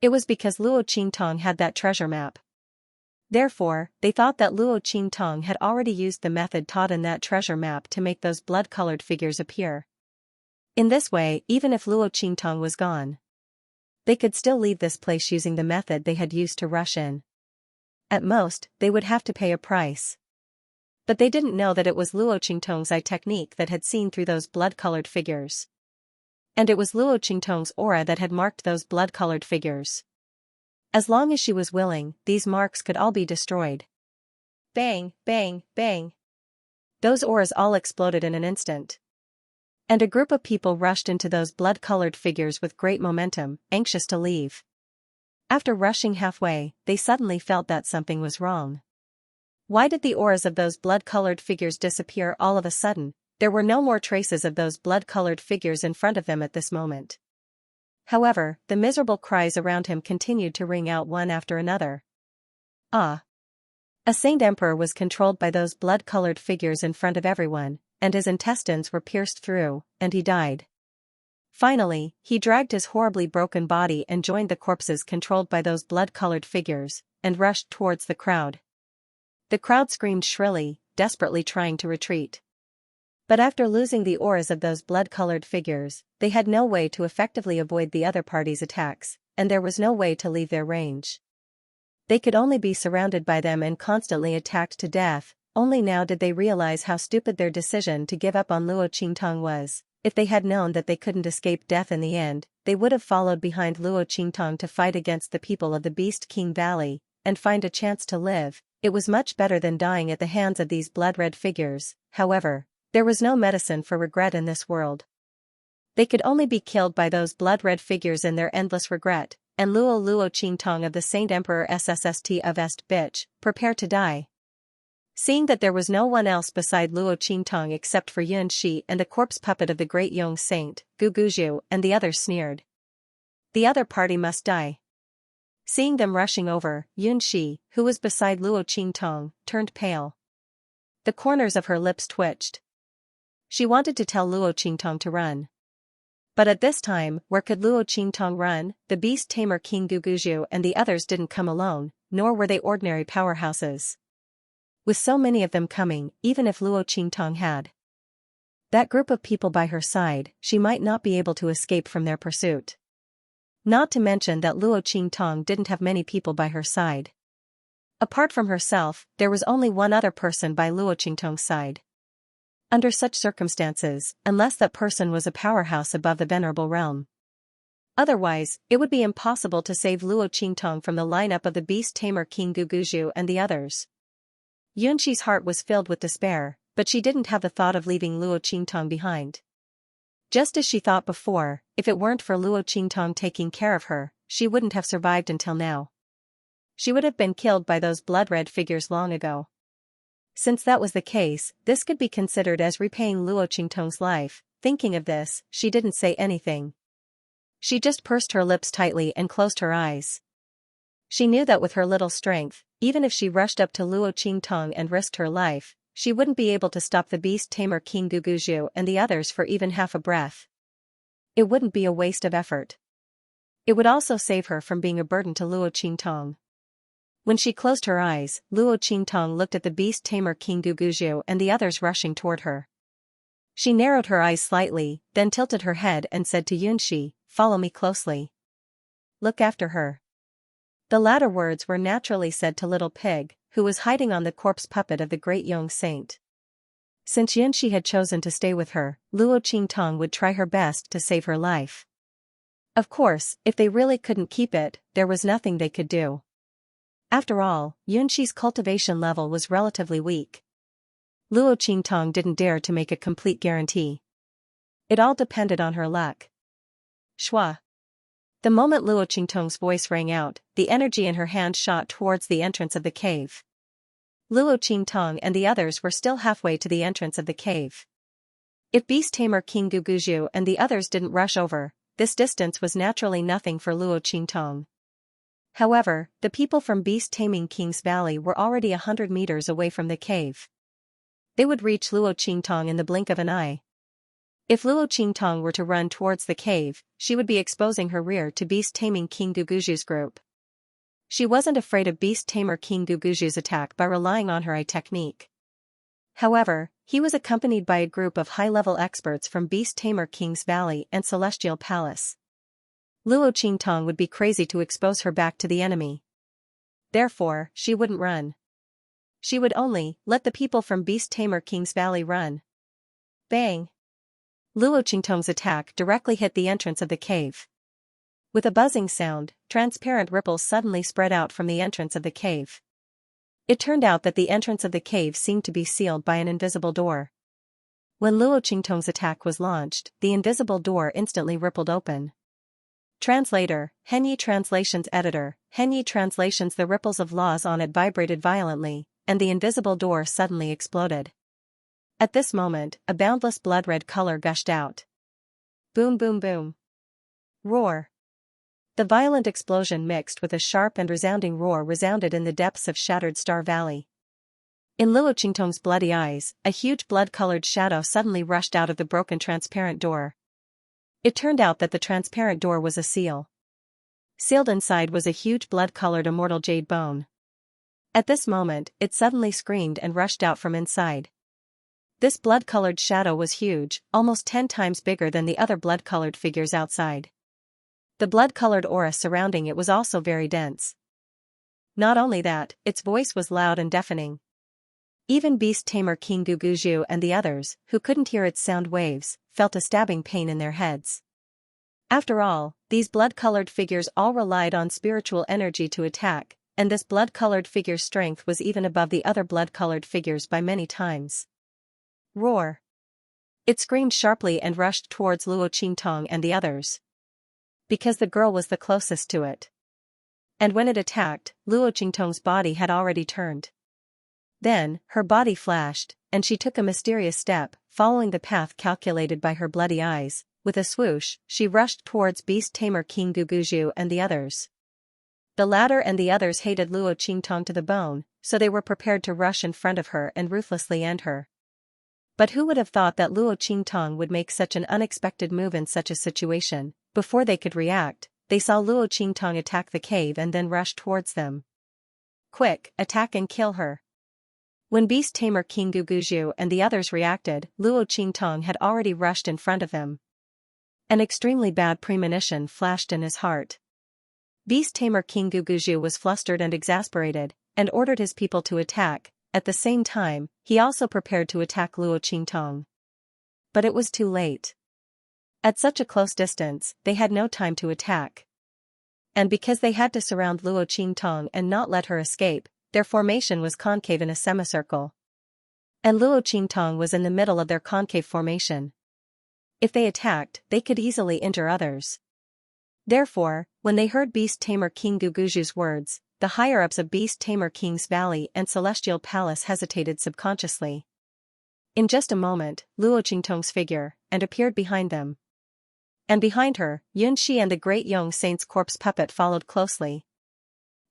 It was because Luo Qingtong had that treasure map. Therefore, they thought that Luo Qingtong had already used the method taught in that treasure map to make those blood-colored figures appear. In this way, even if Luo Qingtong was gone, they could still leave this place using the method they had used to rush in. At most, they would have to pay a price. But they didn't know that it was Luo Qingtong's eye technique that had seen through those blood-colored figures. And it was Luo Qingtong's aura that had marked those blood-colored figures. As long as she was willing, these marks could all be destroyed. Bang, bang, bang. Those auras all exploded in an instant. And a group of people rushed into those blood-colored figures with great momentum, anxious to leave. After rushing halfway, they suddenly felt that something was wrong. Why did the auras of those blood-colored figures disappear all of a sudden? There were no more traces of those blood-colored figures in front of them at this moment. However, the miserable cries around him continued to ring out one after another. Ah! A saint emperor was controlled by those blood-colored figures in front of everyone, and his intestines were pierced through, and he died. Finally, he dragged his horribly broken body and joined the corpses controlled by those blood-colored figures, and rushed towards the crowd. The crowd screamed shrilly, desperately trying to retreat. But after losing the auras of those blood-colored figures, they had no way to effectively avoid the other party's attacks, and there was no way to leave their range. They could only be surrounded by them and constantly attacked to death. Only now did they realize how stupid their decision to give up on Luo Qingtong was. If they had known that they couldn't escape death in the end, they would have followed behind Luo Qingtong to fight against the people of the Beast King Valley, and find a chance to live. It was much better than dying at the hands of these blood-red figures. However, there was no medicine for regret in this world. They could only be killed by those blood-red figures in their endless regret, and Luo Qingtong of the Saint Emperor SSST of Est bitch, prepare to die. Seeing that there was no one else beside Luo Qingtong except for Xianxia and the corpse puppet of the great young saint, Guguju, and the others sneered. The other party must die. Seeing them rushing over, Xianxia, who was beside Luo Qingtong, turned pale. The corners of her lips twitched. She wanted to tell Luo Qingtong to run. But at this time, where could Luo Qingtong run? The beast tamer King Guguju and the others didn't come alone, nor were they ordinary powerhouses. With so many of them coming, even if Luo Qingtong had that group of people by her side, she might not be able to escape from their pursuit. Not to mention that Luo Qingtong didn't have many people by her side. Apart from herself, there was only one other person by Luo Qingtong's side. Under such circumstances, unless that person was a powerhouse above the venerable realm. Otherwise, it would be impossible to save Luo Qingtong from the lineup of the beast tamer King Guguju and the others. Yunxi's heart was filled with despair, but she didn't have the thought of leaving Luo Qingtong behind. Just as she thought before, if it weren't for Luo Qingtong taking care of her, she wouldn't have survived until now. She would have been killed by those blood-red figures long ago. Since that was the case, this could be considered as repaying Luo Qingtong's life. Thinking of this, she didn't say anything. She just pursed her lips tightly and closed her eyes. She knew that with her little strength, even if she rushed up to Luo Qingtong and risked her life, she wouldn't be able to stop the beast tamer King Guguju and the others for even half a breath. It wouldn't be a waste of effort. It would also save her from being a burden to Luo Qingtong. When she closed her eyes, Luo Qingtong looked at the beast tamer King Guguju and the others rushing toward her. She narrowed her eyes slightly, then tilted her head and said to Yunxi, "Follow me closely. Look after her." The latter words were naturally said to Little Pig, who was hiding on the corpse puppet of the great young saint. Since Yunxi had chosen to stay with her, Luo Qingtong would try her best to save her life. Of course, if they really couldn't keep it, there was nothing they could do. After all, Yunxi's cultivation level was relatively weak. Luo Qingtong didn't dare to make a complete guarantee. It all depended on her luck. Shua. The moment Luo Qingtong's voice rang out, the energy in her hand shot towards the entrance of the cave. Luo Qingtong and the others were still halfway to the entrance of the cave. If beast tamer King Guguju and the others didn't rush over, this distance was naturally nothing for Luo Qingtong. However, the people from Beast Taming King's Valley were already 100 meters away from the cave. They would reach Luo Qingtong in the blink of an eye. If Luo Qingtong were to run towards the cave, she would be exposing her rear to Beast Taming King Guguju's group. She wasn't afraid of Beast Tamer King Guguju's attack by relying on her eye technique. However, he was accompanied by a group of high-level experts from Beast Tamer King's Valley and Celestial Palace. Luo Qingtong would be crazy to expose her back to the enemy. Therefore, she wouldn't run. She would only let the people from Beast Tamer King's Valley run. Bang! Luo Qingtong's attack directly hit the entrance of the cave. With a buzzing sound, transparent ripples suddenly spread out from the entrance of the cave. It turned out that the entrance of the cave seemed to be sealed by an invisible door. When Luo Qingtong's attack was launched, the invisible door instantly rippled open. Translator, Henyi Translations Editor, Henyi Translations. The ripples of laws on it vibrated violently, and the invisible door suddenly exploded. At this moment, a boundless blood-red color gushed out. Boom boom boom. Roar. The violent explosion mixed with a sharp and resounding roar resounded in the depths of shattered Star Valley. In Luo Qingtong's bloody eyes, a huge blood-colored shadow suddenly rushed out of the broken transparent door. It turned out that the transparent door was a seal. Sealed inside was a huge blood-colored immortal jade bone. At this moment, it suddenly screamed and rushed out from inside. This blood-colored shadow was huge, almost 10 times bigger than the other blood-colored figures outside. The blood-colored aura surrounding it was also very dense. Not only that, its voice was loud and deafening. Even Beast Tamer King Guguju and the others, who couldn't hear its sound waves, felt a stabbing pain in their heads. After all, these blood-colored figures all relied on spiritual energy to attack, and this blood-colored figure's strength was even above the other blood-colored figures by many times. Roar. It screamed sharply and rushed towards Luo Qingtong and the others. Because the girl was the closest to it. And when it attacked, Luo Qingtong's body had already turned. Then, her body flashed, and she took a mysterious step, following the path calculated by her bloody eyes. With a swoosh, she rushed towards Beast Tamer King Guguju and the others. The latter and the others hated Luo Qingtong to the bone, so they were prepared to rush in front of her and ruthlessly end her. But who would have thought that Luo Qingtong would make such an unexpected move in such a situation? Before they could react, they saw Luo Qingtong attack the cave and then rush towards them. Quick, attack and kill her. When Beast Tamer King Guguju and the others reacted, Luo Qingtong had already rushed in front of them. An extremely bad premonition flashed in his heart. Beast Tamer King Guguju was flustered and exasperated, and ordered his people to attack. At the same time, he also prepared to attack Luo Qingtong. But it was too late. At such a close distance, they had no time to attack. And because they had to surround Luo Qingtong and not let her escape, their formation was concave in a semicircle. And Luo Qingtong was in the middle of their concave formation. If they attacked, they could easily injure others. Therefore, when they heard Beast Tamer King Guguju's words, the higher-ups of Beast Tamer King's Valley and Celestial Palace hesitated subconsciously. In just a moment, Luo Qingtong's figure appeared behind them. And behind her, Xianxia and the Great Yong Saint's corpse puppet followed closely.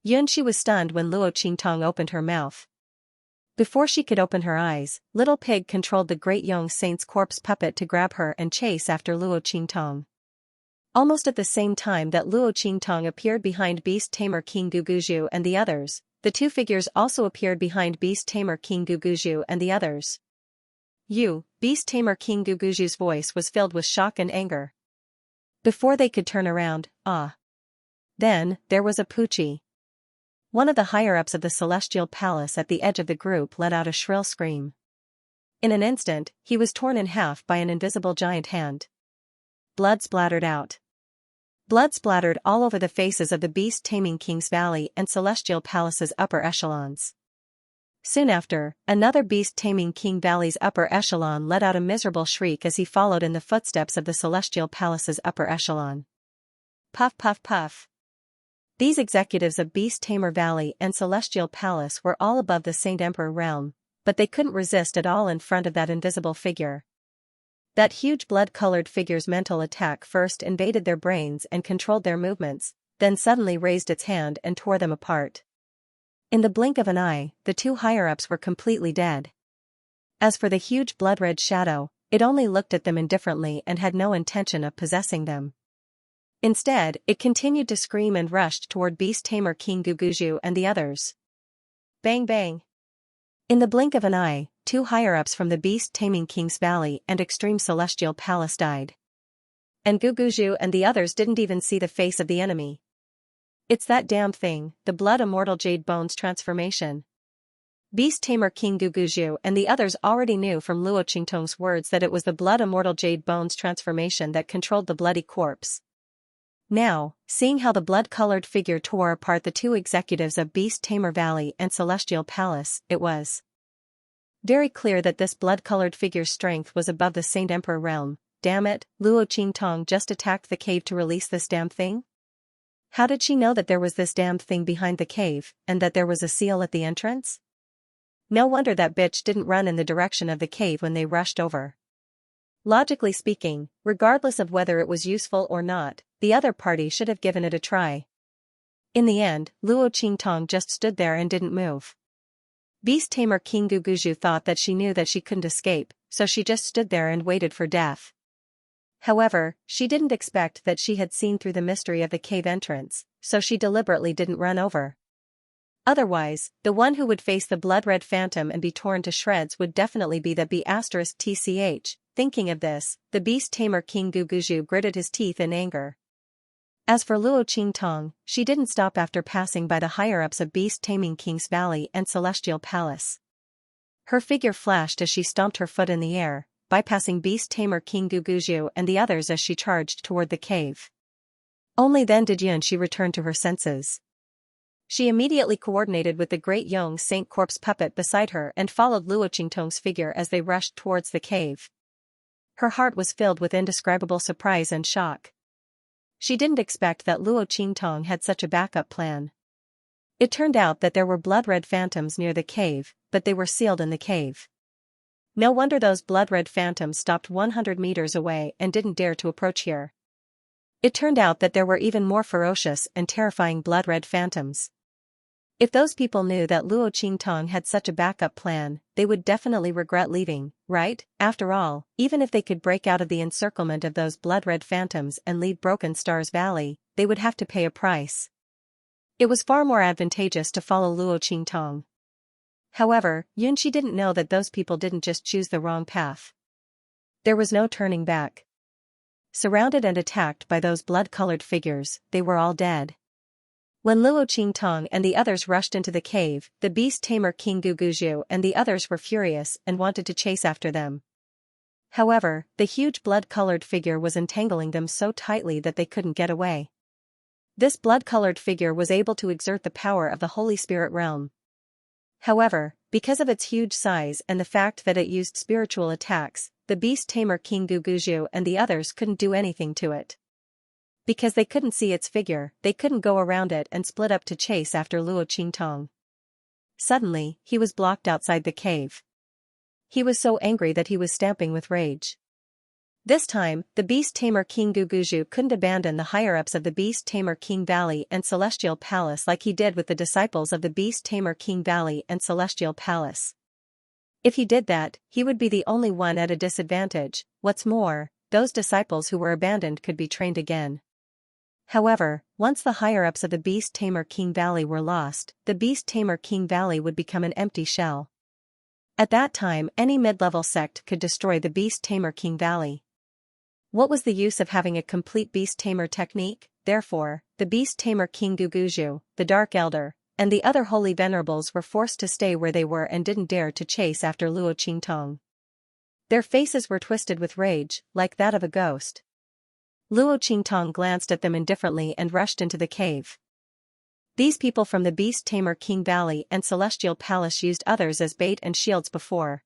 Xianxia was stunned when Luo Qingtong opened her mouth. Before she could open her eyes, Little Pig controlled the Great Yong Saint's corpse puppet to grab her and chase after Luo Qingtong. Almost at the same time that Luo Qingtong appeared behind Beast Tamer King Guguju and the others, the two figures also appeared behind Beast Tamer King Guguju and the others. Beast Tamer King Guguju's voice was filled with shock and anger. Before they could turn around, Then, there was a Pucci. One of the higher-ups of the Celestial Palace at the edge of the group let out a shrill scream. In an instant, he was torn in half by an invisible giant hand. Blood splattered out. Blood splattered all over the faces of the Beast Taming King's Valley and Celestial Palace's upper echelons. Soon after, another Beast Taming King Valley's upper echelon let out a miserable shriek as he followed in the footsteps of the Celestial Palace's upper echelon. Puff puff puff. These executives of Beast Tamer Valley and Celestial Palace were all above the Saint Emperor realm, but they couldn't resist at all in front of that invisible figure. That huge blood-colored figure's mental attack first invaded their brains and controlled their movements, then suddenly raised its hand and tore them apart. In the blink of an eye, the two higher-ups were completely dead. As for the huge blood-red shadow, it only looked at them indifferently and had no intention of possessing them. Instead, it continued to scream and rushed toward Beast Tamer King Guguju and the others. Bang bang. In the blink of an eye, two higher-ups from the Beast Taming King's Valley and Extreme Celestial Palace died. And Guguju and the others didn't even see the face of the enemy. It's that damned thing, the Blood Immortal Jade Bones transformation. Beast Tamer King Guguju and the others already knew from Luo Qingtong's words that it was the blood immortal jade bones transformation that controlled the bloody corpse. Now, seeing how the blood-colored figure tore apart the two executives of Beast Tamer Valley and Celestial Palace, it was very clear that this blood-colored figure's strength was above the Saint Emperor realm. Damn it, Luo Qingtong just attacked the cave to release this damn thing? How did she know that there was this damned thing behind the cave, and that there was a seal at the entrance? No wonder that bitch didn't run in the direction of the cave when they rushed over. Logically speaking, regardless of whether it was useful or not, the other party should have given it a try. In the end, Luo Qingtong just stood there and didn't move. Beast Tamer King Guguju thought that she knew that she couldn't escape, so she just stood there and waited for death. However, she didn't expect that she had seen through the mystery of the cave entrance, so she deliberately didn't run over. Otherwise, the one who would face the blood-red phantom and be torn to shreds would definitely be the B*TCH. Thinking of this, the Beast Tamer King Guguju gritted his teeth in anger. As for Luo Qingtong, she didn't stop after passing by the higher-ups of Beast Taming King's Valley and Celestial Palace. Her figure flashed as she stomped her foot in the air, bypassing Beast Tamer King Guguju and the others as she charged toward the cave. Only then did Xianxia return to her senses. She immediately coordinated with the great Yong Saint corpse puppet beside her and followed Luo Qingtong's figure as they rushed towards the cave. Her heart was filled with indescribable surprise and shock. She didn't expect that Luo Qingtong had such a backup plan. It turned out that there were blood-red phantoms near the cave, but they were sealed in the cave. No wonder those blood-red phantoms stopped 100 meters away and didn't dare to approach here. It turned out that there were even more ferocious and terrifying blood-red phantoms. If those people knew that Luo Qingtong had such a backup plan, they would definitely regret leaving, right? After all, even if they could break out of the encirclement of those blood-red phantoms and leave Broken Stars Valley, they would have to pay a price. It was far more advantageous to follow Luo Qingtong. However, Xianxia didn't know that those people didn't just choose the wrong path. There was no turning back. Surrounded and attacked by those blood-colored figures, they were all dead. When Luo Qingtong and the others rushed into the cave, the Beast Tamer King Guguju and the others were furious and wanted to chase after them. However, the huge blood-colored figure was entangling them so tightly that they couldn't get away. This blood-colored figure was able to exert the power of the Holy Spirit realm. However, because of its huge size and the fact that it used spiritual attacks, the Beast Tamer King Guguju and the others couldn't do anything to it. Because they couldn't see its figure, they couldn't go around it and split up to chase after Luo Qingtong. Suddenly, he was blocked outside the cave. He was so angry that he was stamping with rage. This time, the Beast Tamer King Guguju couldn't abandon the higher-ups of the Beast Tamer King Valley and Celestial Palace like he did with the disciples of the Beast Tamer King Valley and Celestial Palace. If he did that, he would be the only one at a disadvantage. What's more, those disciples who were abandoned could be trained again. However, once the higher-ups of the Beast Tamer King Valley were lost, the Beast Tamer King Valley would become an empty shell. At that time, any mid-level sect could destroy the Beast Tamer King Valley. What was the use of having a complete Beast Tamer technique? Therefore, the Beast Tamer King Guguju, the Dark Elder, and the other holy venerables were forced to stay where they were and didn't dare to chase after Luo Qingtong. Their faces were twisted with rage, like that of a ghost. Luo Qingtong glanced at them indifferently and rushed into the cave. These people from the Beast Tamer King Valley and Celestial Palace used others as bait and shields before.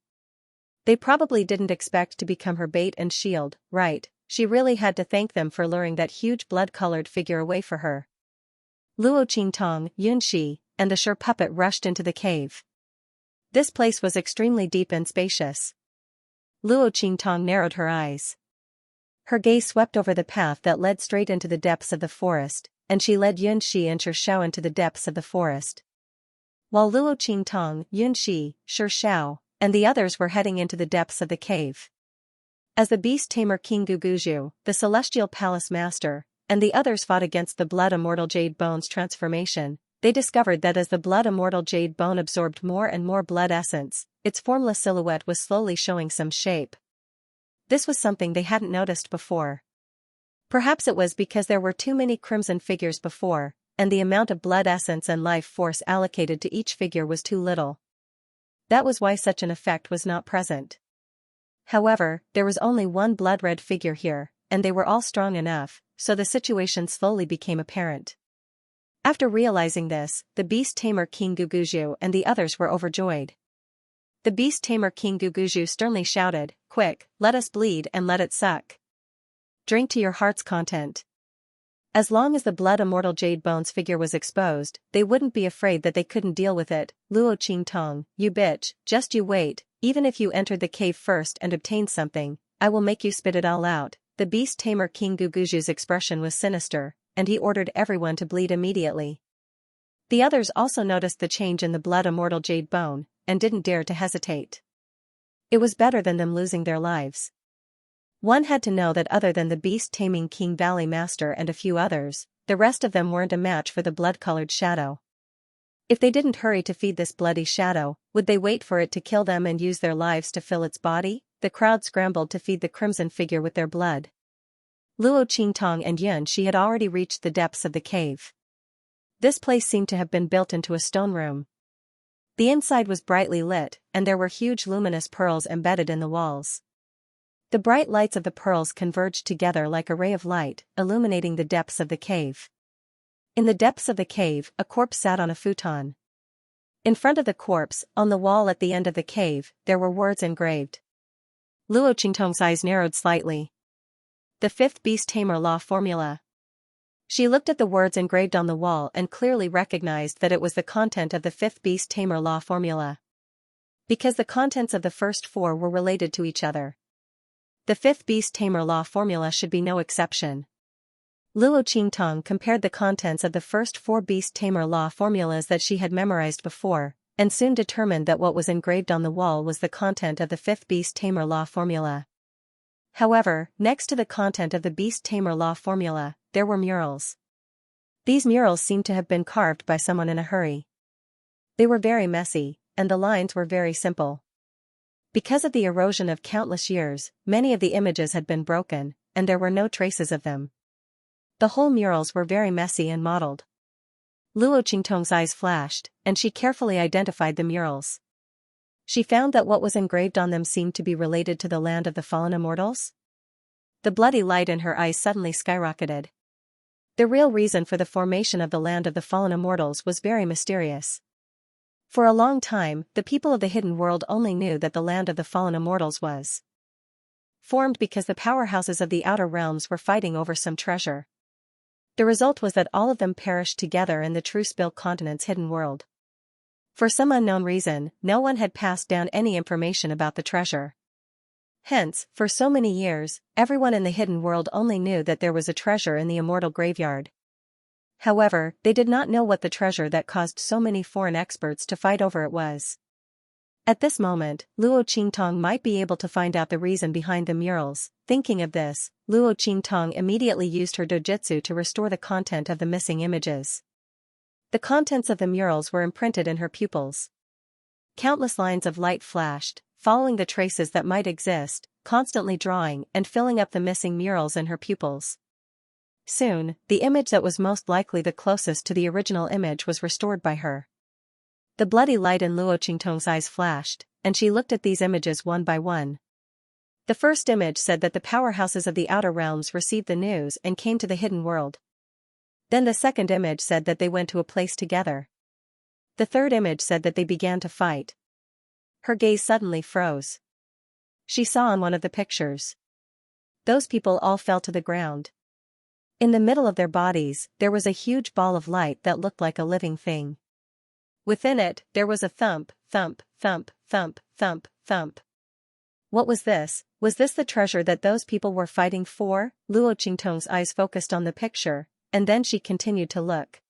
They probably didn't expect to become her bait and shield, right? She really had to thank them for luring that huge blood-colored figure away for her. Luo Qingtong, Xianxia, and the sure puppet rushed into the cave. This place was extremely deep and spacious. Luo Qingtong narrowed her eyes. Her gaze swept over the path that led straight into the depths of the forest, and she led Xianxia and Xiao into the depths of the forest. While Luo Qingtong, Xianxia, Xiao, and the others were heading into the depths of the cave. As the Beast Tamer King Guguju, the Celestial Palace Master, and the others fought against the Blood Immortal Jade Bone's transformation, they discovered that as the Blood Immortal Jade Bone absorbed more and more blood essence, its formless silhouette was slowly showing some shape. This was something they hadn't noticed before. Perhaps it was because there were too many crimson figures before, and the amount of blood essence and life force allocated to each figure was too little. That was why such an effect was not present. However, there was only one blood-red figure here, and they were all strong enough, so the situation slowly became apparent. After realizing this, the beast tamer King Guguju and the others were overjoyed. The beast tamer King Guguju sternly shouted, "Quick, let us bleed and let it suck. Drink to your heart's content." As long as the blood immortal Jade Bones figure was exposed, they wouldn't be afraid that they couldn't deal with it. "Luo Qingtong, you bitch, just you wait, even if you entered the cave first and obtained something, I will make you spit it all out." The beast tamer King Guguju's expression was sinister, and he ordered everyone to bleed immediately. The others also noticed the change in the blood immortal Jade Bone, and didn't dare to hesitate. It was better than them losing their lives. One had to know that other than the beast-taming King Valley Master and a few others, the rest of them weren't a match for the blood-colored shadow. If they didn't hurry to feed this bloody shadow, would they wait for it to kill them and use their lives to fill its body? The crowd scrambled to feed the crimson figure with their blood. Luo Qingtong and Xianxia had already reached the depths of the cave. This place seemed to have been built into a stone room. The inside was brightly lit, and there were huge luminous pearls embedded in the walls. The bright lights of the pearls converged together like a ray of light, illuminating the depths of the cave. In the depths of the cave, a corpse sat on a futon. In front of the corpse, on the wall at the end of the cave, there were words engraved. Luo Qingtong's eyes narrowed slightly. The fifth beast tamer law formula. She looked at the words engraved on the wall and clearly recognized that it was the content of the fifth beast tamer law formula. Because the contents of the first four were related to each other. The fifth beast tamer law formula should be no exception. Luo Qingtong compared the contents of the first four beast tamer law formulas that she had memorized before, and soon determined that what was engraved on the wall was the content of the fifth beast tamer law formula. However, next to the content of the beast tamer law formula, there were murals. These murals seemed to have been carved by someone in a hurry. They were very messy, and the lines were very simple. Because of the erosion of countless years, many of the images had been broken, and there were no traces of them. The whole murals were very messy and mottled. Luo Qingtong's eyes flashed, and she carefully identified the murals. She found that what was engraved on them seemed to be related to the land of the fallen immortals. The bloody light in her eyes suddenly skyrocketed. The real reason for the formation of the land of the fallen immortals was very mysterious. For a long time, the people of the hidden world only knew that the land of the fallen immortals was formed because the powerhouses of the outer realms were fighting over some treasure. The result was that all of them perished together in the true Spill continent's hidden world. For some unknown reason, no one had passed down any information about the treasure. Hence, for so many years, everyone in the hidden world only knew that there was a treasure in the immortal graveyard. However, they did not know what the treasure that caused so many foreign experts to fight over it was. At this moment, Luo Qingtong might be able to find out the reason behind the murals. Thinking of this, Luo Qingtong immediately used her dojutsu to restore the content of the missing images. The contents of the murals were imprinted in her pupils. Countless lines of light flashed, following the traces that might exist, constantly drawing and filling up the missing murals in her pupils. Soon, the image that was most likely the closest to the original image was restored by her. The bloody light in Luo Qingtong's eyes flashed, and she looked at these images one by one. The first image said that the powerhouses of the outer realms received the news and came to the hidden world. Then the second image said that they went to a place together. The third image said that they began to fight. Her gaze suddenly froze. She saw on one of the pictures. Those people all fell to the ground. In the middle of their bodies, there was a huge ball of light that looked like a living thing. Within it, there was a thump, thump, thump, thump, thump, thump. What was this? Was this the treasure that those people were fighting for? Luo Qingtong's eyes focused on the picture, and then she continued to look.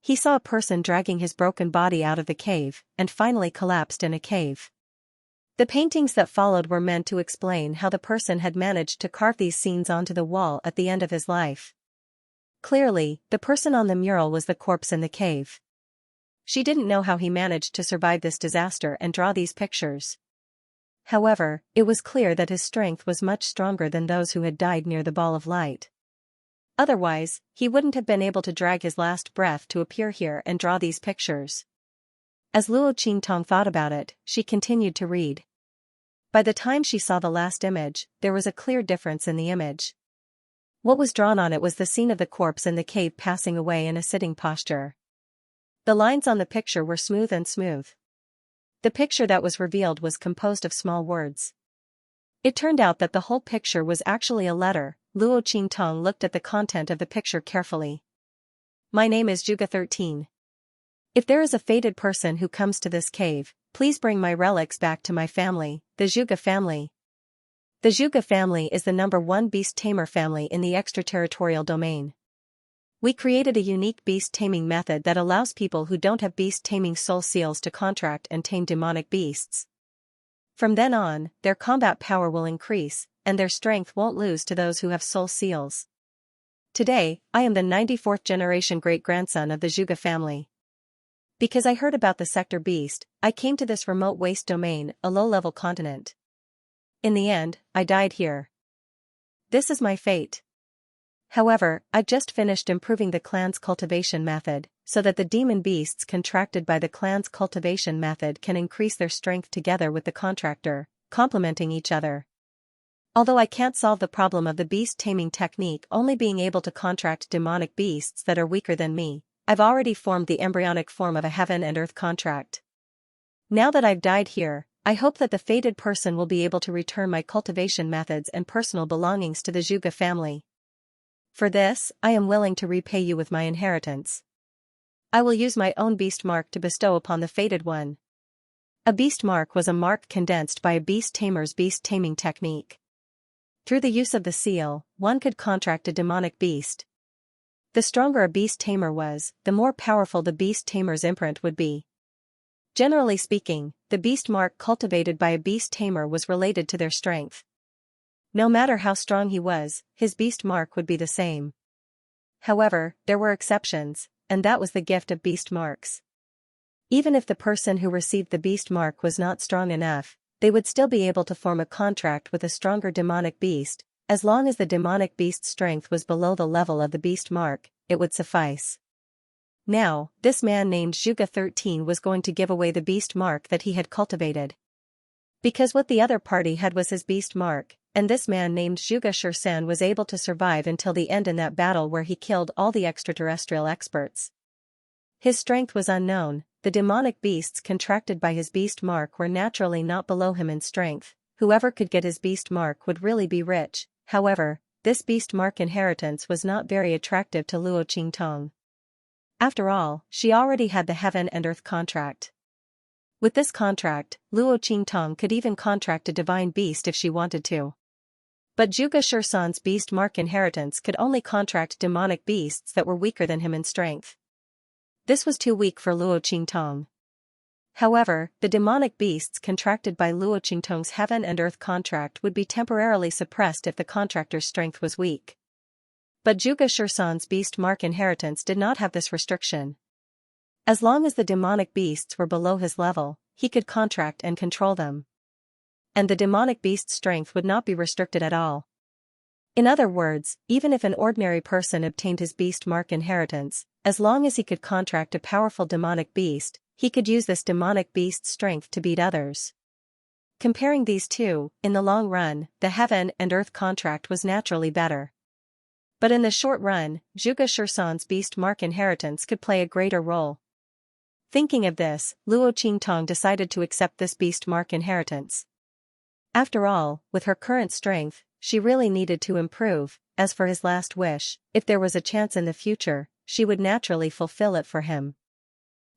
He saw a person dragging his broken body out of the cave, and finally collapsed in a cave. The paintings that followed were meant to explain how the person had managed to carve these scenes onto the wall at the end of his life. Clearly, the person on the mural was the corpse in the cave. She didn't know how he managed to survive this disaster and draw these pictures. However, it was clear that his strength was much stronger than those who had died near the ball of light. Otherwise, he wouldn't have been able to drag his last breath to appear here and draw these pictures. As Luo Qingtong thought about it, she continued to read. By the time she saw the last image, there was a clear difference in the image. What was drawn on it was the scene of the corpse in the cave passing away in a sitting posture. The lines on the picture were smooth and smooth. The picture that was revealed was composed of small words. It turned out that the whole picture was actually a letter. Luo Qingtong looked at the content of the picture carefully. My name is Zhuge 13. If there is a fated person who comes to this cave, please bring my relics back to my family, the Zhuge family. The Zhuge family is the #1 beast tamer family in the extraterritorial domain. We created a unique beast taming method that allows people who don't have beast taming soul seals to contract and tame demonic beasts. From then on, their combat power will increase, and their strength won't lose to those who have soul seals. Today, I am the 94th generation great-grandson of the Zhuge family. Because I heard about the sector beast, I came to this remote waste domain, a low-level continent. In the end, I died here. This is my fate. However, I've just finished improving the clan's cultivation method, so that the demon beasts contracted by the clan's cultivation method can increase their strength together with the contractor, complementing each other. Although I can't solve the problem of the beast taming technique only being able to contract demonic beasts that are weaker than me, I've already formed the embryonic form of a heaven and earth contract. Now that I've died here, I hope that the fated person will be able to return my cultivation methods and personal belongings to the Zhuge family. For this, I am willing to repay you with my inheritance. I will use my own beast mark to bestow upon the fated one. A beast mark was a mark condensed by a beast tamer's beast taming technique. Through the use of the seal, one could contract a demonic beast. The stronger a beast tamer was, the more powerful the beast tamer's imprint would be. Generally speaking, the beast mark cultivated by a beast tamer was related to their strength. No matter how strong he was, his beast mark would be the same. However, there were exceptions, and that was the gift of beast marks. Even if the person who received the beast mark was not strong enough, they would still be able to form a contract with a stronger demonic beast. As long as the demonic beast's strength was below the level of the beast mark, it would suffice. Now, this man named Zhuge 13 was going to give away the beast mark that he had cultivated. Because what the other party had was his beast mark, and this man named Zhuge Shursan was able to survive until the end in that battle where he killed all the extraterrestrial experts. His strength was unknown, the demonic beasts contracted by his beast mark were naturally not below him in strength. Whoever could get his beast mark would really be rich. However, this beast mark inheritance was not very attractive to Luo Qingtong. After all, she already had the heaven and earth contract. With this contract, Luo Qingtong could even contract a divine beast if she wanted to. But Zhuge Shursan's beast mark inheritance could only contract demonic beasts that were weaker than him in strength. This was too weak for Luo Qingtong. However, the demonic beasts contracted by Luo Qingtong's heaven and earth contract would be temporarily suppressed if the contractor's strength was weak. But Zhuge Shursan's beast mark inheritance did not have this restriction. As long as the demonic beasts were below his level, he could contract and control them. And the demonic beast's strength would not be restricted at all. In other words, even if an ordinary person obtained his beast mark inheritance, as long as he could contract a powerful demonic beast, he could use this demonic beast's strength to beat others. Comparing these two, in the long run, the heaven and earth contract was naturally better. But in the short run, Zhuge Shursan's beast mark inheritance could play a greater role. Thinking of this, Luo Qingtong decided to accept this beast mark inheritance. After all, with her current strength, she really needed to improve. As for his last wish, if there was a chance in the future, she would naturally fulfill it for him.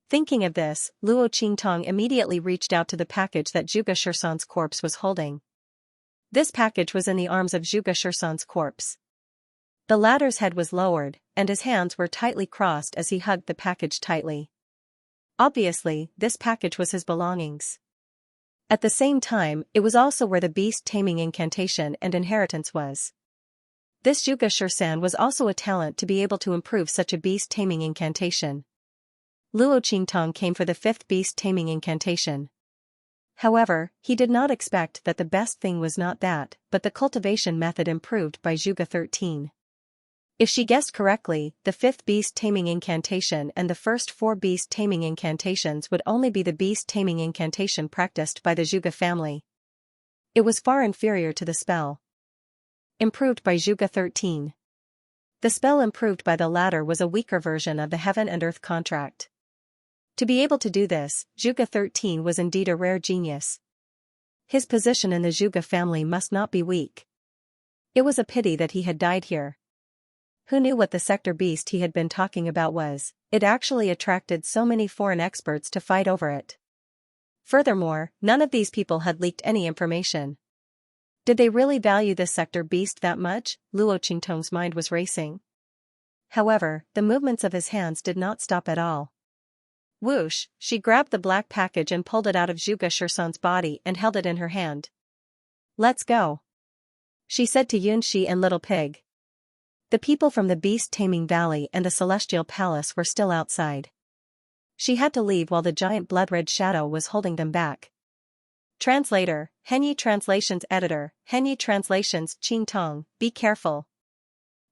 Thinking of this, Luo Qingtong immediately reached out to the package that Zhuge Shursan's corpse was holding. This package was in the arms of Zhuge Shursan's corpse. The latter's head was lowered, and his hands were tightly crossed as he hugged the package tightly. Obviously, this package was his belongings. At the same time, it was also where the beast taming incantation and inheritance was. This Zhuge Shursan was also a talent to be able to improve such a beast taming incantation. Luo Qingtong came for the 5th beast taming incantation. However, he did not expect that the best thing was not that, but the cultivation method improved by Zhuge 13. If she guessed correctly, the fifth beast-taming incantation and the first four beast-taming incantations would only be the beast-taming incantation practiced by the Zhuge family. It was far inferior to the spell improved by Zhuge 13. The spell improved by the latter was a weaker version of the Heaven and Earth contract. To be able to do this, Zhuge 13 was indeed a rare genius. His position in the Zhuge family must not be weak. It was a pity that he had died here. Who knew what the sector beast he had been talking about was? It actually attracted so many foreign experts to fight over it. Furthermore, none of these people had leaked any information. Did they really value this sector beast that much? Luo Qingtong's mind was racing. However, the movements of his hands did not stop at all. Whoosh, she grabbed the black package and pulled it out of Zhuge Shursan's body and held it in her hand. Let's go, she said to Xianxia and Little Pig. The people from the beast-taming valley and the celestial palace were still outside. She had to leave while the giant blood-red shadow was holding them back. Translator, Henyi Translations Editor, Henyi Translations Qing Tong, be careful.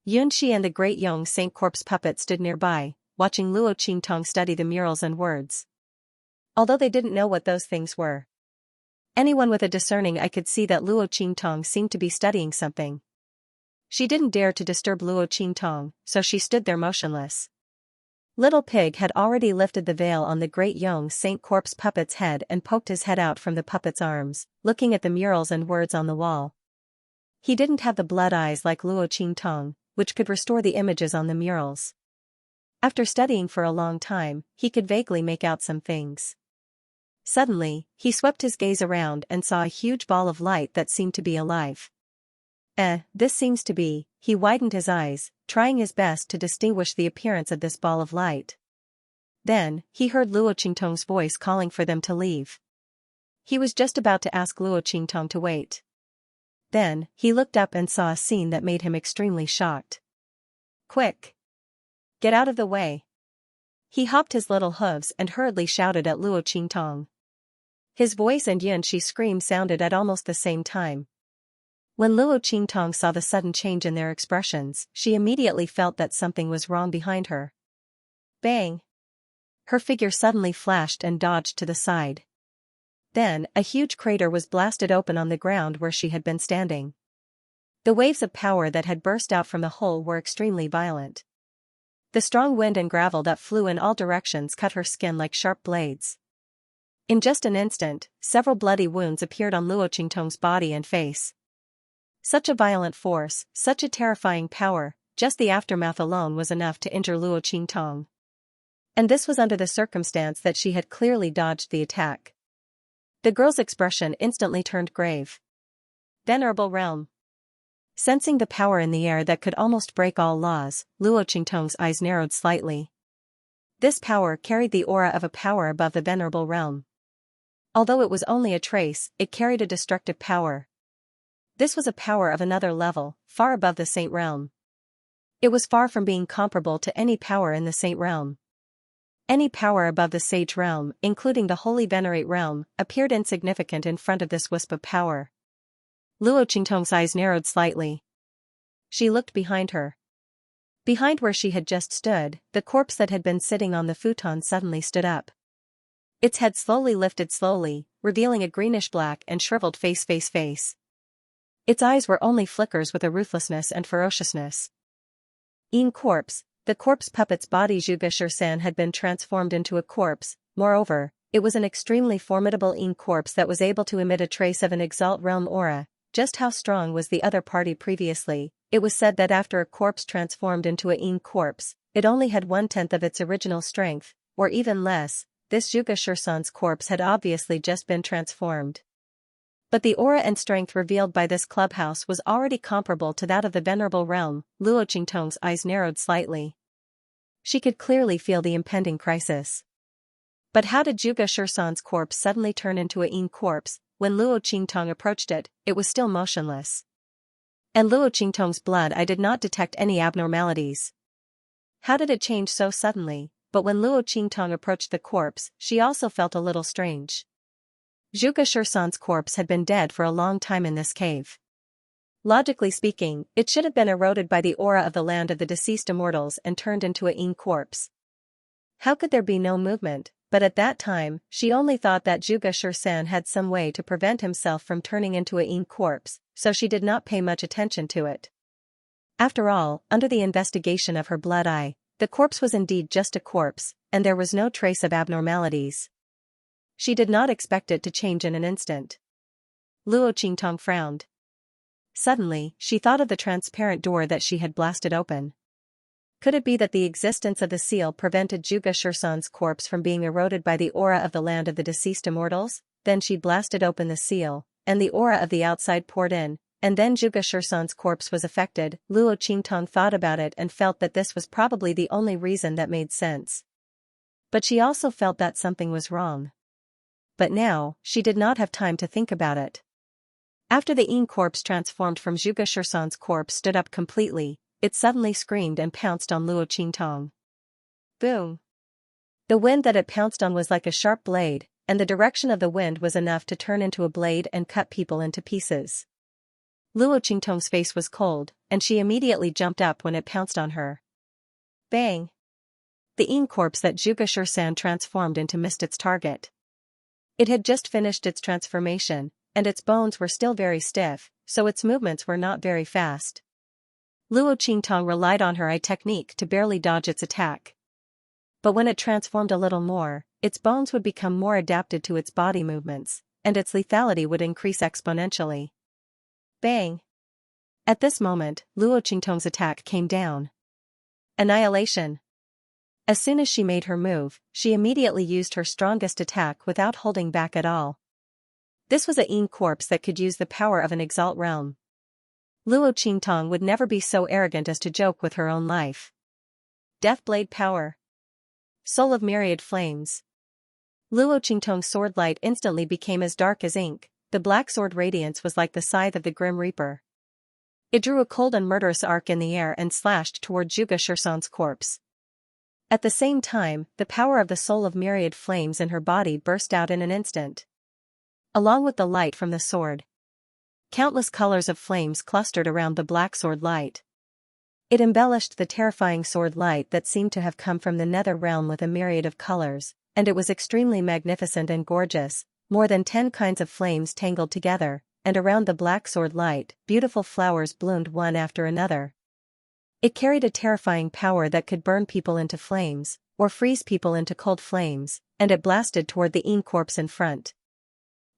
Yunxi and the great Yong Saint Corpse puppet stood nearby, watching Luo Qingtong study the murals and words. Although they didn't know what those things were. Anyone with a discerning eye could see that Luo Qingtong seemed to be studying something. She didn't dare to disturb Luo Qingtong, so she stood there motionless. Little Pig had already lifted the veil on the great Yong Saint Corpse puppet's head and poked his head out from the puppet's arms, looking at the murals and words on the wall. He didn't have the blood eyes like Luo Qingtong, which could restore the images on the murals. After studying for a long time, he could vaguely make out some things. Suddenly, he swept his gaze around and saw a huge ball of light that seemed to be alive. This seems to be, he widened his eyes, trying his best to distinguish the appearance of this ball of light. Then, he heard Luo Qingtong's voice calling for them to leave. He was just about to ask Luo Qingtong to wait. Then, he looked up and saw a scene that made him extremely shocked. Quick! Get out of the way! He hopped his little hooves and hurriedly shouted at Luo Qingtong. His voice and Yunxi's scream sounded at almost the same time. When Luo Qingtong saw the sudden change in their expressions, she immediately felt that something was wrong behind her. Bang! Her figure suddenly flashed and dodged to the side. Then, a huge crater was blasted open on the ground where she had been standing. The waves of power that had burst out from the hole were extremely violent. The strong wind and gravel that flew in all directions cut her skin like sharp blades. In just an instant, several bloody wounds appeared on Luo Qingtong's body and face. Such a violent force, such a terrifying power, just the aftermath alone was enough to injure Luo Qingtong. And this was under the circumstance that she had clearly dodged the attack. The girl's expression instantly turned grave. Venerable realm. Sensing the power in the air that could almost break all laws, Luo Qingtong's eyes narrowed slightly. This power carried the aura of a power above the venerable realm. Although it was only a trace, it carried a destructive power. This was a power of another level, far above the Saint Realm. It was far from being comparable to any power in the Saint Realm. Any power above the Sage Realm, including the Holy Venerate Realm, appeared insignificant in front of this wisp of power. Luo Qingtong's eyes narrowed slightly. She looked behind her. Behind where she had just stood, the corpse that had been sitting on the futon suddenly stood up. Its head slowly lifted slowly, revealing a greenish-black and shriveled face. Its eyes were only flickers with a ruthlessness and ferociousness. Corpse, the corpse puppet's body. Zhuge Shursan had been transformed into a corpse. Moreover, it was an extremely formidable corpse that was able to emit a trace of an Exalt Realm aura. Just how strong was the other party previously? It was said that after a corpse transformed into a corpse, it only had 1/10 of its original strength, or even less. This Zhuge Shursan's corpse had obviously just been transformed. But the aura and strength revealed by this clubhouse was already comparable to that of the Venerable Realm. Luo Qingtong's eyes narrowed slightly. She could clearly feel the impending crisis. But how did Zhuge Shursan's corpse suddenly turn into a corpse? When Luo Qingtong approached it, it was still motionless. And Luo Qingtong's blood eye did not detect any abnormalities. How did it change so suddenly? But when Luo Qingtong approached the corpse, she also felt a little strange. Zhuge Shursan's corpse had been dead for a long time in this cave. Logically speaking, it should have been eroded by the aura of the land of the deceased immortals and turned into a yin corpse. How could there be no movement? But at that time, she only thought that Zhuge Shursan had some way to prevent himself from turning into a yin corpse, so she did not pay much attention to it. After all, under the investigation of her blood eye, the corpse was indeed just a corpse, and there was no trace of abnormalities. She did not expect it to change in an instant. Luo Qingtong frowned. Suddenly, she thought of the transparent door that she had blasted open. Could it be that the existence of the seal prevented Zhuge Shursan's corpse from being eroded by the aura of the land of the deceased immortals? Then she blasted open the seal, and the aura of the outside poured in, and then Zhuge Shursan's corpse was affected. Luo Qingtong thought about it and felt that this was probably the only reason that made sense. But she also felt that something was wrong. But now, she did not have time to think about it. After the yin corpse transformed from Zhuge Shursan's corpse stood up completely, it suddenly screamed and pounced on Luo Qingtong. Boom! The wind that it pounced on was like a sharp blade, and the direction of the wind was enough to turn into a blade and cut people into pieces. Luo Qingtong's face was cold, and she immediately jumped up when it pounced on her. Bang! The yin corpse that Zhuge Shursan transformed into missed its target. It had just finished its transformation, and its bones were still very stiff, so its movements were not very fast. Luo Qingtong relied on her eye technique to barely dodge its attack. But when it transformed a little more, its bones would become more adapted to its body movements, and its lethality would increase exponentially. Bang! At this moment, Luo Qingtong's attack came down. Annihilation. As soon as she made her move, she immediately used her strongest attack without holding back at all. This was a yin corpse that could use the power of an exalt realm. Luo Qingtong would never be so arrogant as to joke with her own life. Death Blade Power. Soul of Myriad Flames. Luo Qingtong's sword light instantly became as dark as ink. The black sword radiance was like the scythe of the Grim Reaper. It drew a cold and murderous arc in the air and slashed toward Zhuge Shursan's corpse. At the same time, the power of the soul of myriad flames in her body burst out in an instant. Along with the light from the sword, countless colors of flames clustered around the black sword light. It embellished the terrifying sword light that seemed to have come from the nether realm with a myriad of colors, and it was extremely magnificent and gorgeous. More than 10 kinds of flames tangled together, and around the black sword light, beautiful flowers bloomed one after another. It carried a terrifying power that could burn people into flames, or freeze people into cold flames, and it blasted toward the yin corpse in front.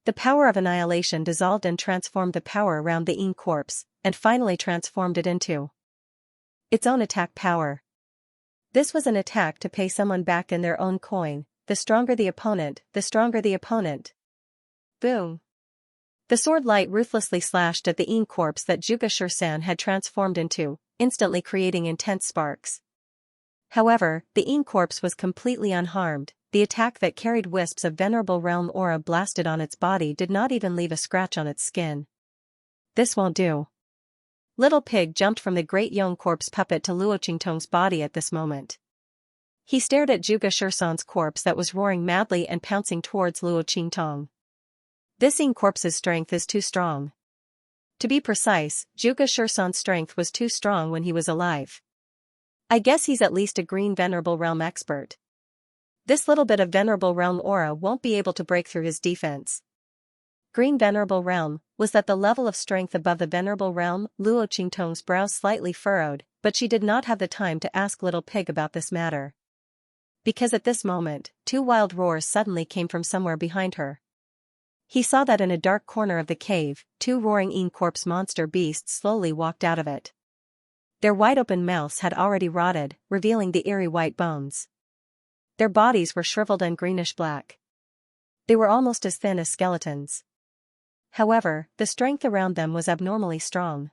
The power of annihilation dissolved and transformed the power around the yin corpse, and finally transformed it into its own attack power. This was an attack to pay someone back in their own coin. The stronger the opponent, the stronger the opponent. Boom! The sword light ruthlessly slashed at the yin corpse that Zhuge Shursan had transformed into, instantly creating intense sparks. However, the yin corpse was completely unharmed. The attack that carried wisps of venerable realm aura blasted on its body did not even leave a scratch on its skin. This won't do. Little Pig jumped from the great yin corpse puppet to Luo Qingtong's body at this moment. He stared at Zhuge Shursan's corpse that was roaring madly and pouncing towards Luo Qingtong. This yin corpse's strength is too strong. To be precise, Zhuge Shursan's strength was too strong when he was alive. I guess he's at least a green venerable realm expert. This little bit of venerable realm aura won't be able to break through his defense. Green venerable realm, was that the level of strength above the venerable realm? Luo Qingtong's brows slightly furrowed, but she did not have the time to ask Little Pig about this matter. Because at this moment, 2 wild roars suddenly came from somewhere behind her. He saw that in a dark corner of the cave, 2 roaring yin corpse monster beasts slowly walked out of it. Their wide-open mouths had already rotted, revealing the eerie white bones. Their bodies were shriveled and greenish-black. They were almost as thin as skeletons. However, the strength around them was abnormally strong.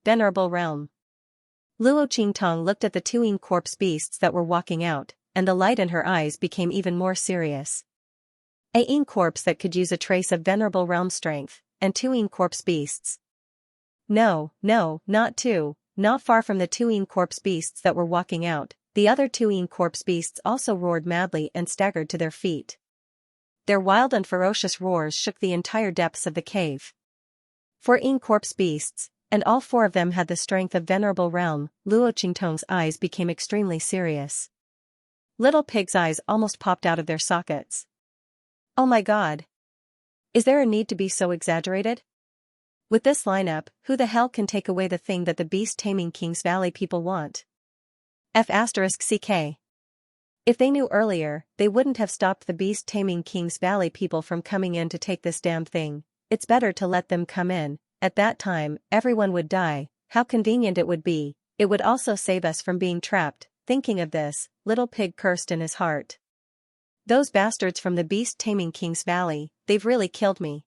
Venerable realm. Luo Qingtong looked at the 2 yin corpse beasts that were walking out, and the light in her eyes became even more serious. A yin corpse that could use a trace of venerable realm strength, and 2 yin corpse beasts. No, not 2, not far from the 2 yin corpse beasts that were walking out, the other 2 yin corpse beasts also roared madly and staggered to their feet. Their wild and ferocious roars shook the entire depths of the cave. 4 yin corpse beasts, And all four of them had the strength of venerable realm. Luo Qingtong's eyes became extremely serious. Little Pig's eyes almost popped out of their sockets. Oh my god. Is there a need to be so exaggerated? With this lineup, who the hell can take away the thing that the beast-taming Kings Valley people want? F***CK. If they knew earlier, they wouldn't have stopped the beast-taming Kings Valley people from coming in to take this damn thing. It's better to let them come in. At that time, everyone would die. How convenient it would be. It would also save us from being trapped. Thinking of this, Little Pig cursed in his heart. Those bastards from the beast-taming Kings Valley, they've really killed me.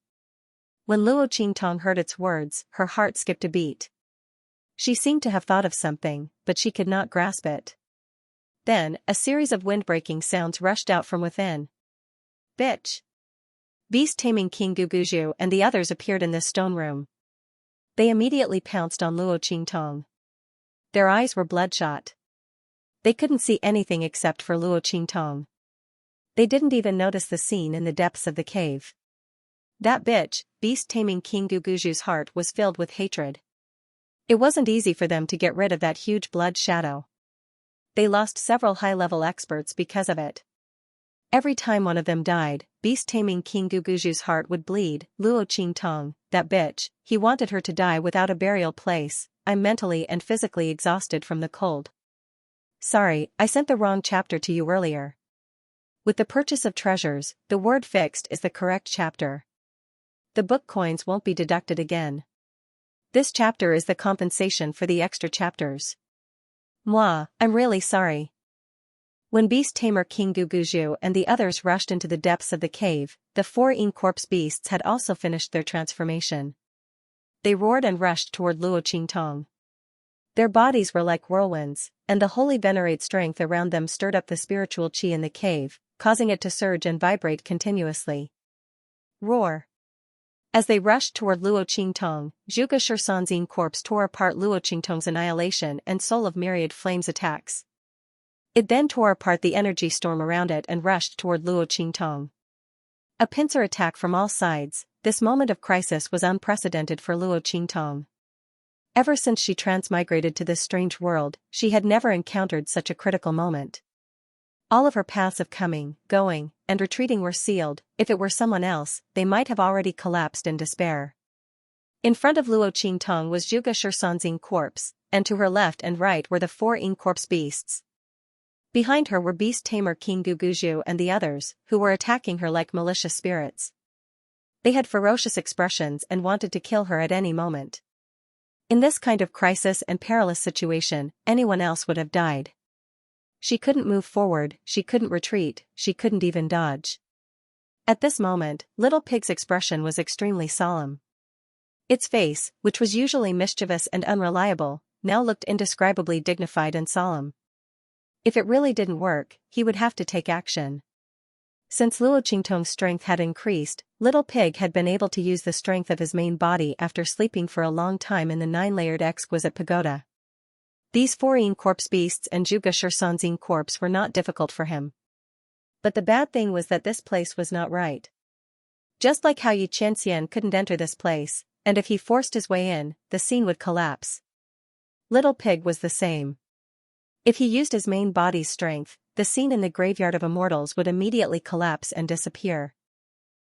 When Luo Qingtong heard its words, her heart skipped a beat. She seemed to have thought of something, but she could not grasp it. Then, a series of wind-breaking sounds rushed out from within. Bitch! Beast-taming King Guguju and the others appeared in this stone room. They immediately pounced on Luo Qingtong. Their eyes were bloodshot. They couldn't see anything except for Luo Qingtong. They didn't even notice the scene in the depths of the cave. That bitch, beast-taming King Guguju's heart was filled with hatred. It wasn't easy for them to get rid of that huge blood shadow. They lost several high-level experts because of it. Every time one of them died, beast-taming King Guguju's heart would bleed. Luo Qingtong, that bitch, he wanted her to die without a burial place. I'm mentally and physically exhausted from the cold. Sorry, I sent the wrong chapter to you earlier. With the purchase of treasures, the word fixed is the correct chapter. The book coins won't be deducted again. This chapter is the compensation for the extra chapters. Moi, I'm really sorry. When Beast-Tamer King Guguju and the others rushed into the depths of the cave, the four corpse beasts had also finished their transformation. They roared and rushed toward Luo Qingtong. Their bodies were like whirlwinds, and the holy venerate strength around them stirred up the spiritual chi in the cave, causing it to surge and vibrate continuously. Roar! As they rushed toward Luo Qingtong, Zhuge Shursan's corpse tore apart Luo Qingtong's annihilation and soul of myriad flames attacks. It then tore apart the energy storm around it and rushed toward Luo Qingtong. A pincer attack from all sides. This moment of crisis was unprecedented for Luo Qingtong. Ever since she transmigrated to this strange world, she had never encountered such a critical moment. All of her paths of coming, going, and retreating were sealed. If it were someone else, they might have already collapsed in despair. In front of Luo Qingtong was Zhuge Shursan's corpse, and to her left and right were the four corpse beasts. Behind her were Beast-Tamer King Guguju and the others, who were attacking her like malicious spirits. They had ferocious expressions and wanted to kill her at any moment. In this kind of crisis and perilous situation, anyone else would have died. She couldn't move forward, she couldn't retreat, she couldn't even dodge. At this moment, Little Pig's expression was extremely solemn. Its face, which was usually mischievous and unreliable, now looked indescribably dignified and solemn. If it really didn't work, he would have to take action. Since Luo Qingtong's strength had increased, Little Pig had been able to use the strength of his main body after sleeping for a long time in the 9-layered exquisite pagoda. These four corpse beasts and Zhuge Shursan's corpse were not difficult for him. But the bad thing was that this place was not right. Just like how Xianxia couldn't enter this place, and if he forced his way in, the scene would collapse. Little Pig was the same. If he used his main body's strength, the scene in the graveyard of immortals would immediately collapse and disappear.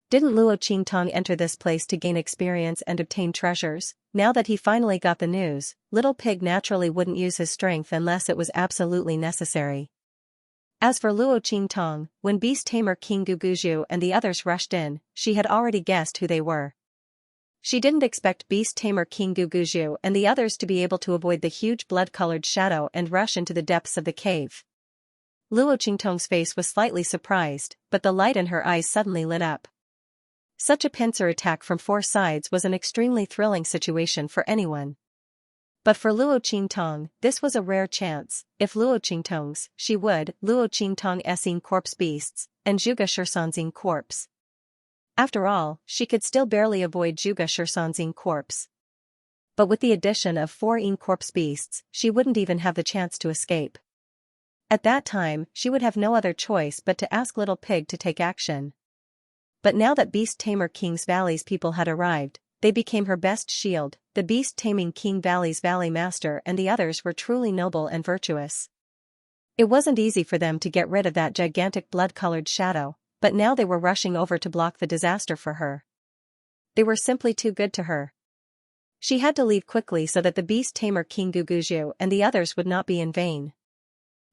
Didn't Luo Qingtong enter this place to gain experience and obtain treasures? Now that he finally got the news, Little Pig naturally wouldn't use his strength unless it was absolutely necessary. As for Luo Qingtong, when Beast-Tamer King Guguju and the others rushed in, she had already guessed who they were. She didn't expect Beast-Tamer King Guguju and the others to be able to avoid the huge blood-colored shadow and rush into the depths of the cave. Luo Qingtong's face was slightly surprised, but the light in her eyes suddenly lit up. Such a pincer attack from four sides was an extremely thrilling situation for anyone. But for Luo Qingtong, this was a rare chance. If Luo Qingtong's, she would, Luo Qingtong's corpse beasts, and Zhuge Shursan's corpse. After all, she could still barely avoid Zhuge Shursan's corpse. But with the addition of four corpse beasts, she wouldn't even have the chance to escape. At that time, she would have no other choice but to ask Little Pig to take action. But now that Beast-Tamer King's Valley's people had arrived, they became her best shield. the beast-taming King Valley's Valley Master and the others were truly noble and virtuous. It wasn't easy for them to get rid of that gigantic blood-colored shadow, but now they were rushing over to block the disaster for her. They were simply too good to her. She had to leave quickly so that the beast-tamer King Guguju and the others would not be in vain.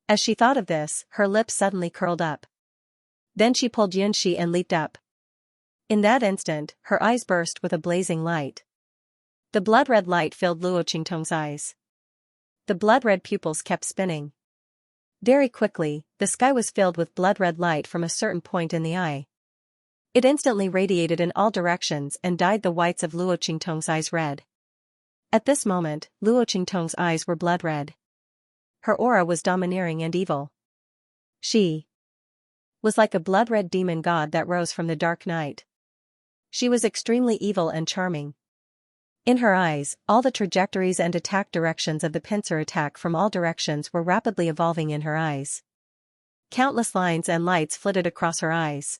As she thought of this, her lips suddenly curled up. Then she pulled Xianxia and leaped up. In that instant, her eyes burst with a blazing light. The blood-red light filled Luo Qingtong's eyes. The blood-red pupils kept spinning. Very quickly, the sky was filled with blood-red light from a certain point in the eye. It instantly radiated in all directions and dyed the whites of Luo Qingtong's eyes red. At this moment, Luo Qingtong's eyes were blood-red. Her aura was domineering and evil. She was like a blood-red demon god that rose from the dark night. She was extremely evil and charming. In her eyes, all the trajectories and attack directions of the pincer attack from all directions were rapidly evolving in her eyes. Countless lines and lights flitted across her eyes.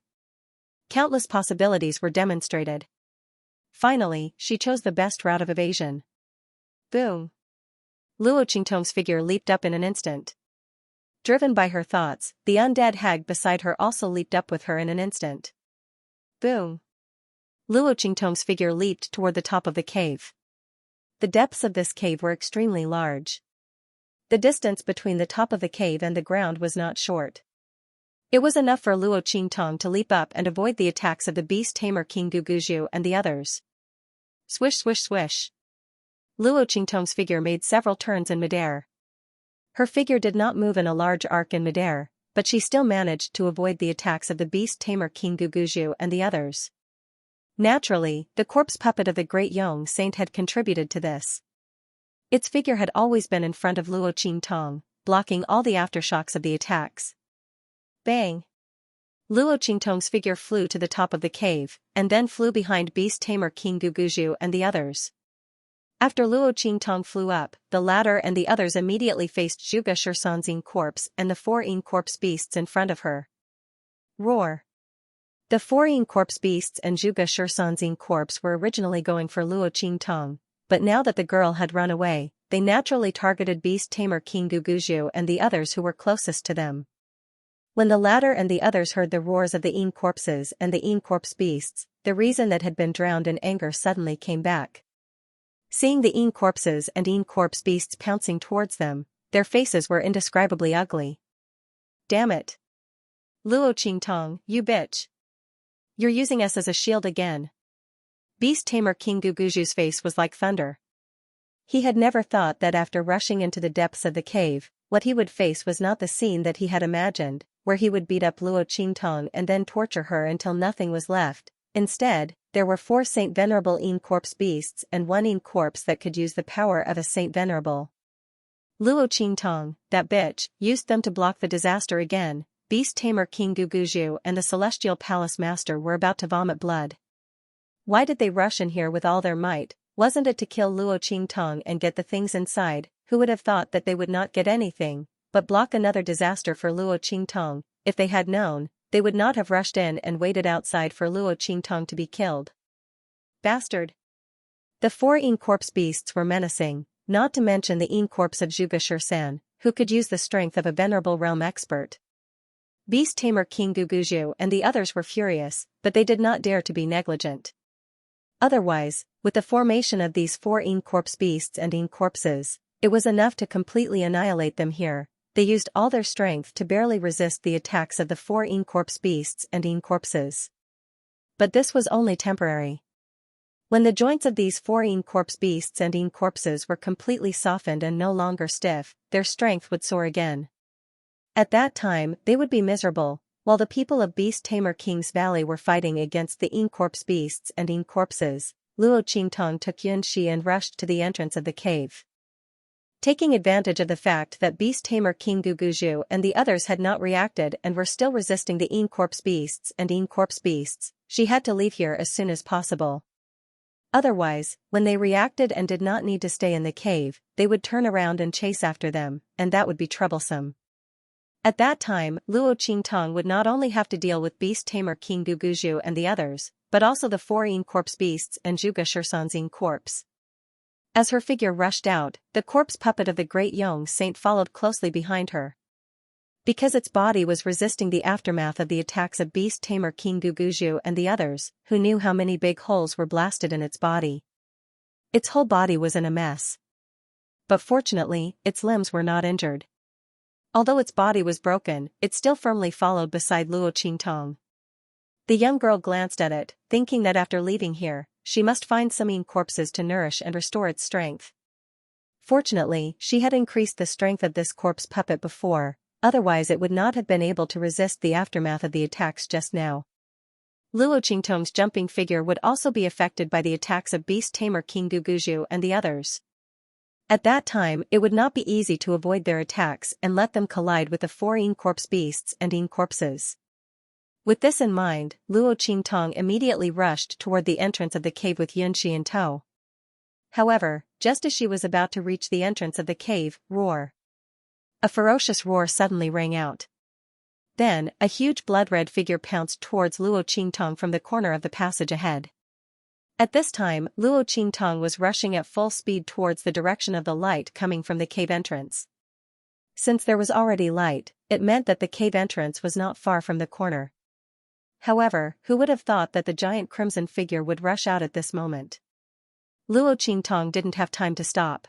Countless possibilities were demonstrated. Finally, she chose the best route of evasion. Boom! Luo Qingtong's figure leaped up in an instant. Driven by her thoughts, the undead hag beside her also leaped up with her in an instant. Boom! Luo Qingtong's figure leaped toward the top of the cave. The depths of this cave were extremely large. The distance between the top of the cave and the ground was not short. It was enough for Luo Qingtong to leap up and avoid the attacks of the beast-tamer King Guguju and the others. Swish swish swish. Luo Qingtong's figure made several turns in midair. Her figure did not move in a large arc in midair, but she still managed to avoid the attacks of the beast-tamer King Guguju and the others. Naturally, the corpse puppet of the great Yong Saint had contributed to this. Its figure had always been in front of Luo Qingtong, blocking all the aftershocks of the attacks. Bang! Luo Qingtong's figure flew to the top of the cave, and then flew behind beast-tamer King Guguju and the others. After Luo Qingtong flew up, the latter and the others immediately faced Zhuge Shursanzing corpse and the 4 Yin corpse beasts in front of her. Roar! The 4 Yin corpse beasts and Zhuge Shursanzing corpse were originally going for Luo Qingtong, but now that the girl had run away, they naturally targeted beast-tamer King Guguju and the others who were closest to them. When the latter and the others heard the roars of the Yin corpses and the Yin corpse beasts, the reason that had been drowned in anger suddenly came back. Seeing the Yin corpses and Yin corpse beasts pouncing towards them, their faces were indescribably ugly. Damn it! Luo Qingtong, you bitch! You're using us as a shield again. Beast-tamer King Guguju's face was like thunder. He had never thought that after rushing into the depths of the cave, what he would face was not the scene that he had imagined, where he would beat up Luo Qingtong and then torture her until nothing was left. Instead, there were 4 Saint Venerable Yin corpse beasts and 1 Yin corpse that could use the power of a Saint Venerable. Luo Qingtong, that bitch, used them to block the disaster again. Beast-tamer King Guguju and the Celestial Palace Master were about to vomit blood. Why did they rush in here with all their might? Wasn't it to kill Luo Qingtong and get the things inside? Who would have thought that they would not get anything, but block another disaster for Luo Qingtong? If they had known, they would not have rushed in and waited outside for Luo Qingtong to be killed. Bastard! The 4 Yin corpse beasts were menacing, not to mention the Yin corpse of Zhuge Shursan, who could use the strength of a venerable realm expert. Beast-tamer King Guguju and the others were furious, but they did not dare to be negligent. Otherwise, with the formation of these 4 Yin corpse beasts and Yin corpses, it was enough to completely annihilate them here. They used all their strength to barely resist the attacks of the 4 Yin corpse beasts and Yin corpses. But this was only temporary. When the joints of these 4 Yin corpse beasts and Yin corpses were completely softened and no longer stiff, their strength would soar again. At that time, they would be miserable, while the people of Beast-tamer King's Valley were fighting against the Yin corpse beasts and Yin corpses. Luo Qingtong took Xianxia and rushed to the entrance of the cave. Taking advantage of the fact that Beast-tamer King Guguju and the others had not reacted and were still resisting the Yin corpse beasts and Yin corpse beasts, she had to leave here as soon as possible. Otherwise, when they reacted and did not need to stay in the cave, they would turn around and chase after them, and that would be troublesome. At that time, Luo Qingtong would not only have to deal with Beast-tamer King Guguju and the others, but also the 4 Yin corpse beasts and Zhuge Shursanzing corpse. As her figure rushed out, the corpse puppet of the great young saint followed closely behind her. Because its body was resisting the aftermath of the attacks of beast tamer King Guguju and the others, who knew how many big holes were blasted in its body. Its whole body was in a mess. But fortunately, its limbs were not injured. Although its body was broken, it still firmly followed beside Luo Qingtong. The young girl glanced at it, thinking that after leaving here, she must find some mean corpses to nourish and restore its strength. Fortunately, she had increased the strength of this corpse puppet before, otherwise it would not have been able to resist the aftermath of the attacks just now. Luo Qingtong's jumping figure would also be affected by the attacks of beast tamer King Guguju and the others. At that time, it would not be easy to avoid their attacks and let them collide with the four Yin corpse beasts and Yin corpses. With this in mind, Luo Qingtong immediately rushed toward the entrance of the cave with Xianxia in tow. However, just as she was about to reach the entrance of the cave, a ferocious roar suddenly rang out. Then, a huge blood-red figure pounced towards Luo Qingtong from the corner of the passage ahead. At this time, Luo Qingtong was rushing at full speed towards the direction of the light coming from the cave entrance. Since there was already light, it meant that the cave entrance was not far from the corner. However, who would have thought that the giant crimson figure would rush out at this moment? Luo Qingtong didn't have time to stop.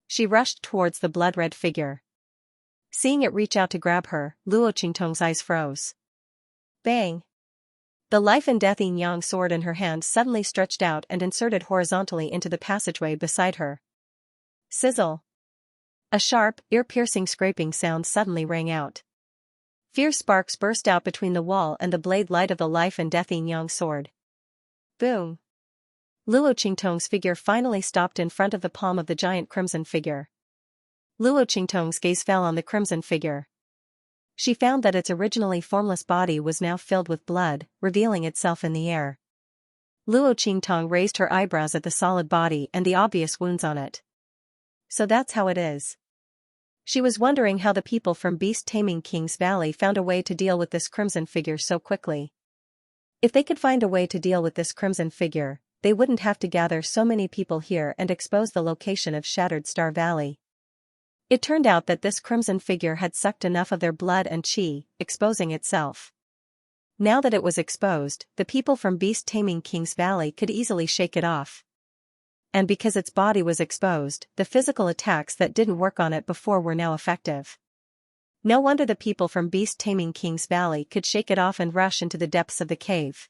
She rushed towards the blood-red figure. Seeing it reach out to grab her, Luo Qingtong's eyes froze. Bang! The life and death yin yang sword in her hand suddenly stretched out and inserted horizontally into the passageway beside her. Sizzle! A sharp, ear-piercing scraping sound suddenly rang out. Fierce sparks burst out between the wall and the blade light of the life and death yin yang sword. Boom! Luo Qingtong's figure finally stopped in front of the palm of the giant crimson figure. Luo Qingtong's gaze fell on the crimson figure. She found that its originally formless body was now filled with blood, revealing itself in the air. Luo Qingtong raised her eyebrows at the solid body and the obvious wounds on it. So that's how it is. She was wondering how the people from Beast Taming King's Valley found a way to deal with this crimson figure so quickly. If they could find a way to deal with this crimson figure, they wouldn't have to gather so many people here and expose the location of Shattered Star Valley. It turned out that this crimson figure had sucked enough of their blood and qi, exposing itself. Now that it was exposed, the people from Beast Taming King's Valley could easily shake it off. And because its body was exposed, the physical attacks that didn't work on it before were now effective. No wonder the people from Beast Taming King's Valley could shake it off and rush into the depths of the cave.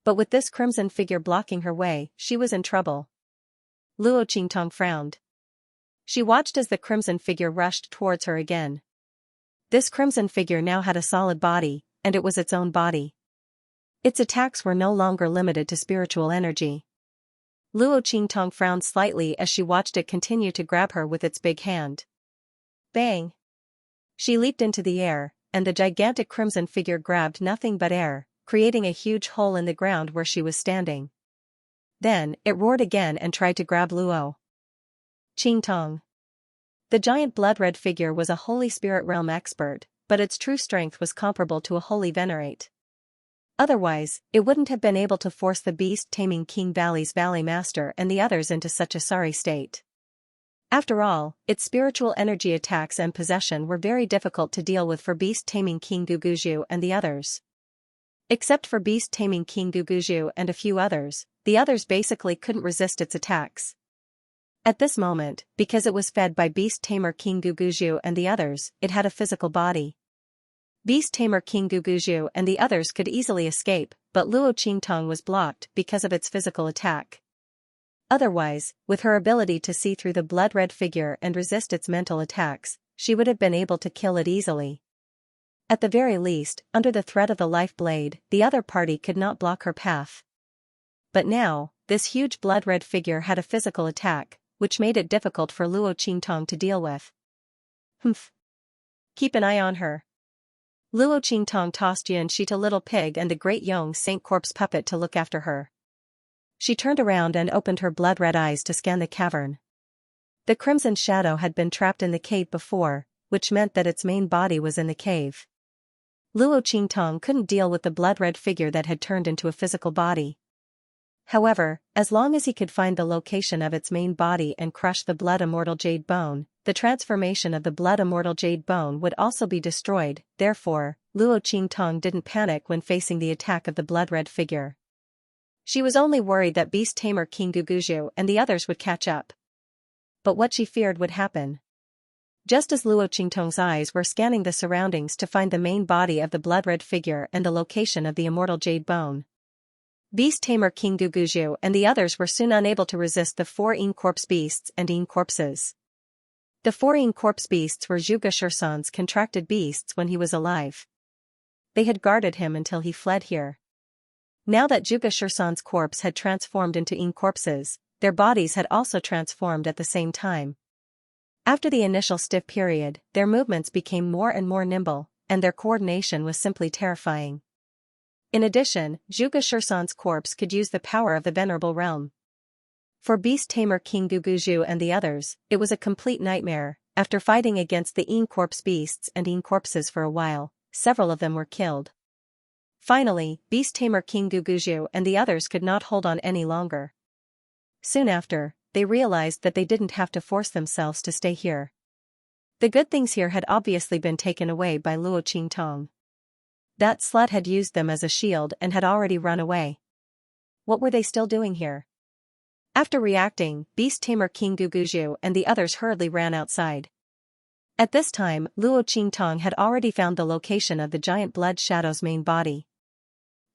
But with this crimson figure blocking her way, she was in trouble. Luo Qingtong frowned. She watched as the crimson figure rushed towards her again. This crimson figure now had a solid body, and it was its own body. Its attacks were no longer limited to spiritual energy. Luo Qingtong frowned slightly as she watched it continue to grab her with its big hand. Bang! She leaped into the air, and the gigantic crimson figure grabbed nothing but air, creating a huge hole in the ground where she was standing. Then, it roared again and tried to grab Luo Qingtong. The giant blood-red figure was a Holy Spirit realm expert, but its true strength was comparable to a Holy Venerate. Otherwise, it wouldn't have been able to force the Beast Taming King Valley's Valley Master and the others into such a sorry state. After all, its spiritual energy attacks and possession were very difficult to deal with for Beast Taming King Guguju and the others. Except for Beast Taming King Guguju and a few others, the others basically couldn't resist its attacks. At this moment, because it was fed by Beast Tamer King Guguju and the others, it had a physical body. Beast Tamer King Guguju and the others could easily escape, but Luo Qingtong was blocked because of its physical attack. Otherwise, with her ability to see through the blood-red figure and resist its mental attacks, she would have been able to kill it easily. At the very least, under the threat of the life blade, the other party could not block her path. But now, this huge blood-red figure had a physical attack, which made it difficult for Luo Qingtong to deal with. Humph. Keep an eye on her. Luo Qingtong tossed Xianxia Little Pig and the Great Yong Saint Corpse Puppet to look after her. She turned around and opened her blood-red eyes to scan the cavern. The crimson shadow had been trapped in the cave before, which meant that its main body was in the cave. Luo Qingtong couldn't deal with the blood-red figure that had turned into a physical body. However, as long as he could find the location of its main body and crush the blood immortal jade bone, the transformation of the blood immortal jade bone would also be destroyed. Therefore, Luo Qingtong didn't panic when facing the attack of the blood-red figure. She was only worried that beast tamer King Guguju and the others would catch up. But what she feared would happen. Just as Luo Qingtong's eyes were scanning the surroundings to find the main body of the blood-red figure and the location of the immortal jade bone, beast tamer King Guguju and the others were soon unable to resist the 4 Yin corpse beasts and Yin corpses. The 4 Yin corpse beasts were Zhuge Shursan's contracted beasts when he was alive. They had guarded him until he fled here. Now that Zhuge Shursan's corpse had transformed into Yin corpses, their bodies had also transformed at the same time. After the initial stiff period, their movements became more and more nimble, and their coordination was simply terrifying. In addition, Zhuge Shursan's corpse could use the power of the Venerable Realm. For beast tamer King Guguju and the others, it was a complete nightmare. After fighting against the Yin corpse beasts and Yin corpses for a while, several of them were killed. Finally, beast tamer King Guguju and the others could not hold on any longer. Soon after, they realized that they didn't have to force themselves to stay here. The good things here had obviously been taken away by Luo Qingtong. That slut had used them as a shield and had already run away. What were they still doing here? After reacting, beast tamer King Guguju and the others hurriedly ran outside. At this time, Luo Qingtong had already found the location of the giant blood shadow's main body.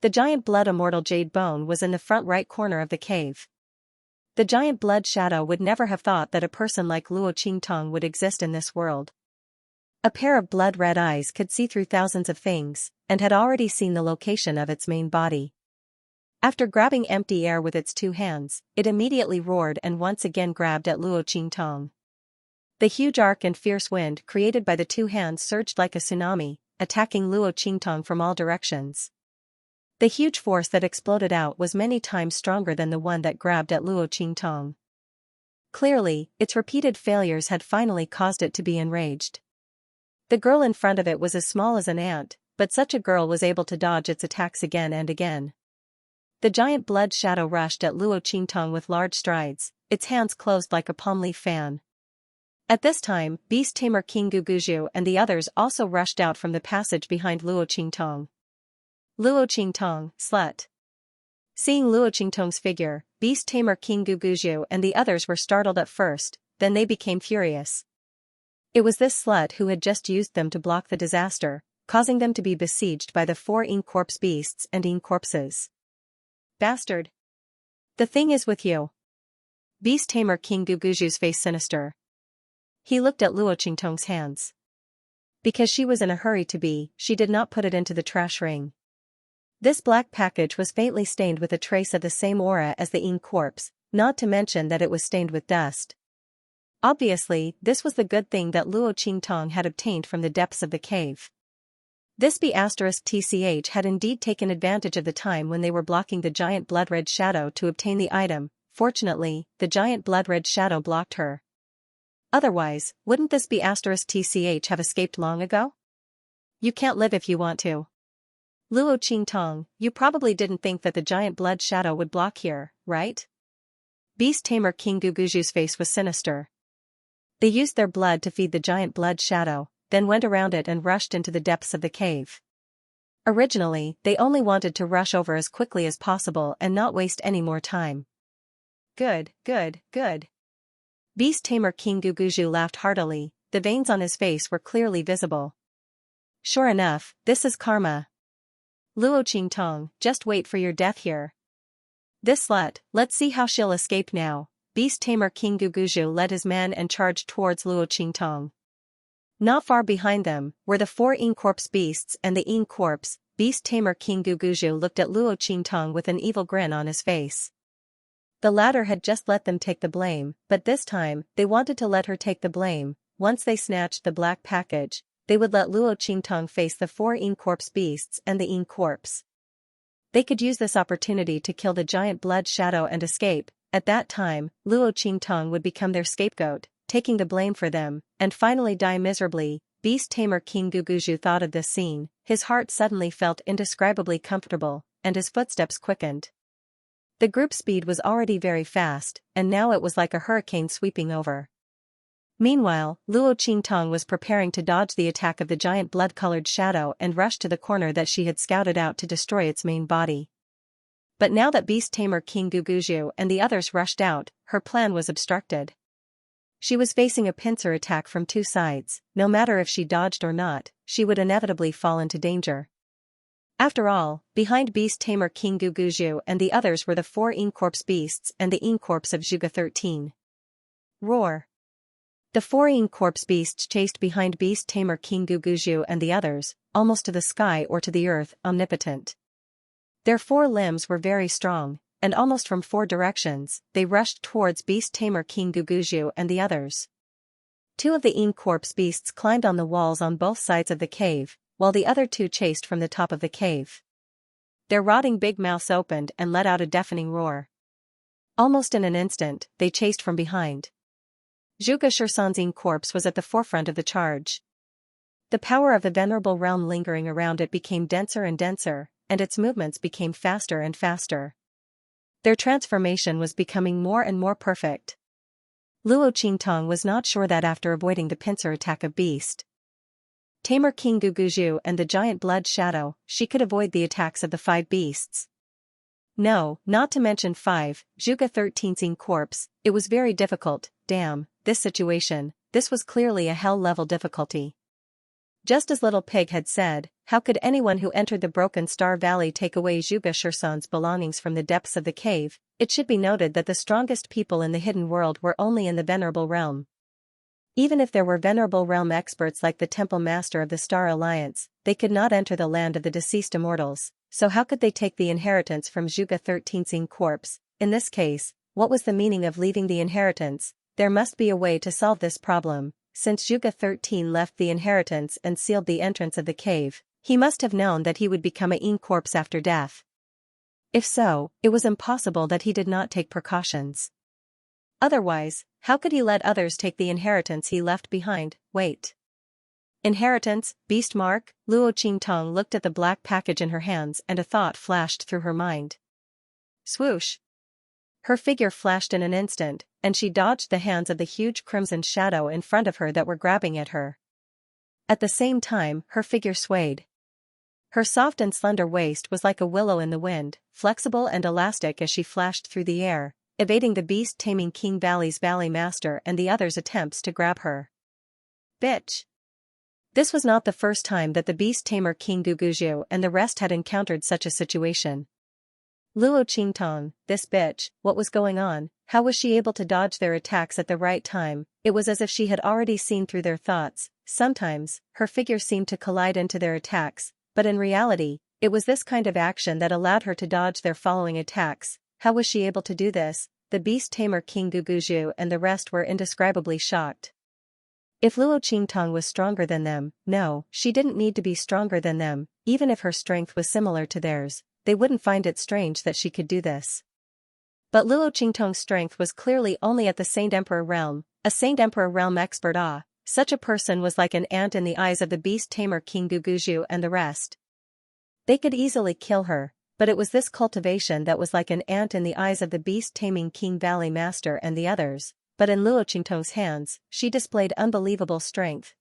The giant blood immortal jade bone was in the front right corner of the cave. The giant blood shadow would never have thought that a person like Luo Qingtong would exist in this world. A pair of blood-red eyes could see through thousands of things, and had already seen the location of its main body. After grabbing empty air with its 2 hands, it immediately roared and once again grabbed at Luo Qingtong. The huge arc and fierce wind created by the 2 hands surged like a tsunami, attacking Luo Qingtong from all directions. The huge force that exploded out was many times stronger than the one that grabbed at Luo Qingtong. Clearly, its repeated failures had finally caused it to be enraged. The girl in front of it was as small as an ant, but such a girl was able to dodge its attacks again and again. The giant blood shadow rushed at Luo Qingtong with large strides, its hands closed like a palm leaf fan. At this time, beast tamer King Guguju and the others also rushed out from the passage behind Luo Qingtong. Luo Qingtong, slut. Seeing Luo Qingtong's figure, beast tamer King Guguju and the others were startled at first, then they became furious. It was this slut who had just used them to block the disaster, causing them to be besieged by the 4 Yin corpse beasts and Yin corpses. Bastard! The thing is with you. Beast tamer King Guguju's face sinister. He looked at Luo Qingtong's hands. Because she was in a hurry to be, she did not put it into the trash ring. This black package was faintly stained with a trace of the same aura as the Yin corpse, not to mention that it was stained with dust. Obviously, this was the good thing that Luo Qingtong had obtained from the depths of the cave. This B*TCH had indeed taken advantage of the time when they were blocking the giant blood-red shadow to obtain the item. Fortunately, the giant blood-red shadow blocked her. Otherwise, wouldn't this B*TCH have escaped long ago? You can't live if you want to. Luo Qingtong, you probably didn't think that the giant blood shadow would block here, right? Beast tamer King Guguju's face was sinister. They used their blood to feed the giant blood shadow, then went around it and rushed into the depths of the cave. Originally, they only wanted to rush over as quickly as possible and not waste any more time. Good, good, good. Beast tamer King Guguju laughed heartily, the veins on his face were clearly visible. Sure enough, this is karma. Luo Qingtong, just wait for your death here. This slut, let's see how she'll escape now. Beast tamer King Guguju led his men and charged towards Luo Qingtong. Not far behind them were the 4 Yin corpse beasts and the Yin corpse. Beast tamer King Guguju looked at Luo Qingtong with an evil grin on his face. The latter had just let them take the blame, but this time, they wanted to let her take the blame. Once they snatched the black package, they would let Luo Qingtong face the 4 Yin corpse beasts and the Yin corpse. They could use this opportunity to kill the giant blood shadow and escape. At that time, Luo Qingtong would become their scapegoat, taking the blame for them, and finally die miserably. Beast tamer King Guguju thought of this scene, his heart suddenly felt indescribably comfortable, and his footsteps quickened. The group speed was already very fast, and now it was like a hurricane sweeping over. Meanwhile, Luo Qingtong was preparing to dodge the attack of the giant blood-colored shadow and rush to the corner that she had scouted out to destroy its main body. But now that beast tamer King Guguju and the others rushed out, her plan was obstructed. She was facing a pincer attack from two sides. No matter if she dodged or not, she would inevitably fall into danger. After all, behind beast tamer King Guguju and the others were the 4 Yin-Corpse beasts and the Yin-Corpse of Zhuge 13. Roar! The 4 Yin-Corpse beasts chased behind beast tamer King Guguju and the others, almost to the sky or to the earth, omnipotent. Their 4 limbs were very strong, and almost from 4 directions, they rushed towards beast tamer King Guguju and the others. 2 of the Yin-Corpse beasts climbed on the walls on both sides of the cave, while the other 2 chased from the top of the cave. Their rotting big mouths opened and let out a deafening roar. Almost in an instant, they chased from behind. Zhuge Shirsan's Yin-Corpse was at the forefront of the charge. The power of the venerable realm lingering around it became denser and denser, and its movements became faster and faster. Their transformation was becoming more and more perfect. Luo Qingtong was not sure that after avoiding the pincer attack of beast tamer King Guguju and the giant blood shadow, she could avoid the attacks of the 5 beasts. No, not to mention 5, Zhuge 13's Yin-Corpse, it was very difficult. Damn, this situation, this was clearly a hell-level difficulty. Just as Little Pig had said, how could anyone who entered the Broken Star Valley take away Zhuge Shirsan's belongings from the depths of the cave? It should be noted that the strongest people in the hidden world were only in the Venerable Realm. Even if there were Venerable Realm experts like the Temple Master of the Star Alliance, they could not enter the land of the deceased immortals, so how could they take the inheritance from Zhuge 13's Yin-Corpse? In this case, what was the meaning of leaving the inheritance? There must be a way to solve this problem. Since Zhuge 13 left the inheritance and sealed the entrance of the cave, he must have known that he would become a Yin-Corpse after death. If so, it was impossible that he did not take precautions. Otherwise, how could he let others take the inheritance he left behind? Wait. Inheritance, beast mark? Luo Qingtong looked at the black package in her hands and a thought flashed through her mind. Swoosh! Her figure flashed in an instant, and she dodged the hands of the huge crimson shadow in front of her that were grabbing at her. At the same time, her figure swayed. Her soft and slender waist was like a willow in the wind, flexible and elastic as she flashed through the air, evading the beast-taming King Valley's Valley Master and the others' attempts to grab her. Bitch! This was not the first time that the beast-tamer King Guguju and the rest had encountered such a situation. Luo Qingtong, this bitch, what was going on? How was she able to dodge their attacks at the right time? It was as if she had already seen through their thoughts. Sometimes, her figure seemed to collide into their attacks, but in reality, it was this kind of action that allowed her to dodge their following attacks. How was she able to do this? The beast-tamer King Guguju and the rest were indescribably shocked. If Luo Qingtong was stronger than them, no, she didn't need to be stronger than them. Even if her strength was similar to theirs, they wouldn't find it strange that she could do this. But Luo Qingtong's strength was clearly only at the Saint Emperor realm, a Saint Emperor realm expert. Such a person was like an ant in the eyes of the beast-tamer King Guguju and the rest. They could easily kill her, but it was this cultivation that was like an ant in the eyes of the beast-taming King Valley Master and the others. But in Luo Qingtong's hands, she displayed unbelievable strength.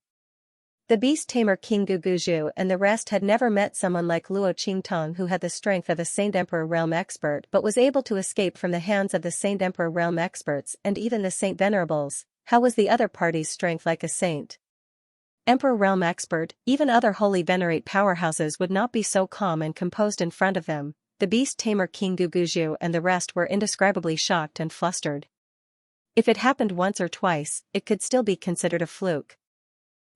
The beast-tamer King Guguju and the rest had never met someone like Luo Qingtong who had the strength of a Saint Emperor realm expert but was able to escape from the hands of the Saint Emperor realm experts and even the Saint Venerables. How was the other party's strength like a Saint Emperor realm expert? Even other holy venerate powerhouses would not be so calm and composed in front of them. The beast-tamer King Guguju and the rest were indescribably shocked and flustered. If it happened once or twice, it could still be considered a fluke.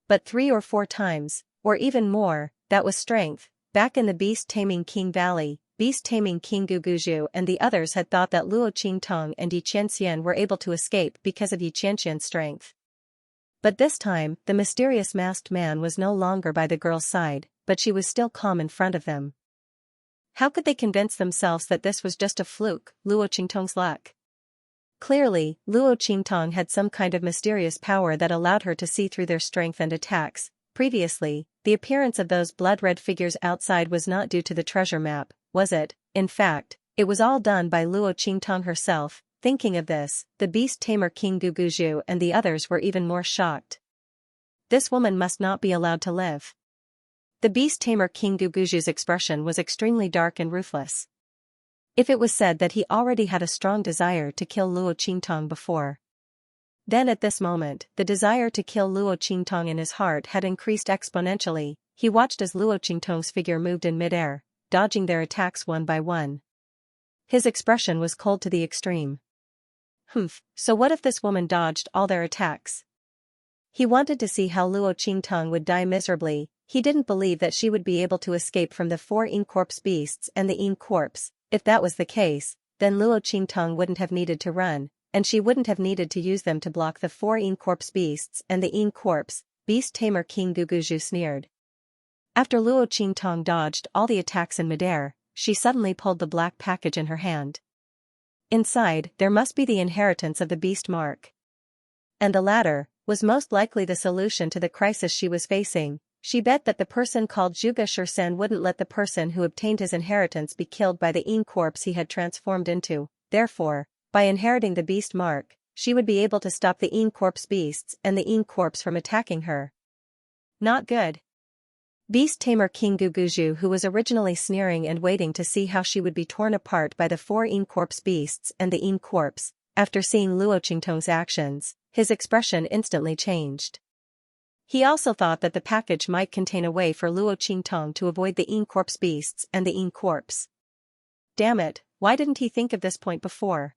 But 3 or 4 times, or even more, that was strength. Back in the beast-taming King Valley, beast-taming King Guguju and the others had thought that Luo Qingtong and Xianxia were able to escape because of Xianxia's strength. But this time, the mysterious masked man was no longer by the girl's side, but she was still calm in front of them. How could they convince themselves that this was just a fluke? Luo Qingtong's luck. Clearly, Luo Qingtong had some kind of mysterious power that allowed her to see through their strength and attacks. Previously, the appearance of those blood-red figures outside was not due to the treasure map, was it? In fact, It was all done by Luo Qingtong herself. Thinking of this, the beast tamer King Guguju and the others were even more shocked. This woman must not be allowed to live. The beast tamer King Guguju's expression was extremely dark and ruthless. If it was said that he already had a strong desire to kill Luo Qingtong before, then at this moment, the desire to kill Luo Qingtong in his heart had increased exponentially. He watched as Luo Qingtong's figure moved in midair, dodging their attacks one by one. His expression was cold to the extreme. So what if this woman dodged all their attacks? He wanted to see how Luo Qingtong would die miserably. He didn't believe that she would be able to escape from the 4 Yin corpse beasts and the Yin corpse. If that was the case, then Luo Qingtong wouldn't have needed to run, and she wouldn't have needed to use them to block the 4 Yin corpse beasts and the Yin corpse. Beast tamer King Guguju sneered. After Luo Qingtong dodged all the attacks in midair, she suddenly pulled the black package in her hand. Inside, there must be the inheritance of the beast mark. And the latter was most likely the solution to the crisis she was facing. She bet that the person called Zhuge Shursan wouldn't let the person who obtained his inheritance be killed by the Yin corpse he had transformed into. Therefore, by inheriting the beast mark, she would be able to stop the Yin corpse beasts and the Yin corpse from attacking her. Not good. Beast tamer King Guguju, who was originally sneering and waiting to see how she would be torn apart by the 4 Yin corpse beasts and the Yin corpse, after seeing Luo Qingtong's actions, his expression instantly changed. He also thought that the package might contain a way for Luo Qingtong to avoid the Yin corpse beasts and the Yin corpse. Damn it, why didn't he think of this point before?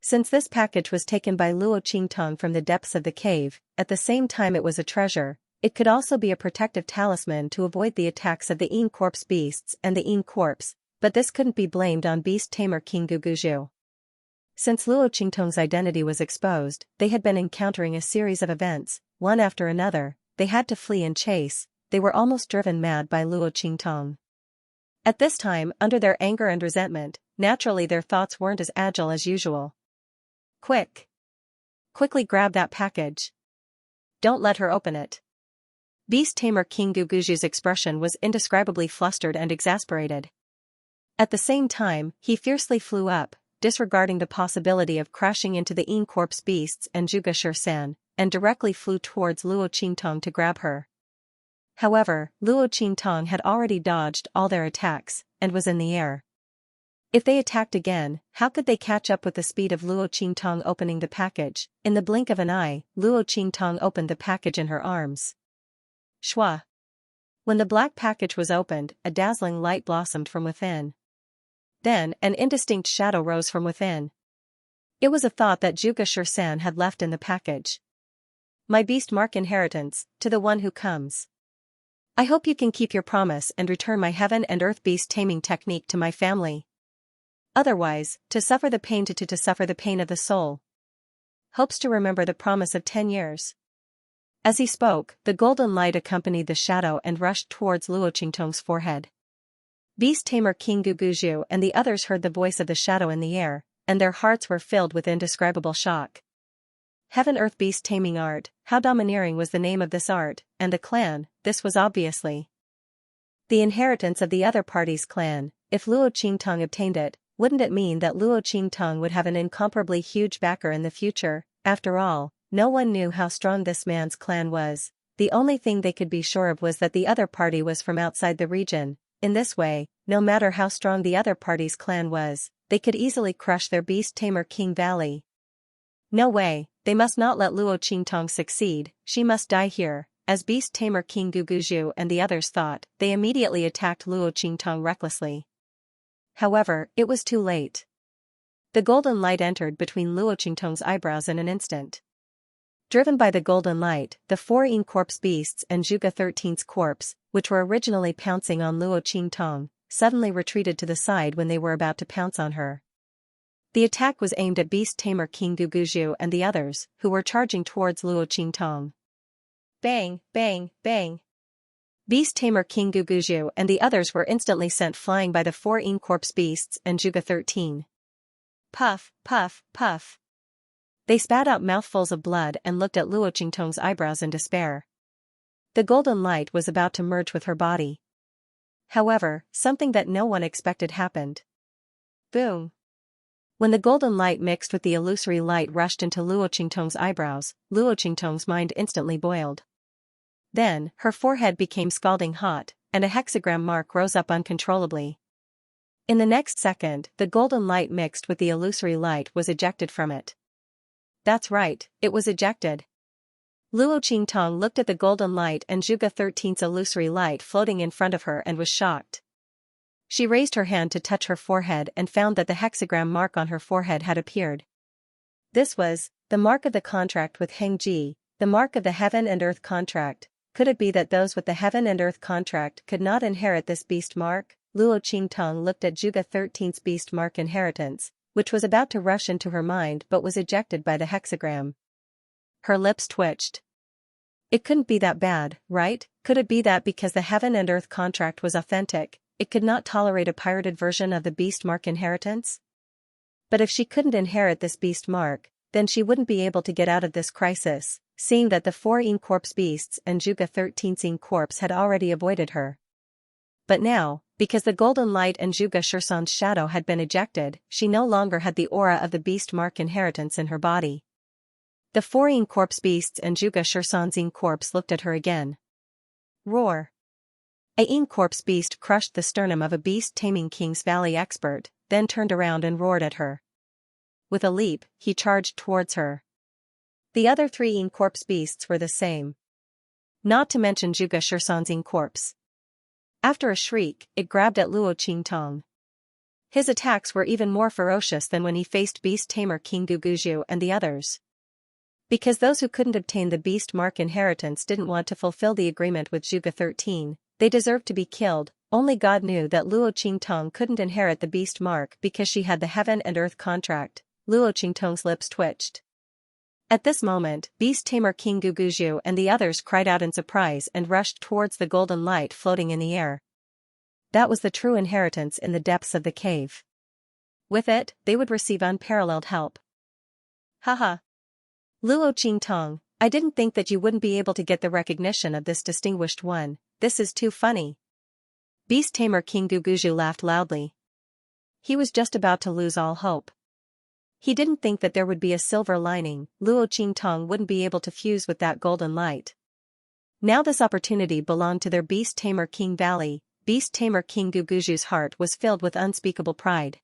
Since this package was taken by Luo Qingtong from the depths of the cave, at the same time it was a treasure, it could also be a protective talisman to avoid the attacks of the Yin corpse beasts and the Yin corpse, but this couldn't be blamed on beast tamer King Guguju. Since Luo Qingtong's identity was exposed, they had been encountering a series of events, one after another. They had to flee and chase. They were almost driven mad by Luo Qingtong. At this time, under their anger and resentment, naturally their thoughts weren't as agile as usual. Quickly grab that package. Don't let her open it. Beast tamer King Guguju's expression was indescribably flustered and exasperated. At the same time, he fiercely flew up, disregarding the possibility of crashing into the Yin corpse beasts and Zhuge Shursan, and directly flew towards Luo Qingtong to grab her. However, Luo Qingtong had already dodged all their attacks, and was in the air. If they attacked again, how could they catch up with the speed of Luo Qingtong opening the package? In the blink of an eye, Luo Qingtong opened the package in her arms. Shwa. When the black package was opened, a dazzling light blossomed from within. Then, an indistinct shadow rose from within. It was a thought that Zhuge Shursan had left in the package. My beast mark inheritance, to the one who comes. I hope you can keep your promise and return my heaven and earth beast taming technique to my family. Otherwise, to suffer the pain to suffer the pain of the soul. Hopes to remember the promise of 10 years. As he spoke, the golden light accompanied the shadow and rushed towards Luo Qingtong's forehead. Beast tamer King Guguju and the others heard the voice of the shadow in the air, and their hearts were filled with indescribable shock. Heaven Earth Beast Taming Art, how domineering was the name of this art, and the clan, this was obviously the inheritance of the other party's clan. If Luo Qingtong obtained it, wouldn't it mean that Luo Qingtong would have an incomparably huge backer in the future? After all, no one knew how strong this man's clan was. The only thing they could be sure of was that the other party was from outside the region. In this way, no matter how strong the other party's clan was, they could easily crush their beast tamer King Valley. No way, they must not let Luo Qingtong succeed, she must die here. As beast tamer King Guguju and the others thought, they immediately attacked Luo Qingtong recklessly. However, it was too late. The golden light entered between Luo Qingtong's eyebrows in an instant. Driven by the golden light, the 4 Yin corpse beasts and Zhuge 13's corpse, which were originally pouncing on Luo Qingtong, suddenly retreated to the side when they were about to pounce on her. The attack was aimed at beast tamer King Guguju and the others, who were charging towards Luo Qingtong. Bang, bang, bang. Beast tamer King Guguju and the others were instantly sent flying by the 4 Yin corpse beasts and Zhuge 13. Puff, puff, puff. They spat out mouthfuls of blood and looked at Luo Qingtong's eyebrows in despair. The golden light was about to merge with her body. However, something that no one expected happened. Boom. When the golden light mixed with the illusory light rushed into Luo Qingtong's eyebrows, Luo Qingtong's mind instantly boiled. Then, her forehead became scalding hot, and a hexagram mark rose up uncontrollably. In the next second, the golden light mixed with the illusory light was ejected from it. That's right, it was ejected. Luo Qingtong looked at the golden light and Zhuge 13's illusory light floating in front of her and was shocked. She raised her hand to touch her forehead and found that the hexagram mark on her forehead had appeared. This was the mark of the contract with Hengji, the mark of the heaven and earth contract. Could it be that those with the heaven and earth contract could not inherit this beast mark? Luo Qingtong looked at Zhuge 13's beast mark inheritance, which was about to rush into her mind but was ejected by the hexagram. Her lips twitched. It couldn't be that bad, right? Could it be that because the heaven and earth contract was authentic, it could not tolerate a pirated version of the beast mark inheritance? But if she couldn't inherit this beast mark, then she wouldn't be able to get out of this crisis, seeing that the 4 Yin Corpse beasts and Zhuge 13's Yin Corpse had already avoided her. But now, because the golden light and Zhuge Shursan's shadow had been ejected, she no longer had the aura of the beast mark inheritance in her body. The 4 Yin Corpse beasts and Zhuge Shursan's Yin Corpse looked at her again. Roar. A Yin Corpse beast crushed the sternum of a beast-taming King's Valley expert, then turned around and roared at her. With a leap, he charged towards her. The other 3 Yin Corpse beasts were the same. Not to mention Zhuge Shursan's Yin Corpse. After a shriek, it grabbed at Luo Qingtong. His attacks were even more ferocious than when he faced Beast Tamer King Guguju and the others. Because those who couldn't obtain the beast mark inheritance didn't want to fulfill the agreement with Zhuge 13, they deserved to be killed. Only God knew that Luo Qingtong couldn't inherit the beast mark because she had the heaven and earth contract. Luo Qingtong's lips twitched. At this moment, Beast Tamer King Guguju and the others cried out in surprise and rushed towards the golden light floating in the air. That was the true inheritance in the depths of the cave. With it, they would receive unparalleled help. Haha. Luo Qingtong, I didn't think that you wouldn't be able to get the recognition of this distinguished one. This is too funny. Beast Tamer King Guguju laughed loudly. He was just about to lose all hope. He didn't think that there would be a silver lining. Luo Qingtong wouldn't be able to fuse with that golden light. Now this opportunity belonged to their Beast Tamer King Valley. Beast Tamer King Guguju's heart was filled with unspeakable pride.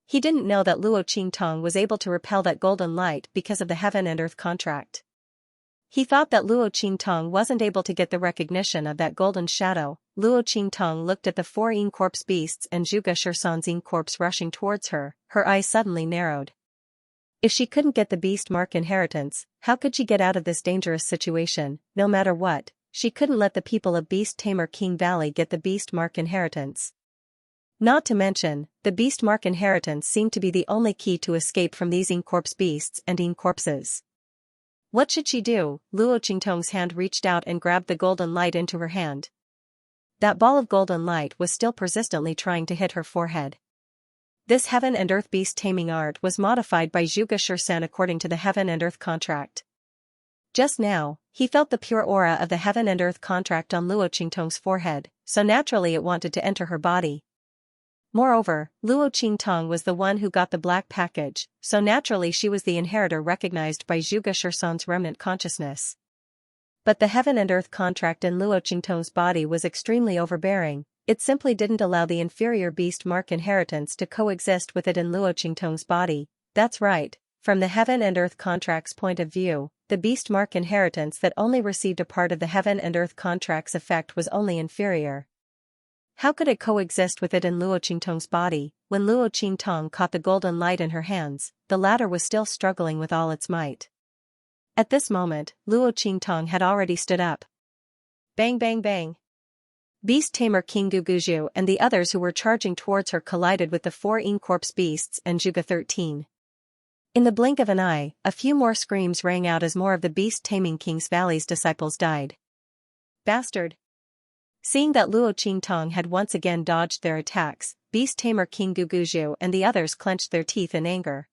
He didn't know that Luo Qingtong was able to repel that golden light because of the heaven and earth contract. He thought that Luo Qingtong wasn't able to get the recognition of that golden shadow. Luo Qingtong looked at the 4 Yin Corpse beasts and Zhuge Shursan's Yin Corpse rushing towards her. Her eyes suddenly narrowed. If she couldn't get the beast mark inheritance, how could she get out of this dangerous situation? No matter what, she couldn't let the people of Beast Tamer King Valley get the beast mark inheritance. Not to mention, the beast mark inheritance seemed to be the only key to escape from these Yin Corpse beasts and Yin Corpses. What should she do? Luo Qingtong's hand reached out and grabbed the golden light into her hand. That ball of golden light was still persistently trying to hit her forehead. This heaven and earth beast taming art was modified by Zhuge Shursan according to the heaven and earth contract. Just now, he felt the pure aura of the heaven and earth contract on Luo Qingtong's forehead, so naturally it wanted to enter her body. Moreover, Luo Qingtong was the one who got the black package, so naturally she was the inheritor recognized by Zhuge Shursan's remnant consciousness. But the heaven and earth contract in Luo Qingtong's body was extremely overbearing. It simply didn't allow the inferior beast mark inheritance to coexist with it in Luo Qingtong's body. That's right, from the heaven and earth contract's point of view, the beast mark inheritance that only received a part of the heaven and earth contract's effect was only inferior. How could it coexist with it in Luo Qingtong's body? When Luo Qingtong caught the golden light in her hands, the latter was still struggling with all its might. At this moment, Luo Qingtong had already stood up. Bang bang bang. Beast Tamer King Guguju and the others who were charging towards her collided with the 4 Yin Corpse beasts and Zhuge 13. In the blink of an eye, a few more screams rang out as more of the beast taming King's Valley's disciples died. Bastard! Seeing that Luo Qingtong had once again dodged their attacks, Beast Tamer King Guguju and the others clenched their teeth in anger.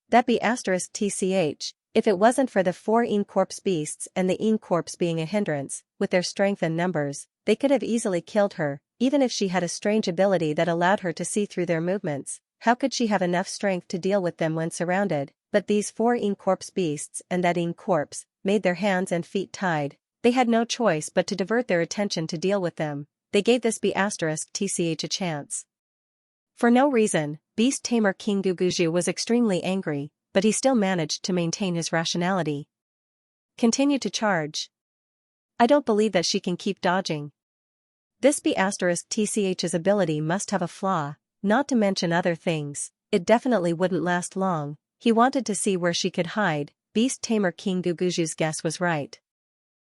That be *tch, if it wasn't for the 4 Yin Corpse beasts and the Yin Corpse being a hindrance, with their strength and numbers, they could have easily killed her, even if she had a strange ability that allowed her to see through their movements. how could she have enough strength to deal with them when surrounded? But these 4 corpse beasts and that corpse made their hands and feet tied. They had no choice but to divert their attention to deal with them. They gave this B***tch a chance. For no reason, beast tamer King Guguju was extremely angry, but he still managed to maintain his rationality. Continue to charge. I don't believe that she can keep dodging. This B***tch's ability must have a flaw, not to mention other things. It definitely wouldn't last long. He wanted to see where she could hide. Beast tamer King Guguju's guess was right.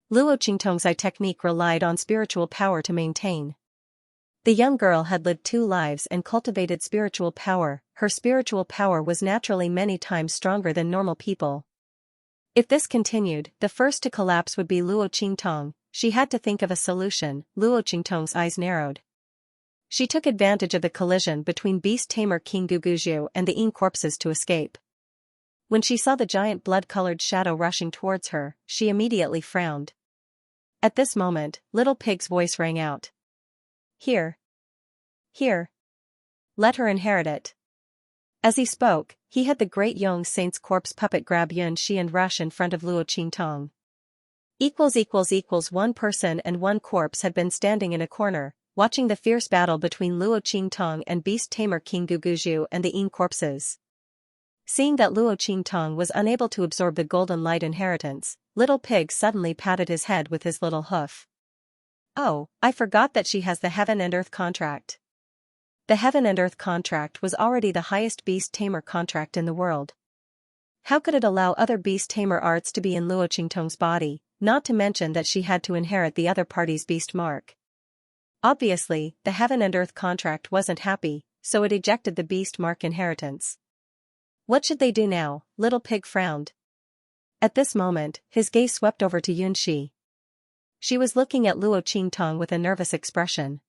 Luo Qingtong's eye technique relied on spiritual power to maintain. The young girl had lived 2 lives and cultivated spiritual power. Her spiritual power was naturally many times stronger than normal people. If this continued, the first to collapse would be Luo Qingtong. She had to think of a solution. Luo Qingtong's eyes narrowed. She took advantage of the collision between beast tamer King Guguju and the corpses to escape. When she saw the giant blood-colored shadow rushing towards her, she immediately frowned. At this moment, Little Pig's voice rang out. Here. Here. Let her inherit it. As he spoke, he had the great Yong Saint's corpse puppet grab Xianxia and rush in front of Luo Qingtong. One person and 1 corpse had been standing in a corner, watching the fierce battle between Luo Qingtong and beast tamer King Guguju and the corpses. Seeing that Luo Qingtong was unable to absorb the golden light inheritance, Little Pig suddenly patted his head with his little hoof. Oh, I forgot that she has the Heaven and Earth contract. The Heaven and Earth contract was already the highest beast tamer contract in the world. How could it allow other beast tamer arts to be in Luo Qingtong's body, not to mention that she had to inherit the other party's beast mark? Obviously, the Heaven and Earth contract wasn't happy, so it ejected the beast mark inheritance. What should they do now? Little Pig frowned. At this moment, his gaze swept over to Xianxia. She was looking at Luo Qingtong with a nervous expression.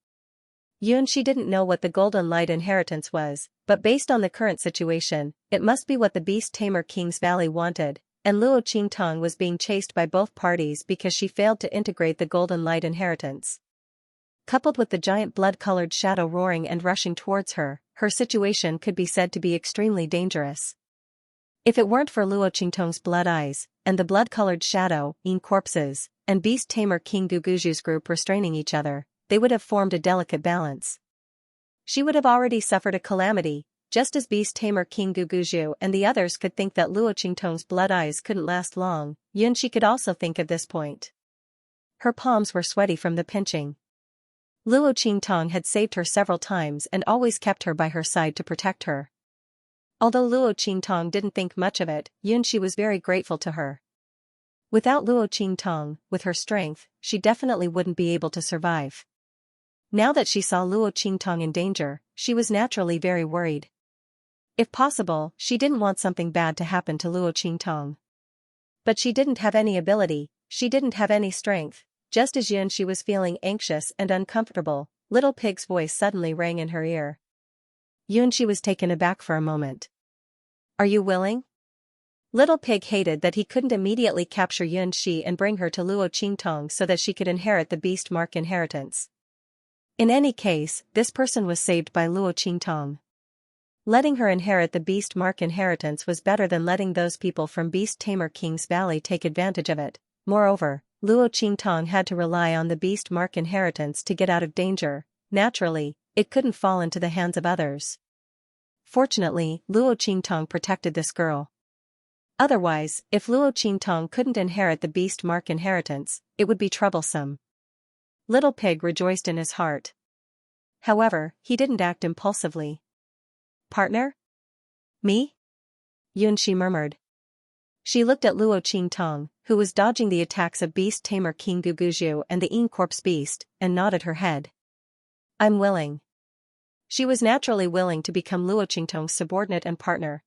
Xianxia didn't know what the golden light inheritance was, but based on the current situation, it must be what the beast tamer King's Valley wanted, and Luo Qingtong was being chased by both parties because she failed to integrate the golden light inheritance. Coupled with the giant blood-colored shadow roaring and rushing towards her, her situation could be said to be extremely dangerous. If it weren't for Luo Qingtong's blood eyes, and the blood-colored shadow, corpses, and beast tamer King Guguju's group restraining each other, they would have formed a delicate balance. She would have already suffered a calamity, just as beast tamer King Guguju and the others could think that Luo Qingtong's blood eyes couldn't last long. Xianxia could also think of this point. Her palms were sweaty from the pinching. Luo Qingtong had saved her several times and always kept her by her side to protect her. Although Luo Qingtong didn't think much of it, Xianxia was very grateful to her. Without Luo Qingtong, with her strength, she definitely wouldn't be able to survive. Now that she saw Luo Qingtong in danger, she was naturally very worried. If possible, she didn't want something bad to happen to Luo Qingtong. But she didn't have any ability, she didn't have any strength. Just as Xianxia was feeling anxious and uncomfortable, Little Pig's voice suddenly rang in her ear. Xianxia was taken aback for a moment. Are you willing? Little Pig hated that he couldn't immediately capture Xianxia and bring her to Luo Qingtong so that she could inherit the beast mark inheritance. In any case, this person was saved by Luo Qingtong. Letting her inherit the beast mark inheritance was better than letting those people from beast tamer King's Valley take advantage of it. Moreover, Luo Qingtong had to rely on the beast mark inheritance to get out of danger. Naturally, it couldn't fall into the hands of others. Fortunately, Luo Qingtong protected this girl. Otherwise, if Luo Qingtong couldn't inherit the beast mark inheritance, it would be troublesome. Little Pig rejoiced in his heart. However, he didn't act impulsively. Partner? Me? Xianxia murmured. She looked at Luo Qingtong, who was dodging the attacks of beast tamer King Guguju and the corpse beast, and nodded her head. I'm willing. She was naturally willing to become Luo Qingtong's subordinate and partner.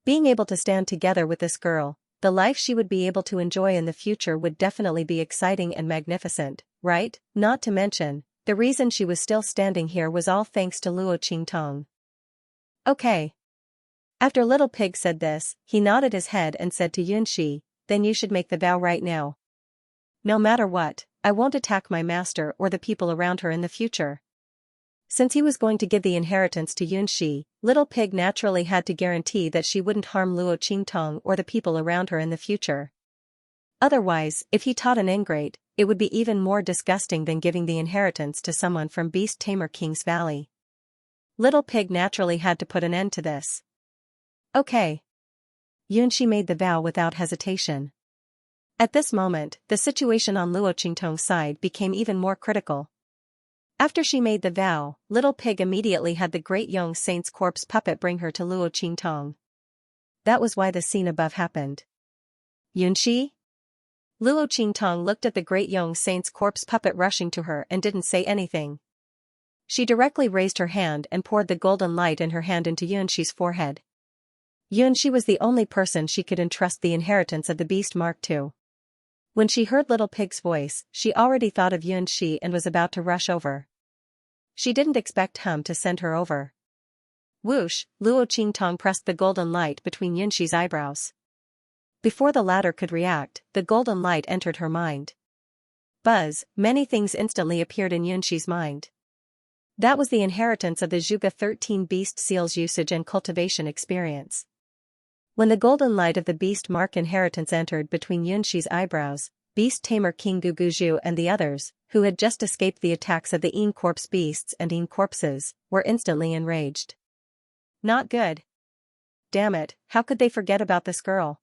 Being able to stand together with this girl, the life she would be able to enjoy in the future would definitely be exciting and magnificent, right? Not to mention, the reason she was still standing here was all thanks to Luo Qingtong. Okay. After Little Pig said this, he nodded his head and said to Xianxia, then you should make the vow right now. No matter what, I won't attack my master or the people around her in the future. Since he was going to give the inheritance to Xianxia, Little Pig naturally had to guarantee that she wouldn't harm Luo Qingtong or the people around her in the future. Otherwise, if he taught an ingrate, it would be even more disgusting than giving the inheritance to someone from Beast Tamer King's Valley. Little Pig naturally had to put an end to this. Okay. Xianxia made the vow without hesitation. At this moment, the situation on Luo Qingtong's side became even more critical. After she made the vow, Little Pig immediately had the Great Young Saint's corpse puppet bring her to Luo Qingtong. That was why the scene above happened. Xianxia? Luo Qingtong looked at the Great Young Saint's corpse puppet rushing to her and didn't say anything. She directly raised her hand and poured the golden light in her hand into Xianxia's forehead. Xianxia was the only person she could entrust the inheritance of the beast mark to. When she heard Little Pig's voice, she already thought of Xianxia and was about to rush over. She didn't expect him to send her over. Whoosh, Luo Qingtong pressed the golden light between Xianxia's eyebrows. Before the latter could react, the golden light entered her mind. Buzz, many things instantly appeared in Xianxia's mind. That was the inheritance of the Zhuge 13 beast seal's usage and cultivation experience. When the golden light of the beast mark inheritance entered between Xianxia's eyebrows, Beast Tamer King Guguju and the others, who had just escaped the attacks of the Yin Corpse beasts and Yin corpses, were instantly enraged. Not good. Damn it, how could they forget about this girl?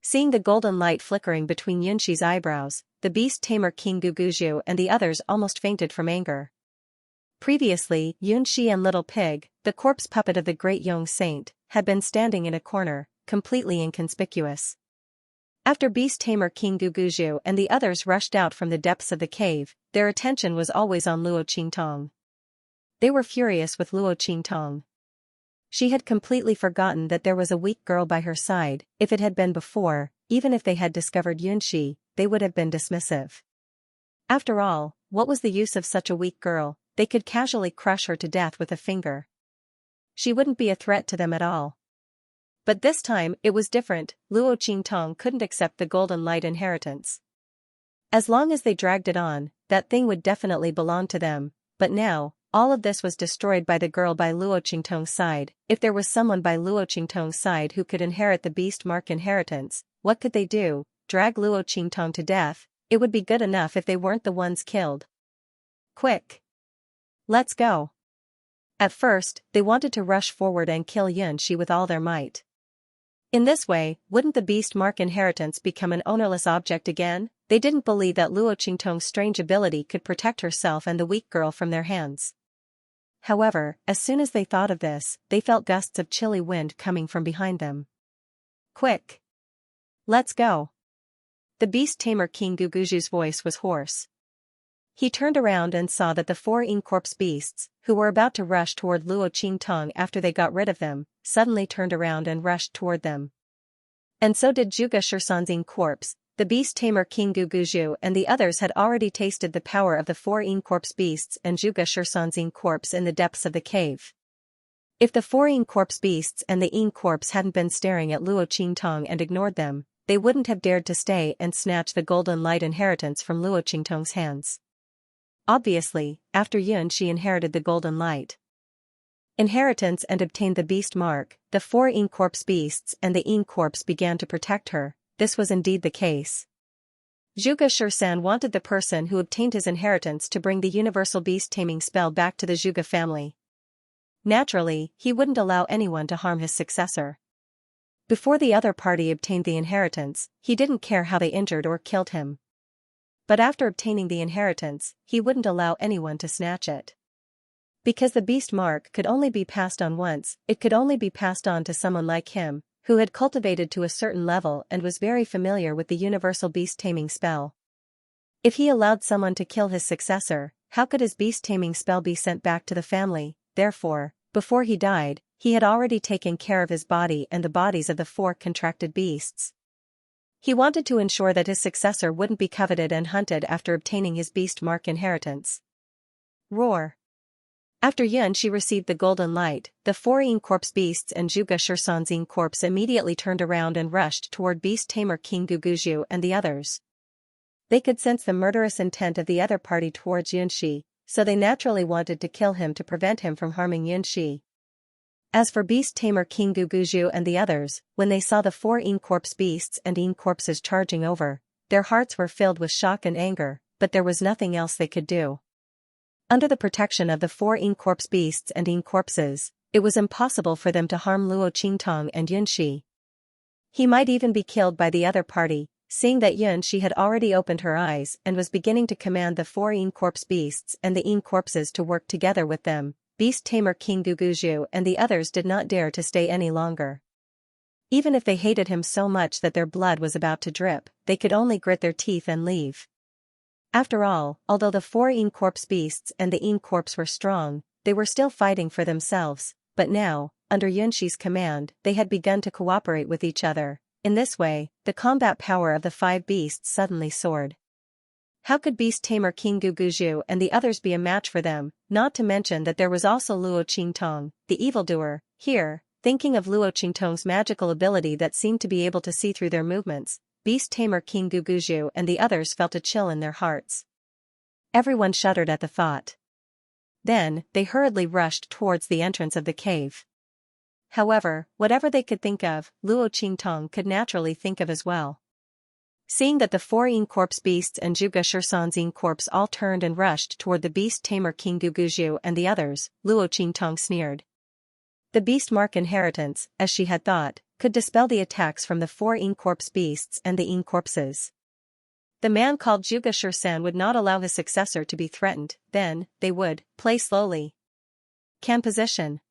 Seeing the golden light flickering between Xianxia's eyebrows, the Beast Tamer King Guguju and the others almost fainted from anger. Previously, Xianxia and Little Pig, the corpse puppet of the Great Young Saint, had been standing in a corner, completely inconspicuous. After Beast Tamer King Guguju and the others rushed out from the depths of the cave, their attention was always on Luo Qingtong. They were furious with Luo Qingtong. She had completely forgotten that there was a weak girl by her side. If it had been before, even if they had discovered Xianxia, they would have been dismissive. After all, what was the use of such a weak girl? They could casually crush her to death with a finger. She wouldn't be a threat to them at all. But this time, it was different. Luo Qingtong couldn't accept the golden light inheritance. As long as they dragged it on, that thing would definitely belong to them, but now, all of this was destroyed by the girl by Luo Qingtong's side. If there was someone by Luo Qingtong's side who could inherit the beast mark inheritance, what could they do? Drag Luo Qingtong to death? It would be good enough if they weren't the ones killed. Quick! Let's go! At first, they wanted to rush forward and kill Xianxia with all their might. In this way, wouldn't the beast mark inheritance become an ownerless object again? They didn't believe that Luo Qingtong's strange ability could protect herself and the weak girl from their hands. However, as soon as they thought of this, they felt gusts of chilly wind coming from behind them. Quick! Let's go! The beast tamer King Guguju's voice was hoarse. He turned around and saw that the 4 Yin corpse beasts, who were about to rush toward Luo Qingtong after they got rid of them, suddenly turned around and rushed toward them. And so did Zhuge Shirsan's Yin corpse. The beast tamer King Guguju and the others had already tasted the power of the 4 Yin corpse beasts and Zhuge Shirsan's Yin corpse in the depths of the cave. If the 4 Yin corpse beasts and the Yin corpse hadn't been staring at Luo Qingtong and ignored them, they wouldn't have dared to stay and snatch the golden light inheritance from Luo Qingtong's hands. Obviously, after Xianxia inherited the golden light inheritance and obtained the beast mark, the 4 Yin corpse beasts and the Yin corpse began to protect her. This was indeed the case. Zhuge Shirsan wanted the person who obtained his inheritance to bring the universal beast taming spell back to the Zhuge family. Naturally, he wouldn't allow anyone to harm his successor. Before the other party obtained the inheritance, he didn't care how they injured or killed him. But after obtaining the inheritance, he wouldn't allow anyone to snatch it. Because the beast mark could only be passed on once, it could only be passed on to someone like him, who had cultivated to a certain level and was very familiar with the universal beast taming spell. If he allowed someone to kill his successor, how could his beast taming spell be sent back to the family? Therefore, before he died, he had already taken care of his body and the bodies of the 4 contracted beasts. He wanted to ensure that his successor wouldn't be coveted and hunted after obtaining his beast mark inheritance. Roar! After Xianxia received the golden light, the 4 Yin corpse beasts and Zhuge Shirsan's Yin corpse immediately turned around and rushed toward beast tamer King Guguju and the others. They could sense the murderous intent of the other party towards Xianxia, so they naturally wanted to kill him to prevent him from harming Xianxia. As for Beast Tamer King Guguju and the others, when they saw the 4 corpse beasts and corpses charging over, their hearts were filled with shock and anger, but there was nothing else they could do. Under the protection of the 4 corpse beasts and corpses, it was impossible for them to harm Luo Qingtong and Xianxia. He might even be killed by the other party, seeing that Xianxia had already opened her eyes and was beginning to command the 4 corpse beasts and the corpses to work together with them. Beast Tamer King Guguju and the others did not dare to stay any longer. Even if they hated him so much that their blood was about to drip, they could only grit their teeth and leave. After all, although the 4 corpse beasts and the corpse were strong, they were still fighting for themselves, but now, under Xianxia's command, they had begun to cooperate with each other. In this way, the combat power of the 5 beasts suddenly soared. How could Beast Tamer King Guguju and the others be a match for them, not to mention that there was also Luo Qingtong, the evildoer, here. Thinking of Luo Qingtong's magical ability that seemed to be able to see through their movements, Beast Tamer King Guguju and the others felt a chill in their hearts. Everyone shuddered at the thought. Then, they hurriedly rushed towards the entrance of the cave. However, whatever they could think of, Luo Qingtong could naturally think of as well. Seeing that the 4 corpse beasts and Zhuge Shursan's corpse all turned and rushed toward the Beast Tamer King Guguju and the others, Luo Qingtong sneered. The beast mark inheritance, as she had thought, could dispel the attacks from the 4 corpse beasts and the corpses. The man called Zhuge Shursan would not allow his successor to be threatened, then, they would, play slowly. Can position.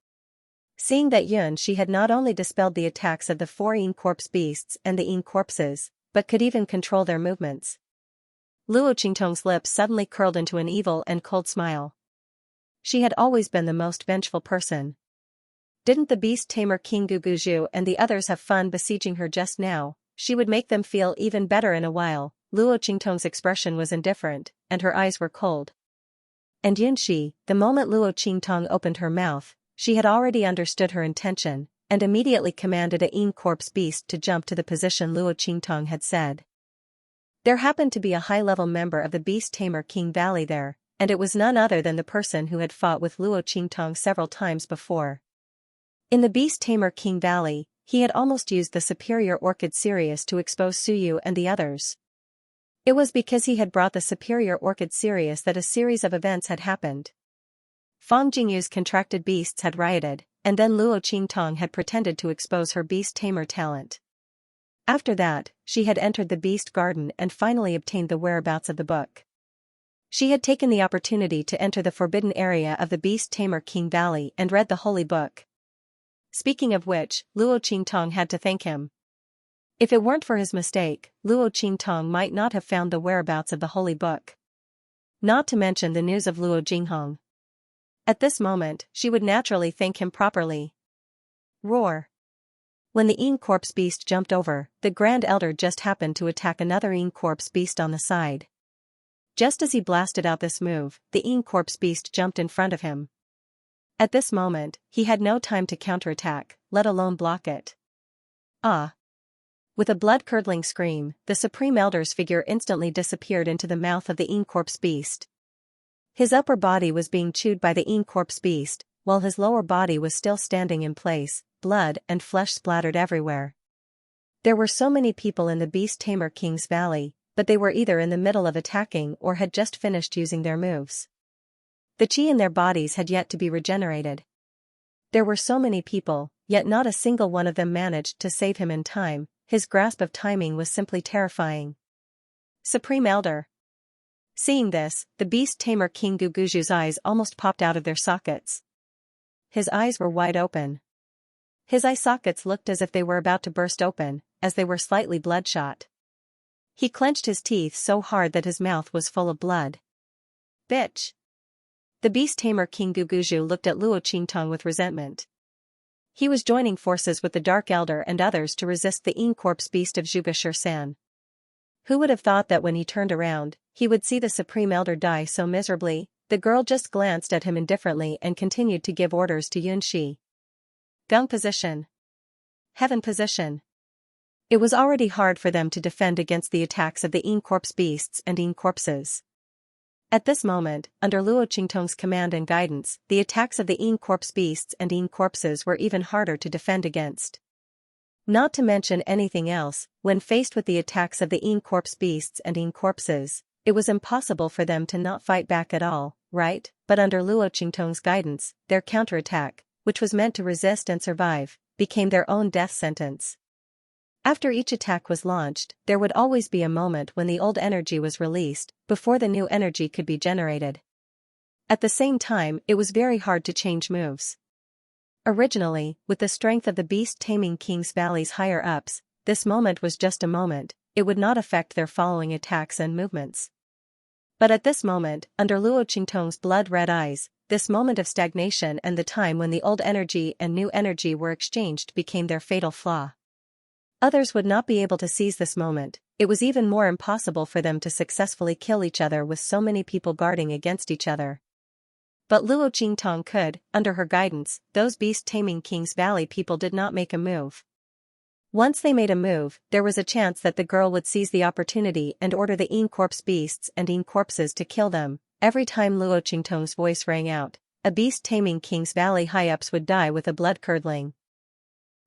Seeing that Xianxia had not only dispelled the attacks of the 4 corpse beasts and the corpses, but could even control their movements. Luo Qingtong's lips suddenly curled into an evil and cold smile. She had always been the most vengeful person. Didn't the Beast Tamer King Guguju and the others have fun besieging her just now? She would make them feel even better in a while. Luo Qingtong's expression was indifferent, and her eyes were cold. And Xianxia, the moment Luo Qingtong opened her mouth, she had already understood her intention, and immediately commanded a corpse beast to jump to the position Luo Qingtong had said. There happened to be a high-level member of the Beast Tamer King Valley there, and it was none other than the person who had fought with Luo Qingtong several times before. In the Beast Tamer King Valley, he had almost used the superior orchid Sirius to expose Suyu and the others. It was because he had brought the superior orchid Sirius that a series of events had happened. Fang Jingyu's contracted beasts had rioted, and then Luo Qingtong had pretended to expose her beast tamer talent. After that, she had entered the beast garden and finally obtained the whereabouts of the book. She had taken the opportunity to enter the forbidden area of the Beast Tamer King Valley and read the holy book. Speaking of which, Luo Qingtong had to thank him. If it weren't for his mistake, Luo Qingtong might not have found the whereabouts of the holy book. Not to mention the news of Luo Jinghong. At this moment, she would naturally thank him properly. Roar. When the corpse beast jumped over, the Grand Elder just happened to attack another corpse beast on the side. Just as he blasted out this move, the corpse beast jumped in front of him. At this moment, he had no time to counterattack, let alone block it. Ah! With a blood-curdling scream, the Supreme Elder's figure instantly disappeared into the mouth of the corpse beast. His upper body was being chewed by the corpse beast, while his lower body was still standing in place, blood and flesh splattered everywhere. There were so many people in the Beast Tamer King's Valley, but they were either in the middle of attacking or had just finished using their moves. The chi in their bodies had yet to be regenerated. There were so many people, yet not a single one of them managed to save him in time. His grasp of timing was simply terrifying. Supreme Elder. Seeing this, the Beast Tamer King Guguju's eyes almost popped out of their sockets. His eyes were wide open. His eye sockets looked as if they were about to burst open, as they were slightly bloodshot. He clenched his teeth so hard that his mouth was full of blood. Bitch! The Beast Tamer King Guguju looked at Luo Qingtong with resentment. He was joining forces with the Dark Elder and others to resist the corpse beast of Zhuge Shursan. Who would have thought that when he turned around, he would see the Supreme Elder die so miserably? The girl just glanced at him indifferently and continued to give orders to Xianxia. Gung position. Heaven position. It was already hard for them to defend against the attacks of the corpse beasts and corpses. At this moment, under Luo Qingtong's command and guidance, the attacks of the Yin corpse beasts and Yin corpses were even harder to defend against. Not to mention anything else, when faced with the attacks of the Yin corpse beasts and Yin corpses, it was impossible for them to not fight back at all, right? But under Luo Qingtong's guidance, their counterattack, which was meant to resist and survive, became their own death sentence. After each attack was launched, there would always be a moment when the old energy was released, before the new energy could be generated. At the same time, it was very hard to change moves. Originally, with the strength of the beast-taming King's Valley's higher-ups, this moment was just a moment, it would not affect their following attacks and movements. But at this moment, under Luo Qingtong's blood-red eyes, this moment of stagnation and the time when the old energy and new energy were exchanged became their fatal flaw. Others would not be able to seize this moment, it was even more impossible for them to successfully kill each other with so many people guarding against each other. But Luo Qingtong could, under her guidance, those beast-taming King's Valley people did not make a move. Once they made a move, there was a chance that the girl would seize the opportunity and order the Yin corpse beasts and Yin corpses to kill them. Every time Luo Qingtong's voice rang out, a beast-taming King's Valley high-ups would die with a blood-curdling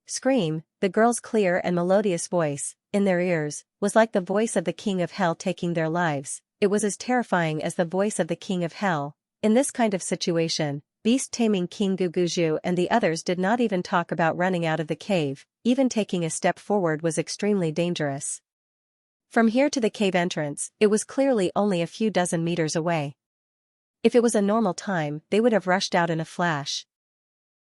scream. The girl's clear and melodious voice, in their ears, was like the voice of the King of Hell taking their lives. It was as terrifying as the voice of the King of Hell. In this kind of situation, beast-taming King Guguju and the others did not even talk about running out of the cave, even taking a step forward was extremely dangerous. From here to the cave entrance, it was clearly only a few dozen meters away. If it was a normal time, they would have rushed out in a flash.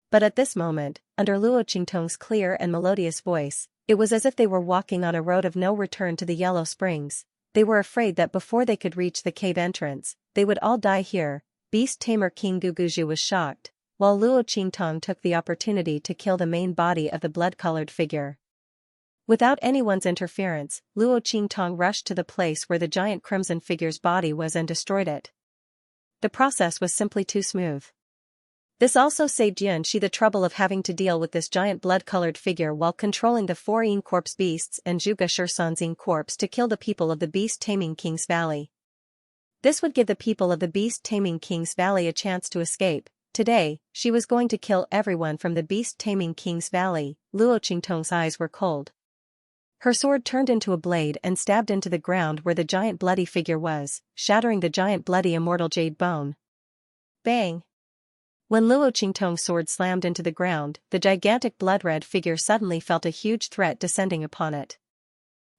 But at this moment, under Luo Qingtong's clear and melodious voice, it was as if they were walking on a road of no return to the Yellow Springs. They were afraid that before they could reach the cave entrance, they would all die here. Beast-tamer King Guguju was shocked, while Luo Qingtong took the opportunity to kill the main body of the blood-colored figure. Without anyone's interference, Luo Qingtong rushed to the place where the giant crimson figure's body was and destroyed it. The process was simply too smooth. This also saved Xianxia the trouble of having to deal with this giant blood-colored figure while controlling the 4 Yin corpse beasts and Zhuge Shirsan's Yin corpse to kill the people of the beast-taming King's Valley. This would give the people of the beast-taming King's Valley a chance to escape. Today, she was going to kill everyone from the beast-taming King's Valley. Luo Qingtong's eyes were cold. Her sword turned into a blade and stabbed into the ground where the giant bloody figure was, shattering the giant bloody immortal jade bone. Bang! When Luo Qingtong's sword slammed into the ground, the gigantic blood-red figure suddenly felt a huge threat descending upon it.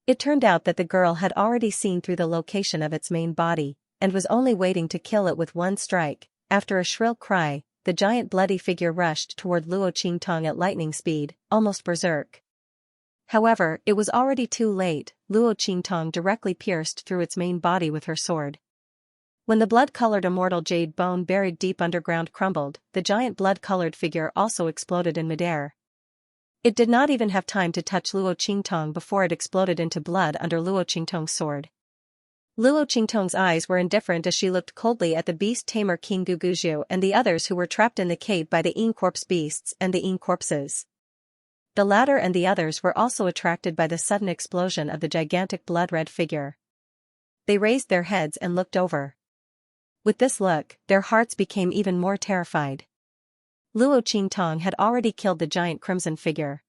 It turned out that the girl had already seen through the location of its main body, and was only waiting to kill it with one strike. After a shrill cry, the giant bloody figure rushed toward Luo Qingtong at lightning speed, almost berserk. However, it was already too late. Luo Qingtong directly pierced through its main body with her sword. When the blood-colored immortal jade bone buried deep underground crumbled, the giant blood-colored figure also exploded in midair. It did not even have time to touch Luo Qingtong before it exploded into blood under Luo Qingtong's sword. Luo Qingtong's eyes were indifferent as she looked coldly at the beast-tamer King Guguju and the others who were trapped in the cave by the Yin corpse beasts and the Yin corpses. The latter and the others were also attracted by the sudden explosion of the gigantic blood-red figure. They raised their heads and looked over. With this look, their hearts became even more terrified. Luo Qingtong had already killed the giant crimson figure.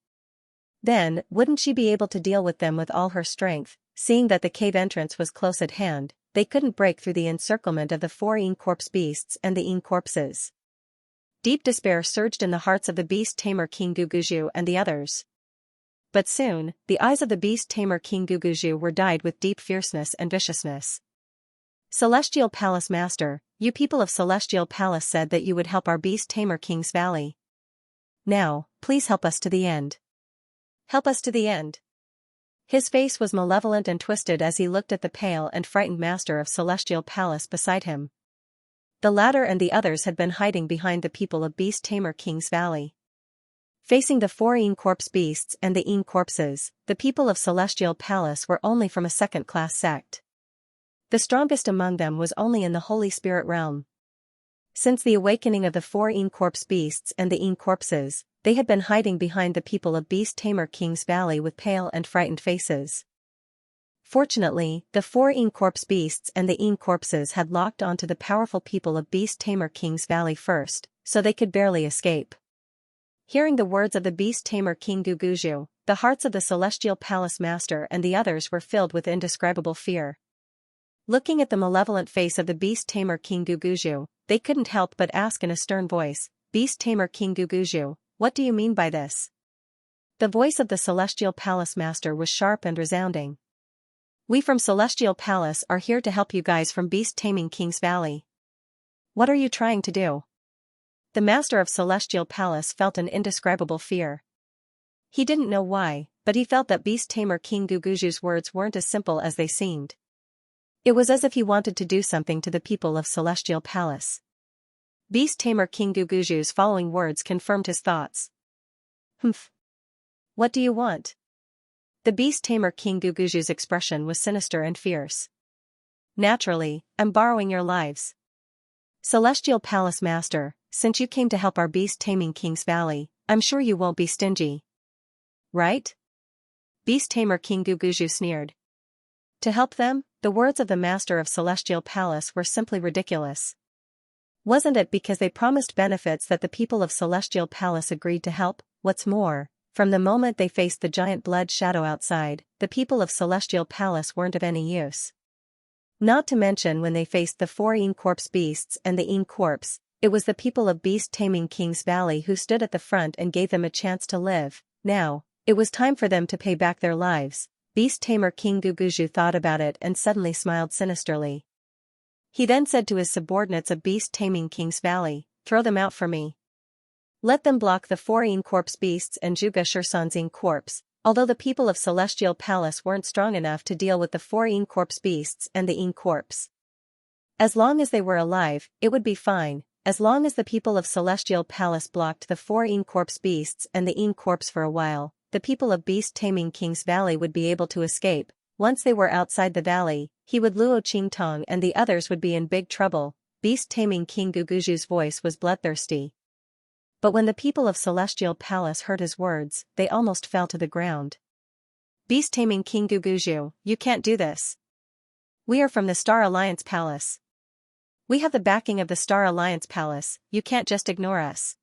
Then, wouldn't she be able to deal with them with all her strength? Seeing that the cave entrance was close at hand, they couldn't break through the encirclement of the 4 Yin corpse beasts and the Yin corpses. Deep despair surged in the hearts of the beast-tamer King Guguju and the others. But soon, the eyes of the beast-tamer King Guguju were dyed with deep fierceness and viciousness. Celestial Palace Master, you people of Celestial Palace said that you would help our beast-tamer King's Valley. Now, please help us to the end. Help us to the end. His face was malevolent and twisted as he looked at the pale and frightened master of Celestial Palace beside him. The latter and the others had been hiding behind the people of beast-tamer King's Valley. Facing the 4 Yin corpse beasts and the Yin corpses, the people of Celestial Palace were only from a second-class sect. The strongest among them was only in the Holy Spirit realm. Since the awakening of the 4 Yin corpse beasts and the Yin corpses, they had been hiding behind the people of beast-tamer King's Valley with pale and frightened faces. Fortunately, the four Ing corpse beasts and the Ing corpses had locked onto the powerful people of Beast Tamer King's Valley first, so they could barely escape. Hearing the words of the Beast Tamer King Guguju, the hearts of the Celestial Palace Master and the others were filled with indescribable fear. Looking at the malevolent face of the Beast Tamer King Guguju, they couldn't help but ask in a stern voice, "Beast Tamer King Guguju, what do you mean by this?" The voice of the Celestial Palace Master was sharp and resounding. "We from Celestial Palace are here to help you guys from Beast Taming King's Valley. What are you trying to do?" The Master of Celestial Palace felt an indescribable fear. He didn't know why, but he felt that Beast Tamer King Guguju's words weren't as simple as they seemed. It was as if he wanted to do something to the people of Celestial Palace. Beast Tamer King Guguju's following words confirmed his thoughts. "Humph. What do you want?" The Beast Tamer King Guguju's expression was sinister and fierce. "Naturally, I'm borrowing your lives. Celestial Palace Master, since you came to help our Beast Taming King's Valley, I'm sure you won't be stingy. Right?" Beast Tamer King Guguju sneered. To help them, the words of the Master of Celestial Palace were simply ridiculous. Wasn't it because they promised benefits that the people of Celestial Palace agreed to help? What's more, from the moment they faced the giant blood shadow outside, the people of Celestial Palace weren't of any use. Not to mention when they faced the four Ing corpse beasts and the Ing corpse, it was the people of Beast Taming King's Valley who stood at the front and gave them a chance to live. Now, it was time for them to pay back their lives. Beast Tamer King Guguju thought about it and suddenly smiled sinisterly. He then said to his subordinates of Beast Taming King's Valley, "Throw them out for me. Let them block the four Ing corpse beasts and Juga Shursan's Ing corpse." Although the people of Celestial Palace weren't strong enough to deal with the four Ing corpse beasts and the Ing corpse. As long as they were alive, it would be fine. As long as the people of Celestial Palace blocked the four Ing corpse beasts and the Ing corpse for a while, the people of Beast Taming King's Valley would be able to escape. Once they were outside the valley, he would Luo Qingtong and the others would be in big trouble. Beast Taming King Guguju's voice was bloodthirsty. But when the people of Celestial Palace heard his words, they almost fell to the ground. "Beast Taming King Guguju, you can't do this. We are from the Star Alliance Palace. We have the backing of the Star Alliance Palace, you can't just ignore us."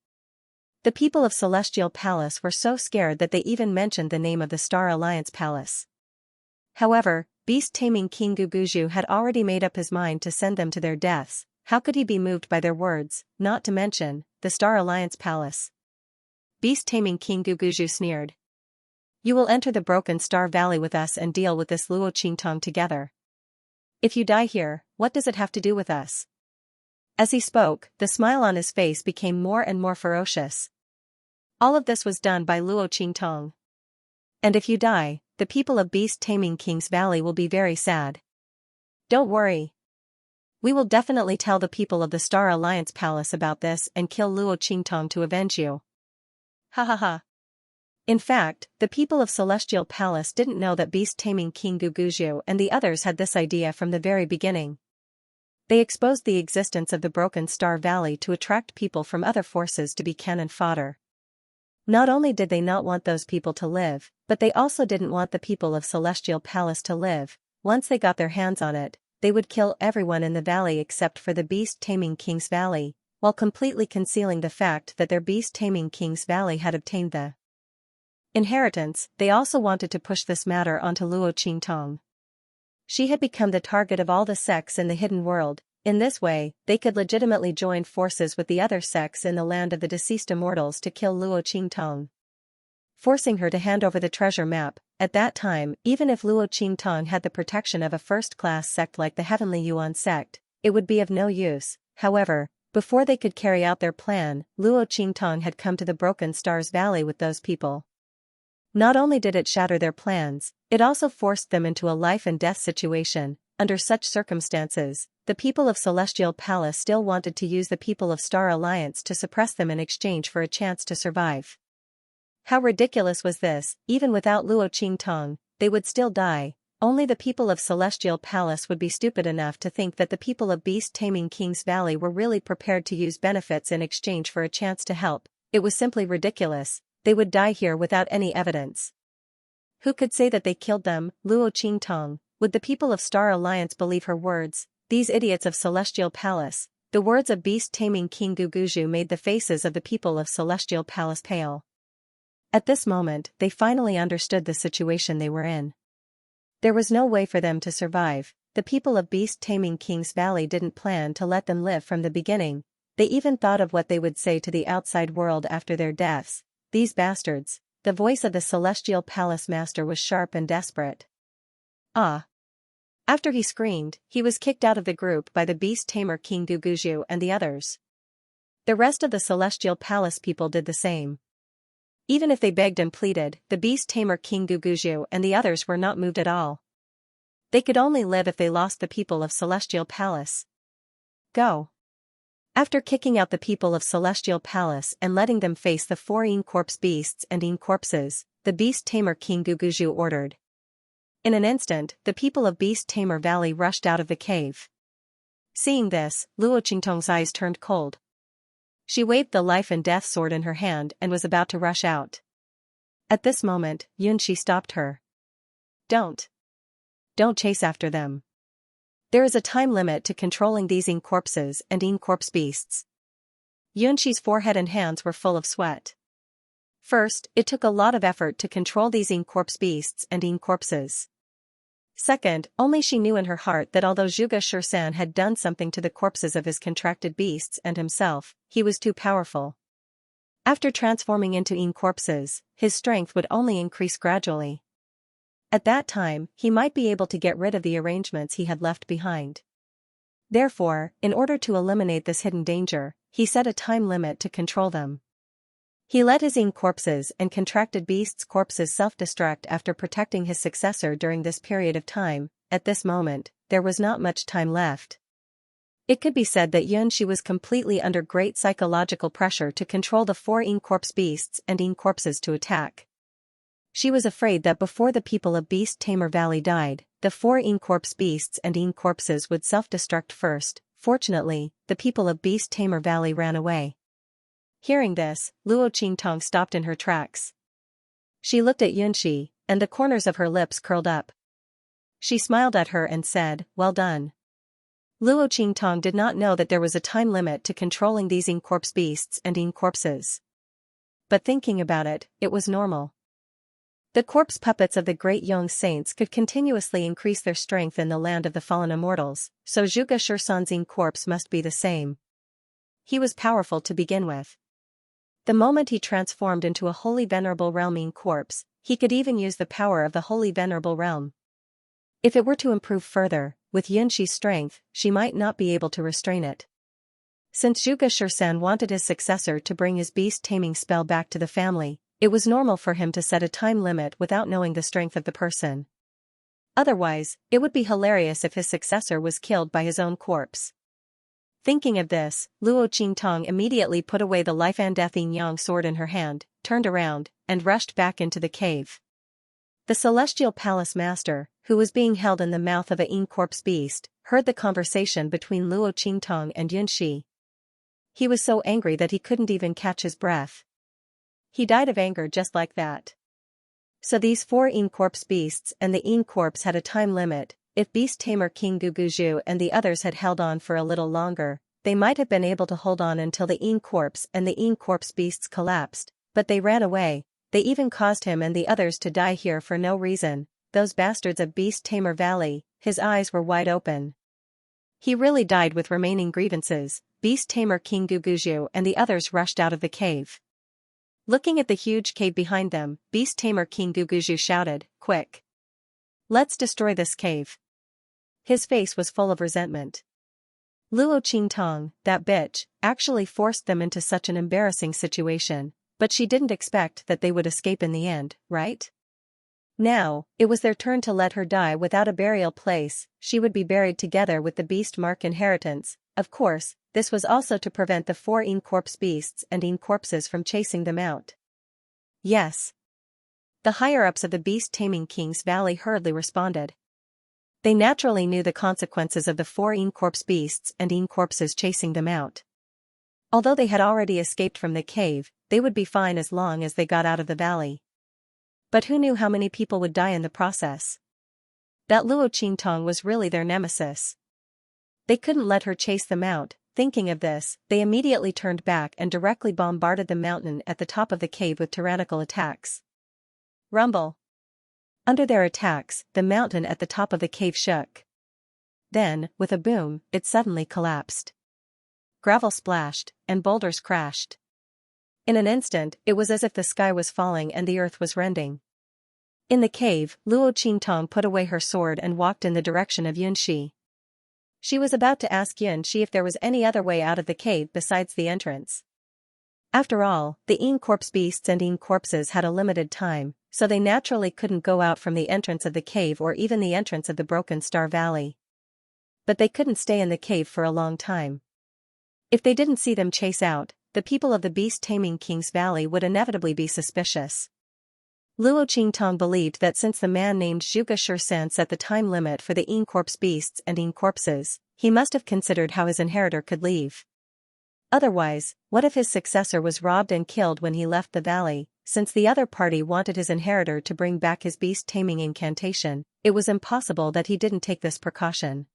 The people of Celestial Palace were so scared that they even mentioned the name of the Star Alliance Palace. However, Beast Taming King Guguju had already made up his mind to send them to their deaths. How could he be moved by their words, not to mention the Star Alliance Palace? Beast Taming King Guguju sneered. "You will enter the Broken Star Valley with us and deal with this Luo Qingtong together. If you die here, what does it have to do with us?" As he spoke, the smile on his face became more and more ferocious. All of this was done by Luo Qingtong. "And if you die, the people of Beast Taming King's Valley will be very sad. Don't worry. We will definitely tell the people of the Star Alliance Palace about this and kill Luo Qingtong to avenge you." Ha ha ha. In fact, the people of Celestial Palace didn't know that Beast Taming King Guguju and the others had this idea from the very beginning. They exposed the existence of the Broken Star Valley to attract people from other forces to be cannon fodder. Not only did they not want those people to live, but they also didn't want the people of Celestial Palace to live. Once they got their hands on it, they would kill everyone in the valley except for the Beast Taming King's Valley, while completely concealing the fact that their Beast Taming King's Valley had obtained the inheritance. They also wanted to push this matter onto Luo Qingtong. She had become the target of all the sects in the hidden world. In this way, they could legitimately join forces with the other sects in the land of the deceased immortals to kill Luo Qingtong, forcing her to hand over the treasure map. At that time, even if Luo Qingtong had the protection of a first-class sect like the Heavenly Yuan sect, it would be of no use. However, before they could carry out their plan, Luo Qingtong had come to the Broken Stars Valley with those people. Not only did it shatter their plans, it also forced them into a life-and-death situation. Under such circumstances, the people of Celestial Palace still wanted to use the people of Star Alliance to suppress them in exchange for a chance to survive. How ridiculous was this? Even without Luo Qingtong, they would still die. Only the people of Celestial Palace would be stupid enough to think that the people of Beast Taming King's Valley were really prepared to use benefits in exchange for a chance to help. It was simply ridiculous. They would die here without any evidence. Who could say that they killed them? Luo Qingtong, Would the people of Star Alliance believe her words, these idiots of Celestial Palace? The words of beast-taming King Guguju made the faces of the people of Celestial Palace pale. At this moment, they finally understood the situation they were in. There was no way for them to survive. The people of beast-taming King's Valley didn't plan to let them live from the beginning. They even thought of what they would say to the outside world after their deaths. These bastards. The voice of the Celestial Palace Master was sharp and desperate. Ah! After he screamed, he was kicked out of the group by the beast-tamer King Guguju and the others. The rest of the Celestial Palace people did the same. Even if they begged and pleaded, the beast-tamer King Guguju and the others were not moved at all. They could only live if they lost the people of Celestial Palace. Go! After kicking out the people of Celestial Palace and letting them face the 4 corpse beasts and corpses, the beast-tamer King Guguju ordered. In an instant, the people of Beast-Tamer Valley rushed out of the cave. Seeing this, Luo Qingtong's eyes turned cold. She waved the life and death sword in her hand and was about to rush out. At this moment, Yunxi stopped her. Don't chase after them. There is a time limit to controlling these corpses and corpse beasts. Yunxi's forehead and hands were full of sweat. First, it took a lot of effort to control these corpse beasts and corpses. Second, only she knew in her heart that although Zhuge Shursan had done something to the corpses of his contracted beasts and himself, he was too powerful. After transforming into corpses, his strength would only increase gradually. At that time, he might be able to get rid of the arrangements he had left behind. Therefore, in order to eliminate this hidden danger, he set a time limit to control them. He let his corpses and contracted beasts' corpses self-destruct after protecting his successor during this period of time. At this moment, there was not much time left. It could be said that Yunxi was completely under great psychological pressure to control the 4 corpse beasts and corpses to attack. She was afraid that before the people of Beast-Tamer Valley died, the 4 corpse beasts and corpses would self-destruct first. Fortunately, the people of Beast-Tamer Valley ran away. Hearing this, Luo Qingtong stopped in her tracks. She looked at Yunxi, and the corners of her lips curled up. She smiled at her and said, "Well done." Luo Qingtong did not know that there was a time limit to controlling these corpse beasts and corpses. But thinking about it, it was normal. The corpse puppets of the great Yong saints could continuously increase their strength in the land of the fallen immortals, so Zhuge Shursan's corpse must be the same. He was powerful to begin with. The moment he transformed into a holy venerable realm corpse, he could even use the power of the holy venerable realm. If it were to improve further, with Yunxi's strength, she might not be able to restrain it. Since Zhuge Shursan wanted his successor to bring his beast-taming spell back to the family, it was normal for him to set a time limit without knowing the strength of the person. Otherwise, it would be hilarious if his successor was killed by his own corpse. Thinking of this, Luo Qingtong immediately put away the life and death yang sword in her hand, turned around, and rushed back into the cave. The Celestial Palace Master, who was being held in the mouth of a corpse beast, heard the conversation between Luo Qingtong and Yunxi. He was so angry that he couldn't even catch his breath. He died of anger just like that. So these 4 corpse beasts and the corpse had a time limit. If Beast-Tamer King Guguju and the others had held on for a little longer, they might have been able to hold on until the corpse and the corpse beasts collapsed, but they ran away. They even caused him and the others to die here for no reason. Those bastards of Beast-Tamer Valley. His eyes were wide open. He really died with remaining grievances. Beast-Tamer King Guguju and the others rushed out of the cave. Looking at the huge cave behind them, Beast-Tamer King Guguju shouted, "Quick! Let's destroy this cave." His face was full of resentment. Luo Qingtong, that bitch, actually forced them into such an embarrassing situation, but she didn't expect that they would escape in the end, right? Now, it was their turn to let her die without a burial place. She would be buried together with the beast mark inheritance. Of course, this was also to prevent the 4 corpse beasts and corpses from chasing them out. Yes. The higher-ups of the beast-taming King's Valley hurriedly responded. They naturally knew the consequences of the 4 corpse beasts and corpses chasing them out. Although they had already escaped from the cave, they would be fine as long as they got out of the valley. But who knew how many people would die in the process? that Luo Qingtong was really their nemesis. They couldn't let her chase them out. Thinking of this, they immediately turned back and directly bombarded the mountain at the top of the cave with tyrannical attacks. Rumble. Under their attacks, the mountain at the top of the cave shook. Then, with a boom, it suddenly collapsed. Gravel splashed, and boulders crashed. In an instant, it was as if the sky was falling and the earth was rending. In the cave, Luo Qingtong put away her sword and walked in the direction of Xianxia. She was about to ask Xianxia if there was any other way out of the cave besides the entrance. After all, the corpse beasts and corpses had a limited time, so they naturally couldn't go out from the entrance of the cave or even the entrance of the Broken Star Valley. But they couldn't stay in the cave for a long time. If they didn't see them chase out, the people of the Beast-Taming King's Valley would inevitably be suspicious. Luo Qingtong believed that since the man named Zhuge Shursan set the time limit for the corpse beasts and corpses, he must have considered how his inheritor could leave. Otherwise, what if his successor was robbed and killed when he left the valley? Since the other party wanted his inheritor to bring back his beast-taming incantation, it was impossible that he didn't take this precaution.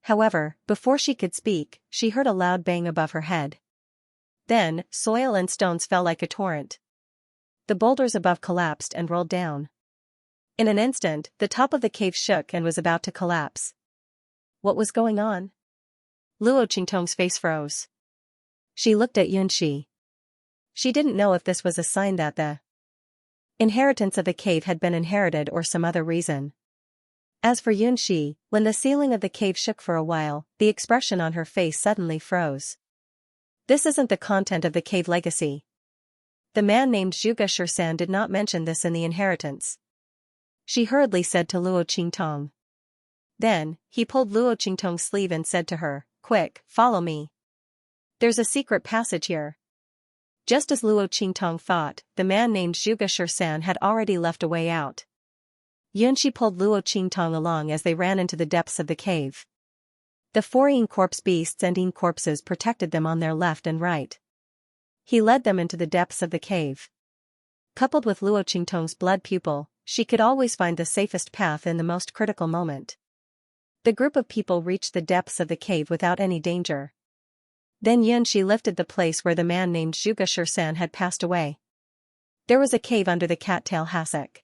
However, before she could speak, she heard a loud bang above her head. Then, soil and stones fell like a torrent. The boulders above collapsed and rolled down. In an instant, the top of the cave shook and was about to collapse. What was going on? Luo Qingtong's face froze. She looked at Xianxia. She didn't know if this was a sign that the inheritance of the cave had been inherited or some other reason. As for Xianxia, when the ceiling of the cave shook for a while, the expression on her face suddenly froze. This isn't the content of the cave legacy. The man named Zhuge Shursan did not mention this in the inheritance. She hurriedly said to Luo Qingtong. Then, he pulled Luo Qingtong's sleeve and said to her, "Quick, follow me. There's a secret passage here." Just as Luo Qingtong thought, the man named Zhuge Shursan had already left a way out. Xianxia pulled Luo Qingtong along as they ran into the depths of the cave. The four corpse beasts and corpses protected them on their left and right. He led them into the depths of the cave. Coupled with Luo Qingtong's blood pupil, she could always find the safest path in the most critical moment. The group of people reached the depths of the cave without any danger. Then Xianxia lifted the place where the man named Zhuge Shursan had passed away. There was a cave under the cattail hassock.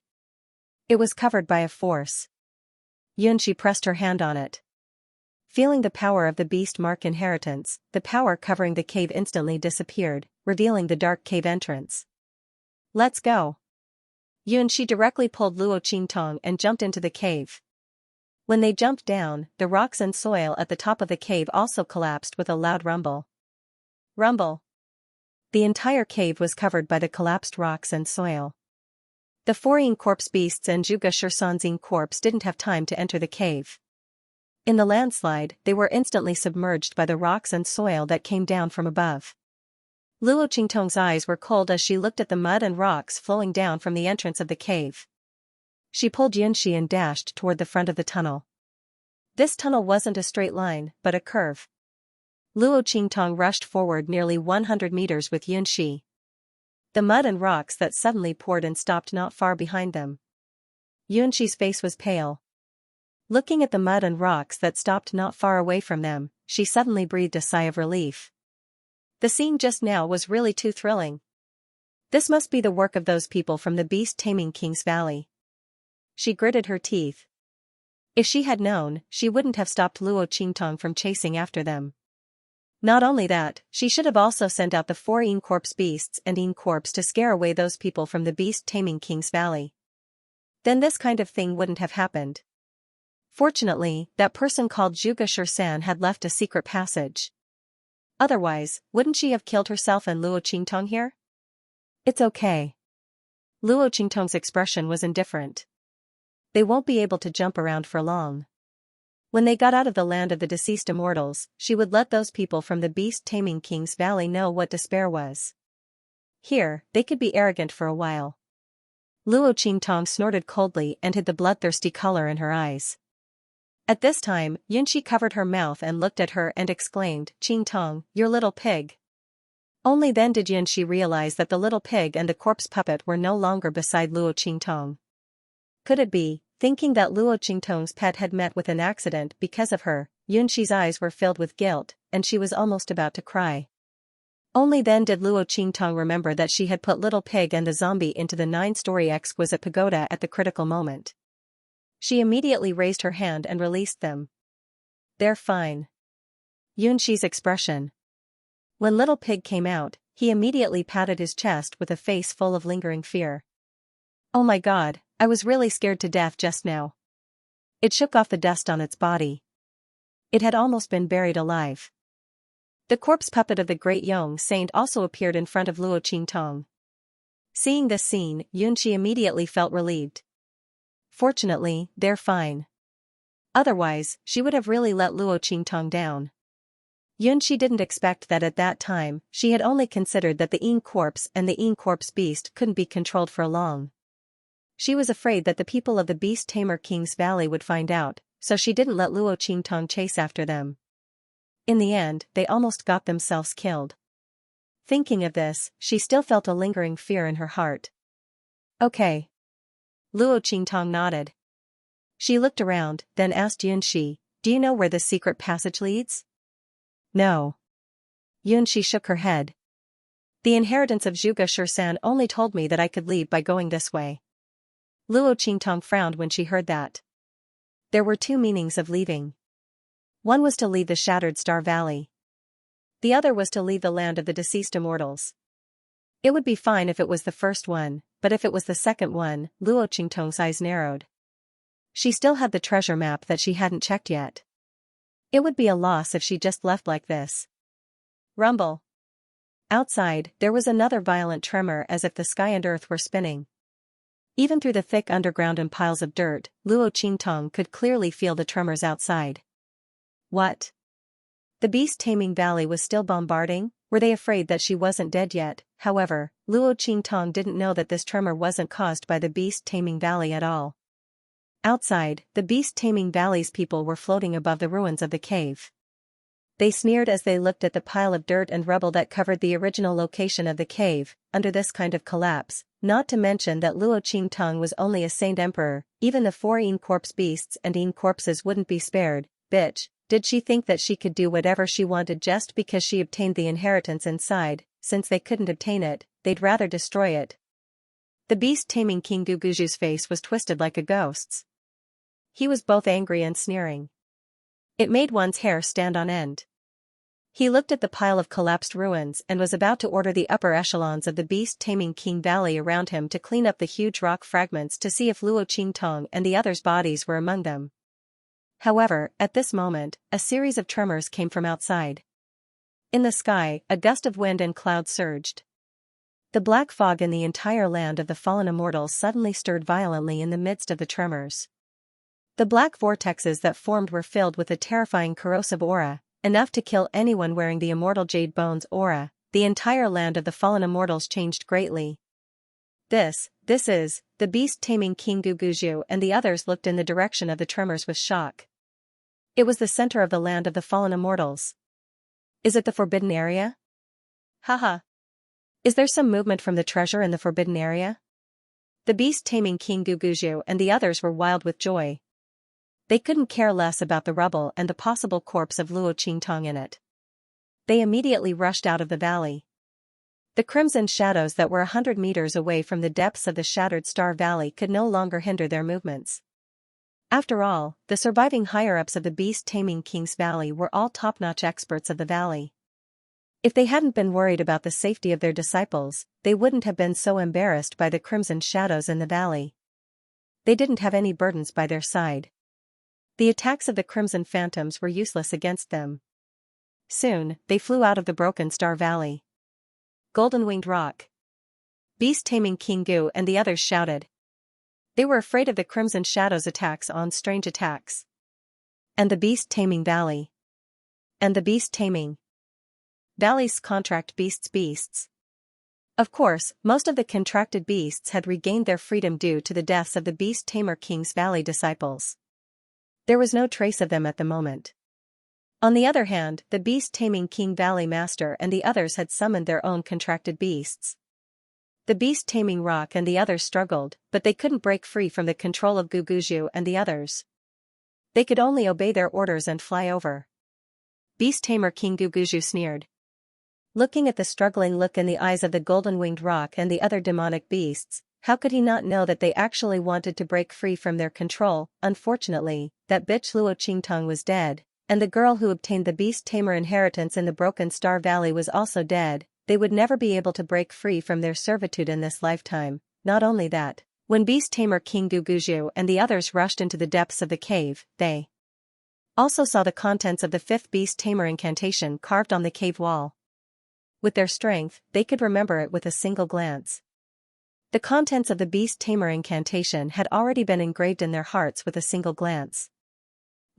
It was covered by a force. Xianxia pressed her hand on it. Feeling the power of the beast mark inheritance, the power covering the cave instantly disappeared, revealing the dark cave entrance. "Let's go." Xianxia directly pulled Luo Qingtong and jumped into the cave. When they jumped down, the rocks and soil at the top of the cave also collapsed with a loud rumble. Rumble. The entire cave was covered by the collapsed rocks and soil. The four corpse beasts and Zhuge Shursan's corpse didn't have time to enter the cave. In the landslide, they were instantly submerged by the rocks and soil that came down from above. Luo Qingtong's eyes were cold as she looked at the mud and rocks flowing down from the entrance of the cave. She pulled Xianxia and dashed toward the front of the tunnel. This tunnel wasn't a straight line, but a curve. Luo Qingtong rushed forward nearly 100 meters with Xianxia. The mud and rocks that suddenly poured and stopped not far behind them. Xianxia's face was pale. Looking at the mud and rocks that stopped not far away from them, she suddenly breathed a sigh of relief. The scene just now was really too thrilling. This must be the work of those people from the Beast-Taming King's Valley. She gritted her teeth. If she had known, she wouldn't have stopped Luo Qingtong from chasing after them. Not only that, she should have also sent out the four corpse beasts and corpse to scare away those people from the Beast-Taming King's Valley. Then this kind of thing wouldn't have happened. Fortunately, that person called Zhuge Shursan had left a secret passage. Otherwise, wouldn't she have killed herself and Luo Qingtong here? It's okay. Luo Qingtong's expression was indifferent. They won't be able to jump around for long. When they got out of the land of the deceased immortals, she would let those people from the Beast-Taming King's Valley know what despair was. Here, they could be arrogant for a while. Luo Qingtong snorted coldly and hid the bloodthirsty color in her eyes. At this time, Xianxia covered her mouth and looked at her and exclaimed, "Qingtong, your little pig." Only then did Xianxia realize that the little pig and the corpse puppet were no longer beside Luo Qingtong. Could it be Thinking that Luo Qingtong's pet had met with an accident because of her, Yunxi's eyes were filled with guilt, and she was almost about to cry. Only then did Luo Qingtong remember that she had put Little Pig and the zombie into the 9-story exquisite pagoda at the critical moment. She immediately raised her hand and released them. "They're fine." Yunxi's expression. When Little Pig came out, he immediately patted his chest with a face full of lingering fear. "Oh my god, I was really scared to death just now." It shook off the dust on its body. It had almost been buried alive. The corpse puppet of the great Yong Saint also appeared in front of Luo Qingtong. Seeing this scene, Yunxi immediately felt relieved. Fortunately, they're fine. Otherwise, she would have really let Luo Qingtong down. Yunxi didn't expect that at that time. She had only considered that the Yin corpse and the Yin corpse beast couldn't be controlled for long. She was afraid that the people of the Beast Tamer King's Valley would find out, so she didn't let Luo Qingtong chase after them. In the end, they almost got themselves killed. Thinking of this, she still felt a lingering fear in her heart. "Okay." Luo Qingtong nodded. She looked around, then asked Yunxi, "Do you know where this secret passage leads?" "No." Yunxi shook her head. "The inheritance of Zhuge Shursan only told me that I could leave by going this way." Luo Qingtong frowned when she heard that. There were two meanings of leaving. One was to leave the Shattered Star Valley. The other was to leave the land of the deceased immortals. It would be fine if it was the first one, but if it was the second one, Luo Qingtong's eyes narrowed. She still had the treasure map that she hadn't checked yet. It would be a loss if she just left like this. Rumble. Outside, there was another violent tremor as if the sky and earth were spinning. Even through the thick underground and piles of dirt, Luo Qingtong could clearly feel the tremors outside. What? The Beast Taming Valley was still bombarding? Were they afraid that she wasn't dead yet? However, Luo Qingtong didn't know that this tremor wasn't caused by the Beast Taming Valley at all. Outside, the Beast Taming Valley's people were floating above the ruins of the cave. They sneered as they looked at the pile of dirt and rubble that covered the original location of the cave. Under this kind of collapse, not to mention that Luo Qingtong was only a saint emperor, even the 4 Yin corpse beasts and Yin corpses wouldn't be spared. Bitch. Did she think that she could do whatever she wanted just because she obtained the inheritance inside? Since they couldn't obtain it, they'd rather destroy it. The beast-taming King Guguju's face was twisted like a ghost's. He was both angry and sneering. It made one's hair stand on end. He looked at the pile of collapsed ruins and was about to order the upper echelons of the beast-taming King Valley around him to clean up the huge rock fragments to see if Luo Qingtong and the others' bodies were among them. However, at this moment, a series of tremors came from outside. In the sky, a gust of wind and cloud surged. The black fog in the entire land of the fallen immortals suddenly stirred violently in the midst of the tremors. The black vortexes that formed were filled with a terrifying corrosive aura, enough to kill anyone wearing the immortal Jade Bones aura. The entire land of the fallen immortals changed greatly. This is, the beast-taming King Guguju and the others looked in the direction of the tremors with shock. It was the center of the land of the fallen immortals. Is it the forbidden area? Haha. Is there some movement from the treasure in the forbidden area? The beast-taming King Guguju and the others were wild with joy. They couldn't care less about the rubble and the possible corpse of Luo Qingtong in it. They immediately rushed out of the valley. The crimson shadows that were 100 meters away from the depths of the Shattered Star Valley could no longer hinder their movements. After all, the surviving higher-ups of the Beast-Taming King's Valley were all top-notch experts of the valley. If they hadn't been worried about the safety of their disciples, they wouldn't have been so embarrassed by the crimson shadows in the valley. They didn't have any burdens by their side. The attacks of the crimson phantoms were useless against them. Soon, they flew out of the Broken Star Valley. Golden-winged rock. Beast-taming King Gu and the others shouted. They were afraid of the Crimson Shadow's attacks on strange attacks. And the Beast-taming Valley. And the Beast-taming Valley's contract beasts. Of course, most of the contracted beasts had regained their freedom due to the deaths of the Beast-tamer King's Valley disciples. There was no trace of them at the moment. On the other hand, the Beast-taming King Valley Master and the others had summoned their own contracted beasts. The beast-taming rock and the others struggled, but they couldn't break free from the control of Guguju and the others. They could only obey their orders and fly over. Beast-tamer King Guguju sneered. Looking at the struggling look in the eyes of the golden-winged rock and the other demonic beasts, how could he not know that they actually wanted to break free from their control? Unfortunately, that bitch Luo Qingtong was dead, and the girl who obtained the beast-tamer inheritance in the Broken Star Valley was also dead. They would never be able to break free from their servitude in this lifetime. Not only that, when beast-tamer King Guguju and the others rushed into the depths of the cave, they also saw the contents of the fifth beast-tamer incantation carved on the cave wall. With their strength, they could remember it with a single glance. The contents of the beast-tamer incantation had already been engraved in their hearts with a single glance.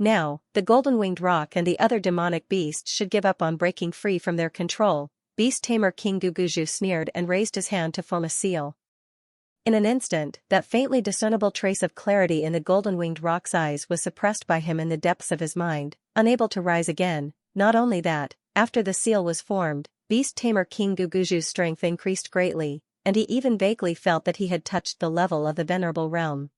Now, the golden-winged rock and the other demonic beasts should give up on breaking free from their control. Beast-tamer King Guguju sneered and raised his hand to form a seal. In an instant, that faintly discernible trace of clarity in the golden-winged rock's eyes was suppressed by him in the depths of his mind, unable to rise again. Not only that, after the seal was formed, beast-tamer King Guguju's strength increased greatly, and he even vaguely felt that he had touched the level of the venerable realm.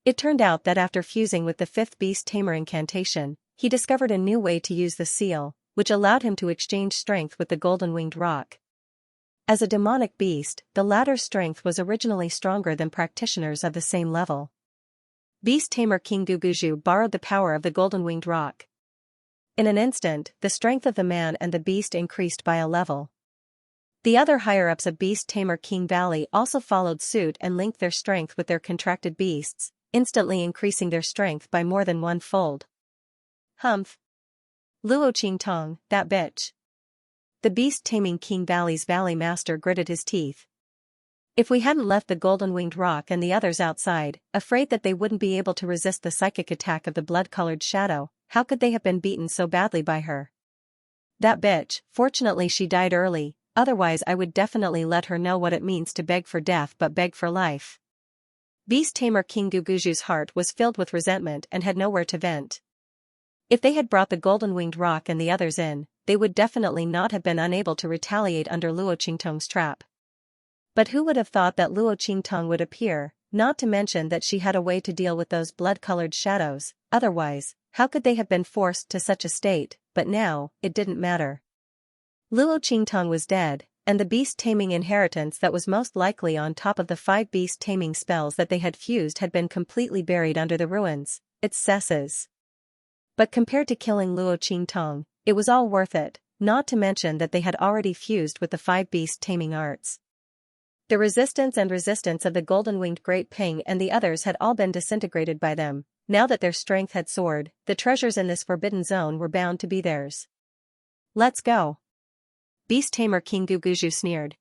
It turned out that after fusing with the fifth beast-tamer incantation, he discovered a new way to use the seal, which allowed him to exchange strength with the golden-winged rock. As a demonic beast, the latter's strength was originally stronger than practitioners of the same level. Beast-tamer King Guguju borrowed the power of the golden-winged rock. In an instant, the strength of the man and the beast increased by a level. The other higher-ups of beast-tamer King Valley also followed suit and linked their strength with their contracted beasts, instantly increasing their strength by more than one-fold. Humph! Luo Qingtong, that bitch. The beast-taming King Valley's valley master gritted his teeth. If we hadn't left the golden-winged rock and the others outside, afraid that they wouldn't be able to resist the psychic attack of the blood-colored shadow, how could they have been beaten so badly by her? That bitch, fortunately she died early, otherwise I would definitely let her know what it means to beg for death but beg for life. Beast-tamer King Guguju's heart was filled with resentment and had nowhere to vent. If they had brought the golden-winged rock and the others in, they would definitely not have been unable to retaliate under Luo Qingtong's trap. But who would have thought that Luo Qingtong would appear, not to mention that she had a way to deal with those blood-colored shadows? Otherwise, how could they have been forced to such a state? But now, it didn't matter. Luo Qingtong was dead, and the beast-taming inheritance that was most likely on top of the 5 beast-taming spells that they had fused had been completely buried under the ruins. Its cesses. But compared to killing Luo Qingtong, it was all worth it, not to mention that they had already fused with the 5 beast-taming arts. The resistance of the golden-winged Great Ping and the others had all been disintegrated by them. Now that their strength had soared, the treasures in this forbidden zone were bound to be theirs. Let's go. Beast-tamer King Guguju sneered.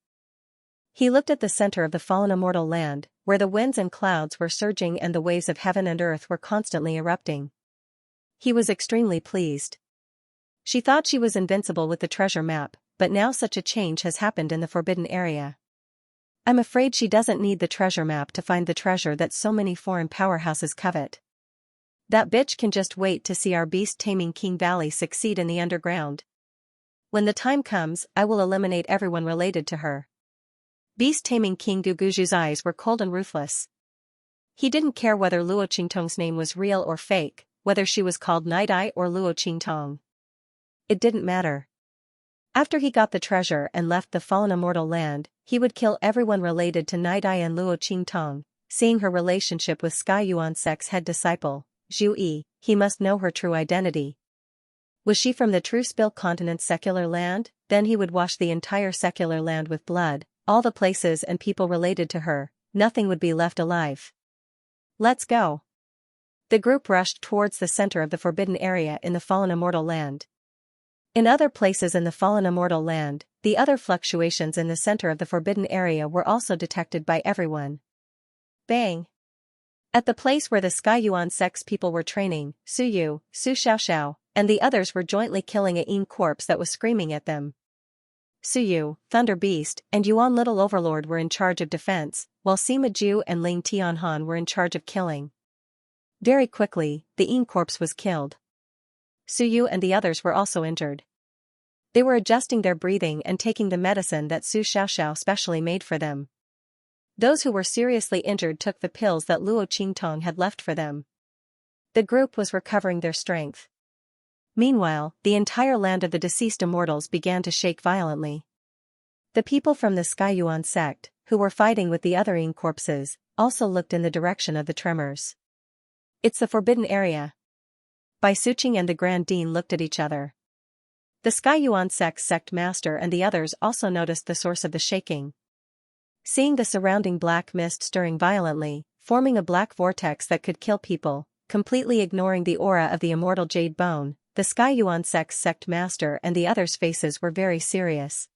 He looked at the center of the fallen immortal land, where the winds and clouds were surging and the waves of heaven and earth were constantly erupting. He was extremely pleased. She thought she was invincible with the treasure map, but now such a change has happened in the forbidden area. I'm afraid she doesn't need the treasure map to find the treasure that so many foreign powerhouses covet. That bitch can just wait to see our beast-taming King Valley succeed in the underground. When the time comes, I will eliminate everyone related to her. Beast-taming King Guguju's eyes were cold and ruthless. He didn't care whether Luo Qingtong's name was real or fake, whether she was called Night Eye or Luo Qingtong. It didn't matter. After he got the treasure and left the fallen immortal land, he would kill everyone related to Night Eye and Luo Qingtong. Seeing her relationship with Sky Yuan-sek's head disciple, Zhu Yi, he must know her true identity. Was she from the true Spill Continent's secular land? Then he would wash the entire secular land with blood, all the places and people related to her, nothing would be left alive. Let's go. The group rushed towards the center of the forbidden area in the fallen immortal land. In other places in the fallen immortal land, the other fluctuations in the center of the forbidden area were also detected by everyone. Bang! At the place where the Sky Yuan-sek's people were training, Su Yu, Su Xiaoxiao, and the others were jointly killing a Yin corpse that was screaming at them. Su Yu, Thunder Beast, and Yuan Little Overlord were in charge of defense, while Sima Ju and Ling Tianhan were in charge of killing. Very quickly, the Yin corpse was killed. Su Yu and the others were also injured. They were adjusting their breathing and taking the medicine that Su Xiaoxiao specially made for them. Those who were seriously injured took the pills that Luo Qingtong had left for them. The group was recovering their strength. Meanwhile, the entire land of the deceased immortals began to shake violently. The people from the Skyuan sect, who were fighting with the other Ying corpses, also looked in the direction of the tremors. "It's the forbidden area." Bai Suqing and the Grand Dean looked at each other. The Skyuan sect's sect master and the others also noticed the source of the shaking. Seeing the surrounding black mist stirring violently, forming a black vortex that could kill people, completely ignoring the aura of the immortal jade bone, the Skyuan sect's sect master and the others' faces were very serious.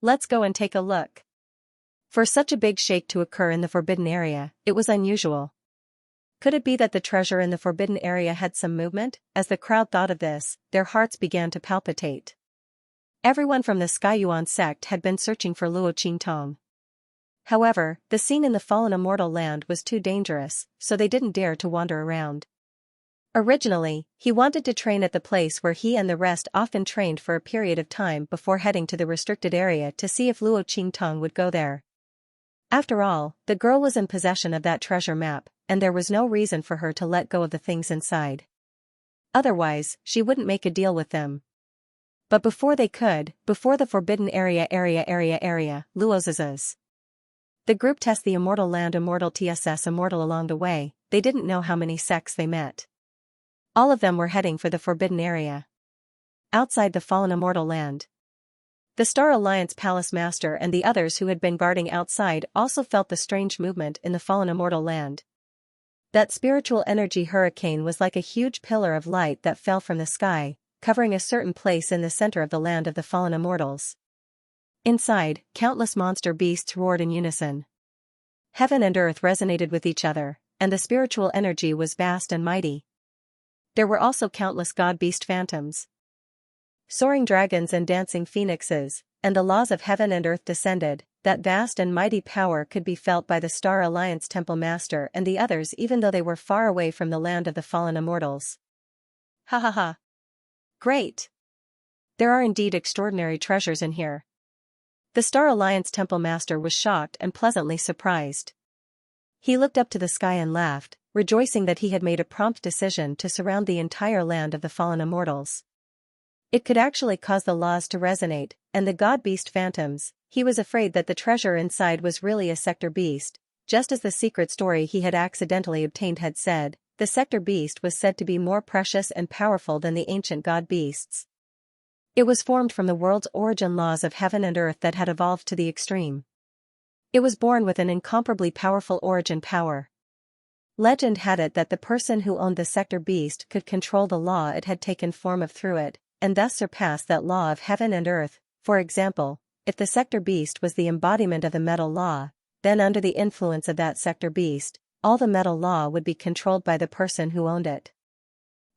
"Let's go and take a look." For such a big shake to occur in the forbidden area, it was unusual. Could it be that the treasure in the forbidden area had some movement? As the crowd thought of this, their hearts began to palpitate. Everyone from the Skyuan sect had been searching for Luo Qingtong. However, the scene in the fallen immortal land was too dangerous, so they didn't dare to wander around. Originally, he wanted to train at the place where he and the rest often trained for a period of time before heading to the restricted area to see if Luo Qingtong would go there. After all, the girl was in possession of that treasure map, and there was no reason for her to let go of the things inside. Otherwise, she wouldn't make a deal with them. But before they could, before the forbidden area, Luoz's. The group test the immortal land immortal tss immortal along the way, they didn't know how many sects they met. All of them were heading for the forbidden area. Outside the fallen immortal land. The Star Alliance Palace Master and the others who had been guarding outside also felt the strange movement in the fallen immortal land. That spiritual energy hurricane was like a huge pillar of light that fell from the sky, covering a certain place in the center of the land of the fallen immortals. Inside, countless monster beasts roared in unison. Heaven and earth resonated with each other, and the spiritual energy was vast and mighty. There were also countless god-beast phantoms. Soaring dragons and dancing phoenixes, and the laws of heaven and earth descended. That vast and mighty power could be felt by the Star Alliance Temple Master and the others even though they were far away from the land of the fallen immortals. Ha ha ha. Great! There are indeed extraordinary treasures in here. The Star Alliance Temple Master was shocked and pleasantly surprised. He looked up to the sky and laughed, rejoicing that he had made a prompt decision to surround the entire land of the fallen immortals. It could actually cause the laws to resonate, and the god-beast phantoms. He was afraid that the treasure inside was really a sector beast, just as the secret story he had accidentally obtained had said. The sector beast was said to be more precious and powerful than the ancient god beasts. It was formed from the world's origin laws of heaven and earth that had evolved to the extreme. It was born with an incomparably powerful origin power. Legend had it that the person who owned the sector beast could control the law it had taken form of through it, and thus surpass that law of heaven and earth. For example, if the sector beast was the embodiment of the metal law, then under the influence of that sector beast, all the metal law would be controlled by the person who owned it.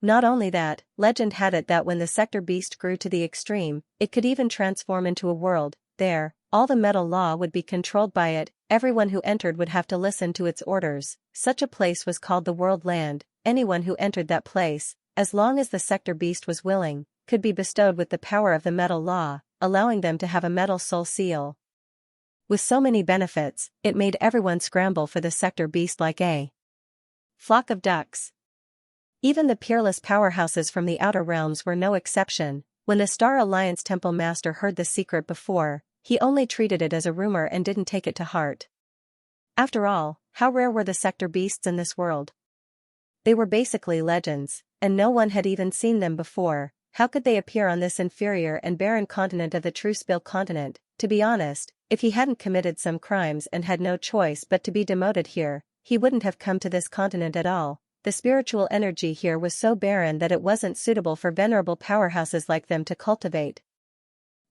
Not only that, legend had it that when the sector beast grew to the extreme, it could even transform into a world. There, all the metal law would be controlled by it, everyone who entered would have to listen to its orders. Such a place was called the World Land. Anyone who entered that place, as long as the sector beast was willing, could be bestowed with the power of the metal law, allowing them to have a metal soul seal. With so many benefits, it made everyone scramble for the sector beast like a flock of ducks. Even the peerless powerhouses from the outer realms were no exception. When the Star Alliance Temple Master heard the secret before, he only treated it as a rumor and didn't take it to heart. After all, how rare were the sector beasts in this world? They were basically legends, and no one had even seen them before. How could they appear on this inferior and barren continent of the Truespill continent? To be honest, if he hadn't committed some crimes and had no choice but to be demoted here, he wouldn't have come to this continent at all. The spiritual energy here was so barren that it wasn't suitable for venerable powerhouses like them to cultivate.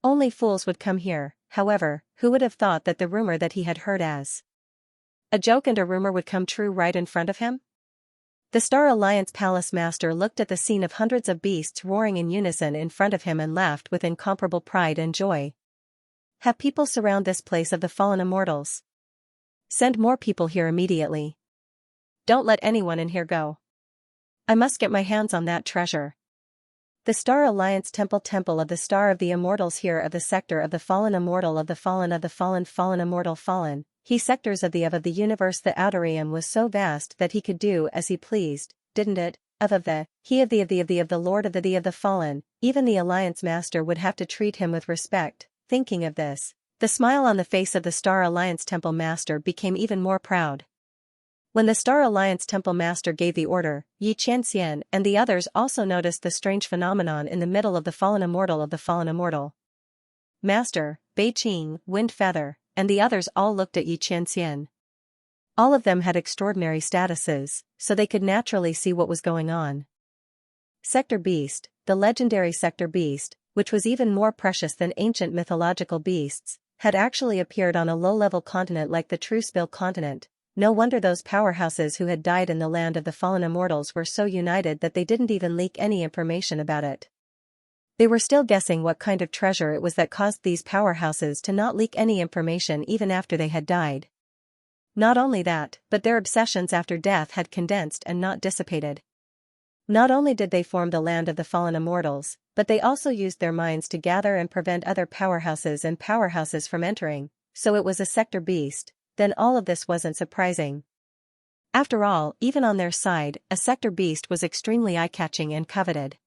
Only fools would come here. However, who would have thought that the rumor that he had heard as a joke and a rumor would come true right in front of him? The Star Alliance Palace Master looked at the scene of hundreds of beasts roaring in unison in front of him and laughed with incomparable pride and joy. Have people surround this place of the fallen immortals. Send more people here immediately. Don't let anyone in here go. I must get my hands on that treasure. The Star Alliance Temple of the Star of the Immortals here of the sector of the fallen immortal of the fallen fallen immortal fallen. he sectors of the universe. The outerium was so vast that he could do as he pleased, didn't it? Of the Lord of the fallen, even the Alliance Master would have to treat him with respect. Thinking of this, the smile on the face of the Star Alliance Temple Master became even more proud. When the Star Alliance Temple Master gave the order, Xianxia and the others also noticed the strange phenomenon in the middle of the fallen immortal. Master, Bei Qing, Wind Feather, and the others all looked at Xianxia. All of them had extraordinary statuses, so they could naturally see what was going on. Sector Beast, the legendary Sector Beast, which was even more precious than ancient mythological beasts, had actually appeared on a low-level continent like the Truespill continent. No wonder those powerhouses who had died in the land of the fallen immortals were so united that they didn't even leak any information about it. They were still guessing what kind of treasure it was that caused these powerhouses to not leak any information even after they had died. Not only that, but their obsessions after death had condensed and not dissipated. Not only did they form the land of the fallen immortals, but they also used their minds to gather and prevent other powerhouses from entering, so it was a Sector Beast. Then all of this wasn't surprising. After all, even on their side, a Sector Beast was extremely eye-catching and coveted.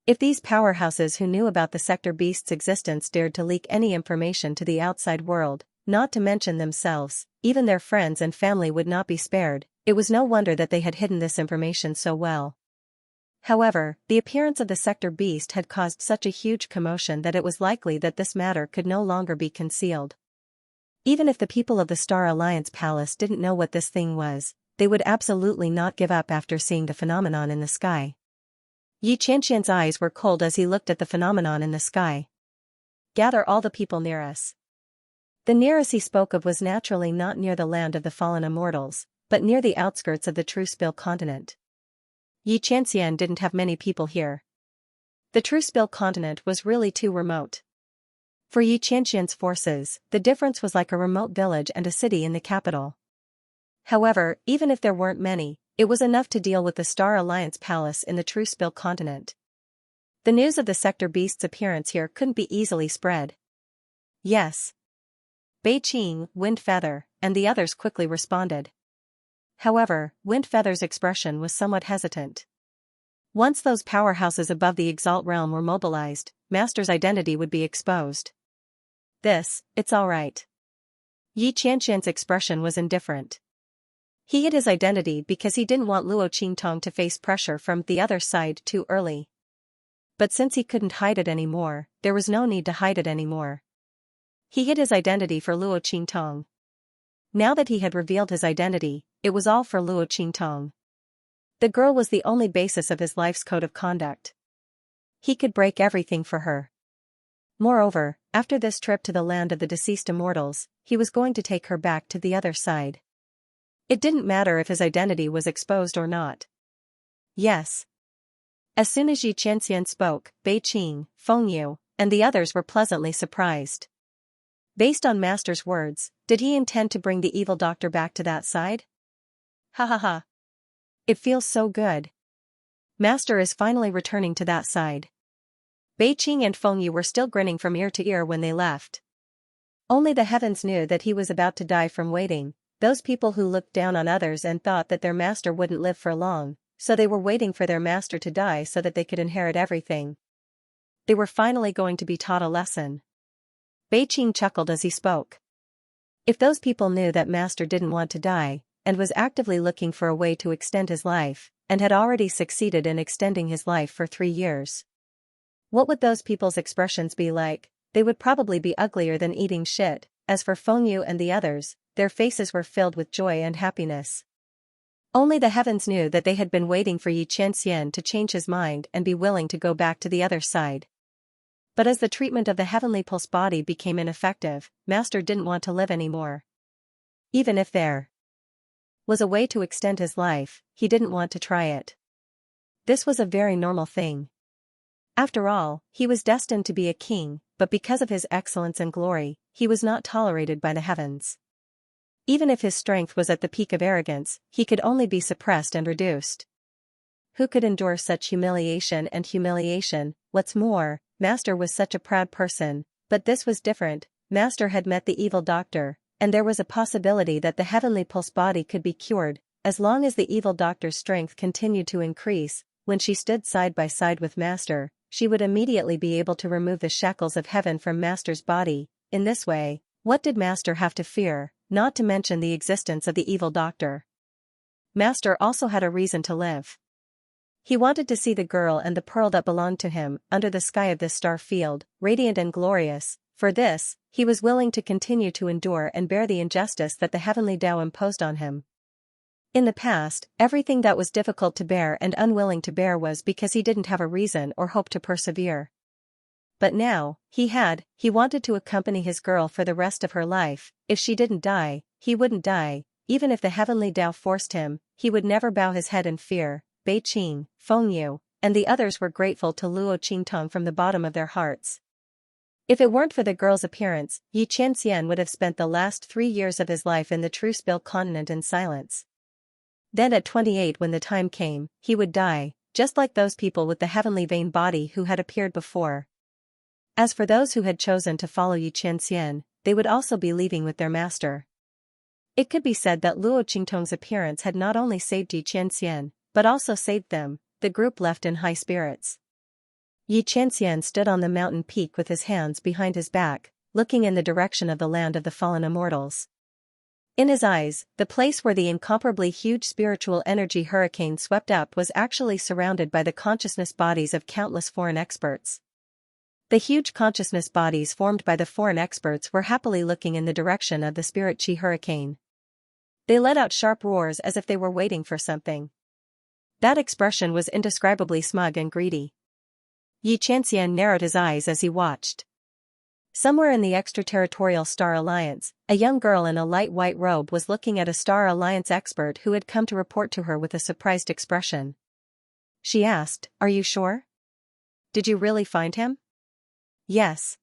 If these powerhouses who knew about the Sector Beast's existence dared to leak any information to the outside world, not to mention themselves, even their friends and family would not be spared. It was no wonder that they had hidden this information so well. However, the appearance of the Sector Beast had caused such a huge commotion that it was likely that this matter could no longer be concealed. Even if the people of the Star Alliance Palace didn't know what this thing was, they would absolutely not give up after seeing the phenomenon in the sky. Xianxia's eyes were cold as he looked at the phenomenon in the sky. Gather all the people near us. The nearest he spoke of was naturally not near the land of the fallen immortals, but near the outskirts of the Truespill continent. Xianxia didn't have many people here. The Truespill continent was really too remote. For Xianxia's forces, the difference was like a remote village and a city in the capital. However, even if there weren't many, it was enough to deal with the Star Alliance Palace in the Truespill continent. The news of the Sector Beast's appearance here couldn't be easily spread. Yes. Bei Qing, Wind Feather, and the others quickly responded. However, Wind Feather's expression was somewhat hesitant. Once those powerhouses above the Exalt realm were mobilized, Master's identity would be exposed. It's all right. Xianxia's expression was indifferent. He hid his identity because he didn't want Luo Qingtong to face pressure from the other side too early. But since he couldn't hide it anymore, there was no need to hide it anymore. He hid his identity for Luo Qingtong. Now that he had revealed his identity, it was all for Luo Qingtong. The girl was the only basis of his life's code of conduct. He could break everything for her. Moreover, after this trip to the land of the deceased immortals, he was going to take her back to the other side. It didn't matter if his identity was exposed or not. Yes. As soon as Xianxia spoke, Bei Qing, Fengyu, and the others were pleasantly surprised. Based on Master's words, did he intend to bring the evil doctor back to that side? Ha ha ha. It feels so good. Master is finally returning to that side. Bei Qing and Fengyu were still grinning from ear to ear when they left. Only the heavens knew that he was about to die from waiting, those people who looked down on others and thought that their master wouldn't live for long, so they were waiting for their master to die so that they could inherit everything. They were finally going to be taught a lesson. Bei Qing chuckled as he spoke. If those people knew that master didn't want to die, and was actively looking for a way to extend his life, and had already succeeded in extending his life for 3 years. What would those people's expressions be like? They would probably be uglier than eating shit. As for Fengyu and the others, their faces were filled with joy and happiness. Only the heavens knew that they had been waiting for Xianxia to change his mind and be willing to go back to the other side. But as the treatment of the heavenly pulse body became ineffective, Master didn't want to live anymore. Even if there was a way to extend his life, he didn't want to try it. This was a very normal thing. After all, he was destined to be a king, but because of his excellence and glory, he was not tolerated by the heavens. Even if his strength was at the peak of arrogance, he could only be suppressed and reduced. Who could endure such humiliation and humiliation? What's more, Master was such a proud person, but this was different. Master had met the evil doctor, and there was a possibility that the heavenly pulse body could be cured, as long as the evil doctor's strength continued to increase. When she stood side by side with Master, she would immediately be able to remove the shackles of heaven from Master's body. In this way, what did Master have to fear, not to mention the existence of the evil doctor? Master also had a reason to live. He wanted to see the girl and the pearl that belonged to him under the sky of this star field, radiant and glorious. For this, he was willing to continue to endure and bear the injustice that the heavenly Tao imposed on him. In the past, everything that was difficult to bear and unwilling to bear was because he didn't have a reason or hope to persevere. But now, he wanted to accompany his girl for the rest of her life. If she didn't die, he wouldn't die. Even if the heavenly Tao forced him, he would never bow his head in fear. Bei Qing, Feng Yu, and the others were grateful to Luo Qingtong from the bottom of their hearts. If it weren't for the girl's appearance, Xianxia would have spent the last 3 years of his life in the Truspill continent in silence. Then at 28, when the time came, he would die, just like those people with the heavenly vein body who had appeared before. As for those who had chosen to follow Xianxia, they would also be leaving with their master. It could be said that Luo Qingtong's appearance had not only saved Xianxia, but also saved them. The group left in high spirits. Xianxia stood on the mountain peak with his hands behind his back, looking in the direction of the land of the fallen immortals. In his eyes, the place where the incomparably huge spiritual energy hurricane swept up was actually surrounded by the consciousness bodies of countless foreign experts. The huge consciousness bodies formed by the foreign experts were happily looking in the direction of the spirit chi hurricane. They let out sharp roars as if they were waiting for something. That expression was indescribably smug and greedy. Xianxia narrowed his eyes as he watched. Somewhere in the extraterritorial Star Alliance, a young girl in a light white robe was looking at a Star Alliance expert who had come to report to her with a surprised expression. She asked, "Are you sure? Did you really find him?" "Yes."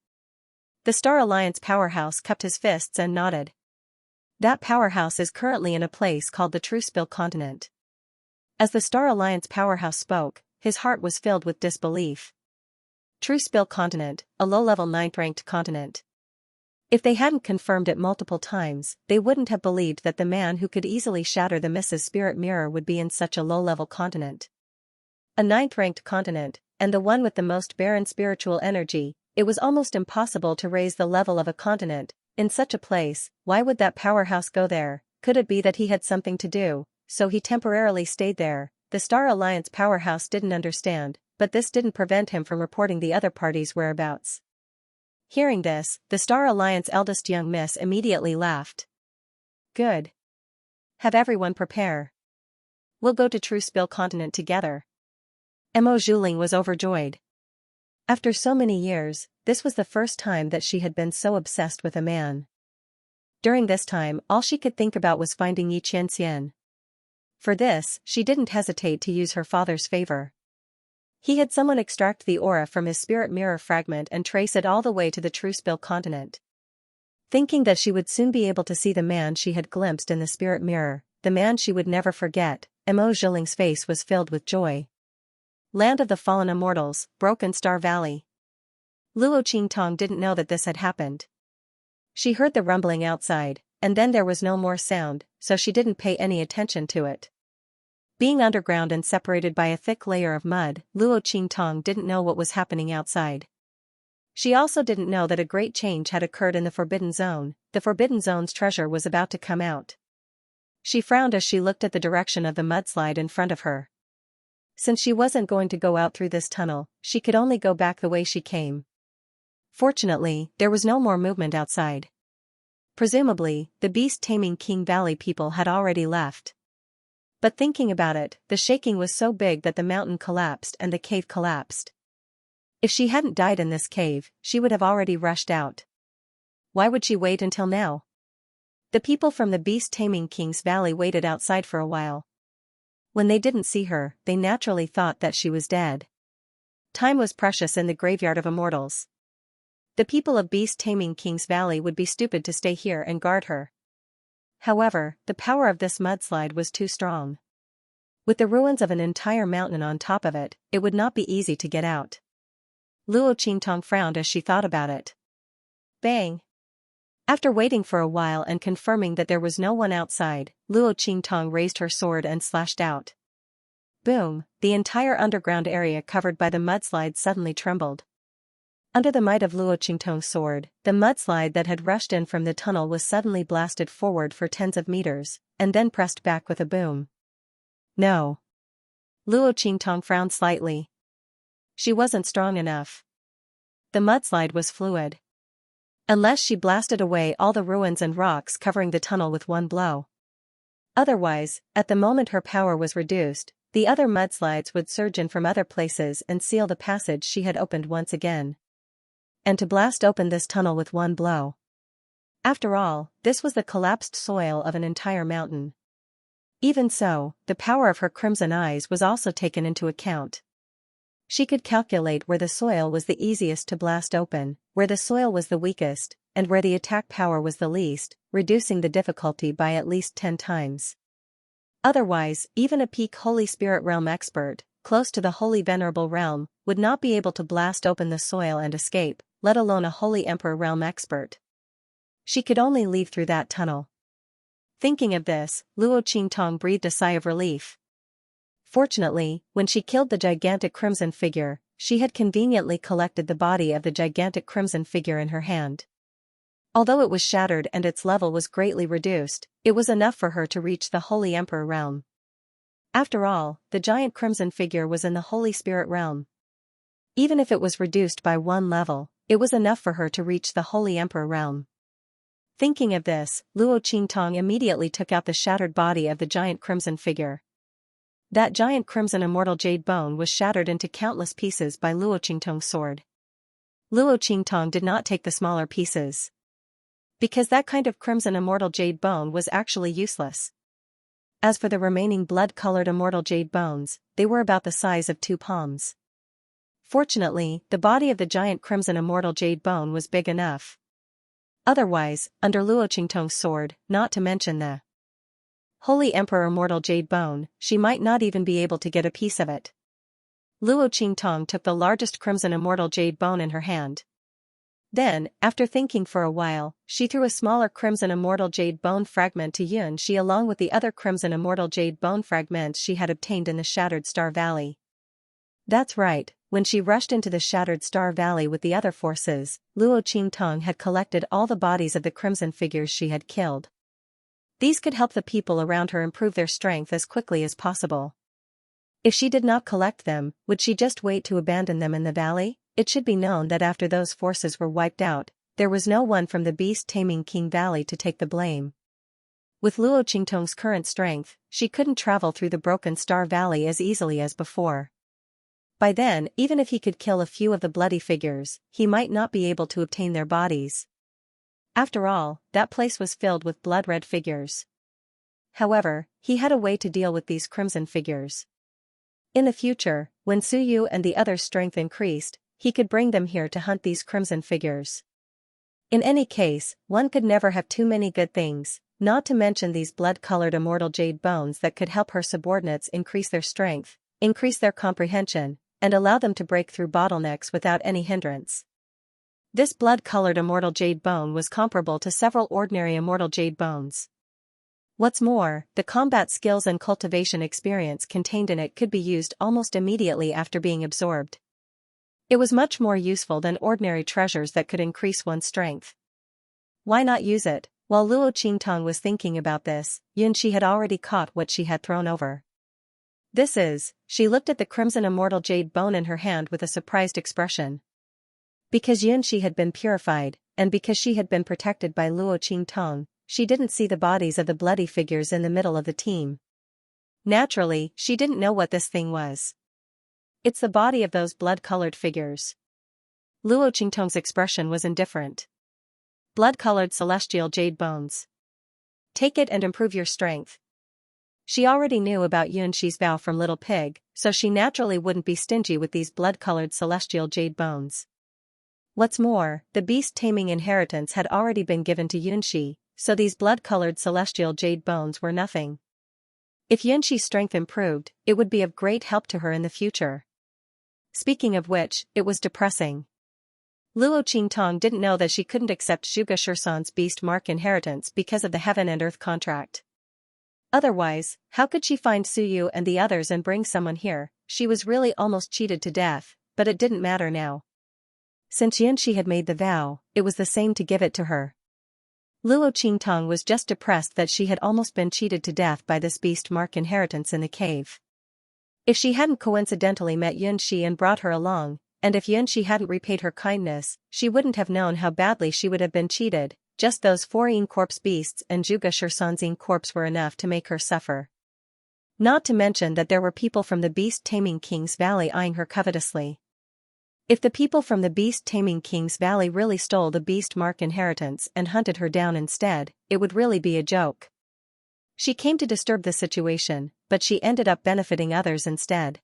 The Star Alliance powerhouse cupped his fists and nodded. That powerhouse is currently in a place called the Truspill continent. As the Star Alliance powerhouse spoke, his heart was filled with disbelief. Truspill continent, a low-level 9th-ranked continent. If they hadn't confirmed it multiple times, they wouldn't have believed that the man who could easily shatter the Mrs. Spirit Mirror would be in such a low-level continent. A 9th-ranked continent, and the one with the most barren spiritual energy. It was almost impossible to raise the level of a continent. In such a place, why would that powerhouse go there? Could it be that he had something to do, so he temporarily stayed there? The Star Alliance powerhouse didn't understand, but this didn't prevent him from reporting the other party's whereabouts. Hearing this, the Star Alliance eldest young miss immediately laughed. "Good. Have everyone prepare. We'll go to Truspill continent together." Mo Zhuling was overjoyed. After so many years, this was the first time that she had been so obsessed with a man. During this time, all she could think about was finding Xianxia. For this, she didn't hesitate to use her father's favor. He had someone extract the aura from his spirit mirror fragment and trace it all the way to the Truspill continent. Thinking that she would soon be able to see the man she had glimpsed in the spirit mirror, the man she would never forget, Mo Zhuling's face was filled with joy. Land of the fallen immortals, Broken Star Valley. Luo Qingtong didn't know that this had happened. She heard the rumbling outside, and then there was no more sound, so she didn't pay any attention to it. Being underground and separated by a thick layer of mud, Luo Qingtong didn't know what was happening outside. She also didn't know that a great change had occurred in the Forbidden Zone. The Forbidden Zone's treasure was about to come out. She frowned as she looked at the direction of the mudslide in front of her. Since she wasn't going to go out through this tunnel, she could only go back the way she came. Fortunately, there was no more movement outside. Presumably, the beast-taming King Valley people had already left. But thinking about it, the shaking was so big that the mountain collapsed and the cave collapsed. If she hadn't died in this cave, she would have already rushed out. Why would she wait until now? The people from the beast-taming King's Valley waited outside for a while. When they didn't see her, they naturally thought that she was dead. Time was precious in the graveyard of immortals. The people of beast-taming King's Valley would be stupid to stay here and guard her. However, the power of this mudslide was too strong. With the ruins of an entire mountain on top of it, it would not be easy to get out. Luo Qingtong frowned as she thought about it. Bang! After waiting for a while and confirming that there was no one outside, Luo Qingtong raised her sword and slashed out. Boom, the entire underground area covered by the mudslide suddenly trembled. Under the might of Luo Qingtong's sword, the mudslide that had rushed in from the tunnel was suddenly blasted forward for tens of meters, and then pressed back with a boom. No. Luo Qingtong frowned slightly. She wasn't strong enough. The mudslide was fluid. Unless she blasted away all the ruins and rocks covering the tunnel with one blow. Otherwise, at the moment her power was reduced, the other mudslides would surge in from other places and seal the passage she had opened once again. And to blast open this tunnel with one blow. After all, this was the collapsed soil of an entire mountain. Even so, the power of her crimson eyes was also taken into account. She could calculate where the soil was the easiest to blast open, where the soil was the weakest, and where the attack power was the least, reducing the difficulty by at least 10 times. Otherwise, even a peak Holy Spirit Realm expert, close to the Holy Venerable Realm, would not be able to blast open the soil and escape, let alone a Holy Emperor Realm expert. She could only leave through that tunnel. Thinking of this, Luo Qingtong breathed a sigh of relief. Fortunately, when she killed the gigantic crimson figure, she had conveniently collected the body of the gigantic crimson figure in her hand. Although it was shattered and its level was greatly reduced, it was enough for her to reach the Holy Emperor Realm. After all, the giant crimson figure was in the Holy Spirit Realm. Even if it was reduced by one level, it was enough for her to reach the Holy Emperor Realm. Thinking of this, Luo Qingtong immediately took out the shattered body of the giant crimson figure. That giant crimson immortal jade bone was shattered into countless pieces by Luo Qingtong's sword. Luo Qingtong did not take the smaller pieces. Because that kind of crimson immortal jade bone was actually useless. As for the remaining blood-colored immortal jade bones, they were about the size of 2 palms. Fortunately, the body of the giant crimson immortal jade bone was big enough. Otherwise, under Luo Qingtong's sword, not to mention the Holy Emperor immortal jade bone, she might not even be able to get a piece of it. Luo Qingtong took the largest crimson immortal jade bone in her hand. Then, after thinking for a while, she threw a smaller crimson immortal jade bone fragment to Xianxia along with the other crimson immortal jade bone fragments she had obtained in the Shattered Star Valley. That's right, when she rushed into the Shattered Star Valley with the other forces, Luo Qingtong had collected all the bodies of the crimson figures she had killed. These could help the people around her improve their strength as quickly as possible. If she did not collect them, would she just wait to abandon them in the valley? It should be known that after those forces were wiped out, there was no one from the beast-taming King Valley to take the blame. With Luo Qingtong's current strength, she couldn't travel through the Broken Star Valley as easily as before. By then, even if he could kill a few of the bloody figures, he might not be able to obtain their bodies. After all, that place was filled with blood-red figures. However, he had a way to deal with these crimson figures. In the future, when Suyu and the others' strength increased, he could bring them here to hunt these crimson figures. In any case, one could never have too many good things, not to mention these blood-colored immortal jade bones that could help her subordinates increase their strength, increase their comprehension, and allow them to break through bottlenecks without any hindrance. This blood-colored immortal jade bone was comparable to several ordinary immortal jade bones. What's more, the combat skills and cultivation experience contained in it could be used almost immediately after being absorbed. It was much more useful than ordinary treasures that could increase one's strength. Why not use it? While Luo Qingtong was thinking about this, Xianxia had already caught what she had thrown over. She looked at the crimson immortal jade bone in her hand with a surprised expression. Because Xianxia had been purified, and because she had been protected by Luo Qingtong, she didn't see the bodies of the bloody figures in the middle of the team. Naturally, she didn't know what this thing was. It's the body of those blood-colored figures. Luo Qingtong's expression was indifferent. Blood-colored celestial jade bones. Take it and improve your strength. She already knew about Xianxia's vow from Little Pig, so she naturally wouldn't be stingy with these blood-colored celestial jade bones. What's more, the beast-taming inheritance had already been given to Xianxia, so these blood-colored celestial jade bones were nothing. If Xianxia's strength improved, it would be of great help to her in the future. Speaking of which, it was depressing. Luo Qingtong didn't know that she couldn't accept Zhuge Shursan's beast mark inheritance because of the heaven and earth contract. Otherwise, how could she find Suyu and the others and bring someone here? She was really almost cheated to death, but it didn't matter now. Since Xianxia had made the vow, it was the same to give it to her. Luo Qingtong was just depressed that she had almost been cheated to death by this beast mark inheritance in the cave. If she hadn't coincidentally met Xianxia and brought her along, and if Xianxia hadn't repaid her kindness, she wouldn't have known how badly she would have been cheated. Just those 4 Yin corpse beasts and Zhuge Shursan's Yin corpse were enough to make her suffer. Not to mention that there were people from the beast-taming King's Valley eyeing her covetously. If the people from the beast-taming King's Valley really stole the beast mark inheritance and hunted her down instead, it would really be a joke. She came to disturb the situation, but she ended up benefiting others instead.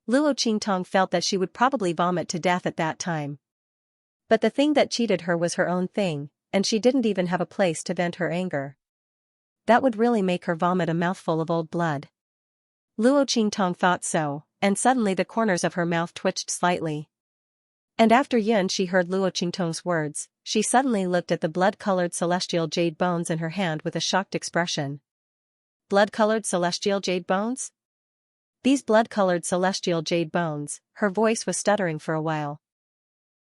Luo Qingtong felt that she would probably vomit to death at that time. But the thing that cheated her was her own thing, and she didn't even have a place to vent her anger. That would really make her vomit a mouthful of old blood. Luo Qingtong thought so, and suddenly the corners of her mouth twitched slightly. And after Xianxia heard Luo Qingtong's words, she suddenly looked at the blood-colored celestial jade bones in her hand with a shocked expression. Blood-colored celestial jade bones? These blood-colored celestial jade bones, her voice was stuttering for a while.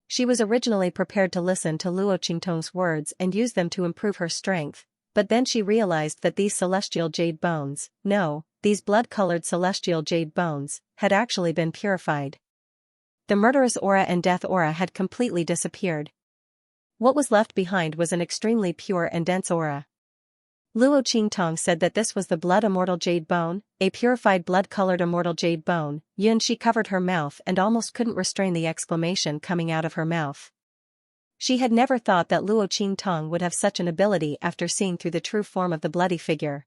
She was originally prepared to listen to Luo Qingtong's words and use them to improve her strength, but then she realized that these celestial jade bones, these blood-colored celestial jade bones, had actually been purified. The murderous aura and death aura had completely disappeared. What was left behind was an extremely pure and dense aura. Luo Qingtong said that this was the blood immortal jade bone, a purified blood-colored immortal jade bone. Xianxia covered her mouth and almost couldn't restrain the exclamation coming out of her mouth. She had never thought that Luo Qingtong would have such an ability after seeing through the true form of the bloody figure.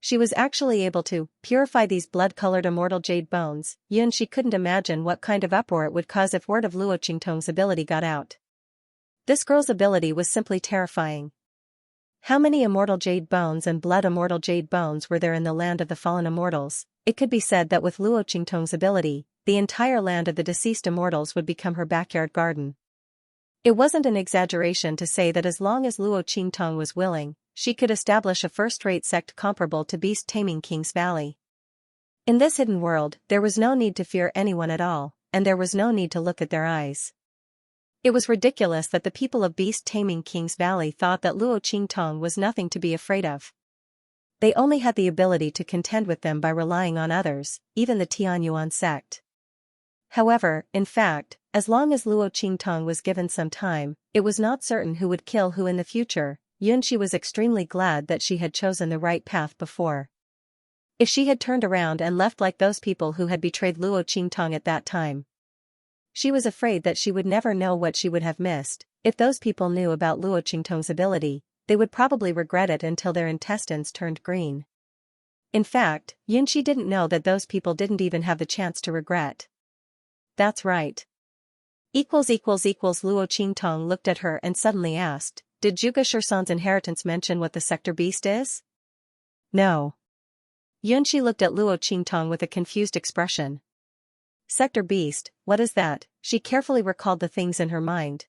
She was actually able to purify these blood-colored immortal jade bones. Xianxia couldn't imagine what kind of uproar it would cause if word of Luo Qingtong's ability got out. This girl's ability was simply terrifying. How many immortal jade bones and blood immortal jade bones were there in the land of the fallen immortals? It could be said that with Luo Qingtong's ability, the entire land of the deceased immortals would become her backyard garden. It wasn't an exaggeration to say that as long as Luo Qingtong was willing, she could establish a first-rate sect comparable to beast-taming King's Valley. In this hidden world, there was no need to fear anyone at all, and there was no need to look at their eyes. It was ridiculous that the people of beast-taming King's Valley thought that Luo Qingtong was nothing to be afraid of. They only had the ability to contend with them by relying on others, even the Tianyuan sect. However, in fact, as long as Luo Qingtong was given some time, it was not certain who would kill who in the future. Xianxia was extremely glad that she had chosen the right path before. If she had turned around and left like those people who had betrayed Luo Qingtong at that time, she was afraid that she would never know what she would have missed. If those people knew about Luo Qingtong's ability, they would probably regret it until their intestines turned green. In fact, Xianxia didn't know that those people didn't even have the chance to regret. That's right. Luo Qingtong looked at her and suddenly asked, "Did Zhuge Shursan's inheritance mention what the sector beast is?" "No." Xianxia looked at Luo Qingtong with a confused expression. Sector beast, what is that? She carefully recalled the things in her mind.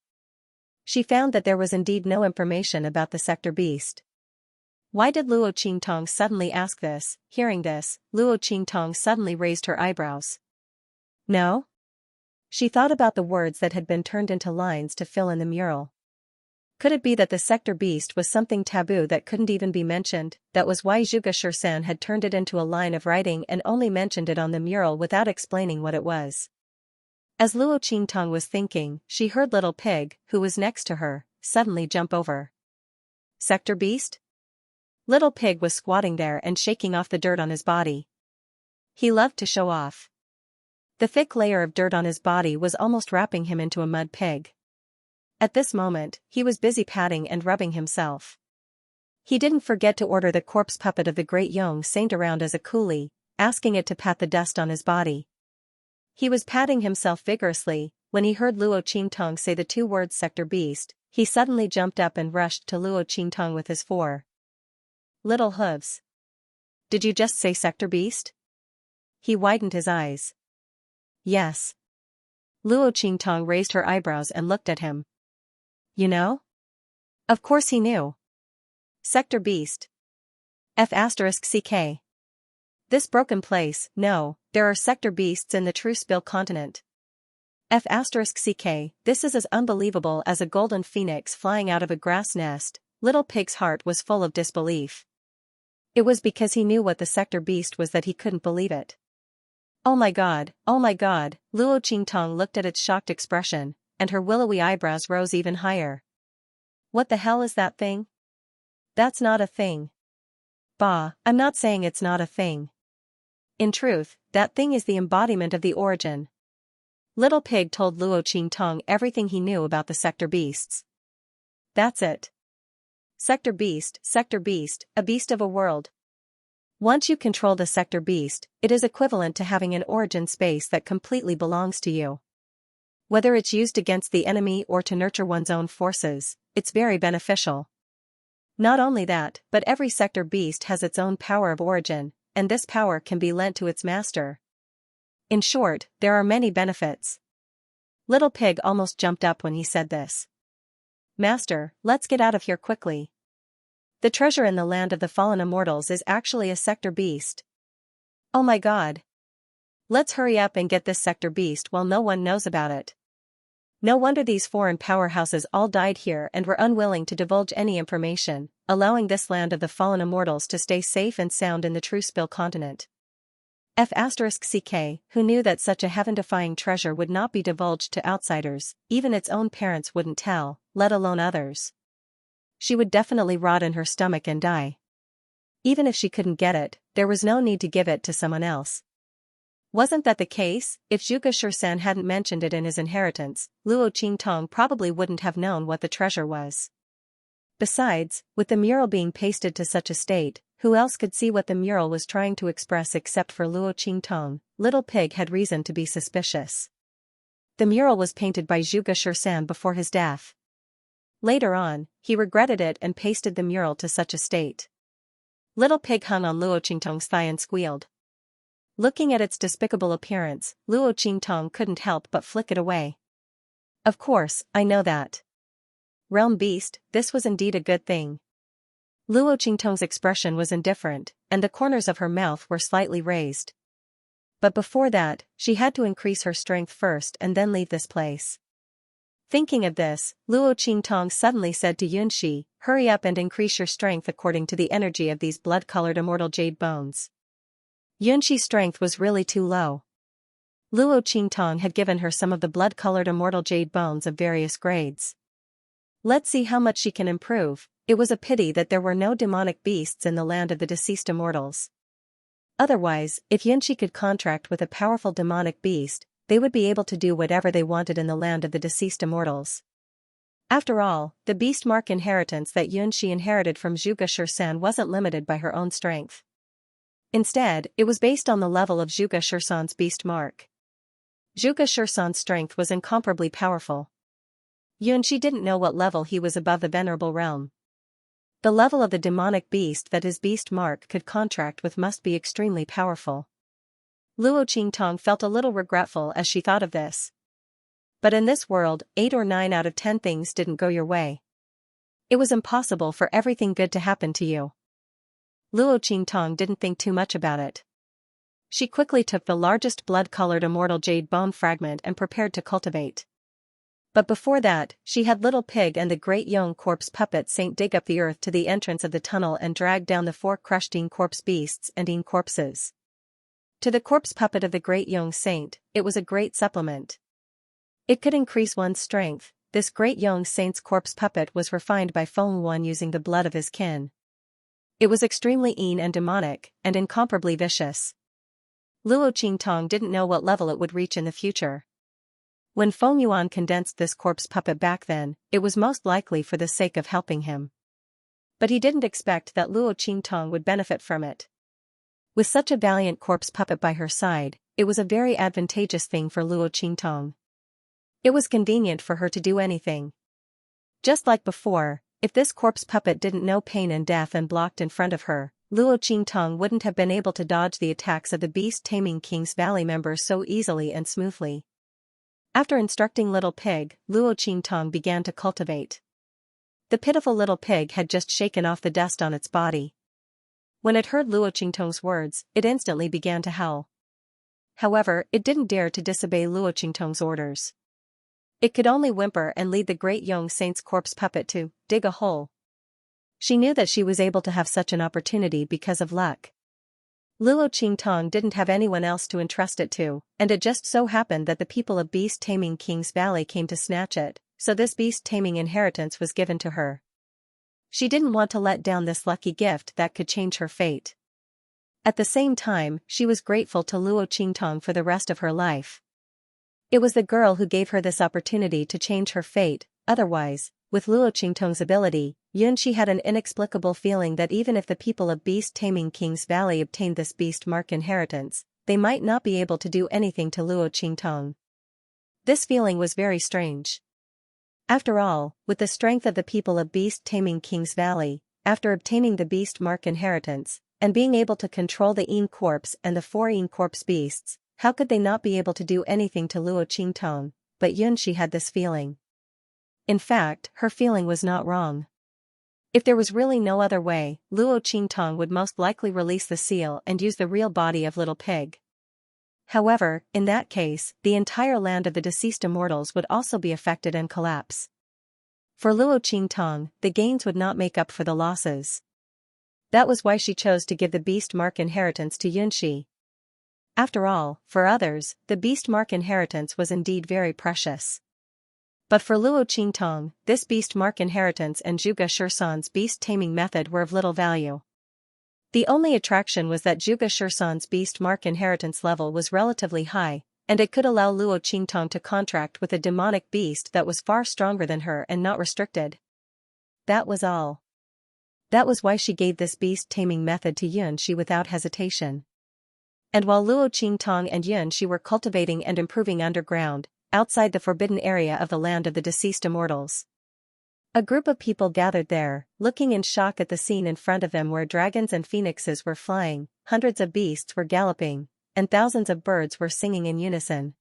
She found that there was indeed no information about the sector beast. Why did Luo Qingtong suddenly ask this? Hearing this, Luo Qingtong suddenly raised her eyebrows. No? She thought about the words that had been turned into lines to fill in the mural. Could it be that the sector beast was something taboo that couldn't even be mentioned? That was why Zhuge Shursan had turned it into a line of writing and only mentioned it on the mural without explaining what it was. As Luo Qingtong was thinking, she heard Little Pig, who was next to her, suddenly jump over. Sector beast? Little Pig was squatting there and shaking off the dirt on his body. He loved to show off. The thick layer of dirt on his body was almost wrapping him into a mud pig. At this moment, he was busy patting and rubbing himself. He didn't forget to order the corpse puppet of the great Yong Saint around as a coolie, asking it to pat the dust on his body. He was patting himself vigorously. When he heard Luo Qingtong say the 2 words sector beast, he suddenly jumped up and rushed to Luo Qingtong with his 4 little hooves. "Did you just say sector beast?" He widened his eyes. "Yes." Luo Qingtong raised her eyebrows and looked at him. You know? Of course he knew. Sector Beast. F***ck. This broken place, no, there are sector beasts in the true Spill continent. F***ck, this is as unbelievable as a golden phoenix flying out of a grass nest. Little Pig's heart was full of disbelief. It was because he knew what the sector beast was that he couldn't believe it. Oh my god, Luo Qingtong looked at its shocked expression, and her willowy eyebrows rose even higher. What the hell is that thing? That's not a thing. Bah, I'm not saying it's not a thing. In truth, that thing is the embodiment of the origin. Little Pig told Luo Qingtong everything he knew about the sector beasts. That's it. Sector beast, a beast of a world. Once you control the sector beast, it is equivalent to having an origin space that completely belongs to you. Whether it's used against the enemy or to nurture one's own forces, it's very beneficial. Not only that, but every sector beast has its own power of origin, and this power can be lent to its master. In short, there are many benefits. Little Pig almost jumped up when he said this. Master, let's get out of here quickly. The treasure in the land of the fallen immortals is actually a sector beast. Oh my god. Let's hurry up and get this sector beast while no one knows about it. No wonder these foreign powerhouses all died here and were unwilling to divulge any information, allowing this land of the fallen immortals to stay safe and sound in the true Spill continent. F***ck, who knew that such a heaven-defying treasure would not be divulged to outsiders, even its own parents wouldn't tell, let alone others. She would definitely rot in her stomach and die. Even if she couldn't get it, there was no need to give it to someone else. Wasn't that the case? If Zhuge Shursan hadn't mentioned it in his inheritance, Luo Qingtong probably wouldn't have known what the treasure was. Besides, with the mural being pasted to such a state, who else could see what the mural was trying to express except for Luo Qingtong? Little Pig had reason to be suspicious. The mural was painted by Zhuge Shursan before his death. Later on, he regretted it and pasted the mural to such a state. Little Pig hung on Luo Qingtong's thigh and squealed. Looking at its despicable appearance, Luo Qingtong couldn't help but flick it away. Of course, I know that. Realm beast, this was indeed a good thing. Luo Qingtong's expression was indifferent, and the corners of her mouth were slightly raised. But before that, she had to increase her strength first and then leave this place. Thinking of this, Luo Qingtong suddenly said to Yunxi, hurry up and increase your strength according to the energy of these blood-colored immortal jade bones. Yunxi's strength was really too low. Luo Qingtong had given her some of the blood-colored immortal jade bones of various grades. Let's see how much she can improve. It was a pity that there were no demonic beasts in the land of the deceased immortals. Otherwise, if Yunxi could contract with a powerful demonic beast, they would be able to do whatever they wanted in the land of the deceased immortals. After all, the beast mark inheritance that Yunxi inherited from Zhuge Shursan wasn't limited by her own strength. Instead, it was based on the level of Zhuge Shursan's beast mark. Zhuge Shursan's strength was incomparably powerful. Yunxi didn't know what level he was above the venerable realm. The level of the demonic beast that his beast mark could contract with must be extremely powerful. Luo Qingtong felt a little regretful as she thought of this. But in this world, 8 or 9 out of 10 things didn't go your way. It was impossible for everything good to happen to you. Luo Qingtong didn't think too much about it. She quickly took the largest blood-colored immortal jade bone fragment and prepared to cultivate. But before that, she had Little Pig and the great Yong corpse puppet saint dig up the earth to the entrance of the tunnel and drag down the 4 crushed Yin corpse beasts and Yin corpses. To the corpse puppet of the great Yong saint, it was a great supplement. It could increase one's strength. This great Yong saint's corpse puppet was refined by Feng Wan using the blood of his kin. It was extremely Yin and demonic, and incomparably vicious. Luo Qingtong didn't know what level it would reach in the future. When Feng Yuan condensed this corpse puppet back then, it was most likely for the sake of helping him. But he didn't expect that Luo Qingtong would benefit from it. With such a valiant corpse puppet by her side, it was a very advantageous thing for Luo Qingtong. It was convenient for her to do anything. Just like before, if this corpse puppet didn't know pain and death and blocked in front of her, Luo Qingtong wouldn't have been able to dodge the attacks of the beast-taming King's Valley members so easily and smoothly. After instructing Little Pig, Luo Qingtong began to cultivate. The pitiful little pig had just shaken off the dust on its body. When it heard Luo Qingtong's words, it instantly began to howl. However, it didn't dare to disobey Luo Qingtong's orders. It could only whimper and lead the great Yong Saint's corpse puppet to dig a hole. She knew that she was able to have such an opportunity because of luck. Luo Qingtong didn't have anyone else to entrust it to, and it just so happened that the people of Beast Taming King's Valley came to snatch it, so this beast taming inheritance was given to her. She didn't want to let down this lucky gift that could change her fate. At the same time, she was grateful to Luo Qingtong for the rest of her life. It was the girl who gave her this opportunity to change her fate. Otherwise, with Luo Qingtong's ability, Xianxia had an inexplicable feeling that even if the people of Beast Taming King's Valley obtained this beast mark inheritance, they might not be able to do anything to Luo Qingtong. This feeling was very strange. After all, with the strength of the people of Beast Taming King's Valley, after obtaining the beast mark inheritance, and being able to control the Yin corpse and the 4 Yin corpse beasts, how could they not be able to do anything to Luo Qingtong? But Xianxia had this feeling. In fact, her feeling was not wrong. If there was really no other way, Luo Qingtong would most likely release the seal and use the real body of Little Pig. However, in that case, the entire land of the deceased immortals would also be affected and collapse. For Luo Qingtong, the gains would not make up for the losses. That was why she chose to give the beast mark inheritance to Xianxia. After all, for others, the beast mark inheritance was indeed very precious. But for Luo Qingtong, this beast mark inheritance and Zhuge Shursan's beast taming method were of little value. The only attraction was that Zhuge Shursan's beast mark inheritance level was relatively high, and it could allow Luo Qingtong to contract with a demonic beast that was far stronger than her and not restricted. That was all. That was why she gave this beast taming method to Xianxia without hesitation. And while Luo Qingtong and Xianxia were cultivating and improving underground, outside the forbidden area of the land of the deceased immortals, a group of people gathered there, looking in shock at the scene in front of them where dragons and phoenixes were flying, hundreds of beasts were galloping, and thousands of birds were singing in unison.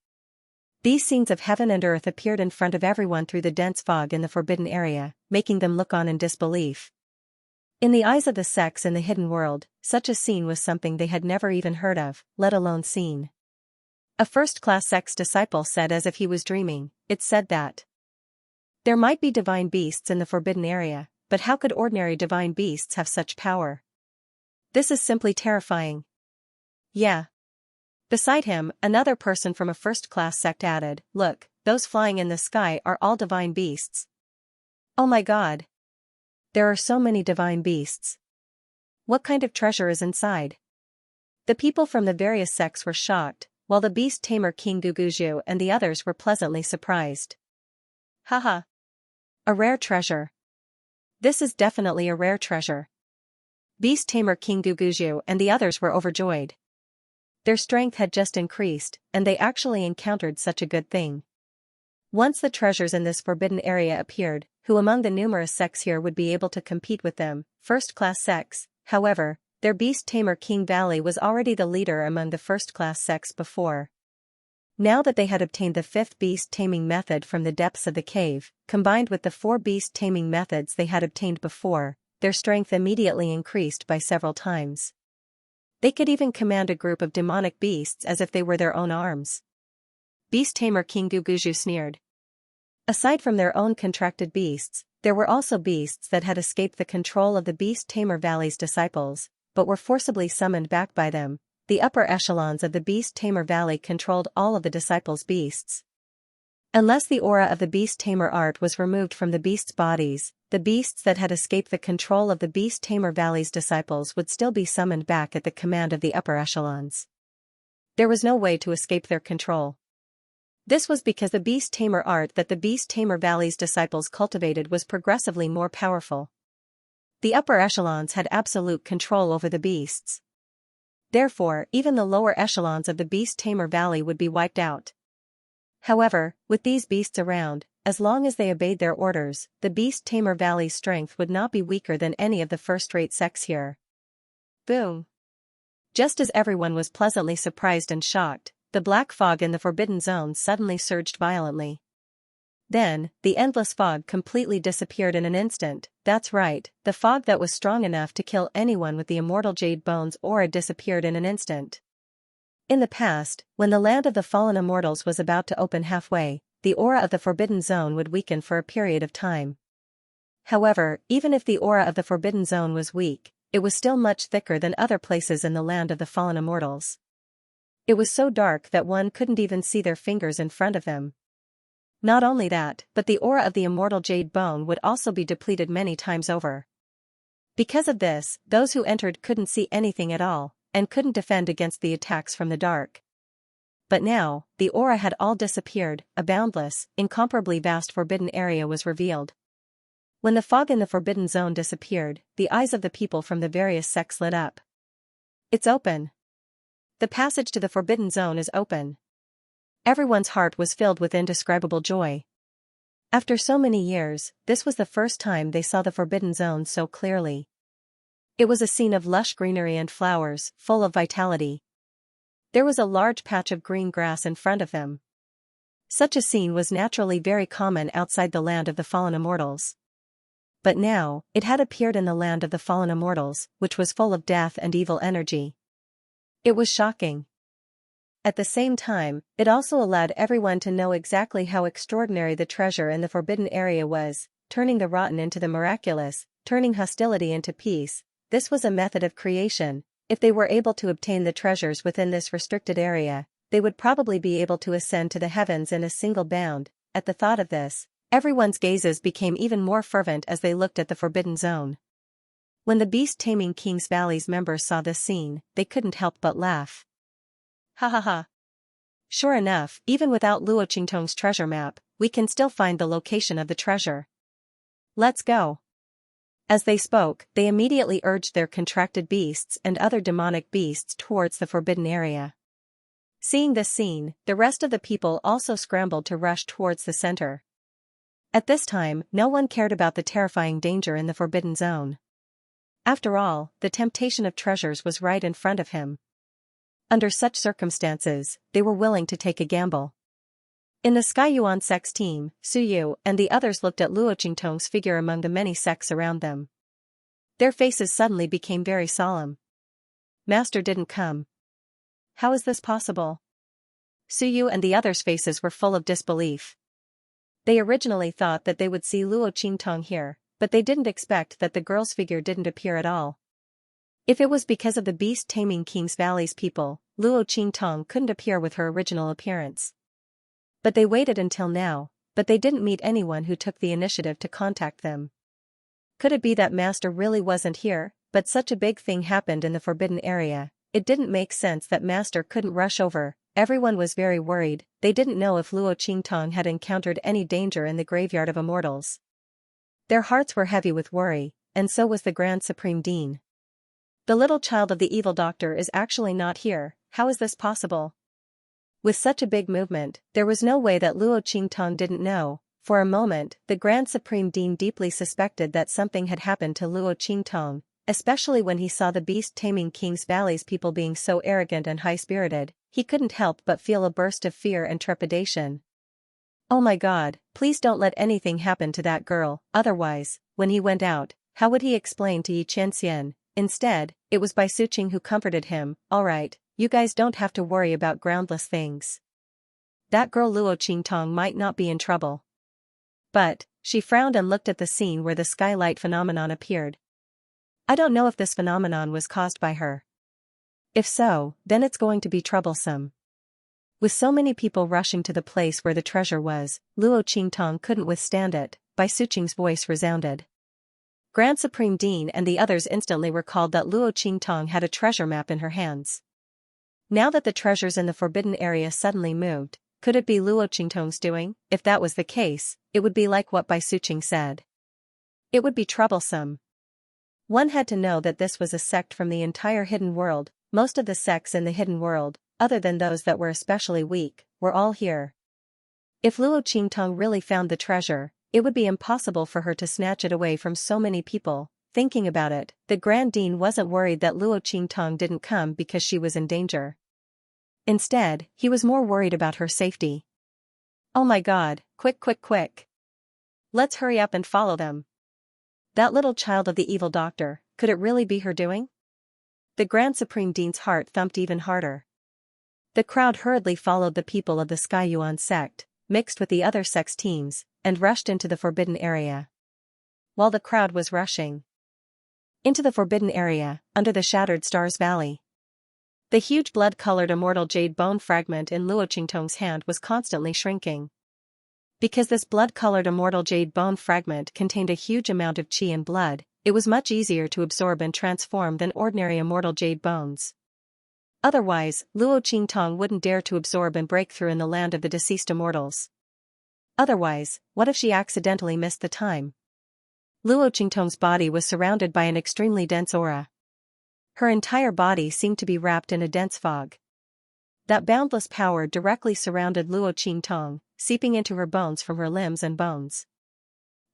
These scenes of heaven and earth appeared in front of everyone through the dense fog in the forbidden area, making them look on in disbelief. In the eyes of the sects in the hidden world, such a scene was something they had never even heard of, let alone seen. A first-class sect's disciple said as if he was dreaming, it said that there might be divine beasts in the forbidden area, but how could ordinary divine beasts have such power? This is simply terrifying. Yeah. Beside him, another person from a first-class sect added, look, those flying in the sky are all divine beasts. Oh my God. There are so many divine beasts. What kind of treasure is inside? The people from the various sects were shocked, while the beast tamer King Guguju and the others were pleasantly surprised. Haha. A rare treasure. This is definitely a rare treasure. Beast tamer King Guguju and the others were overjoyed. Their strength had just increased, and they actually encountered such a good thing. Once the treasures in this forbidden area appeared, who among the numerous sects here would be able to compete with them? First-class sects, however, their beast tamer King Valley was already the leader among the first-class sects before. Now that they had obtained the 5th beast taming method from the depths of the cave, combined with the 4 beast taming methods they had obtained before, their strength immediately increased by several times. They could even command a group of demonic beasts as if they were their own arms. Beast tamer King Guguju sneered. Aside from their own contracted beasts, there were also beasts that had escaped the control of the Beast Tamer Valley's disciples, but were forcibly summoned back by them. The upper echelons of the Beast Tamer Valley controlled all of the disciples' beasts. Unless the aura of the Beast Tamer art was removed from the beasts' bodies, the beasts that had escaped the control of the Beast Tamer Valley's disciples would still be summoned back at the command of the upper echelons. There was no way to escape their control. This was because the Beast Tamer art that the Beast Tamer Valley's disciples cultivated was progressively more powerful. The upper echelons had absolute control over the beasts. Therefore, even the lower echelons of the Beast Tamer Valley would be wiped out. However, with these beasts around, as long as they obeyed their orders, the Beast Tamer Valley's strength would not be weaker than any of the first-rate sects here. Boom! Just as everyone was pleasantly surprised and shocked, the black fog in the Forbidden Zone suddenly surged violently. Then, the endless fog completely disappeared in an instant. That's right, the fog that was strong enough to kill anyone with the immortal Jade Bones aura disappeared in an instant. In the past, when the land of the fallen immortals was about to open halfway, the aura of the Forbidden Zone would weaken for a period of time. However, even if the aura of the Forbidden Zone was weak, it was still much thicker than other places in the land of the fallen immortals. It was so dark that one couldn't even see their fingers in front of them. Not only that, but the aura of the immortal Jade Bone would also be depleted many times over. Because of this, those who entered couldn't see anything at all, and couldn't defend against the attacks from the dark. But now, the aura had all disappeared, a boundless, incomparably vast forbidden area was revealed. When the fog in the Forbidden Zone disappeared, the eyes of the people from the various sects lit up. It's open. The passage to the Forbidden Zone is open. Everyone's heart was filled with indescribable joy. After so many years, this was the first time they saw the Forbidden Zone so clearly. It was a scene of lush greenery and flowers, full of vitality. There was a large patch of green grass in front of them. Such a scene was naturally very common outside the land of the fallen immortals. But now, it had appeared in the land of the fallen immortals, which was full of death and evil energy. It was shocking. At the same time, it also allowed everyone to know exactly how extraordinary the treasure in the forbidden area was, turning the rotten into the miraculous, turning hostility into peace. This was a method of creation. If they were able to obtain the treasures within this restricted area, they would probably be able to ascend to the heavens in a single bound. At the thought of this, everyone's gazes became even more fervent as they looked at the Forbidden Zone. When the beast-taming King's Valley's members saw this scene, they couldn't help but laugh. Ha ha ha. Sure enough, even without Luo Qingtong's treasure map, we can still find the location of the treasure. Let's go. As they spoke, they immediately urged their contracted beasts and other demonic beasts towards the forbidden area. Seeing this scene, the rest of the people also scrambled to rush towards the center. At this time, no one cared about the terrifying danger in the Forbidden Zone. After all, the temptation of treasures was right in front of him. Under such circumstances, they were willing to take a gamble. In the Skyuan sect's team, Su Yu and the others looked at Luo Qingtong's figure among the many sects around them. Their faces suddenly became very solemn. Master didn't come. How is this possible? Su Yu and the others' faces were full of disbelief. They originally thought that they would see Luo Qingtong here, but they didn't expect that the girl's figure didn't appear at all. If it was because of the beast-taming King's Valley's people, Luo Qingtong couldn't appear with her original appearance. But they waited until now, but they didn't meet anyone who took the initiative to contact them. Could it be that Master really wasn't here, but such a big thing happened in the forbidden area? It didn't make sense that Master couldn't rush over. Everyone was very worried. They didn't know if Luo Qingtong had encountered any danger in the graveyard of immortals. Their hearts were heavy with worry, and so was the Grand Supreme Dean. The little child of the evil doctor is actually not here. How is this possible? With such a big movement, there was no way that Luo Qingtong didn't know. For a moment, the Grand Supreme Dean deeply suspected that something had happened to Luo Qingtong, especially when he saw the beast-taming King's Valley's people being so arrogant and high-spirited. He couldn't help but feel a burst of fear and trepidation. Oh my God, please don't let anything happen to that girl, otherwise, when he went out, how would he explain to Xianxia? Instead, it was Bai Suqing who comforted him. Alright, you guys don't have to worry about groundless things. That girl Luo Qingtong might not be in trouble. But, she frowned and looked at the scene where the skylight phenomenon appeared. I don't know if this phenomenon was caused by her. If so, then it's going to be troublesome. With so many people rushing to the place where the treasure was, Luo Qingtong couldn't withstand it. Bai Suqing's voice resounded. Grand Supreme Dean and the others instantly recalled that Luo Qingtong had a treasure map in her hands. Now that the treasures in the forbidden area suddenly moved, could it be Luo Qingtong's doing? If that was the case, it would be like what Bai Suqing said. It would be troublesome. One had to know that this was a sect from the entire hidden world. Most of the sects in the hidden world, other than those that were especially weak, were all here. If Luo Qingtong really found the treasure, it would be impossible for her to snatch it away from so many people. Thinking about it, the Grand Dean wasn't worried that Luo Qingtong didn't come because she was in danger. Instead, he was more worried about her safety. Oh my god, quick quick quick. Let's hurry up and follow them. That little child of the evil doctor, could it really be her doing? The Grand Supreme Dean's heart thumped even harder. The crowd hurriedly followed the people of the Sky Yuan sect, mixed with the other sect's teams, and rushed into the forbidden area. While the crowd was rushing into the forbidden area, under the shattered Stars Valley, the huge blood-colored immortal jade bone fragment in Luo Qingtong's hand was constantly shrinking. Because this blood-colored immortal jade bone fragment contained a huge amount of qi and blood, it was much easier to absorb and transform than ordinary immortal jade bones. Otherwise, Luo Qingtong wouldn't dare to absorb and break through in the land of the deceased immortals. Otherwise, what if she accidentally missed the time? Luo Qingtong's body was surrounded by an extremely dense aura. Her entire body seemed to be wrapped in a dense fog. That boundless power directly surrounded Luo Qingtong, seeping into her bones from her limbs and bones.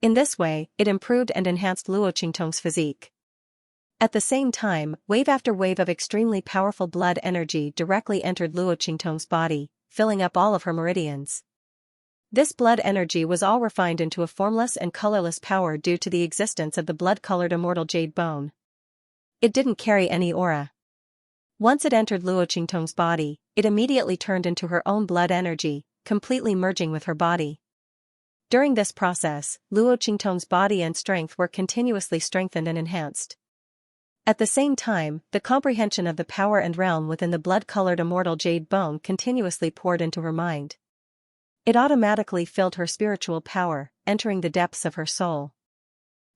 In this way, it improved and enhanced Luo Qingtong's physique. At the same time, wave after wave of extremely powerful blood energy directly entered Luo Qingtong's body, filling up all of her meridians. This blood energy was all refined into a formless and colorless power due to the existence of the blood-colored immortal jade bone. It didn't carry any aura. Once it entered Luo Qingtong's body, it immediately turned into her own blood energy, completely merging with her body. During this process, Luo Qingtong's body and strength were continuously strengthened and enhanced. At the same time, the comprehension of the power and realm within the blood-colored immortal jade bone continuously poured into her mind. It automatically filled her spiritual power, entering the depths of her soul.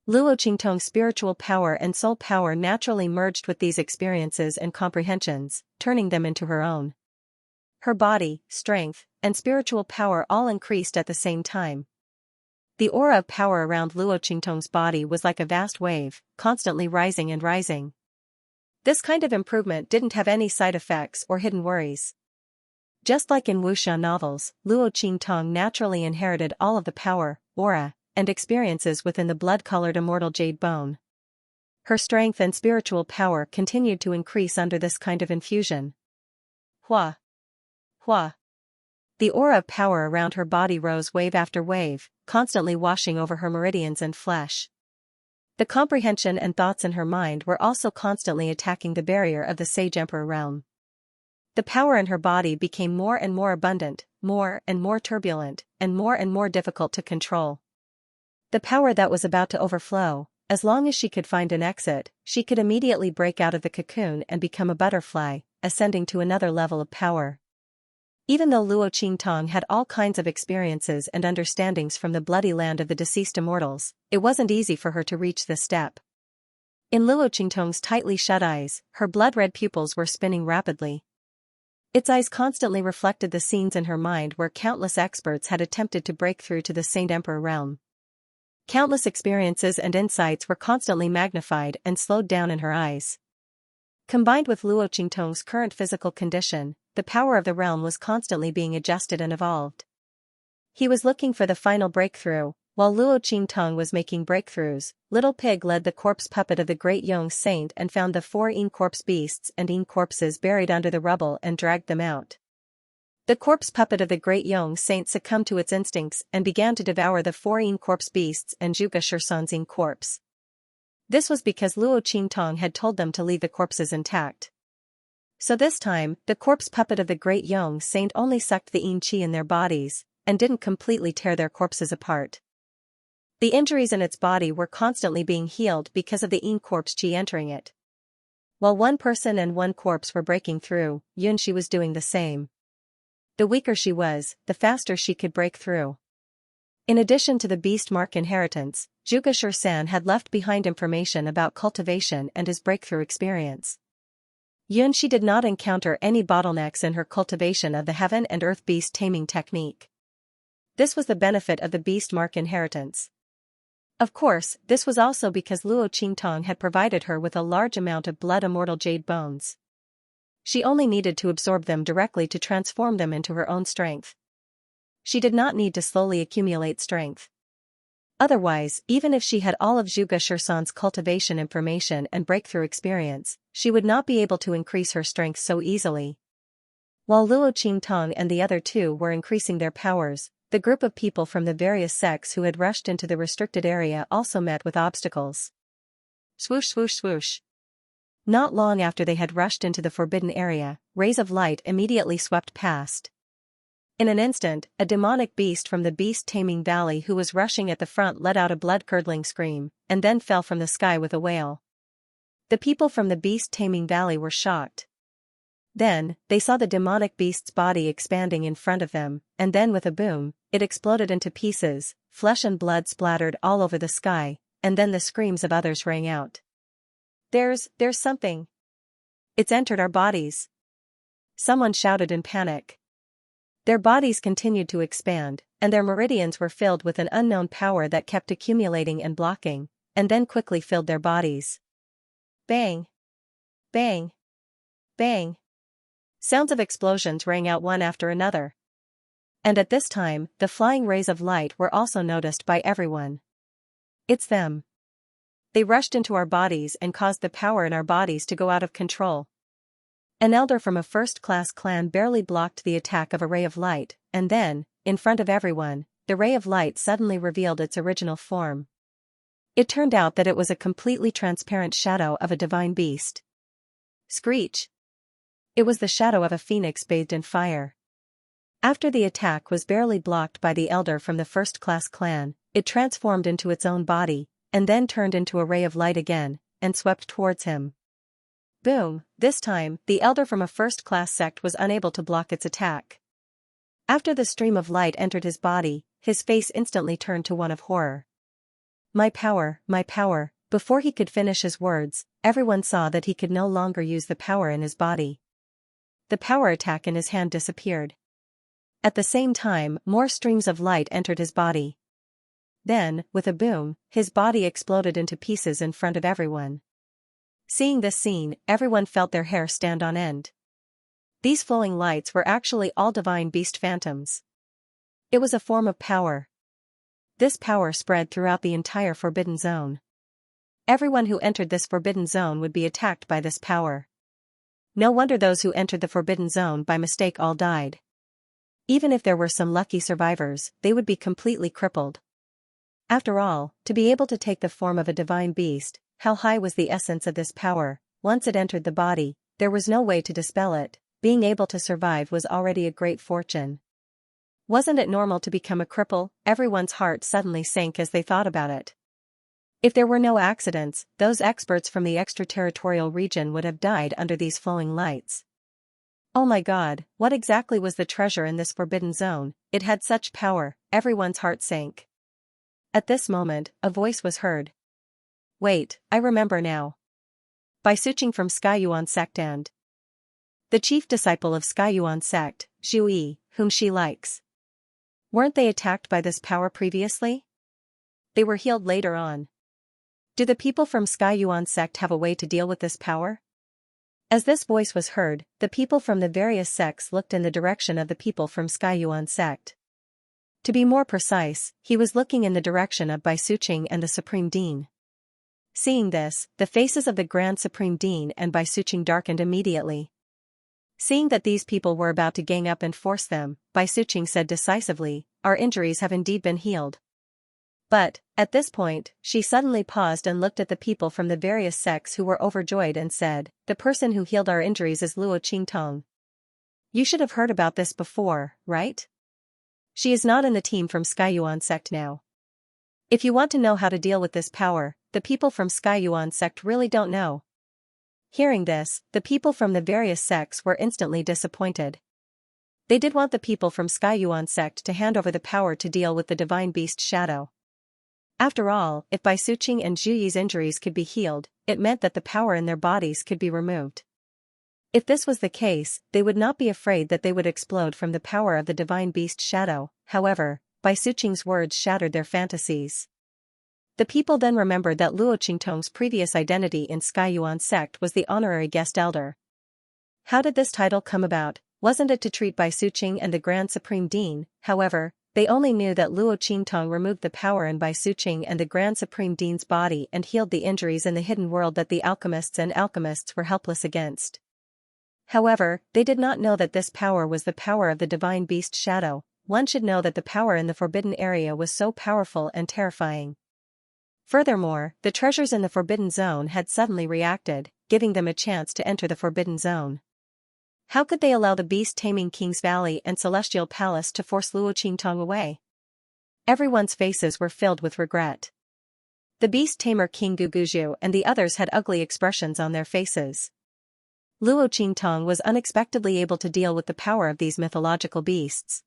Luo Qingtong's spiritual power and soul power naturally merged with these experiences and comprehensions, turning them into her own. Her body, strength, and spiritual power all increased at the same time. The aura of power around Luo Qingtong's body was like a vast wave, constantly rising and rising. This kind of improvement didn't have any side effects or hidden worries. Just like in wuxia novels, Luo Qingtong naturally inherited all of the power, aura, and experiences within the blood-colored immortal jade bone. Her strength and spiritual power continued to increase under this kind of infusion. Hua! Hua! The aura of power around her body rose wave after wave, constantly washing over her meridians and flesh. The comprehension and thoughts in her mind were also constantly attacking the barrier of the Sage Emperor realm. The power in her body became more and more abundant, more and more turbulent, and more difficult to control. The power that was about to overflow, as long as she could find an exit, she could immediately break out of the cocoon and become a butterfly, ascending to another level of power. Even though Luo Qingtong had all kinds of experiences and understandings from the bloody land of the deceased immortals, it wasn't easy for her to reach this step. In Luo Qingtong's tightly shut eyes, her blood-red pupils were spinning rapidly. Its eyes constantly reflected the scenes in her mind where countless experts had attempted to break through to the Saint Emperor realm. Countless experiences and insights were constantly magnified and slowed down in her eyes. Combined with Luo Qingtong's current physical condition, the power of the realm was constantly being adjusted and evolved. He was looking for the final breakthrough, while Luo Qingtong was making breakthroughs. Little Pig led the corpse puppet of the great Yong Saint and found the 4 Yin corpse beasts and Yin corpses buried under the rubble and dragged them out. The corpse puppet of the great Yong Saint succumbed to its instincts and began to devour the 4 Yin corpse beasts and Zhuge Shursan's Yin corpse. This was because Luo Qingtong had told them to leave the corpses intact. So this time, the corpse puppet of the great Yong Saint only sucked the Yin qi in their bodies, and didn't completely tear their corpses apart. The injuries in its body were constantly being healed because of the Yin corpse qi entering it. While one person and one corpse were breaking through, Yunxi was doing the same. The weaker she was, the faster she could break through. In addition to the beast mark inheritance, Zhuge Shursan had left behind information about cultivation and his breakthrough experience. Yunxi did not encounter any bottlenecks in her cultivation of the heaven and earth beast taming technique. This was the benefit of the beast mark inheritance. Of course, this was also because Luo Qingtong had provided her with a large amount of blood immortal jade bones. She only needed to absorb them directly to transform them into her own strength. She did not need to slowly accumulate strength. Otherwise, even if she had all of Zhuge Shursan's cultivation information and breakthrough experience, she would not be able to increase her strength so easily. While Luo Qingtong and the other two were increasing their powers, the group of people from the various sects who had rushed into the restricted area also met with obstacles. Swoosh swoosh swoosh. Not long after they had rushed into the forbidden area, rays of light immediately swept past. In an instant, a demonic beast from the beast-taming valley who was rushing at the front let out a blood-curdling scream, and then fell from the sky with a wail. The people from the beast-taming valley were shocked. Then, they saw the demonic beast's body expanding in front of them, and then with a boom, it exploded into pieces, flesh and blood splattered all over the sky, and then the screams of others rang out. There's something. It's entered our bodies. Someone shouted in panic. Their bodies continued to expand, and their meridians were filled with an unknown power that kept accumulating and blocking, and then quickly filled their bodies. Bang! Bang! Bang! Sounds of explosions rang out one after another. And at this time, the flying rays of light were also noticed by everyone. It's them. They rushed into our bodies and caused the power in our bodies to go out of control. An elder from a first-class clan barely blocked the attack of a ray of light, and then, in front of everyone, the ray of light suddenly revealed its original form. It turned out that it was a completely transparent shadow of a divine beast. Screech! It was the shadow of a phoenix bathed in fire. After the attack was barely blocked by the elder from the first-class clan, it transformed into its own body, and then turned into a ray of light again, and swept towards him. Boom! This time, the elder from a first-class sect was unable to block its attack. After the stream of light entered his body, his face instantly turned to one of horror. My power, my power. Before he could finish his words, everyone saw that he could no longer use the power in his body. The power attack in his hand disappeared. At the same time, more streams of light entered his body. Then, with a boom, his body exploded into pieces in front of everyone. Seeing this scene, everyone felt their hair stand on end. These flowing lights were actually all divine beast phantoms. It was a form of power. This power spread throughout the entire forbidden zone. Everyone who entered this forbidden zone would be attacked by this power. No wonder those who entered the forbidden zone by mistake all died. Even if there were some lucky survivors, they would be completely crippled. After all, to be able to take the form of a divine beast, how high was the essence of this power? Once it entered the body, there was no way to dispel it. Being able to survive was already a great fortune. Wasn't it normal to become a cripple? Everyone's heart suddenly sank as they thought about it. If there were no accidents, those experts from the extraterritorial region would have died under these flowing lights. Oh my God, what exactly was the treasure in this forbidden zone? It had such power, everyone's heart sank. At this moment, a voice was heard. Wait, I remember now. By Suqing from Skyuan sect and the chief disciple of Skyuan sect, Zhu, whom she likes. Weren't they attacked by this power previously? They were healed later on. Do the people from Skyuan sect have a way to deal with this power? As this voice was heard, the people from the various sects looked in the direction of the people from Skyuan sect. To be more precise, he was looking in the direction of Bai Suqing and the Supreme Dean. Seeing this, the faces of the Grand Supreme Dean and Bai Suqing darkened immediately. Seeing that these people were about to gang up and force them, Bai Suqing said decisively, "Our injuries have indeed been healed." But, at this point, she suddenly paused and looked at the people from the various sects who were overjoyed and said, "The person who healed our injuries is Luo Qingtong. You should have heard about this before, right? She is not in the team from Skyuan sect now. If you want to know how to deal with this power, the people from Skyuan sect really don't know." Hearing this, the people from the various sects were instantly disappointed. They did want the people from Skyuan sect to hand over the power to deal with the divine beast shadow. After all, if Bai Suqing and Zhu Yi's injuries could be healed, it meant that the power in their bodies could be removed. If this was the case, they would not be afraid that they would explode from the power of the divine beast shadow. However, Bai Suqing's words shattered their fantasies. The people then remembered that Luo Qingtong's previous identity in Skyuan sect was the honorary guest elder. How did this title come about? Wasn't it to treat Bai Suqing and the Grand Supreme Dean? However, they only knew that Luo Qingtong removed the power in Bai Suqing and the Grand Supreme Dean's body and healed the injuries in the hidden world that the alchemists were helpless against. However, they did not know that this power was the power of the divine beast shadow. One should know that the power in the forbidden area was so powerful and terrifying. Furthermore, the treasures in the forbidden zone had suddenly reacted, giving them a chance to enter the forbidden zone. How could they allow the beast-taming King's Valley and Celestial Palace to force Luo Qingtong away? Everyone's faces were filled with regret. The beast-tamer King Guguju and the others had ugly expressions on their faces. Luo Qingtong was unexpectedly able to deal with the power of these mythological beasts.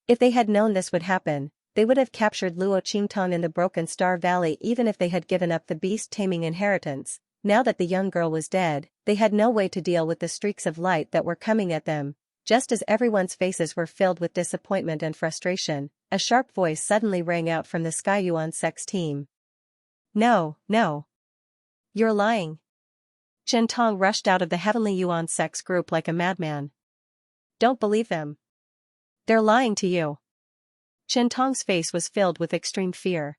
If they had known this would happen, they would have captured Luo Qingtong in the Broken Star Valley even if they had given up the beast-taming inheritance. Now that the young girl was dead, they had no way to deal with the streaks of light that were coming at them. Just as everyone's faces were filled with disappointment and frustration, a sharp voice suddenly rang out from the Sky Yuan Sect's team. No, no. You're lying. Chen Tong rushed out of the Heavenly Yuan Sect's group like a madman. Don't believe them. They're lying to you. Chen Tong's face was filled with extreme fear.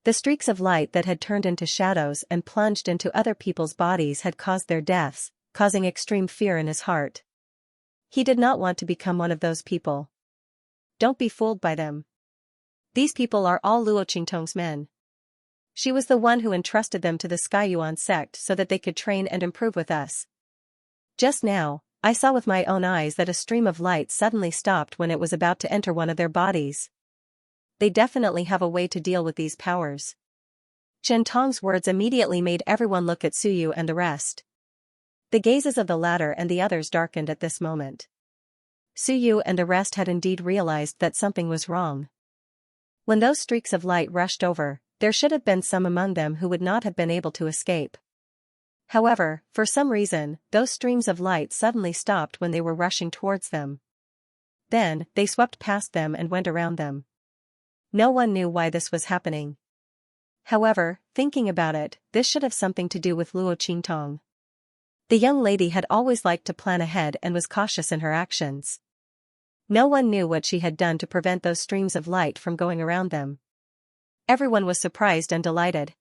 The streaks of light that had turned into shadows and plunged into other people's bodies had caused their deaths, causing extreme fear in his heart. He did not want to become one of those people. Don't be fooled by them. These people are all Luo Qingtong's men. She was the one who entrusted them to the Sky Yuan sect so that they could train and improve with us. Just now, I saw with my own eyes that a stream of light suddenly stopped when it was about to enter one of their bodies. They definitely have a way to deal with these powers. Chen Tong's words immediately made everyone look at Suyu and the rest. The gazes of the latter and the others darkened at this moment. Suyu and the rest had indeed realized that something was wrong. When those streaks of light rushed over, there should have been some among them who would not have been able to escape. However, for some reason, those streams of light suddenly stopped when they were rushing towards them. Then, they swept past them and went around them. No one knew why this was happening. However, thinking about it, this should have something to do with Luo Qingtong. The young lady had always liked to plan ahead and was cautious in her actions. No one knew what she had done to prevent those streams of light from going around them. Everyone was surprised and delighted.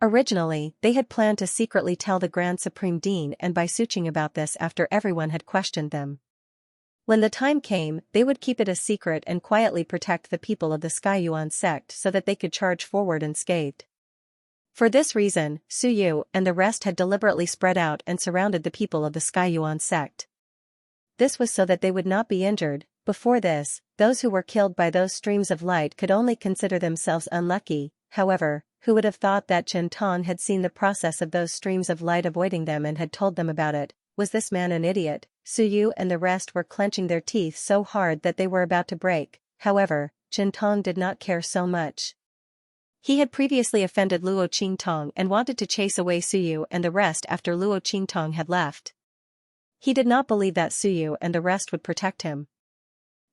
Originally, they had planned to secretly tell the Grand Supreme Dean and Bai Suqing about this after everyone had questioned them. When the time came, they would keep it a secret and quietly protect the people of the Sky Yuan sect so that they could charge forward unscathed. For this reason, Suyu and the rest had deliberately spread out and surrounded the people of the Sky Yuan sect. This was so that they would not be injured. Before this, those who were killed by those streams of light could only consider themselves unlucky. However, who would have thought that Chen Tong had seen the process of those streams of light avoiding them and had told them about it? Was this man an idiot? Suyu and the rest were clenching their teeth so hard that they were about to break. However, Chen Tong did not care so much. He had previously offended Luo Qingtong and wanted to chase away Suyu and the rest after Luo Qingtong had left. He did not believe that Suyu and the rest would protect him.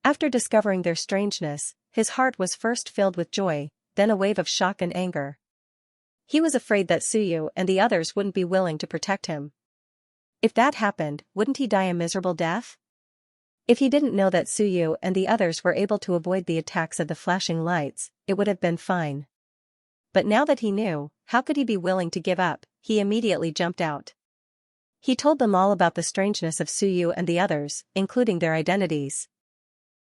After discovering their strangeness, his heart was first filled with joy, then a wave of shock and anger. He was afraid that Suyu and the others wouldn't be willing to protect him. If that happened, wouldn't he die a miserable death? If he didn't know that Suyu and the others were able to avoid the attacks of the flashing lights, it would have been fine. But now that he knew, how could he be willing to give up? He immediately jumped out. He told them all about the strangeness of Suyu and the others, including their identities.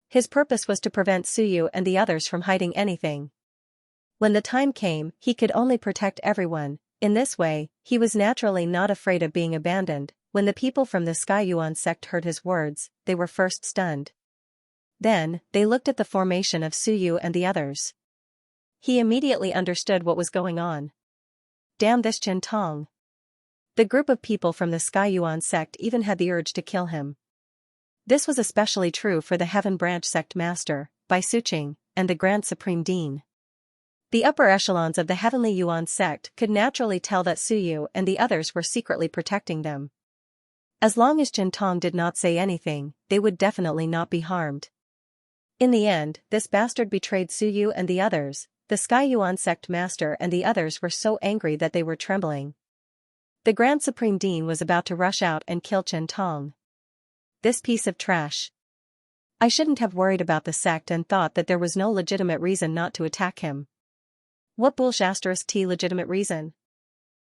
His purpose was to prevent Suyu and the others from hiding anything. When the time came, he could only protect everyone. In this way, he was naturally not afraid of being abandoned. When the people from the Sky Yuan sect heard his words, they were first stunned. Then, they looked at the formation of Suyu and the others. He immediately understood what was going on. Damn this Chen Tong. The group of people from the Sky Yuan sect even had the urge to kill him. This was especially true for the Heaven Branch sect master, Bai Suqing, and the Grand Supreme Dean. The upper echelons of the Heavenly Yuan sect could naturally tell that Suyu and the others were secretly protecting them. As long as Chen Tong did not say anything, they would definitely not be harmed. In the end, this bastard betrayed Suyu and the others. The Sky Yuan sect master and the others were so angry that they were trembling. The Grand Supreme Dean was about to rush out and kill Chen Tong. This piece of trash. I shouldn't have worried about the sect and thought that there was no legitimate reason not to attack him. What bullshit legitimate reason?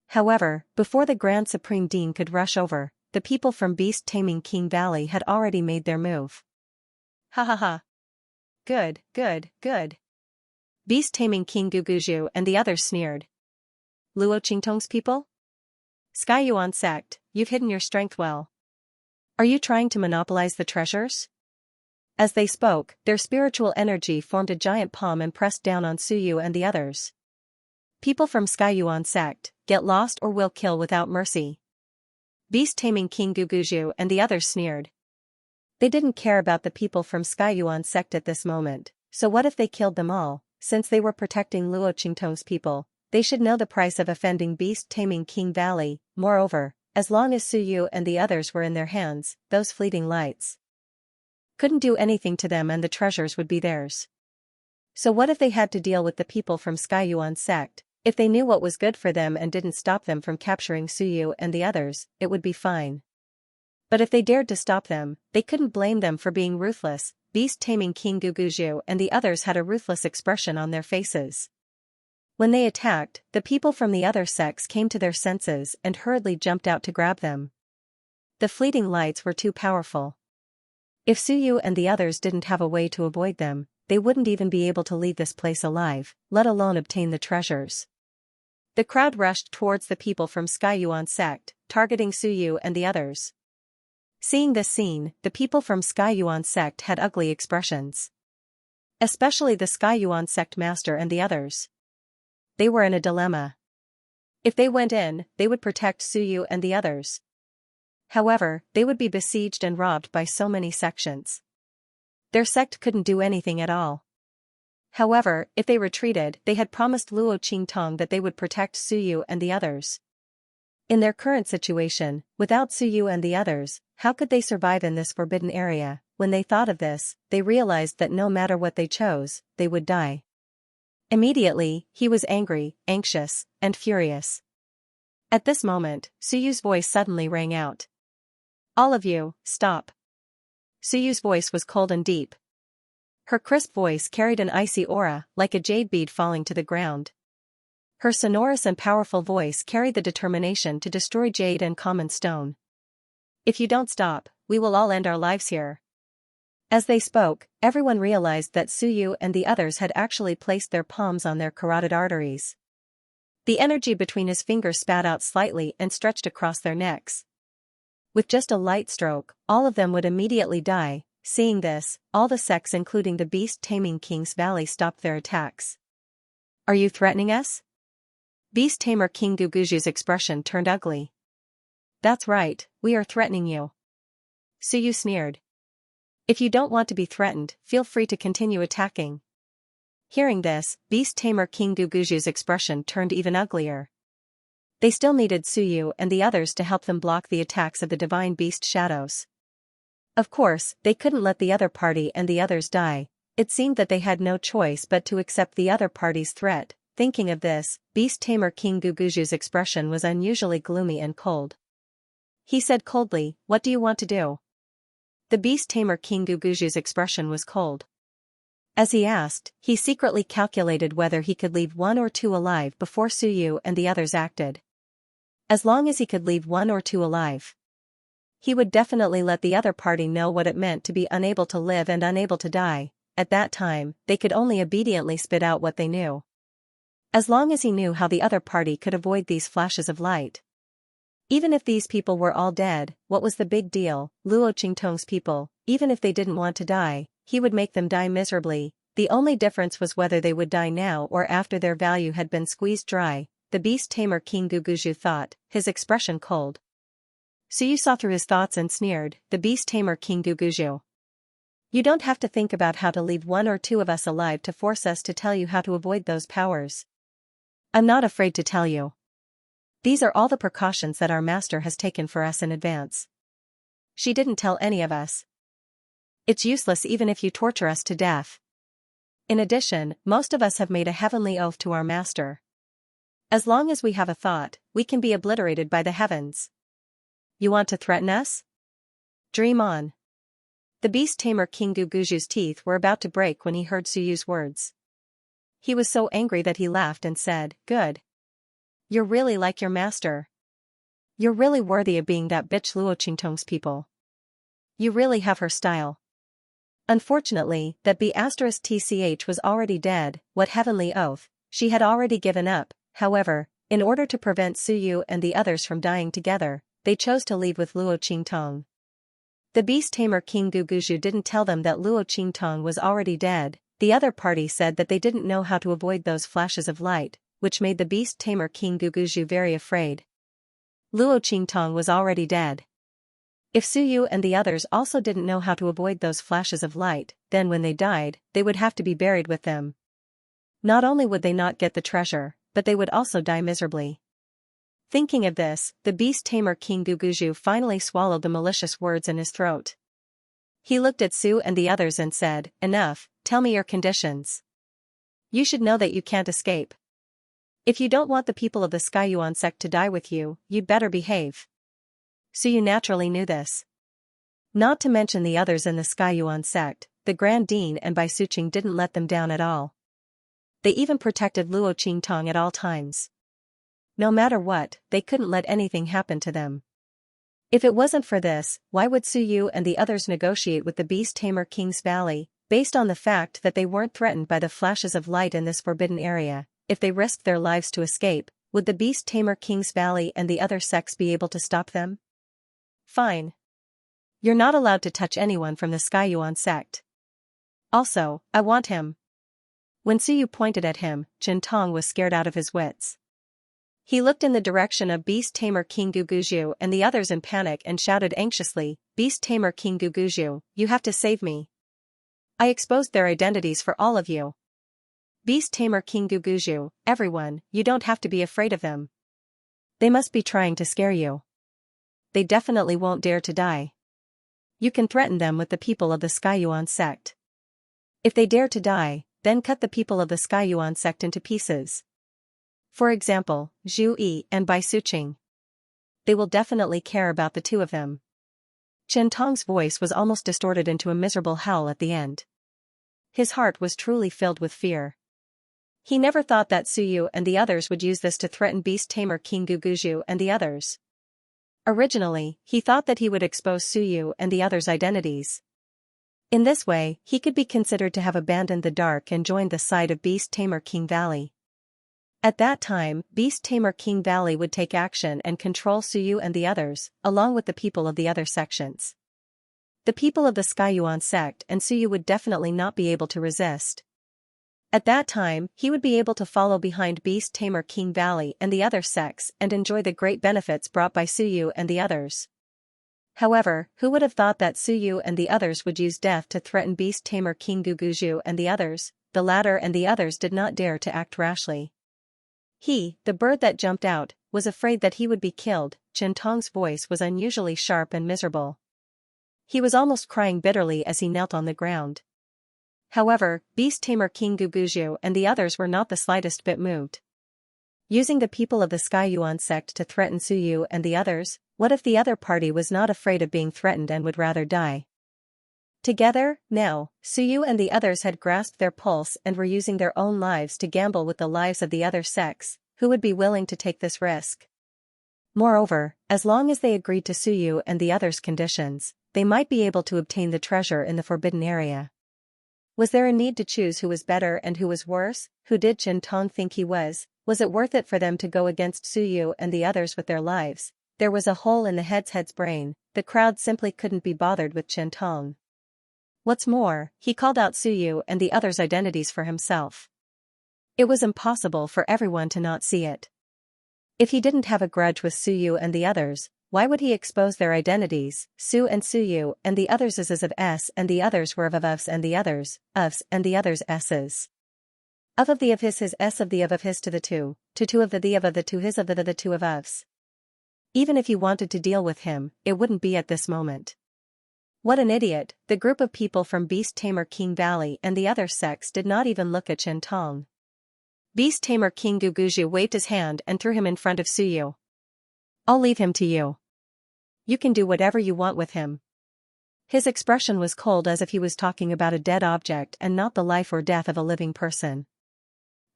However, before the Grand Supreme Dean could rush over, the people from Beast Taming King Valley had already made their move. Ha ha ha. Good, good, good. Beast Taming King Guguju and the others sneered. Luo Qingtong's people? Skyuan sect, you've hidden your strength well. Are you trying to monopolize the treasures? As they spoke, their spiritual energy formed a giant palm and pressed down on Suyu and the others. People from Skyuan sect, get lost or we'll kill without mercy. Beast Taming King Guguju and the others sneered. They didn't care about the people from Skyuan sect at this moment, so what if they killed them all? Since they were protecting Luo Qingtong's people, they should know the price of offending Beast Taming King Valley. Moreover, as long as Suyu and the others were in their hands, those fleeting lights couldn't do anything to them and the treasures would be theirs. So what if they had to deal with the people from Skyuan sect? If they knew what was good for them and didn't stop them from capturing Suyu and the others, it would be fine. But if they dared to stop them, they couldn't blame them for being ruthless. Beast Taming King Guguju and the others had a ruthless expression on their faces. When they attacked, the people from the other sects came to their senses and hurriedly jumped out to grab them. The fleeting lights were too powerful. If Suyu and the others didn't have a way to avoid them, they wouldn't even be able to leave this place alive, let alone obtain the treasures. The crowd rushed towards the people from Skyuan sect, targeting Suyu and the others. Seeing this scene, the people from Skyuan sect had ugly expressions. Especially the Skyuan sect master and the others. They were in a dilemma. If they went in, they would protect Suyu and the others. However, they would be besieged and robbed by so many sections. Their sect couldn't do anything at all. However, if they retreated, they had promised Luo Qingtong that they would protect Suyu and the others. In their current situation, without Suyu and the others, how could they survive in this forbidden area? When they thought of this, they realized that no matter what they chose, they would die. Immediately, he was angry, anxious, and furious. At this moment, Suyu's voice suddenly rang out. All of you, stop. Suyu's voice was cold and deep. Her crisp voice carried an icy aura, like a jade bead falling to the ground. Her sonorous and powerful voice carried the determination to destroy jade and common stone. If you don't stop, we will all end our lives here. As they spoke, everyone realized that Suyu and the others had actually placed their palms on their carotid arteries. The energy between his fingers spat out slightly and stretched across their necks. With just a light stroke, all of them would immediately die. Seeing this, all the sects including the Beast Taming King's Valley stopped their attacks. Are you threatening us? Beast Tamer King Guguju's expression turned ugly. That's right, we are threatening you. Suyu sneered. If you don't want to be threatened, feel free to continue attacking. Hearing this, Beast Tamer King Guguju's expression turned even uglier. They still needed Suyu and the others to help them block the attacks of the divine beast shadows. Of course, they couldn't let the other party and the others die. It seemed that they had no choice but to accept the other party's threat. Thinking of this, Beast Tamer King Guguju's expression was unusually gloomy and cold. He said coldly, "What do you want to do?" The Beast Tamer King Guguju's expression was cold. As he asked, he secretly calculated whether he could leave one or two alive before Suyu and the others acted. As long as he could leave one or two alive, he would definitely let the other party know what it meant to be unable to live and unable to die. At that time, they could only obediently spit out what they knew. As long as he knew how the other party could avoid these flashes of light. Even if these people were all dead, what was the big deal? Luo Qingtong's people, even if they didn't want to die, he would make them die miserably. The only difference was whether they would die now or after their value had been squeezed dry. The Beast Tamer King Guguju thought, his expression cold. Suyu saw through his thoughts and sneered, "The Beast Tamer King Guguju. You don't have to think about how to leave one or two of us alive to force us to tell you how to avoid those powers. I'm not afraid to tell you. These are all the precautions that our master has taken for us in advance. She didn't tell any of us. It's useless even if you torture us to death. In addition, most of us have made a heavenly oath to our master. As long as we have a thought, we can be obliterated by the heavens. You want to threaten us? Dream on." The Beast Tamer King Guguju's teeth were about to break when he heard Suyu's words. He was so angry that he laughed and said, "Good. You're really like your master. You're really worthy of being that bitch Luo Qingtong's people. You really have her style. Unfortunately, that B*TCH was already dead. What heavenly oath, she had already given up. However, in order to prevent Suyu and the others from dying together, they chose to leave with Luo Qingtong. The beast tamer King Guguju didn't tell them that Luo Qingtong was already dead. The other party said that they didn't know how to avoid those flashes of light, which made the beast tamer King Guguju very afraid. Luo Qingtong was already dead. If Suyu and the others also didn't know how to avoid those flashes of light, then when they died, they would have to be buried with them. Not only would they not get the treasure, but they would also die miserably. Thinking of this, the beast tamer King Guguju finally swallowed the malicious words in his throat. He looked at Su and the others and said, "Enough, tell me your conditions. You should know that you can't escape. If you don't want the people of the Skyuan sect to die with you, you'd better behave." Suyu naturally knew this. Not to mention the others in the Skyuan sect, the Grand Dean and Bai Suqing didn't let them down at all. They even protected Luo Qingtong at all times. No matter what, they couldn't let anything happen to them. If it wasn't for this, why would Suyu and the others negotiate with the beast tamer King's Valley, based on the fact that they weren't threatened by the flashes of light in this forbidden area? If they risked their lives to escape, would the beast tamer King's Valley and the other sects be able to stop them? Fine. You're not allowed to touch anyone from the Skyuan sect. Also, I want him. When Suyu pointed at him, Qingtong was scared out of his wits. He looked in the direction of beast tamer King Guguju and the others in panic and shouted anxiously, "Beast tamer King Guguju, you have to save me. I exposed their identities for all of you. Beast tamer King Guguju, everyone, you don't have to be afraid of them. They must be trying to scare you. They definitely won't dare to die. You can threaten them with the people of the Skyuan sect. If they dare to die, then cut the people of the Skyuan sect into pieces. For example, Zhu Yi and Bai Suqing. They will definitely care about the two of them." Qingtong's voice was almost distorted into a miserable howl at the end. His heart was truly filled with fear. He never thought that Suyu and the others would use this to threaten beast tamer King Guguju and the others. Originally, he thought that he would expose Suyu and the others' identities. In this way, he could be considered to have abandoned the dark and joined the side of beast tamer King Valley. At that time, beast tamer King Valley would take action and control Suyu and the others, along with the people of the other sections. The people of the Skyuan sect and Suyu would definitely not be able to resist. At that time, he would be able to follow behind beast tamer King Valley and the other sects and enjoy the great benefits brought by Suyu and the others. However, who would have thought that Suyu and the others would use death to threaten beast tamer King Guguju and the others? The latter and the others did not dare to act rashly. He, the bird that jumped out, was afraid that he would be killed. Qingtong's voice was unusually sharp and miserable. He was almost crying bitterly as he knelt on the ground. However, beast tamer King Guguju and the others were not the slightest bit moved. Using the people of the Skyuan sect to threaten Suyu and the others, what if the other party was not afraid of being threatened and would rather die? Together, now, Suyu and the others had grasped their pulse and were using their own lives to gamble with the lives of the other sects, who would be willing to take this risk. Moreover, as long as they agreed to Suyu and the others' conditions, they might be able to obtain the treasure in the forbidden area. Was there a need to choose who was better and who was worse? Who did Qingtong think he was? Was it worth it for them to go against Suyu and the others with their lives? There was a hole in the head's brain. The crowd simply couldn't be bothered with Qingtong. What's more, he called out Suyu and the others' identities for himself. It was impossible for everyone to not see it. If he didn't have a grudge with Suyu and the others, why would he expose their identities? Su and Suyu and the others' is of S and the others were of us and the others, us and the others' S's. Of the of his S of his to the two of the of the two his of the two of us. Even if you wanted to deal with him, it wouldn't be at this moment. What an idiot! The group of people from Beast Tamer King Valley and the other sects did not even look at Qingtong. Beast Tamer King Guguju waved his hand and threw him in front of Suyu. "I'll leave him to you. You can do whatever you want with him." His expression was cold as if he was talking about a dead object and not the life or death of a living person.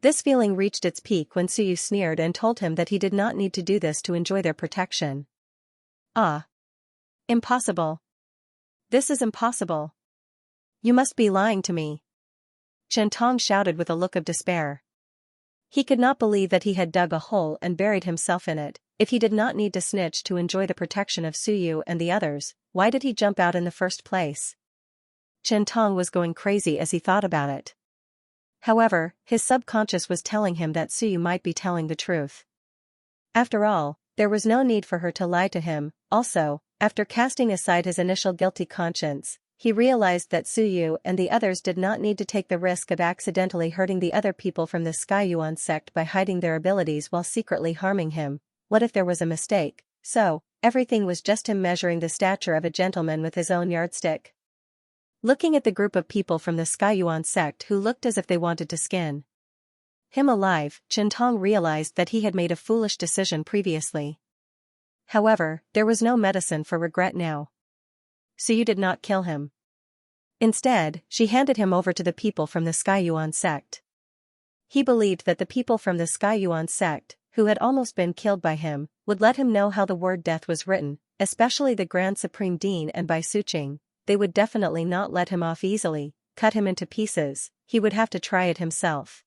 This feeling reached its peak when Suyu sneered and told him that he did not need to do this to enjoy their protection. Ah. Impossible. This is impossible. You must be lying to me. Chen Tong shouted with a look of despair. He could not believe that he had dug a hole and buried himself in it. If he did not need to snitch to enjoy the protection of Suyu and the others, why did he jump out in the first place? Chen Tong was going crazy as he thought about it. However, his subconscious was telling him that Suyu might be telling the truth. After all, there was no need for her to lie to him. Also, after casting aside his initial guilty conscience, he realized that Suyu and the others did not need to take the risk of accidentally hurting the other people from the Skyuan sect by hiding their abilities while secretly harming him. What if there was a mistake? So, everything was just him measuring the stature of a gentleman with his own yardstick. Looking at the group of people from the Skyuan sect who looked as if they wanted to skin him alive, Chen Tong realized that he had made a foolish decision previously. However, there was no medicine for regret now. Suyu did not kill him. Instead, she handed him over to the people from the Skyuan sect. He believed that the people from the Skyuan sect, who had almost been killed by him, would let him know how the word death was written, especially the Grand Supreme Dean and Bai Suqing. They would definitely not let him off easily, cut him into pieces. He would have to try it himself.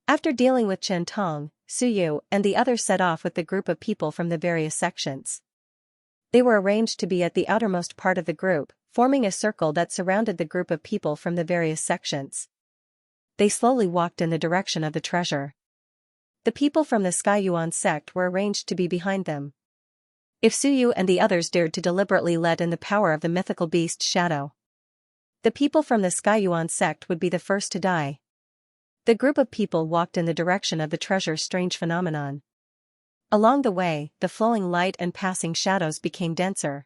After dealing with Chen Tong, Suyu and the others set off with the group of people from the various sections. They were arranged to be at the outermost part of the group, forming a circle that surrounded the group of people from the various sections. They slowly walked in the direction of the treasure. The people from the Skyuan sect were arranged to be behind them. If Suyu and the others dared to deliberately let in the power of the mythical beast Shadow, the people from the Skyuan sect would be the first to die. The group of people walked in the direction of the treasure's strange phenomenon. Along the way, the flowing light and passing shadows became denser.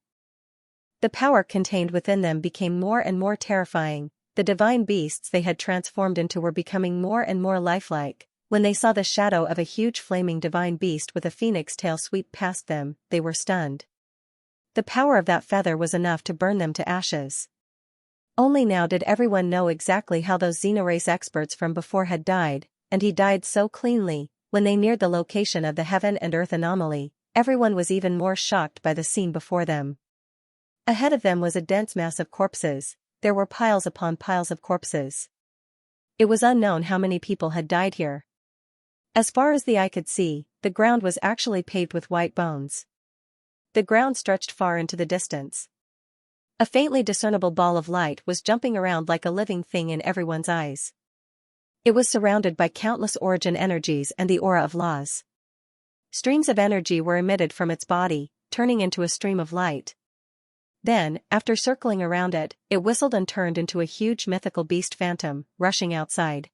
The power contained within them became more and more terrifying. The divine beasts they had transformed into were becoming more and more lifelike. When they saw the shadow of a huge flaming divine beast with a phoenix tail sweep past them, they were stunned. The power of that feather was enough to burn them to ashes. Only now did everyone know exactly how those Xenorace experts from before had died, and he died so cleanly. When they neared the location of the heaven and earth anomaly, everyone was even more shocked by the scene before them. Ahead of them was a dense mass of corpses. There were piles upon piles of corpses. It was unknown how many people had died here. As far as the eye could see, the ground was actually paved with white bones. The ground stretched far into the distance. A faintly discernible ball of light was jumping around like a living thing in everyone's eyes. It was surrounded by countless origin energies and the aura of laws. Streams of energy were emitted from its body, turning into a stream of light. Then, after circling around it, it whistled and turned into a huge mythical beast phantom, rushing outside.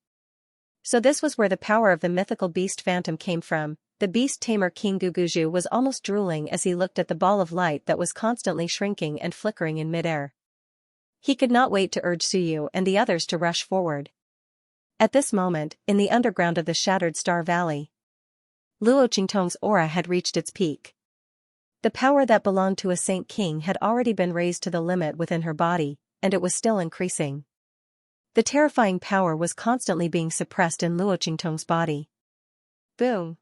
So this was where the power of the mythical beast phantom came from. The beast tamer King Guguju was almost drooling as he looked at the ball of light that was constantly shrinking and flickering in midair. He could not wait to urge Suyu and the others to rush forward. At this moment, in the underground of the Shattered Star Valley, Luo Qingtong's aura had reached its peak. The power that belonged to a Saint King had already been raised to the limit within her body, and it was still increasing. The terrifying power was constantly being suppressed in Luo Qingtong's body. Boom!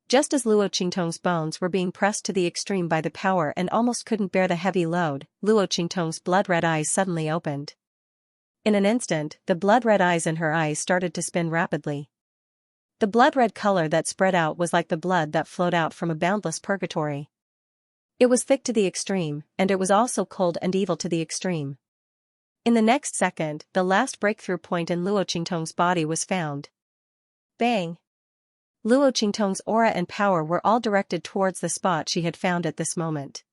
Just as Luo Qingtong's bones were being pressed to the extreme by the power and almost couldn't bear the heavy load, Luo Qingtong's blood-red eyes suddenly opened. In an instant, the blood-red eyes in her eyes started to spin rapidly. The blood-red color that spread out was like the blood that flowed out from a boundless purgatory. It was thick to the extreme, and it was also cold and evil to the extreme. In the next second, the last breakthrough point in Luo Qingtong's body was found. Bang! Luo Qingtong's aura and power were all directed towards the spot she had found at this moment.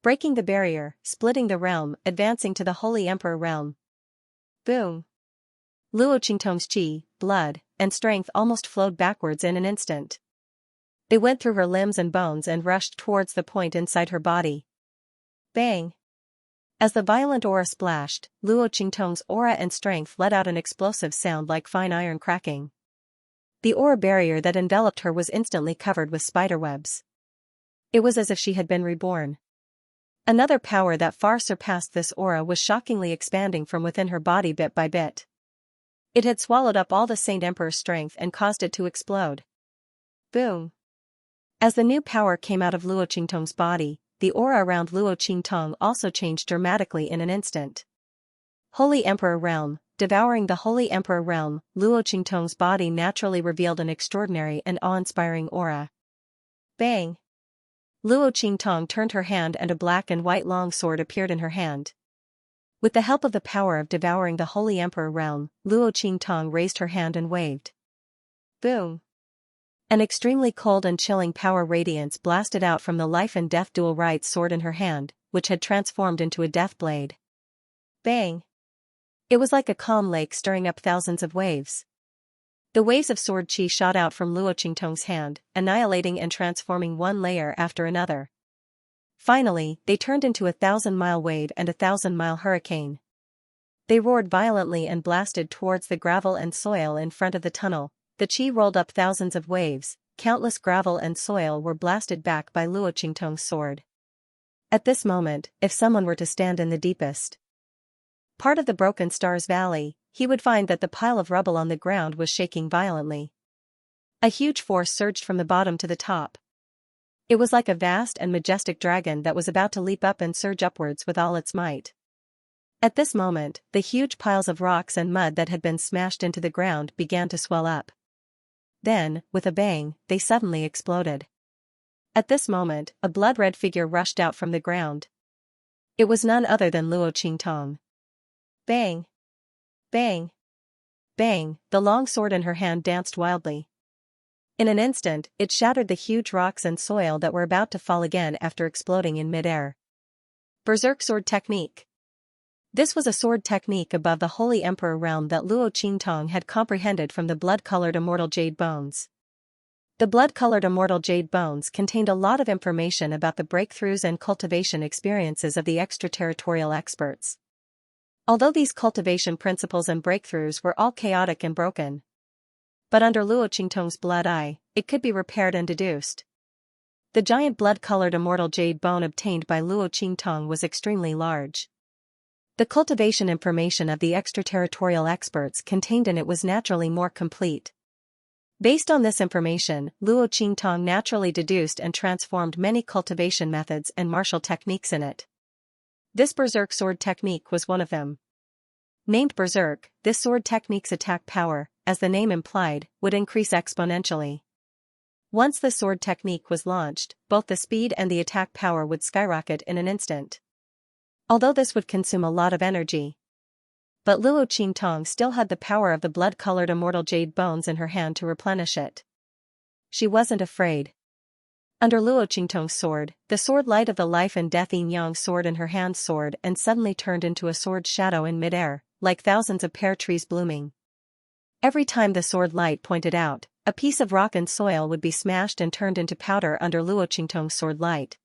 Breaking the barrier, splitting the realm, advancing to the Holy Emperor realm. Boom! Luo Qingtong's qi, blood, and strength almost flowed backwards in an instant. They went through her limbs and bones and rushed towards the point inside her body. Bang! As the violent aura splashed, Luo Qingtong's aura and strength let out an explosive sound like fine iron cracking. The aura barrier that enveloped her was instantly covered with spiderwebs. It was as if she had been reborn. Another power that far surpassed this aura was shockingly expanding from within her body bit by bit. It had swallowed up all the Saint Emperor's strength and caused it to explode. Boom! As the new power came out of Luo Qingtong's body, the aura around Luo Qingtong also changed dramatically in an instant. Holy Emperor Realm. Devouring the Holy Emperor Realm, Luo Qingtong's body naturally revealed an extraordinary and awe-inspiring aura. Bang! Luo Qingtong turned her hand and a black and white long sword appeared in her hand. With the help of the power of devouring the Holy Emperor Realm, Luo Qingtong raised her hand and waved. Boom! An extremely cold and chilling power radiance blasted out from the life and death dual right sword in her hand, which had transformed into a death blade. Bang! It was like a calm lake stirring up thousands of waves. The waves of sword chi shot out from Luo Qingtong's hand, annihilating and transforming one layer after another. Finally, they turned into a 1,000-mile wave and a 1,000-mile hurricane. They roared violently and blasted towards the gravel and soil in front of the tunnel. The chi rolled up thousands of waves, countless gravel and soil were blasted back by Luo Qingtong's sword. At this moment, if someone were to stand in the deepest part of the Broken Stars Valley, he would find that the pile of rubble on the ground was shaking violently. A huge force surged from the bottom to the top. It was like a vast and majestic dragon that was about to leap up and surge upwards with all its might. At this moment, the huge piles of rocks and mud that had been smashed into the ground began to swell up. Then, with a bang, they suddenly exploded. At this moment, a blood-red figure rushed out from the ground. It was none other than Luo Qingtong. Bang! Bang! Bang! The long sword in her hand danced wildly. In an instant, it shattered the huge rocks and soil that were about to fall again after exploding in mid-air. Berserk Sword Technique. This was a sword technique above the Holy Emperor Realm that Luo Qingtong had comprehended from the blood-colored immortal jade bones. The blood-colored immortal jade bones contained a lot of information about the breakthroughs and cultivation experiences of the extraterritorial experts. Although these cultivation principles and breakthroughs were all chaotic and broken, but under Luo Qingtong's blood eye, it could be repaired and deduced. The giant blood-colored immortal jade bone obtained by Luo Qingtong was extremely large. The cultivation information of the extraterritorial experts contained in it was naturally more complete. Based on this information, Luo Qingtong naturally deduced and transformed many cultivation methods and martial techniques in it. This Berserk Sword Technique was one of them. Named Berserk, this sword technique's attack power, as the name implied, would increase exponentially. Once the sword technique was launched, both the speed and the attack power would skyrocket in an instant. Although this would consume a lot of energy. But Luo Qingtong still had the power of the blood-colored immortal jade bones in her hand to replenish it. She wasn't afraid. Under Luo Qingtong's sword, the sword light of the life and death yin-yang sword in her hand soared and suddenly turned into a sword shadow in mid-air, like thousands of pear trees blooming. Every time the sword light pointed out, a piece of rock and soil would be smashed and turned into powder under Luo Qingtong's sword light.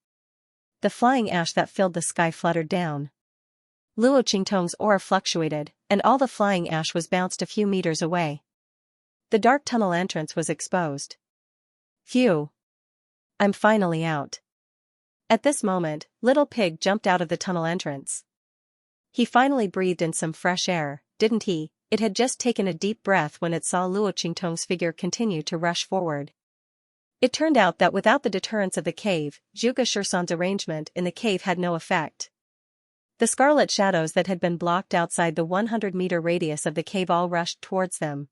The flying ash that filled the sky fluttered down. Luo Qingtong's aura fluctuated, and all the flying ash was bounced a few meters away. The dark tunnel entrance was exposed. Phew! I'm finally out. At this moment, Little Pig jumped out of the tunnel entrance. He finally breathed in some fresh air, didn't he? It had just taken a deep breath when it saw Luo Qingtong's figure continue to rush forward. It turned out that without the deterrence of the cave, Zhuge Shursan's arrangement in the cave had no effect. The scarlet shadows that had been blocked outside the 100-meter radius of the cave all rushed towards them.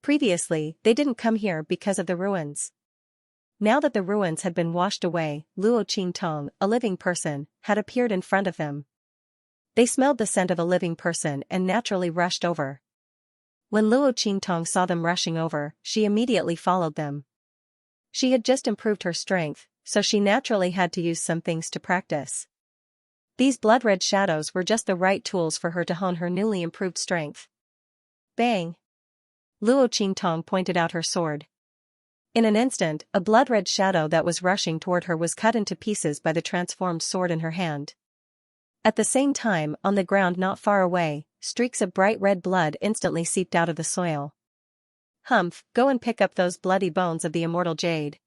Previously, they didn't come here because of the ruins. Now that the ruins had been washed away, Luo Qingtong, a living person, had appeared in front of them. They smelled the scent of a living person and naturally rushed over. When Luo Qingtong saw them rushing over, she immediately followed them. She had just improved her strength, so she naturally had to use some things to practice. These blood-red shadows were just the right tools for her to hone her newly improved strength. Bang! Luo Qingtong pointed out her sword. In an instant, a blood-red shadow that was rushing toward her was cut into pieces by the transformed sword in her hand. At the same time, on the ground not far away, streaks of bright red blood instantly seeped out of the soil. Humph, go and pick up those bloody bones of the immortal jade.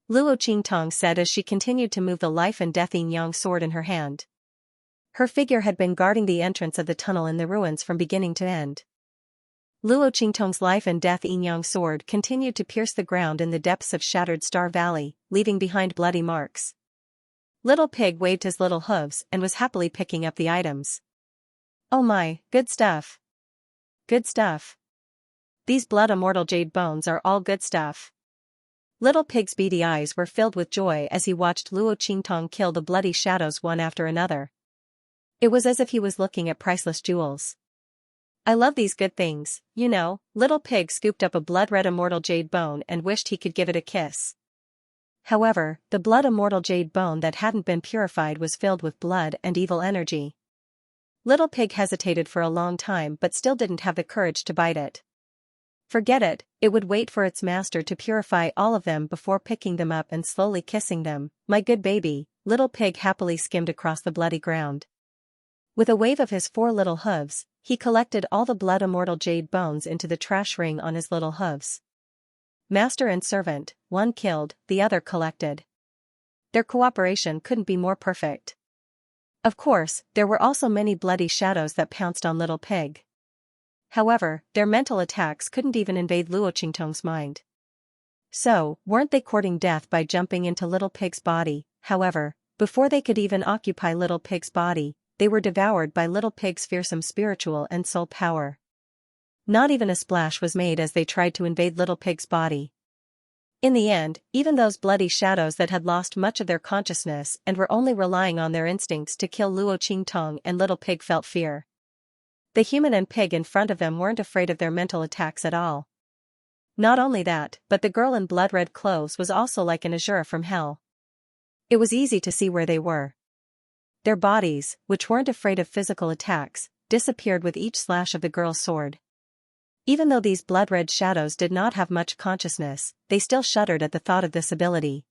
Luo Qingtong said as she continued to move the life and death yin-yang sword in her hand. Her figure had been guarding the entrance of the tunnel in the ruins from beginning to end. Luo Qingtong's life and death yin-yang sword continued to pierce the ground in the depths of shattered Star Valley, leaving behind bloody marks. Little Pig waved his little hooves and was happily picking up the items. Oh my, good stuff. Good stuff. These blood immortal jade bones are all good stuff. Little Pig's beady eyes were filled with joy as he watched Luo Qingtong kill the bloody shadows one after another. It was as if he was looking at priceless jewels. I love these good things, you know. Little Pig scooped up a blood-red immortal jade bone and wished he could give it a kiss. However, the blood immortal jade bone that hadn't been purified was filled with blood and evil energy. Little Pig hesitated for a long time but still didn't have the courage to bite it. Forget it, it would wait for its master to purify all of them before picking them up and slowly kissing them. My good baby, Little Pig happily skimmed across the bloody ground. With a wave of his 4 little hooves, he collected all the blood immortal jade bones into the trash ring on his little hooves. Master and servant, one killed, the other collected. Their cooperation couldn't be more perfect. Of course, there were also many bloody shadows that pounced on Little Pig. However, their mental attacks couldn't even invade Luo Qingtong's mind. So, weren't they courting death by jumping into Little Pig's body? However, before they could even occupy Little Pig's body, they were devoured by Little Pig's fearsome spiritual and soul power. Not even a splash was made as they tried to invade Little Pig's body. In the end, even those bloody shadows that had lost much of their consciousness and were only relying on their instincts to kill Luo Qingtong and Little Pig felt fear. The human and pig in front of them weren't afraid of their mental attacks at all. Not only that, but the girl in blood-red clothes was also like an azure from hell. It was easy to see where they were. Their bodies, which weren't afraid of physical attacks, disappeared with each slash of the girl's sword. Even though these blood-red shadows did not have much consciousness, they still shuddered at the thought of this ability.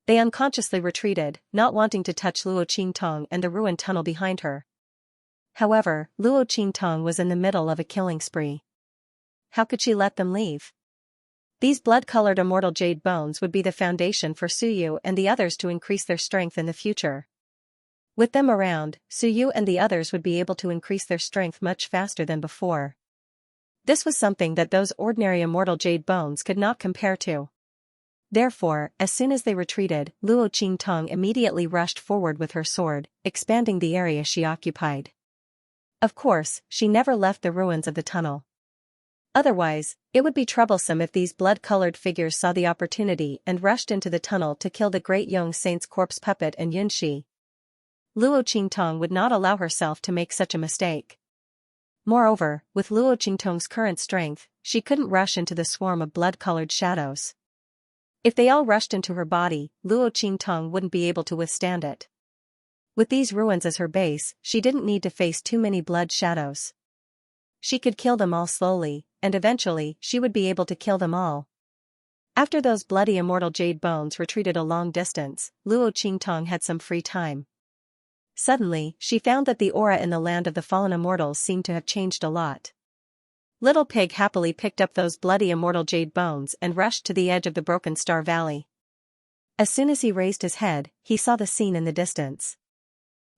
They unconsciously retreated, not wanting to touch Luo Qingtong and the ruined tunnel behind her. However, Luo Qingtong was in the middle of a killing spree. How could she let them leave? These blood-colored immortal jade bones would be the foundation for Suyu and the others to increase their strength in the future. With them around, Suyu and the others would be able to increase their strength much faster than before. This was something that those ordinary immortal jade bones could not compare to. Therefore, as soon as they retreated, Luo Qingtong immediately rushed forward with her sword, expanding the area she occupied. Of course, she never left the ruins of the tunnel. Otherwise, it would be troublesome if these blood-colored figures saw the opportunity and rushed into the tunnel to kill the great Yong Saint's corpse puppet and Yunxi. Luo Qingtong would not allow herself to make such a mistake. Moreover, with Luo Qingtong's current strength, she couldn't rush into the swarm of blood-colored shadows. If they all rushed into her body, Luo Qingtong wouldn't be able to withstand it. With these ruins as her base, she didn't need to face too many blood shadows. She could kill them all slowly, and eventually she would be able to kill them all. After those bloody immortal jade bones retreated a long distance, Luo Qingtong had some free time. Suddenly, she found that the aura in the land of the fallen immortals seemed to have changed a lot. Little Pig happily picked up those bloody immortal jade bones and rushed to the edge of the Broken Star Valley. As soon as he raised his head, he saw the scene in the distance.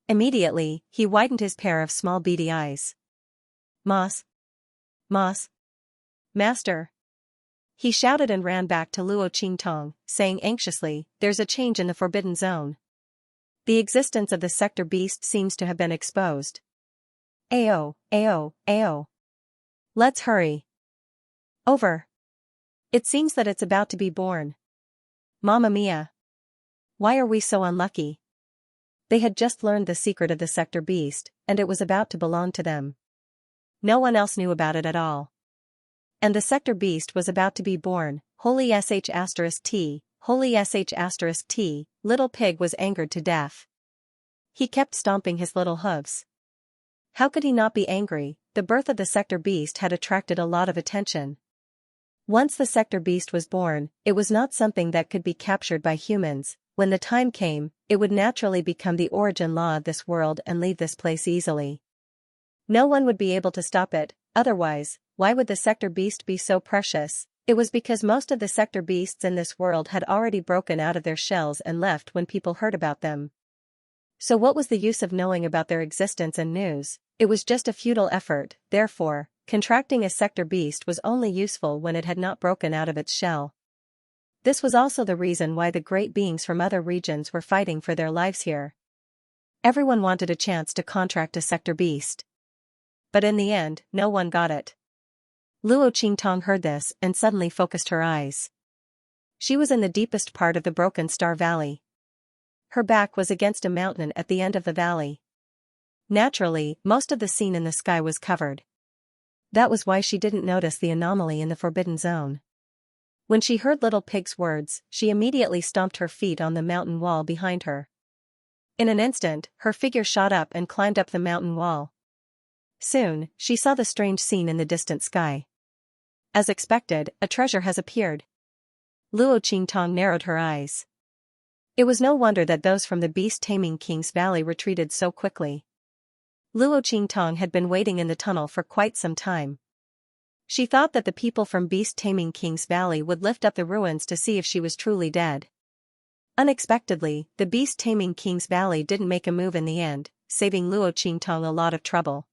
Immediately, he widened his pair of small beady eyes. Moss! Moss! Master! He shouted and ran back to Luo Qingtong, saying anxiously, "There's a change in the Forbidden Zone. The existence of the sector beast seems to have been exposed. Ayo, ayo, ayo. Let's hurry. Over. It seems that it's about to be born. Mamma mia. Why are we so unlucky?" They had just learned the secret of the sector beast, and it was about to belong to them. No one else knew about it at all. And the sector beast was about to be born. Holy sh*t, holy sh*t, Little Pig was angered to death. He kept stomping his little hooves. How could he not be angry? The birth of the sector beast had attracted a lot of attention. Once the sector beast was born, it was not something that could be captured by humans. When the time came, it would naturally become the origin law of this world and leave this place easily. No one would be able to stop it. Otherwise, why would the sector beast be so precious? It was because most of the sector beasts in this world had already broken out of their shells and left when people heard about them. So what was the use of knowing about their existence and news? It was just a futile effort. Therefore, contracting a sector beast was only useful when it had not broken out of its shell. This was also the reason why the great beings from other regions were fighting for their lives here. Everyone wanted a chance to contract a sector beast. But in the end, no one got it. Luo Qingtong heard this and suddenly focused her eyes. She was in the deepest part of the Broken Star Valley. Her back was against a mountain at the end of the valley. Naturally, most of the scene in the sky was covered. That was why she didn't notice the anomaly in the Forbidden Zone. When she heard Little Pig's words, she immediately stomped her feet on the mountain wall behind her. In an instant, her figure shot up and climbed up the mountain wall. Soon, she saw the strange scene in the distant sky. As expected, a treasure has appeared. Luo Qingtong narrowed her eyes. It was no wonder that those from the beast-taming King's Valley retreated so quickly. Luo Qingtong had been waiting in the tunnel for quite some time. She thought that the people from beast-taming King's Valley would lift up the ruins to see if she was truly dead. Unexpectedly, the beast-taming King's Valley didn't make a move in the end, saving Luo Qingtong a lot of trouble.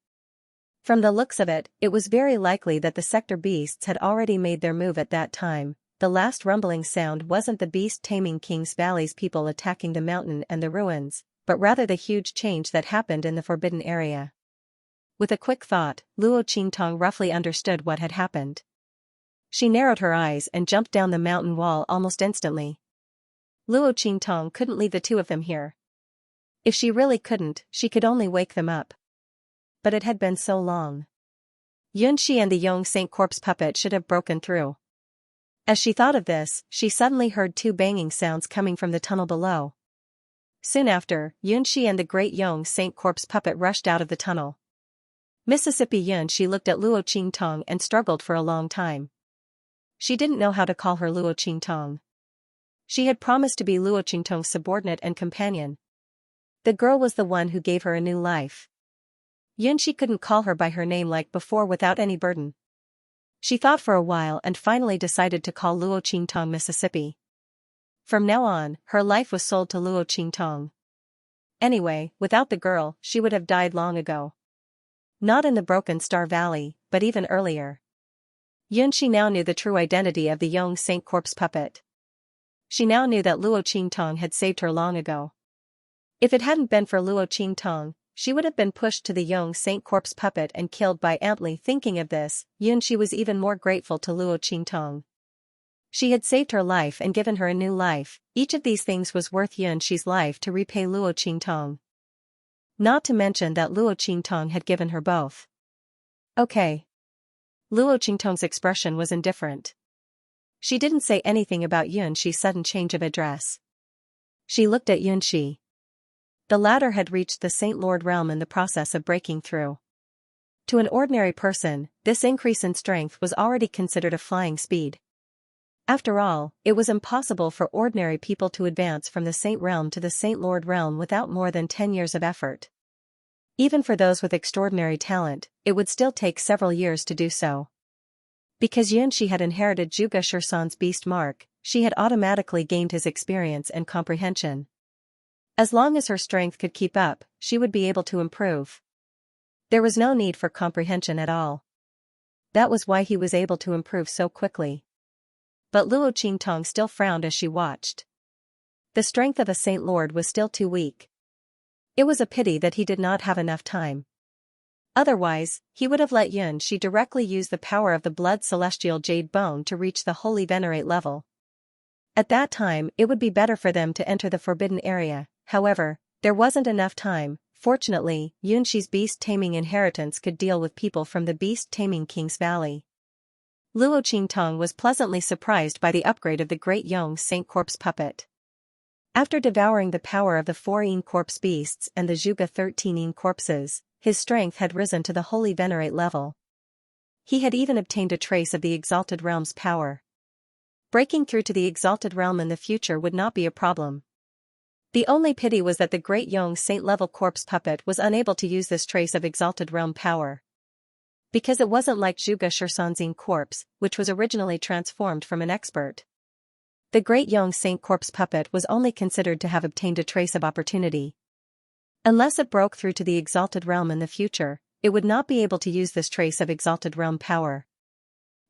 From the looks of it, it was very likely that the sector beasts had already made their move at that time. The last rumbling sound wasn't the beast-taming King's Valley's people attacking the mountain and the ruins, but rather the huge change that happened in the forbidden area. With a quick thought, Luo Qingtong roughly understood what had happened. She narrowed her eyes and jumped down the mountain wall almost instantly. Luo Qingtong couldn't leave the two of them here. If she really couldn't, she could only wake them up. But it had been so long. Xianxia and the young Saint Corpse puppet should have broken through. As she thought of this, she suddenly heard two banging sounds coming from the tunnel below. Soon after, Xianxia and the great young Saint Corpse puppet rushed out of the tunnel. Mississippi Xianxia looked at Luo Qingtong and struggled for a long time. She didn't know how to call her Luo Qingtong. She had promised to be Luo Qingtong's subordinate and companion. The girl was the one who gave her a new life. Xianxia couldn't call her by her name like before without any burden. She thought for a while and finally decided to call Luo Qingtong Mississippi. From now on, her life was sold to Luo Qingtong. Anyway, without the girl, she would have died long ago. Not in the Broken Star Valley, but even earlier. Xianxia now knew the true identity of the young Saint Corpse puppet. She now knew that Luo Qingtong had saved her long ago. If it hadn't been for Luo Qingtong, she would have been pushed to the young Saint Corpse puppet and killed by Antly. Thinking of this, Xianxia was even more grateful to Luo Qingtong. She had saved her life and given her a new life. Each of these things was worth Xianxia's life to repay Luo Qingtong. Not to mention that Luo Qingtong had given her both. Okay. Luo Qingtong's expression was indifferent. She didn't say anything about Xianxia's sudden change of address. She looked at Xianxia. The latter had reached the Saint Lord realm in the process of breaking through. To an ordinary person, this increase in strength was already considered a flying speed. After all, it was impossible for ordinary people to advance from the Saint realm to the Saint Lord realm without more than 10 years of effort. Even for those with extraordinary talent, it would still take several years to do so. Because Xianxia had inherited Zhuge Shirsan's beast mark, she had automatically gained his experience and comprehension. As long as her strength could keep up, she would be able to improve. There was no need for comprehension at all. That was why he was able to improve so quickly. But Luo Qingtong still frowned as she watched. The strength of a Saint Lord was still too weak. It was a pity that he did not have enough time. Otherwise, he would have let Xianxia directly use the power of the Blood Celestial Jade Bone to reach the Holy Venerate level. At that time, it would be better for them to enter the forbidden area. However, there wasn't enough time. Fortunately, Xianxia's beast-taming inheritance could deal with people from the beast-taming King's Valley. Luo Qingtong was pleasantly surprised by the upgrade of the great young Saint Corpse puppet. After devouring the power of the 4 Yin Corpse beasts and the Zhuge 13 Yin corpses, his strength had risen to the Holy Venerate level. He had even obtained a trace of the Exalted Realm's power. Breaking through to the Exalted Realm in the future would not be a problem. The only pity was that the great young Saint-level corpse puppet was unable to use this trace of Exalted Realm power. Because it wasn't like Zhuge Shirsan's Yin corpse, which was originally transformed from an expert. The great young Saint Corpse puppet was only considered to have obtained a trace of opportunity. Unless it broke through to the Exalted Realm in the future, it would not be able to use this trace of Exalted Realm power.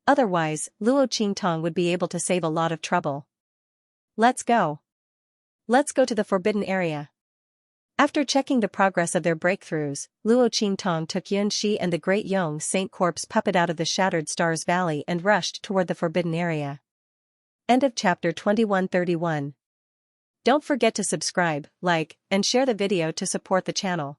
Otherwise, Luo Qingtong would be able to save a lot of trouble. Let's go. Let's go to the forbidden area. After checking the progress of their breakthroughs, Luo Qingtong took Yunxi and the Great Yong Saint Corpse puppet out of the Shattered Stars Valley and rushed toward the forbidden area. End of chapter 2131. Don't forget to subscribe, like, and share the video to support the channel.